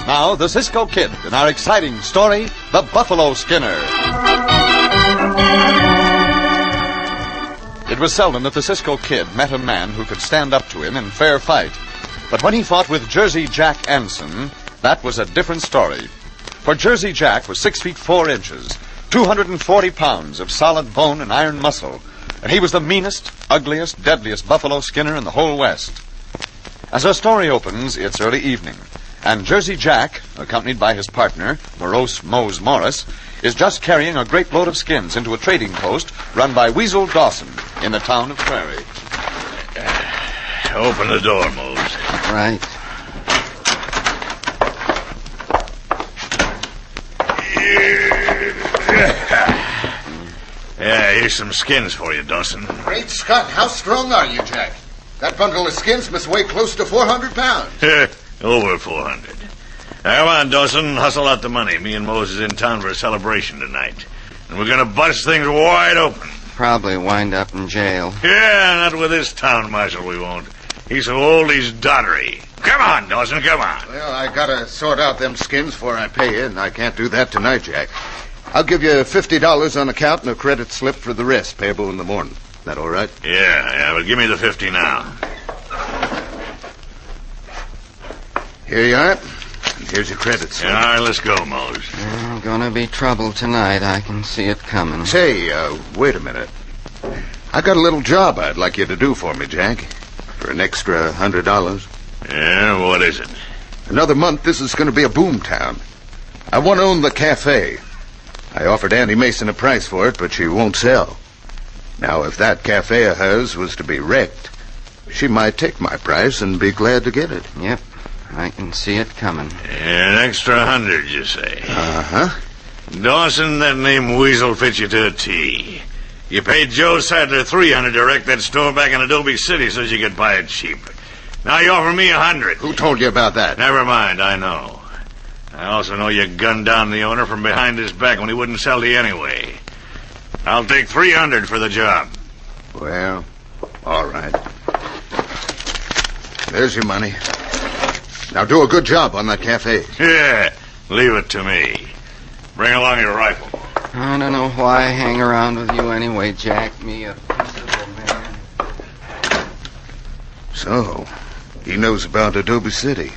Now, the Cisco Kid in our exciting story, The Buffalo Skinner. It was seldom that the Cisco Kid met a man who could stand up to him in fair fight. But when he fought with Jersey Jack Anson, that was a different story. For Jersey Jack was 6 feet 4 inches, 240 pounds of solid bone and iron muscle, and he was the meanest, ugliest, deadliest buffalo skinner in the whole West. As our story opens, it's early evening, and Jersey Jack, accompanied by his partner, Morose Mose Morris, is just carrying a great load of skins into a trading post run by Weasel Dawson in the town of Prairie. Open the door, Mose. Right. Yeah, here's some skins for you, Dawson. Great Scott, how strong are you, Jack? That bundle of skins must weigh close to 400 pounds. Over 400. Now, come on, Dawson. Hustle out the money. Me and Mose is in town for a celebration tonight. And we're going to bust things wide open. Probably wind up in jail. Yeah, not with this town marshal, we won't. He's so old he's doddery. Come on, Dawson, come on. Well, I gotta sort out them skins before I pay you, and I can't do that tonight, Jack. I'll give you $50 on account and a credit slip for the rest, payable in the morning. That all right? Yeah, but give me the 50 now. Here you are. And here's your credit slip. All right, let's go, Mose. Gonna be trouble tonight. I can see it coming. Say, wait a minute. I got a little job I'd like you to do for me, Jack. For an extra $100. Yeah, what is it? Another month, this is going to be a boom town. I want to own the cafe. I offered Annie Mason a price for it, but she won't sell. Now, if that cafe of hers was to be wrecked, she might take my price and be glad to get it. Yep, I can see it coming. An extra 100, you say? Uh-huh. Dawson, that name Weasel fits you to a T. You paid Joe Sadler $300 to wreck that store back in Adobe City so you could buy it cheap. Now you offer me $100. Who told you about that? Never mind, I know. I also know you gunned down the owner from behind his back when he wouldn't sell to you anyway. I'll take $300 for the job. Well, all right. There's your money. Now do a good job on that cafe. Yeah, leave it to me. Bring along your rifle. I don't know why I hang around with you anyway, Jack. Me a miserable man. So, he knows about Adobe City.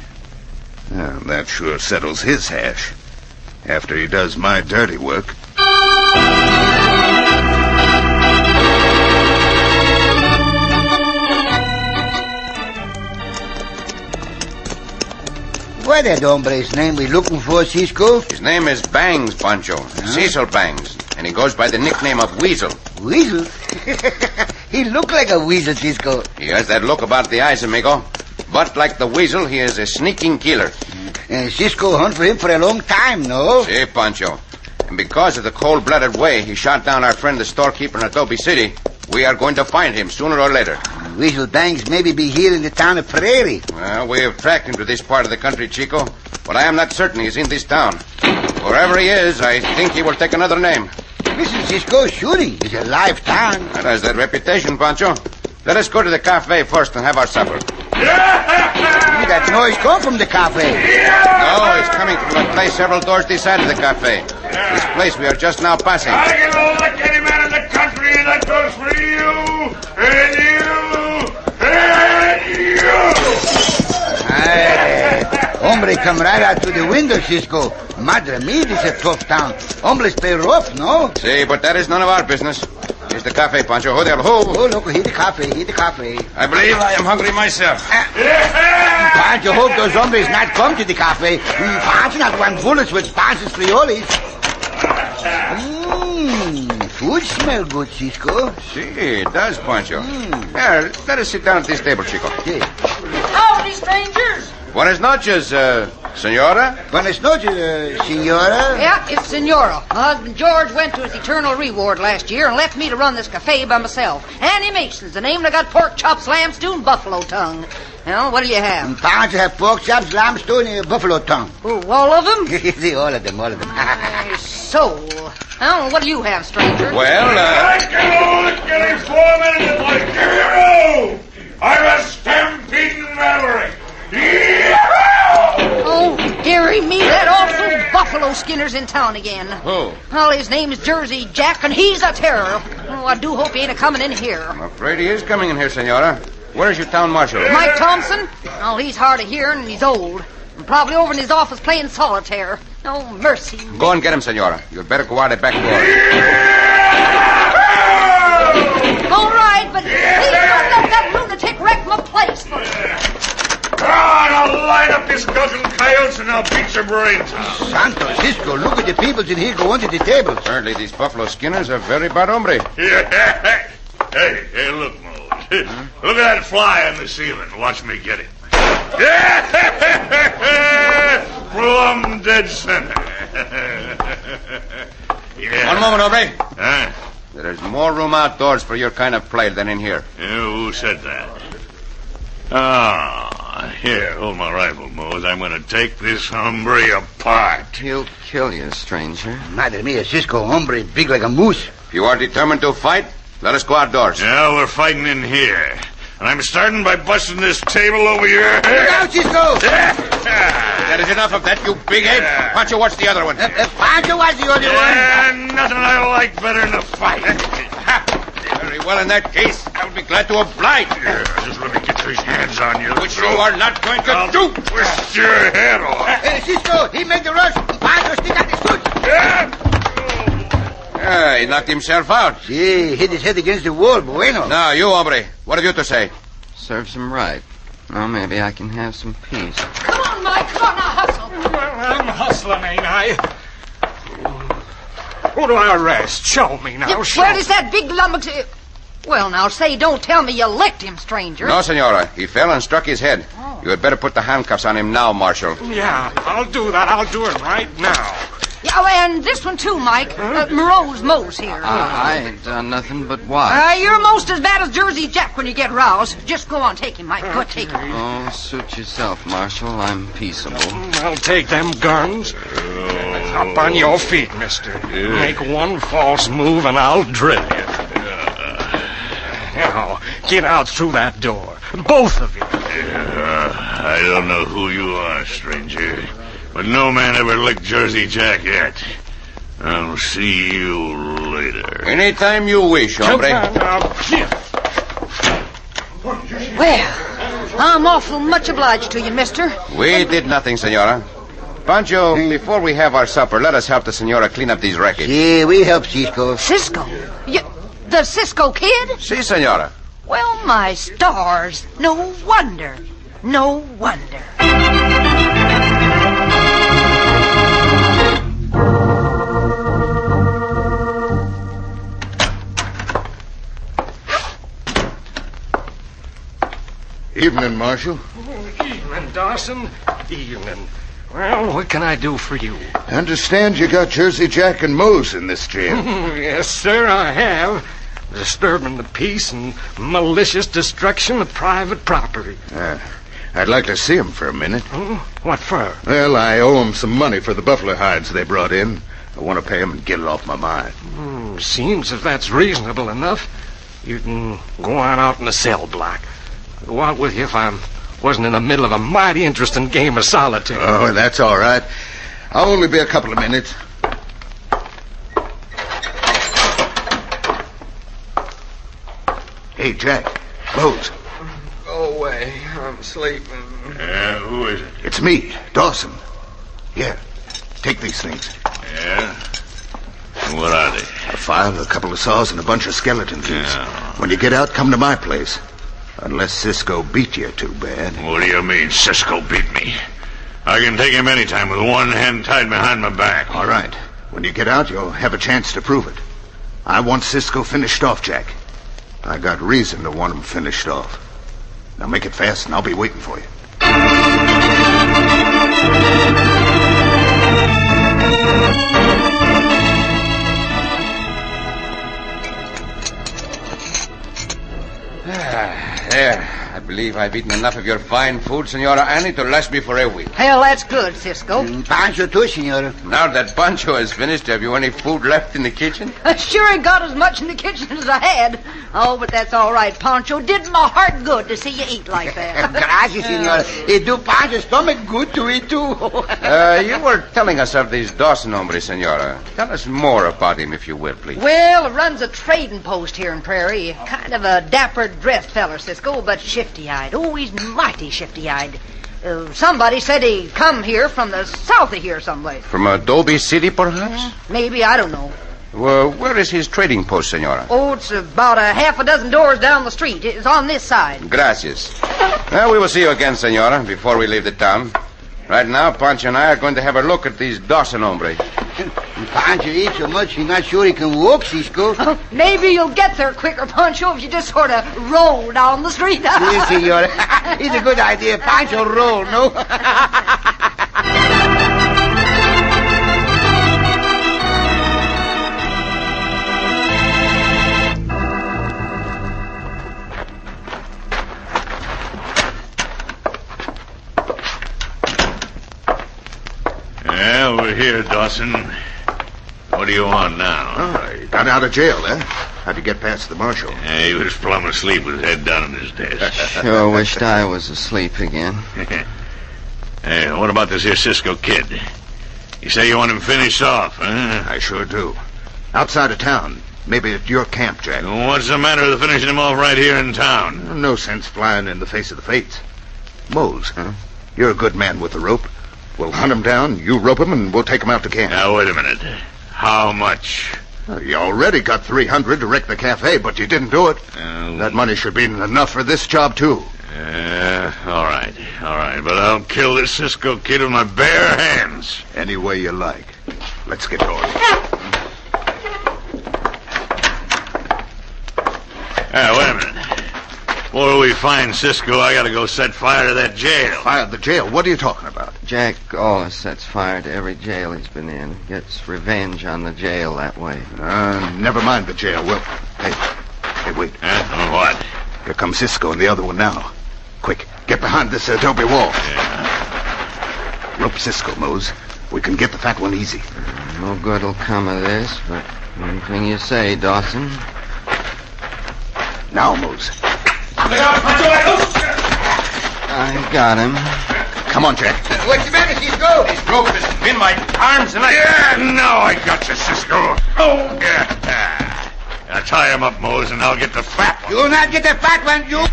Well, that sure settles his hash. After he does my dirty work. What that hombre's name we looking for, Cisco? His name is Bangs, Pancho. Cecil Bangs. And he goes by the nickname of Weasel. Weasel? He look like a weasel, Cisco. He has that look about the eyes, amigo. But like the weasel, he is a sneaking killer. Cisco hunt for him for a long time, no? Si, Pancho. And because of the cold-blooded way he shot down our friend the storekeeper in Adobe City, we are going to find him sooner or later. Weasel Bangs maybe be here in the town of Prairie. Well, we have tracked him to this part of the country, Chico. But I am not certain he's in this town. Wherever he is, I think he will take another name. Listen, Cisco, surely it's a live town. That has that reputation, Pancho. Let us go to the cafe first and have our supper. That noise come from the cafe. No, it's coming from a place several doors this side of the cafe. This place we are just now passing. I can hold like any man in the country, and that goes for you, and you, and you. Hombre come right out through the window, Cisco. Madre mia, this is a tough town. Hombres pay rough, no? See, but that is none of our business. Here's the cafe, Pancho. Ho there, ho. Oh, look, here the cafe. I believe I am hungry myself. Pancho, hope those hombres not come to the cafe. Pancho not want bullets with Pancho's frioles. Food smell good, Cisco. See, it does, Pancho. Here, let us sit down at this table, Chico. Howdy, strangers. Buenas noches, senora. Buenas noches, senora. Yeah, it's Senora. My husband George went to his eternal reward last year and left me to run this cafe by myself. Annie Mason's the name, and I got pork chops, lamb stew, and buffalo tongue. Well, what do you have? Pancho have pork chops, lamb stew, and buffalo tongue. Oh, all of them? all of them. So, well, what do you have, stranger? Well, Get him 4 minutes, like hero! I'm a stampeding maverick. Oh, dearie me, that awful buffalo skinner's in town again. Who? Well, his name's Jersey Jack, and he's a terror. Oh, I do hope he ain't a-coming in here. I'm afraid he is coming in here, senora. Where's your town marshal? Mike Thompson? Oh, he's hard of hearing, and he's old. And probably over in his office playing solitaire. Oh, mercy. Go and get him, senora. You'd better go out the back door. All right, but please don't let that lunatic wreck my place for you. I'll line up this dozen coyotes and I'll beat your brains out. Santo Cisco, look at the people in here go under the tables. Apparently these buffalo skinners are very bad hombre. Hey, look, Mose. Look at that fly on the ceiling. Watch me get it. Plumb dead center. One moment, hombre. Huh? There's more room outdoors for your kind of play than in here. Who said that? Here, hold my rifle, Mose. I'm going to take this hombre apart. He'll kill you, stranger. Madre mia, Cisco, hombre, big like a moose. If you are determined to fight, let us go outdoors. Yeah, we're fighting in here. And I'm starting by busting this table over your head. Look out, Cisco! That is enough of that, you big head. Pancho, what's the other one? Pancho was the only one. Nothing I like better than a fight. Very well, in that case, I'll be glad to oblige. Just let me get his hands on you. Which you are not going to I'll do. twist your head off. Cisco, he made the rush. Pancho stick out his foot. He knocked himself out. See, hit his head against the wall, bueno. Now, you, hombre, what have you to say? Serves him right. Well, maybe I can have some peace. Come on, Mike. Come on, now, hustle. I'm hustling, ain't I? Who do I arrest? Show me now. Where does that big lummox... Well, now, say, don't tell me you licked him, stranger. No, senora. He fell and struck his head. You had better put the handcuffs on him now, Marshal. Yeah, I'll do that. I'll do it right now. Yeah, and this one, too, Mike. Mose here. I ain't done nothing but watch. You're most as bad as Jersey Jack when you get roused. Just go on, take him, Mike. Go take him. Oh, suit yourself, Marshal. I'm peaceable. I'll take them guns. Up on your feet, mister. Make one false move and I'll drill you. Now, get out through that door. Both of you. I don't know who you are, stranger. But no man ever licked Jersey Jack yet. I'll see you later. Anytime you wish, hombre. Well, I'm awful much obliged to you, mister. We did nothing, senora. Pancho, before we have our supper, let us help the senora clean up these wreckage. Yeah, we help Cisco. Cisco? The Cisco kid? Si, senora. Well, my stars. No wonder. No wonder. Evening, Marshal. Evening, Dawson. Evening. Well, what can I do for you? I understand you got Jersey Jack and Mose in this jail. Yes, sir, I have. Disturbing the peace and malicious destruction of private property. I'd like to see him for a minute. What for? Well, I owe him some money for the buffalo hides they brought in. I want to pay him and get it off my mind. Seems if that's reasonable enough, you can go on out in the cell block. I'd go out with you if I wasn't in the middle of a mighty interesting game of solitaire. Oh, that's all right. I'll only be a couple of minutes. Hey, Jack. Mose. Go away. I'm sleeping. Who is it? It's me, Dawson. Here, take these things. Yeah? What are they? A file, a couple of saws, and a bunch of skeleton keys. When you get out, come to my place. Unless Cisco beat you too bad. What do you mean, Cisco beat me? I can take him anytime with one hand tied behind my back. All right. When you get out, you'll have a chance to prove it. I want Cisco finished off, Jack. I got reason to want him finished off. Now make it fast, and I'll be waiting for you. There. I believe I've eaten enough of your fine food, Senora Annie, to last me for a week. Hell, that's good, Cisco. Pancho too, Senora. Now that Pancho is finished, have you any food left in the kitchen? I sure ain't got as much in the kitchen as I had. Oh, but that's all right, Pancho. Did my heart good to see you eat like that. Gracias, Senora. It do Pancho's stomach good to eat, too. You were telling us of these Dawson hombres, Senora. Tell us more about him, if you will, please. Well, he runs a trading post here in Prairie. Kind of a dapper-dressed feller, Cisco, but shifty-eyed. Oh, he's mighty shifty-eyed. Somebody said he come here from the south of here someplace. From Adobe City, perhaps? Maybe, I don't know. Well, where is his trading post, Senora? Oh, it's about a half a dozen doors down the street. It's on this side. Gracias. Well, we will see you again, Senora, before we leave the town. Right now, Pancho and I are going to have a look at these Dawson hombres. Pancho eats so much he's not sure he can walk, Cisco. Maybe you'll get there quicker, Pancho, if you just sort of roll down the street. Yes, Senora. It's a good idea. Pancho roll, no? Yeah, we're here, Dawson. What do you want now? Oh, you got out of jail, eh? How'd you get past the marshal? Yeah, he was plumb asleep with his head down on his desk. Sure wished I was asleep again. Hey, what about this here Cisco kid? You say you want him finished off, huh? I sure do. Outside of town. Maybe at your camp, Jack. What's the matter with finishing him off right here in town? No sense flying in the face of the fates. Mose, you're a good man with the rope. We'll hunt him down, you rope him, and we'll take him out to camp. Now, wait a minute. How much? You already got $300 to wreck the cafe, but you didn't do it. That money should be enough for this job, too. All right. But I'll kill this Cisco kid with my bare hands. Any way you like. Let's get going. Wait a minute. Before we find Cisco, I gotta go set fire to that jail. Fire the jail? What are you talking about? Jack always sets fire to every jail he's been in. Gets revenge on the jail that way. Never mind the jail. Hey, wait. What? Here comes Cisco and the other one now. Quick, get behind this adobe wall. Yeah. Rope Cisco, Mose. We can get the fat one easy. No good'll come of this, but anything you say, Dawson. Now, Mose. I got him. Come on, Jack. What's the matter, Cisco? This rope is in my arms and now I got you, Cisco. Oh, yeah. Now tie him up, Mose, and I'll get the fat one. You'll not get the fat one, you...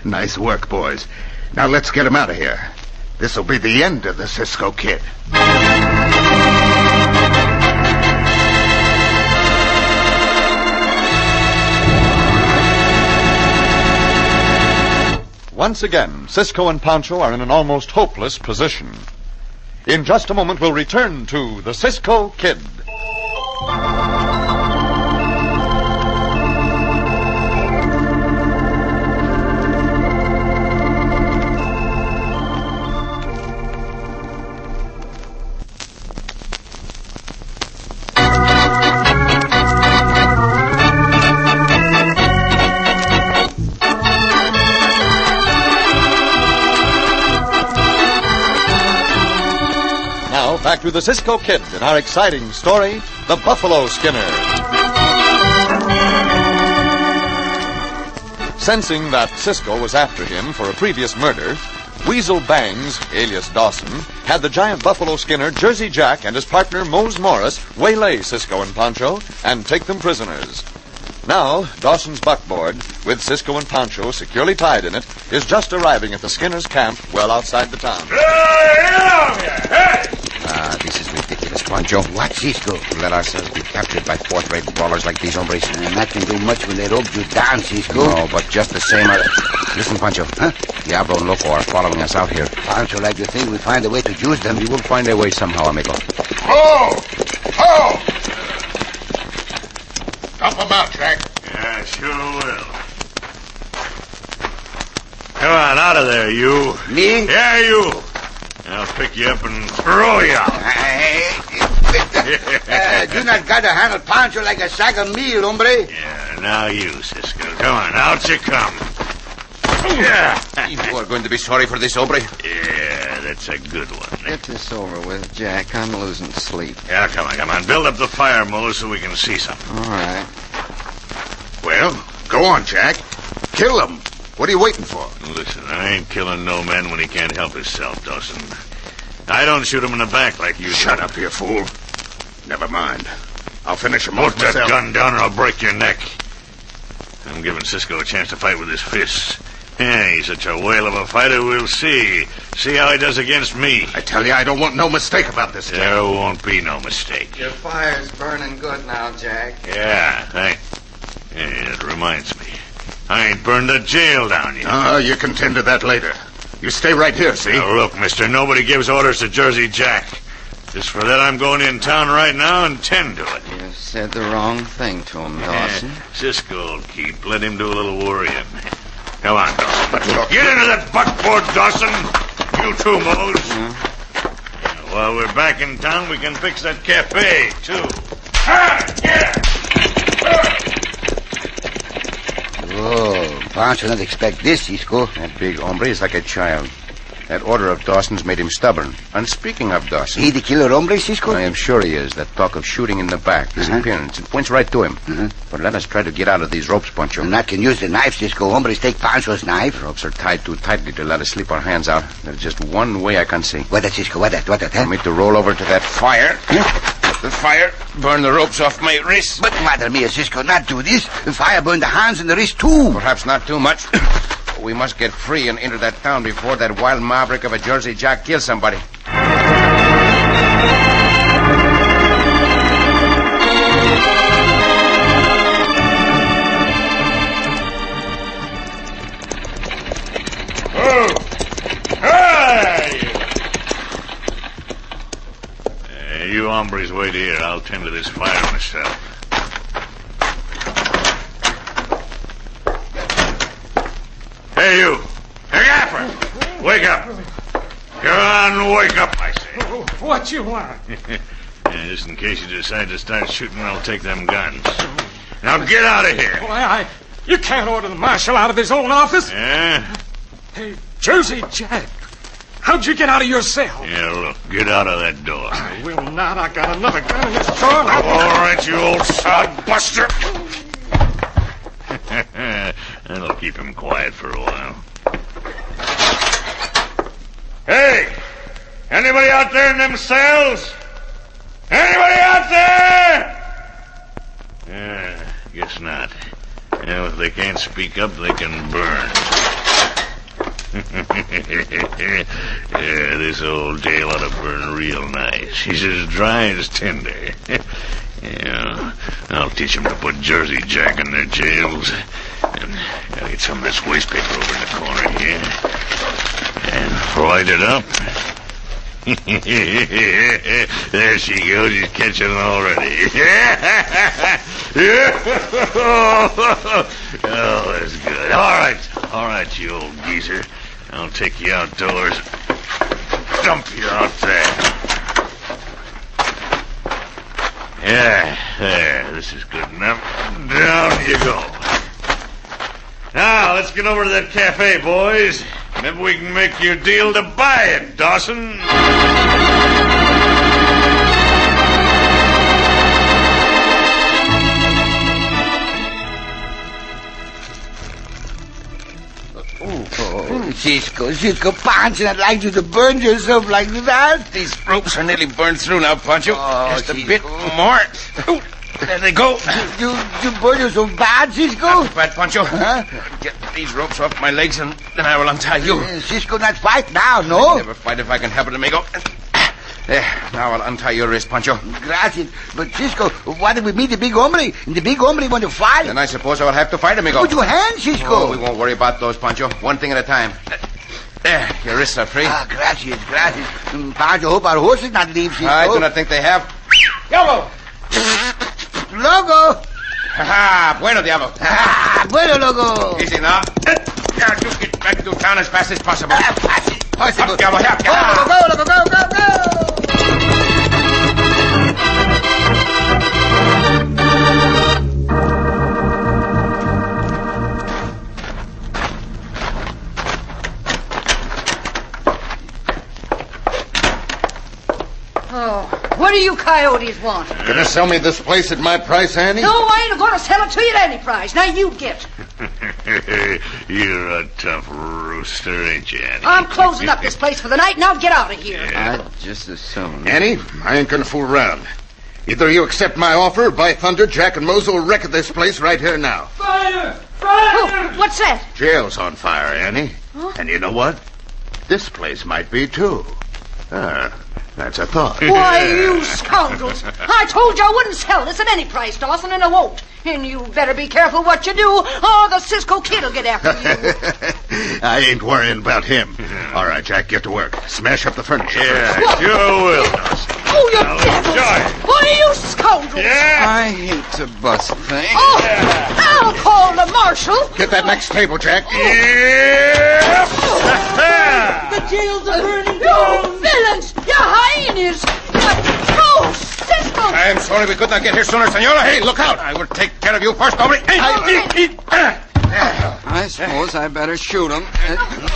Nice work, boys. Now let's get him out of here. This'll be the end of the Cisco kid. Once again, Cisco and Pancho are in an almost hopeless position. In just a moment, we'll return to the Cisco Kid. Back to the Cisco Kid in our exciting story, The Buffalo Skinner. Sensing that Cisco was after him for a previous murder, Weasel Bangs, alias Dawson, had the giant buffalo skinner Jersey Jack and his partner Mose Morris waylay Cisco and Pancho and take them prisoners. Now, Dawson's buckboard, with Cisco and Pancho securely tied in it, is just arriving at the Skinners' camp well outside the town. This is ridiculous, Pancho. What, Cisco? To let ourselves be captured by fourth-rate brawlers like these hombres. That can do much when they rope you down, Cisco. No, but just the same... Listen, Pancho. Diablo and Loco are following us out here. Pancho like to think we find a way to use them. We will find a way somehow, amigo. Ho! Ho! Dump them out, Jack. Yeah, sure will. Come on, out of there, you. Me? Yeah, you. I'll pick you up and throw you out. Do not gotta handle Pancho like a sack of meal, hombre. Yeah, now you, Cisco. Come on, out you come. Yeah. You are going to be sorry for this, hombre. Yeah, that's a good one. Get this over with, Jack. I'm losing sleep. Yeah, come on. Build up the fire, Mo, so we can see something. All right. Well, go on, Jack. Kill them. What are you waiting for? Listen, I ain't killing no man when he can't help himself, Dawson. I don't shoot him in the back like you do. Shut up, you fool. Never mind. I'll finish him Put off that myself. gun down or I'll break your neck. I'm giving Cisco a chance to fight with his fists. Yeah, he's such a whale of a fighter, we'll see. See how he does against me. I tell you, I don't want no mistake about this, Jack. There won't be no mistake. Your fire's burning good now, Jack. Yeah, it reminds me. I ain't burned the jail down yet. You can tend to that later. You stay right here, see? Now, look, mister, nobody gives orders to Jersey Jack. Just for that, I'm going in town right now and tend to it. You said the wrong thing to him, Dawson. Cisco'll keep. Let him do a little worrying. Come on, Dawson. Get into that buckboard, Dawson. You too, Mose. While we're back in town, we can fix that cafe, too. Oh, Pancho not expect this, Cisco. That big hombre is like a child. That order of Dawson's made him stubborn. And speaking of Dawson... He the killer hombre, Cisco? I am sure he is. That talk of shooting in the back, his appearance, it points right to him. But let us try to get out of these ropes, Pancho. And I can use the knife, Cisco. Hombres take Pancho's knife. The ropes are tied too tightly to let us slip our hands out. There's just one way I can see. What that, Cisco? What that, For me to roll over to that fire. Let the fire burn the ropes off my wrists. But, madre mia, Cisco, not do this. The fire burn the hands and the wrist, too. Perhaps not too much. We must get free and enter that town before that wild maverick of a Jersey Jack kills somebody. You hombres wait here. I'll tend to this fire myself. Hey, you. Hey, Gaffer. Wake up. Come on, wake up, I say. What you want? Just in case you decide to start shooting, I'll take them guns. Now get out of here. Well, you can't order the marshal out of his own office. Yeah? Hey, Jersey Jack. How'd you get out of your cell? Yeah, look, get out of that door. I will not. I got another gun in this drawer. All right, you old sod buster. That'll keep him quiet for a while. Hey! Anybody out there in them cells? Anybody out there? Guess not. Well, if they can't speak up, they can burn. Yeah, this old jail ought to burn real nice. She's as dry as tinder. Yeah, I'll teach them to put Jersey Jack in their jails. And gotta get some of this waste paper over in the corner here. And light it up. There she goes. She's catching it already. Oh, that's good. All right, you old geezer. I'll take you outdoors. Dump you out there. Yeah, there. This is good enough. Down you go. Now, let's get over to that cafe, boys. Maybe we can make you a deal to buy it, Dawson. Cisco, Pancho, I'd like you to burn yourself like that. These ropes are nearly burned through now, Pancho. Just a bit more. There they go. You put you so bad, Cisco? Not bad, Pancho. Huh? Get these ropes off my legs and then I will untie you. Cisco not fight now, no? I'll never fight if I can help it, amigo. There, now I'll untie your wrist, Pancho. Gracias. But, Cisco, what if we meet the big hombre? And the big hombre want to fight? Then I suppose I will have to fight, amigo. Put your hands, Cisco. Oh, we won't worry about those, Pancho. One thing at a time. There, your wrists are free. Gracias. Pancho, hope our horses not leave, Cisco. I do not think they have. Logo! Logo! Ha-ha! Bueno, Diablo. Bueno, Logo. Easy now. Now, you get back to town as fast as possible. Possible. Up, Diablo, here. Go. Oh, what do you coyotes want? Gonna sell me this place at my price, Annie? No, I ain't going to sell it to you at any price. Now you get. You're a tough rooster, ain't you, Annie? I'm closing up this place for the night. Now get out of here. I'd just as soon. Annie, I ain't gonna fool around. Either you accept my offer, or by thunder, Jack and Mose will wreck this place right here now. Fire! Oh, what's that? Jail's on fire, Annie. Huh? And you know what? This place might be, too. That's a thought. Why, you scoundrels. I told you I wouldn't sell this at any price, Dawson, and I won't. And you better be careful what you do, or the Cisco Kid will get after you. I ain't worrying about him. All right, Jack, get to work. Smash up the furniture. Yeah, sure will. Oh, you devils! Why, you scoundrels! Yeah. I hate to bust things. Oh, I'll call the marshal. Get that next table, Jack. The jails are burning You villains! You hyenas! Oh, Cisco! I am sorry we could not get here sooner, senora. Hey, look out! I will take care of you first, hombre. I suppose I better shoot him.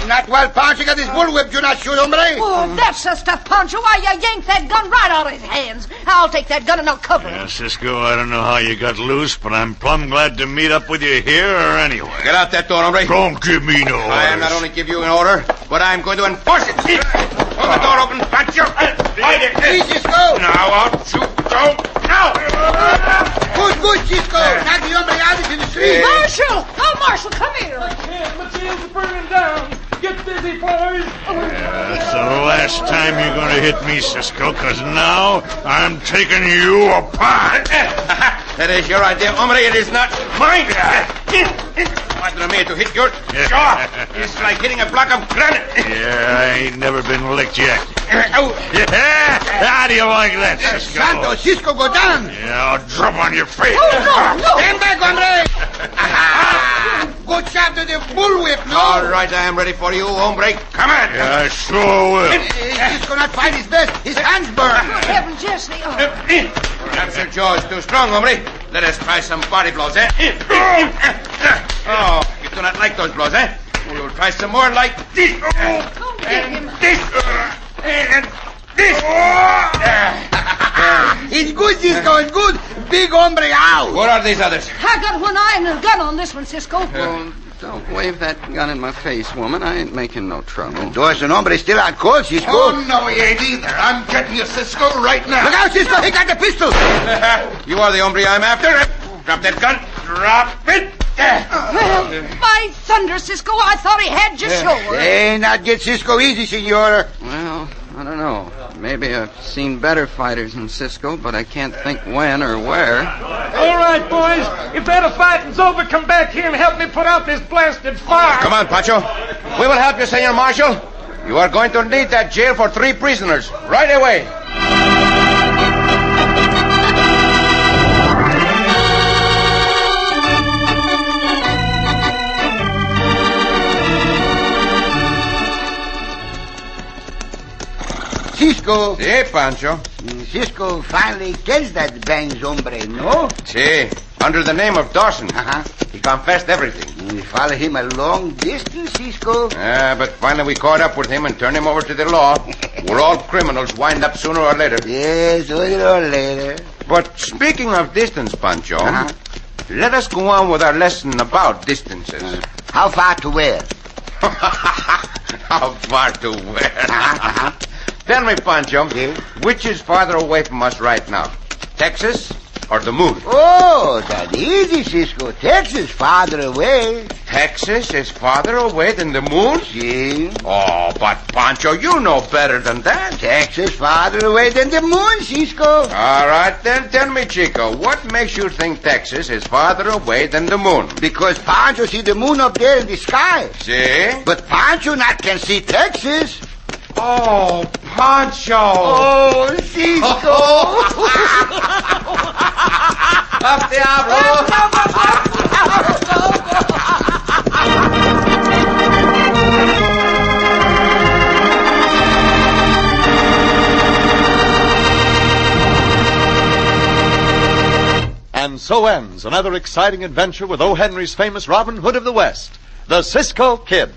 Not while Pancho got his bullwhip, you not shoot, hombre. Oh, that's the stuff, Pancho. Why, you yanked that gun right out of his hands. I'll take that gun and I'll cover him. Cisco, I don't know how you got loose, but I'm plumb glad to meet up with you here or anywhere. Get out that door, hombre. Don't give me no orders. I am not only give you an order, but I'm going to enforce it. Hold the door open, Pancho. Fight it. Cisco. Now out you go. Now. Good, Cisco. Knock the hombre out into the street. Marshal! Oh, Marshal, come here. I can't. My jails are burning down. Get busy, boys. That's the last time you're going to hit me, Cisco, because now I'm taking you apart. That is your idea, hombre. It is not mine. Madre mia, to hit your jaw is like hitting a block of granite. Yeah, I ain't never been licked yet. Yeah? How do you like that, Cisco? Santo, Cisco, go down. Yeah, I'll drop on your face. Oh, no. Stand back, hombre. Go chop to the bullwhip, no? All right, I am ready for you, hombre. Come on. Yeah, I sure will. Cisco not fight his best. His hands burn. Heaven, Jesse. Perhaps your jaw is too strong, hombre. Let us try some body blows, eh? Oh, you do not like those blows, eh? We will try some more like this. And this. And this. It's good, Cisco. It's good. Big hombre out. What are these others? I got one eye and a gun on this one, Cisco. Well, don't wave that gun in my face, woman. I ain't making no trouble. Dawson, hombre, still out cold, Cisco. Oh, no, he ain't either. I'm getting you, Cisco, right now. Look out, Cisco. He got the pistol. You are the hombre I'm after. Drop that gun. Drop it. Well, by thunder, Cisco, I thought he had you sure. Hey, not get Cisco easy, senora. Well, I don't know. Maybe I've seen better fighters than Cisco, but I can't think when or where. All right, boys. If that fighting's over, come back here and help me put out this blasted fire. Come on, Pancho. We will help you, Senor Marshal. You are going to need that jail for 3 prisoners right away. Cisco. Si, Pancho. Cisco finally kills that Bangs hombre, no? Si. Under the name of Dawson. He confessed everything. We follow him a long distance, Cisco. But finally we caught up with him and turned him over to the law. We're all criminals, wind up sooner or later. Yes, sooner or later. But speaking of distance, Pancho, let us go on with our lesson about distances. How far to where? How far to where? Tell me, Pancho, which is farther away from us right now? Texas, or the moon? Oh, that easy, Cisco. Texas, farther away. Texas is farther away than the moon? See? Oh, but Pancho, you know better than that. Texas farther away than the moon, Cisco. All right, then tell me, Chico, what makes you think Texas is farther away than the moon? Because Pancho see the moon up there in the sky. See? But Pancho not can see Texas. Oh, Pancho. Oh, Cisco. Up, Diablo. And so ends another exciting adventure with O. Henry's famous Robin Hood of the West, the Cisco Kid.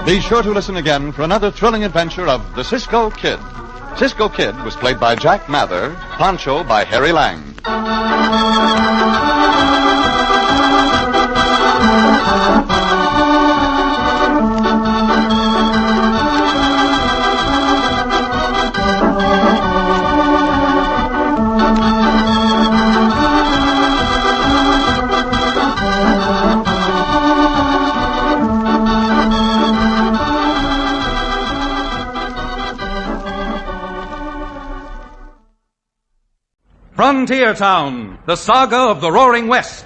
Be sure to listen again for another thrilling adventure of the Cisco Kid. Cisco Kid was played by Jack Mather, Pancho by Harry Lang. Frontier Town, the saga of the Roaring West.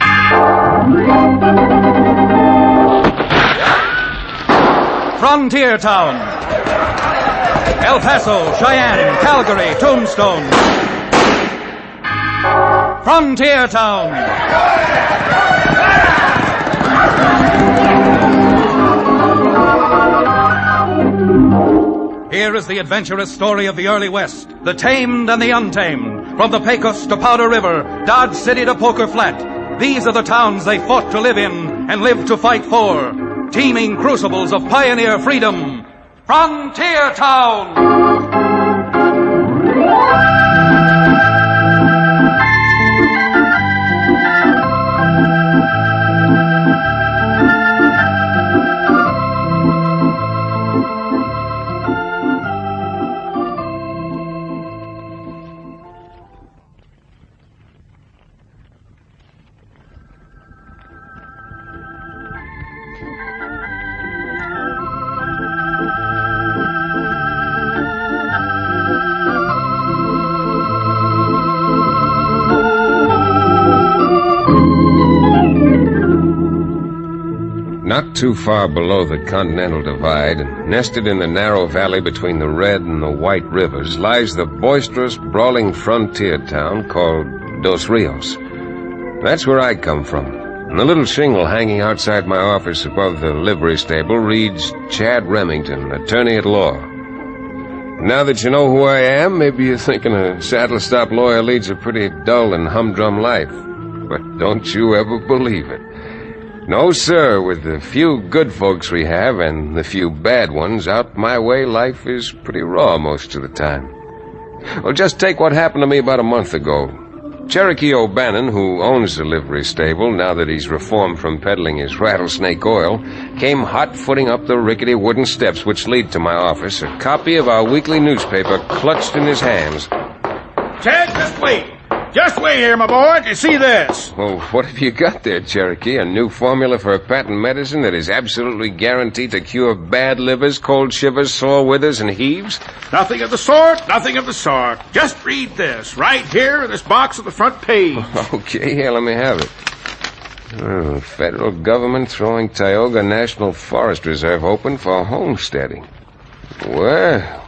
Frontier Town. El Paso, Cheyenne, Calgary, Tombstone. Frontier Town. Here is the adventurous story of the early West, the tamed and the untamed, from the Pecos to Powder River, Dodge City to Poker Flat. These are the towns they fought to live in and lived to fight for, teeming crucibles of pioneer freedom. Frontier Town! Not too far below the Continental Divide, nested in the narrow valley between the Red and the White Rivers, lies the boisterous, brawling frontier town called Dos Rios. That's where I come from. And the little shingle hanging outside my office above the livery stable reads Chad Remington, attorney at law. Now that you know who I am, maybe you're thinking a saddle-stop lawyer leads a pretty dull and humdrum life. But don't you ever believe it. No, sir, with the few good folks we have and the few bad ones out my way, life is pretty raw most of the time. Well, just take what happened to me about a month ago. Cherokee O'Bannon, who owns the livery stable now that he's reformed from peddling his rattlesnake oil, came hot-footing up the rickety wooden steps which lead to my office, a copy of our weekly newspaper clutched in his hands. Chad, just wait. Just wait here, my boy, to see this. Well, what have you got there, Cherokee? A new formula for a patent medicine that is absolutely guaranteed to cure bad livers, cold shivers, sore withers, and heaves? Nothing of the sort, nothing of the sort. Just read this, right here in this box at the front page. Okay, here, let me have it. Oh, federal government throwing Tioga National Forest Reserve open for homesteading. Well,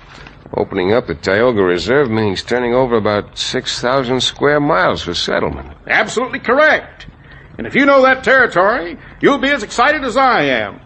opening up the Tioga Reserve means turning over about 6,000 square miles for settlement. Absolutely correct. And if you know that territory, you'll be as excited as I am.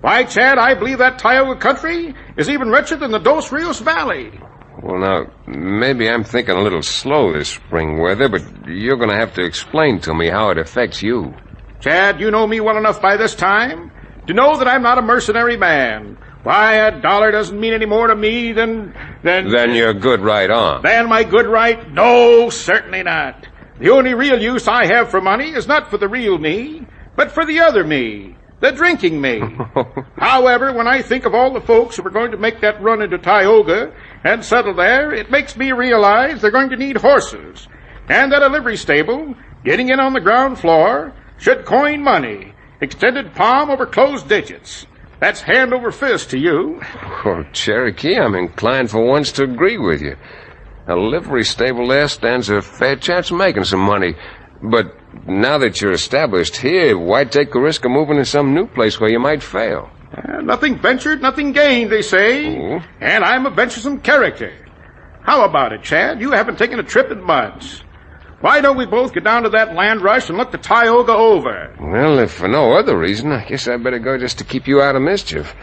Why, Chad, I believe that Tioga country is even richer than the Dos Rios Valley. Well, now, maybe I'm thinking a little slow this spring weather, but you're going to have to explain to me how it affects you. Chad, you know me well enough by this time to know that I'm not a mercenary man. Why, $1 doesn't mean any more to me than... Then you're good right on. Than my good right? No, certainly not. The only real use I have for money is not for the real me, but for the other me, the drinking me. However, when I think of all the folks who are going to make that run into Tioga and settle there, it makes me realize they're going to need horses, and that a livery stable, getting in on the ground floor, should coin money, extended palm over closed digits. That's hand over fist to you. Well, Cherokee, I'm inclined for once to agree with you. A livery stable there stands a fair chance of making some money. But now that you're established here, why take the risk of moving to some new place where you might fail? Nothing ventured, nothing gained, they say. Oh. And I'm a venturesome character. How about it, Chad? You haven't taken a trip in months. Why don't we both get down to that land rush and look the Tioga over? Well, if for no other reason, I guess I'd better go just to keep you out of mischief.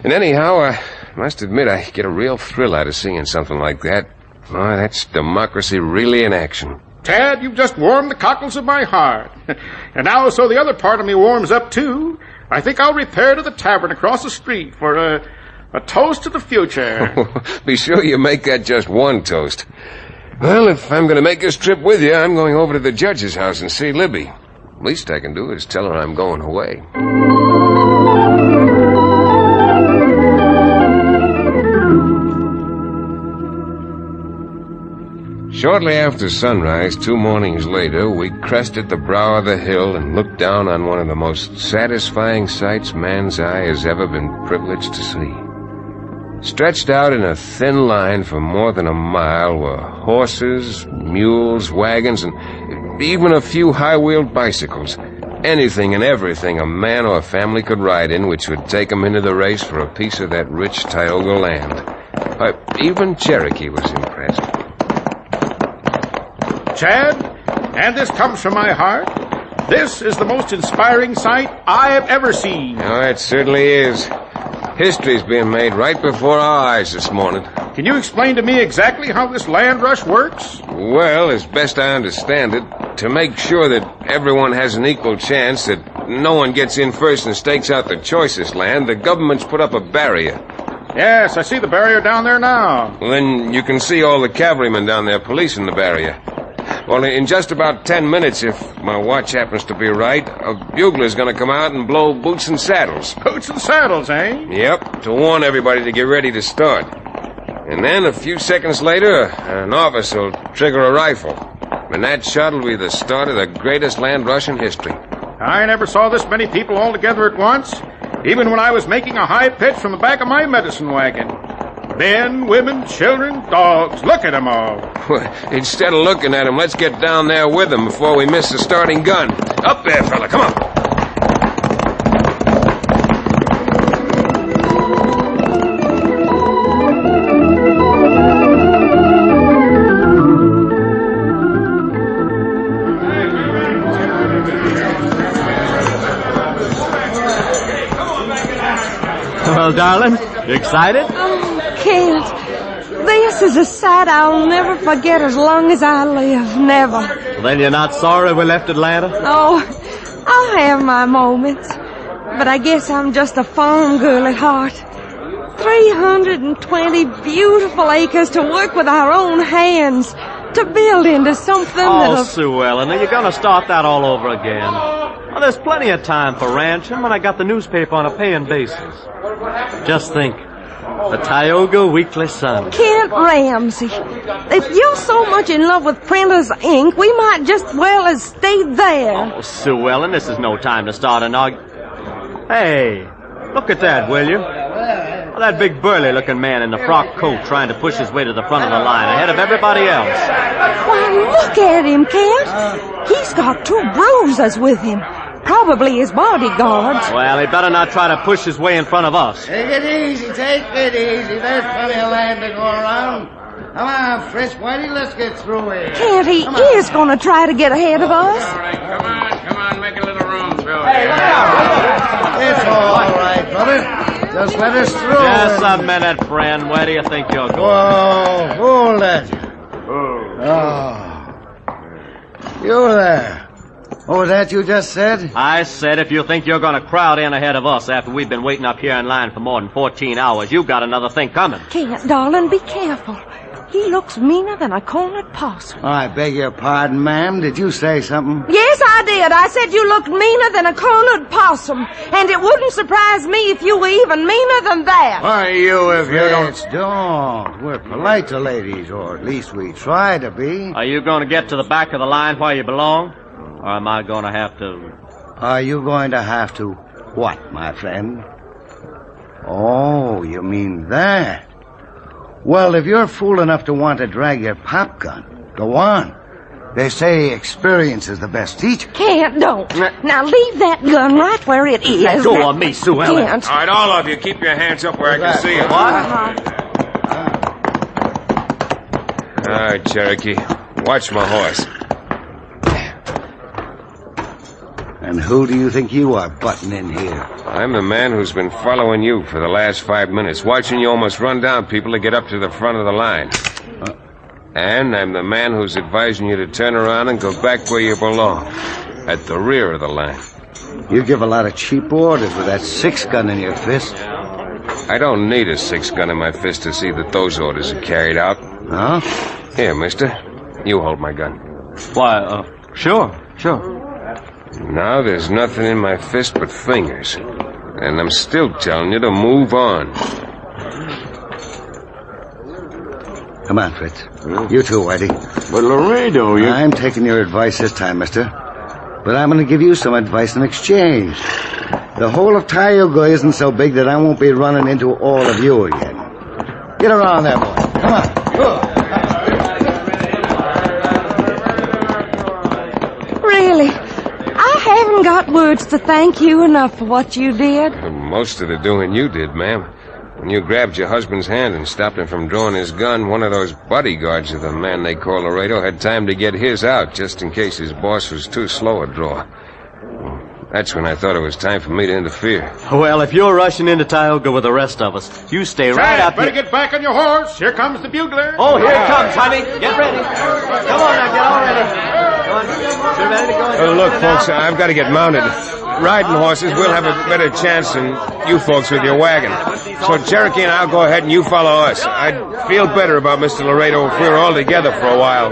And anyhow, I must admit I get a real thrill out of seeing something like that. Oh, that's democracy really in action. Tad, you've just warmed the cockles of my heart. And now, so the other part of me warms up, too, I think I'll repair to the tavern across the street for a toast to the future. Be sure you make that just one toast. Well, if I'm going to make this trip with you, I'm going over to the judge's house and see Libby. Least I can do is tell her I'm going away. Shortly after sunrise, 2 mornings later, we crested the brow of the hill and looked down on one of the most satisfying sights man's eye has ever been privileged to see. Stretched out in a thin line for more than a mile were horses, mules, wagons, and even a few high-wheeled bicycles. Anything and everything a man or a family could ride in which would take them into the race for a piece of that rich Tioga land. Even Cherokee was impressed. Chad, and this comes from my heart, this is the most inspiring sight I have ever seen. Oh, it certainly is. History's being made right before our eyes this morning. Can you explain to me exactly how this land rush works? Well, as best I understand it, to make sure that everyone has an equal chance, that no one gets in first and stakes out the choicest land, the government's put up a barrier. Yes, I see the barrier down there now. Well, then you can see all the cavalrymen down there policing the barrier. Well, in just about 10 minutes, if my watch happens to be right, a bugler's going to come out and blow boots and saddles. Boots and saddles, eh? Yep, to warn everybody to get ready to start. And then a few seconds later, an officer will trigger a rifle. And that shot will be the start of the greatest land rush in history. I never saw this many people all together at once, even when I was making a high pitch from the back of my medicine wagon. Men, women, children, dogs. Look at them all. Instead of looking at them, let's get down there with them before we miss the starting gun. Up there, fella, come on. Well, darling, you excited? Can't. This is a sight I'll never forget as long as I live. Never. Well, then you're not sorry we left Atlanta? Oh, I'll have my moments. But I guess I'm just a farm girl at heart. 320 beautiful acres to work with our own hands. To build into something that'll... Oh, Sue Ellen, are you going to start that all over again? Well, there's plenty of time for ranching when I got the newspaper on a paying basis. Just think. The Tioga Weekly Sun. Kent Ramsey, if you're so much in love with printer's ink, we might just well as stay there. Oh, Sue Ellen, this is no time to start an argument. Hey, look at that, will you? Well, that big burly-looking man in the frock coat trying to push his way to the front of the line ahead of everybody else. Why, look at him, Kent. He's got 2 bruisers with him. Probably his bodyguards. Well, he better not try to push his way in front of us. Take it easy, take it easy. There's plenty of land to go around. Come on, Fritz, Whitey, let's get through here. Kent, he is going to try to get ahead of us. All right, come on, make a little room through here. It's all right, brother. Just let us through. Just a minute, friend. Where do you think you're going? Whoa, hold it. Oh. You there. What was that you just said? I said if you think you're going to crowd in ahead of us after we've been waiting up here in line for more than 14 hours, you've got another thing coming. Can't, darling, be careful. He looks meaner than a cornered possum. I beg your pardon, ma'am. Did you say something? Yes, I did. I said you looked meaner than a cornered possum. And it wouldn't surprise me if you were even meaner than that. Why, you, if you don't. We're polite to ladies, or at least we try to be. Are you going to get to the back of the line where you belong? Or am I going to have to... Are you going to have to what, my friend? Oh, you mean that? Well, if you're fool enough to want to drag your pop gun, go on. They say experience is the best teacher. Don't. Now leave that gun right where it is. Let go of me, Sue Ellen. Can't. All right, all of you, keep your hands up where I can see you. All right, Cherokee. Watch my horse. And who do you think you are butting in here? I'm the man who's been following you for the last 5 minutes, watching you almost run down people to get up to the front of the line. And I'm the man who's advising you to turn around and go back where you belong, at the rear of the line. You give a lot of cheap orders with that 6-gun in your fist. I don't need a 6-gun in my fist to see that those orders are carried out. Huh? Here, mister. You hold my gun. Why, sure. Now there's nothing in my fist but fingers. And I'm still telling you to move on. Come on, Fritz. You too, Whitey. But Laredo, you... I'm taking your advice this time, mister. But I'm going to give you some advice in exchange. The whole of Tioga isn't so big that I won't be running into all of you again. Get around there, boy. Come on. Really? I haven't got words to thank you enough for what you did. Most of the doing you did, ma'am. When you grabbed your husband's hand and stopped him from drawing his gun, one of those bodyguards of the man they call Laredo had time to get his out just in case his boss was too slow a draw. That's when I thought it was time for me to interfere. Well, if you're rushing into Tioga with the rest of us, you stay right up better here. get back on your horse. Here comes the bugler. Oh, here it comes, honey. Get ready. Come on now, get all ready. Come on. Get ready to go. Look, folks, I've got to get mounted. Riding horses, we'll have a better chance than you folks with your wagon. So Cherokee and I'll go ahead and you follow us. I'd feel better about Mr. Laredo if we were all together for a while.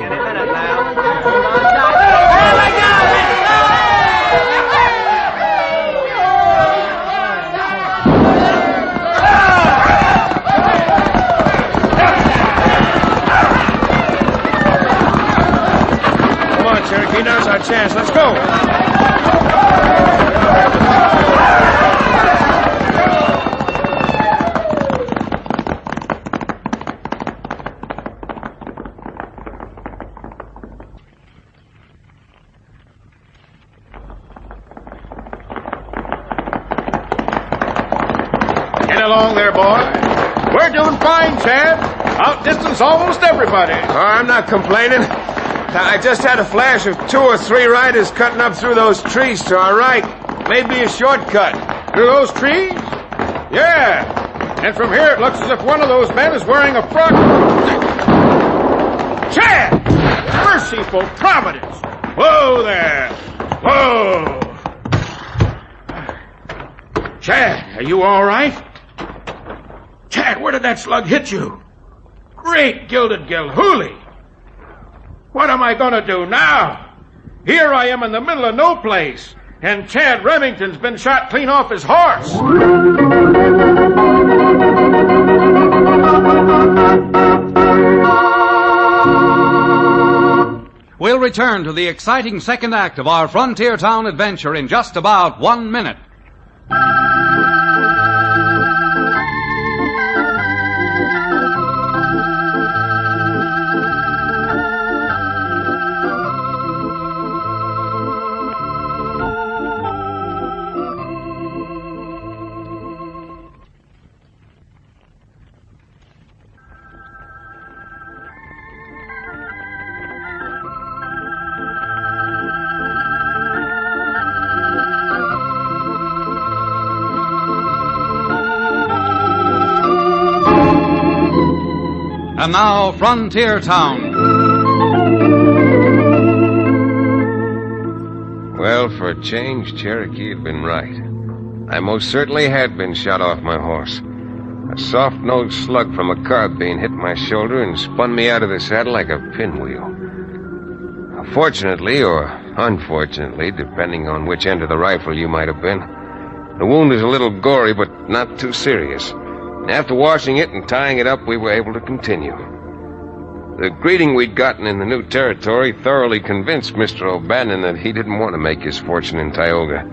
Come on, Cherokee, now's our chance. Let's go. Along there, boy. We're doing fine, Chad. Outdistance almost everybody. I'm not complaining. I just had a flash of 2 or 3 riders cutting up through those trees to our right. Maybe a shortcut. Through those trees? Yeah. And from here it looks as if one of those men is wearing a frock. Chad! Merciful Providence! Whoa there! Whoa! Chad, are you all right? Chad, where did that slug hit you? Great gilded Gilhooly! What am I going to do now? Here I am in the middle of no place, and Chad Remington's been shot clean off his horse. We'll return to the exciting second act of our frontier town adventure in just about 1 minute. And now, Frontier Town. Well, for a change, Cherokee had been right. I most certainly had been shot off my horse. A soft-nosed slug from a carbine hit my shoulder and spun me out of the saddle like a pinwheel. Fortunately, or unfortunately, depending on which end of the rifle you might have been, the wound is a little gory, but not too serious. And after washing it and tying it up, we were able to continue. The greeting we'd gotten in the new territory thoroughly convinced Mr. O'Bannon that he didn't want to make his fortune in Tioga.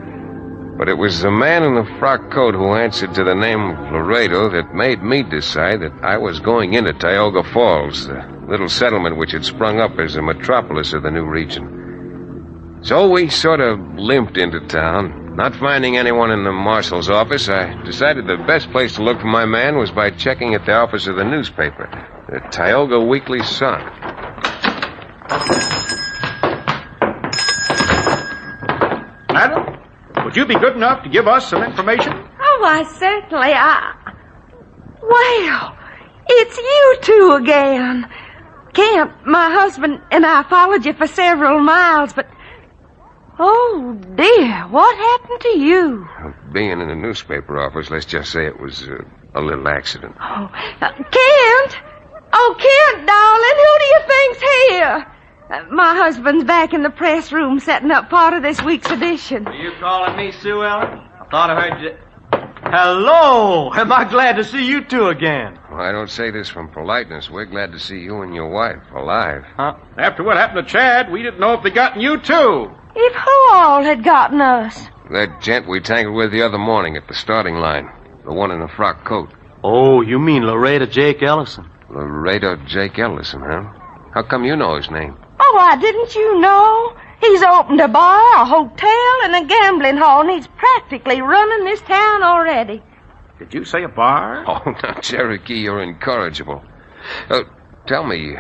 But it was the man in the frock coat who answered to the name of Laredo that made me decide that I was going into Tioga Falls, the little settlement which had sprung up as the metropolis of the new region. So we sort of limped into town. Not finding anyone in the marshal's office, I decided the best place to look for my man was by checking at the office of the newspaper, the Tioga Weekly Sun. Madam, would you be good enough to give us some information? Oh, why, certainly. Well, it's you two again. Kent, my husband, and I followed you for several miles, but... Oh, dear, what happened to you? Being in the newspaper office, let's just say it was a little accident. Oh, Kent! Oh, Kent, darling, who do you think's here? My husband's back in the press room setting up part of this week's edition. Are you calling me, Sue Ellen? I thought I heard you... Hello! Am I glad to see you two again? Well, I don't say this from politeness. We're glad to see you and your wife alive. Huh? After what happened to Chad, we didn't know if they gotten you, too. If who all had gotten us? That gent we tangled with the other morning at the starting line. The one in the frock coat. Oh, you mean Laredo Jake Ellison? Laredo Jake Ellison, huh? How come you know his name? Oh, why, didn't you know? He's opened a bar, a hotel, and a gambling hall, and he's practically running this town already. Did you say a bar? Oh, now, Cherokee, you're incorrigible. Tell me,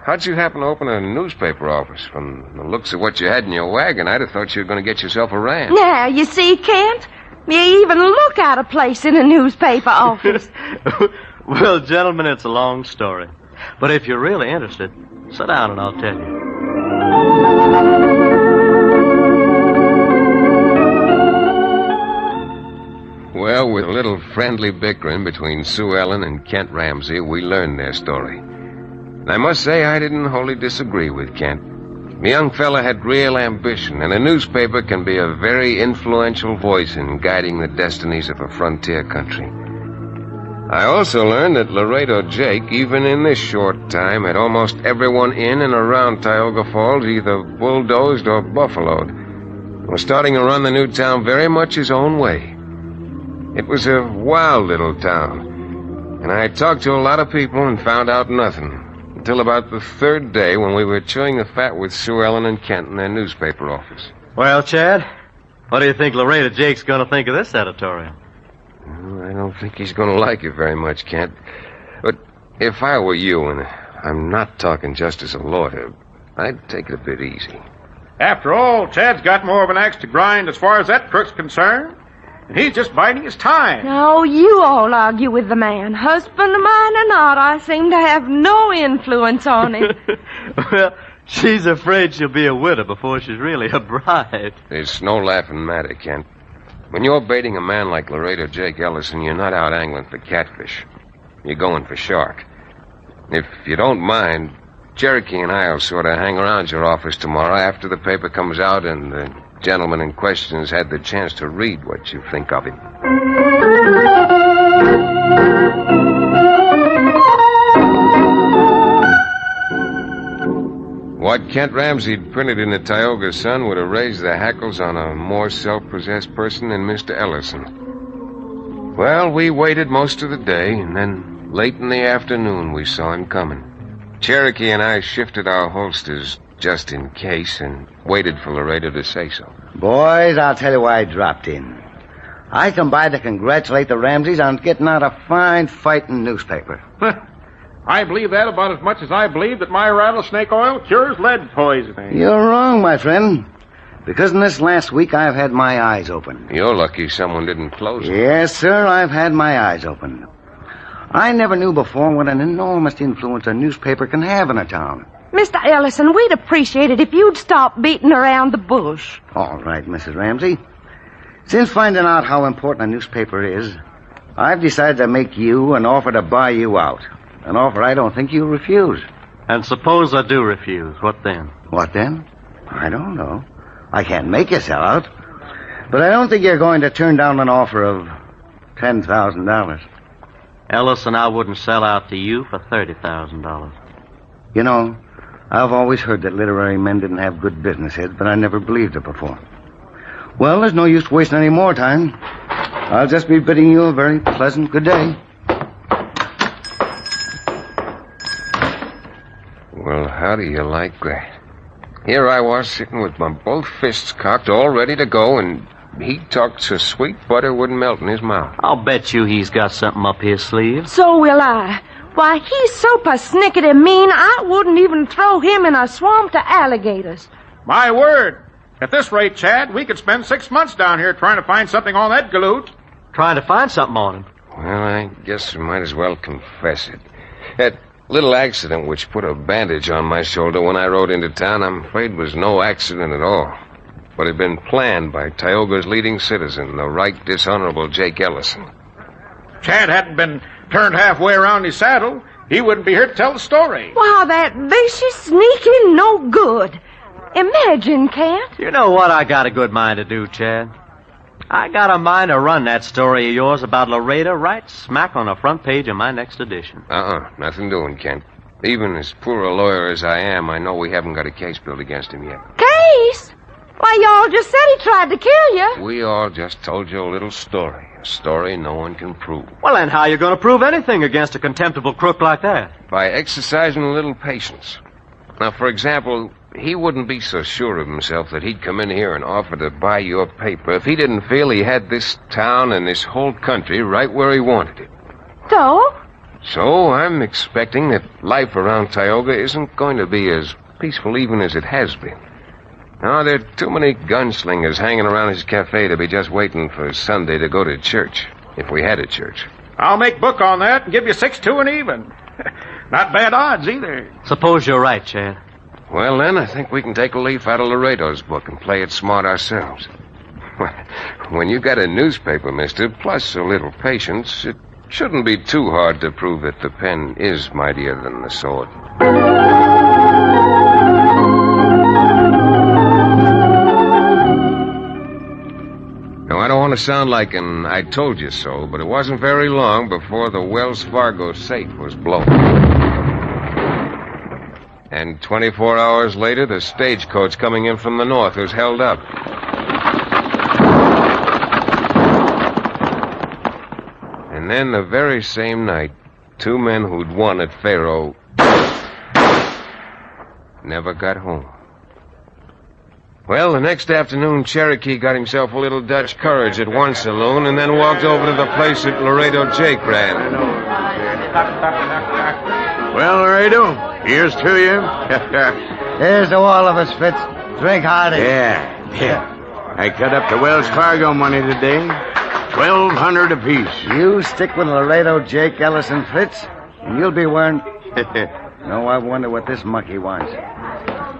how'd you happen to open a newspaper office? From the looks of what you had in your wagon, I'd have thought you were going to get yourself a ranch. Now, you see, Kent, you even look out of place in a newspaper office. Well, gentlemen, it's a long story. But if you're really interested, sit down and I'll tell you. Well, with a little friendly bickering between Sue Ellen and Kent Ramsey, we learned their story. And I must say I didn't wholly disagree with Kent. The young fella had real ambition, and a newspaper can be a very influential voice in guiding the destinies of a frontier country. I also learned that Laredo Jake, even in this short time, had almost everyone in and around Tioga Falls either bulldozed or buffaloed, and was starting to run the new town very much his own way. It was a wild little town, and I talked to a lot of people and found out nothing, until about the third day when we were chewing the fat with Sue Ellen and Kent in their newspaper office. Well, Chad, what do you think Laredo Jake's going to think of this editorial? I don't think he's going to like it very much, Kent. But if I were you, and I'm not talking just as a lawyer, I'd take it a bit easy. After all, Chad's got more of an axe to grind as far as that crook's concerned. And he's just biding his time. No, you all argue with the man. Husband of mine or not, I seem to have no influence on him. Well, she's afraid she'll be a widow before she's really a bride. It's no laughing matter, Kent. When you're baiting a man like Laredo Jake Ellison, you're not out angling for catfish. You're going for shark. If you don't mind, Cherokee and I'll sort of hang around your office tomorrow after the paper comes out and the gentleman in question has had the chance to read what you think of him. What Kent Ramsey printed in the Tioga Sun would have raised the hackles on a more self-possessed person than Mr. Ellison. Well, we waited most of the day, and then late in the afternoon we saw him coming. Cherokee and I shifted our holsters just in case and waited for Laredo to say so. Boys, I'll tell you why I dropped in. I come by to congratulate the Ramseys on getting out a fine fighting newspaper. I believe that about as much as I believe that my rattlesnake oil cures lead poisoning. You're wrong, my friend. Because in this last week, I've had my eyes open. You're lucky someone didn't close it. Yes, sir, I've had my eyes open. I never knew before what an enormous influence a newspaper can have in a town. Mr. Ellison, we'd appreciate it if you'd stop beating around the bush. All right, Mrs. Ramsey. Since finding out how important a newspaper is, I've decided to make you an offer to buy you out. An offer I don't think you'll refuse. And suppose I do refuse, what then? What then? I don't know. I can't make you sell out. But I don't think you're going to turn down an offer of $10,000. Ellison, I wouldn't sell out to you for $30,000. You know, I've always heard that literary men didn't have good business heads, but I never believed it before. Well, there's no use wasting any more time. I'll just be bidding you a very pleasant good day. Well, how do you like that? Here I was sitting with my both fists cocked, all ready to go, and he talked so sweet butter wouldn't melt in his mouth. I'll bet you he's got something up his sleeve. So will I. Why, he's so persnickety mean, I wouldn't even throw him in a swamp to alligators. My word. At this rate, Chad, we could spend 6 months down here trying to find something on that galoot. Trying to find something on him? Well, I guess we might as well confess it. That little accident which put a bandage on my shoulder when I rode into town, I'm afraid was no accident at all. But had been planned by Tioga's leading citizen, the right dishonorable Jake Ellison. Chad hadn't been turned halfway around his saddle, he wouldn't be here to tell the story. Wow, that vicious, sneaking, no good. Imagine, Kent. You know what I got a good mind to do, Chad? I got a mind to run that story of yours about Laredo right smack on the front page of my next edition. Nothing doing, Kent. Even as poor a lawyer as I am, I know we haven't got a case built against him yet. Case? Why, y'all just said he tried to kill you. We all just told you a little story. A story no one can prove. Well, then how are you going to prove anything against a contemptible crook like that? By exercising a little patience. Now, for example, he wouldn't be so sure of himself that he'd come in here and offer to buy your paper if he didn't feel he had this town and this whole country right where he wanted it. So I'm expecting that life around Tioga isn't going to be as peaceful even as it has been. Now, there are too many gunslingers hanging around his cafe to be just waiting for Sunday to go to church, if we had a church. I'll make book on that and give you 6-2 and even. Not bad odds, either. Suppose you're right, Chad. Well, then, I think we can take a leaf out of Laredo's book and play it smart ourselves. When you got a newspaper, mister, plus a little patience, it shouldn't be too hard to prove that the pen is mightier than the sword. Now, I don't want to sound like an I told you so, but it wasn't very long before the Wells Fargo safe was blown. And 24 hours later, the stagecoach coming in from the north was held up. And then the very same night, 2 men who'd won at Faro never got home. Well, the next afternoon, Cherokee got himself a little Dutch courage at one saloon and then walked over to the place that Laredo Jake ran. Well, Laredo, here's to you. Here's to all of us, Fitz. Drink hearty. Yeah. I cut up the Wells Fargo money today. $1,200 apiece. You stick with Laredo Jake Ellison, Fitz, and you'll be wearing... No, I wonder what this monkey wants.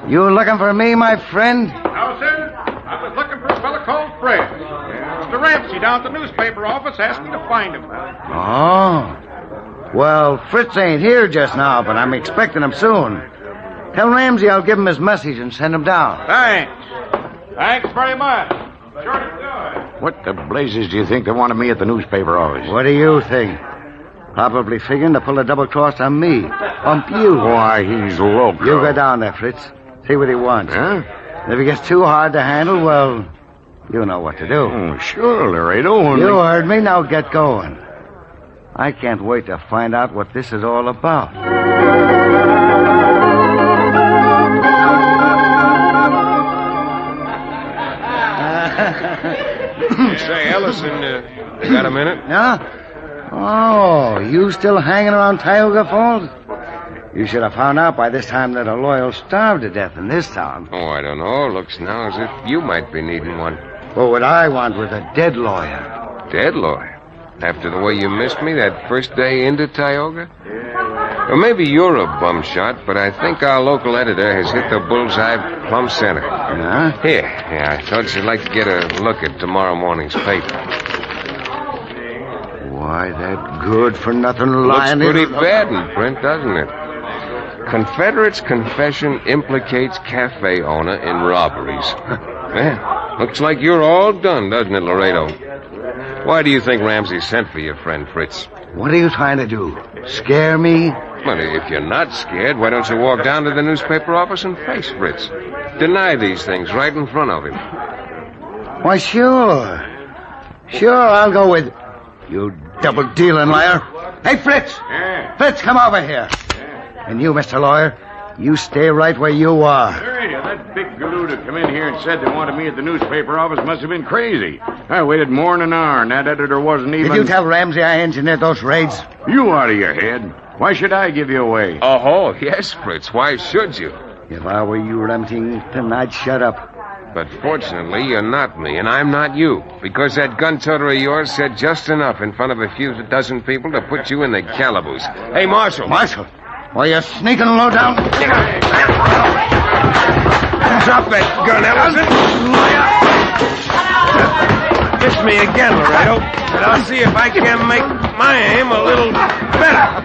You looking for me, my friend? No, sir. I was looking for a fellow called Fred. Mr. Ramsey down at the newspaper office asked me to find him. Oh. Well, Fritz ain't here just now, but I'm expecting him soon. Tell Ramsey I'll give him his message and send him down. Thanks. Thanks very much. Sure to do it. What the blazes do you think they wanted me at the newspaper office? What do you think? Probably figuring to pull a double cross on me. Bump you. Why, he's loco. You go down there, Fritz. See what he wants. Huh? And if he gets too hard to handle, well, you know what to do. Oh, sure, Laredo. You heard me. Now get going. I can't wait to find out what this is all about. Say, Ellison, you got a minute? Yeah? Oh, you still hanging around Tioga Falls? You should have found out by this time that a lawyer starved to death in this town. Oh, I don't know. Looks now as if you might be needing one. Well, what I want was a dead lawyer. Dead lawyer? After the way you missed me that first day into Tioga? Or maybe you're a bum shot, but I think our local editor has hit the bullseye plumb center. Huh? Here, I thought you'd like to get a look at tomorrow morning's paper. Why, that good-for-nothing Looks line... pretty bad in print, doesn't it? Confederate's confession implicates cafe owner in robberies. Yeah, looks like you're all done, doesn't it, Laredo? Why do you think Ramsey sent for your friend Fritz? What are you trying to do? Scare me? Well, if you're not scared, why don't you walk down to the newspaper office and face Fritz? Deny these things right in front of him. Why, sure. Sure, I'll go with... You double-dealing liar. Hey, Fritz! Yeah. Fritz, come over here. And you, Mr. Lawyer, you stay right where you are. Hey, that big galoot who come in here and said they wanted me at the newspaper office must have been crazy. I waited more than an hour, and that editor wasn't even... Did you tell Ramsey I engineered those raids? You out of your head. Why should I give you away? Oh, yes, Fritz. Why should you? If I were you, Remington, I'd shut up. But fortunately, you're not me, and I'm not you. Because that gun-toter of yours said just enough in front of a few dozen people to put you in the calaboose. Hey, Marshal. Marshal? Why, you sneaking low down... Drop that gun, Ellison. Miss me again, Laredo. But I'll see if I can make my aim a little better.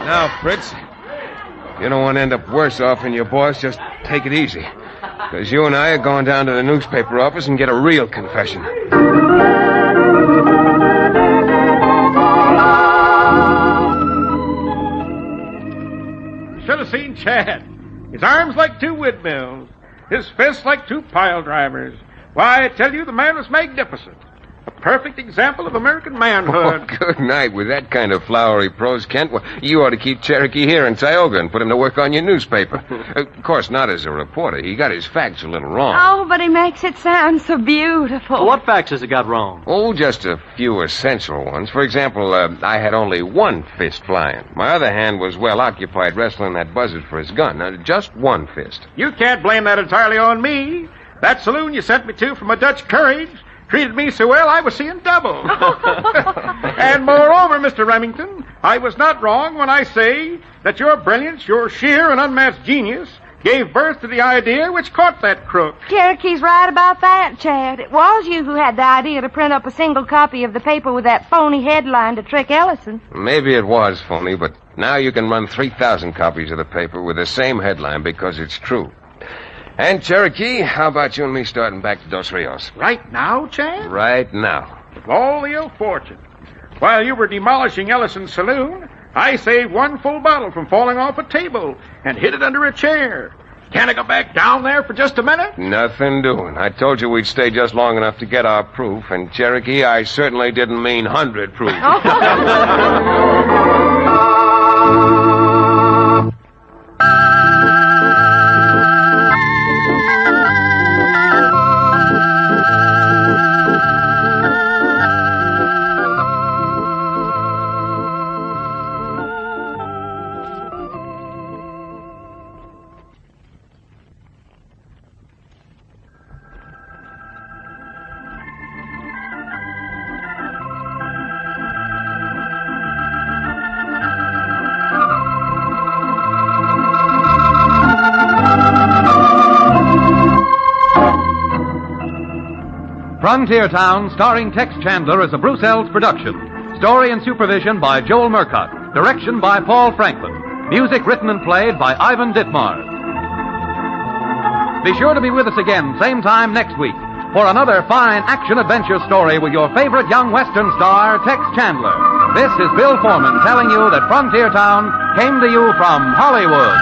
Now, Fritz, you don't want to end up worse off than your boss. Just take it easy. Because you and I are going down to the newspaper office and get a real confession. Should have seen Chad. His arms like two windmills. His fists like two pile drivers. Why, I tell you, the man was magnificent. A perfect example of American manhood. Oh, good night. With that kind of flowery prose, Kent, well, you ought to keep Cherokee here in Tioga and put him to work on your newspaper. Of course, not as a reporter. He got his facts a little wrong. Oh, but he makes it sound so beautiful. Well, what facts has he got wrong? Oh, just a few essential ones. For example, I had only one fist flying. My other hand was well occupied wrestling that buzzard for his gun. Just one fist. You can't blame that entirely on me. That saloon you sent me to for my Dutch courage treated me so well I was seeing double. And moreover, Mr. Remington, I was not wrong when I say that your brilliance, your sheer and unmatched genius, gave birth to the idea which caught that crook. Cherokee's right about that, Chad. It was you who had the idea to print up a single copy of the paper with that phony headline to trick Ellison. Maybe it was phony, but now you can run 3,000 copies of the paper with the same headline because it's true. And, Cherokee, how about you and me starting back to Dos Rios? Right now, Chad? Right now. With all the ill fortune. While you were demolishing Ellison's saloon, I saved one full bottle from falling off a table and hid it under a chair. Can I go back down there for just a minute? Nothing doing. I told you we'd stay just long enough to get our proof, and, Cherokee, I certainly didn't mean 100 proof. Frontier Town, starring Tex Chandler, is a Bruce Ells production. Story and supervision by Joel Murcott. Direction by Paul Franklin. Music written and played by Ivan Ditmars. Be sure to be with us again, same time next week, for another fine action-adventure story with your favorite young Western star, Tex Chandler. This is Bill Foreman telling you that Frontier Town came to you from Hollywood.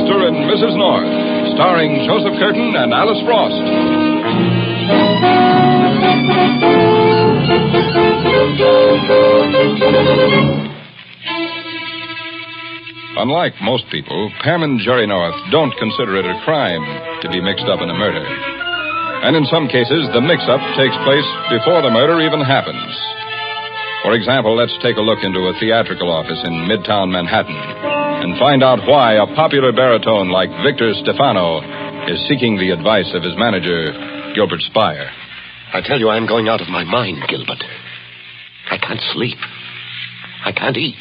Mr. and Mrs. North, starring Joseph Curtin and Alice Frost. Unlike most people, Pam and Jerry North don't consider it a crime to be mixed up in a murder. And in some cases, the mix-up takes place before the murder even happens. For example, let's take a look into a theatrical office in Midtown Manhattan and find out why a popular baritone like Victor Stefano is seeking the advice of his manager, Gilbert Spire. I tell you, I'm going out of my mind, Gilbert. I can't sleep. I can't eat.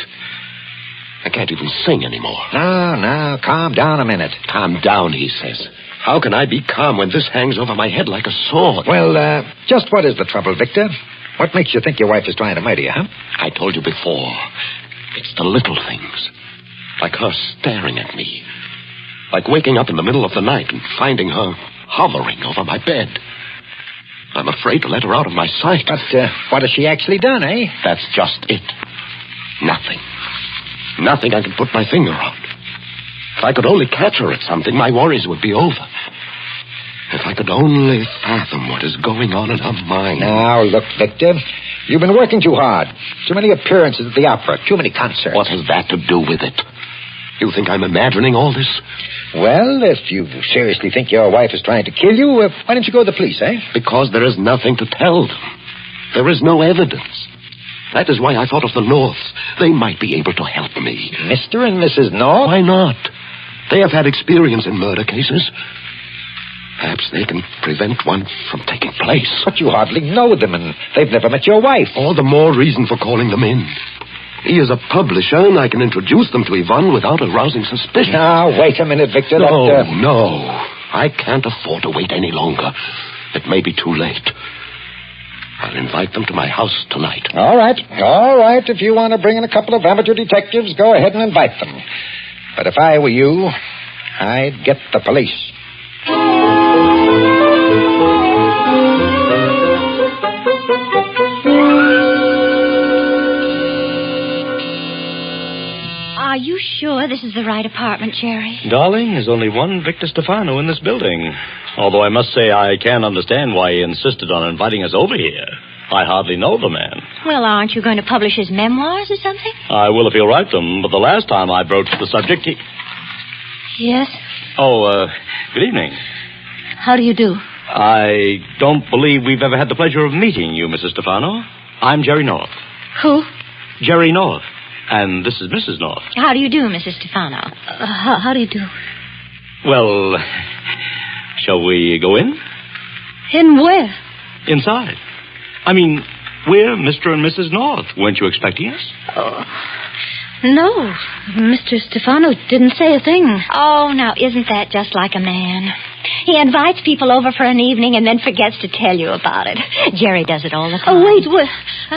I can't even sing anymore. No, calm down a minute. Calm down, he says. How can I be calm when this hangs over my head like a sword? Well, just what is the trouble, Victor? What makes you think your wife is trying to murder you, huh? I told you before. It's the little things. Like her staring at me. Like waking up in the middle of the night and finding her hovering over my bed. I'm afraid to let her out of my sight. But what has she actually done, eh? That's just it. Nothing. Nothing I can put my finger on. If I could only catch her at something, my worries would be over. If I could only fathom what is going on in her mind. Now, look, Victor, you've been working too hard. Too many appearances at the opera, too many concerts. What has that to do with it? You think I'm imagining all this? Well, if you seriously think your wife is trying to kill you, why don't you go to the police, eh? Because there is nothing to tell them. There is no evidence. That is why I thought of the Norths. They might be able to help me. Mr. and Mrs. North? Why not? They have had experience in murder cases. Perhaps they can prevent one from taking place. But you hardly know them, and they've never met your wife. All the more reason for calling them in. He is a publisher, and I can introduce them to Yvonne without arousing suspicion. Now, wait a minute, Victor. No. I can't afford to wait any longer. It may be too late. I'll invite them to my house tonight. All right. If you want to bring in a couple of amateur detectives, go ahead and invite them. But if I were you, I'd get the police. Are you sure this is the right apartment, Jerry? Darling, there's only one Victor Stefano in this building. Although I must say I can't understand why he insisted on inviting us over here. I hardly know the man. Well, aren't you going to publish his memoirs or something? I will if he'll write them, but the last time I broached the subject, he... Yes? Oh, good evening. How do you do? I don't believe we've ever had the pleasure of meeting you, Mrs. Stefano. I'm Jerry North. Who? Jerry North. And this is Mrs. North. How do you do, Mrs. Stefano? How do you do? Well, shall we go in? In where? Inside. I mean, we're Mr. and Mrs. North. Weren't you expecting us? Oh, no. Mr. Stefano didn't say a thing. Oh, now, isn't that just like a man? He invites people over for an evening and then forgets to tell you about it. Jerry does it all the time. Oh,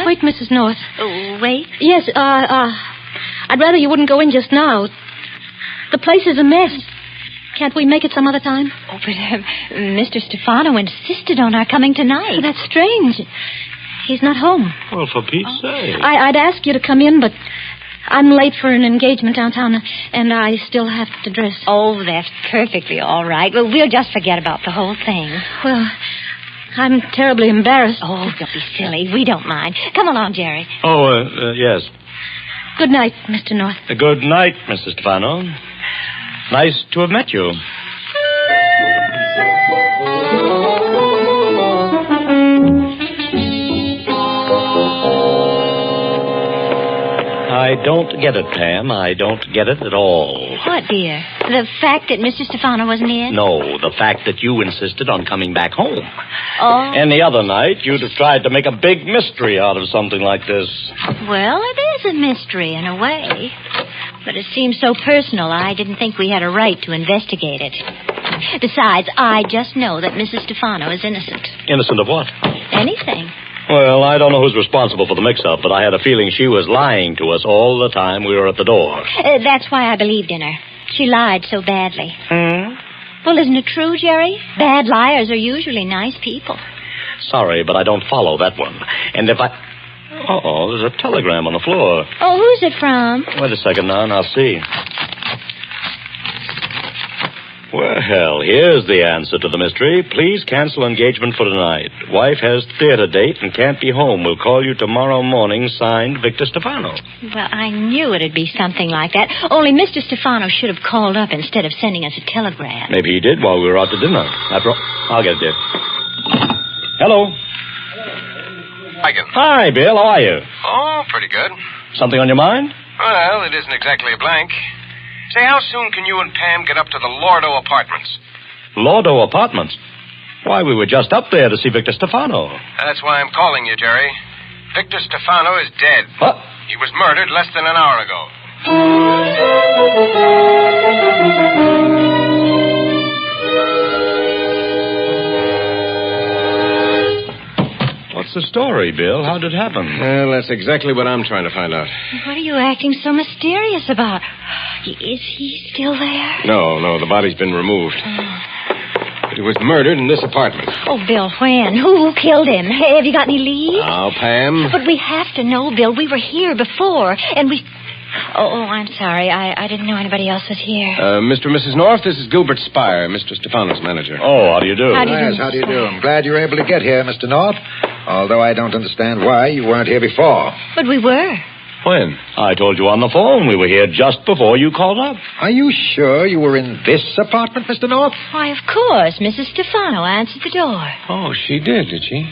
wait, Mrs. North. Oh, wait? Yes, I'd rather you wouldn't go in just now. The place is a mess. Can't we make it some other time? Oh, but Mr. Stefano insisted on our coming tonight. Oh, that's strange. He's not home. Well, for Pete's sake. I'd ask you to come in, but I'm late for an engagement downtown, and I still have to dress. Oh, that's perfectly all right. Well, we'll just forget about the whole thing. Well, I'm terribly embarrassed. Oh, don't be silly. We don't mind. Come along, Jerry. Oh, yes. Good night, Mr. North. Good night, Mrs. Stefano. Nice to have met you. I don't get it, Pam. I don't get it at all. What, dear? The fact that Mr. Stefano wasn't in? No, the fact that you insisted on coming back home. Oh. Any other night, you'd have tried to make a big mystery out of something like this. Well, it is a mystery in a way. But it seems so personal, I didn't think we had a right to investigate it. Besides, I just know that Mrs. Stefano is innocent. Innocent of what? Anything. Well, I don't know who's responsible for the mix-up, but I had a feeling she was lying to us all the time we were at the door. That's why I believed in her. She lied so badly. Hmm? Well, isn't it true, Jerry? Bad liars are usually nice people. Sorry, but I don't follow that one. And if I... Uh-oh, there's a telegram on the floor. Oh, who's it from? Wait a second now, and I'll see. Well, here's the answer to the mystery. Please cancel engagement for tonight. Wife has theater date and can't be home. We'll call you tomorrow morning, signed Victor Stefano. Well, I knew it'd be something like that. Only Mr. Stefano should have called up instead of sending us a telegram. Maybe he did while we were out to dinner. After all, I'll get it, dear. Hello. Hi, Bill. How are you? Oh, pretty good. Something on your mind? Well, it isn't exactly a blank. Say, how soon can you and Pam get up to the Lordo Apartments? Lordo Apartments? Why, we were just up there to see Victor Stefano. That's why I'm calling you, Jerry. Victor Stefano is dead. What? He was murdered less than an hour ago. What's the story, Bill? How did it happen? Well, that's exactly what I'm trying to find out. What are you acting so mysterious about? Is he still there? No, the body's been removed. But he was murdered in this apartment. Oh, Bill, when? Who killed him? Have you got any leads? Now, Pam. But we have to know, Bill. We were here before, and we... Oh, I'm sorry. I didn't know anybody else was here. Mr. and Mrs. North, this is Gilbert Spire, Mr. Stefano's manager. Oh, how do you do? Yes, how do you do? I'm glad you were able to get here, Mr. North. Although I don't understand why you weren't here before. But we were. When? I told you on the phone. We were here just before you called up. Are you sure you were in this apartment, Mr. North? Why, of course. Mrs. Stefano answered the door. Oh, she did she?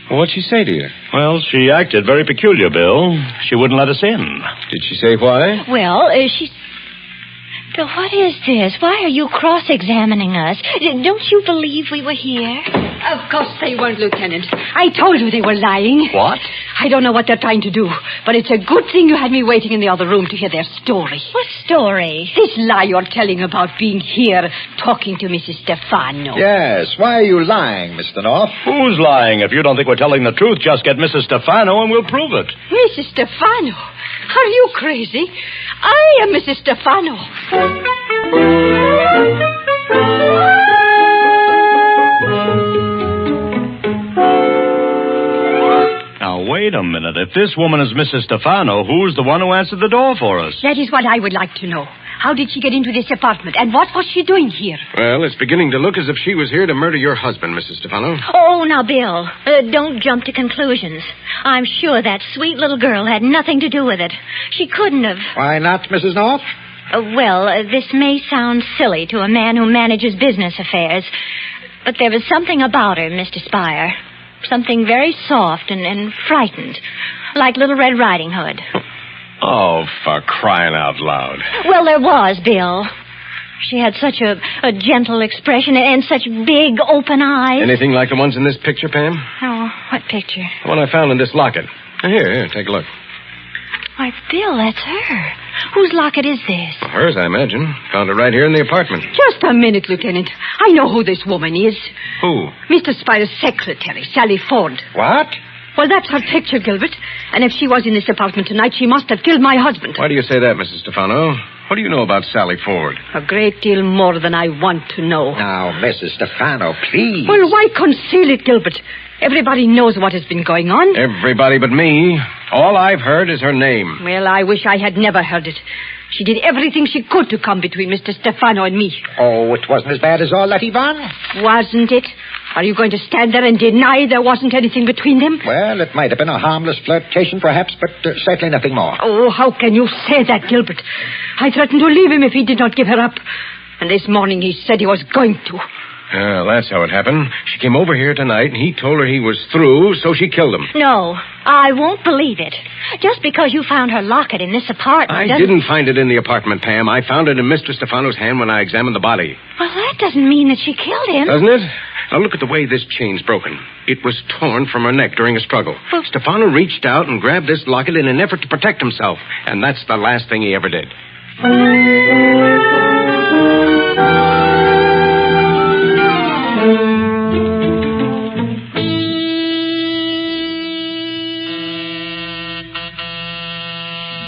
Well, what'd she say to you? Well, she acted very peculiar, Bill. She wouldn't let us in. Did she say why? Well, she... Bill, what is this? Why are you cross-examining us? Don't you believe we were here? Of course they weren't, Lieutenant. I told you they were lying. What? I don't know what they're trying to do, but it's a good thing you had me waiting in the other room to hear their story. What story? This lie you're telling about being here talking to Mrs. Stefano. Yes. Why are you lying, Mr. North? Who's lying? If you don't think we're telling the truth, just get Mrs. Stefano and we'll prove it. Mrs. Stefano? Are you crazy? I am Mrs. Stefano. Now, wait a minute. If this woman is Mrs. Stefano, who's the one who answered the door for us? That is what I would like to know. How did she get into this apartment, and what was she doing here? Well, it's beginning to look as if she was here to murder your husband, Mrs. Stefano. Oh, now, Bill, don't jump to conclusions. I'm sure that sweet little girl had nothing to do with it. She couldn't have. Why not, Mrs. North? This may sound silly to a man who manages business affairs, but there was something about her, Mr. Spire. Something very soft and frightened, like Little Red Riding Hood. Oh, for crying out loud. Well, there was, Bill. She had such a gentle expression and such big, open eyes. Anything like the ones in this picture, Pam? Oh, what picture? The one I found in this locket. Here, take a look. Why, Bill, that's her. Whose locket is this? Well, hers, I imagine. Found it right here in the apartment. Just a minute, Lieutenant. I know who this woman is. Who? Mr. Spider's secretary, Sally Ford. What? Well, that's her picture, Gilbert. And if she was in this apartment tonight, she must have killed my husband. Why do you say that, Mrs. Stefano? What do you know about Sally Ford? A great deal more than I want to know. Now, Mrs. Stefano, please. Well, why conceal it, Gilbert? Everybody knows what has been going on. Everybody but me. All I've heard is her name. Well, I wish I had never heard it. She did everything she could to come between Mr. Stefano and me. Oh, it wasn't as bad as all that, Ivan? Wasn't it? Are you going to stand there and deny there wasn't anything between them? Well, it might have been a harmless flirtation, perhaps, but certainly nothing more. Oh, how can you say that, Gilbert? I threatened to leave him if he did not give her up. And this morning he said he was going to. Well, that's how it happened. She came over here tonight, and he told her he was through, so she killed him. No, I won't believe it. Just because you found her locket in this apartment I didn't find it in the apartment, Pam. I found it in Mr. Stefano's hand when I examined the body. Well, that doesn't mean that she killed him. Doesn't it? Now, look at the way this chain's broken. It was torn from her neck during a struggle. Well, Stefano reached out and grabbed this locket in an effort to protect himself, and that's the last thing he ever did.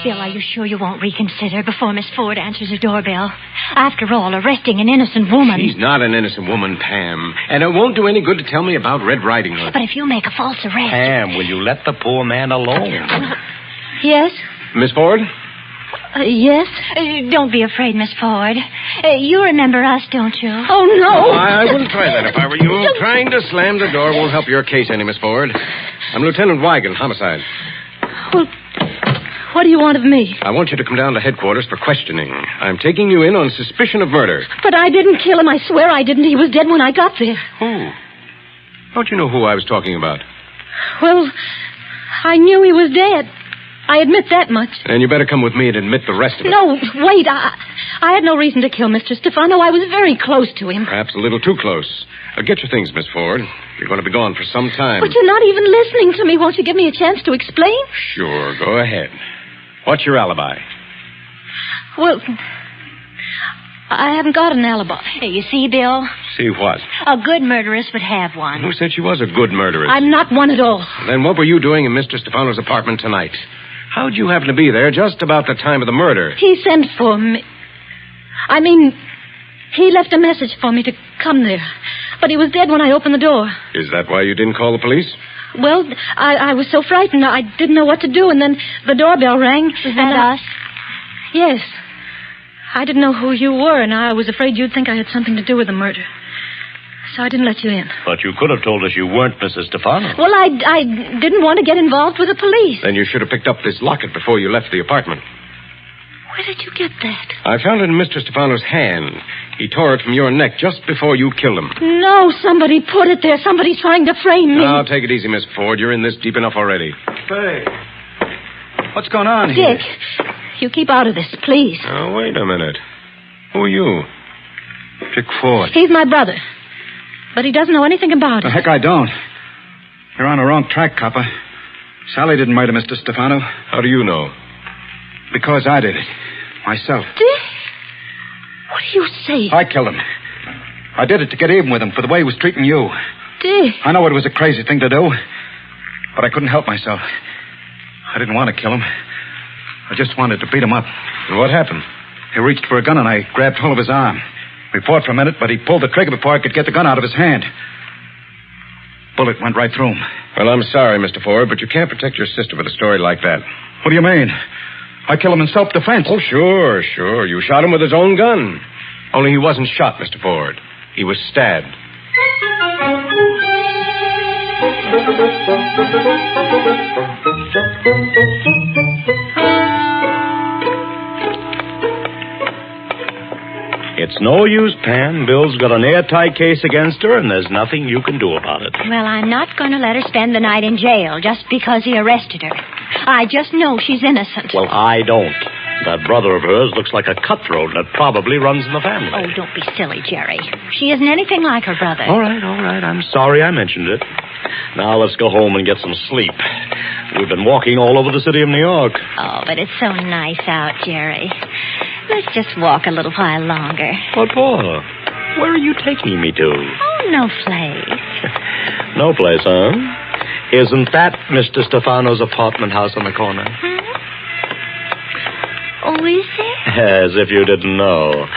Bill, are you sure you won't reconsider before Miss Ford answers her doorbell? After all, arresting an innocent woman... She's not an innocent woman, Pam. And it won't do any good to tell me about Red Riding Hood. But if you make a false arrest... Pam, will you let the poor man alone? Yes? Miss Ford? Yes? Don't be afraid, Miss Ford. You remember us, don't you? Oh, no. Oh, I wouldn't try that if I were you. Trying to slam the door won't help your case any, Miss Ford. I'm Lieutenant Wigan, homicide. Well, what do you want of me? I want you to come down to headquarters for questioning. I'm taking you in on suspicion of murder. But I didn't kill him. I swear I didn't. He was dead when I got there. Who? Don't you know who I was talking about? Well, I knew he was dead. I admit that much. And you better come with me and admit the rest of it. No, wait. I had no reason to kill Mr. Stefano. I was very close to him. Perhaps a little too close. Get your things, Miss Ford. You're going to be gone for some time. But you're not even listening to me. Won't you give me a chance to explain? Sure, go ahead. What's your alibi? Well, I haven't got an alibi. Hey, you see, Bill? See what? A good murderess would have one. Who said she was a good murderess? I'm not one at all. Then what were you doing in Mr. Stefano's apartment tonight? How'd you happen to be there just about the time of the murder? He sent for me. I mean, he left a message for me to come there. But he was dead when I opened the door. Is that why you didn't call the police? Well, I was so frightened I didn't know what to do, and then the doorbell rang. Is that us? Yes. I didn't know who you were, and I was afraid you'd think I had something to do with the murder. So I didn't let you in. But you could have told us you weren't Mrs. Stefano. Well, I didn't want to get involved with the police. Then you should have picked up this locket before you left the apartment. Where did you get that? I found it in Mr. Stefano's hand. He tore it from your neck just before you killed him. No, somebody put it there. Somebody's trying to frame me. Now, take it easy, Miss Ford. You're in this deep enough already. Hey, what's going on here? Dick, you keep out of this, please. Now, wait a minute. Who are you? Dick Ford. He's my brother. But he doesn't know anything about it. The heck I don't. You're on the wrong track, copper. Sally didn't murder Mr. Stefano. How do you know? Because I did it. Myself. Dick? What do you say? I killed him. I did it to get even with him for the way he was treating you. Dick. I know it was a crazy thing to do, but I couldn't help myself. I didn't want to kill him. I just wanted to beat him up. And what happened? He reached for a gun and I grabbed hold of his arm. We fought for a minute, but he pulled the trigger before I could get the gun out of his hand. Bullet went right through him. Well, I'm sorry, Mr. Ford, but you can't protect your sister with a story like that. What do you mean? I killed him in self-defense. Oh, sure. You shot him with his own gun. Only he wasn't shot, Mr. Ford. He was stabbed. It's no use, Pan. Bill's got an airtight case against her, and there's nothing you can do about it. Well, I'm not going to let her spend the night in jail just because he arrested her. I just know she's innocent. Well, I don't. That brother of hers looks like a cutthroat that probably runs in the family. Oh, don't be silly, Jerry. She isn't anything like her brother. All right. I'm sorry I mentioned it. Now let's go home and get some sleep. We've been walking all over the city of New York. Oh, but it's so nice out, Jerry. Let's just walk a little while longer. What for? Where are you taking me to? Oh, no place. No place, huh? Isn't that Mr. Stefano's apartment house on the corner? Oh, is it? As if you didn't know.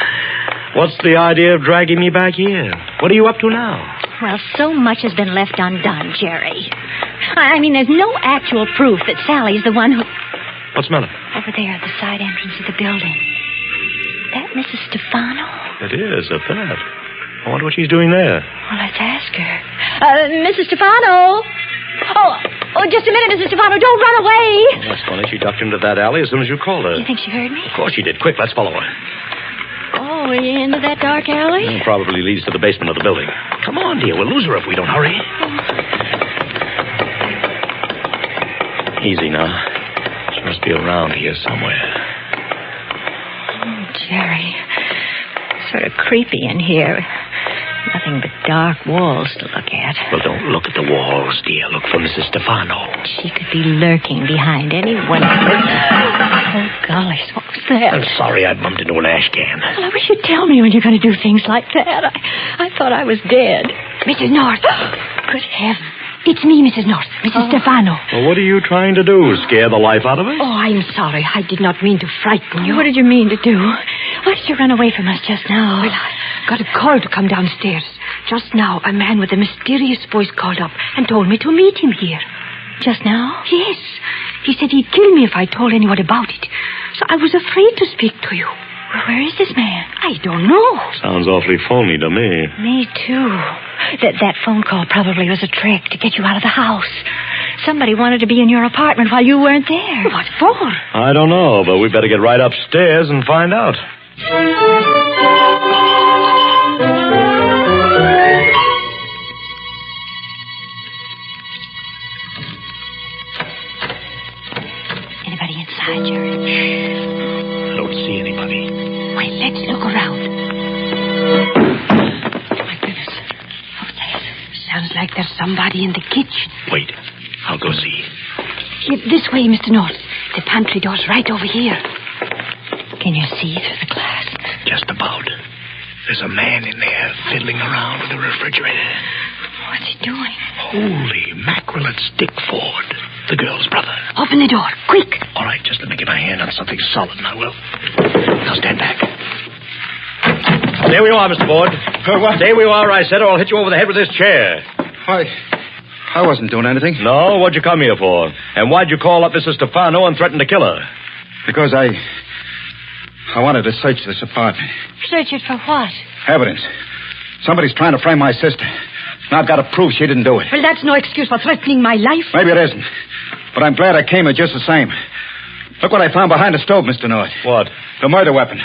What's the idea of dragging me back here? What are you up to now? Well, so much has been left undone, Jerry. I mean, there's no actual proof that Sally's the one who... What's the matter? Over there at the side entrance of the building. That Mrs. Stefano? It is, at that. I wonder what she's doing there. Well, let's ask her. Mrs. Stefano! Oh, just a minute, Mrs. Stefano. Don't run away. Well, that's funny. She ducked into that alley as soon as you called her. You think she heard me? Of course she did. Quick, let's follow her. Oh, into that dark alley? It probably leads to the basement of the building. Come on, dear. We'll lose her if we don't hurry. Easy now. She must be around here somewhere. Oh, Jerry. Sort of creepy in here. Nothing but dark walls to look at. Well, don't look at the walls, dear. Look for Mrs. Stefano. She could be lurking behind any one of us. Oh, golly, what was that? I'm sorry I bumped into an ash can. Well, I wish you'd tell me when you're going to do things like that. I thought I was dead. Mrs. North. Good heaven. It's me, Mrs. North. Mrs. Stefano. Well, what are you trying to do? Scare the life out of her? Oh, I'm sorry. I did not mean to frighten you. What did you mean to do? Why did you run away from us just now? Well, I got a call to come downstairs. Just now, a man with a mysterious voice called up and told me to meet him here. Just now? Yes. He said he'd kill me if I told anyone about it. I was afraid to speak to you. Where is this man? I don't know. Sounds awfully phony to me. Me, too. That phone call probably was a trick to get you out of the house. Somebody wanted to be in your apartment while you weren't there. What for? I don't know, but we better get right upstairs and find out. Anybody inside, Jerry? I don't see anybody. Wait, let's look around. My goodness. What's that? Sounds like there's somebody in the kitchen. Wait, I'll go see. This way, Mr. North. The pantry door's right over here. Can you see through the glass? Just about. There's a man in there fiddling around with the refrigerator. What's he doing? Holy mackerel, it's Dick Ford, the girl's brother. Open the door, quick. All right, just let me get my hand on something solid and I will. Now stand back. There we are, Mr. Ford. What? Stay where you are, I said, or I'll hit you over the head with this chair. Why, I wasn't doing anything. No? What'd you come here for? And why'd you call up Mrs. Stefano and threaten to kill her? Because I wanted to search this apartment. Search it for what? Evidence. Somebody's trying to frame my sister. And I've got to prove she didn't do it. Well, that's no excuse for threatening my life. Maybe it isn't. But I'm glad I came here just the same. Look what I found behind the stove, Mr. North. What? The murder weapon.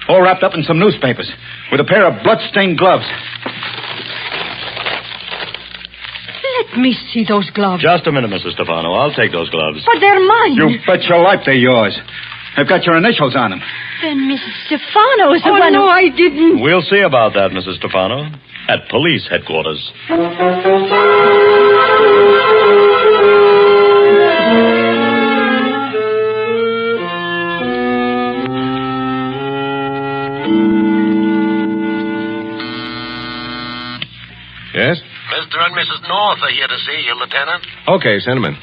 All wrapped up in some newspapers. With a pair of blood-stained gloves. Let me see those gloves. Just a minute, Mrs. Stefano. I'll take those gloves. But they're mine. You bet your life they're yours. They've got your initials on them. Then Mrs. Stefano is the Oh, one no, I didn't. We'll see about that, Mrs. Stefano. At police headquarters. Yes? Mr. and Mrs. North are here to see you, Lieutenant. Okay, send him in.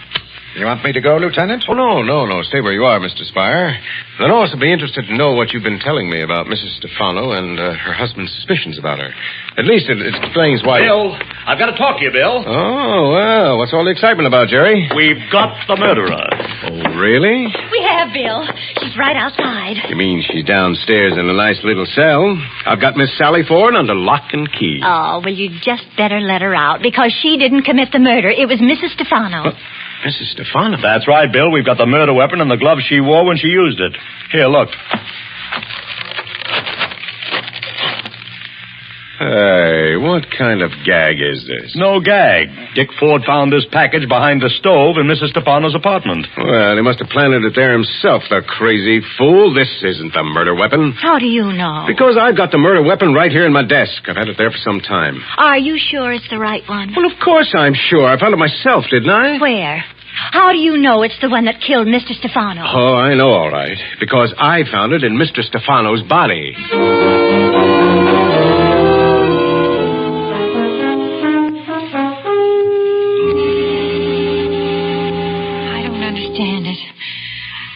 You want me to go, Lieutenant? Oh, no. Stay where you are, Mr. Spire. The Norths will be interested to know what you've been telling me about Mrs. Stefano and her husband's suspicions about her. At least it explains why... Bill, I've got to talk to you, Bill. Oh, well, what's all the excitement about, Jerry? We've got the murderer. Oh, really? We have, Bill. She's right outside. You mean she's downstairs in a nice little cell? I've got Miss Sally Ford under lock and key. Oh, well, you just better let her out, because she didn't commit the murder. It was Mrs. Stefano. Mrs. Stefano? That's right, Bill. We've got the murder weapon and the gloves she wore when she used it. Here, look. Hey, what kind of gag is this? No gag. Dick Ford found this package behind the stove in Mrs. Stefano's apartment. Well, he must have planted it there himself, the crazy fool. This isn't the murder weapon. How do you know? Because I've got the murder weapon right here in my desk. I've had it there for some time. Are you sure it's the right one? Well, of course I'm sure. I found it myself, didn't I? Where? How do you know it's the one that killed Mr. Stefano? Oh, I know all right. Because I found it in Mr. Stefano's body.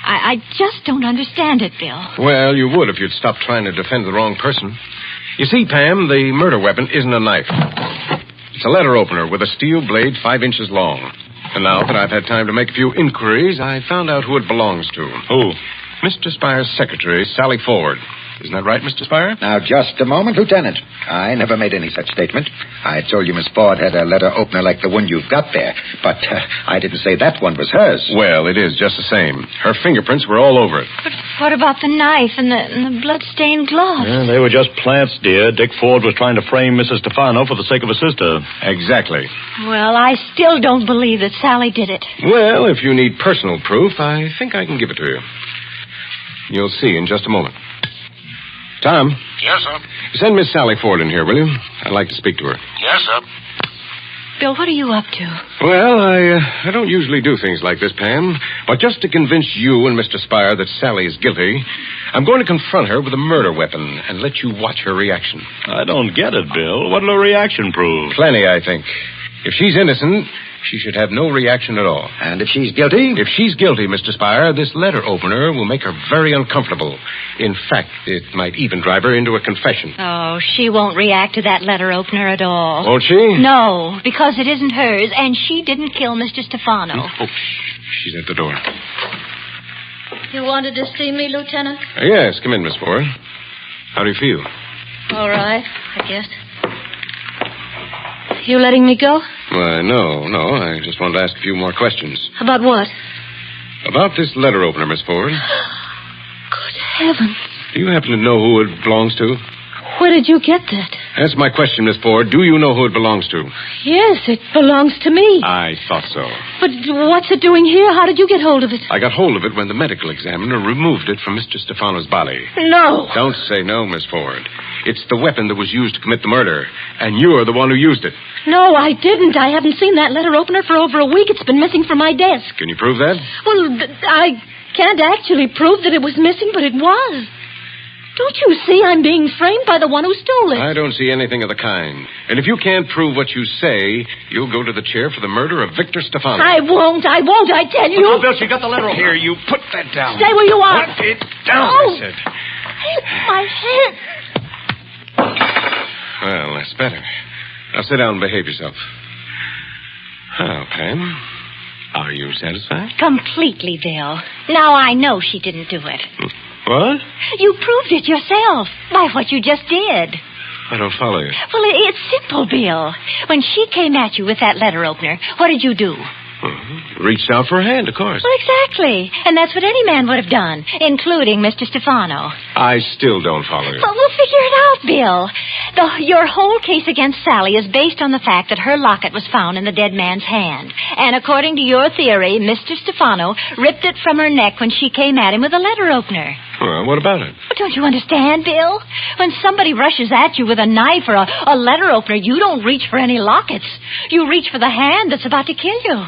I just don't understand it, Bill. Well, you would if you'd stop trying to defend the wrong person. You see, Pam, the murder weapon isn't a knife. It's a letter opener with a steel blade 5 inches long. And now that I've had time to make a few inquiries, I found out who it belongs to. Who? Mr. Spire's secretary, Sally Ford. Isn't that right, Mr. Spire? Now, just a moment, Lieutenant. I never made any such statement. I told you Miss Ford had a letter opener like the one you've got there. But I didn't say that one was hers. Well, it is just the same. Her fingerprints were all over it. But what about the knife and the blood-stained gloves? Yeah, they were just plants, dear. Dick Ford was trying to frame Mrs. Stefano for the sake of her sister. Exactly. Well, I still don't believe that Sally did it. Well, if you need personal proof, I think I can give it to you. You'll see in just a moment. Tom. Yes, sir. Send Miss Sally Ford in here, will you? I'd like to speak to her. Yes, sir. Bill, what are you up to? Well, I don't usually do things like this, Pam. But just to convince you and Mr. Spire that Sally is guilty, I'm going to confront her with a murder weapon and let you watch her reaction. I don't get it, Bill. What'll her reaction prove? Plenty, I think. If she's innocent, she should have no reaction at all. And if she's guilty? If she's guilty, Mr. Spire, this letter opener will make her very uncomfortable. In fact, it might even drive her into a confession. Oh, she won't react to that letter opener at all. Won't she? No, because it isn't hers, and she didn't kill Mr. Stefano. Oh, she's at the door. You wanted to see me, Lieutenant? Yes, come in, Miss Ford. How do you feel? All right, I guess. You letting me go? Why, no. I just wanted to ask a few more questions. About what? About this letter opener, Miss Ford. Good heavens. Do you happen to know who it belongs to? Where did you get that? That's my question, Miss Ford. Do you know who it belongs to? Yes, it belongs to me. I thought so. But what's it doing here? How did you get hold of it? I got hold of it when the medical examiner removed it from Mr. Stefano's body. No. Don't say no, Miss Ford. It's the weapon that was used to commit the murder, and you're the one who used it. No, I didn't. I haven't seen that letter opener for over a week. It's been missing from my desk. Can you prove that? Well, I can't actually prove that it was missing, but it was. Don't you see I'm being framed by the one who stole it? I don't see anything of the kind. And if you can't prove what you say, you'll go to the chair for the murder of Victor Stefano. I won't, I tell you. Oh, Bill, she got the letter opener. Here, you put that down. Stay where you are. Put it down, Oh. I said. My head. Well, that's better. Now sit down and behave yourself. Now, Pam, are you satisfied? Completely, Bill. Now I know she didn't do it. What? You proved it yourself by what you just did. I don't follow you. Well, it's simple, Bill. When she came at you with that letter opener, what did you do? Reached out for a hand, of course. Well, exactly. And that's what any man would have done, including Mr. Stefano. I still don't follow you. But we'll figure it out, Bill. Your whole case against Sally is based on the fact that her locket was found in the dead man's hand. And according to your theory, Mr. Stefano ripped it from her neck when she came at him with a letter opener. Well, what about it? Well, don't you understand, Bill? When somebody rushes at you with a knife or a letter opener, you don't reach for any lockets. You reach for the hand that's about to kill you.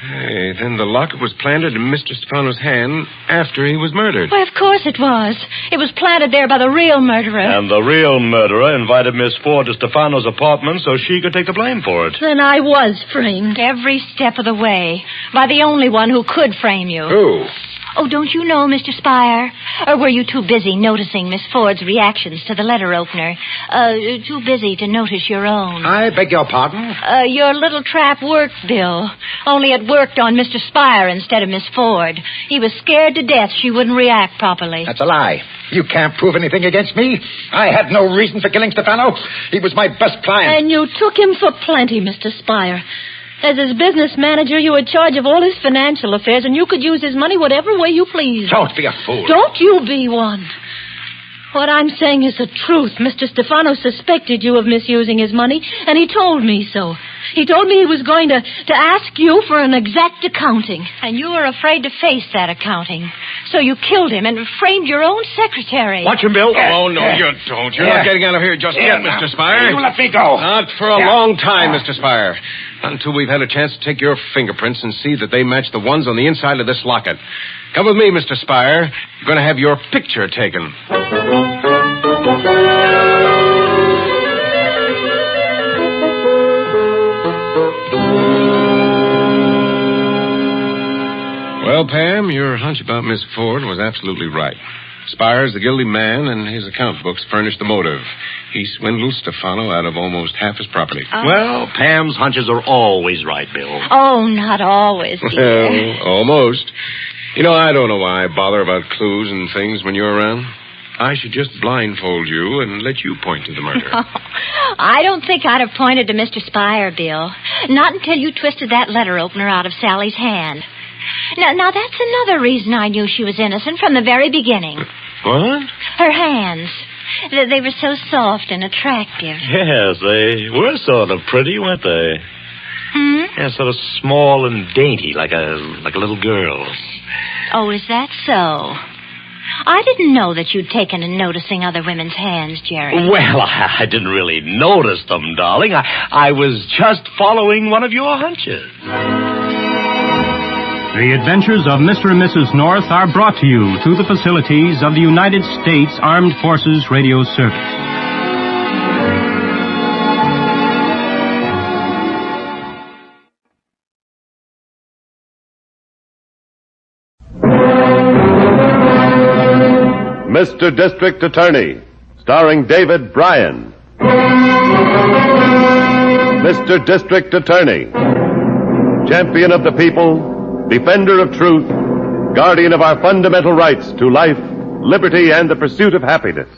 Hey, then the locket was planted in Mr. Stefano's hand after he was murdered. Why, of course it was. It was planted there by the real murderer. And the real murderer invited Miss Ford to Stefano's apartment so she could take the blame for it. Then I was framed. Every step of the way. By the only one who could frame you. Who? Oh, don't you know, Mr. Spire? Or were you too busy noticing Miss Ford's reactions to the letter opener? Too busy to notice your own? I beg your pardon? Your little trap worked, Bill. Only it worked on Mr. Spire instead of Miss Ford. He was scared to death she wouldn't react properly. That's a lie. You can't prove anything against me. I had no reason for killing Stefano. He was my best client. And you took him for plenty, Mr. Spire. As his business manager, you were in charge of all his financial affairs, and you could use his money whatever way you pleased. Don't be a fool. Don't you be one. What I'm saying is the truth. Mr. Stefano suspected you of misusing his money, and he told me so. He told me he was going to ask you for an exact accounting. And you were afraid to face that accounting. So you killed him and framed your own secretary. Watch him, Bill. Oh, no, you don't. You're not getting out of here just yet, Mr. Spire. You let me go. Not for a long time, Mr. Spire. Not until we've had a chance to take your fingerprints and see that they match the ones on the inside of this locket. Come with me, Mr. Spire. You're going to have your picture taken. Well, Pam, your hunch about Miss Ford was absolutely right. Spire's the guilty man, and his account books furnish the motive. He swindled Stefano out of almost half his property. Well, Pam's hunches are always right, Bill. Oh, not always, dear. Well, almost. You know, I don't know why I bother about clues and things when you're around. I should just blindfold you and let you point to the murder. I don't think I'd have pointed to Mr. Spire, Bill. Not until you twisted that letter opener out of Sally's hand. Now, that's another reason I knew she was innocent from the very beginning. What? Her hands. They were so soft and attractive. Yes, they were sort of pretty, weren't they? Hmm? Yeah, sort of small and dainty, like a little girl's. Oh, is that so? I didn't know that you'd taken to noticing other women's hands, Jerry. Well, I didn't really notice them, darling. I was just following one of your hunches. The Adventures of Mr. and Mrs. North are brought to you through the facilities of the United States Armed Forces Radio Service. Mr. District Attorney, starring David Bryan. Mr. District Attorney, champion of the people, defender of truth, guardian of our fundamental rights to life, liberty, and the pursuit of happiness.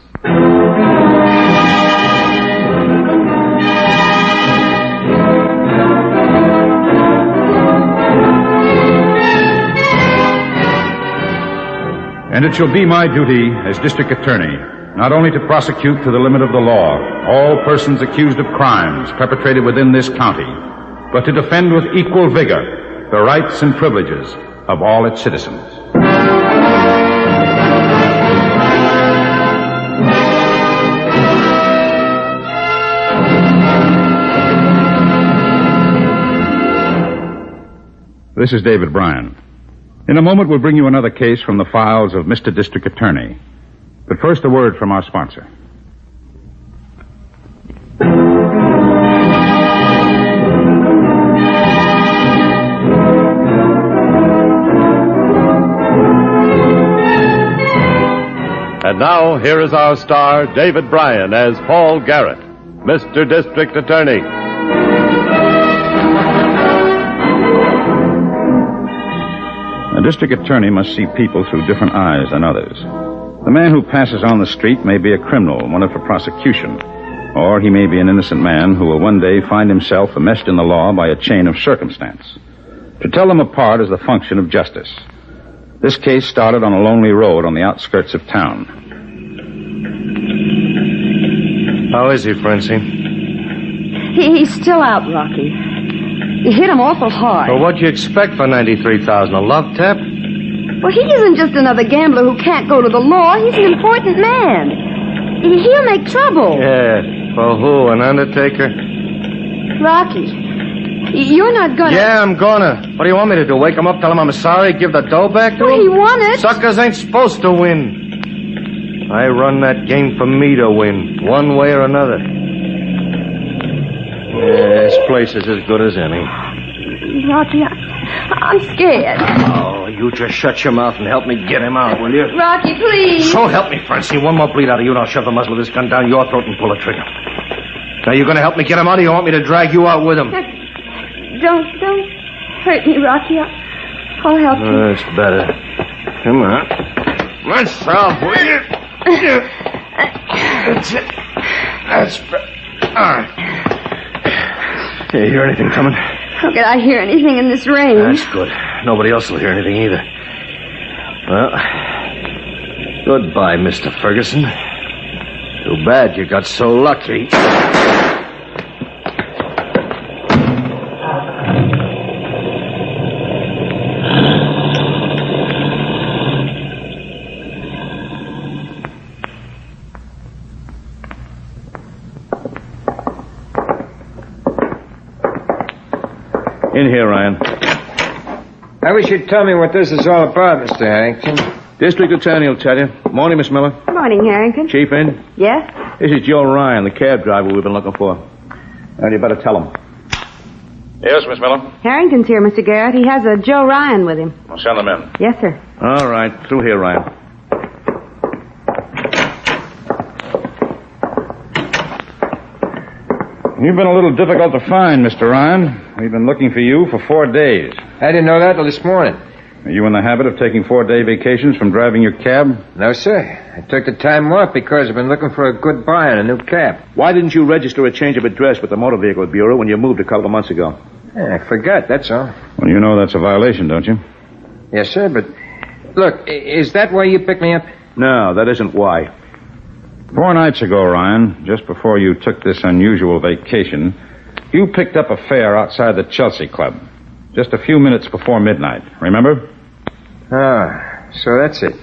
And it shall be my duty as district attorney not only to prosecute to the limit of the law all persons accused of crimes perpetrated within this county, but to defend with equal vigor the rights and privileges of all its citizens. This is David Bryan. In a moment, we'll bring you another case from the files of Mr. District Attorney. But first, a word from our sponsor. And now, here is our star, David Bryan, as Paul Garrett, Mr. District Attorney. A district attorney must see people through different eyes than others. The man who passes on the street may be a criminal wanted for prosecution, or he may be an innocent man who will one day find himself enmeshed in the law by a chain of circumstance. To tell them apart is the function of justice. This case started on a lonely road on the outskirts of town. How is he, Francine? He's still out, Rocky. You hit him awful hard. Well, what'd you expect for $93,000? A love tap? Well, he isn't just another gambler who can't go to the law. He's an important man. He'll make trouble. Yeah. For who? An undertaker? Rocky, you're not gonna... Yeah, I'm gonna. What do you want me to do? Wake him up, tell him I'm sorry, give the dough back to him? He won it. Suckers ain't supposed to win. I run that game for me to win, one way or another. Yeah, this place is as good as any. Rocky, I'm scared. Oh, you just shut your mouth and help me get him out, will you? Rocky, please. So help me, Francine. One more bleed out of you, and I'll shove the muzzle of this gun down your throat and pull the trigger. Now, you going to help me get him out, or you want me to drag you out with him? Don't hurt me, Rocky. I'll help you. That's better. Come on. Let's help, will you? That's it. That's better. All right. You hear anything coming? How could I hear anything in this rain? That's good. Nobody else will hear anything either. Well, goodbye, Mr. Ferguson. Too bad you got so lucky. In here, Ryan. I wish you'd tell me what this is all about, Mr. Harrington. District Attorney will tell you. Morning, Miss Miller. Morning, Harrington. Chief in? Yes? This is Joe Ryan, the cab driver we've been looking for. Well, you better tell him. Yes, Miss Miller? Harrington's here, Mr. Garrett. He has a Joe Ryan with him. I'll send them in. Yes, sir. All right. Through here, Ryan. You've been a little difficult to find, Mr. Ryan. We've been looking for you for 4 days. I didn't know that till this morning. Are you in the habit of taking 4-day vacations from driving your cab? No, sir. I took the time off because I've been looking for a good buy on a new cab. Why didn't you register a change of address with the Motor Vehicle Bureau when you moved a couple of months ago? I forgot, that's all. Well, you know that's a violation, don't you? Yes, sir, but... Look, is that why you picked me up? No, that isn't why. 4 nights ago, Ryan, just before you took this unusual vacation, you picked up a fare outside the Chelsea Club. Just a few minutes before midnight. Remember? Ah, so that's it.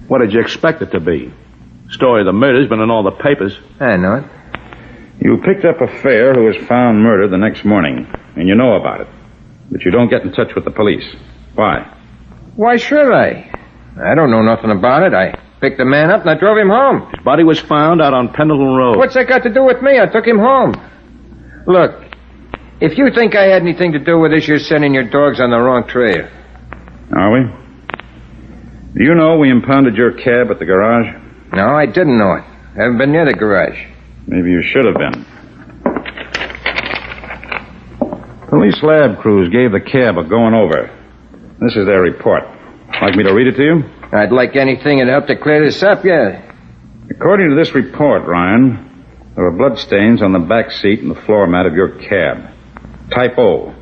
What did you expect it to be? Story of the murder's been in all the papers. I know it. You picked up a fare who was found murdered the next morning, and you know about it. But you don't get in touch with the police. Why? Why should I? I don't know nothing about it. I picked the man up and I drove him home. His body was found out on Pendleton Road. What's that got to do with me? I took him home. Look, if you think I had anything to do with this, you're sending your dogs on the wrong trail. Are we? Do you know we impounded your cab at the garage? No, I didn't know it. I haven't been near the garage. Maybe you should have been. Police lab crews gave the cab a going over. This is their report. Like me to read it to you? I'd like anything that'd help to clear this up, yeah. According to this report, Ryan, there were bloodstains on the back seat and the floor mat of your cab. Type O.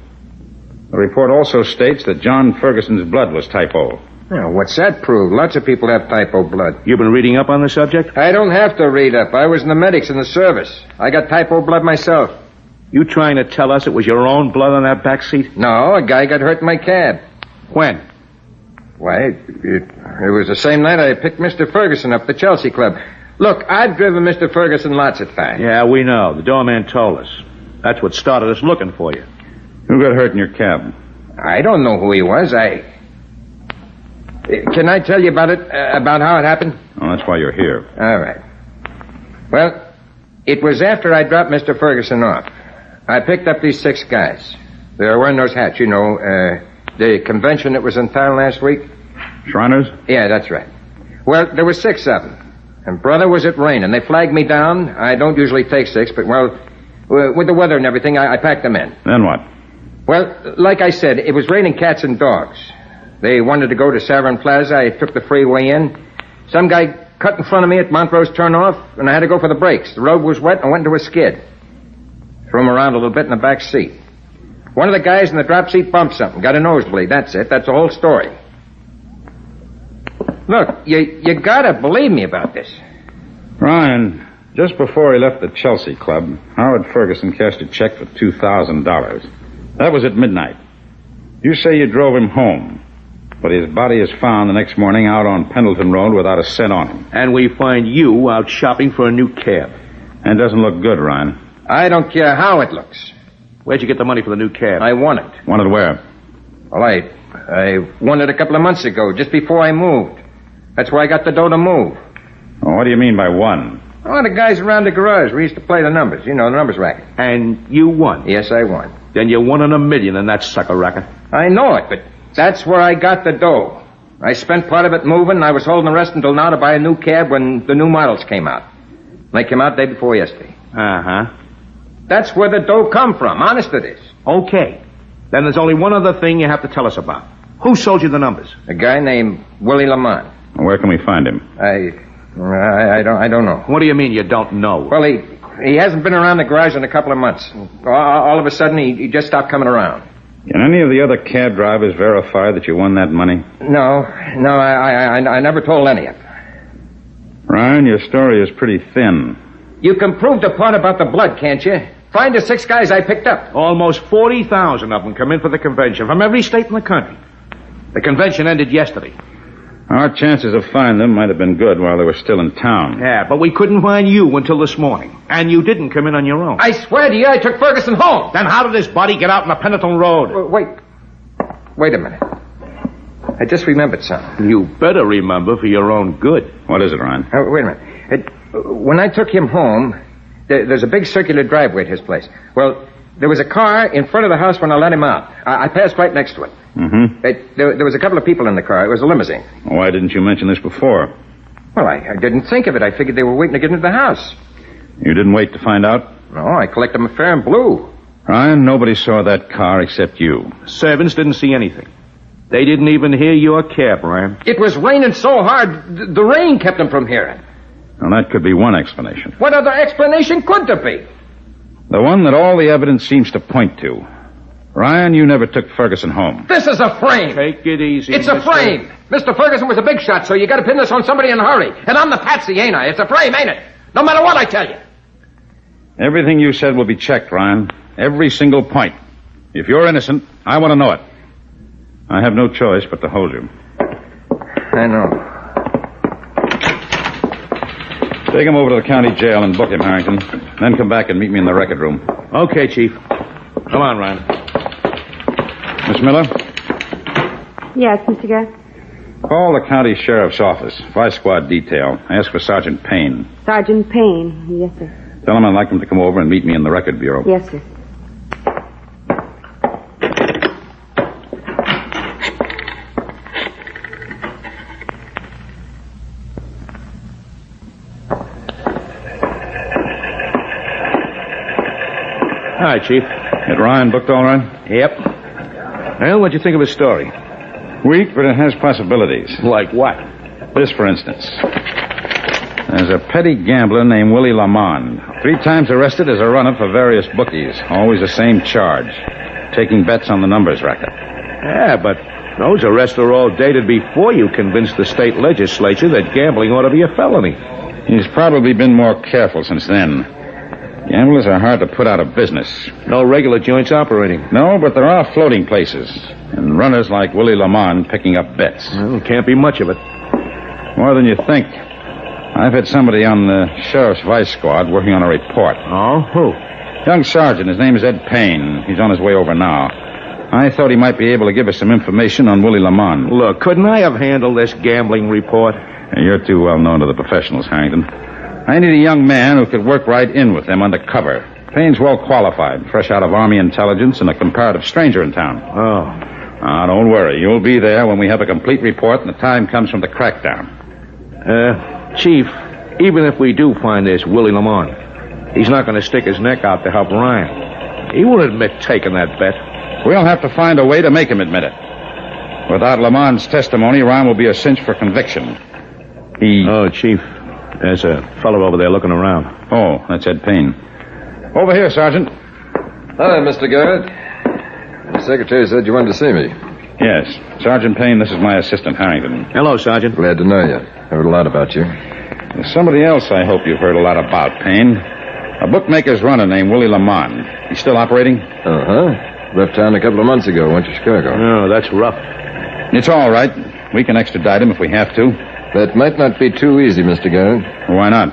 The report also states that John Ferguson's blood was type O. Now, what's that prove? Lots of people have type O blood. You've been reading up on the subject? I don't have to read up. I was in the medics in the service. I got type O blood myself. You trying to tell us it was your own blood on that back seat? No, a guy got hurt in my cab. When? Why, it was the same night I picked Mr. Ferguson up at the Chelsea Club. Look, I've driven Mr. Ferguson lots of times. Yeah, we know. The doorman told us. That's what started us looking for you. Who got hurt in your cab? I don't know who he was. Can I tell you about it, about how it happened? Oh, that's why you're here. All right. Well, it was after I dropped Mr. Ferguson off. I picked up these 6 guys. They were wearing those hats, you know, the convention that was in town last week. Shriners? Yeah, that's right. Well, there were 6 of them. And, brother, was it raining. They flagged me down. I don't usually take 6, but, well, with the weather and everything, I packed them in. Then what? Well, like I said, it was raining cats and dogs. They wanted to go to Savern Plaza. I took the freeway in. Some guy cut in front of me at Montrose turnoff, and I had to go for the brakes. The road was wet, and I went into a skid. Threw him around a little bit in the back seat. One of the guys in the drop seat bumped something, got a nosebleed. That's it. That's the whole story. Look, you gotta believe me about this. Ryan, just before he left the Chelsea Club, Howard Ferguson cashed a check for $2,000. That was at midnight. You say you drove him home, but his body is found the next morning out on Pendleton Road without a cent on him. And we find you out shopping for a new cab. And it doesn't look good, Ryan. I don't care how it looks. Where'd you get the money for the new cab? I won it. Won it where? Well, I won it a couple of months ago, just before I moved. That's where I got the dough to move. Oh, what do you mean by won? Oh, the guys around the garage. We used to play the numbers. You know, the numbers racket. And you won? Yes, I won. Then you won in $1 million in that sucker racket. I know it, but that's where I got the dough. I spent part of it moving, and I was holding the rest until now to buy a new cab when the new models came out. They came out day before yesterday. Uh-huh. That's where the dough come from. Honest it is. Okay. Then there's only one other thing you have to tell us about. Who sold you the numbers? A guy named Willie Lamont. Where can we find him? I don't know. What do you mean you don't know? Well, he hasn't been around the garage in a couple of months. All of a sudden, he just stopped coming around. Can any of the other cab drivers verify that you won that money? No, I never told any of them. Ryan, your story is pretty thin. You can prove the part about the blood, can't you? Find the 6 guys I picked up. Almost 40,000 of them come in for the convention from every state in the country. The convention ended yesterday. Our chances of finding them might have been good while they were still in town. Yeah, but we couldn't find you until this morning. And you didn't come in on your own. I swear to you, I took Ferguson home. Then how did his body get out on the Pendleton Road? Wait a minute. I just remembered something. You better remember for your own good. What is it, Ryan? Wait a minute. When I took him home, there's a big circular driveway at his place. Well, there was a car in front of the house when I let him out. I passed right next to it. Mm-hmm. There was a couple of people in the car. It was a limousine. Why didn't you mention this before? Well, I didn't think of it. I figured they were waiting to get into the house. You didn't wait to find out? No, I collected them fair and blue. Ryan, nobody saw that car except you. Servants didn't see anything. They didn't even hear your cab, Ryan. It was raining so hard, the rain kept them from hearing. Well, that could be one explanation. What other explanation could there be? The one that all the evidence seems to point to. Ryan, you never took Ferguson home. This is a frame. Take it easy. It's a frame. Mr. Ferguson was a big shot, so you got to pin this on somebody in a hurry. And I'm the patsy, ain't I? It's a frame, ain't it? No matter what I tell you. Everything you said will be checked, Ryan. Every single point. If you're innocent, I want to know it. I have no choice but to hold you. I know. Take him over to the county jail and book him, Harrington. Then come back and meet me in the record room. Okay, Chief. Come on, Ryan. Miss Miller? Yes, Mr. Garrett? Call the county sheriff's office. 5-squad detail. Ask for Sergeant Payne. Sergeant Payne. Yes, sir. Tell him I'd like him to come over and meet me in the record bureau. Yes, sir. Hi, Chief. Get Ryan booked all right? Yep. Well, what'd you think of his story? Weak, but it has possibilities. Like what? This, for instance. There's a petty gambler named Willie Lamond. 3 times arrested as a runner for various bookies. Always the same charge. Taking bets on the numbers racket. Yeah, but those arrests are all dated before you convinced the state legislature that gambling ought to be a felony. He's probably been more careful since then. Gamblers are hard to put out of business. No regular joints operating. No, but there are floating places. And runners like Willie Lamond picking up bets. Well, can't be much of it. More than you think. I've had somebody on the sheriff's vice squad working on a report. Oh, who? Young sergeant. His name is Ed Payne. He's on his way over now. I thought he might be able to give us some information on Willie Lamond. Look, couldn't I have handled this gambling report? You're too well known to the professionals, Harrington. I need a young man who could work right in with them undercover. Payne's well qualified, fresh out of Army intelligence and a comparative stranger in town. Oh. Don't worry. You'll be there when we have a complete report and the time comes from the crackdown. Chief, even if we do find this Willie Lamond, he's not going to stick his neck out to help Ryan. He won't admit taking that bet. We'll have to find a way to make him admit it. Without Lamond's testimony, Ryan will be a cinch for conviction. Oh, Chief, there's a fellow over there looking around. Oh, that's Ed Payne. Over here, Sergeant. Hi, Mr. Garrett. The secretary said you wanted to see me. Yes. Sergeant Payne, this is my assistant, Harrington. Hello, Sergeant. Glad to know you. Heard a lot about you. There's somebody else I hope you've heard a lot about, Payne. A bookmaker's runner named Willie Lamond. He's still operating? Uh-huh. Left town a couple of months ago. Went to Chicago. Oh, that's rough. It's all right. We can extradite him if we have to. That might not be too easy, Mr. Garrett. Why not?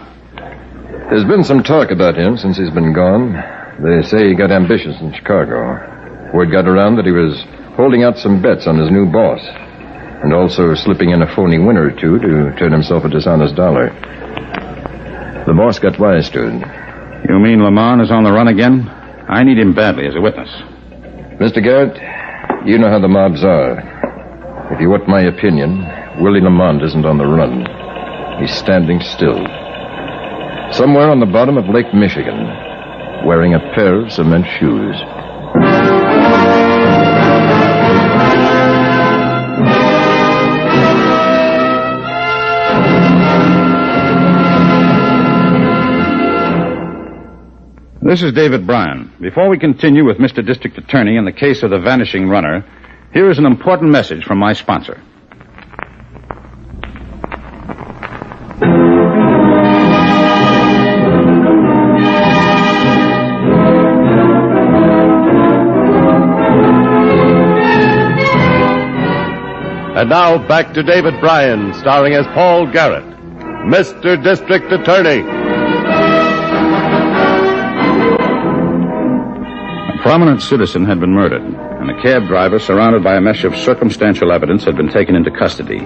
There's been some talk about him since he's been gone. They say he got ambitious in Chicago. Word got around that he was holding out some bets on his new boss. And also slipping in a phony win or two to turn himself a dishonest dollar. The boss got wise to it. You mean Lamond is on the run again? I need him badly as a witness. Mr. Garrett, you know how the mobs are. If you want my opinion, Willie Lamond isn't on the run. He's standing still. Somewhere on the bottom of Lake Michigan, wearing a pair of cement shoes. This is David Bryan. Before we continue with Mr. District Attorney in the case of the vanishing runner, here is an important message from my sponsor. And now back to David Bryan, starring as Paul Garrett, Mr. District Attorney. A prominent citizen had been murdered, and a cab driver, surrounded by a mesh of circumstantial evidence, had been taken into custody.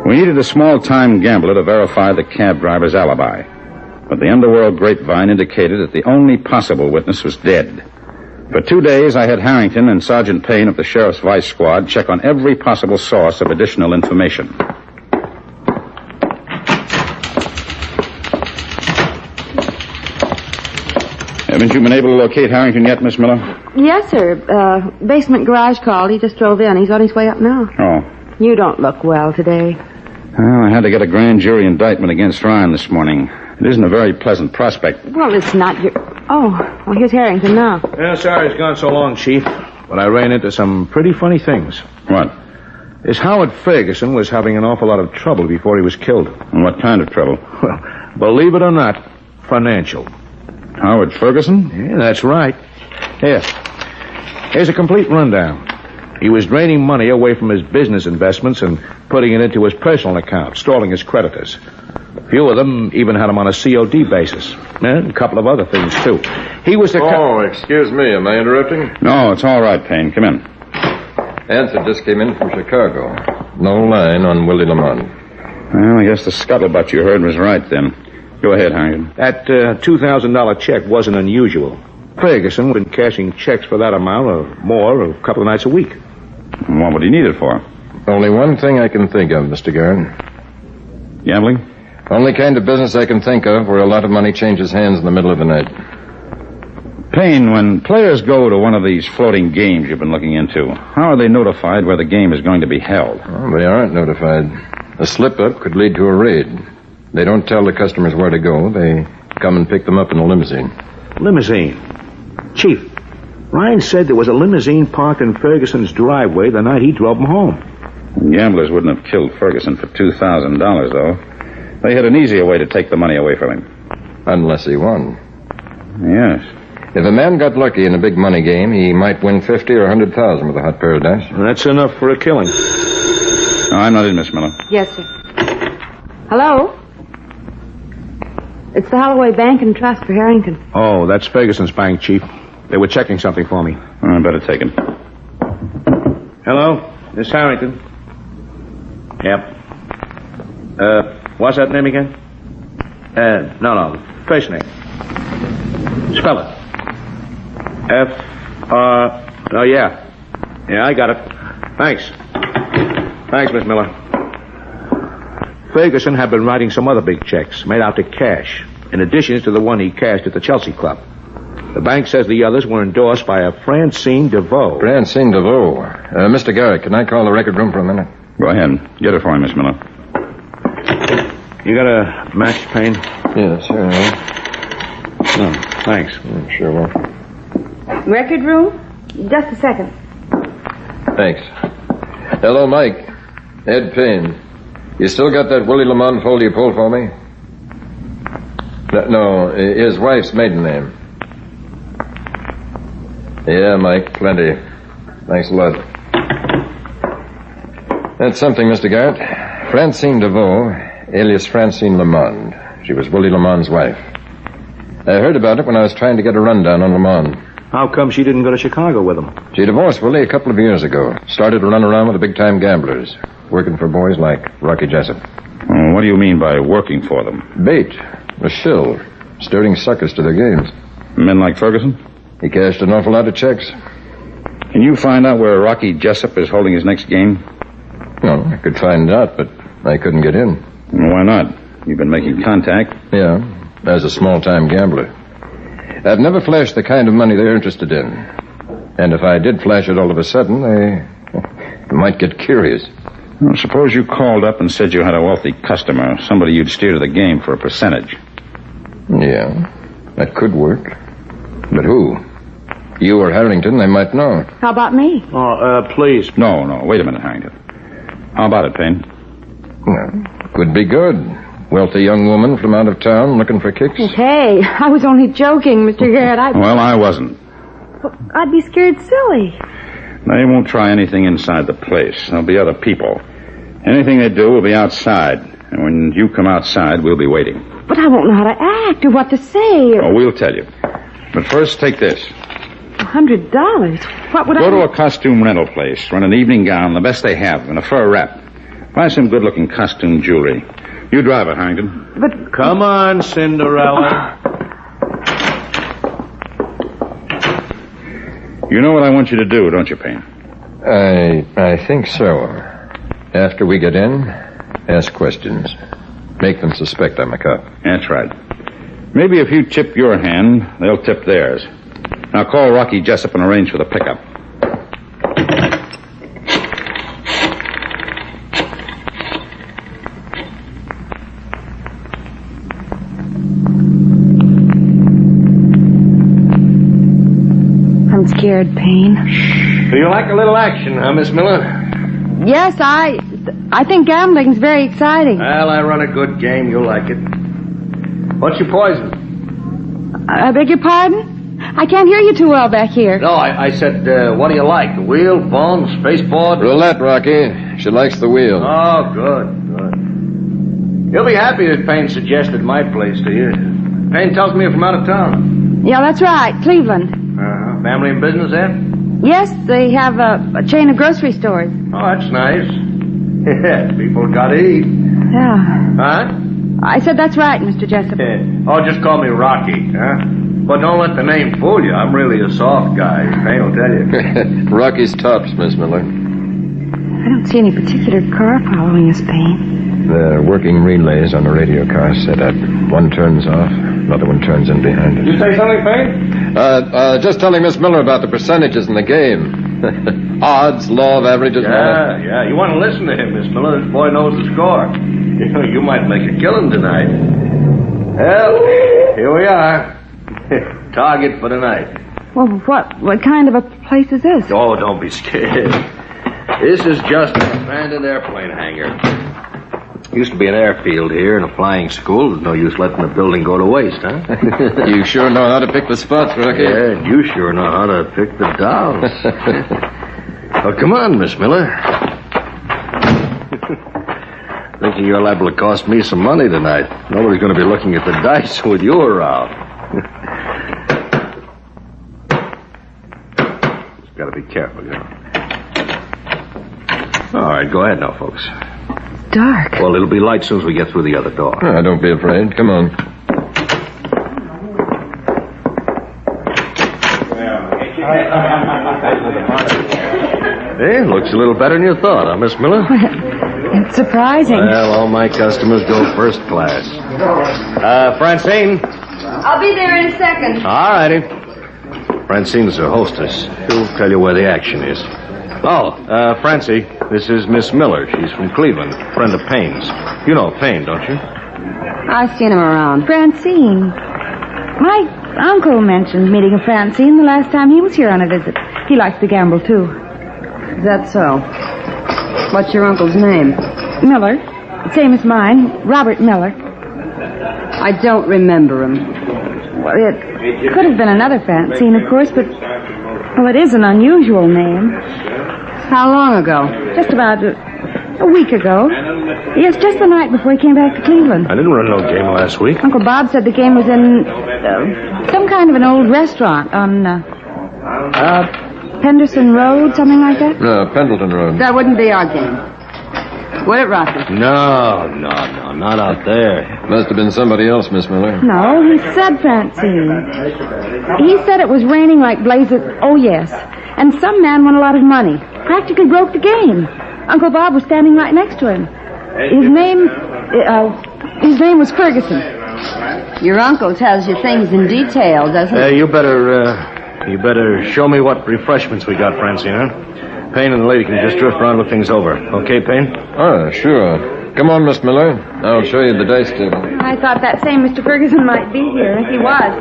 We needed a small-time gambler to verify the cab driver's alibi. But the underworld grapevine indicated that the only possible witness was dead. For 2 days, I had Harrington and Sergeant Payne of the Sheriff's Vice Squad check on every possible source of additional information. Haven't you been able to locate Harrington yet, Miss Miller? Yes, sir. Basement garage called. He just drove in. He's on his way up now. Oh. You don't look well today. Well, I had to get a grand jury indictment against Ryan this morning. It isn't a very pleasant prospect. Well, it's not your... Oh, well, here's Harrington now. Yeah, sorry it's gone so long, Chief. But I ran into some pretty funny things. What? This Howard Ferguson was having an awful lot of trouble before he was killed. And what kind of trouble? Well, believe it or not, financial. Howard Ferguson? Yeah, that's right. Here's a complete rundown. He was draining money away from his business investments and putting it into his personal account, stalling his creditors. A few of them even had him on a COD basis. And a couple of other things, too. He was the... excuse me. Am I interrupting? No, it's all right, Payne. Come in. Answer just came in from Chicago. No line on Willie Lamond. Well, I guess the scuttlebutt you heard was right, then. Go ahead, Harrington. That $2,000 check wasn't unusual. Ferguson had been cashing checks for that amount or more a couple of nights a week. And what would he need it for? Only one thing I can think of, Mr. Garrett. Gambling? Only kind of business I can think of where a lot of money changes hands in the middle of the night. Payne, when players go to one of these floating games you've been looking into, how are they notified where the game is going to be held? Well, they aren't notified. A slip-up could lead to a raid. They don't tell the customers where to go. They come and pick them up in a limousine. Limousine? Chief, Ryan said there was a limousine parked in Ferguson's driveway the night he drove him home. Gamblers wouldn't have killed Ferguson for $2,000, though. They had an easier way to take the money away from him. Unless he won. Yes. If a man got lucky in a big money game, he might win 50 or 100,000 with a hot pair of dice. That's enough for a killing. No, I'm not in, Miss Miller. Yes, sir. Hello? It's the Holloway Bank and Trust for Harrington. Oh, that's Ferguson's bank, Chief. They were checking something for me. I better take it. Hello? Miss Harrington? Yep. What's that name again? No. First name. Spell it. Oh, yeah. Yeah, I got it. Thanks. Thanks, Miss Miller. Ferguson had been writing some other big checks made out to cash, in addition to the one he cashed at the Chelsea Club. The bank says the others were endorsed by a Francine DeVoe. Francine DeVoe. Mr. Garrett, can I call the record room for a minute? Go ahead. Get it for me, Miss Miller. You got a match, Payne? Yes, sure. No, thanks. Sure will. Record room? Just a second. Thanks. Hello, Mike. Ed Payne. You still got that Willie Lamont folder you pulled for me? No, his wife's maiden name. Yeah, Mike, plenty. Thanks a lot. That's something, Mr. Garrett. Francine DeVoe, alias Francine Lamont. She was Willie Lamont's wife. I heard about it when I was trying to get a rundown on Lamont. How come she didn't go to Chicago with him? She divorced Willie a couple of years ago. Started to run around with the big-time gamblers, working for boys like Rocky Jessup. What do you mean by working for them? Bait. A shill. Stirring suckers to their games. Men like Ferguson? He cashed an awful lot of checks. Can you find out where Rocky Jessup is holding his next game? No, I could find out, but I couldn't get in. Why not? You've been making contact. Yeah, as a small-time gambler. I've never flashed the kind of money they're interested in. And if I did flash it all of a sudden, they might get curious. Well, suppose you called up and said you had a wealthy customer, somebody you'd steer to the game for a percentage. Yeah, that could work. But who? You or Harrington, they might know. How about me? Oh, please. No, wait a minute, Harrington. How about it, Payne? Well, could be good. Wealthy young woman from out of town looking for kicks. Hey, I was only joking, Mr. Garrett. Well, I wasn't. I'd be scared silly. They won't try anything inside the place. There'll be other people. Anything they do will be outside. And when you come outside, we'll be waiting. But I won't know how to act or what to say. Oh, we'll tell you. But first, take this. $100? What would Go to a costume rental place. Rent an evening gown, the best they have, and a fur wrap. Buy some good-looking costume jewelry. You drive it, Harrington. But... Come on, Cinderella. You know what I want you to do, don't you, Payne? I think so. After we get in, ask questions. Make them suspect I'm a cop. That's right. Maybe if you tip your hand, they'll tip theirs. Now call Rocky Jessup and arrange for the pickup. I'm scared, Payne. Do you like a little action, huh, Miss Miller? Yes, I think gambling's very exciting. Well, I run a good game. You'll like it. What's your poison? I beg your pardon? I can't hear you too well back here. No, I said, what do you like? The wheel, phone, spaceboard? Roulette, Rocky. She likes the wheel. Oh, good. You'll be happy that Payne suggested my place to you. Payne tells me you're from out of town. Yeah, that's right. Cleveland. Family and business there? Yes, they have a chain of grocery stores. Oh, that's nice. Yeah, people gotta eat. Yeah. Huh? I said that's right, Mr. Jessup. Oh, just call me Rocky, huh? But don't let the name fool you. I'm really a soft guy. Payne will tell you. Rocky's tops, Miss Miller. I don't see any particular car following us, Payne. The working relays on the radio car set up. One turns off, another one turns in behind us. You say something, Payne? Just telling Miss Miller about the percentages in the game. Odds, law of averages. Yeah. You want to listen to him, Miss Miller. This boy knows the score. You might make a killing tonight. Well, here we are. Target for tonight. Well, what kind of a place is this? Oh, don't be scared. This is just an abandoned airplane hangar. Used to be an airfield here and a flying school. There's no use letting the building go to waste, huh? You sure know how to pick the spots, Rocky. Yeah, and you sure know how to pick the dolls. Well, come on, Miss Miller. Thinking you're liable to cost me some money tonight. Nobody's going to be looking at the dice with you around. Just got to be careful, you know. All right, go ahead now, folks. Dark. Well, it'll be light as soon as we get through the other door. Don't be afraid. Come on. Hey, looks a little better than you thought, huh, Miss Miller? It's surprising. Well, all my customers go first class. Francine. I'll be there in a second. All righty. Francine's her hostess. She'll tell you where the action is. Oh, Francie, this is Miss Miller. She's from Cleveland, friend of Payne's. You know Payne, don't you? I've seen him around. Francine. My uncle mentioned meeting a Francine the last time he was here on a visit. He likes to gamble, too. Is that so? What's your uncle's name? Miller. Same as mine. Robert Miller. I don't remember him. Well, it could have been another Francine, of course, but... Well, it is an unusual name. How long ago? Just about a week ago. Yes, just the night before he came back to Cleveland. I didn't run no game last week. Uncle Bob said the game was in some kind of an old restaurant on Penderson Road, something like that. No, Pendleton Road. That wouldn't be our game. Would it, Rocky? No, not out there. Must have been somebody else, Miss Miller. No, he said Francine. He said it was raining like blazes. Oh, yes. And some man won a lot of money. Practically broke the game. Uncle Bob was standing right next to him. His name was Ferguson. Your uncle tells you things in detail, doesn't he? You better show me what refreshments we got, Francine, huh? Payne and the lady can just drift around and look things over. Okay, Payne? Oh, sure. Come on, Miss Miller. I'll show you the dice table. I thought that same Mr. Ferguson might be here. If he was,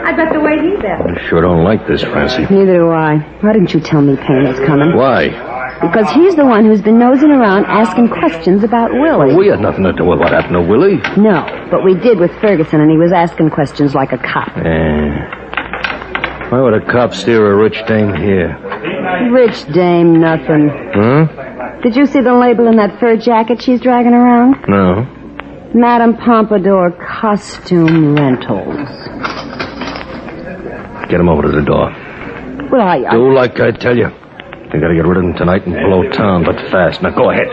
I bet the way he bet. I sure don't like this, Francie. Neither do I. Why didn't you tell me Payne was coming? Why? Because he's the one who's been nosing around asking questions about Willie. Well, we had nothing to do with what happened to Willie. No, but we did with Ferguson, and he was asking questions like a cop. Why would a cop steer a rich dame here? Rich dame, nothing. Huh? Did you see the label in that fur jacket she's dragging around? No. Madame Pompadour Costume Rentals. Get him over to the door. Well, I... Do like I tell you. You gotta get rid of him tonight and blow town, but fast. Now, go ahead.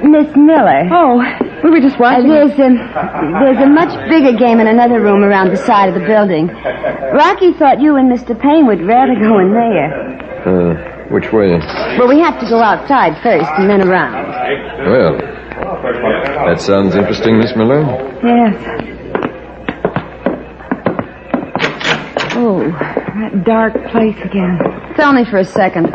Miss Miller. Oh, we were just watching. There's a much bigger game in another room around the side of the building. Rocky thought you and Mr. Payne would rather go in there. Which way? Well, we have to go outside first and then around. Well, that sounds interesting, Miss Miller. Yes. Oh, that dark place again. It's only for a second.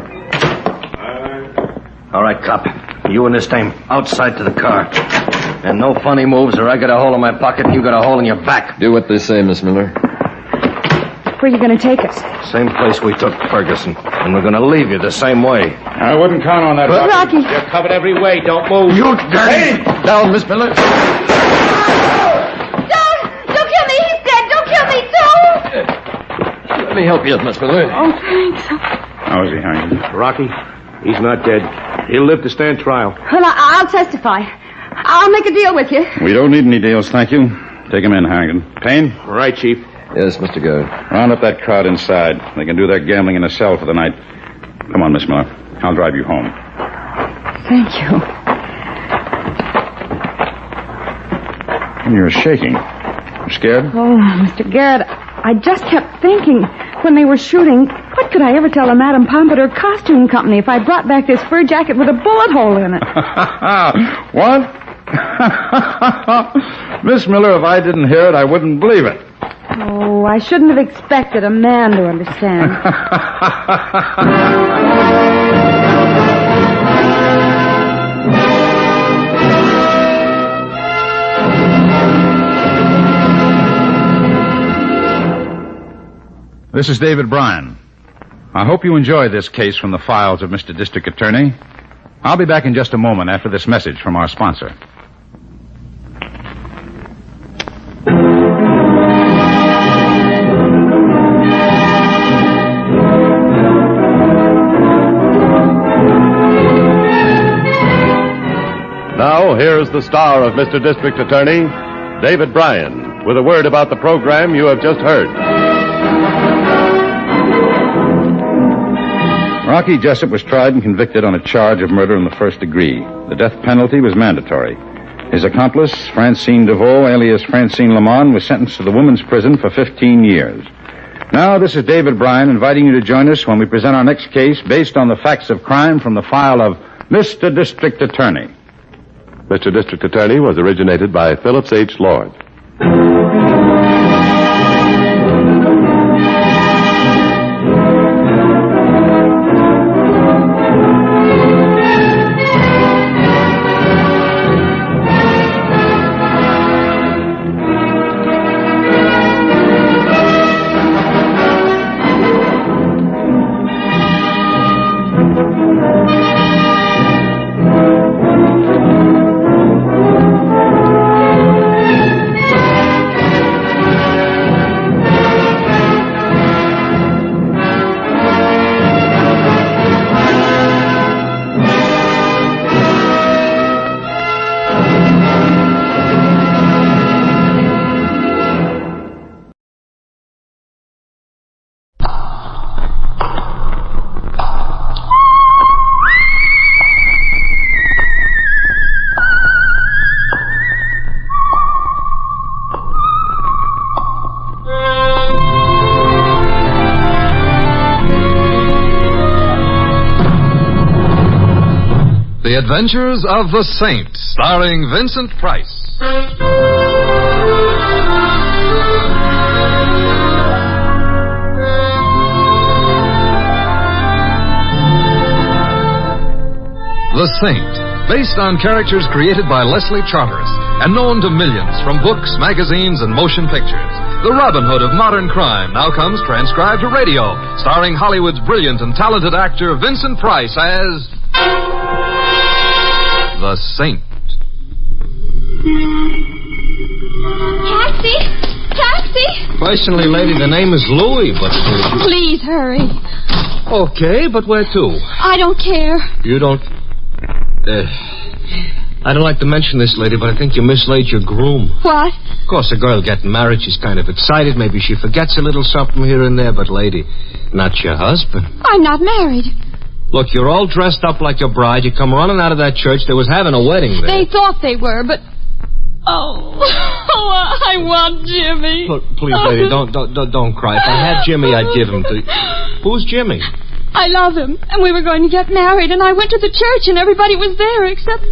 All right, cop. You and this dame outside to the car. And no funny moves or I got a hole in my pocket and you got a hole in your back. Do what they say, Miss Miller. Where are you going to take us? Same place we took Ferguson. And we're going to leave you the same way. I wouldn't count on that, Rocky. You're covered every way. Don't move. You dirty... Down, Miss Miller. Don't kill me. He's dead. Don't kill me. Don't. Let me help you, Miss Miller. Oh, thanks. How is he, Hank? Rocky, he's not dead. He'll live to stand trial. Well, I'll testify. I'll make a deal with you. We don't need any deals, thank you. Take him in, Harrigan. Payne? Right, Chief. Yes, Mr. Garrett. Round up that crowd inside. They can do their gambling in a cell for the night. Come on, Miss Miller. I'll drive you home. Thank you. You're shaking. You scared? Oh, Mr. Garrett, I just kept thinking when they were shooting, what could I ever tell the Madame Pompadour Costume Company if I brought back this fur jacket with a bullet hole in it? What? Miss Miller, if I didn't hear it, I wouldn't believe it. Oh, I shouldn't have expected a man to understand. This is David Bryan. I hope you enjoy this case from the files of Mr. District Attorney. I'll be back in just a moment after this message from our sponsor. Now, here's the star of Mr. District Attorney, David Bryan, with a word about the program you have just heard. Rocky Jessup was tried and convicted on a charge of murder in the first degree. The death penalty was mandatory. His accomplice, Francine DeVoe, alias Francine Lamont, was sentenced to the women's prison for 15 years. Now, this is David Bryan inviting you to join us when we present our next case based on the facts of crime from the file of Mr. District Attorney. Mr. District Attorney was originated by Phillips H. Lord. The Adventures of the Saint, starring Vincent Price. The Saint, based on characters created by Leslie Charteris and known to millions from books, magazines, and motion pictures. The Robin Hood of modern crime now comes transcribed to radio, starring Hollywood's brilliant and talented actor Vincent Price as The Saint. Taxi! Taxi! Personally, lady, the name is Louis, but... Please hurry. Okay, but where to? I don't care. You don't... I don't like to mention this, lady, but I think you mislaid your groom. What? Of course, a girl getting married, she's kind of excited. Maybe she forgets a little something here and there, but, lady, not your husband. I'm not married. Look, you're all dressed up like your bride. You come running out of that church. They was having a wedding there. They thought they were, but... Oh, I want Jimmy. Look, please, lady, don't cry. If I had Jimmy, I'd give him to you. Who's Jimmy? I love him, and we were going to get married, and I went to the church, and everybody was there except...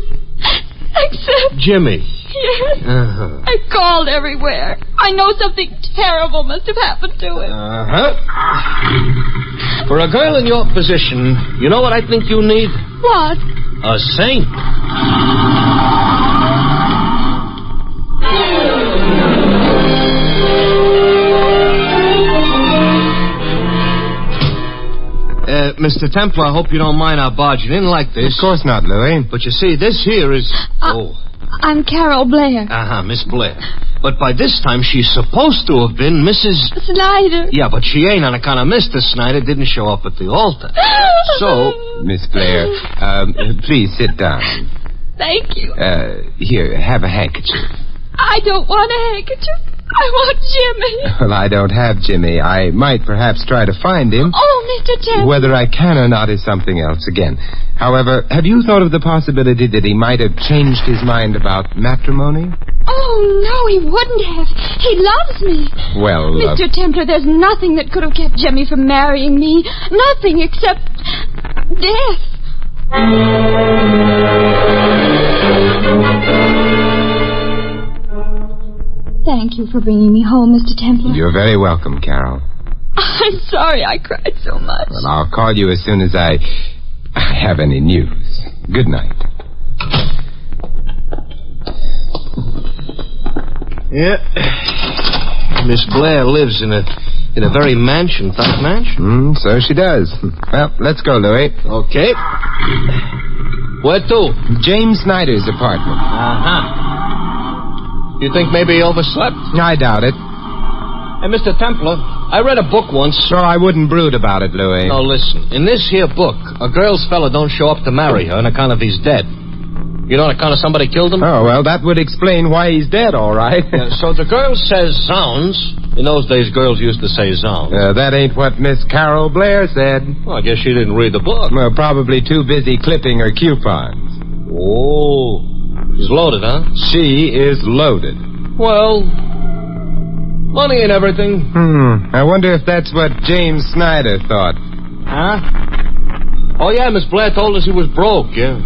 Jimmy. Yes. Uh-huh. I called everywhere. I know something terrible must have happened to him. Uh-huh. For a girl in your position, you know what I think you need? What? A saint. Mr. Templar, I hope you don't mind our barging in like this. Of course not, Louis. But you see, this here is... I'm Carol Blair. Uh-huh, Miss Blair. But by this time, she's supposed to have been Mrs... Snyder. Yeah, but she ain't on account of Mr. Snyder didn't show up at the altar. So... Miss Blair, please sit down. Thank you. Here, have a handkerchief. I don't want a handkerchief. I want Jimmy. Well, I don't have Jimmy. I might perhaps try to find him. Oh, Mr. Templar. Whether I can or not is something else again. However, have you thought of the possibility that he might have changed his mind about matrimony? Oh, no, he wouldn't have. He loves me. Well, Mr. Templar, there's nothing that could have kept Jimmy from marrying me. Nothing except death. Thank you for bringing me home, Mr. Templar. You're very welcome, Carol. I'm sorry I cried so much. Well, I'll call you as soon as I have any news. Good night. Yeah. Miss Blair lives in a very mansion-type mansion. So she does. Well, let's go, Louis. Okay. Where to? James Snyder's apartment. Uh-huh. You think maybe he overslept? I doubt it. Hey, Mr. Templar, I read a book once. So I wouldn't brood about it, Louis. Oh, listen. In this here book, a girl's fella don't show up to marry her on account of he's dead. You know, on account of somebody killed him? Oh, well, that would explain why he's dead, all right. So the girl says zounds. In those days, girls used to say zounds. That ain't what Miss Carol Blair said. Well, I guess she didn't read the book. Well, probably too busy clipping her coupons. Oh, she's loaded, huh? She is loaded. Well, money and everything. I wonder if that's what James Snyder thought. Huh? Oh, yeah, Miss Blair told us he was broke, yeah.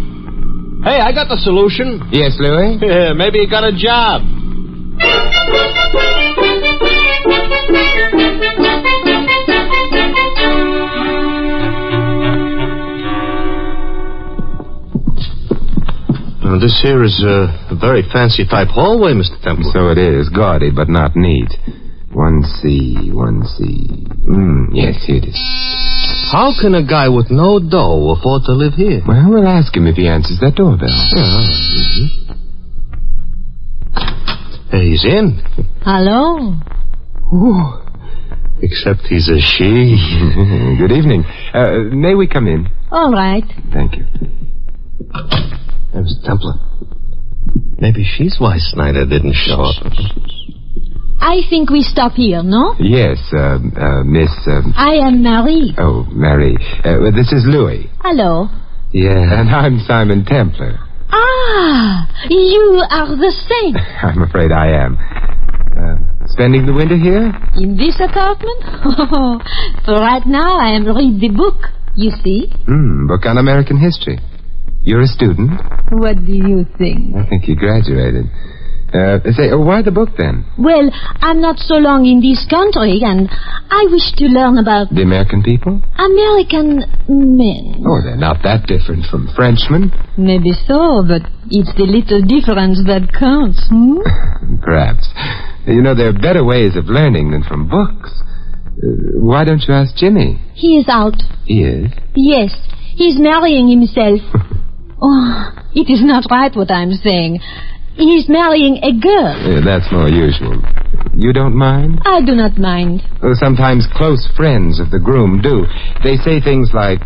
Hey, I got the solution. Yes, Louis? Yeah, maybe he got a job. Now, this here is a very fancy type hallway, Mr. Temple. So it is. Gaudy, but not neat. 1C. Yes, here it is. How can a guy with no dough afford to live here? Well, we'll ask him if he answers that doorbell. Yeah. Hey, he's in. Hello. Ooh. Except he's a she. Good evening. May we come in? All right. Thank you. Hey, Mr. Templar. Maybe she's why Snyder didn't show up. I think we stop here, no? Yes, Miss... I am Marie. Oh, Mary. This is Louis. Hello. Yeah. And I'm Simon Templar. Ah, you are the same. I'm afraid I am. Spending the winter here? In this apartment? For right now, I am reading the book, you see. Book on American history. You're a student? What do you think? I think you graduated. Why the book, then? Well, I'm not so long in this country, and I wish to learn about... The American people? American men. Oh, they're not that different from Frenchmen. Maybe so, but it's the little difference that counts, Perhaps. You know, there are better ways of learning than from books. Why don't you ask Jimmy? He is out. He is? Yes, he's marrying himself. Oh, it is not right what I'm saying. He's marrying a girl. Yeah, that's more usual. You don't mind? I do not mind. Well, sometimes close friends of the groom do. They say things like,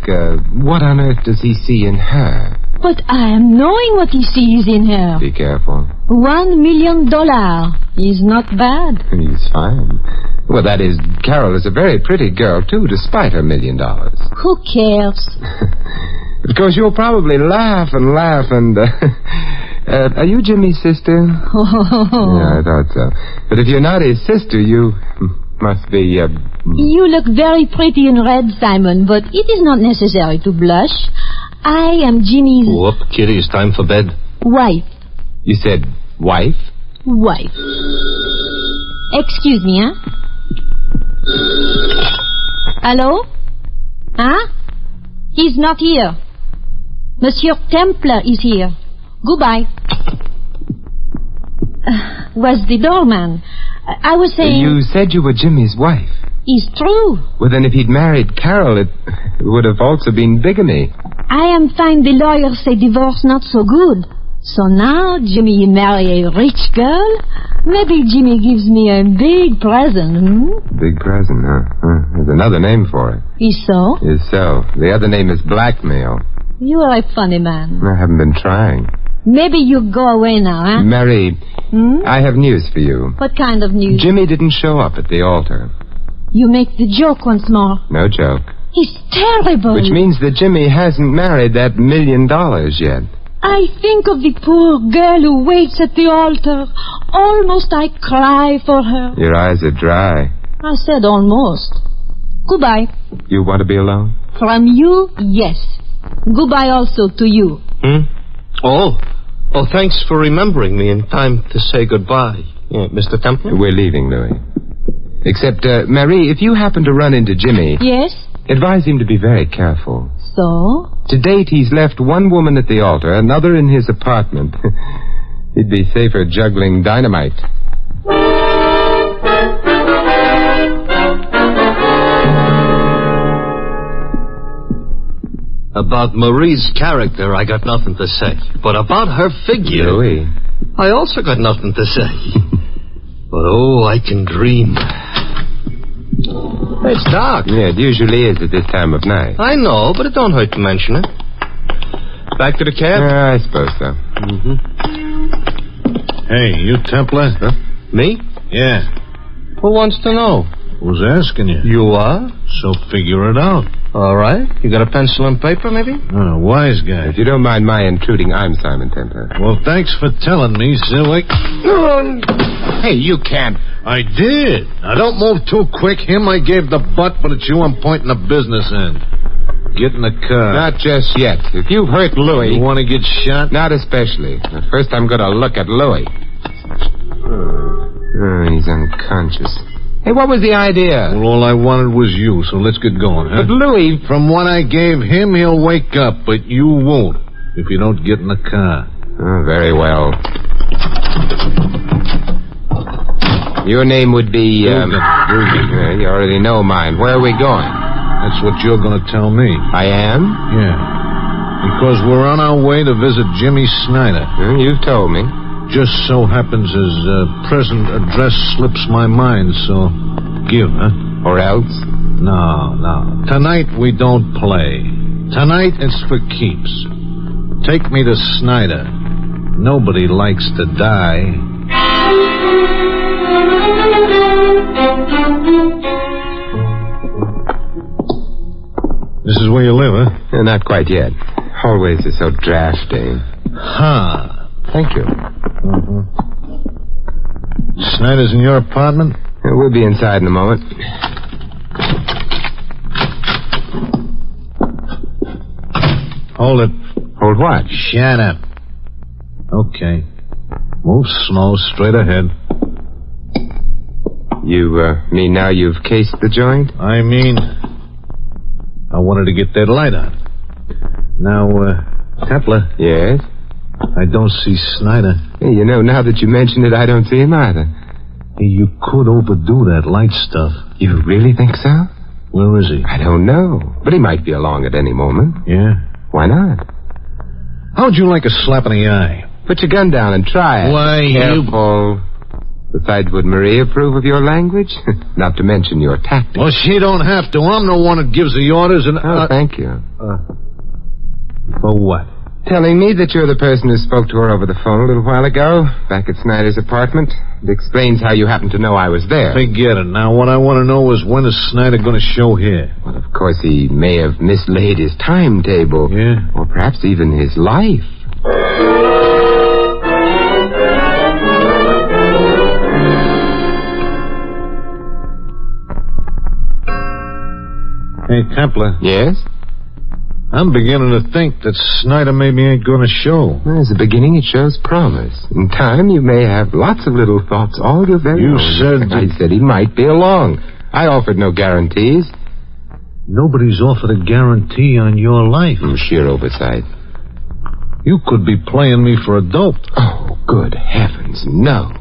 what on earth does he see in her? But I am knowing what he sees in her. Be careful. $1 million. He's not bad. He's fine. Well, that is, Carol is a very pretty girl, too, despite her $1 million. Who cares? Of course, you'll probably laugh and... are you Jimmy's sister? Yeah, I thought so. But if you're not his sister, you must be... You look very pretty in red, Simon, but it is not necessary to blush. I am Jimmy's... Whoop, Kitty, it's time for bed. Wife. You said wife? Wife. Excuse me, huh? Hello? Huh? He's not here. Monsieur Templar is here. Goodbye. Was the doorman. I was saying... You said you were Jimmy's wife. It's true. Well, then if he'd married Carol, it would have also been bigamy. I am fine the lawyers say divorce not so good. So now Jimmy marry a rich girl? Maybe Jimmy gives me a big present, Big present, huh? There's another name for it. Is so? Is so. The other name is blackmail. You are a funny man. I haven't been trying. Maybe you go away now, huh? Mary, I have news for you. What kind of news? Jimmy didn't show up at the altar. You make the joke once more. No joke. He's terrible. Which means that Jimmy hasn't married that $1 million yet. I think of the poor girl who waits at the altar. Almost I cry for her. Your eyes are dry. I said almost. Goodbye. You want to be alone? From you, yes. Goodbye also to you. Oh, thanks for remembering me in time to say goodbye. Yeah, Mr. Templer? We're leaving, Louis. Except, Marie, if you happen to run into Jimmy... Yes? Advise him to be very careful. So? To date, he's left one woman at the altar, another in his apartment. He'd be safer juggling dynamite. About Marie's character, I got nothing to say. But about her figure... Louis. I also got nothing to say. But, I can dream. It's dark. Yeah, it usually is at this time of night. I know, but it don't hurt to mention it. Back to the cab? I suppose so. Mm-hmm. Hey, you Templar? Huh? Me? Yeah. Who wants to know? Who's asking you? You are? So figure it out. All right. You got a pencil and paper, maybe? Oh, wise guy. If you don't mind my intruding, I'm Simon Templar. Well, thanks for telling me, silly. Hey, you can't. I did. Now, don't move too quick. Him I gave the butt, but it's you I'm pointing the business in. Get in the car. Not just yet. If you've hurt Louis... You want to get shot? Not especially. But first I'm going to look at Louis. Oh, he's unconscious. Hey, what was the idea? Well, all I wanted was you, so let's get going, huh? But Louis... From what I gave him, he'll wake up, but you won't if you don't get in the car. Oh, very well. Your name would be, Dugan. You already know mine. Where are we going? That's what you're going to tell me. I am? Yeah. Because we're on our way to visit Jimmy Snyder. You've told me. Just so happens his present address slips my mind, so give, huh? Or else? No. Tonight we don't play. Tonight it's for keeps. Take me to Snyder. Nobody likes to die. This is where you live, huh? Not quite yet. Hallways are so drafty. Huh. Thank you. Mm-hmm. Snyder's in your apartment? We'll be inside in a moment. Hold it. Hold what? Shut up. Okay. Move slow, straight ahead. You, mean now you've cased the joint? I mean, I wanted to get that light on. Now, Templar. Yes? I don't see Snyder. Hey, you know, now that you mention it, I don't see him either. Hey, you could overdo that light stuff. You really think so? Where is he? I don't know. But he might be along at any moment. Yeah? Why not? How'd you like a slap in the eye? Put your gun down and try it. Why, Careful. Besides, would Marie approve of your language? Not to mention your tactics. Well, she don't have to. I'm the one that gives the orders and... thank you. For what? Telling me that you're the person who spoke to her over the phone a little while ago, back at Snyder's apartment. It explains how you happened to know I was there. Forget it. Now, what I want to know is when is Snyder going to show here? Well, of course, he may have mislaid his timetable. Yeah? Or perhaps even his life. Hey, Templar. Yes? I'm beginning to think that Snyder maybe ain't going to show. Well, as a beginning, it shows promise. In time, you may have lots of little thoughts all your very own. You said... I said he might be along. I offered no guarantees. Nobody's offered a guarantee on your life. Sheer oversight. You could be playing me for a dope. Oh, good heavens, no.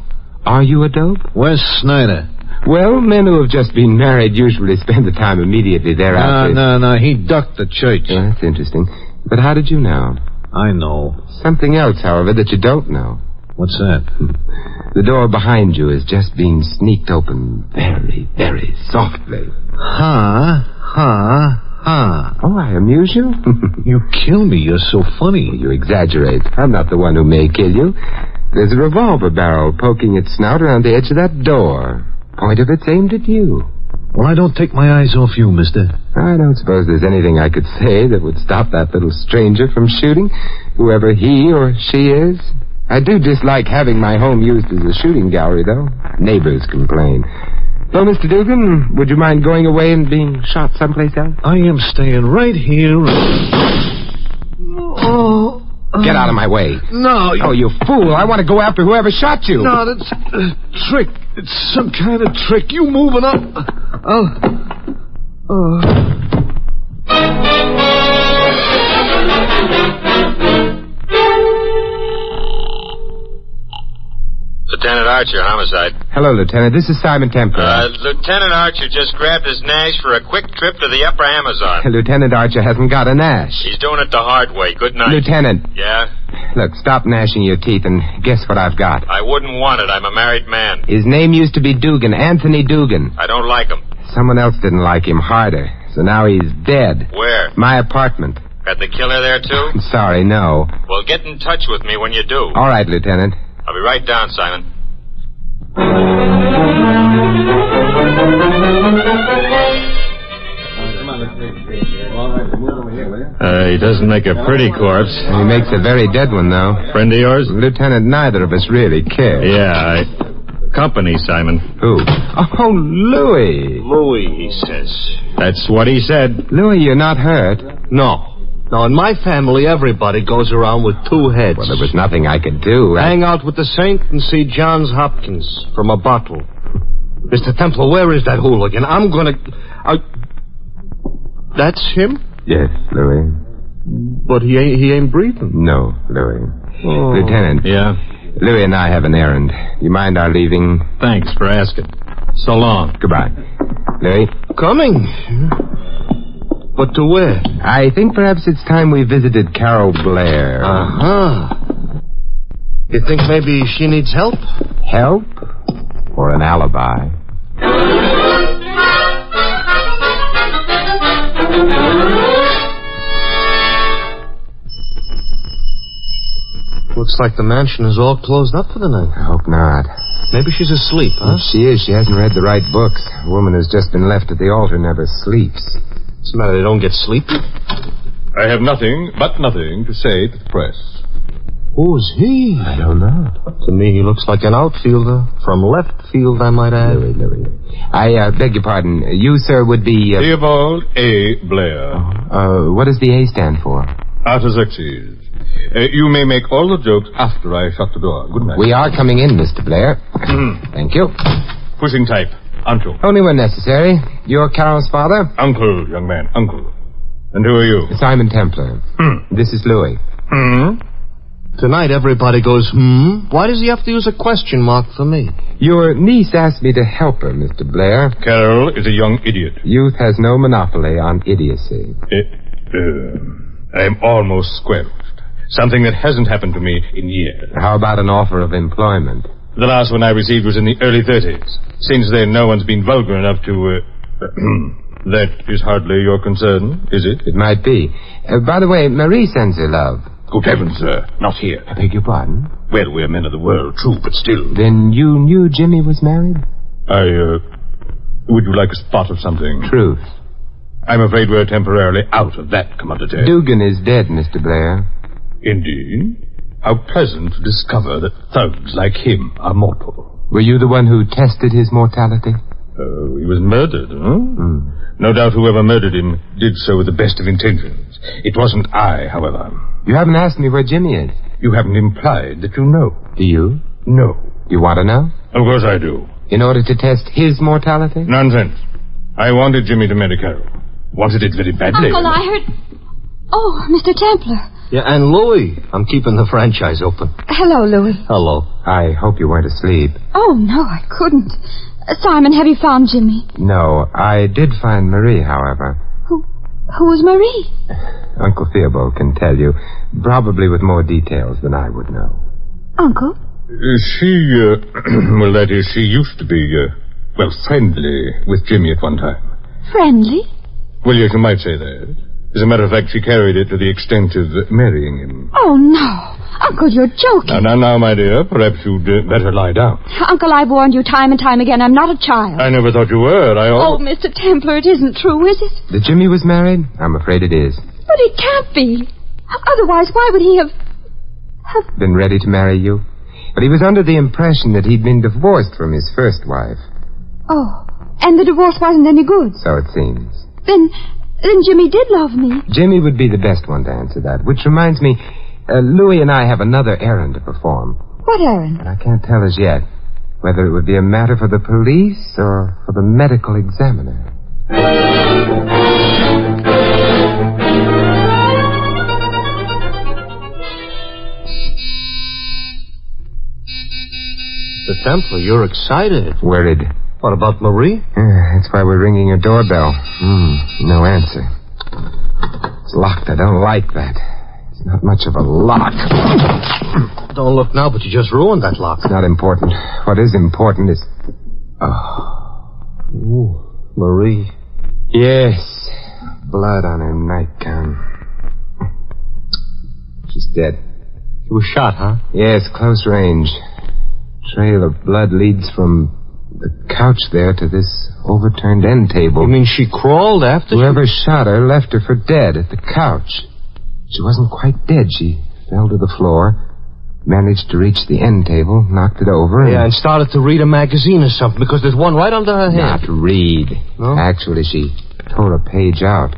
Are you a dope? Where's Snyder? Well, men who have just been married usually spend the time immediately thereafter. No. He ducked the church. Well, that's interesting. But how did you know? I know. Something else, however, that you don't know. What's that? The door behind you is just being sneaked open very, very softly. Oh, I amuse you? You kill me. You're so funny. You exaggerate. I'm not the one who may kill you. There's a revolver barrel poking its snout around the edge of that door. Point of it's aimed at you. Well, I don't take my eyes off you, mister. I don't suppose there's anything I could say that would stop that little stranger from shooting, whoever he or she is. I do dislike having my home used as a shooting gallery, though. Neighbors complain. So, Mr. Dugan, would you mind going away and being shot someplace else? I am staying right here. Get out of my way. No. Oh, you fool. I want to go after whoever shot you. No, that's a trick. It's some kind of trick. You moving up. Lieutenant Archer, homicide. Hello, Lieutenant. This is Simon Templer. Lieutenant Archer just grabbed his Nash for a quick trip to the upper Amazon. Lieutenant Archer hasn't got a Nash. He's doing it the hard way. Good night. Lieutenant. Yeah? Look, stop gnashing your teeth and guess what I've got. I wouldn't want it. I'm a married man. His name used to be Dugan, Anthony Dugan. I don't like him. Someone else didn't like him harder, so now he's dead. Where? My apartment. Got the killer there, too? Sorry, no. Well, get in touch with me when you do. All right, Lieutenant. I'll be right down, Simon. He doesn't make a pretty corpse. He makes a very dead one, though. Friend of yours? Lieutenant, neither of us really care. Yeah, Company, Simon. Who? Oh, Louis. Louis, he says. That's what he said. Louis, you're not hurt. No. Now, in my family, everybody goes around with two heads. Well, there was nothing I could do. Hang out with the saint and see Johns Hopkins from a bottle. Mr. Templar, where is that hooligan? I'm gonna... That's him? Yes, Louis. But he ain't breathing. No, Louis. Oh. Lieutenant. Yeah? Louis and I have an errand. You mind our leaving? Thanks for asking. So long. Goodbye. Louis? Coming. But to where? I think perhaps it's time we visited Carol Blair. Uh-huh. You think maybe she needs help? Help? Or an alibi? Looks like the mansion is all closed up for the night. I hope not. Maybe she's asleep, huh? If she is. She hasn't read the right books. A woman who's just been left at the altar never sleeps. What's the matter? They don't get sleepy? I have nothing to say to the press. Who's he? I don't know. To me, he looks like an outfielder. From left field, I might add. Louis. I beg your pardon. You, sir, would be... Theobald A. Blair. What does the A stand for? Artaxerxes. You may make all the jokes after I shut the door. Good night. We are coming in, Mr. Blair. Thank you. Pushing type. Uncle. Only when necessary. You're Carol's father? Uncle, young man. Uncle. And who are you? Simon Templar. This is Louis. Tonight, everybody goes, Why does he have to use a question mark for me? Your niece asked me to help her, Mr. Blair. Carol is a young idiot. Youth has no monopoly on idiocy. I'm almost squelched. Something that hasn't happened to me in years. How about an offer of employment? The last one I received was in the early 30s. Since then, no one's been vulgar enough to... That is hardly your concern, is it? It might be. By the way, Marie sends her love. Good heavens, sir. Not here. I beg your pardon? Well, we're men of the world, true, but still. Then you knew Jimmy was married? Would you like a spot of something? Truth. I'm afraid we're temporarily out of that commodity. Dugan is dead, Mr. Blair. Indeed? How pleasant to discover that thugs like him are mortal. Were you the one who tested his mortality? Oh, he was murdered, huh? No doubt whoever murdered him did so with the best of intentions. It wasn't I, however. You haven't asked me where Jimmy is. You haven't implied that you know. Do you? No. You want to know? Of course I do. In order to test his mortality? Nonsense. I wanted Jimmy to marry Carol. Wanted it very badly. Uncle, I heard... Oh, Mr. Templar. Yeah, and Louis. I'm keeping the franchise open. Hello, Louis. Hello. I hope you weren't asleep. Oh, no, I couldn't. Simon, have you found Jimmy? No, I did find Marie, however. Who is Marie? Uncle Theobald can tell you, probably with more details than I would know. Uncle? She used to be, friendly with Jimmy at one time. Friendly? Well, yes, you might say that. As a matter of fact, she carried it to the extent of marrying him. Oh, no. Uncle, you're joking. Now, my dear, perhaps you'd better lie down. Uncle, I've warned you time and time again. I'm not a child. I never thought you were. Oh, Mr. Templar, it isn't true, is it? That Jimmy was married? I'm afraid it is. But it can't be. Otherwise, why would he have... Been ready to marry you? But he was under the impression that he'd been divorced from his first wife. Oh, and the divorce wasn't any good. So it seems. Then Jimmy did love me. Jimmy would be the best one to answer that. Which reminds me, Louis and I have another errand to perform. What errand? And I can't tell as yet whether it would be a matter for the police or for the medical examiner. The Templar, you're excited. Worried. What about Marie? That's why we're ringing her doorbell. No answer. It's locked. I don't like that. It's not much of a lock. Don't look now, but you just ruined that lock. It's not important. What is important is... Ooh, Marie. Yes. Blood on her nightgown. She's dead. She was shot, huh? Yes, close range. Trail of blood leads from the couch there to this overturned end table. You mean she crawled after? Whoever shot her left her for dead at the couch. She wasn't quite dead. She fell to the floor, managed to reach the end table, knocked it over, and started to read a magazine or something, because there's one right under her hand. Not read. No? Actually, she tore a page out.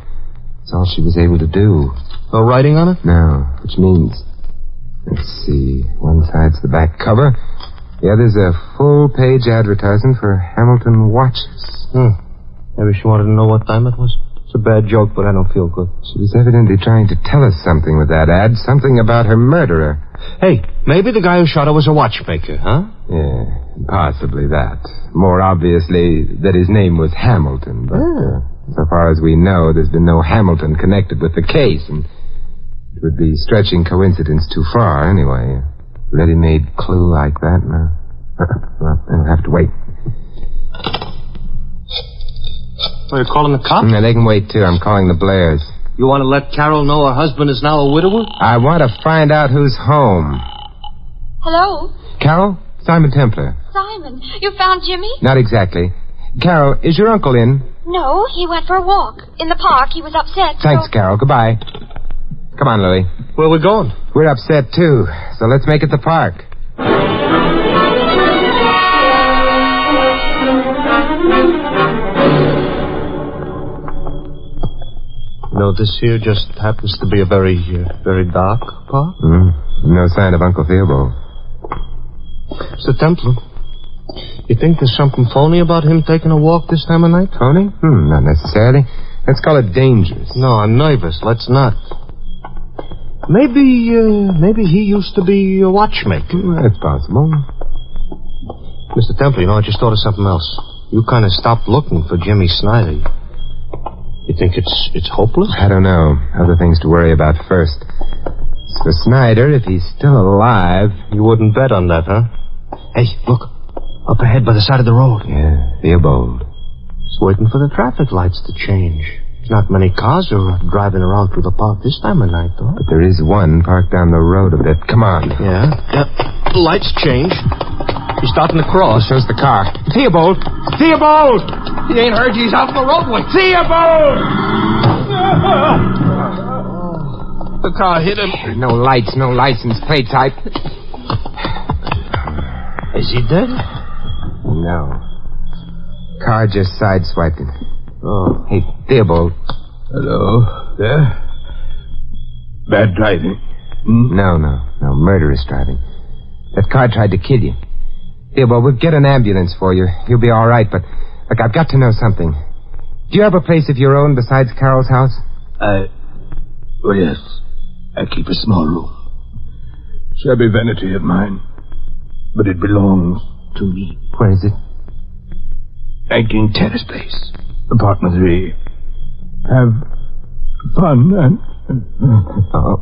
That's all she was able to do. No writing on it? No, which means... Let's see. One side's the back cover. The other's a full-page advertisement for Hamilton watches. Maybe she wanted to know what time it was. It's a bad joke, but I don't feel good. She was evidently trying to tell us something with that ad. Something about her murderer. Hey, maybe the guy who shot her was a watchmaker, huh? Yeah, possibly that. More obviously that his name was Hamilton, but so far as we know, there's been no Hamilton connected with the case, and it would be stretching coincidence too far anyway. Ready-made clue like that? No. Well, I'll have to wait. Are you calling the cops? No, they can wait, too. I'm calling the Blairs. You want to let Carol know her husband is now a widower? I want to find out who's home. Hello? Carol? Simon Templar. Simon, you found Jimmy? Not exactly. Carol, is your uncle in? No, he went for a walk. In the park, he was upset. Thanks, Carol. Goodbye. Come on, Louie. Where are we going? We're upset, too. So let's make it the park. You know, this here just happens to be a very dark park. No sign of Uncle Theobald. Mr. Templar, you think there's something phony about him taking a walk this time of night? Phony? Not necessarily. Let's call it dangerous. No, I'm nervous. Let's not. Maybe he used to be a watchmaker. That's possible. Mr. Templar, you know, I just thought of something else. You kind of stopped looking for Jimmy Snyder. You think it's hopeless? I don't know. Other things to worry about first. As for Snyder, if he's still alive... You wouldn't bet on that, huh? Hey, look. Up ahead by the side of the road. Yeah, Theobald. He's waiting for the traffic lights to change. Not many cars are driving around through the park this time of night, though. But there is one parked down the road a bit. Come on. Yeah. The lights change. He's starting to cross. Shows the car. Theobald! Theobald! He ain't heard you. He's out on the roadway. Theobald! The car hit him. No lights, no license plate type. Is he dead? No. Car just sideswiped him. Oh. Hey, Theobald. Hello, there? Bad driving? No, murderous driving. That car tried to kill you. Theobald, we'll get an ambulance for you. You'll be all right, but, look, I've got to know something. Do you have a place of your own besides Carol's house? Oh, yes. I keep a small room. Shabby vanity of mine. But it belongs to me. Where is it? 19 Terrace Place. Apartment 3. Have fun and... Oh,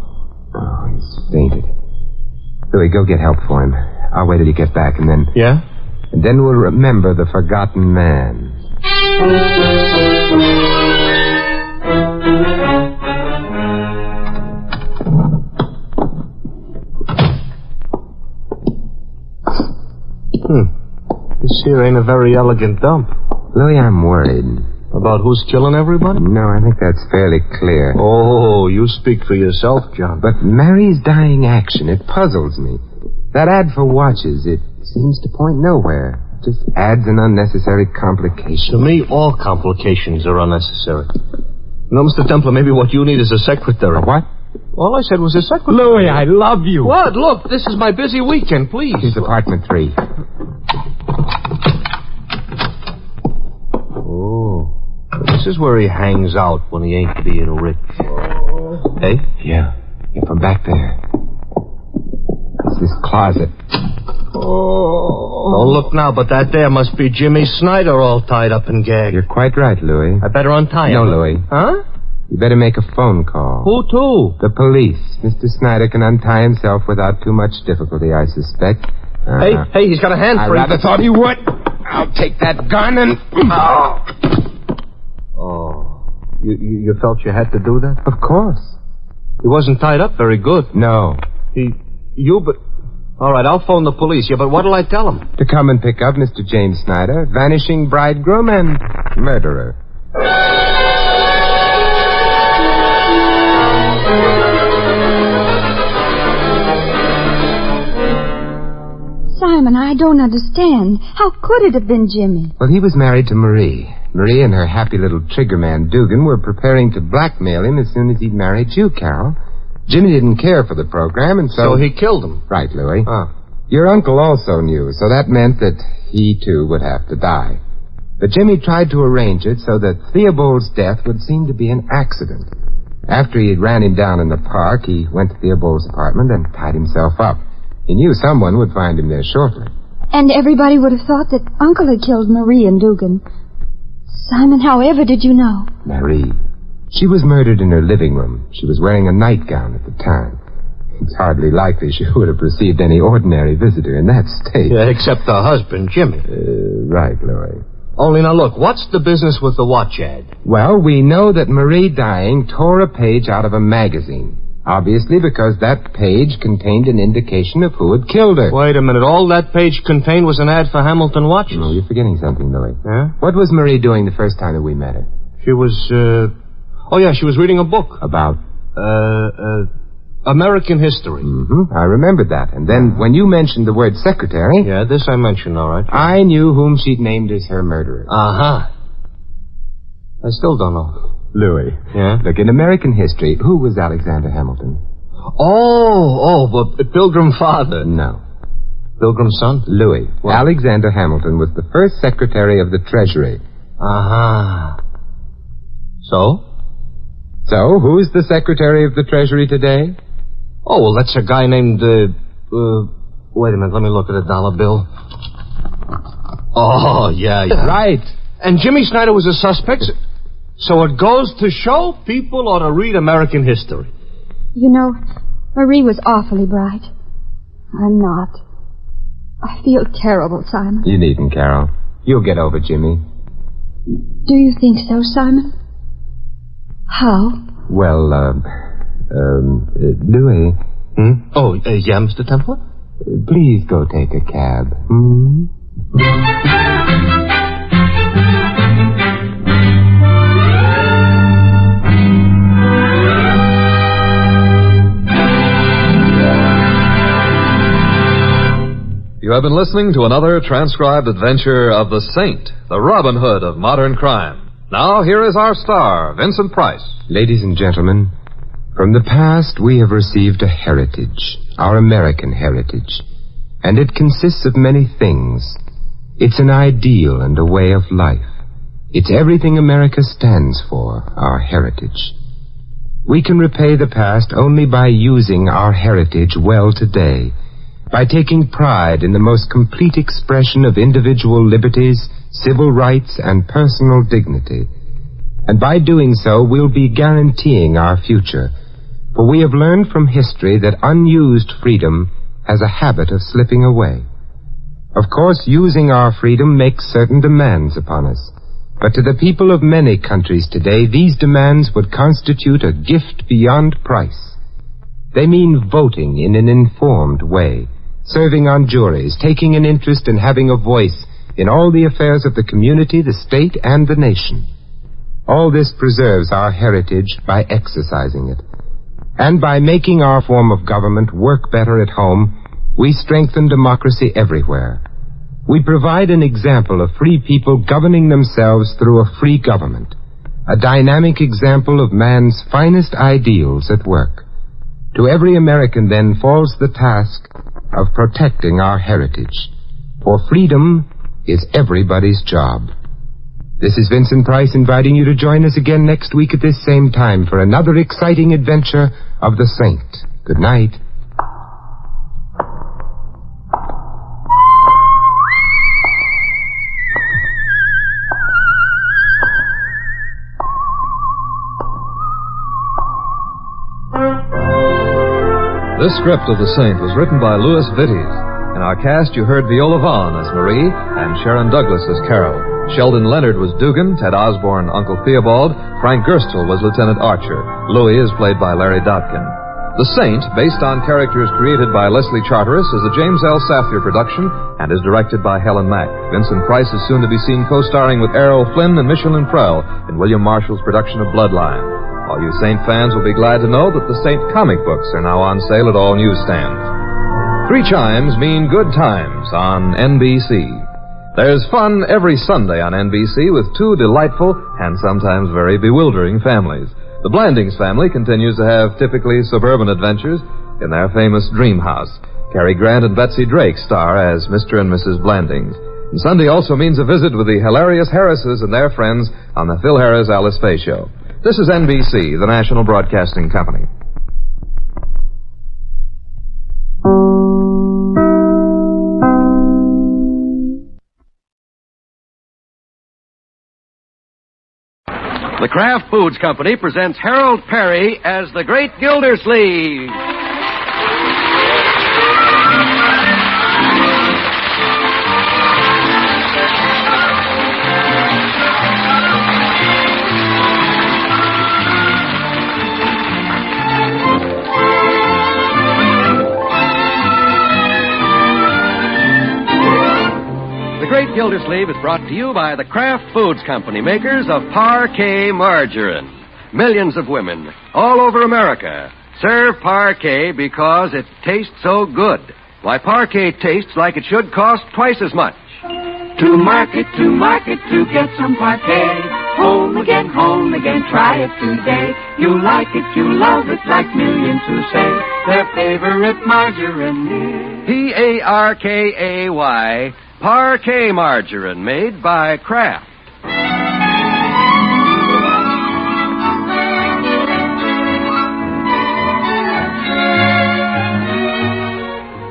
he's fainted. Louis, go get help for him. I'll wait till you get back, and then... Yeah? And then we'll remember the forgotten man. This here ain't a very elegant dump. Louis, I'm worried. About who's killing everybody? No, I think that's fairly clear. Oh, you speak for yourself, John. But Mary's dying action, it puzzles me. That ad for watches, it seems to point nowhere. Just adds an unnecessary complication. To me, all complications are unnecessary. You know, Mr. Templar, maybe what you need is a secretary. A what? All I said was a secretary. Louis, I love you. What? Look, this is my busy weekend, please. Here's apartment 3. Oh. This is where he hangs out when he ain't being rich. Hey? Yeah, from back there. It's this closet. Don't look now, but that there must be Jimmy Snyder all tied up and gagged. You're quite right, Louis. I better untie him. No, Louis. Huh? You better make a phone call. Who to? The police. Mr. Snyder can untie himself without too much difficulty, I suspect. Hey, he's got a hand I free. rather thought he would. I'll take that gun and... Oh. You felt you had to do that? Of course. He wasn't tied up very good. No. All right, I'll phone the police. Yeah, but what'll I tell them? To come and pick up Mr. James Snyder, vanishing bridegroom and murderer. Simon, I don't understand. How could it have been Jimmy? Well, he was married to Marie. Marie and her happy little triggerman, Dugan, were preparing to blackmail him as soon as he'd married you, Carol. Jimmy didn't care for the program, and so... So he killed him? Right, Louis. Oh. Your uncle also knew, so that meant that he, too, would have to die. But Jimmy tried to arrange it so that Theobald's death would seem to be an accident. After he had ran him down in the park, he went to Theobald's apartment and tied himself up. He knew someone would find him there shortly. And everybody would have thought that Uncle had killed Marie and Dugan. Simon, however did you know? Marie. She was murdered in her living room. She was wearing a nightgown at the time. It's hardly likely she would have received any ordinary visitor in that state. Yeah, except her husband, Jimmy. Right, Louis. Only now look, what's the business with the watch ad? Well, we know that Marie dying tore a page out of a magazine. Obviously because that page contained an indication of who had killed her. Wait a minute, all that page contained was an ad for Hamilton watches? No, you're forgetting something, Louis. Yeah? What was Marie doing the first time that we met her? She was, she was reading a book. About? American history. Mm-hmm. I remembered that. And then when you mentioned the word secretary... Yeah, this I mentioned, all right. I knew whom she'd named as her murderer. Uh-huh. I still don't know. Louis. Yeah? Look, in American history, who was Alexander Hamilton? But Pilgrim Father. No. Pilgrim's son? Louis. What? Alexander Hamilton was the first Secretary of the Treasury. Uh-huh. So? So, who's the Secretary of the Treasury today? Oh, well, that's a guy named, wait a minute, let me look at a dollar bill. Oh, yeah. Right. And Jimmy Snyder was a suspect? So it goes to show people ought to read American history. You know, Marie was awfully bright. I'm not. I feel terrible, Simon. You needn't, Carol. You'll get over Jimmy. Do you think so, Simon? How? Well, Louis. Oh, yeah, Mr. Templar? Please go take a cab. Hmm? You have been listening to another transcribed adventure of the Saint, the Robin Hood of modern crime. Now, here is our star, Vincent Price. Ladies and gentlemen, from the past we have received a heritage, our American heritage, and it consists of many things. It's an ideal and a way of life. It's everything America stands for, our heritage. We can repay the past only by using our heritage well today, by taking pride in the most complete expression of individual liberties, civil rights, and personal dignity. And by doing so, we'll be guaranteeing our future. For we have learned from history that unused freedom has a habit of slipping away. Of course, using our freedom makes certain demands upon us. But to the people of many countries today, these demands would constitute a gift beyond price. They mean voting in an informed way, serving on juries, taking an interest in having a voice in all the affairs of the community, the state, and the nation. All this preserves our heritage by exercising it. And by making our form of government work better at home, we strengthen democracy everywhere. We provide an example of free people governing themselves through a free government, a dynamic example of man's finest ideals at work. To every American, then, falls the task of protecting our heritage. For freedom is everybody's job. This is Vincent Price inviting you to join us again next week at this same time for another exciting adventure of the Saint. Good night. This script of The Saint was written by Louis Vittes. In our cast, you heard Viola Vaughn as Marie and Sharon Douglas as Carol. Sheldon Leonard was Dugan, Ted Osborne, Uncle Theobald. Frank Gerstle was Lieutenant Archer. Louis is played by Larry Dotkin. The Saint, based on characters created by Leslie Charteris, is a James L. Safier production and is directed by Helen Mack. Vincent Price is soon to be seen co-starring with Errol Flynn and Michelin Prell in William Marshall's production of Bloodline. All you Saint fans will be glad to know that the Saint comic books are now on sale at all newsstands. 3 chimes mean good times on NBC. There's fun every Sunday on NBC with 2 delightful and sometimes very bewildering families. The Blandings family continues to have typically suburban adventures in their famous dream house. Cary Grant and Betsy Drake star as Mr. and Mrs. Blandings. And Sunday also means a visit with the hilarious Harrises and their friends on the Phil Harris Alice Faye Show. This is NBC, the National Broadcasting Company. The Kraft Foods Company presents Harold Perry as the Great Gildersleeve. The Great Gildersleeve is brought to you by the Kraft Foods Company, makers of Parquet margarine. Millions of women all over America serve Parquet because it tastes so good. Why, Parquet tastes like it should cost twice as much. To market, to get some Parquet. Home again, try it today. You like it, you love it, like millions who say their favorite margarine is Parkay, Parquet margarine, made by Kraft.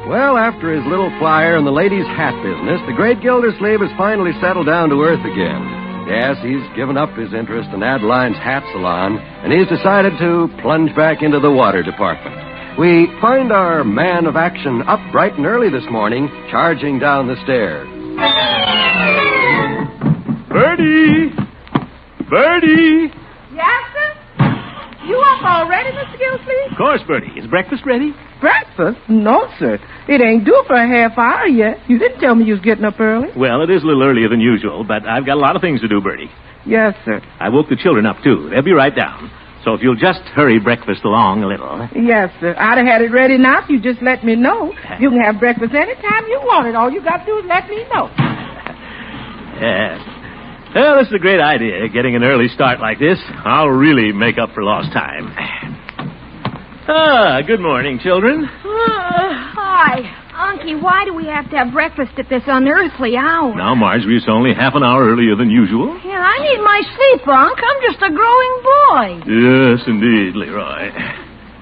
Well, after his little flyer in the ladies' hat business, the Great Gildersleeve has finally settled down to earth again. Yes, he's given up his interest in Adeline's hat salon, and he's decided to plunge back into the water department. We find our man of action up bright and early this morning, charging down the stairs. Bertie! Bertie! Yes, sir? You up already, Mr. Gildersleeve? Of course, Bertie. Is breakfast ready? Breakfast? No, sir. It ain't due for a half hour yet. You didn't tell me you was getting up early. Well, it is a little earlier than usual, but I've got a lot of things to do, Bertie. Yes, sir. I woke the children up, too. They'll be right down. So if you'll just hurry breakfast along a little. Yes, sir. I'd have had it ready now if you just let me know. You can have breakfast any time you want it. All you got to do is let me know. Yes. Well, this is a great idea, getting an early start like this. I'll really make up for lost time. Good morning, children. Hi. Unky, why do we have to have breakfast at this unearthly hour? Now, Marjorie, it's only half an hour earlier than usual. Yeah, I need my sleep, Unc. I'm just a growing boy. Yes, indeed, Leroy.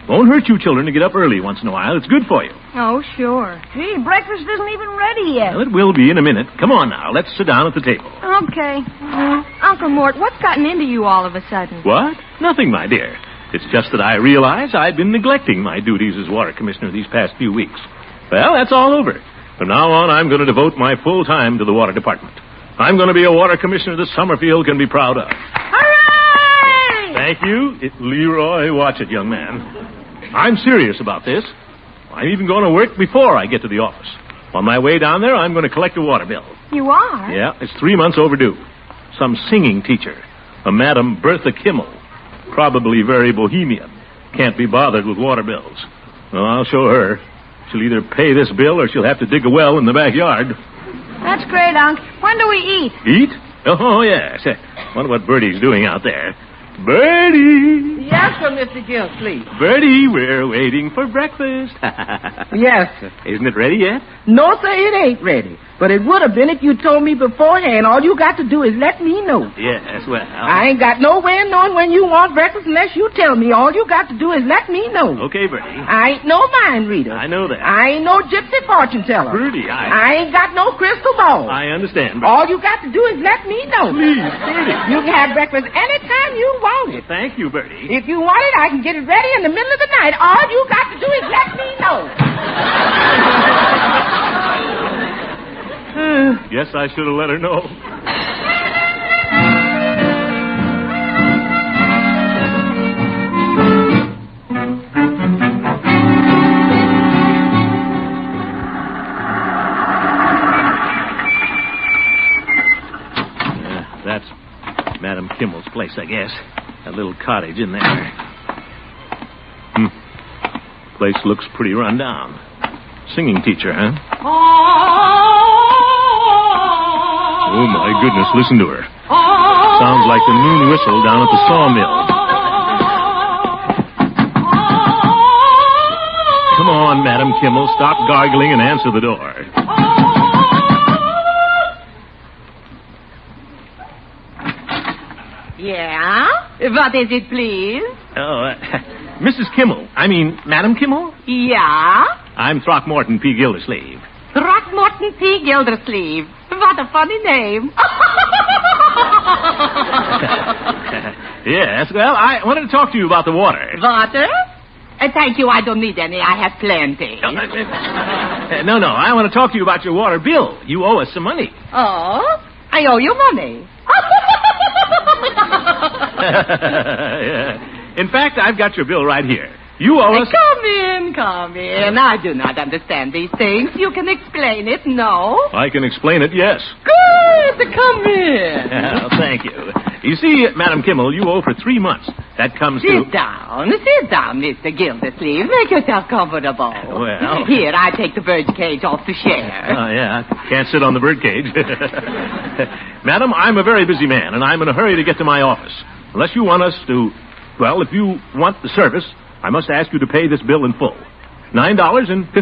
Won't hurt you children to get up early once in a while. It's good for you. Oh, sure. Gee, breakfast isn't even ready yet. Well, it will be in a minute. Come on now. Let's sit down at the table. Okay. Uncle Mort, what's gotten into you all of a sudden? What? Nothing, my dear. It's just that I realize I've been neglecting my duties as water commissioner these past few weeks. Well, that's all over. From now on, I'm going to devote my full time to the water department. I'm going to be a water commissioner that Summerfield can be proud of. Hooray! Thank you. Leroy, watch it, young man. I'm serious about this. I'm even going to work before I get to the office. On my way down there, I'm going to collect a water bill. You are? Yeah, it's 3 months overdue. Some singing teacher, a Madam Bertha Kimmel, probably very bohemian, can't be bothered with water bills. Well, I'll show her. She'll either pay this bill or she'll have to dig a well in the backyard. That's great, Unc. When do we eat? Eat? Oh, yes. Wonder what Bertie's doing out there. Bertie! Yes, sir, Mr. Gilsleeve. Bertie, we're waiting for breakfast. Yes, sir. Isn't it ready yet? No, sir, it ain't ready. But it would have been if you told me beforehand. All you got to do is let me know. Yes, well... I ain't got no way of knowing when you want breakfast unless you tell me. All you got to do is let me know. Okay, Bertie. I ain't no mind reader. I know that. I ain't no gypsy fortune teller. Bertie, I ain't got no crystal ball. I understand, Bertie. All you got to do is let me know. Please, Bertie. You can have breakfast anytime you want it. Thank you, Bertie. If you want it, I can get it ready in the middle of the night. All you got to do is let me know. Guess I should have let her know. That's Madam Kimmel's place, I guess. That little cottage in there. Place looks pretty run down. Singing teacher, huh? Oh, my goodness, listen to her. Sounds like the noon whistle down at the sawmill. Come on, Madam Kimmel, stop gargling and answer the door. Yeah? What is it, please? Oh, Mrs. Kimmel. I mean, Madam Kimmel? Yeah? I'm Throckmorton P. Gildersleeve. Throckmorton P. Gildersleeve. What a funny name. Yes, well, I wanted to talk to you about the water. Water? Thank you, I don't need any. I have plenty. No, I want to talk to you about your water bill. You owe us some money. Oh? I owe you money. Yeah. In fact, I've got your bill right here. You owe us... Come in. I do not understand these things. You can explain it, no? I can explain it, yes. Good. Come in. Yeah, thank you. You see, Madam Kimmel, you owe for 3 months. That comes to... Sit down, Mr. Gildersleeve. Make yourself comfortable. Well... Here, I take the bird cage off the chair. Oh, yeah. Can't sit on the bird cage. Madam, I'm a very busy man, and I'm in a hurry to get to my office. Unless you want us to... Well, if you want the service, I must ask you to pay this bill in full. $9.50.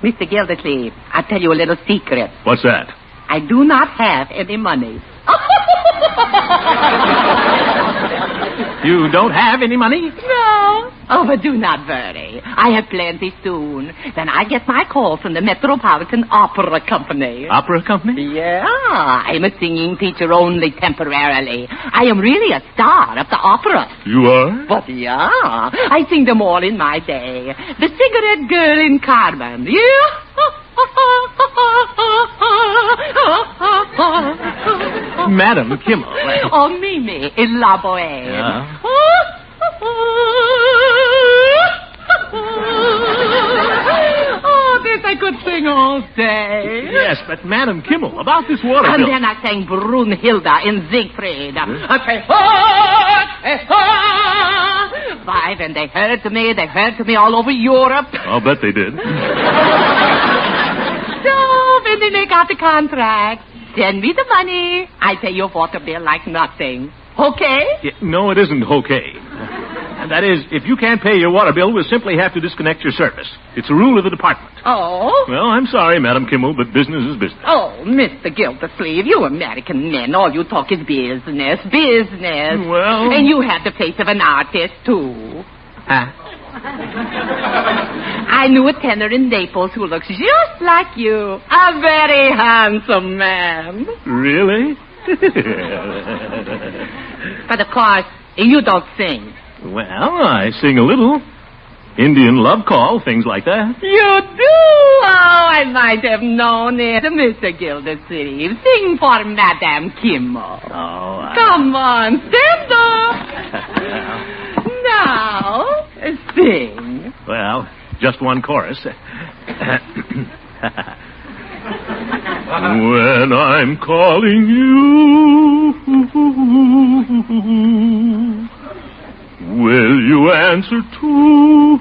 Mr. Gildersleeve, I'll tell you a little secret. What's that? I do not have any money. You don't have any money? No. Oh, but do not worry. I have plenty soon. Then I get my call from the Metropolitan Opera Company. Opera Company? Yeah. I'm a singing teacher only temporarily. I am really a star of the opera. You are? But yeah. I sing them all in my day. The Cigarette Girl in Carmen. Yeah. Madam Kimmel. Oh, Mimi in La Boheme. Oh, this I could sing all day. Yes, but Madam Kimmel, about this water And bill. then I sang Brunhilde in Siegfried. I say, Five, and they heard me all over Europe. I'll bet they did. So, when they make out the contract, send me the money. I pay your water bill like nothing. Okay? Yeah, no, it isn't okay. That is, if you can't pay your water bill, we'll simply have to disconnect your service. It's a rule of the department. Oh? Well, I'm sorry, Madam Kimmel, but business is business. Oh, Mr. Gildersleeve, you American men, all you talk is business. Well... And you have the face of an artist, too. Huh? I knew a tenor in Naples who looks just like you. A very handsome man. Really? But of course, you don't sing. Well, I sing a little. Indian love call, things like that. You do? Oh, I might have known it. Mr. Gildersleeve, sing for Madame Kimmel. Oh, Come on, stand up. Now, sing. Well, just one chorus. When I'm calling you, will you answer too?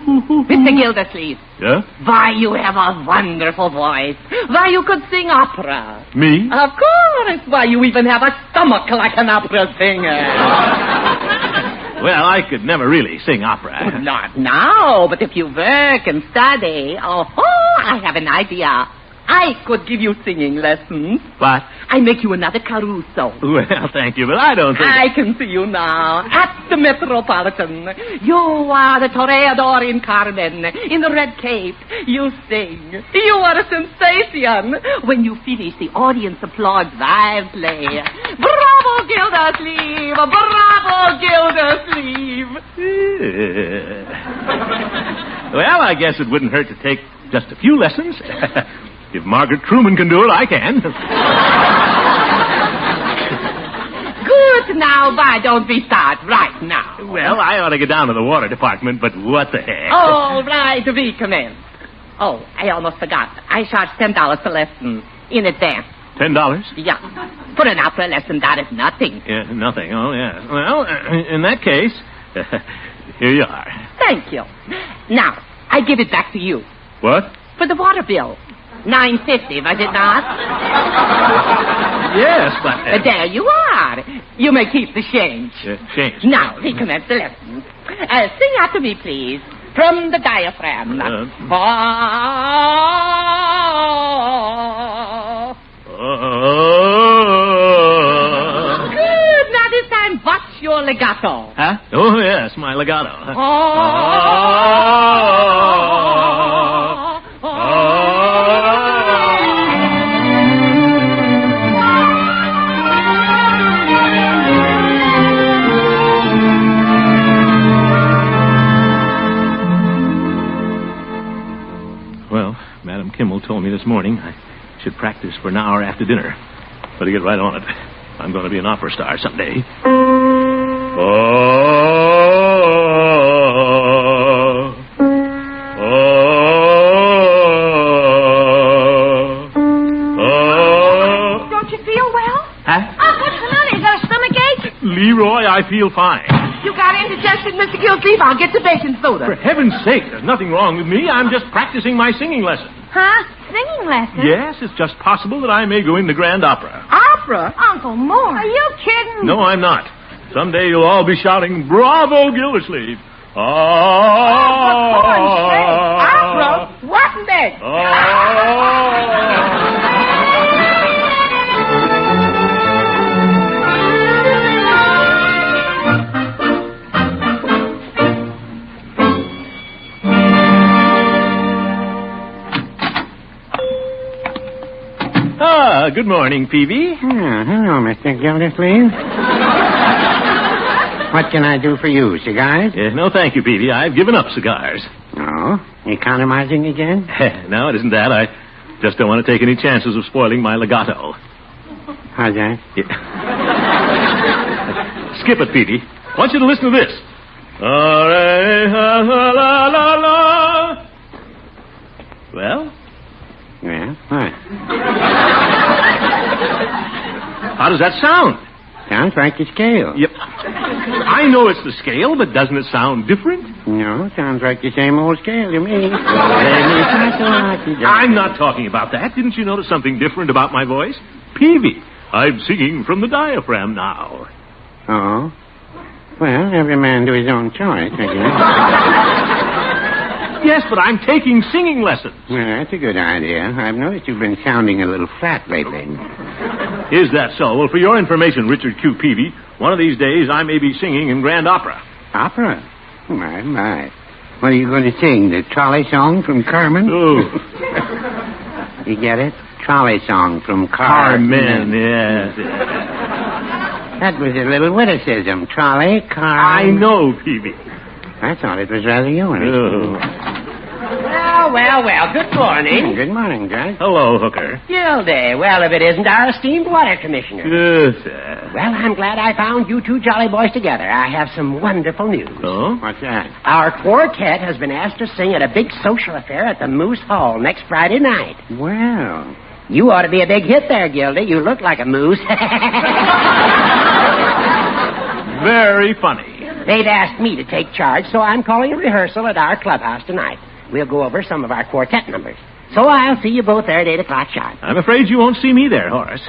Mr. Gildersleeve. Yeah? Why, you have a wonderful voice. Why, you could sing opera. Me? Of course. Why, you even have a stomach like an opera singer. Well, I could never really sing opera. Well, not now, but if you work and study, I have an idea. I could give you singing lessons. What? I make you another Caruso. Well, thank you, but I don't think... I can see you now at the Metropolitan. You are the toreador in Carmen, in the red cape. You sing. You are a sensation. When you finish, the audience applauds wildly. Bravo, Gildersleeve! Bravo, Gildersleeve! Well, I guess it wouldn't hurt to take just a few lessons. If Margaret Truman can do it, I can. Good. Now, why don't we start right now? Well, I ought to get down to the water department, but what the heck? All right, we commence. Oh, I almost forgot. I charge $10 per lesson in advance. $10? Yeah. For an opera lesson, that is nothing. Yeah, nothing. Oh, yeah. Well, in that case, here you are. Thank you. Now, I give it back to you. What? For the water bill. $9.50, was it not? Yes, but... there you are. You may keep the change. Change. Now, we commence the lesson. Sing after me, please. From the diaphragm. Good. Now this time, what's your legato? Huh? Oh, yes, my legato. Well, Madam Kimmel told me this morning I should practice for an hour after dinner. Better get right on it. I'm going to be an opera star someday. Don't you feel well? Huh? Oh, what's the matter? You got a stomach ache? Leroy, I feel fine. You got indigestion, Mr. Gildersleeve? I'll get the baking soda. For heaven's sake, there's nothing wrong with me. I'm just practicing my singing lesson. Huh? Singing lesson? Yes, it's just possible that I may go into grand opera. Opera? Uncle Mort. Are you kidding? No, I'm not. Someday you'll all be shouting, "Bravo, Gildersleeve!" Oh, for God's sake. Opera? What next? Good morning, Peavy. Hello, Mr. Gildersleeve. What can I do for you? Cigars? No, thank you, Peavy. I've given up cigars. Oh? Economizing again? No, it isn't that. I just don't want to take any chances of spoiling my legato. How's that? Yeah. Skip it, Peavy. I want you to listen to this. Well? Yeah, what? How does that sound? Sounds like the scale. Yep. I know it's the scale, but doesn't it sound different? No, sounds like the same old scale to me. I'm not talking about that. Didn't you notice something different about my voice? Peavy, I'm singing from the diaphragm now. Oh? Well, every man to his own choice, I guess. Yes, but I'm taking singing lessons. Well, that's a good idea. I've noticed you've been sounding a little flat lately. Is that so? Well, for your information, Richard Q. Peavy, one of these days I may be singing in grand opera. Opera? My. What are you going to sing? The trolley song from Carmen? Oh. You get it? Trolley song from Carmen. Yes. That was a little witticism. Trolley, car. I know, Peavy. I thought it was rather humorous. Oh. Well. Good morning. Good morning, Judge. Hello, Hooker. Gildy. Well, if it isn't our esteemed water commissioner. Yes, sir. Well, I'm glad I found you two jolly boys together. I have some wonderful news. Oh? What's that? Our quartet has been asked to sing at a big social affair at the Moose Hall next Friday night. Well. You ought to be a big hit there, Gildy. You look like a moose. Very funny. They'd asked me to take charge, so I'm calling a rehearsal at our clubhouse tonight. We'll go over some of our quartet numbers. So I'll see you both there at 8 o'clock sharp. I'm afraid you won't see me there, Horace.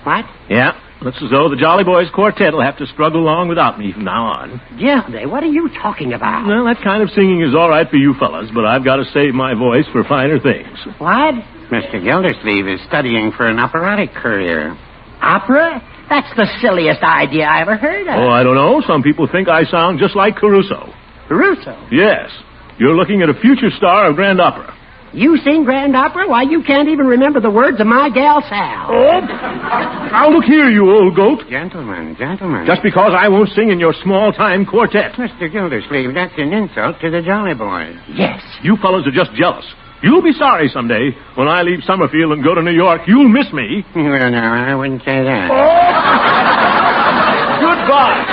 What? Yeah. Looks as though the Jolly Boys Quartet will have to struggle along without me from now on. Gildy, what are you talking about? Well, that kind of singing is all right for you fellas, but I've got to save my voice for finer things. What? Mr. Gildersleeve is studying for an operatic career. Opera? That's the silliest idea I ever heard of. Oh, I don't know. Some people think I sound just like Caruso. Caruso? Yes. You're looking at a future star of Grand Opera. You sing Grand Opera? Why, you can't even remember the words of My Gal Sal. Oh! Now, look here, you old goat. Gentlemen. Just because I won't sing in your small-time quartet. Mr. Gildersleeve, that's an insult to the Jolly Boys. Yes. You fellas are just jealous. You'll be sorry someday. When I leave Summerfield and go to New York, you'll miss me. Well, no, I wouldn't say that. Oh! Goodbye.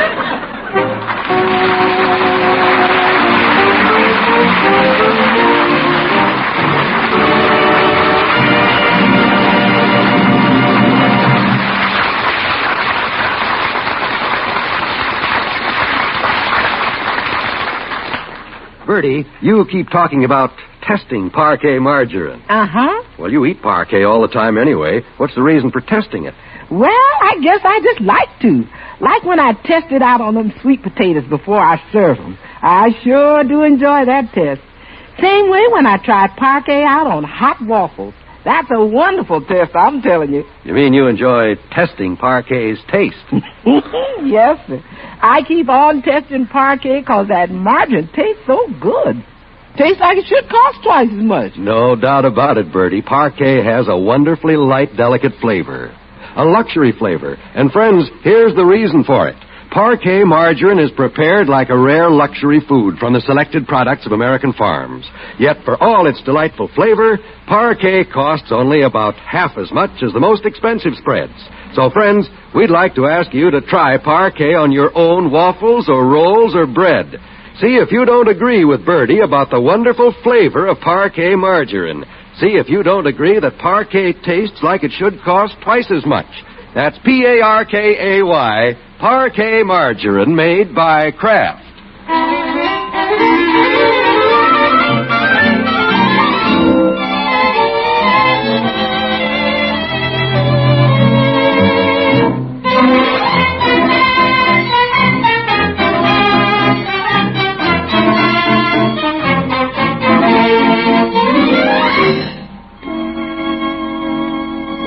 Bertie, you keep talking about testing parquet margarine. Uh-huh. Well, you eat parquet all the time anyway. What's the reason for testing it? Well, I guess I just like to. Like when I test it out on them sweet potatoes before I serve them. I sure do enjoy that test. Same way when I try parquet out on hot waffles. That's a wonderful test, I'm telling you. You mean you enjoy testing parquet's taste? Yes, sir. I keep on testing parquet because that margarine tastes so good. Tastes like it should cost twice as much. No doubt about it, Bertie. Parquet has a wonderfully light, delicate flavor. A luxury flavor. And friends, here's the reason for it. Parquet margarine is prepared like a rare luxury food from the selected products of American farms. Yet for all its delightful flavor, Parquet costs only about half as much as the most expensive spreads. So friends, we'd like to ask you to try Parquet on your own waffles or rolls or bread. See if you don't agree with Bertie about the wonderful flavor of Parquet margarine. See if you don't agree that Parquet tastes like it should cost twice as much. That's Parkay, Parquet margarine made by Kraft.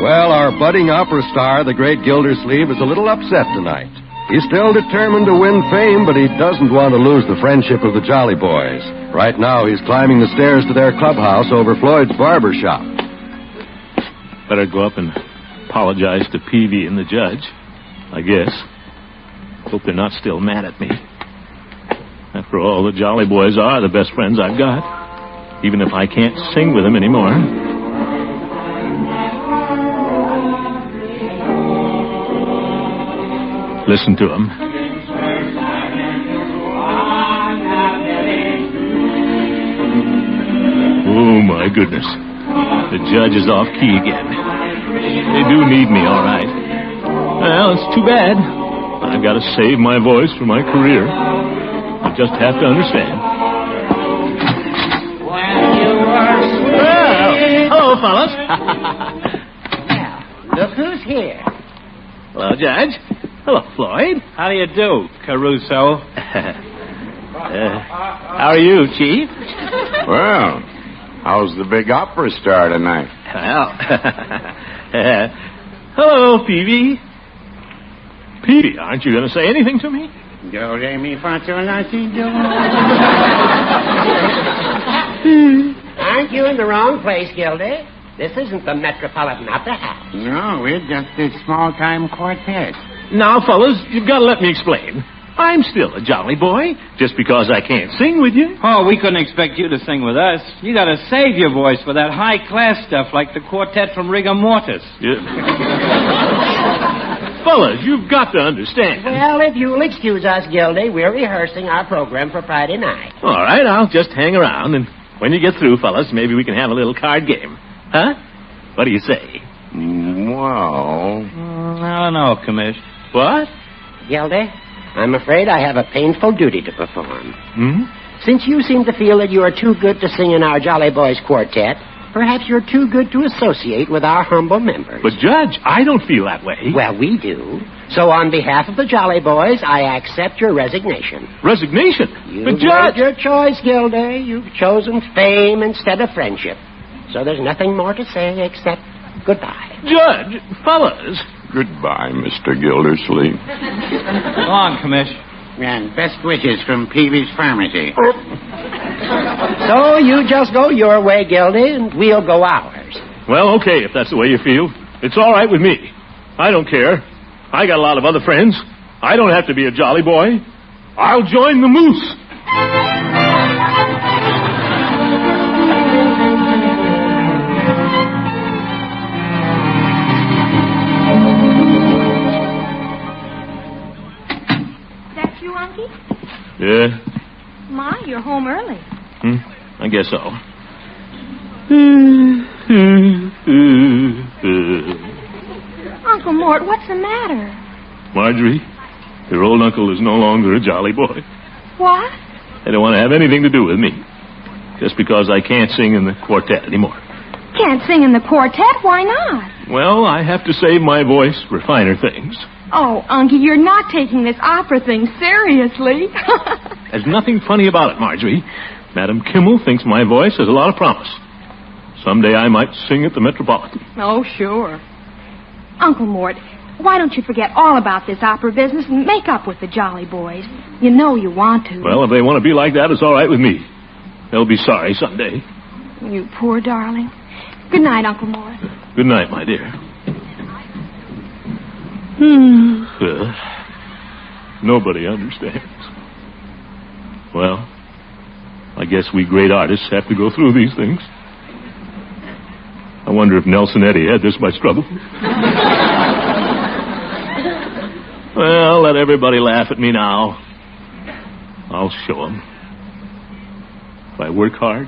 Well, our budding opera star, the great Gildersleeve, is a little upset tonight. He's still determined to win fame, but he doesn't want to lose the friendship of the Jolly Boys. Right now, he's climbing the stairs to their clubhouse over Floyd's barber shop. Better go up and apologize to Peavy and the judge, I guess. Hope they're not still mad at me. After all, the Jolly Boys are the best friends I've got, even if I can't sing with them anymore. Listen to him. Oh, my goodness. The judge is off key again. They do need me, all right. Well, it's too bad. I've got to save my voice for my career. You just have to understand. Well, hello, fellas. Well, look who's here. Hello, Judge. Hello, Floyd. How do you do, Caruso? How are you, Chief? Well, how's the big opera star tonight? Well, hello, Peavy. Peavy, aren't you going to say anything to me? Do, re, mi, fa, sol, la, si, do. Aren't you in the wrong place, Gildy? This isn't the Metropolitan Opera House. No, we're just a small-time quartet. Now, fellas, you've got to let me explain. I'm still a jolly boy, just because I can't sing with you. Oh, we couldn't expect you to sing with us. You got to save your voice for that high-class stuff like the quartet from Rigor Mortis. Yeah. Fellas, you've got to understand. Well, if you'll excuse us, Gildy, we're rehearsing our program for Friday night. All right, I'll just hang around, and when you get through, fellas, maybe we can have a little card game. Huh? What do you say? Well... I don't know, Commish. What? Gildy, I'm afraid I have a painful duty to perform. Hmm? Since you seem to feel that you are too good to sing in our Jolly Boys Quartet, Perhaps you're too good to associate with our humble members. But, Judge, I don't feel that way. Well, we do. So on behalf of the Jolly Boys, I accept your resignation. Resignation? You've Judge... made your choice, Gildy. You've chosen fame instead of friendship. So there's nothing more to say except goodbye. Judge, fellas. Goodbye, Mr. Gildersleeve. Go on, Commish. And best wishes from Peavy's Pharmacy. So you just go your way, Gildy, and we'll go ours. Well, okay, if that's the way you feel. It's all right with me. I don't care. I got a lot of other friends. I don't have to be a jolly boy. I'll join the Moose. That you, Unky? Yeah? My, you're home early. I guess so. Uncle Mort, what's the matter? Marjorie, your old uncle is no longer a jolly boy. What? They don't want to have anything to do with me. Just because I can't sing in the quartet anymore. Can't sing in the quartet? Why not? Well, I have to save my voice for finer things. Oh, Unky, you're not taking this opera thing seriously. There's nothing funny about it, Marjorie. Madam Kimmel thinks my voice has a lot of promise. Someday I might sing at the Metropolitan. Oh, sure. Uncle Mort, why don't you forget all about this opera business and make up with the Jolly Boys? You know you want to. Well, if they want to be like that, it's all right with me. They'll be sorry someday. You poor darling. Good night, Uncle Mort. Good night, my dear. Nobody understands. Well, I guess we great artists have to go through these things. I wonder if Nelson Eddy had this much trouble. Well, let everybody laugh at me now. I'll show them. If I work hard,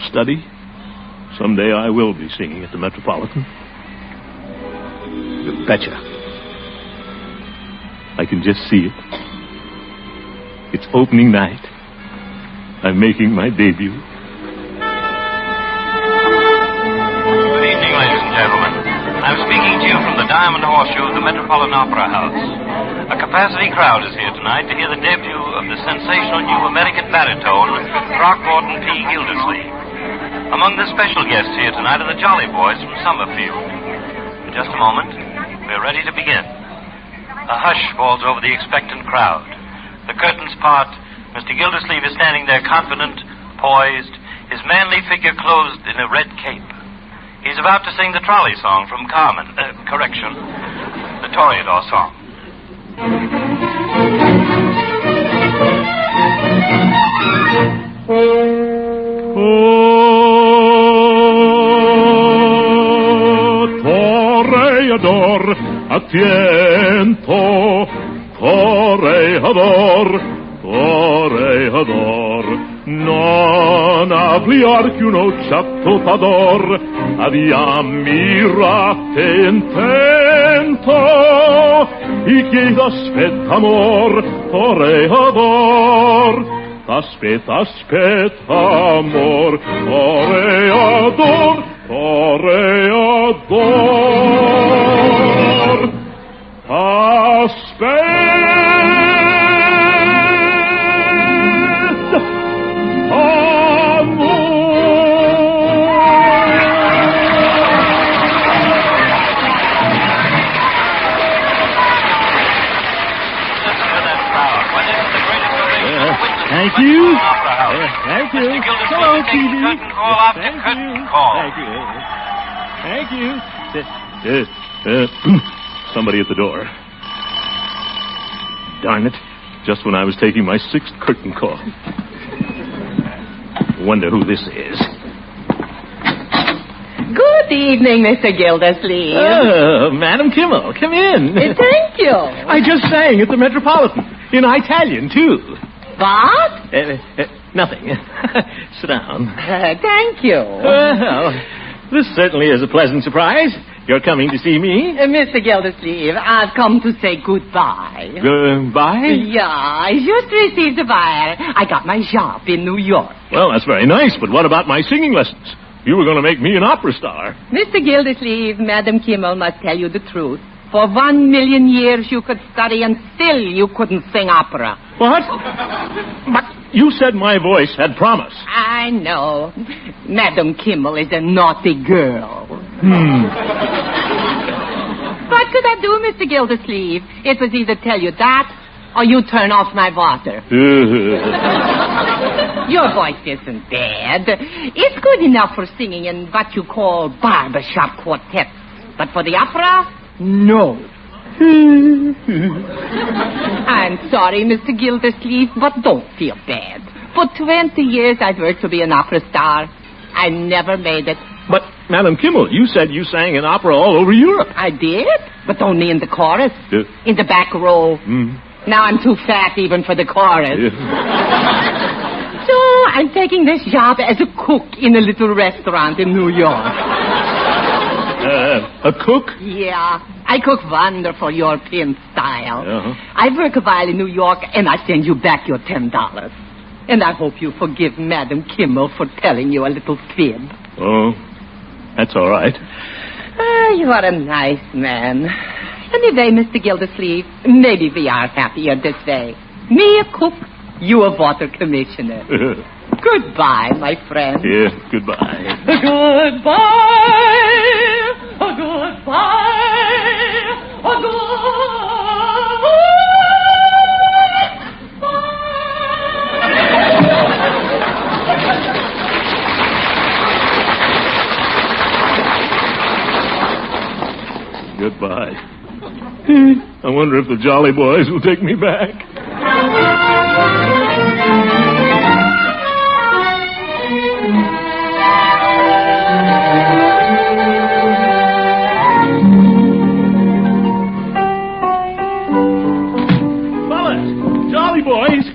study, someday I will be singing at the Metropolitan. You betcha. I can just see it. It's opening night. I'm making my debut. Good evening, ladies and gentlemen. I'm speaking to you from the Diamond Horseshoe of the Metropolitan Opera House. A capacity crowd is here tonight to hear the debut of the sensational new American baritone, Throckmorton P. Gildersleeve. Among the special guests here tonight are the Jolly Boys from Summerfield. In just a moment, we're ready to begin. A hush falls over the expectant crowd. The curtains part. Mr. Gildersleeve is standing there confident, poised, his manly figure clothed in a red cape. He's about to sing the trolley song from Carmen. The Toreador song. Toreador, atiento, Toreador, Toreador, non hablar che uno chattopador, abbiam mirate intento, y que aspetta amor, Toreador, aspetta amor, Toreador, Toreador, Thank you. Thank you. Hello, TV. Curtain call after curtain call. Thank you. Somebody at the door. Darn it. Just when I was taking my 6th curtain call. Wonder who this is. Good evening, Mr. Gildersleeve. Madam Kimmel, come in. Thank you. I just sang at the Metropolitan. In Italian, too. What? Nothing. Sit down. Thank you. Well, this certainly is a pleasant surprise. You're coming to see me? Mr. Gildersleeve, I've come to say goodbye. Goodbye? Yeah, I just received a wire. I got my job in New York. Well, that's very nice, but what about my singing lessons? You were going to make me an opera star. Mr. Gildersleeve, Madam Kimmel must tell you the truth. For 1,000,000 years you could study and still you couldn't sing opera. What? But you said my voice had promise. I know. Madam Kimmel is a naughty girl. What could I do, Mr. Gildersleeve? It was either tell you that or you turn off my water. Your voice isn't bad. It's good enough for singing in what you call barbershop quartets. But for the opera, no. I'm sorry, Mr. Gildersleeve, but don't feel bad. For 20 years I've worked to be an opera star. I never made it. But, Madam Kimmel, you said you sang in opera all over Europe. I did, but only in the chorus. In the back row. Now I'm too fat even for the chorus. So I'm taking this job as a cook in a little restaurant in New York. A cook? Yeah. I cook wonderful European style. I work a while in New York, and I send you back your $10. And I hope you forgive Madam Kimmel for telling you a little fib. Oh, that's all right. You are a nice man. Anyway, Mr. Gildersleeve, maybe we are happier this way. Me a cook, you a water commissioner. Goodbye, my friend. Yeah, goodbye. Goodbye. Goodbye. I wonder if the Jolly Boys will take me back.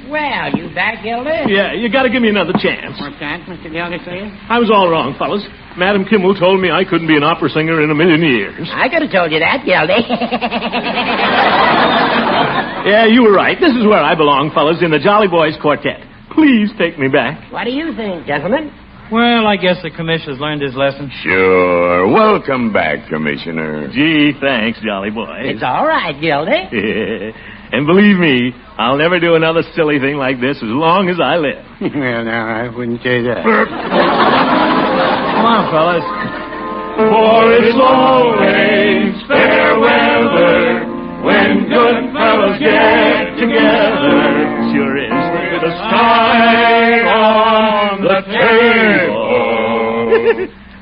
Well, you back, Gilder? Yeah, you got to give me another chance. What's that, Mr. Gildersleeve? I was all wrong, fellas. Madam Kimmel told me I couldn't be an opera singer in 1,000,000 years. I could have told you that, Gildy. Yeah, you were right. This is where I belong, fellas, in the Jolly Boys Quartet. Please take me back. What do you think, gentlemen? Well, I guess the commissioner's learned his lesson. Sure. Welcome back, Commissioner. Gee, thanks, Jolly Boys. It's all right, Gildy. And believe me, I'll never do another silly thing like this as long as I live. Well, now, I wouldn't say that. Come on, fellas. For it's always fair weather when good fellows get together. Sure is. With a sky on the table.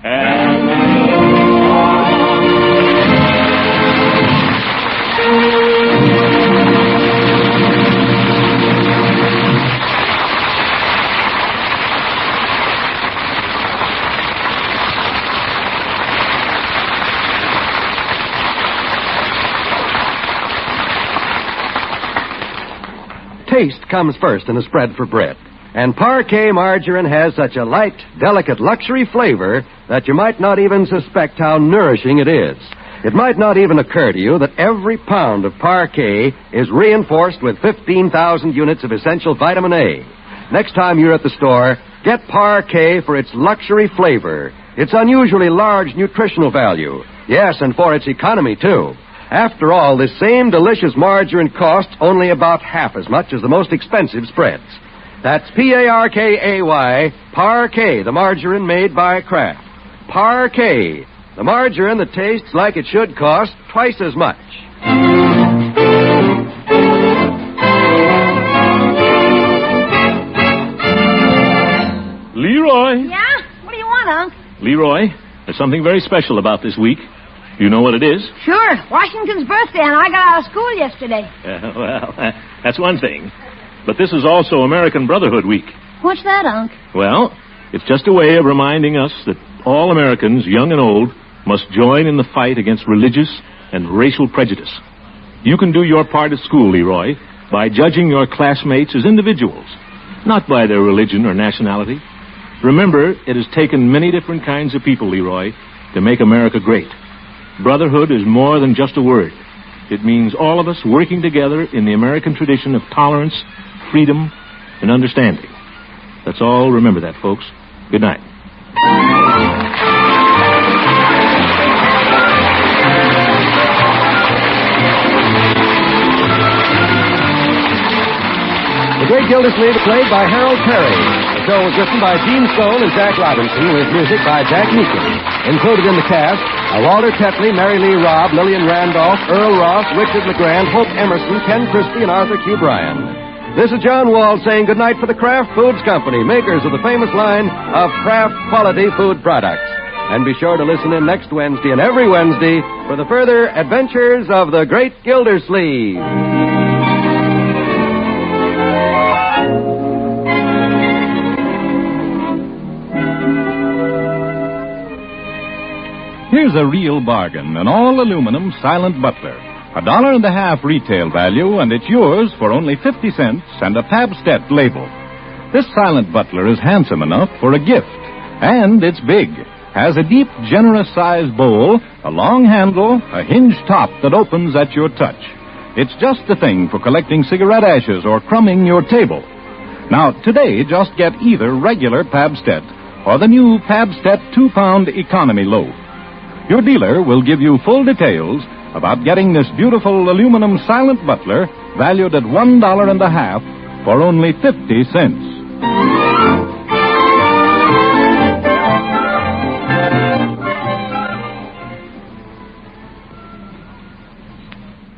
And Taste comes first in a spread for bread. And Parquet margarine has such a light, delicate luxury flavor that you might not even suspect how nourishing it is. It might not even occur to you that every pound of Parquet is reinforced with 15,000 units of essential vitamin A. Next time you're at the store, get Parquet for its luxury flavor, its unusually large nutritional value. Yes, and for its economy, too. After all, this same delicious margarine costs only about half as much as the most expensive spreads. That's Parkay, Parquet, the margarine made by Kraft. Parquet, the margarine that tastes like it should cost twice as much. Leroy. Yeah? What do you want, Unc? Leroy, there's something very special about this week. You know what it is? Sure. Washington's birthday, and I got out of school yesterday. That's one thing. But this is also American Brotherhood Week. What's that, Unc? Well, it's just a way of reminding us that all Americans, young and old, must join in the fight against religious and racial prejudice. You can do your part at school, Leroy, by judging your classmates as individuals, not by their religion or nationality. Remember, it has taken many different kinds of people, Leroy, to make America great. Brotherhood is more than just a word. It means all of us working together in the American tradition of tolerance, freedom, and understanding. That's all. Remember that, folks. Good night. Great Gildersleeve is played by Harold Perry. The show was written by Gene Stone and Jack Robinson, with music by Jack Meakin. Included in the cast are Walter Tetley, Mary Lee Robb, Lillian Randolph, Earl Ross, Richard LeGrand, Hope Emerson, Ken Christie, and Arthur Q. Bryan. This is John Wald saying goodnight for the Kraft Foods Company, makers of the famous line of Kraft quality food products. And be sure to listen in next Wednesday and every Wednesday for the further adventures of the Great Gildersleeve. Here's a real bargain, an all-aluminum Silent Butler. $1.50 retail value, and it's yours for only 50 cents and a Pabst label. This Silent Butler is handsome enough for a gift, and it's big. Has a deep, generous-sized bowl, a long handle, a hinged top that opens at your touch. It's just the thing for collecting cigarette ashes or crumbing your table. Now, today, just get either regular Pabst or the new Pabst 2-pound economy loaf. Your dealer will give you full details about getting this beautiful aluminum Silent Butler valued at $1.50 for only 50 cents.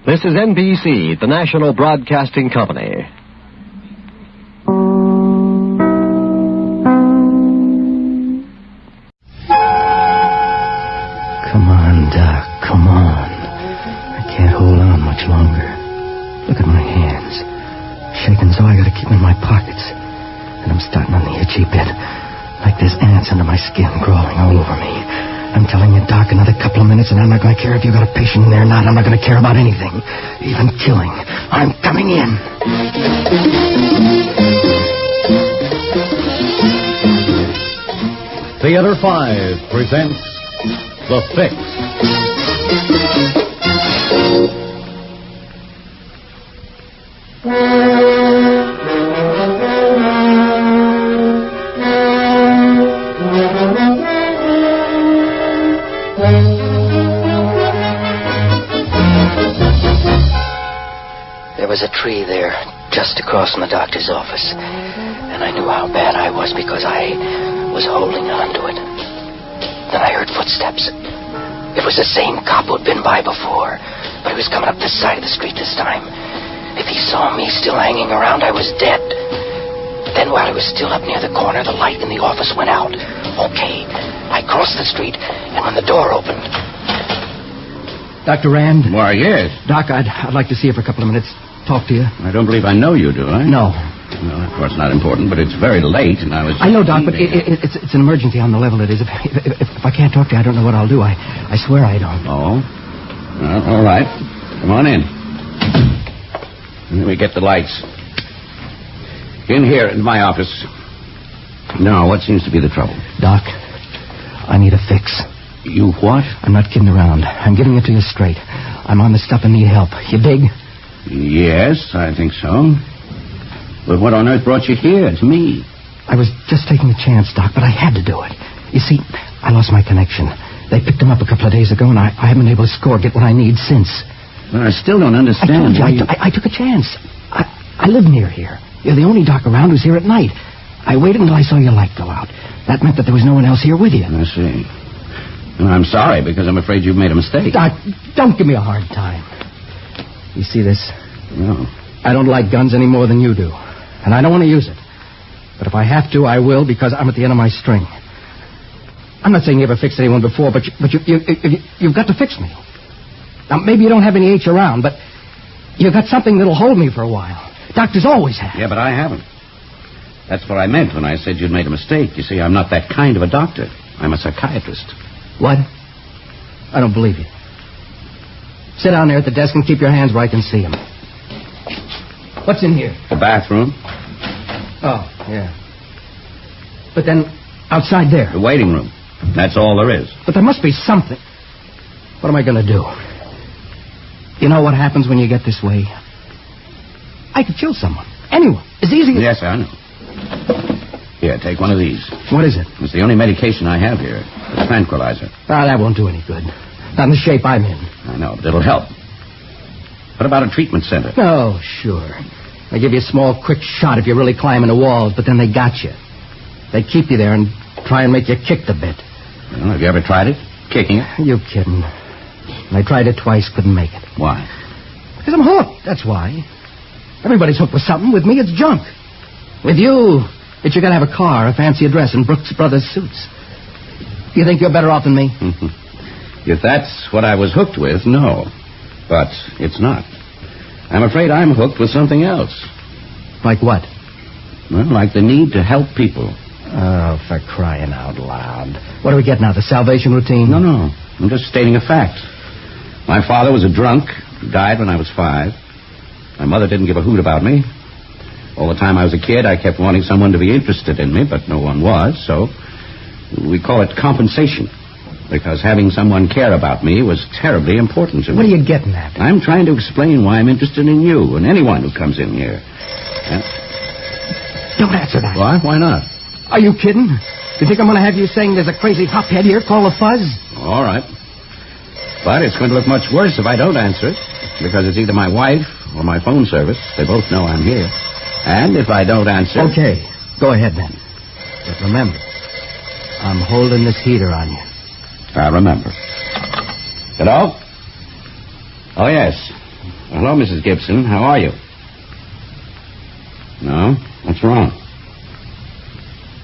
This is NBC, the National Broadcasting Company. Come on, Doc, come on. I can't hold on much longer. Look at my hands. Shaking so I gotta keep them in my pockets. And I'm starting on the itchy bit. Like there's ants under my skin crawling all over me. I'm telling you, Doc, another couple of minutes and I'm not going to care if you got a patient in there or not. I'm not going to care about anything. Even killing. I'm coming in. Theater 5 presents The Fix. There was a tree there, just across from the doctor's office. And I knew how bad I was because I was holding on to it. Then I heard footsteps. It was the same cop who'd been by before, but he was coming up this side of the street this time. If he saw me still hanging around, I was dead. Then while I was still up near the corner, the light in the office went out. Okay, I crossed the street, and when the door opened... Dr. Rand? Why, yes. Doc, I'd like to see you for a couple of minutes. Talk to you. I don't believe I know you, do I? No. Well, of course, not important, but it's very late, and I was... I know, Doc, but it's an emergency on the level it is. If I can't talk to you, I don't know what I'll do. I swear I don't. Oh? Well, all right. Come on in. And then we get the lights. In here, in my office. Now, what seems to be the trouble? Doc, I need a fix. You what? I'm not kidding around. I'm giving it to you straight. I'm on the stuff and need help. You dig? Yes, I think so. But what on earth brought you here? It's me. I was just taking a chance, Doc, but I had to do it. You see, I lost my connection. They picked him up a couple of days ago, and I haven't been able to get what I need since. Well, I still don't understand. I told you, I took a chance. I live near here. You're the only doc around who's here at night. I waited until I saw your light go out. That meant that there was no one else here with you. I see. Well, I'm sorry, because I'm afraid you've made a mistake. Doc, don't give me a hard time. You see this? No. I don't like guns any more than you do. And I don't want to use it. But if I have to, I will, because I'm at the end of my string. I'm not saying you ever fixed anyone before, but you've got to fix me. Now, maybe you don't have any H around, but you've got something that'll hold me for a while. Doctors always have. Yeah, but I haven't. That's what I meant when I said you'd made a mistake. You see, I'm not that kind of a doctor. I'm a psychiatrist. What? I don't believe you. Sit down there at the desk and keep your hands where I can see them. What's in here? The bathroom. Oh, yeah. But then, outside there? The waiting room. That's all there is. But there must be something. What am I going to do? You know what happens when you get this way? I could kill someone. Anyone. As easy as... Yes, I know. Here, take one of these. What is it? It's the only medication I have here. The tranquilizer. That won't do any good. Not in the shape I'm in. I know, but it'll help. What about a treatment center? Oh, sure. They give you a small, quick shot if you're really climbing the walls, but then they got you. They keep you there and try and make you kick the bit. Well, have you ever tried it? Kicking it? You kidding. I tried it twice, couldn't make it. Why? Because I'm hooked, that's why. Everybody's hooked with something. With me, it's junk. With you, it's you gotta have a car, a fancy address, and Brooks Brothers suits. You think you're better off than me? If that's what I was hooked with, no. But it's not. I'm afraid I'm hooked with something else. Like what? Well, like the need to help people. Oh, for crying out loud. What do we get now, the salvation routine? No. I'm just stating a fact. My father was a drunk. He died when I was 5. My mother didn't give a hoot about me. All the time I was a kid, I kept wanting someone to be interested in me, but no one was, so we call it compensation. Because having someone care about me was terribly important to me. What are you getting at? I'm trying to explain why I'm interested in you and anyone who comes in here. Don't answer that. Why? Why not? Are you kidding? You think I'm going to have you saying there's a crazy hophead here called a fuzz? All right. But it's going to look much worse if I don't answer it, because it's either my wife or my phone service. They both know I'm here. And if I don't answer... Okay, go ahead then. But remember, I'm holding this heater on you. I remember. Hello? Oh, yes. Hello, Mrs. Gibson. How are you? No? What's wrong?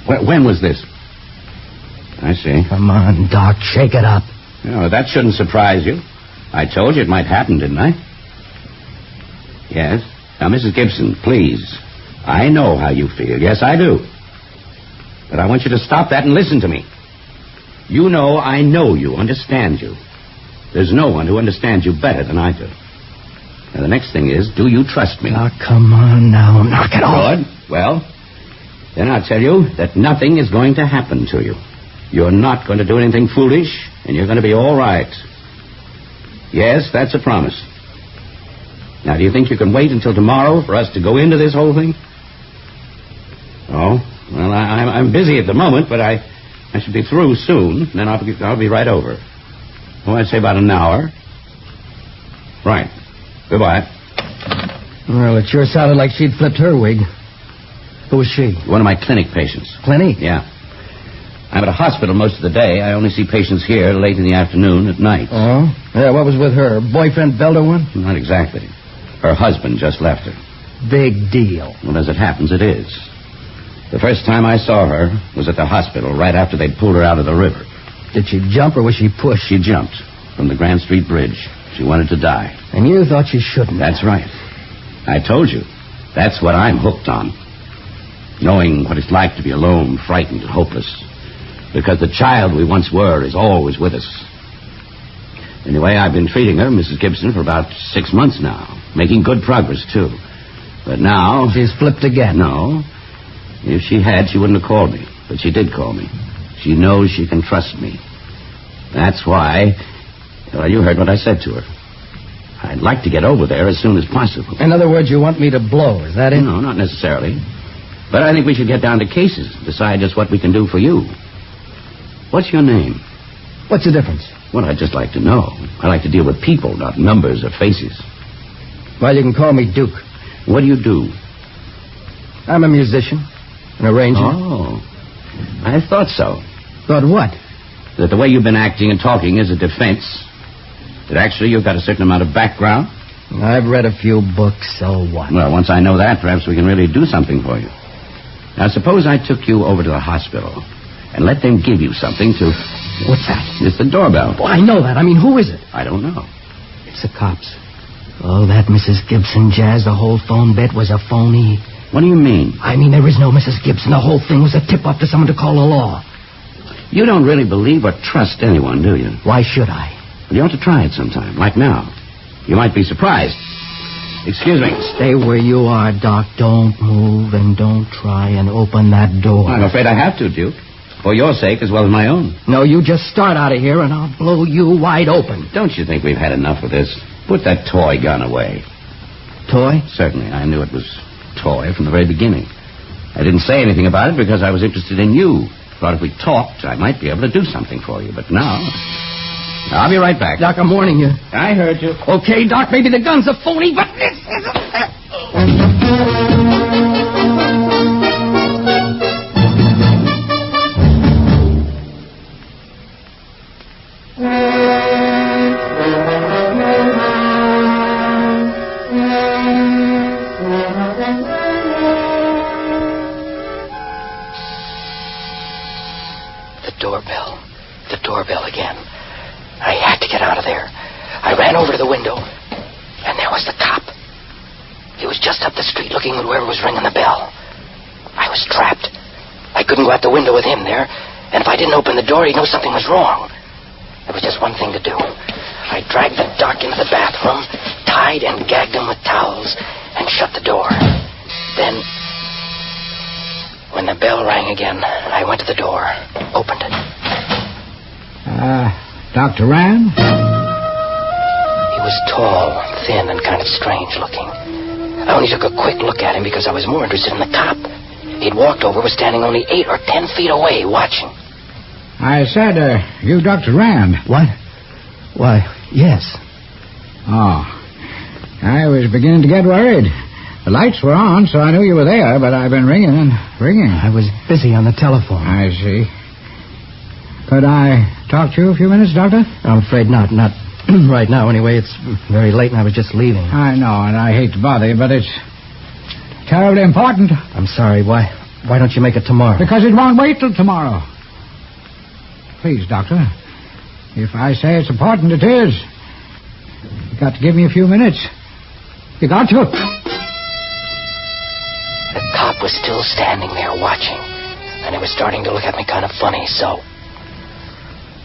When was this? I see. Come on, Doc. Shake it up. No, that shouldn't surprise you. I told you it might happen, didn't I? Yes. Now, Mrs. Gibson, please. I know how you feel. Yes, I do. But I want you to stop that and listen to me. You know I know you, understand you. There's no one who understands you better than I do. Now, the next thing is, do you trust me? Oh, come on now. Knock it off. Good. Well, then I'll tell you that nothing is going to happen to you. You're not going to do anything foolish, and you're going to be all right. Yes, that's a promise. Now, do you think you can wait until tomorrow for us to go into this whole thing? Oh, well, I'm busy at the moment, but I should be through soon. Then I'll be right over. Oh, I'd say about an hour. Right. Goodbye. Well, it sure sounded like she'd flipped her wig. Who was she? One of my clinic patients. Clinic? Yeah. I'm at a hospital most of the day. I only see patients here late in the afternoon at night. Oh? Yeah, what was with her? Boyfriend belled her one? Not exactly. Her husband just left her. Big deal. Well, as it happens, it is. The first time I saw her was at the hospital right after they'd pulled her out of the river. Did she jump or was she pushed? She jumped from the Grand Street Bridge. She wanted to die. And you thought she shouldn't? That's right. I told you. That's what I'm hooked on. Knowing what it's like to be alone, frightened, and hopeless. Because the child we once were is always with us. Anyway, I've been treating her, Mrs. Gibson, for about 6 months now. Making good progress, too. But now... She's flipped again. No. If she had, she wouldn't have called me. But she did call me. She knows she can trust me. That's why... Well, you heard what I said to her. I'd like to get over there as soon as possible. In other words, you want me to blow, is that it? No, not necessarily. But I think we should get down to cases. Decide just what we can do for you. What's your name? What's the difference? Well, I'd just like to know. I like to deal with people, not numbers or faces. Well, you can call me Duke. What do you do? I'm a musician. An arranger. Oh. I thought so. Thought what? That the way you've been acting and talking is a defense. That actually you've got a certain amount of background. I've read a few books, so what? Well, once I know that, perhaps we can really do something for you. Now, suppose I took you over to the hospital and let them give you something to... What's that? It's the doorbell. Oh, I know that. I mean, who is it? I don't know. It's the cops. Oh, that Mrs. Gibson jazz, the whole phone bet was a phony. What do you mean? I mean, there is no Mrs. Gibson. The whole thing was a tip-off to someone to call the law. You don't really believe or trust anyone, do you? Why should I? Well, you ought to try it sometime, like now. You might be surprised. Excuse me. Stay where you are, Doc. Don't move and don't try and open that door. I'm afraid I have to, Duke. For your sake as well as my own. No, you just start out of here and I'll blow you wide open. Don't you think we've had enough of this? Put that toy gun away. Toy? Certainly. I knew it was toy from the very beginning. I didn't say anything about it because I was interested in you. Thought if we talked, I might be able to do something for you. But now... I'll be right back. Doc, I'm warning you. I heard you. Okay, Doc, maybe the gun's a phony, but this is a... chased up the street looking at whoever was ringing the bell. I was trapped. I couldn't go out the window with him there, and if I didn't open the door, he'd know something was wrong. There was just one thing to do. I dragged the doc into the bathroom, tied and gagged him with towels, and shut the door. Then, when the bell rang again, I went to the door, opened it. Dr. Rand? He was tall, thin, and kind of strange looking. I only took a quick look at him because I was more interested in the cop. He'd walked over, was standing only 8 or 10 feet away, watching. I said, you Dr. Rand? What? Why, yes. Oh. I was beginning to get worried. The lights were on, so I knew you were there, but I've been ringing and ringing. I was busy on the telephone. I see. Could I talk to you a few minutes, Doctor? I'm afraid not. Not right now, anyway. It's very late, and I was just leaving. I know, and I hate to bother you, but it's terribly important. I'm sorry. Why don't you make it tomorrow? Because it won't wait till tomorrow. Please, Doctor. If I say it's important, it is. You've got to give me a few minutes. You got to. The cop was still standing there watching, and he was starting to look at me kind of funny, so...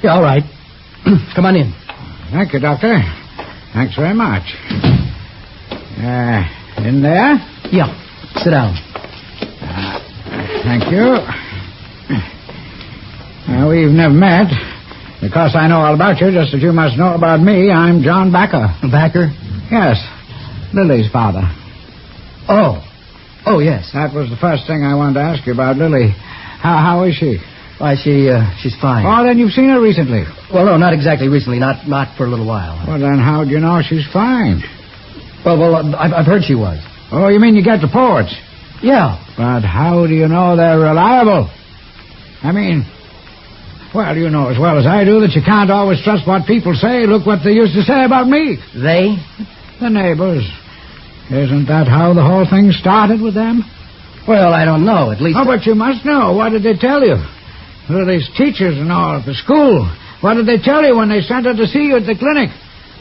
Yeah, all right. Come on in. Thank you, Doctor. Thanks very much. In there? Yeah. Sit down. Thank you. We've never met. Because I know all about you, just as you must know about me, I'm John Backer. Backer? Yes. Lily's father. Oh, yes. That was the first thing I wanted to ask you about Lily. How is she? Why, she's fine. Oh, then you've seen her recently. Well, no, not exactly recently. Not for a little while. Well, then how do you know she's fine? Well, I've heard she was. Oh, you mean you get reports? Yeah. But how do you know they're reliable? I mean, well, you know as well as I do that you can't always trust what people say. Look what they used to say about me. They? The neighbors. Isn't that how the whole thing started with them? Well, I don't know. At least... Oh, but you must know. What did they tell you? These teachers and all at the school. What did they tell you when they sent her to see you at the clinic?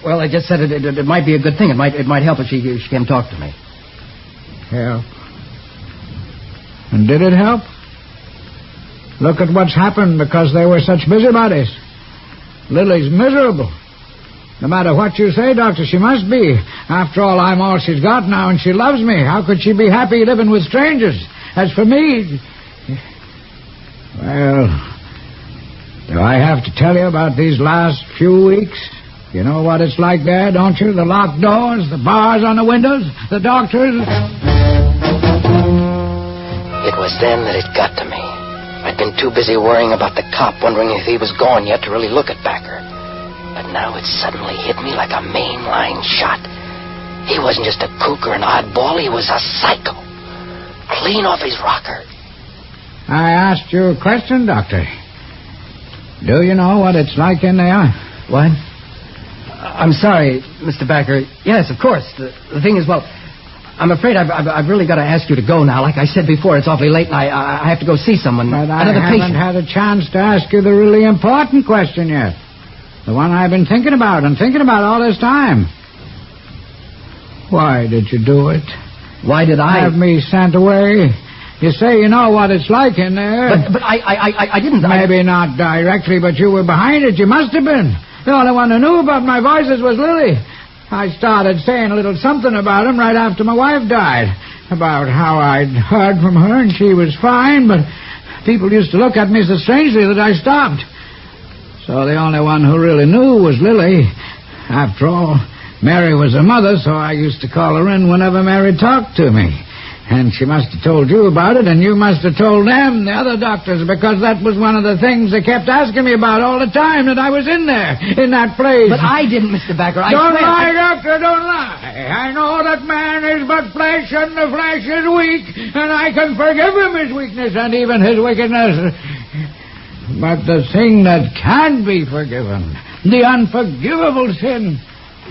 Well, they just said it might be a good thing. It might help if she came talk to me. Help? And did it help? Look at what's happened because they were such busybodies. Lily's miserable. No matter what you say, Doctor, she must be. After all, I'm all she's got now, and she loves me. How could she be happy living with strangers? As for me... Well, do I have to tell you about these last few weeks? You know what it's like there, don't you? The locked doors, the bars on the windows, the doctors... It was then that it got to me. I'd been too busy worrying about the cop, wondering if he was gone yet to really look at Backer. But now it suddenly hit me like a mainline shot. He wasn't just a kook or an oddball, he was a psycho. Clean off his rocker. I asked you a question, Doctor. Do you know what it's like in there? What? I'm sorry, Mr. Backer. Yes, of course. The thing is, well, I'm afraid I've really got to ask you to go now. Like I said before, it's awfully late, and I have to go see someone. But I another haven't patient. had a chance to ask you the really important question yet. The one I've been thinking about all this time. Why did you do it? Why did I... Have me sent away? You say you know what it's like in there. But I didn't... Maybe not directly, but you were behind it. You must have been. The only one who knew about my voices was Lily. I started saying a little something about him right after my wife died. About how I'd heard from her and she was fine, but people used to look at me so strangely that I stopped. So the only one who really knew was Lily. After all, Mary was her mother, so I used to call her in whenever Mary talked to me. And she must have told you about it, and you must have told them, the other doctors, because that was one of the things they kept asking me about all the time, that I was in there, in that place. But I didn't, Mr. Backer. Don't lie, Doctor, don't lie. I know that man is but flesh, and the flesh is weak, and I can forgive him his weakness and even his wickedness. But the thing that can be forgiven, the unforgivable sin,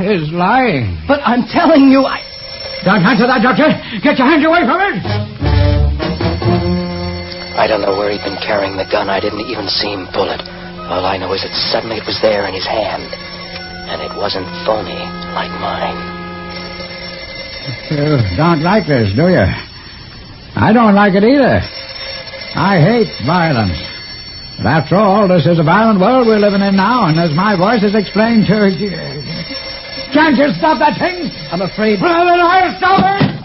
is lying. But I'm telling you, Don't answer that, Doctor. Get your hands away from it. I don't know where he'd been carrying the gun. I didn't even see him pull it. All I know is that suddenly it was there in his hand. And it wasn't phony like mine. You don't like this, do you? I don't like it either. I hate violence. But after all, this is a violent world we're living in now, and as my voice has explained to you... Can't you stop that thing? I'm afraid... Well, then I'll stop it!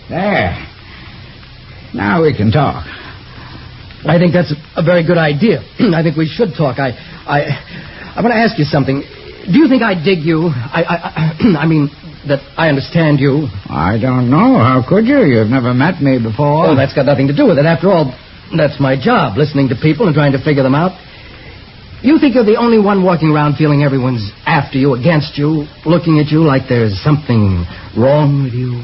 There. Now we can talk. I think that's a very good idea. I think we should talk. I want to ask you something. Do you think I dig you? I mean, that I understand you? I don't know. How could you? You've never met me before. Oh, that's got nothing to do with it. After all, that's my job, listening to people and trying to figure them out. You think you're the only one walking around feeling everyone's after you, against you, looking at you like there's something wrong with you?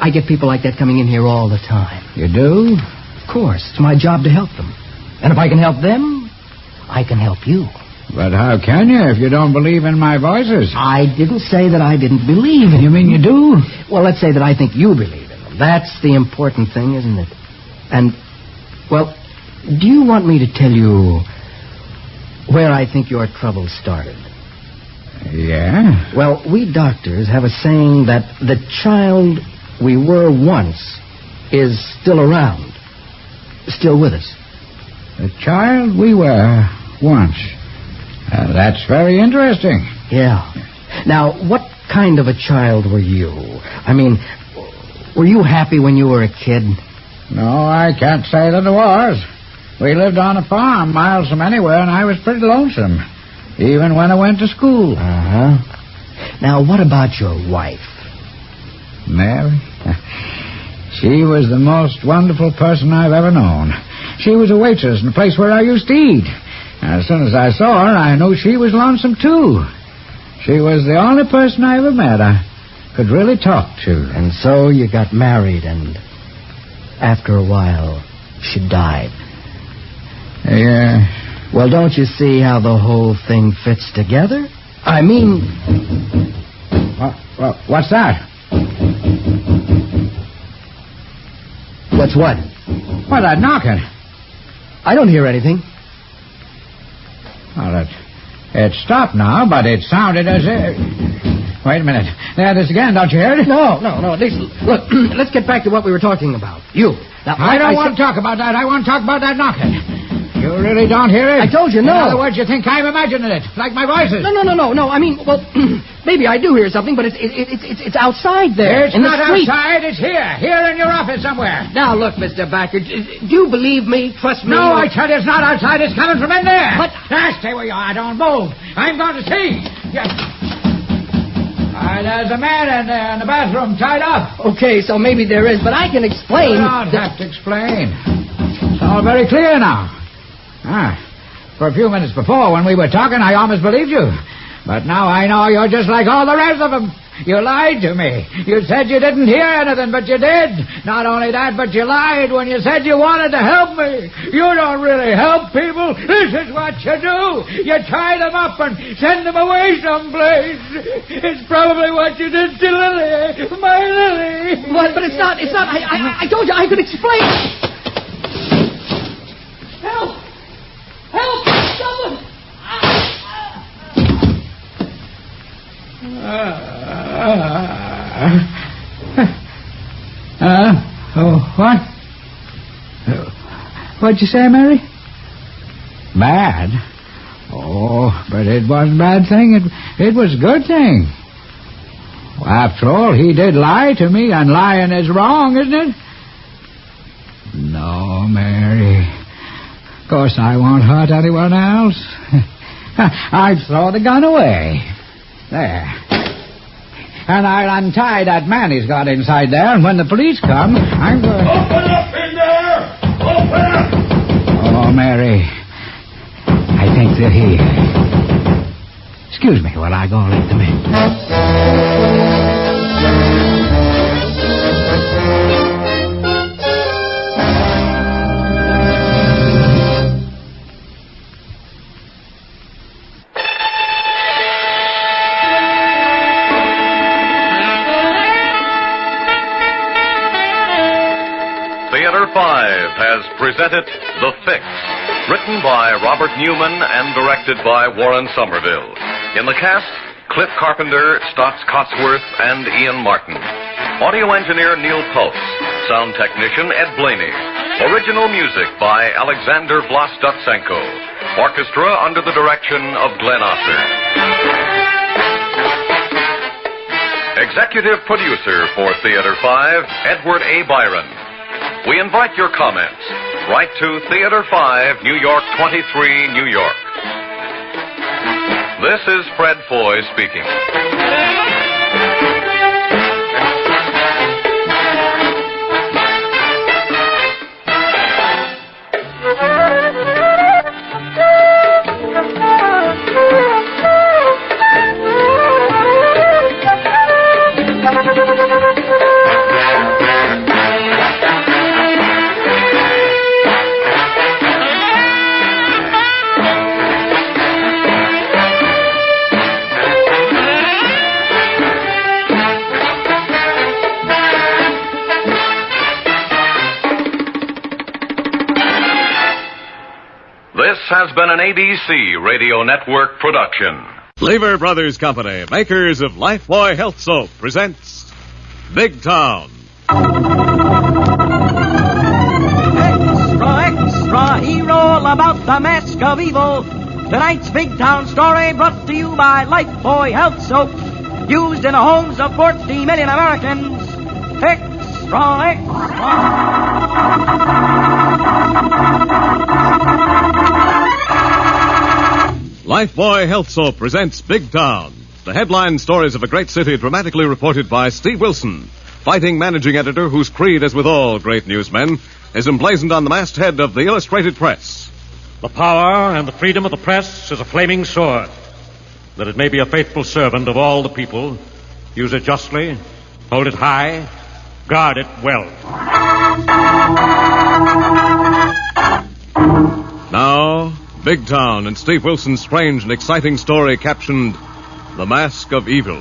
I get people like that coming in here all the time. You do? Of course. It's my job to help them. And if I can help them, I can help you. But how can you if you don't believe in my voices? I didn't say that I didn't believe in them. You mean you do? Well, let's say that I think you believe in them. That's the important thing, isn't it? And, well, do you want me to tell you where I think your trouble started? Yeah? Well, we doctors have a saying that the child we were once is still around, still with us. The child we were once. That's very interesting. Yeah. Now, what kind of a child were you? I mean, were you happy when you were a kid? No, I can't say that I was. We lived on a farm miles from anywhere, and I was pretty lonesome, even when I went to school. Uh-huh. Now, what about your wife? Mary? She was the most wonderful person I've ever known. She was a waitress in the place where I used to eat. As soon as I saw her, I knew she was lonesome, too. She was the only person I ever met I could really talk to. And so you got married, and after a while, she died. Yeah. Well, don't you see how the whole thing fits together? I mean... What's that? What's what? Well, that knocking. I don't hear anything. Well, it stopped now, but it sounded as if... Wait a minute. There it is again. Don't you hear it? No. At least, look, let's get back to what we were talking about. You. Now, I don't want to talk about that. I want to talk about that knocking. You really don't hear it? I told you, no. In other words, you think I'm imagining it, like my voices. No. I mean, well, maybe I do hear something, but it's outside there. It's not outside. It's here in your office somewhere. Now, look, Mr. Backer, do you believe me? Trust me. No, I tell you, it's not outside. It's coming from in there. But... Now, stay where you are. Don't move. I'm going to see. Yes. There's a man in there in the bathroom tied up. Okay, so maybe there is, but I can explain. You don't have to explain. It's all very clear now. For a few minutes before, when we were talking, I almost believed you. But now I know you're just like all the rest of them. You lied to me. You said you didn't hear anything, but you did. Not only that, but you lied when you said you wanted to help me. You don't really help people. This is what you do. You tie them up and send them away someplace. It's probably what you did to Lily. My Lily. But it's not. I told you I could explain. Help! Help! Someone! What? What'd you say, Mary? Bad? Oh, but it wasn't a bad thing. It was a good thing. Well, after all, he did lie to me, and lying is wrong, isn't it? No, Mary. Of course, I won't hurt anyone else. I'd throw the gun away. There. And I'll untie that man he's got inside there, and when the police come, I'm going to... Open up in there! Open up! Oh, Mary. I think they're here. Excuse me while I go let them in. Theater 5 has presented The Fix, written by Robert Newman and directed by Warren Somerville. In the cast, Cliff Carpenter, Stotts Cotsworth, and Ian Martin. Audio engineer Neil Pulse. Sound technician Ed Blaney. Original music by Alexander Vlastotsenko. Orchestra under the direction of Glenn Osser. Executive producer for Theater 5, Edward A. Byron. We invite your comments. Write to Theater 5, New York 23, New York. This is Fred Foy speaking. This has been an ABC Radio Network production. Lever Brothers Company, makers of Lifebuoy Health Soap, presents Big Town. Extra, extra, hear all about the mask of evil. Tonight's Big Town story brought to you by Lifebuoy Health Soap, used in the homes of 40 million Americans. Extra, Lifebuoy Health Soap presents Big Town, the headline stories of a great city dramatically reported by Steve Wilson, fighting managing editor whose creed, as with all great newsmen, is emblazoned on the masthead of the Illustrated Press. The power and the freedom of the press is a flaming sword, that it may be a faithful servant of all the people. Use it justly, hold it high, guard it well. Now, Big Town and Steve Wilson's strange and exciting story captioned The Mask of Evil.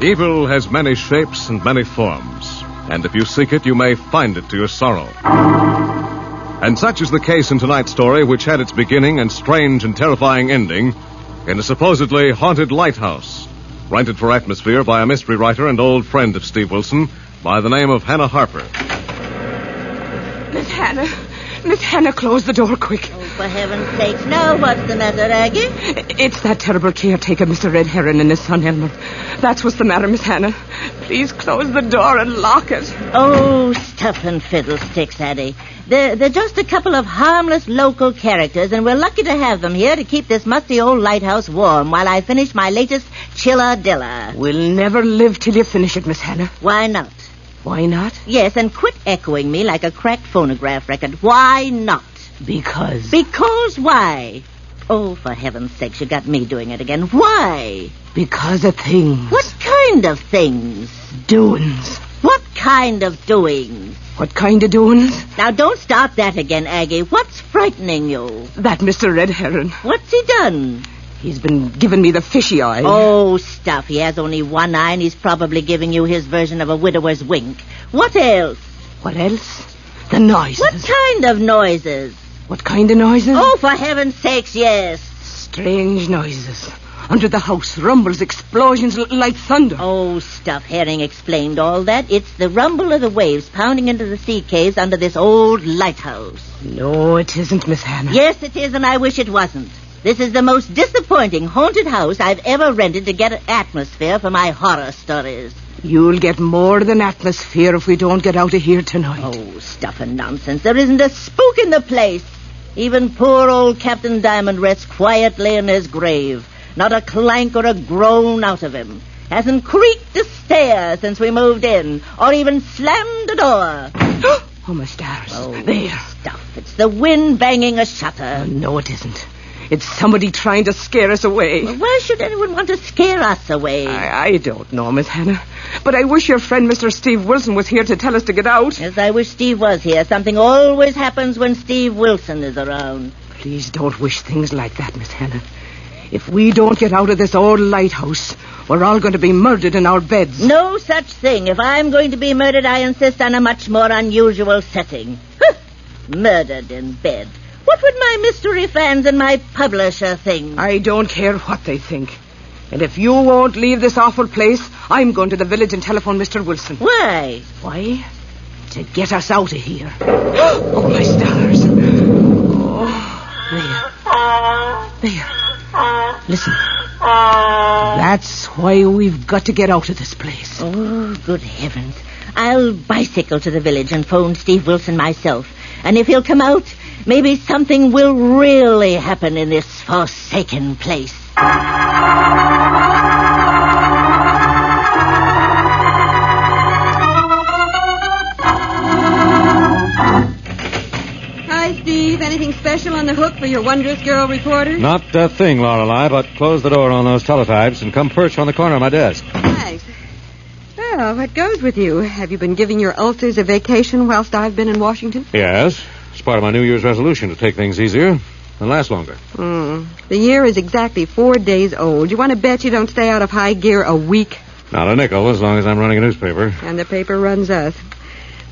Evil has many shapes and many forms, and if you seek it, you may find it to your sorrow. And such is the case in tonight's story, which had its beginning and strange and terrifying ending in a supposedly haunted lighthouse, rented for atmosphere by a mystery writer and old friend of Steve Wilson by the name of Hannah Harper. Miss Hannah. Miss Hannah, close the door quick. Oh, for heaven's sakes, now what's the matter, Aggie? It's that terrible caretaker, Mr. Red Heron, and his son Elmer. That's what's the matter, Miss Hannah. Please close the door and lock it. Oh, stuff and fiddlesticks, Addie. They're just a couple of harmless local characters, and we're lucky to have them here to keep this musty old lighthouse warm while I finish my latest chilla-dilla. We'll never live till you finish it, Miss Hannah. Why not? Why not? Yes, and quit echoing me like a cracked phonograph record. Why not? Because. Because why? Oh, for heaven's sakes, you got me doing it again. Why? Because of things. What kind of things? Doings. What kind of doings? What kind of doings? Now, don't start that again, Aggie. What's frightening you? That Mr. Red Heron. What's he done? He's been giving me the fishy eye. Oh, stuff. He has only one eye, and he's probably giving you his version of a widower's wink. What else? What else? The noises. What kind of noises? What kind of noises? Oh, for heaven's sakes, yes. Strange noises. Under the house, rumbles, explosions like thunder. Oh, stuff. Herring explained all that. It's the rumble of the waves pounding into the sea caves under this old lighthouse. No, it isn't, Miss Hannah. Yes, it is, and I wish it wasn't. This is the most disappointing haunted house I've ever rented to get an atmosphere for my horror stories. You'll get more than atmosphere if we don't get out of here tonight. Oh, stuff and nonsense. There isn't a spook in the place. Even poor old Captain Diamond rests quietly in his grave. Not a clank or a groan out of him. Hasn't creaked a stair since we moved in, or even slammed a door. Oh, my stars. Oh, there. Stuff. It's the wind banging a shutter. Oh, no, it isn't. It's somebody trying to scare us away. Well, why should anyone want to scare us away? I don't know, Miss Hannah. But I wish your friend, Mr. Steve Wilson, was here to tell us to get out. Yes, I wish Steve was here. Something always happens when Steve Wilson is around. Please don't wish things like that, Miss Hannah. If we don't get out of this old lighthouse, we're all going to be murdered in our beds. No such thing. If I'm going to be murdered, I insist on a much more unusual setting. Murdered in bed. What would my mystery fans and my publisher think? I don't care what they think. And if you won't leave this awful place, I'm going to the village and telephone Mr. Wilson. Why? Why? To get us out of here. Oh, my stars. Oh, there. Listen. That's why we've got to get out of this place. Oh, good heavens. I'll bicycle to the village and phone Steve Wilson myself. And if he'll come out, maybe something will really happen in this forsaken place. Hi, Steve. Anything special on the hook for your wondrous girl reporter? Not a thing, Lorelei, but close the door on those teletypes and come perch on the corner of my desk. Thanks. Well, what goes with you? Have you been giving your ulcers a vacation whilst I've been in Washington? Yes. It's part of my New Year's resolution to take things easier and last longer. The year is exactly 4 days old. You want to bet you don't stay out of high gear a week? Not a nickel, as long as I'm running a newspaper. And the paper runs us.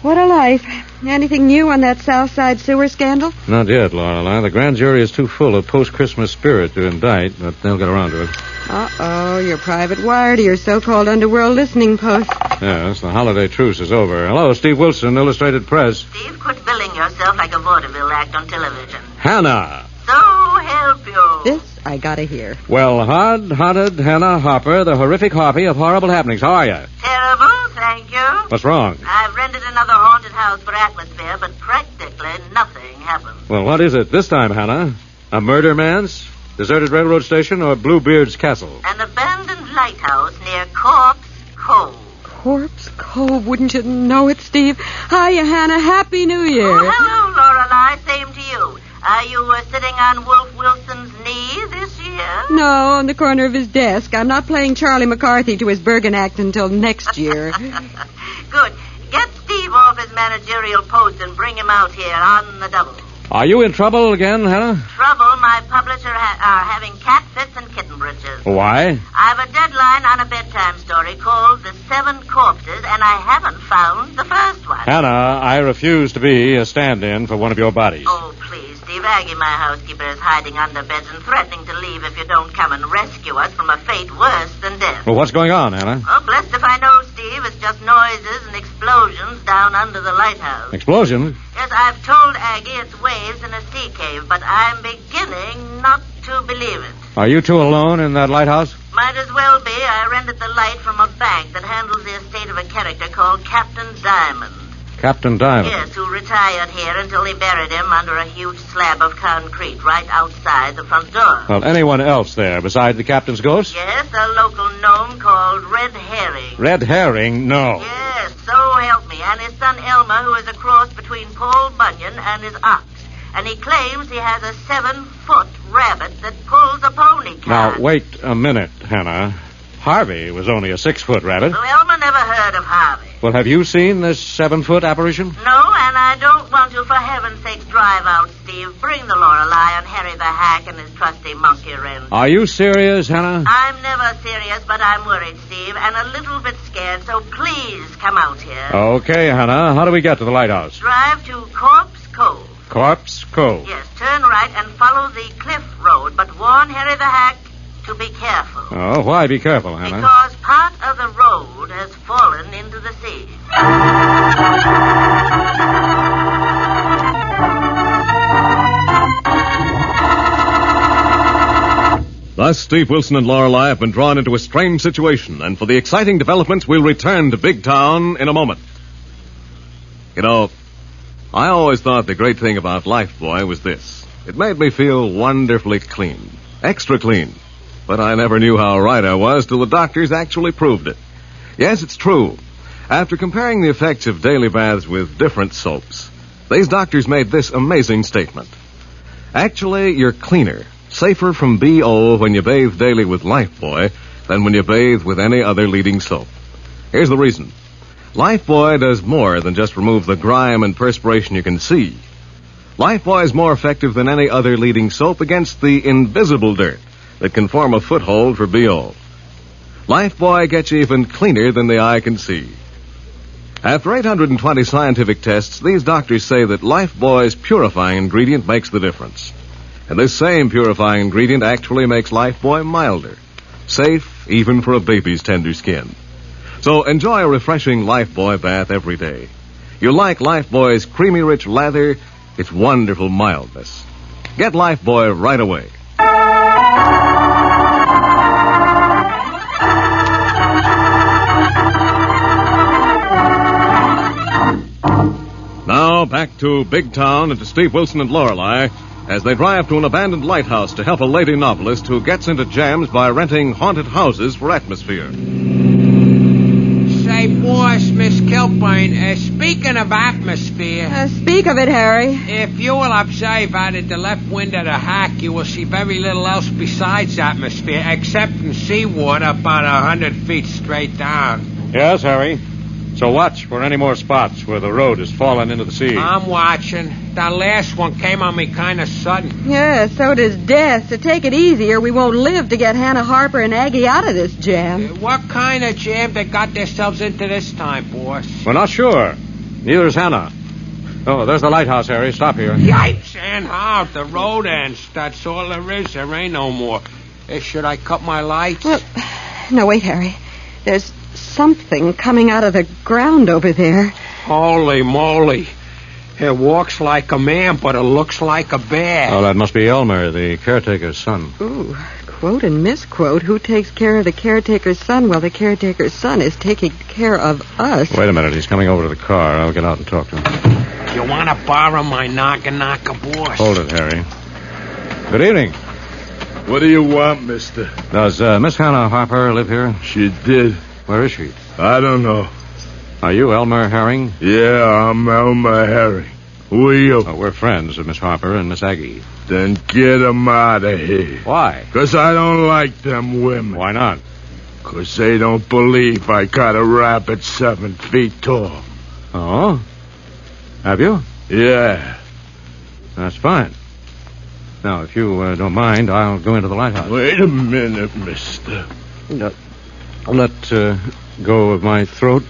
What a life. Anything new on that South Side sewer scandal? Not yet, Lorelei. The grand jury is too full of post-Christmas spirit to indict, but they'll get around to it. Uh-oh, your private wire to your so-called underworld listening post. Yes, the holiday truce is over. Hello, Steve Wilson, Illustrated Press. Steve, quit billing yourself like a vaudeville act on television. Hannah! So help you. This I gotta hear. Well, hard-hearted Hannah Harper, the horrific harpy of horrible happenings. How are you? Terrible, thank you. What's wrong? I've rented another haunted house for atmosphere, but practically nothing happened. Well, what is it this time, Hannah? A murder man's? Deserted railroad station or Bluebeard's castle? An abandoned lighthouse near Corpse Cove. Corpse Cove, wouldn't you know it, Steve? Hiya, Hannah. Happy New Year. Oh, hello, Lorelei. Same to you. Are you sitting on Wolf Wilson's knee this year? No, on the corner of his desk. I'm not playing Charlie McCarthy to his Bergen act until next year. Good. Get Steve off his managerial post and bring him out here on the double. Are you in trouble again, Hannah? Trouble, my publisher are having cat fits and kitten britches. Why? I've a deadline on a bedtime story called The 7 Corpses, and I haven't found the first one. Hannah, I refuse to be a stand-in for one of your bodies. Oh, please, Steve. Aggie, my housekeeper, is hiding under beds and threatening to leave if you don't come and rescue us from a fate worse than death. Well, what's going on, Hannah? Oh, blessed if I know, Steve. It's just noises and explosions down under the lighthouse. Explosion? Yes, I've told Aggie it's waves in a sea cave, but I'm beginning not to believe it. Are you two alone in that lighthouse? Might as well be. I rented the light from a bank that handles the estate of a character called Captain Diamond. Captain Diamond? Yes, who retired here until they buried him under a huge slab of concrete right outside the front door. Well, anyone else there besides the captain's ghost? Yes, a local gnome called Red Herring. Red Herring? No. Yes, so help me. And his son Elmer, who is a cross between Paul Bunyan and his ox. And he claims he has a 7-foot rabbit that pulls a pony cart. Now, wait a minute, Hannah. Harvey was only a 6-foot rabbit. So Elmer never heard of Harvey. Well, have you seen this 7-foot apparition? No, and I don't want to, for heaven's sake, drive out, Steve. Bring the Lorelei and Harry the Hack and his trusty monkey wrench. Are you serious, Hannah? I'm never serious, but I'm worried, Steve, and a little bit scared, so please come out here. Okay, Hannah. How do we get to the lighthouse? Drive to Corpse Cove. Corpse Cove. Yes, turn right and follow the cliff road, but warn Harry the Hack to be careful. Oh, why be careful, Hannah? Because part of the road has fallen into the sea. Thus, Steve Wilson and Lorelei have been drawn into a strange situation, and for the exciting developments, we'll return to Big Town in a moment. You know, I always thought the great thing about Life Boy was this. It made me feel wonderfully clean. Extra clean. But I never knew how right I was till the doctors actually proved it. Yes, it's true. After comparing the effects of daily baths with different soaps, these doctors made this amazing statement. Actually, you're cleaner, safer from BO when you bathe daily with Lifebuoy than when you bathe with any other leading soap. Here's the reason. Lifebuoy does more than just remove the grime and perspiration you can see. Lifebuoy is more effective than any other leading soap against the invisible dirt that can form a foothold for BO. Lifebuoy gets you even cleaner than the eye can see. After 820 scientific tests, these doctors say that Lifebuoy's purifying ingredient makes the difference. And this same purifying ingredient actually makes Lifebuoy milder, safe even for a baby's tender skin. So enjoy a refreshing Lifebuoy bath every day. You'll like Lifebuoy's creamy rich lather, its wonderful mildness. Get Lifebuoy right away. Now back to Big Town and to Steve Wilson and Lorelei as they drive to an abandoned lighthouse to help a lady novelist who gets into jams by renting haunted houses for atmosphere. Say, boss, Miss Kilburn, speaking of atmosphere... Speak of it, Harry. If you will observe out of the left window of the hack, you will see very little else besides atmosphere, except in seawater about 100 feet straight down. Yes, Harry. So watch for any more spots where the road has fallen into the sea. I'm watching. That last one came on me kind of sudden. Yeah, so does death. So take it easy or we won't live to get Hannah Harper and Aggie out of this jam. What kind of jam they got themselves into this time, boss? We're not sure. Neither is Hannah. Oh, there's the lighthouse, Harry. Stop here. Yipes and how the road ends. That's all there is. There ain't no more. Should I cut my lights? Well, no, wait, Harry. There's something coming out of the ground over there. Holy moly. It walks like a man, but it looks like a bear. Oh, that must be Elmer, the caretaker's son. Ooh, quote and misquote. Who takes care of the caretaker's son while the caretaker's son is taking care of us? Wait a minute. He's coming over to the car. I'll get out and talk to him. You want to borrow my knocker, boss? Hold it, Harry. Good evening. What do you want, mister? Does Miss Hannah Harper live here? She did. Where is she? I don't know. Are you Elmer Herring? Yeah, I'm Elmer Herring. Who are you? Oh, we're friends of Miss Harper and Miss Aggie. Then get them out of here. Why? 'Cause I don't like them women. Why not? 'Cause they don't believe I got a rabbit 7 feet tall. Oh? Have you? Yeah. That's fine. Now, if you don't mind, I'll go into the lighthouse. Wait a minute, mister. Let go of my throat,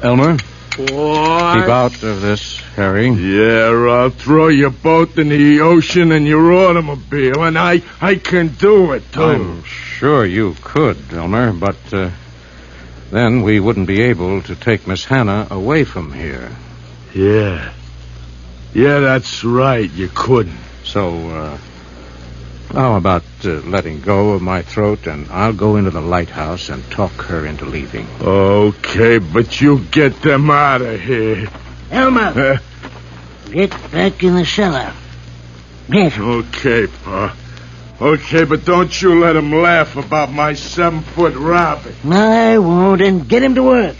Elmer. What? Keep out of this, Harry. Yeah, or I'll throw you both in the ocean and your automobile, and I can do it, too. I'm sure you could, Elmer, but then we wouldn't be able to take Miss Hannah away from here. Yeah. Yeah, that's right, you couldn't. So, how about letting go of my throat, and I'll go into the lighthouse and talk her into leaving. Okay, but you get them out of here. Elmer, get back in the cellar. Get. Okay, Pa. Okay, but don't you let him laugh about my 7-foot rabbit. I won't, and get him to work.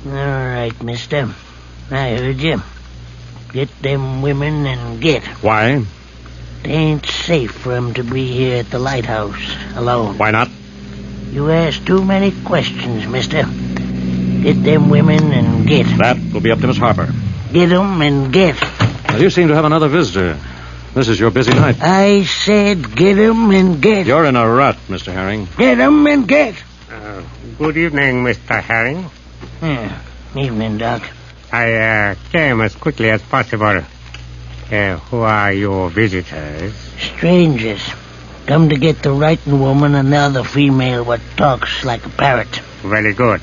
All right, mister. I heard you. Get them women and get. Why? It ain't safe for 'em to be here at the lighthouse alone. Why not? You ask too many questions, mister. Get them women and get. That will be up to Miss Harper. Get 'em and get. Well, you seem to have another visitor. This is your busy night. I said get 'em and get. You're in a rut, Mr. Herring. Get 'em and get. Good evening, Mr. Herring. Evening, Doc. I came as quickly as possible. Who are your visitors? Strangers. Come to get the writing woman and the other female what talks like a parrot. Very good.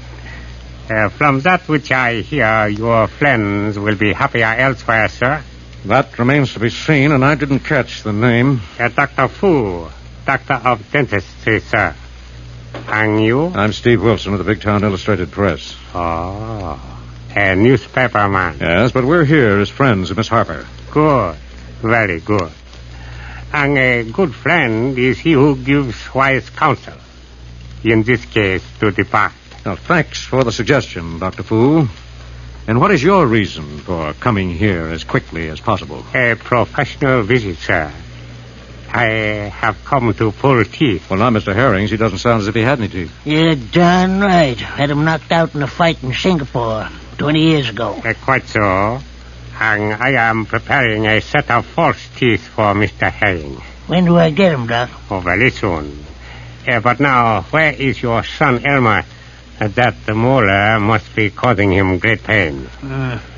From that which I hear, your friends will be happier elsewhere, sir. That remains to be seen, and I didn't catch the name. Dr. Fu, doctor of dentistry, sir. And you? I'm Steve Wilson of the Big Town Illustrated Press. Oh, a newspaperman. Yes, but we're here as friends of Miss Harper. Good. Very good. And a good friend is he who gives wise counsel. In this case, to depart. Now, thanks for the suggestion, Dr. Fu. And what is your reason for coming here as quickly as possible? A professional visit, sir. I have come to pull teeth. Well, now, Mr. Herrings, he doesn't sound as if he had any teeth. You're darn right. Had him knocked out in a fight in Singapore 20 years ago. Quite so. And I am preparing a set of false teeth for Mr. Herring. When do I get him, Doc? Oh, very soon. But now, where is your son, Elmer? That the molar must be causing him great pain.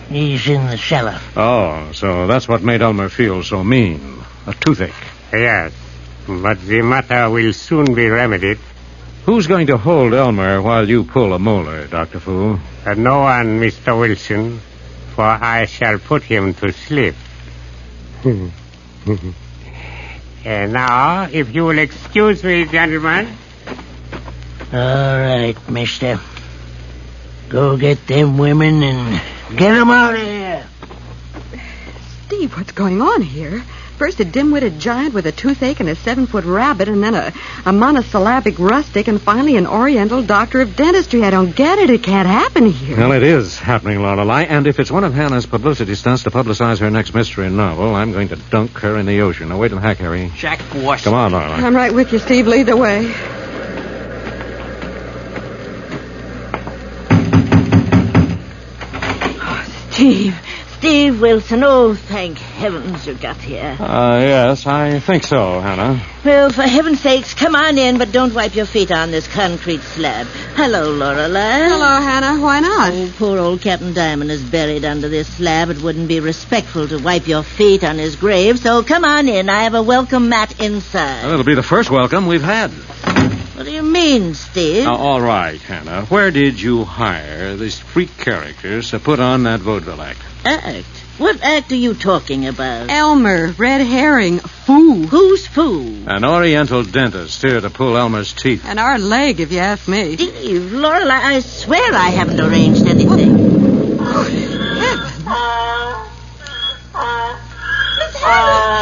He's in the cellar. Oh, so that's what made Elmer feel so mean. A toothache. Yes, but the matter will soon be remedied. Who's going to hold Elmer while you pull a molar, Dr. Fu? No one, Mr. Wilson, for I shall put him to sleep. And now, if you will excuse me, gentlemen. All right, mister. Go get them women and get them out of here. Steve, what's going on here? First a dim-witted giant with a toothache and a 7-foot rabbit, and then a monosyllabic rustic, and finally an oriental doctor of dentistry. I don't get it. It can't happen here. Well, it is happening, Lorelei, and if it's one of Hannah's publicity stunts to publicize her next mystery novel, I'm going to dunk her in the ocean. Now, wait till hack, Harry. Jack Force. Come on, Lorelei. I'm right with you, Steve. Lead the way. Steve Wilson, oh, thank heavens you got here. Yes, I think so, Hannah. Well, for heaven's sakes, come on in, but don't wipe your feet on this concrete slab. Hello, Lorelei. Hello, Hannah. Why not? Oh, poor old Captain Diamond is buried under this slab. It wouldn't be respectful to wipe your feet on his grave, so come on in. I have a welcome mat inside. Well, it'll be the first welcome we've had. What do you mean, Steve? Now, all right, Hannah. Where did you hire these freak characters to put on that vaudeville act? Act? What act are you talking about? Elmer, red herring, Foo. Who's Foo? An oriental dentist here to pull Elmer's teeth. And our leg, if you ask me. Steve, Lorelei, I swear I haven't arranged anything. Oh, heavens. Miss Hannah!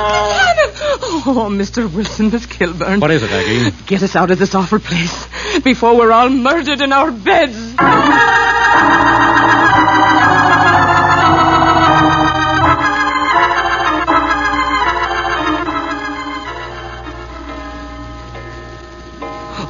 Oh, Mr. Wilson, Miss Kilburn. What is it, Aggie? Get us out of this awful place before we're all murdered in our beds.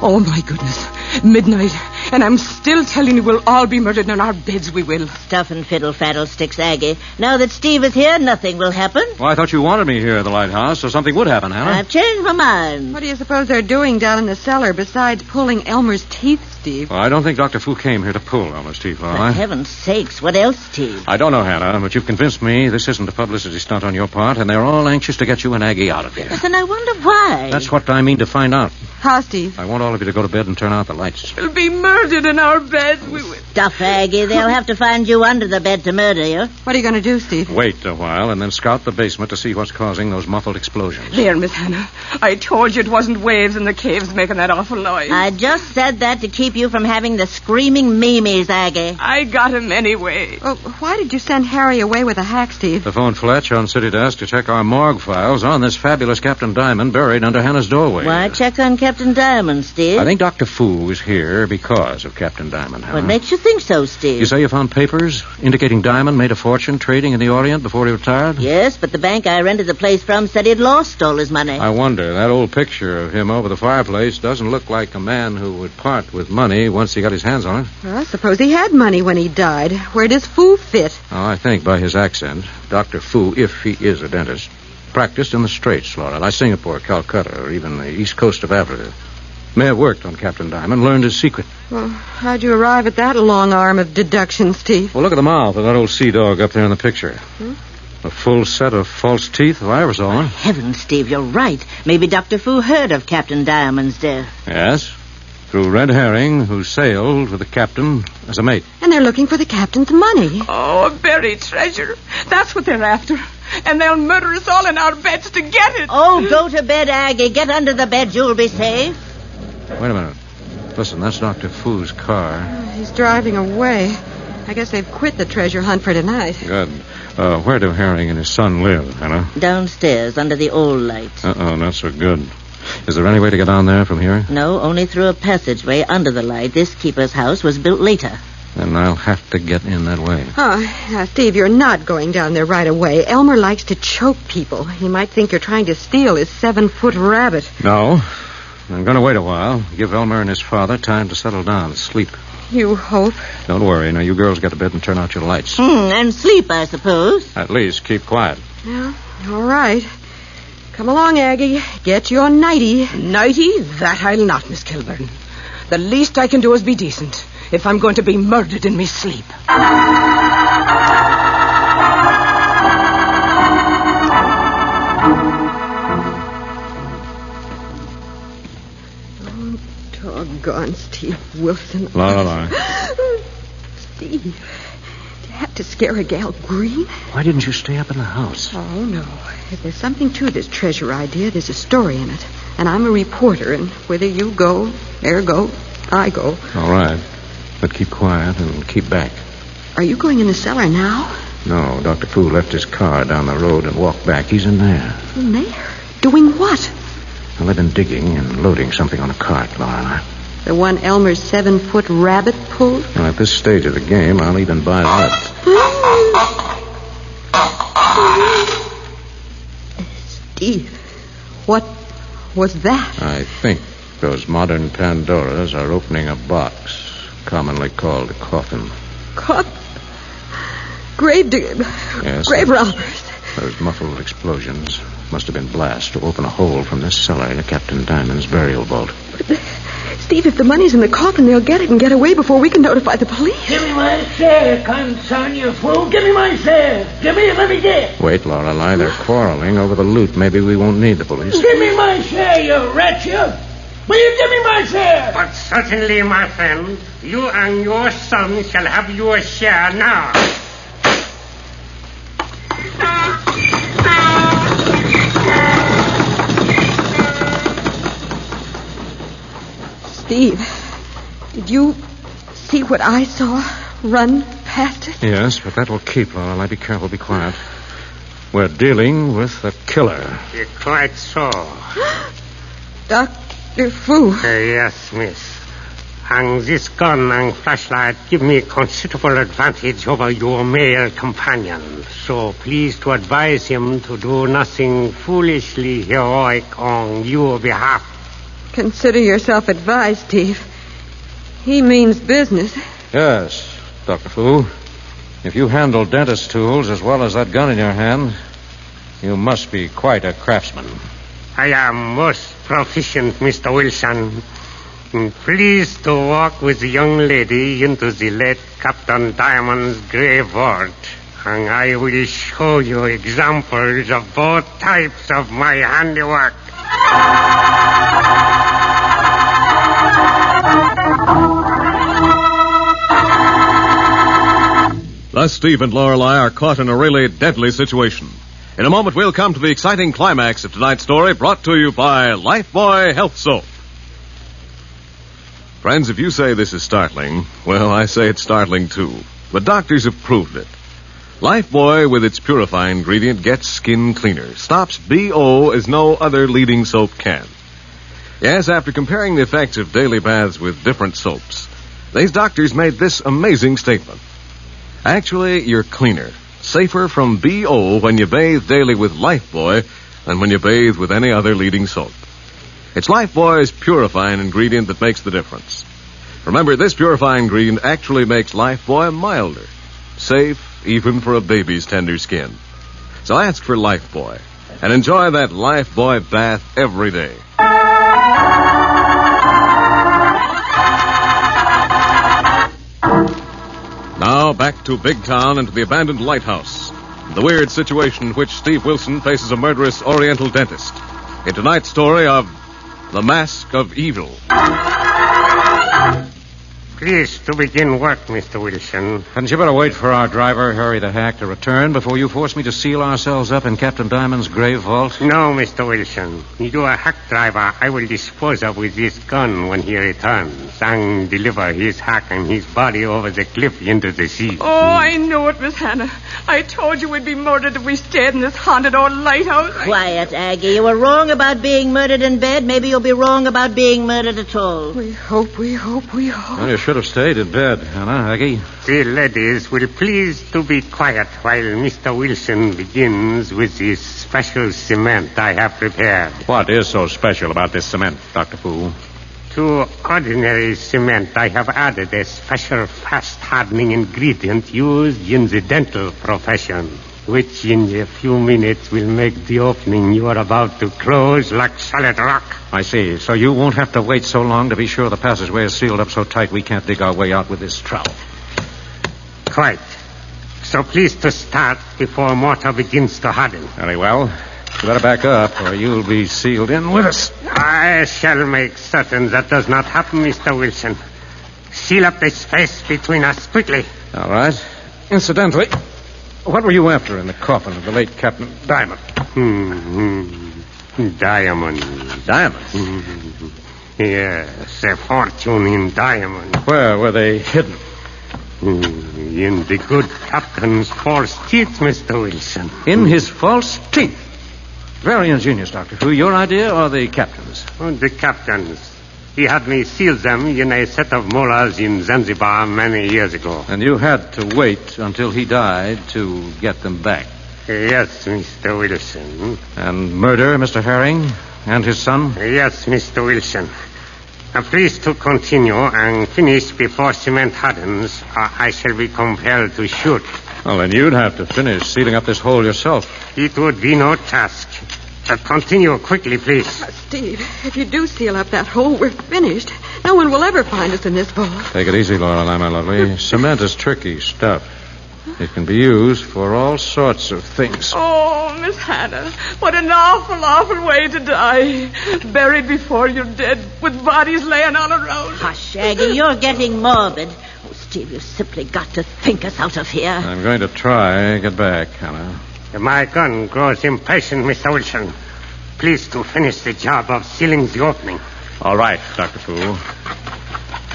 Oh, my goodness. Midnight. And I'm still telling you we'll all be murdered in our beds, we will. Stuff and fiddle faddlesticks, Aggie. Now that Steve is here, nothing will happen. Well, I thought you wanted me here at the lighthouse, so something would happen, Hannah. I've changed my mind. What do you suppose they're doing down in the cellar besides pulling Elmer's teeth, Steve? Well, I don't think Dr. Fu came here to pull Elmer's teeth, For Lorelei. heaven's sakes, what else, Steve? I don't know, Hannah, but you've convinced me this isn't a publicity stunt on your part, and they're all anxious to get you and Aggie out of here. But then I wonder why. That's what I mean to find out. How, Steve? I want all of you to go to bed and turn out the lights. We'll be murdered in our beds, we will. Stuff, Aggie. They'll have to find you under the bed to murder you. What are you going to do, Steve? Wait a while and then scout the basement to see what's causing those muffled explosions. There, Miss Hannah. I told you it wasn't waves in the caves making that awful noise. I just said that to keep you from having the screaming memes, Aggie. I got him anyway. Oh, why did you send Harry away with a hack, Steve? To phone Fletch on City Desk to check our morgue files on this fabulous Captain Diamond buried under Hannah's doorway. Why check on Captain Diamond, Steve? I think Dr. Fu is here because of Captain Diamond, Hannah. What makes you think so, Steve? You say you found papers indicating Diamond made a fortune trading in the Orient before he retired? Yes, but the bank I rented the place from said he'd lost all his money. I wonder, that old picture of him over the fireplace doesn't look like a man who would part with money once he got his hands on it. Well, I suppose he had money when he died. Where does Fu fit? Oh, I think by his accent, Dr. Fu, if he is a dentist, practiced in the Straits, Lorelei, Singapore, Calcutta, or even the east coast of Africa. May have worked on Captain Diamond, learned his secret. Well, how'd you arrive at that long arm of deduction, Steve? Well, look at the mouth of that old sea dog up there in the picture. A full set of false teeth, if I ever saw one. Heavens, Steve, you're right. Maybe Dr. Fu heard of Captain Diamond's death. Yes, through Red Herring, who sailed with the captain as a mate. And they're looking for the captain's money. Oh, a buried treasure. That's what they're after. And they'll murder us all in our beds to get it. Oh, go to bed, Aggie. Get under the bed. You'll be safe. Wait a minute. Listen, that's Dr. Fu's car. He's driving away. I guess they've quit the treasure hunt for tonight. Good. Where do Herring and his son live, Hannah? Downstairs, under the old light. Uh-oh, not so good. Is there any way to get down there from here? No, only through a passageway under the light. This keeper's house was built later. Then I'll have to get in that way. Oh, Steve, you're not going down there right away. Elmer likes to choke people. He might think you're trying to steal his 7-foot rabbit. No. I'm going to wait a while. Give Elmer and his father time to settle down and sleep. You hope? Don't worry. Now, you girls get to bed and turn out your lights. And sleep, I suppose. At least keep quiet. Yeah, all right. Come along, Aggie. Get your nightie. Nightie? That I'll not, Miss Kilburn. The least I can do is be decent. if I'm going to be murdered in me sleep. Oh, doggone Steve Wilson. Laura. Steve, you have to scare a gal green? Why didn't you stay up in the house? Oh, no. If there's something to this treasure idea, there's a story in it. And I'm a reporter, and whether you go, ergo, I go. All right. But keep quiet and keep back. Are you going in the cellar now? No, Dr. Fu left his car down the road and walked back. He's in there. In there? Doing what? Well, they've been digging and loading something on a cart, Laura. The one Elmer's 7-foot rabbit pulled? Well, at this stage of the game, I'll even buy that. Steve, what was that? I think those modern Pandoras are opening a box, commonly called a coffin. Grave diggers. Yes. Grave robbers. Those muffled explosions must have been blasts to open a hole from this cellar to Captain Diamond's burial vault. Steve, if the money's in the coffin, they'll get it and get away before we can notify the police. Give me my share, concern, you fool. Give me my share. Give me it, let me get. Wait, Lorelei, they're quarreling over the loot. Maybe we won't need the police. Give me my share, you wretch, you. Will you give me my share? But certainly, my friend, you and your son shall have your share now. Steve, did you see what I saw run past it? Yes, but that will keep, Lorelei. Be careful, be quiet. We're dealing with a killer. Quite so. Dr. Fu. Yes, miss. And this gun and flashlight give me considerable advantage over your male companion. So please to advise him to do nothing foolishly heroic on your behalf. Consider yourself advised, Steve. He means business. Yes, Dr. Fu. If you handle dentist tools as well as that gun in your hand, you must be quite a craftsman. I am most proficient, Mr. Wilson. Please to walk with the young lady into the late Captain Diamond's grave vault, and I will show you examples of both types of my handiwork. Thus, Steve and Lorelei are caught in a really deadly situation. In a moment, we'll come to the exciting climax of tonight's story, brought to you by Lifebuoy Health Soap. Friends, if you say this is startling, well, I say it's startling too. The doctors have proved it. Lifebuoy, with its purifying ingredient, gets skin cleaner, stops BO as no other leading soap can. Yes, after comparing the effects of daily baths with different soaps, these doctors made this amazing statement. Actually, you're cleaner, safer from BO when you bathe daily with Lifebuoy than when you bathe with any other leading soap. It's Lifebuoy's purifying ingredient that makes the difference. Remember, this purifying ingredient actually makes Lifebuoy milder, safe even for a baby's tender skin. So ask for Lifebuoy and enjoy that Lifebuoy bath every day. Now, back to Big Town and to the abandoned lighthouse. The weird situation in which Steve Wilson faces a murderous Oriental dentist. In tonight's story of The Mask of Evil. Please to begin work, Mr. Wilson. Hadn't you better wait for our driver, Harry the Hack, to return before you force me to seal ourselves up in Captain Diamond's grave vault? No, Mr. Wilson. You a hack driver I will dispose of with this gun when he returns and deliver his hack and his body over the cliff into the sea. Oh, I know it, Miss Hannah. I told you we'd be murdered if we stayed in this haunted old lighthouse. Quiet, Aggie. You were wrong about being murdered in bed. Maybe you'll be wrong about being murdered at all. We hope. Well, you should have stayed in bed, Hannah, Aggie. The ladies will please to be quiet while Mr. Wilson begins with this special cement I have prepared. What is so special about this cement, Dr. Fu? To ordinary cement, I have added a special fast-hardening ingredient used in the dental profession. which in a few minutes will make the opening you are about to close like solid rock. I see. So you won't have to wait so long to be sure the passageway is sealed up so tight we can't dig our way out with this trowel. Quite. So please to start before mortar begins to harden. Very well. You better back up or you'll be sealed in with us. I shall make certain that does not happen, Mr. Wilson. Seal up the space between us quickly. All right. Incidentally, what were you after in the coffin of the late Captain Diamond? Diamond. Diamonds? Yes, a fortune in diamond. Where were they hidden? In the good captain's false teeth, Mr. Wilson. In his false teeth? Very ingenious, Dr. Fu. Your idea or the captain's? The captain's. He had me seal them in a set of molars in Zanzibar many years ago. And you had to wait until he died to get them back? Yes, Mr. Wilson. And murder Mr. Herring and his son? Yes, Mr. Wilson. Please to continue and finish before cement hardens, or I shall be compelled to shoot. Well, then you'd have to finish sealing up this hole yourself. It would be no task. Continue quickly, please. Steve, if you do seal up that hole, we're finished. No one will ever find us in this vault. Take it easy, Lorelei, my lovely. Cement is tricky stuff. It can be used for all sorts of things. Oh, Miss Hannah, what an awful, awful way to die. Buried before you're dead, with bodies laying all around. Hush, Shaggy, you're getting morbid. Oh, Steve, you've simply got to think us out of here. I'm going to try. Get back, Hannah. My gun grows impatient, Mr. Wilson. Please to finish the job of sealing the opening. All right, Dr. Fu.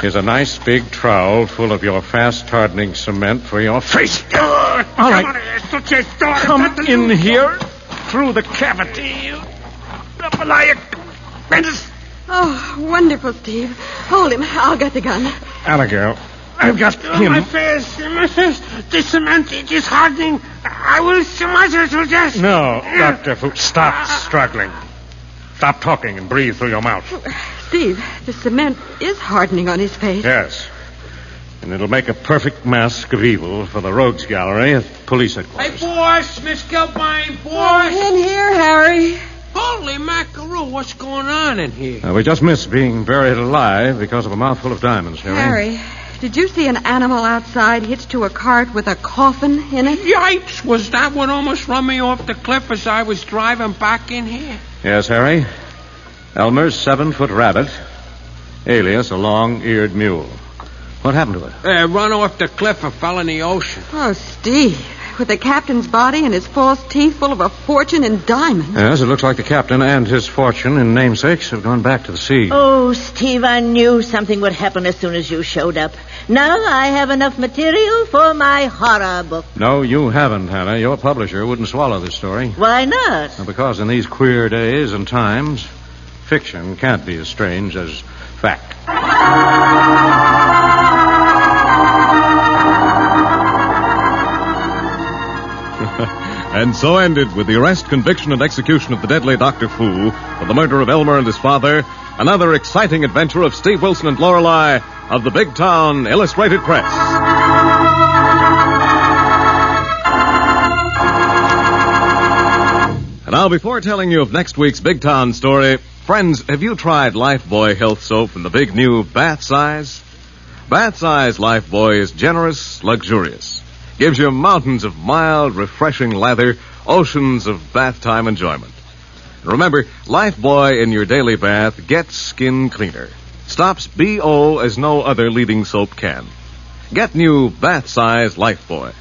Here's a nice big trowel full of your fast-hardening cement for your face. All right. Come in here through the cavity. Oh, wonderful, Steve. Hold him. I'll get the gun. Abigail, I've got him. My face. The cement, it is hardening. I will smash it to death. No, Dr. Fu, stop struggling. Stop talking and breathe through your mouth. Steve, the cement is hardening on his face. Yes. And it'll make a perfect mask of evil for the rogues gallery at police headquarters. Hey, boss, Miss Gilbine, boss. In here, Harry. Holy mackerel, what's going on in here? We just missed being buried alive because of a mouthful of diamonds, Harry, did you see an animal outside hitched to a cart with a coffin in it? Yipes, was that what almost run me off the cliff as I was driving back in here? Yes, Harry. Elmer's 7-foot rabbit, alias a long-eared mule. What happened to it? Run off the cliff and fell in the ocean. Oh, Steve, with the captain's body and his false teeth full of a fortune in diamonds. Yes, it looks like the captain and his fortune in namesakes have gone back to the sea. Oh, Steve, I knew something would happen as soon as you showed up. Now I have enough material for my horror book. No, you haven't, Hannah. Your publisher wouldn't swallow this story. Why not? Because in these queer days and times, fiction can't be as strange as fact. And so ended, with the arrest, conviction, and execution of the deadly Dr. Fu for the murder of Elmer and his father, another exciting adventure of Steve Wilson and Lorelei of the Big Town Illustrated Press. And now, before telling you of next week's Big Town story, friends, have you tried Lifebuoy Health Soap in the big new bath size? Bath size Lifebuoy is generous, luxurious. Gives you mountains of mild, refreshing lather, oceans of bath time enjoyment. And remember, Lifebuoy in your daily bath gets skin cleaner. Stops BO as no other leading soap can. Get new bath size Lifebuoy.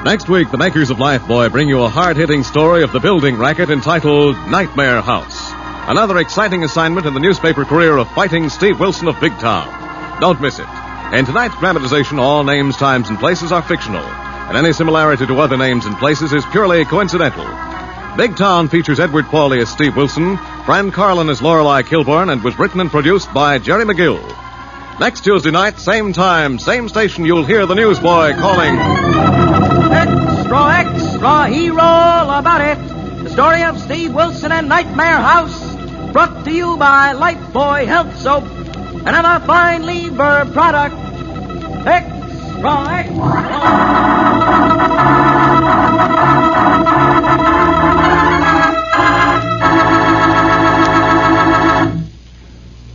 Next week, the makers of Lifebuoy bring you a hard-hitting story of the building racket entitled Nightmare House. Another exciting assignment in the newspaper career of fighting Steve Wilson of Big Town. Don't miss it. In tonight's dramatization, all names, times, and places are fictional, and any similarity to other names and places is purely coincidental. Big Town features Edward Pauly as Steve Wilson, Fran Carlin as Lorelei Kilburn, and was written and produced by Jerry McGill. Next Tuesday night, same time, same station, you'll hear the newsboy calling... Extra, extra, hero all about it. The story of Steve Wilson and Nightmare House. Brought to you by Lifebuoy Health Soap. Another fine lever product. Extra,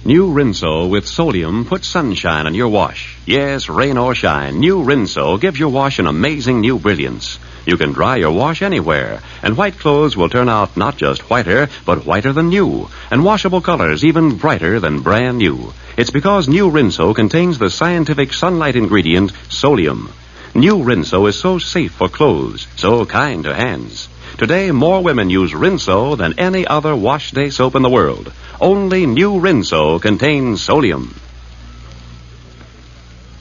New Rinso with sodium puts sunshine on your wash. Yes, rain or shine, new Rinso gives your wash an amazing new brilliance. You can dry your wash anywhere, and white clothes will turn out not just whiter, but whiter than new, and washable colors even brighter than brand new. It's because new Rinso contains the scientific sunlight ingredient, sodium. New Rinso is so safe for clothes, so kind to hands. Today, more women use Rinso than any other wash day soap in the world. Only new Rinso contains sodium.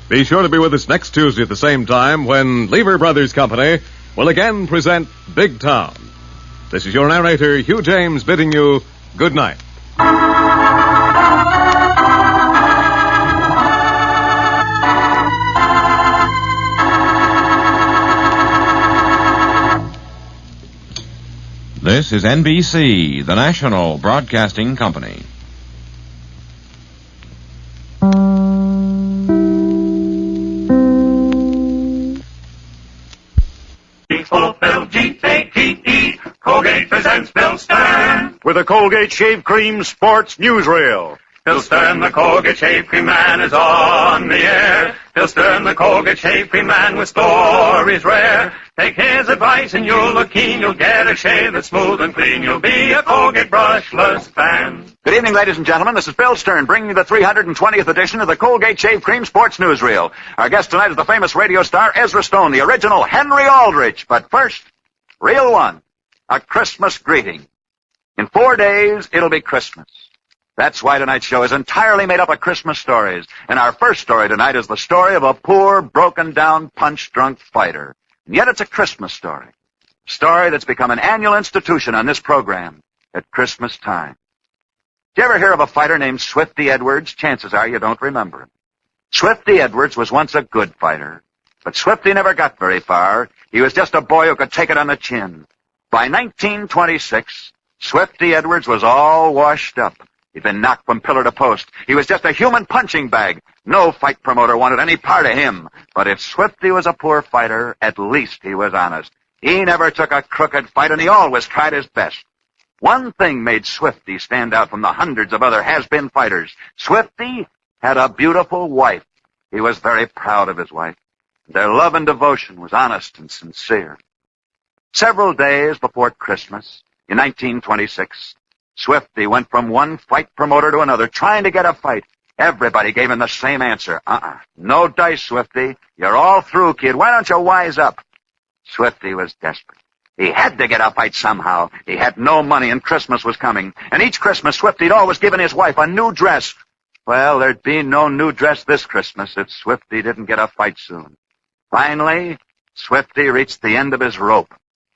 Be sure to be with us next Tuesday at the same time when Lever Brothers Company will again present Big Town. This is your narrator, Hugh James, bidding you good night. This is NBC, the national broadcasting company. G-O-L-G-A-T-E, Colgate presents Bill Stern with the Colgate Shave Cream Sports Newsreel. Bill Stern, the Colgate Shave Cream Man, is on the air. Bill Stern, the Colgate Shave Cream Man, with stories rare. Take his advice and you'll look keen. You'll get a shave that's smooth and clean. You'll be a Colgate brushless fan. Good evening, ladies and gentlemen. This is Bill Stern bringing you the 320th edition of the Colgate Shave Cream Sports Newsreel. Our guest tonight is the famous radio star Ezra Stone, the original Henry Aldrich. But first, reel one, a Christmas greeting. In 4 days, it'll be Christmas. That's why tonight's show is entirely made up of Christmas stories. And our first story tonight is the story of a poor, broken-down, punch-drunk fighter. And yet it's a Christmas story. A story that's become an annual institution on this program at Christmas time. Did you ever hear of a fighter named Swifty Edwards? Chances are you don't remember him. Swifty Edwards was once a good fighter. But Swifty never got very far. He was just a boy who could take it on the chin. By 1926, Swifty Edwards was all washed up. He'd been knocked from pillar to post. He was just a human punching bag. No fight promoter wanted any part of him. But if Swifty was a poor fighter, at least he was honest. He never took a crooked fight, and he always tried his best. One thing made Swifty stand out from the hundreds of other has-been fighters. Swifty had a beautiful wife. He was very proud of his wife. Their love and devotion was honest and sincere. Several days before Christmas, in 1926, Swifty went from one fight promoter to another, trying to get a fight. Everybody gave him the same answer. No dice, Swifty. You're all through, kid. Why don't you wise up? Swifty was desperate. He had to get a fight somehow. He had no money, and Christmas was coming. And each Christmas, Swifty'd always given his wife a new dress. Well, there'd be no new dress this Christmas if Swifty didn't get a fight soon. Finally, Swifty reached the end of his rope.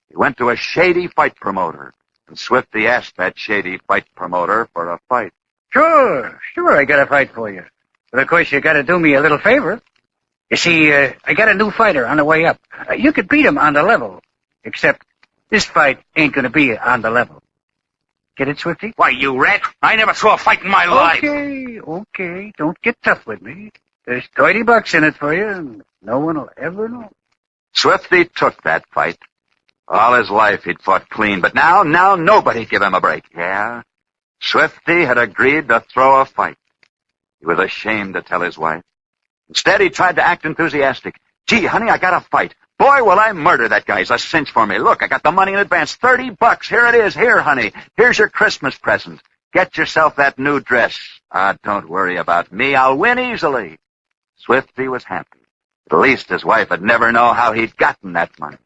He went to a shady fight promoter. And Swifty asked that shady fight promoter for a fight. Sure, I got a fight for you. But of course you got to do me a little favor. You see, I got a new fighter on the way up. You could beat him on the level. Except this fight ain't going to be on the level. Get it, Swifty? Why, you rat! I never saw a fight in my life. Okay. Don't get tough with me. There's $20 in it for you, and no one will ever know. Swifty took that fight. All his life he'd fought clean, but now nobody'd give him a break. Yeah, Swifty had agreed to throw a fight. He was ashamed to tell his wife. Instead, he tried to act enthusiastic. Gee, honey, I got a fight. Boy, will I murder that guy. He's a cinch for me. Look, I got the money in advance. $30. Here it is. Here, honey. Here's your Christmas present. Get yourself that new dress. Don't worry about me. I'll win easily. Swifty was happy. At least his wife would never know how he'd gotten that money.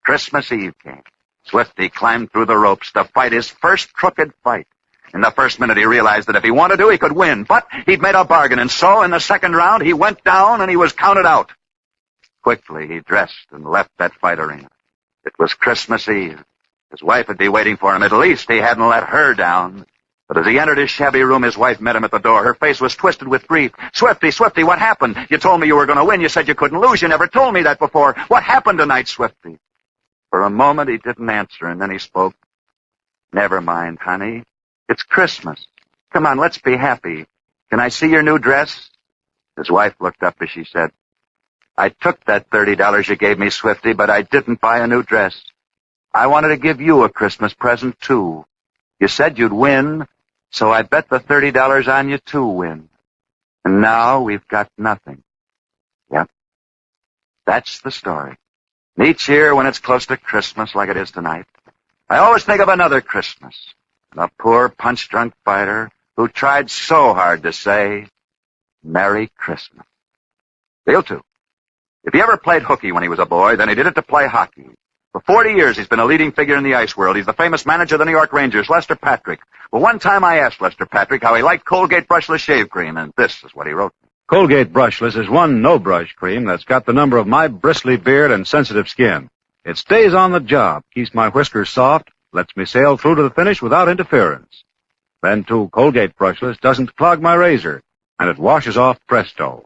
Christmas Eve came. Swifty climbed through the ropes to fight his first crooked fight. In the first minute, he realized that if he wanted to, he could win. But he'd made a bargain, and so in the second round, he went down and he was counted out. Quickly, he dressed and left that fight arena. It was Christmas Eve. His wife would be waiting for him. At least he hadn't let her down. But as he entered his shabby room, his wife met him at the door. Her face was twisted with grief. Swifty, what happened? You told me you were going to win. You said you couldn't lose. You never told me that before. What happened tonight, Swifty? For a moment, he didn't answer, and then he spoke. Never mind, honey. It's Christmas. Come on, let's be happy. Can I see your new dress? His wife looked up as she said, I took that $30 you gave me, Swifty, but I didn't buy a new dress. I wanted to give you a Christmas present, too. You said you'd win, so I bet the $30 on you to win. And now we've got nothing. Yep. That's the story. And each year when it's close to Christmas like it is tonight, I always think of another Christmas. A poor punch-drunk fighter who tried so hard to say, Merry Christmas. Reel 2. If he ever played hooky when he was a boy, then he did it to play hockey. For 40 years, he's been a leading figure in the ice world. He's the famous manager of the New York Rangers, Lester Patrick. Well, one time I asked Lester Patrick how he liked Colgate brushless shave cream, and this is what he wrote. Colgate brushless is one no-brush cream that's got the number of my bristly beard and sensitive skin. It stays on the job, keeps my whiskers soft, lets me sail through to the finish without interference. Then, too, Colgate brushless doesn't clog my razor, and it washes off presto.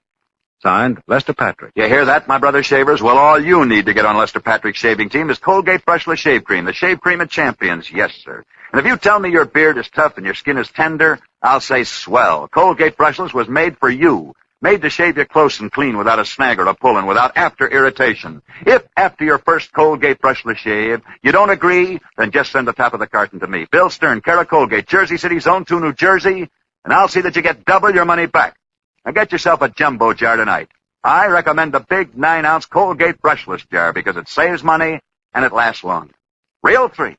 Signed, Lester Patrick. You hear that, my brother shavers? Well, all you need to get on Lester Patrick's shaving team is Colgate brushless shave cream, the shave cream of champions. Yes, sir. And if you tell me your beard is tough and your skin is tender, I'll say swell. Colgate brushless was made for you. Made to shave you close and clean without a snag or a pull and without after irritation. If after your first Colgate brushless shave you don't agree, then just send the top of the carton to me. Bill Stern, care of Colgate, Jersey City, Zone 2, New Jersey, and I'll see that you get double your money back. Now get yourself a jumbo jar tonight. I recommend the big 9-ounce Colgate brushless jar because it saves money and it lasts longer. Reel 3.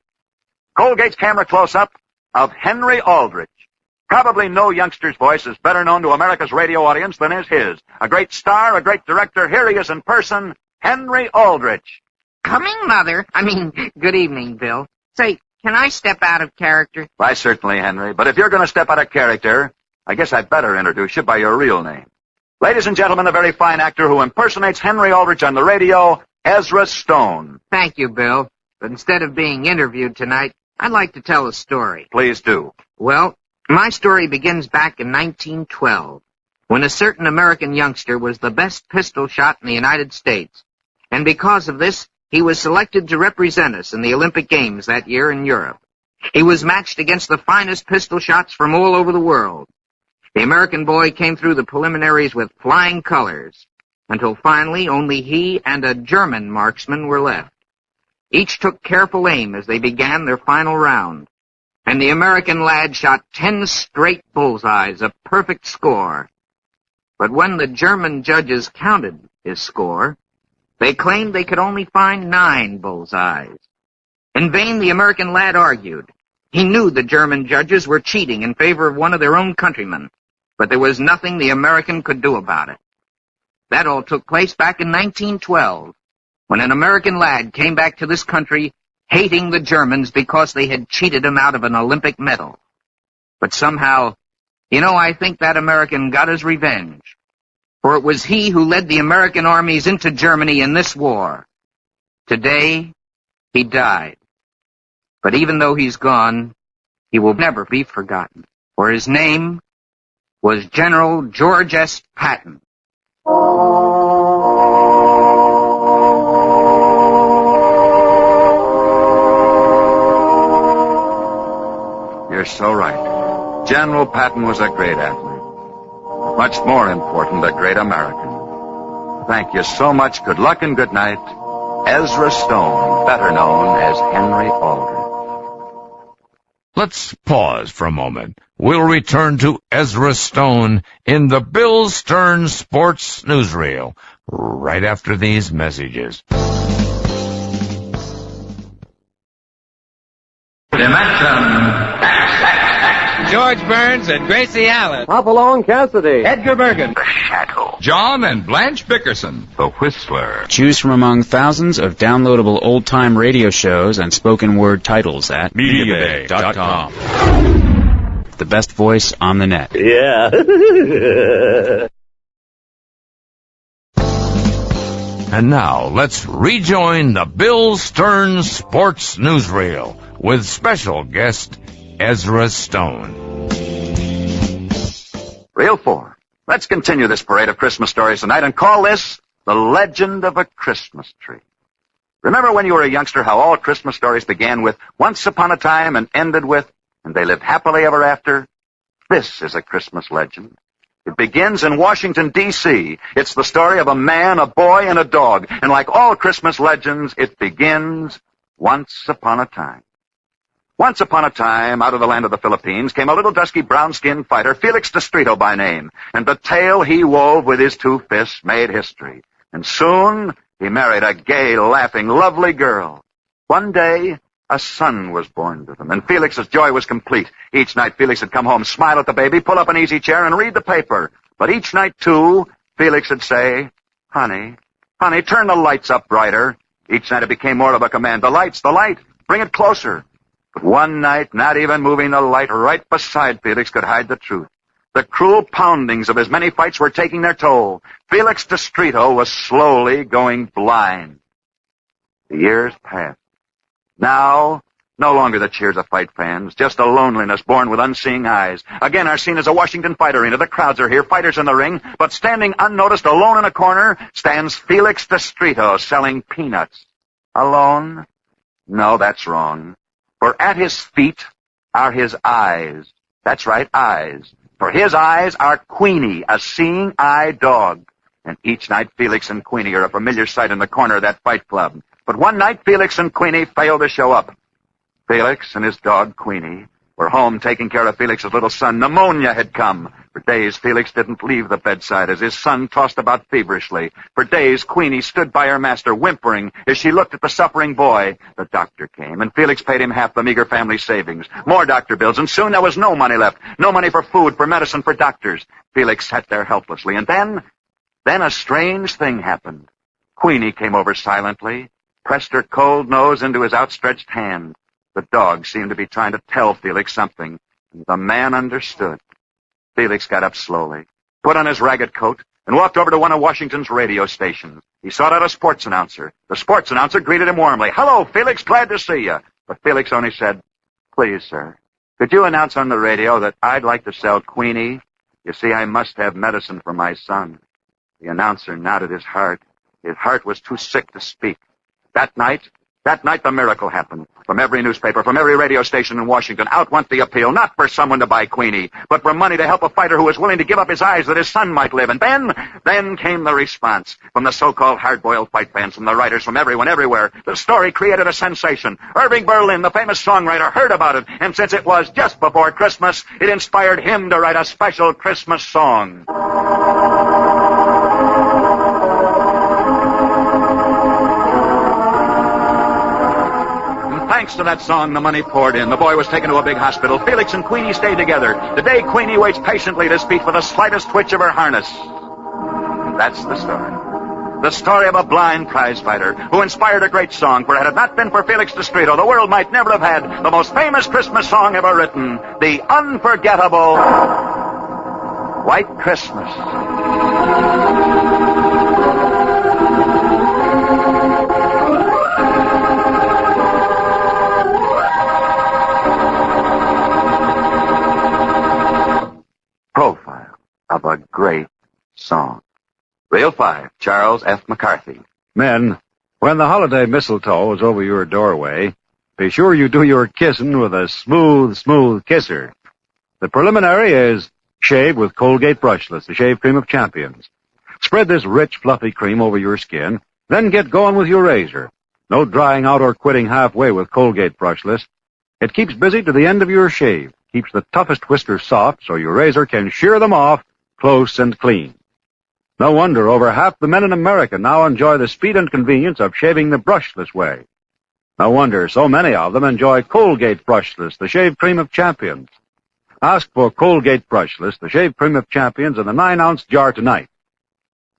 Colgate's camera close-up of Henry Aldrich. Probably no youngster's voice is better known to America's radio audience than is his. A great star, a great director. Here he is in person, Henry Aldrich. Coming, Mother. Good evening, Bill. Say, can I step out of character? Why, certainly, Henry. But if you're going to step out of character, I guess I'd better introduce you by your real name. Ladies and gentlemen, a very fine actor who impersonates Henry Aldrich on the radio, Ezra Stone. Thank you, Bill. But instead of being interviewed tonight, I'd like to tell a story. Please do. Well, my story begins back in 1912, when a certain American youngster was the best pistol shot in the United States. And because of this, he was selected to represent us in the Olympic Games that year in Europe. He was matched against the finest pistol shots from all over the world. The American boy came through the preliminaries with flying colors, until finally only he and a German marksman were left. Each took careful aim as they began their final round, and the American lad shot 10 straight bullseyes, a perfect score. But when the German judges counted his score, they claimed they could only find 9 bullseyes. In vain the American lad argued. He knew the German judges were cheating in favor of one of their own countrymen, but there was nothing the American could do about it. That all took place back in 1912, when an American lad came back to this country hating the Germans because they had cheated him out of an Olympic medal. But somehow, I think that American got his revenge. For it was he who led the American armies into Germany in this war. Today, he died. But even though he's gone, he will never be forgotten. For his name was General George S. Patton. You're so right. General Patton was a great athlete. Much more important, a great American. Thank you so much. Good luck and good night. Ezra Stone, better known as Henry Aldrich. Let's pause for a moment. We'll return to Ezra Stone in the Bill Stern Sports Newsreel right after these messages. Dimension. George Burns and Gracie Allen. Hopalong Cassidy. Edgar Bergen. The Shadow. John and Blanche Bickerson. The Whistler. Choose from among thousands of downloadable old-time radio shows and spoken word titles at MediaBay.com. The best voice on the net. Yeah. And now, let's rejoin the Bill Stern Sports Newsreel with special guest Ezra Stone. Reel 4. Let's continue this parade of Christmas stories tonight and call this The Legend of a Christmas Tree. Remember when you were a youngster how all Christmas stories began with once upon a time and ended with and they lived happily ever after? This is a Christmas legend. It begins in Washington, D.C. It's the story of a man, a boy, and a dog. And like all Christmas legends, it begins once upon a time. Once upon a time, out of the land of the Philippines, came a little dusky brown-skinned fighter, Felix Distrito by name. And the tale he wove with his two fists made history. And soon, he married a gay, laughing, lovely girl. One day, a son was born to them, and Felix's joy was complete. Each night, Felix would come home, smile at the baby, pull up an easy chair, and read the paper. But each night, too, Felix would say, honey, turn the lights up brighter. Each night it became more of a command. The light, bring it closer. But one night, not even moving the light right beside Felix could hide the truth. The cruel poundings of his many fights were taking their toll. Felix Distrito was slowly going blind. The years passed. Now, no longer the cheers of fight fans, just a loneliness born with unseeing eyes. Again, our scene is a Washington fight arena. The crowds are here, fighters in the ring, but standing unnoticed alone in a corner stands Felix Distrito selling peanuts. Alone? No, that's wrong. For at his feet are his eyes. That's right, eyes. For his eyes are Queenie, a seeing-eye dog. And each night, Felix and Queenie are a familiar sight in the corner of that fight club. But one night, Felix and Queenie failed to show up. Felix and his dog, Queenie, were home taking care of Felix's little son. Pneumonia had come. For days, Felix didn't leave the bedside as his son tossed about feverishly. For days, Queenie stood by her master, whimpering as she looked at the suffering boy. The doctor came, and Felix paid him half the meager family savings. More doctor bills, and soon there was no money left. No money for food, for medicine, for doctors. Felix sat there helplessly, and then a strange thing happened. Queenie came over silently, pressed her cold nose into his outstretched hand. The dog seemed to be trying to tell Felix something, and the man understood. Felix got up slowly, put on his ragged coat, and walked over to one of Washington's radio stations. He sought out a sports announcer. The sports announcer greeted him warmly. "Hello, Felix, glad to see you." But Felix only said, "Please, sir, could you announce on the radio that I'd like to sell Queenie? You see, I must have medicine for my son." The announcer nodded his heart. His heart was too sick to speak. That night, the miracle happened. From every newspaper, from every radio station in Washington, out went the appeal, not for someone to buy Queenie, but for money to help a fighter who was willing to give up his eyes that his son might live. And then came the response from the so-called hard-boiled fight fans, from the writers, from everyone, everywhere. The story created a sensation. Irving Berlin, the famous songwriter, heard about it, and since it was just before Christmas, it inspired him to write a special Christmas song. Thanks to that song, the money poured in. The boy was taken to a big hospital. Felix and Queenie stayed together. Today, Queenie waits patiently at his feet for the slightest twitch of her harness. And that's the story. The story of a blind prize fighter who inspired a great song, for had it not been for Felix Distrito, the world might never have had the most famous Christmas song ever written, the unforgettable White Christmas. Profile of a great song. Reel 5, Charles F. McCarthy. Men, when the holiday mistletoe is over your doorway, be sure you do your kissing with a smooth, smooth kisser. The preliminary is shave with Colgate Brushless, the shave cream of champions. Spread this rich, fluffy cream over your skin, then get going with your razor. No drying out or quitting halfway with Colgate Brushless. It keeps busy to the end of your shave. Keeps the toughest whiskers soft so your razor can shear them off close and clean. No wonder over half the men in America now enjoy the speed and convenience of shaving the brushless way. No wonder so many of them enjoy Colgate Brushless, the shave cream of champions. Ask for Colgate Brushless, the shave cream of champions, in the 9-ounce jar tonight.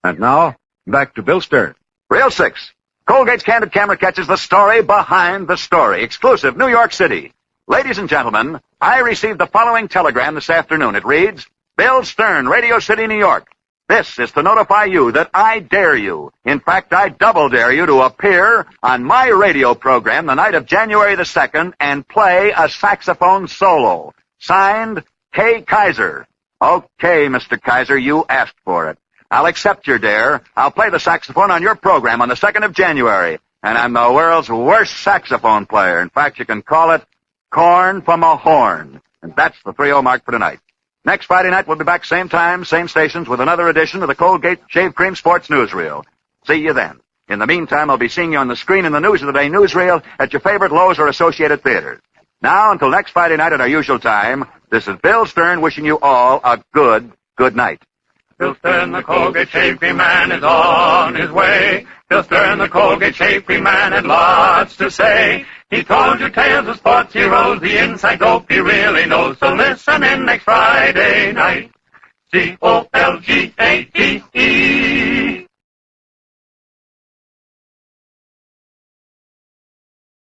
And now, back to Bill Stern. Reel 6, Colgate's Candid Camera catches the story behind the story. Exclusive, New York City. Ladies and gentlemen, I received the following telegram this afternoon. It reads, Bill Stern, Radio City, New York. This is to notify you that I dare you. In fact, I double dare you to appear on my radio program the night of January the 2nd and play a saxophone solo. Signed, K. Kaiser. Okay, Mr. Kaiser, you asked for it. I'll accept your dare. I'll play the saxophone on your program on the 2nd of January. And I'm the world's worst saxophone player. In fact, you can call it Corn from a Horn. And that's the 3-0 mark for tonight. Next Friday night, we'll be back same time, same stations, with another edition of the Colgate Shave Cream Sports Newsreel. See you then. In the meantime, I'll be seeing you on the screen in the News of the Day newsreel at your favorite Lowe's or Associated theaters. Now, until next Friday night at our usual time, this is Bill Stern wishing you all a good night. Bill Stern, the Colgate Shave Cream Man, is on his way. Bill Stern, the Colgate Shave Cream Man, had lots to say. He told you tales of sports heroes, the inside dope he really knows. So listen in next Friday night. COLGATE.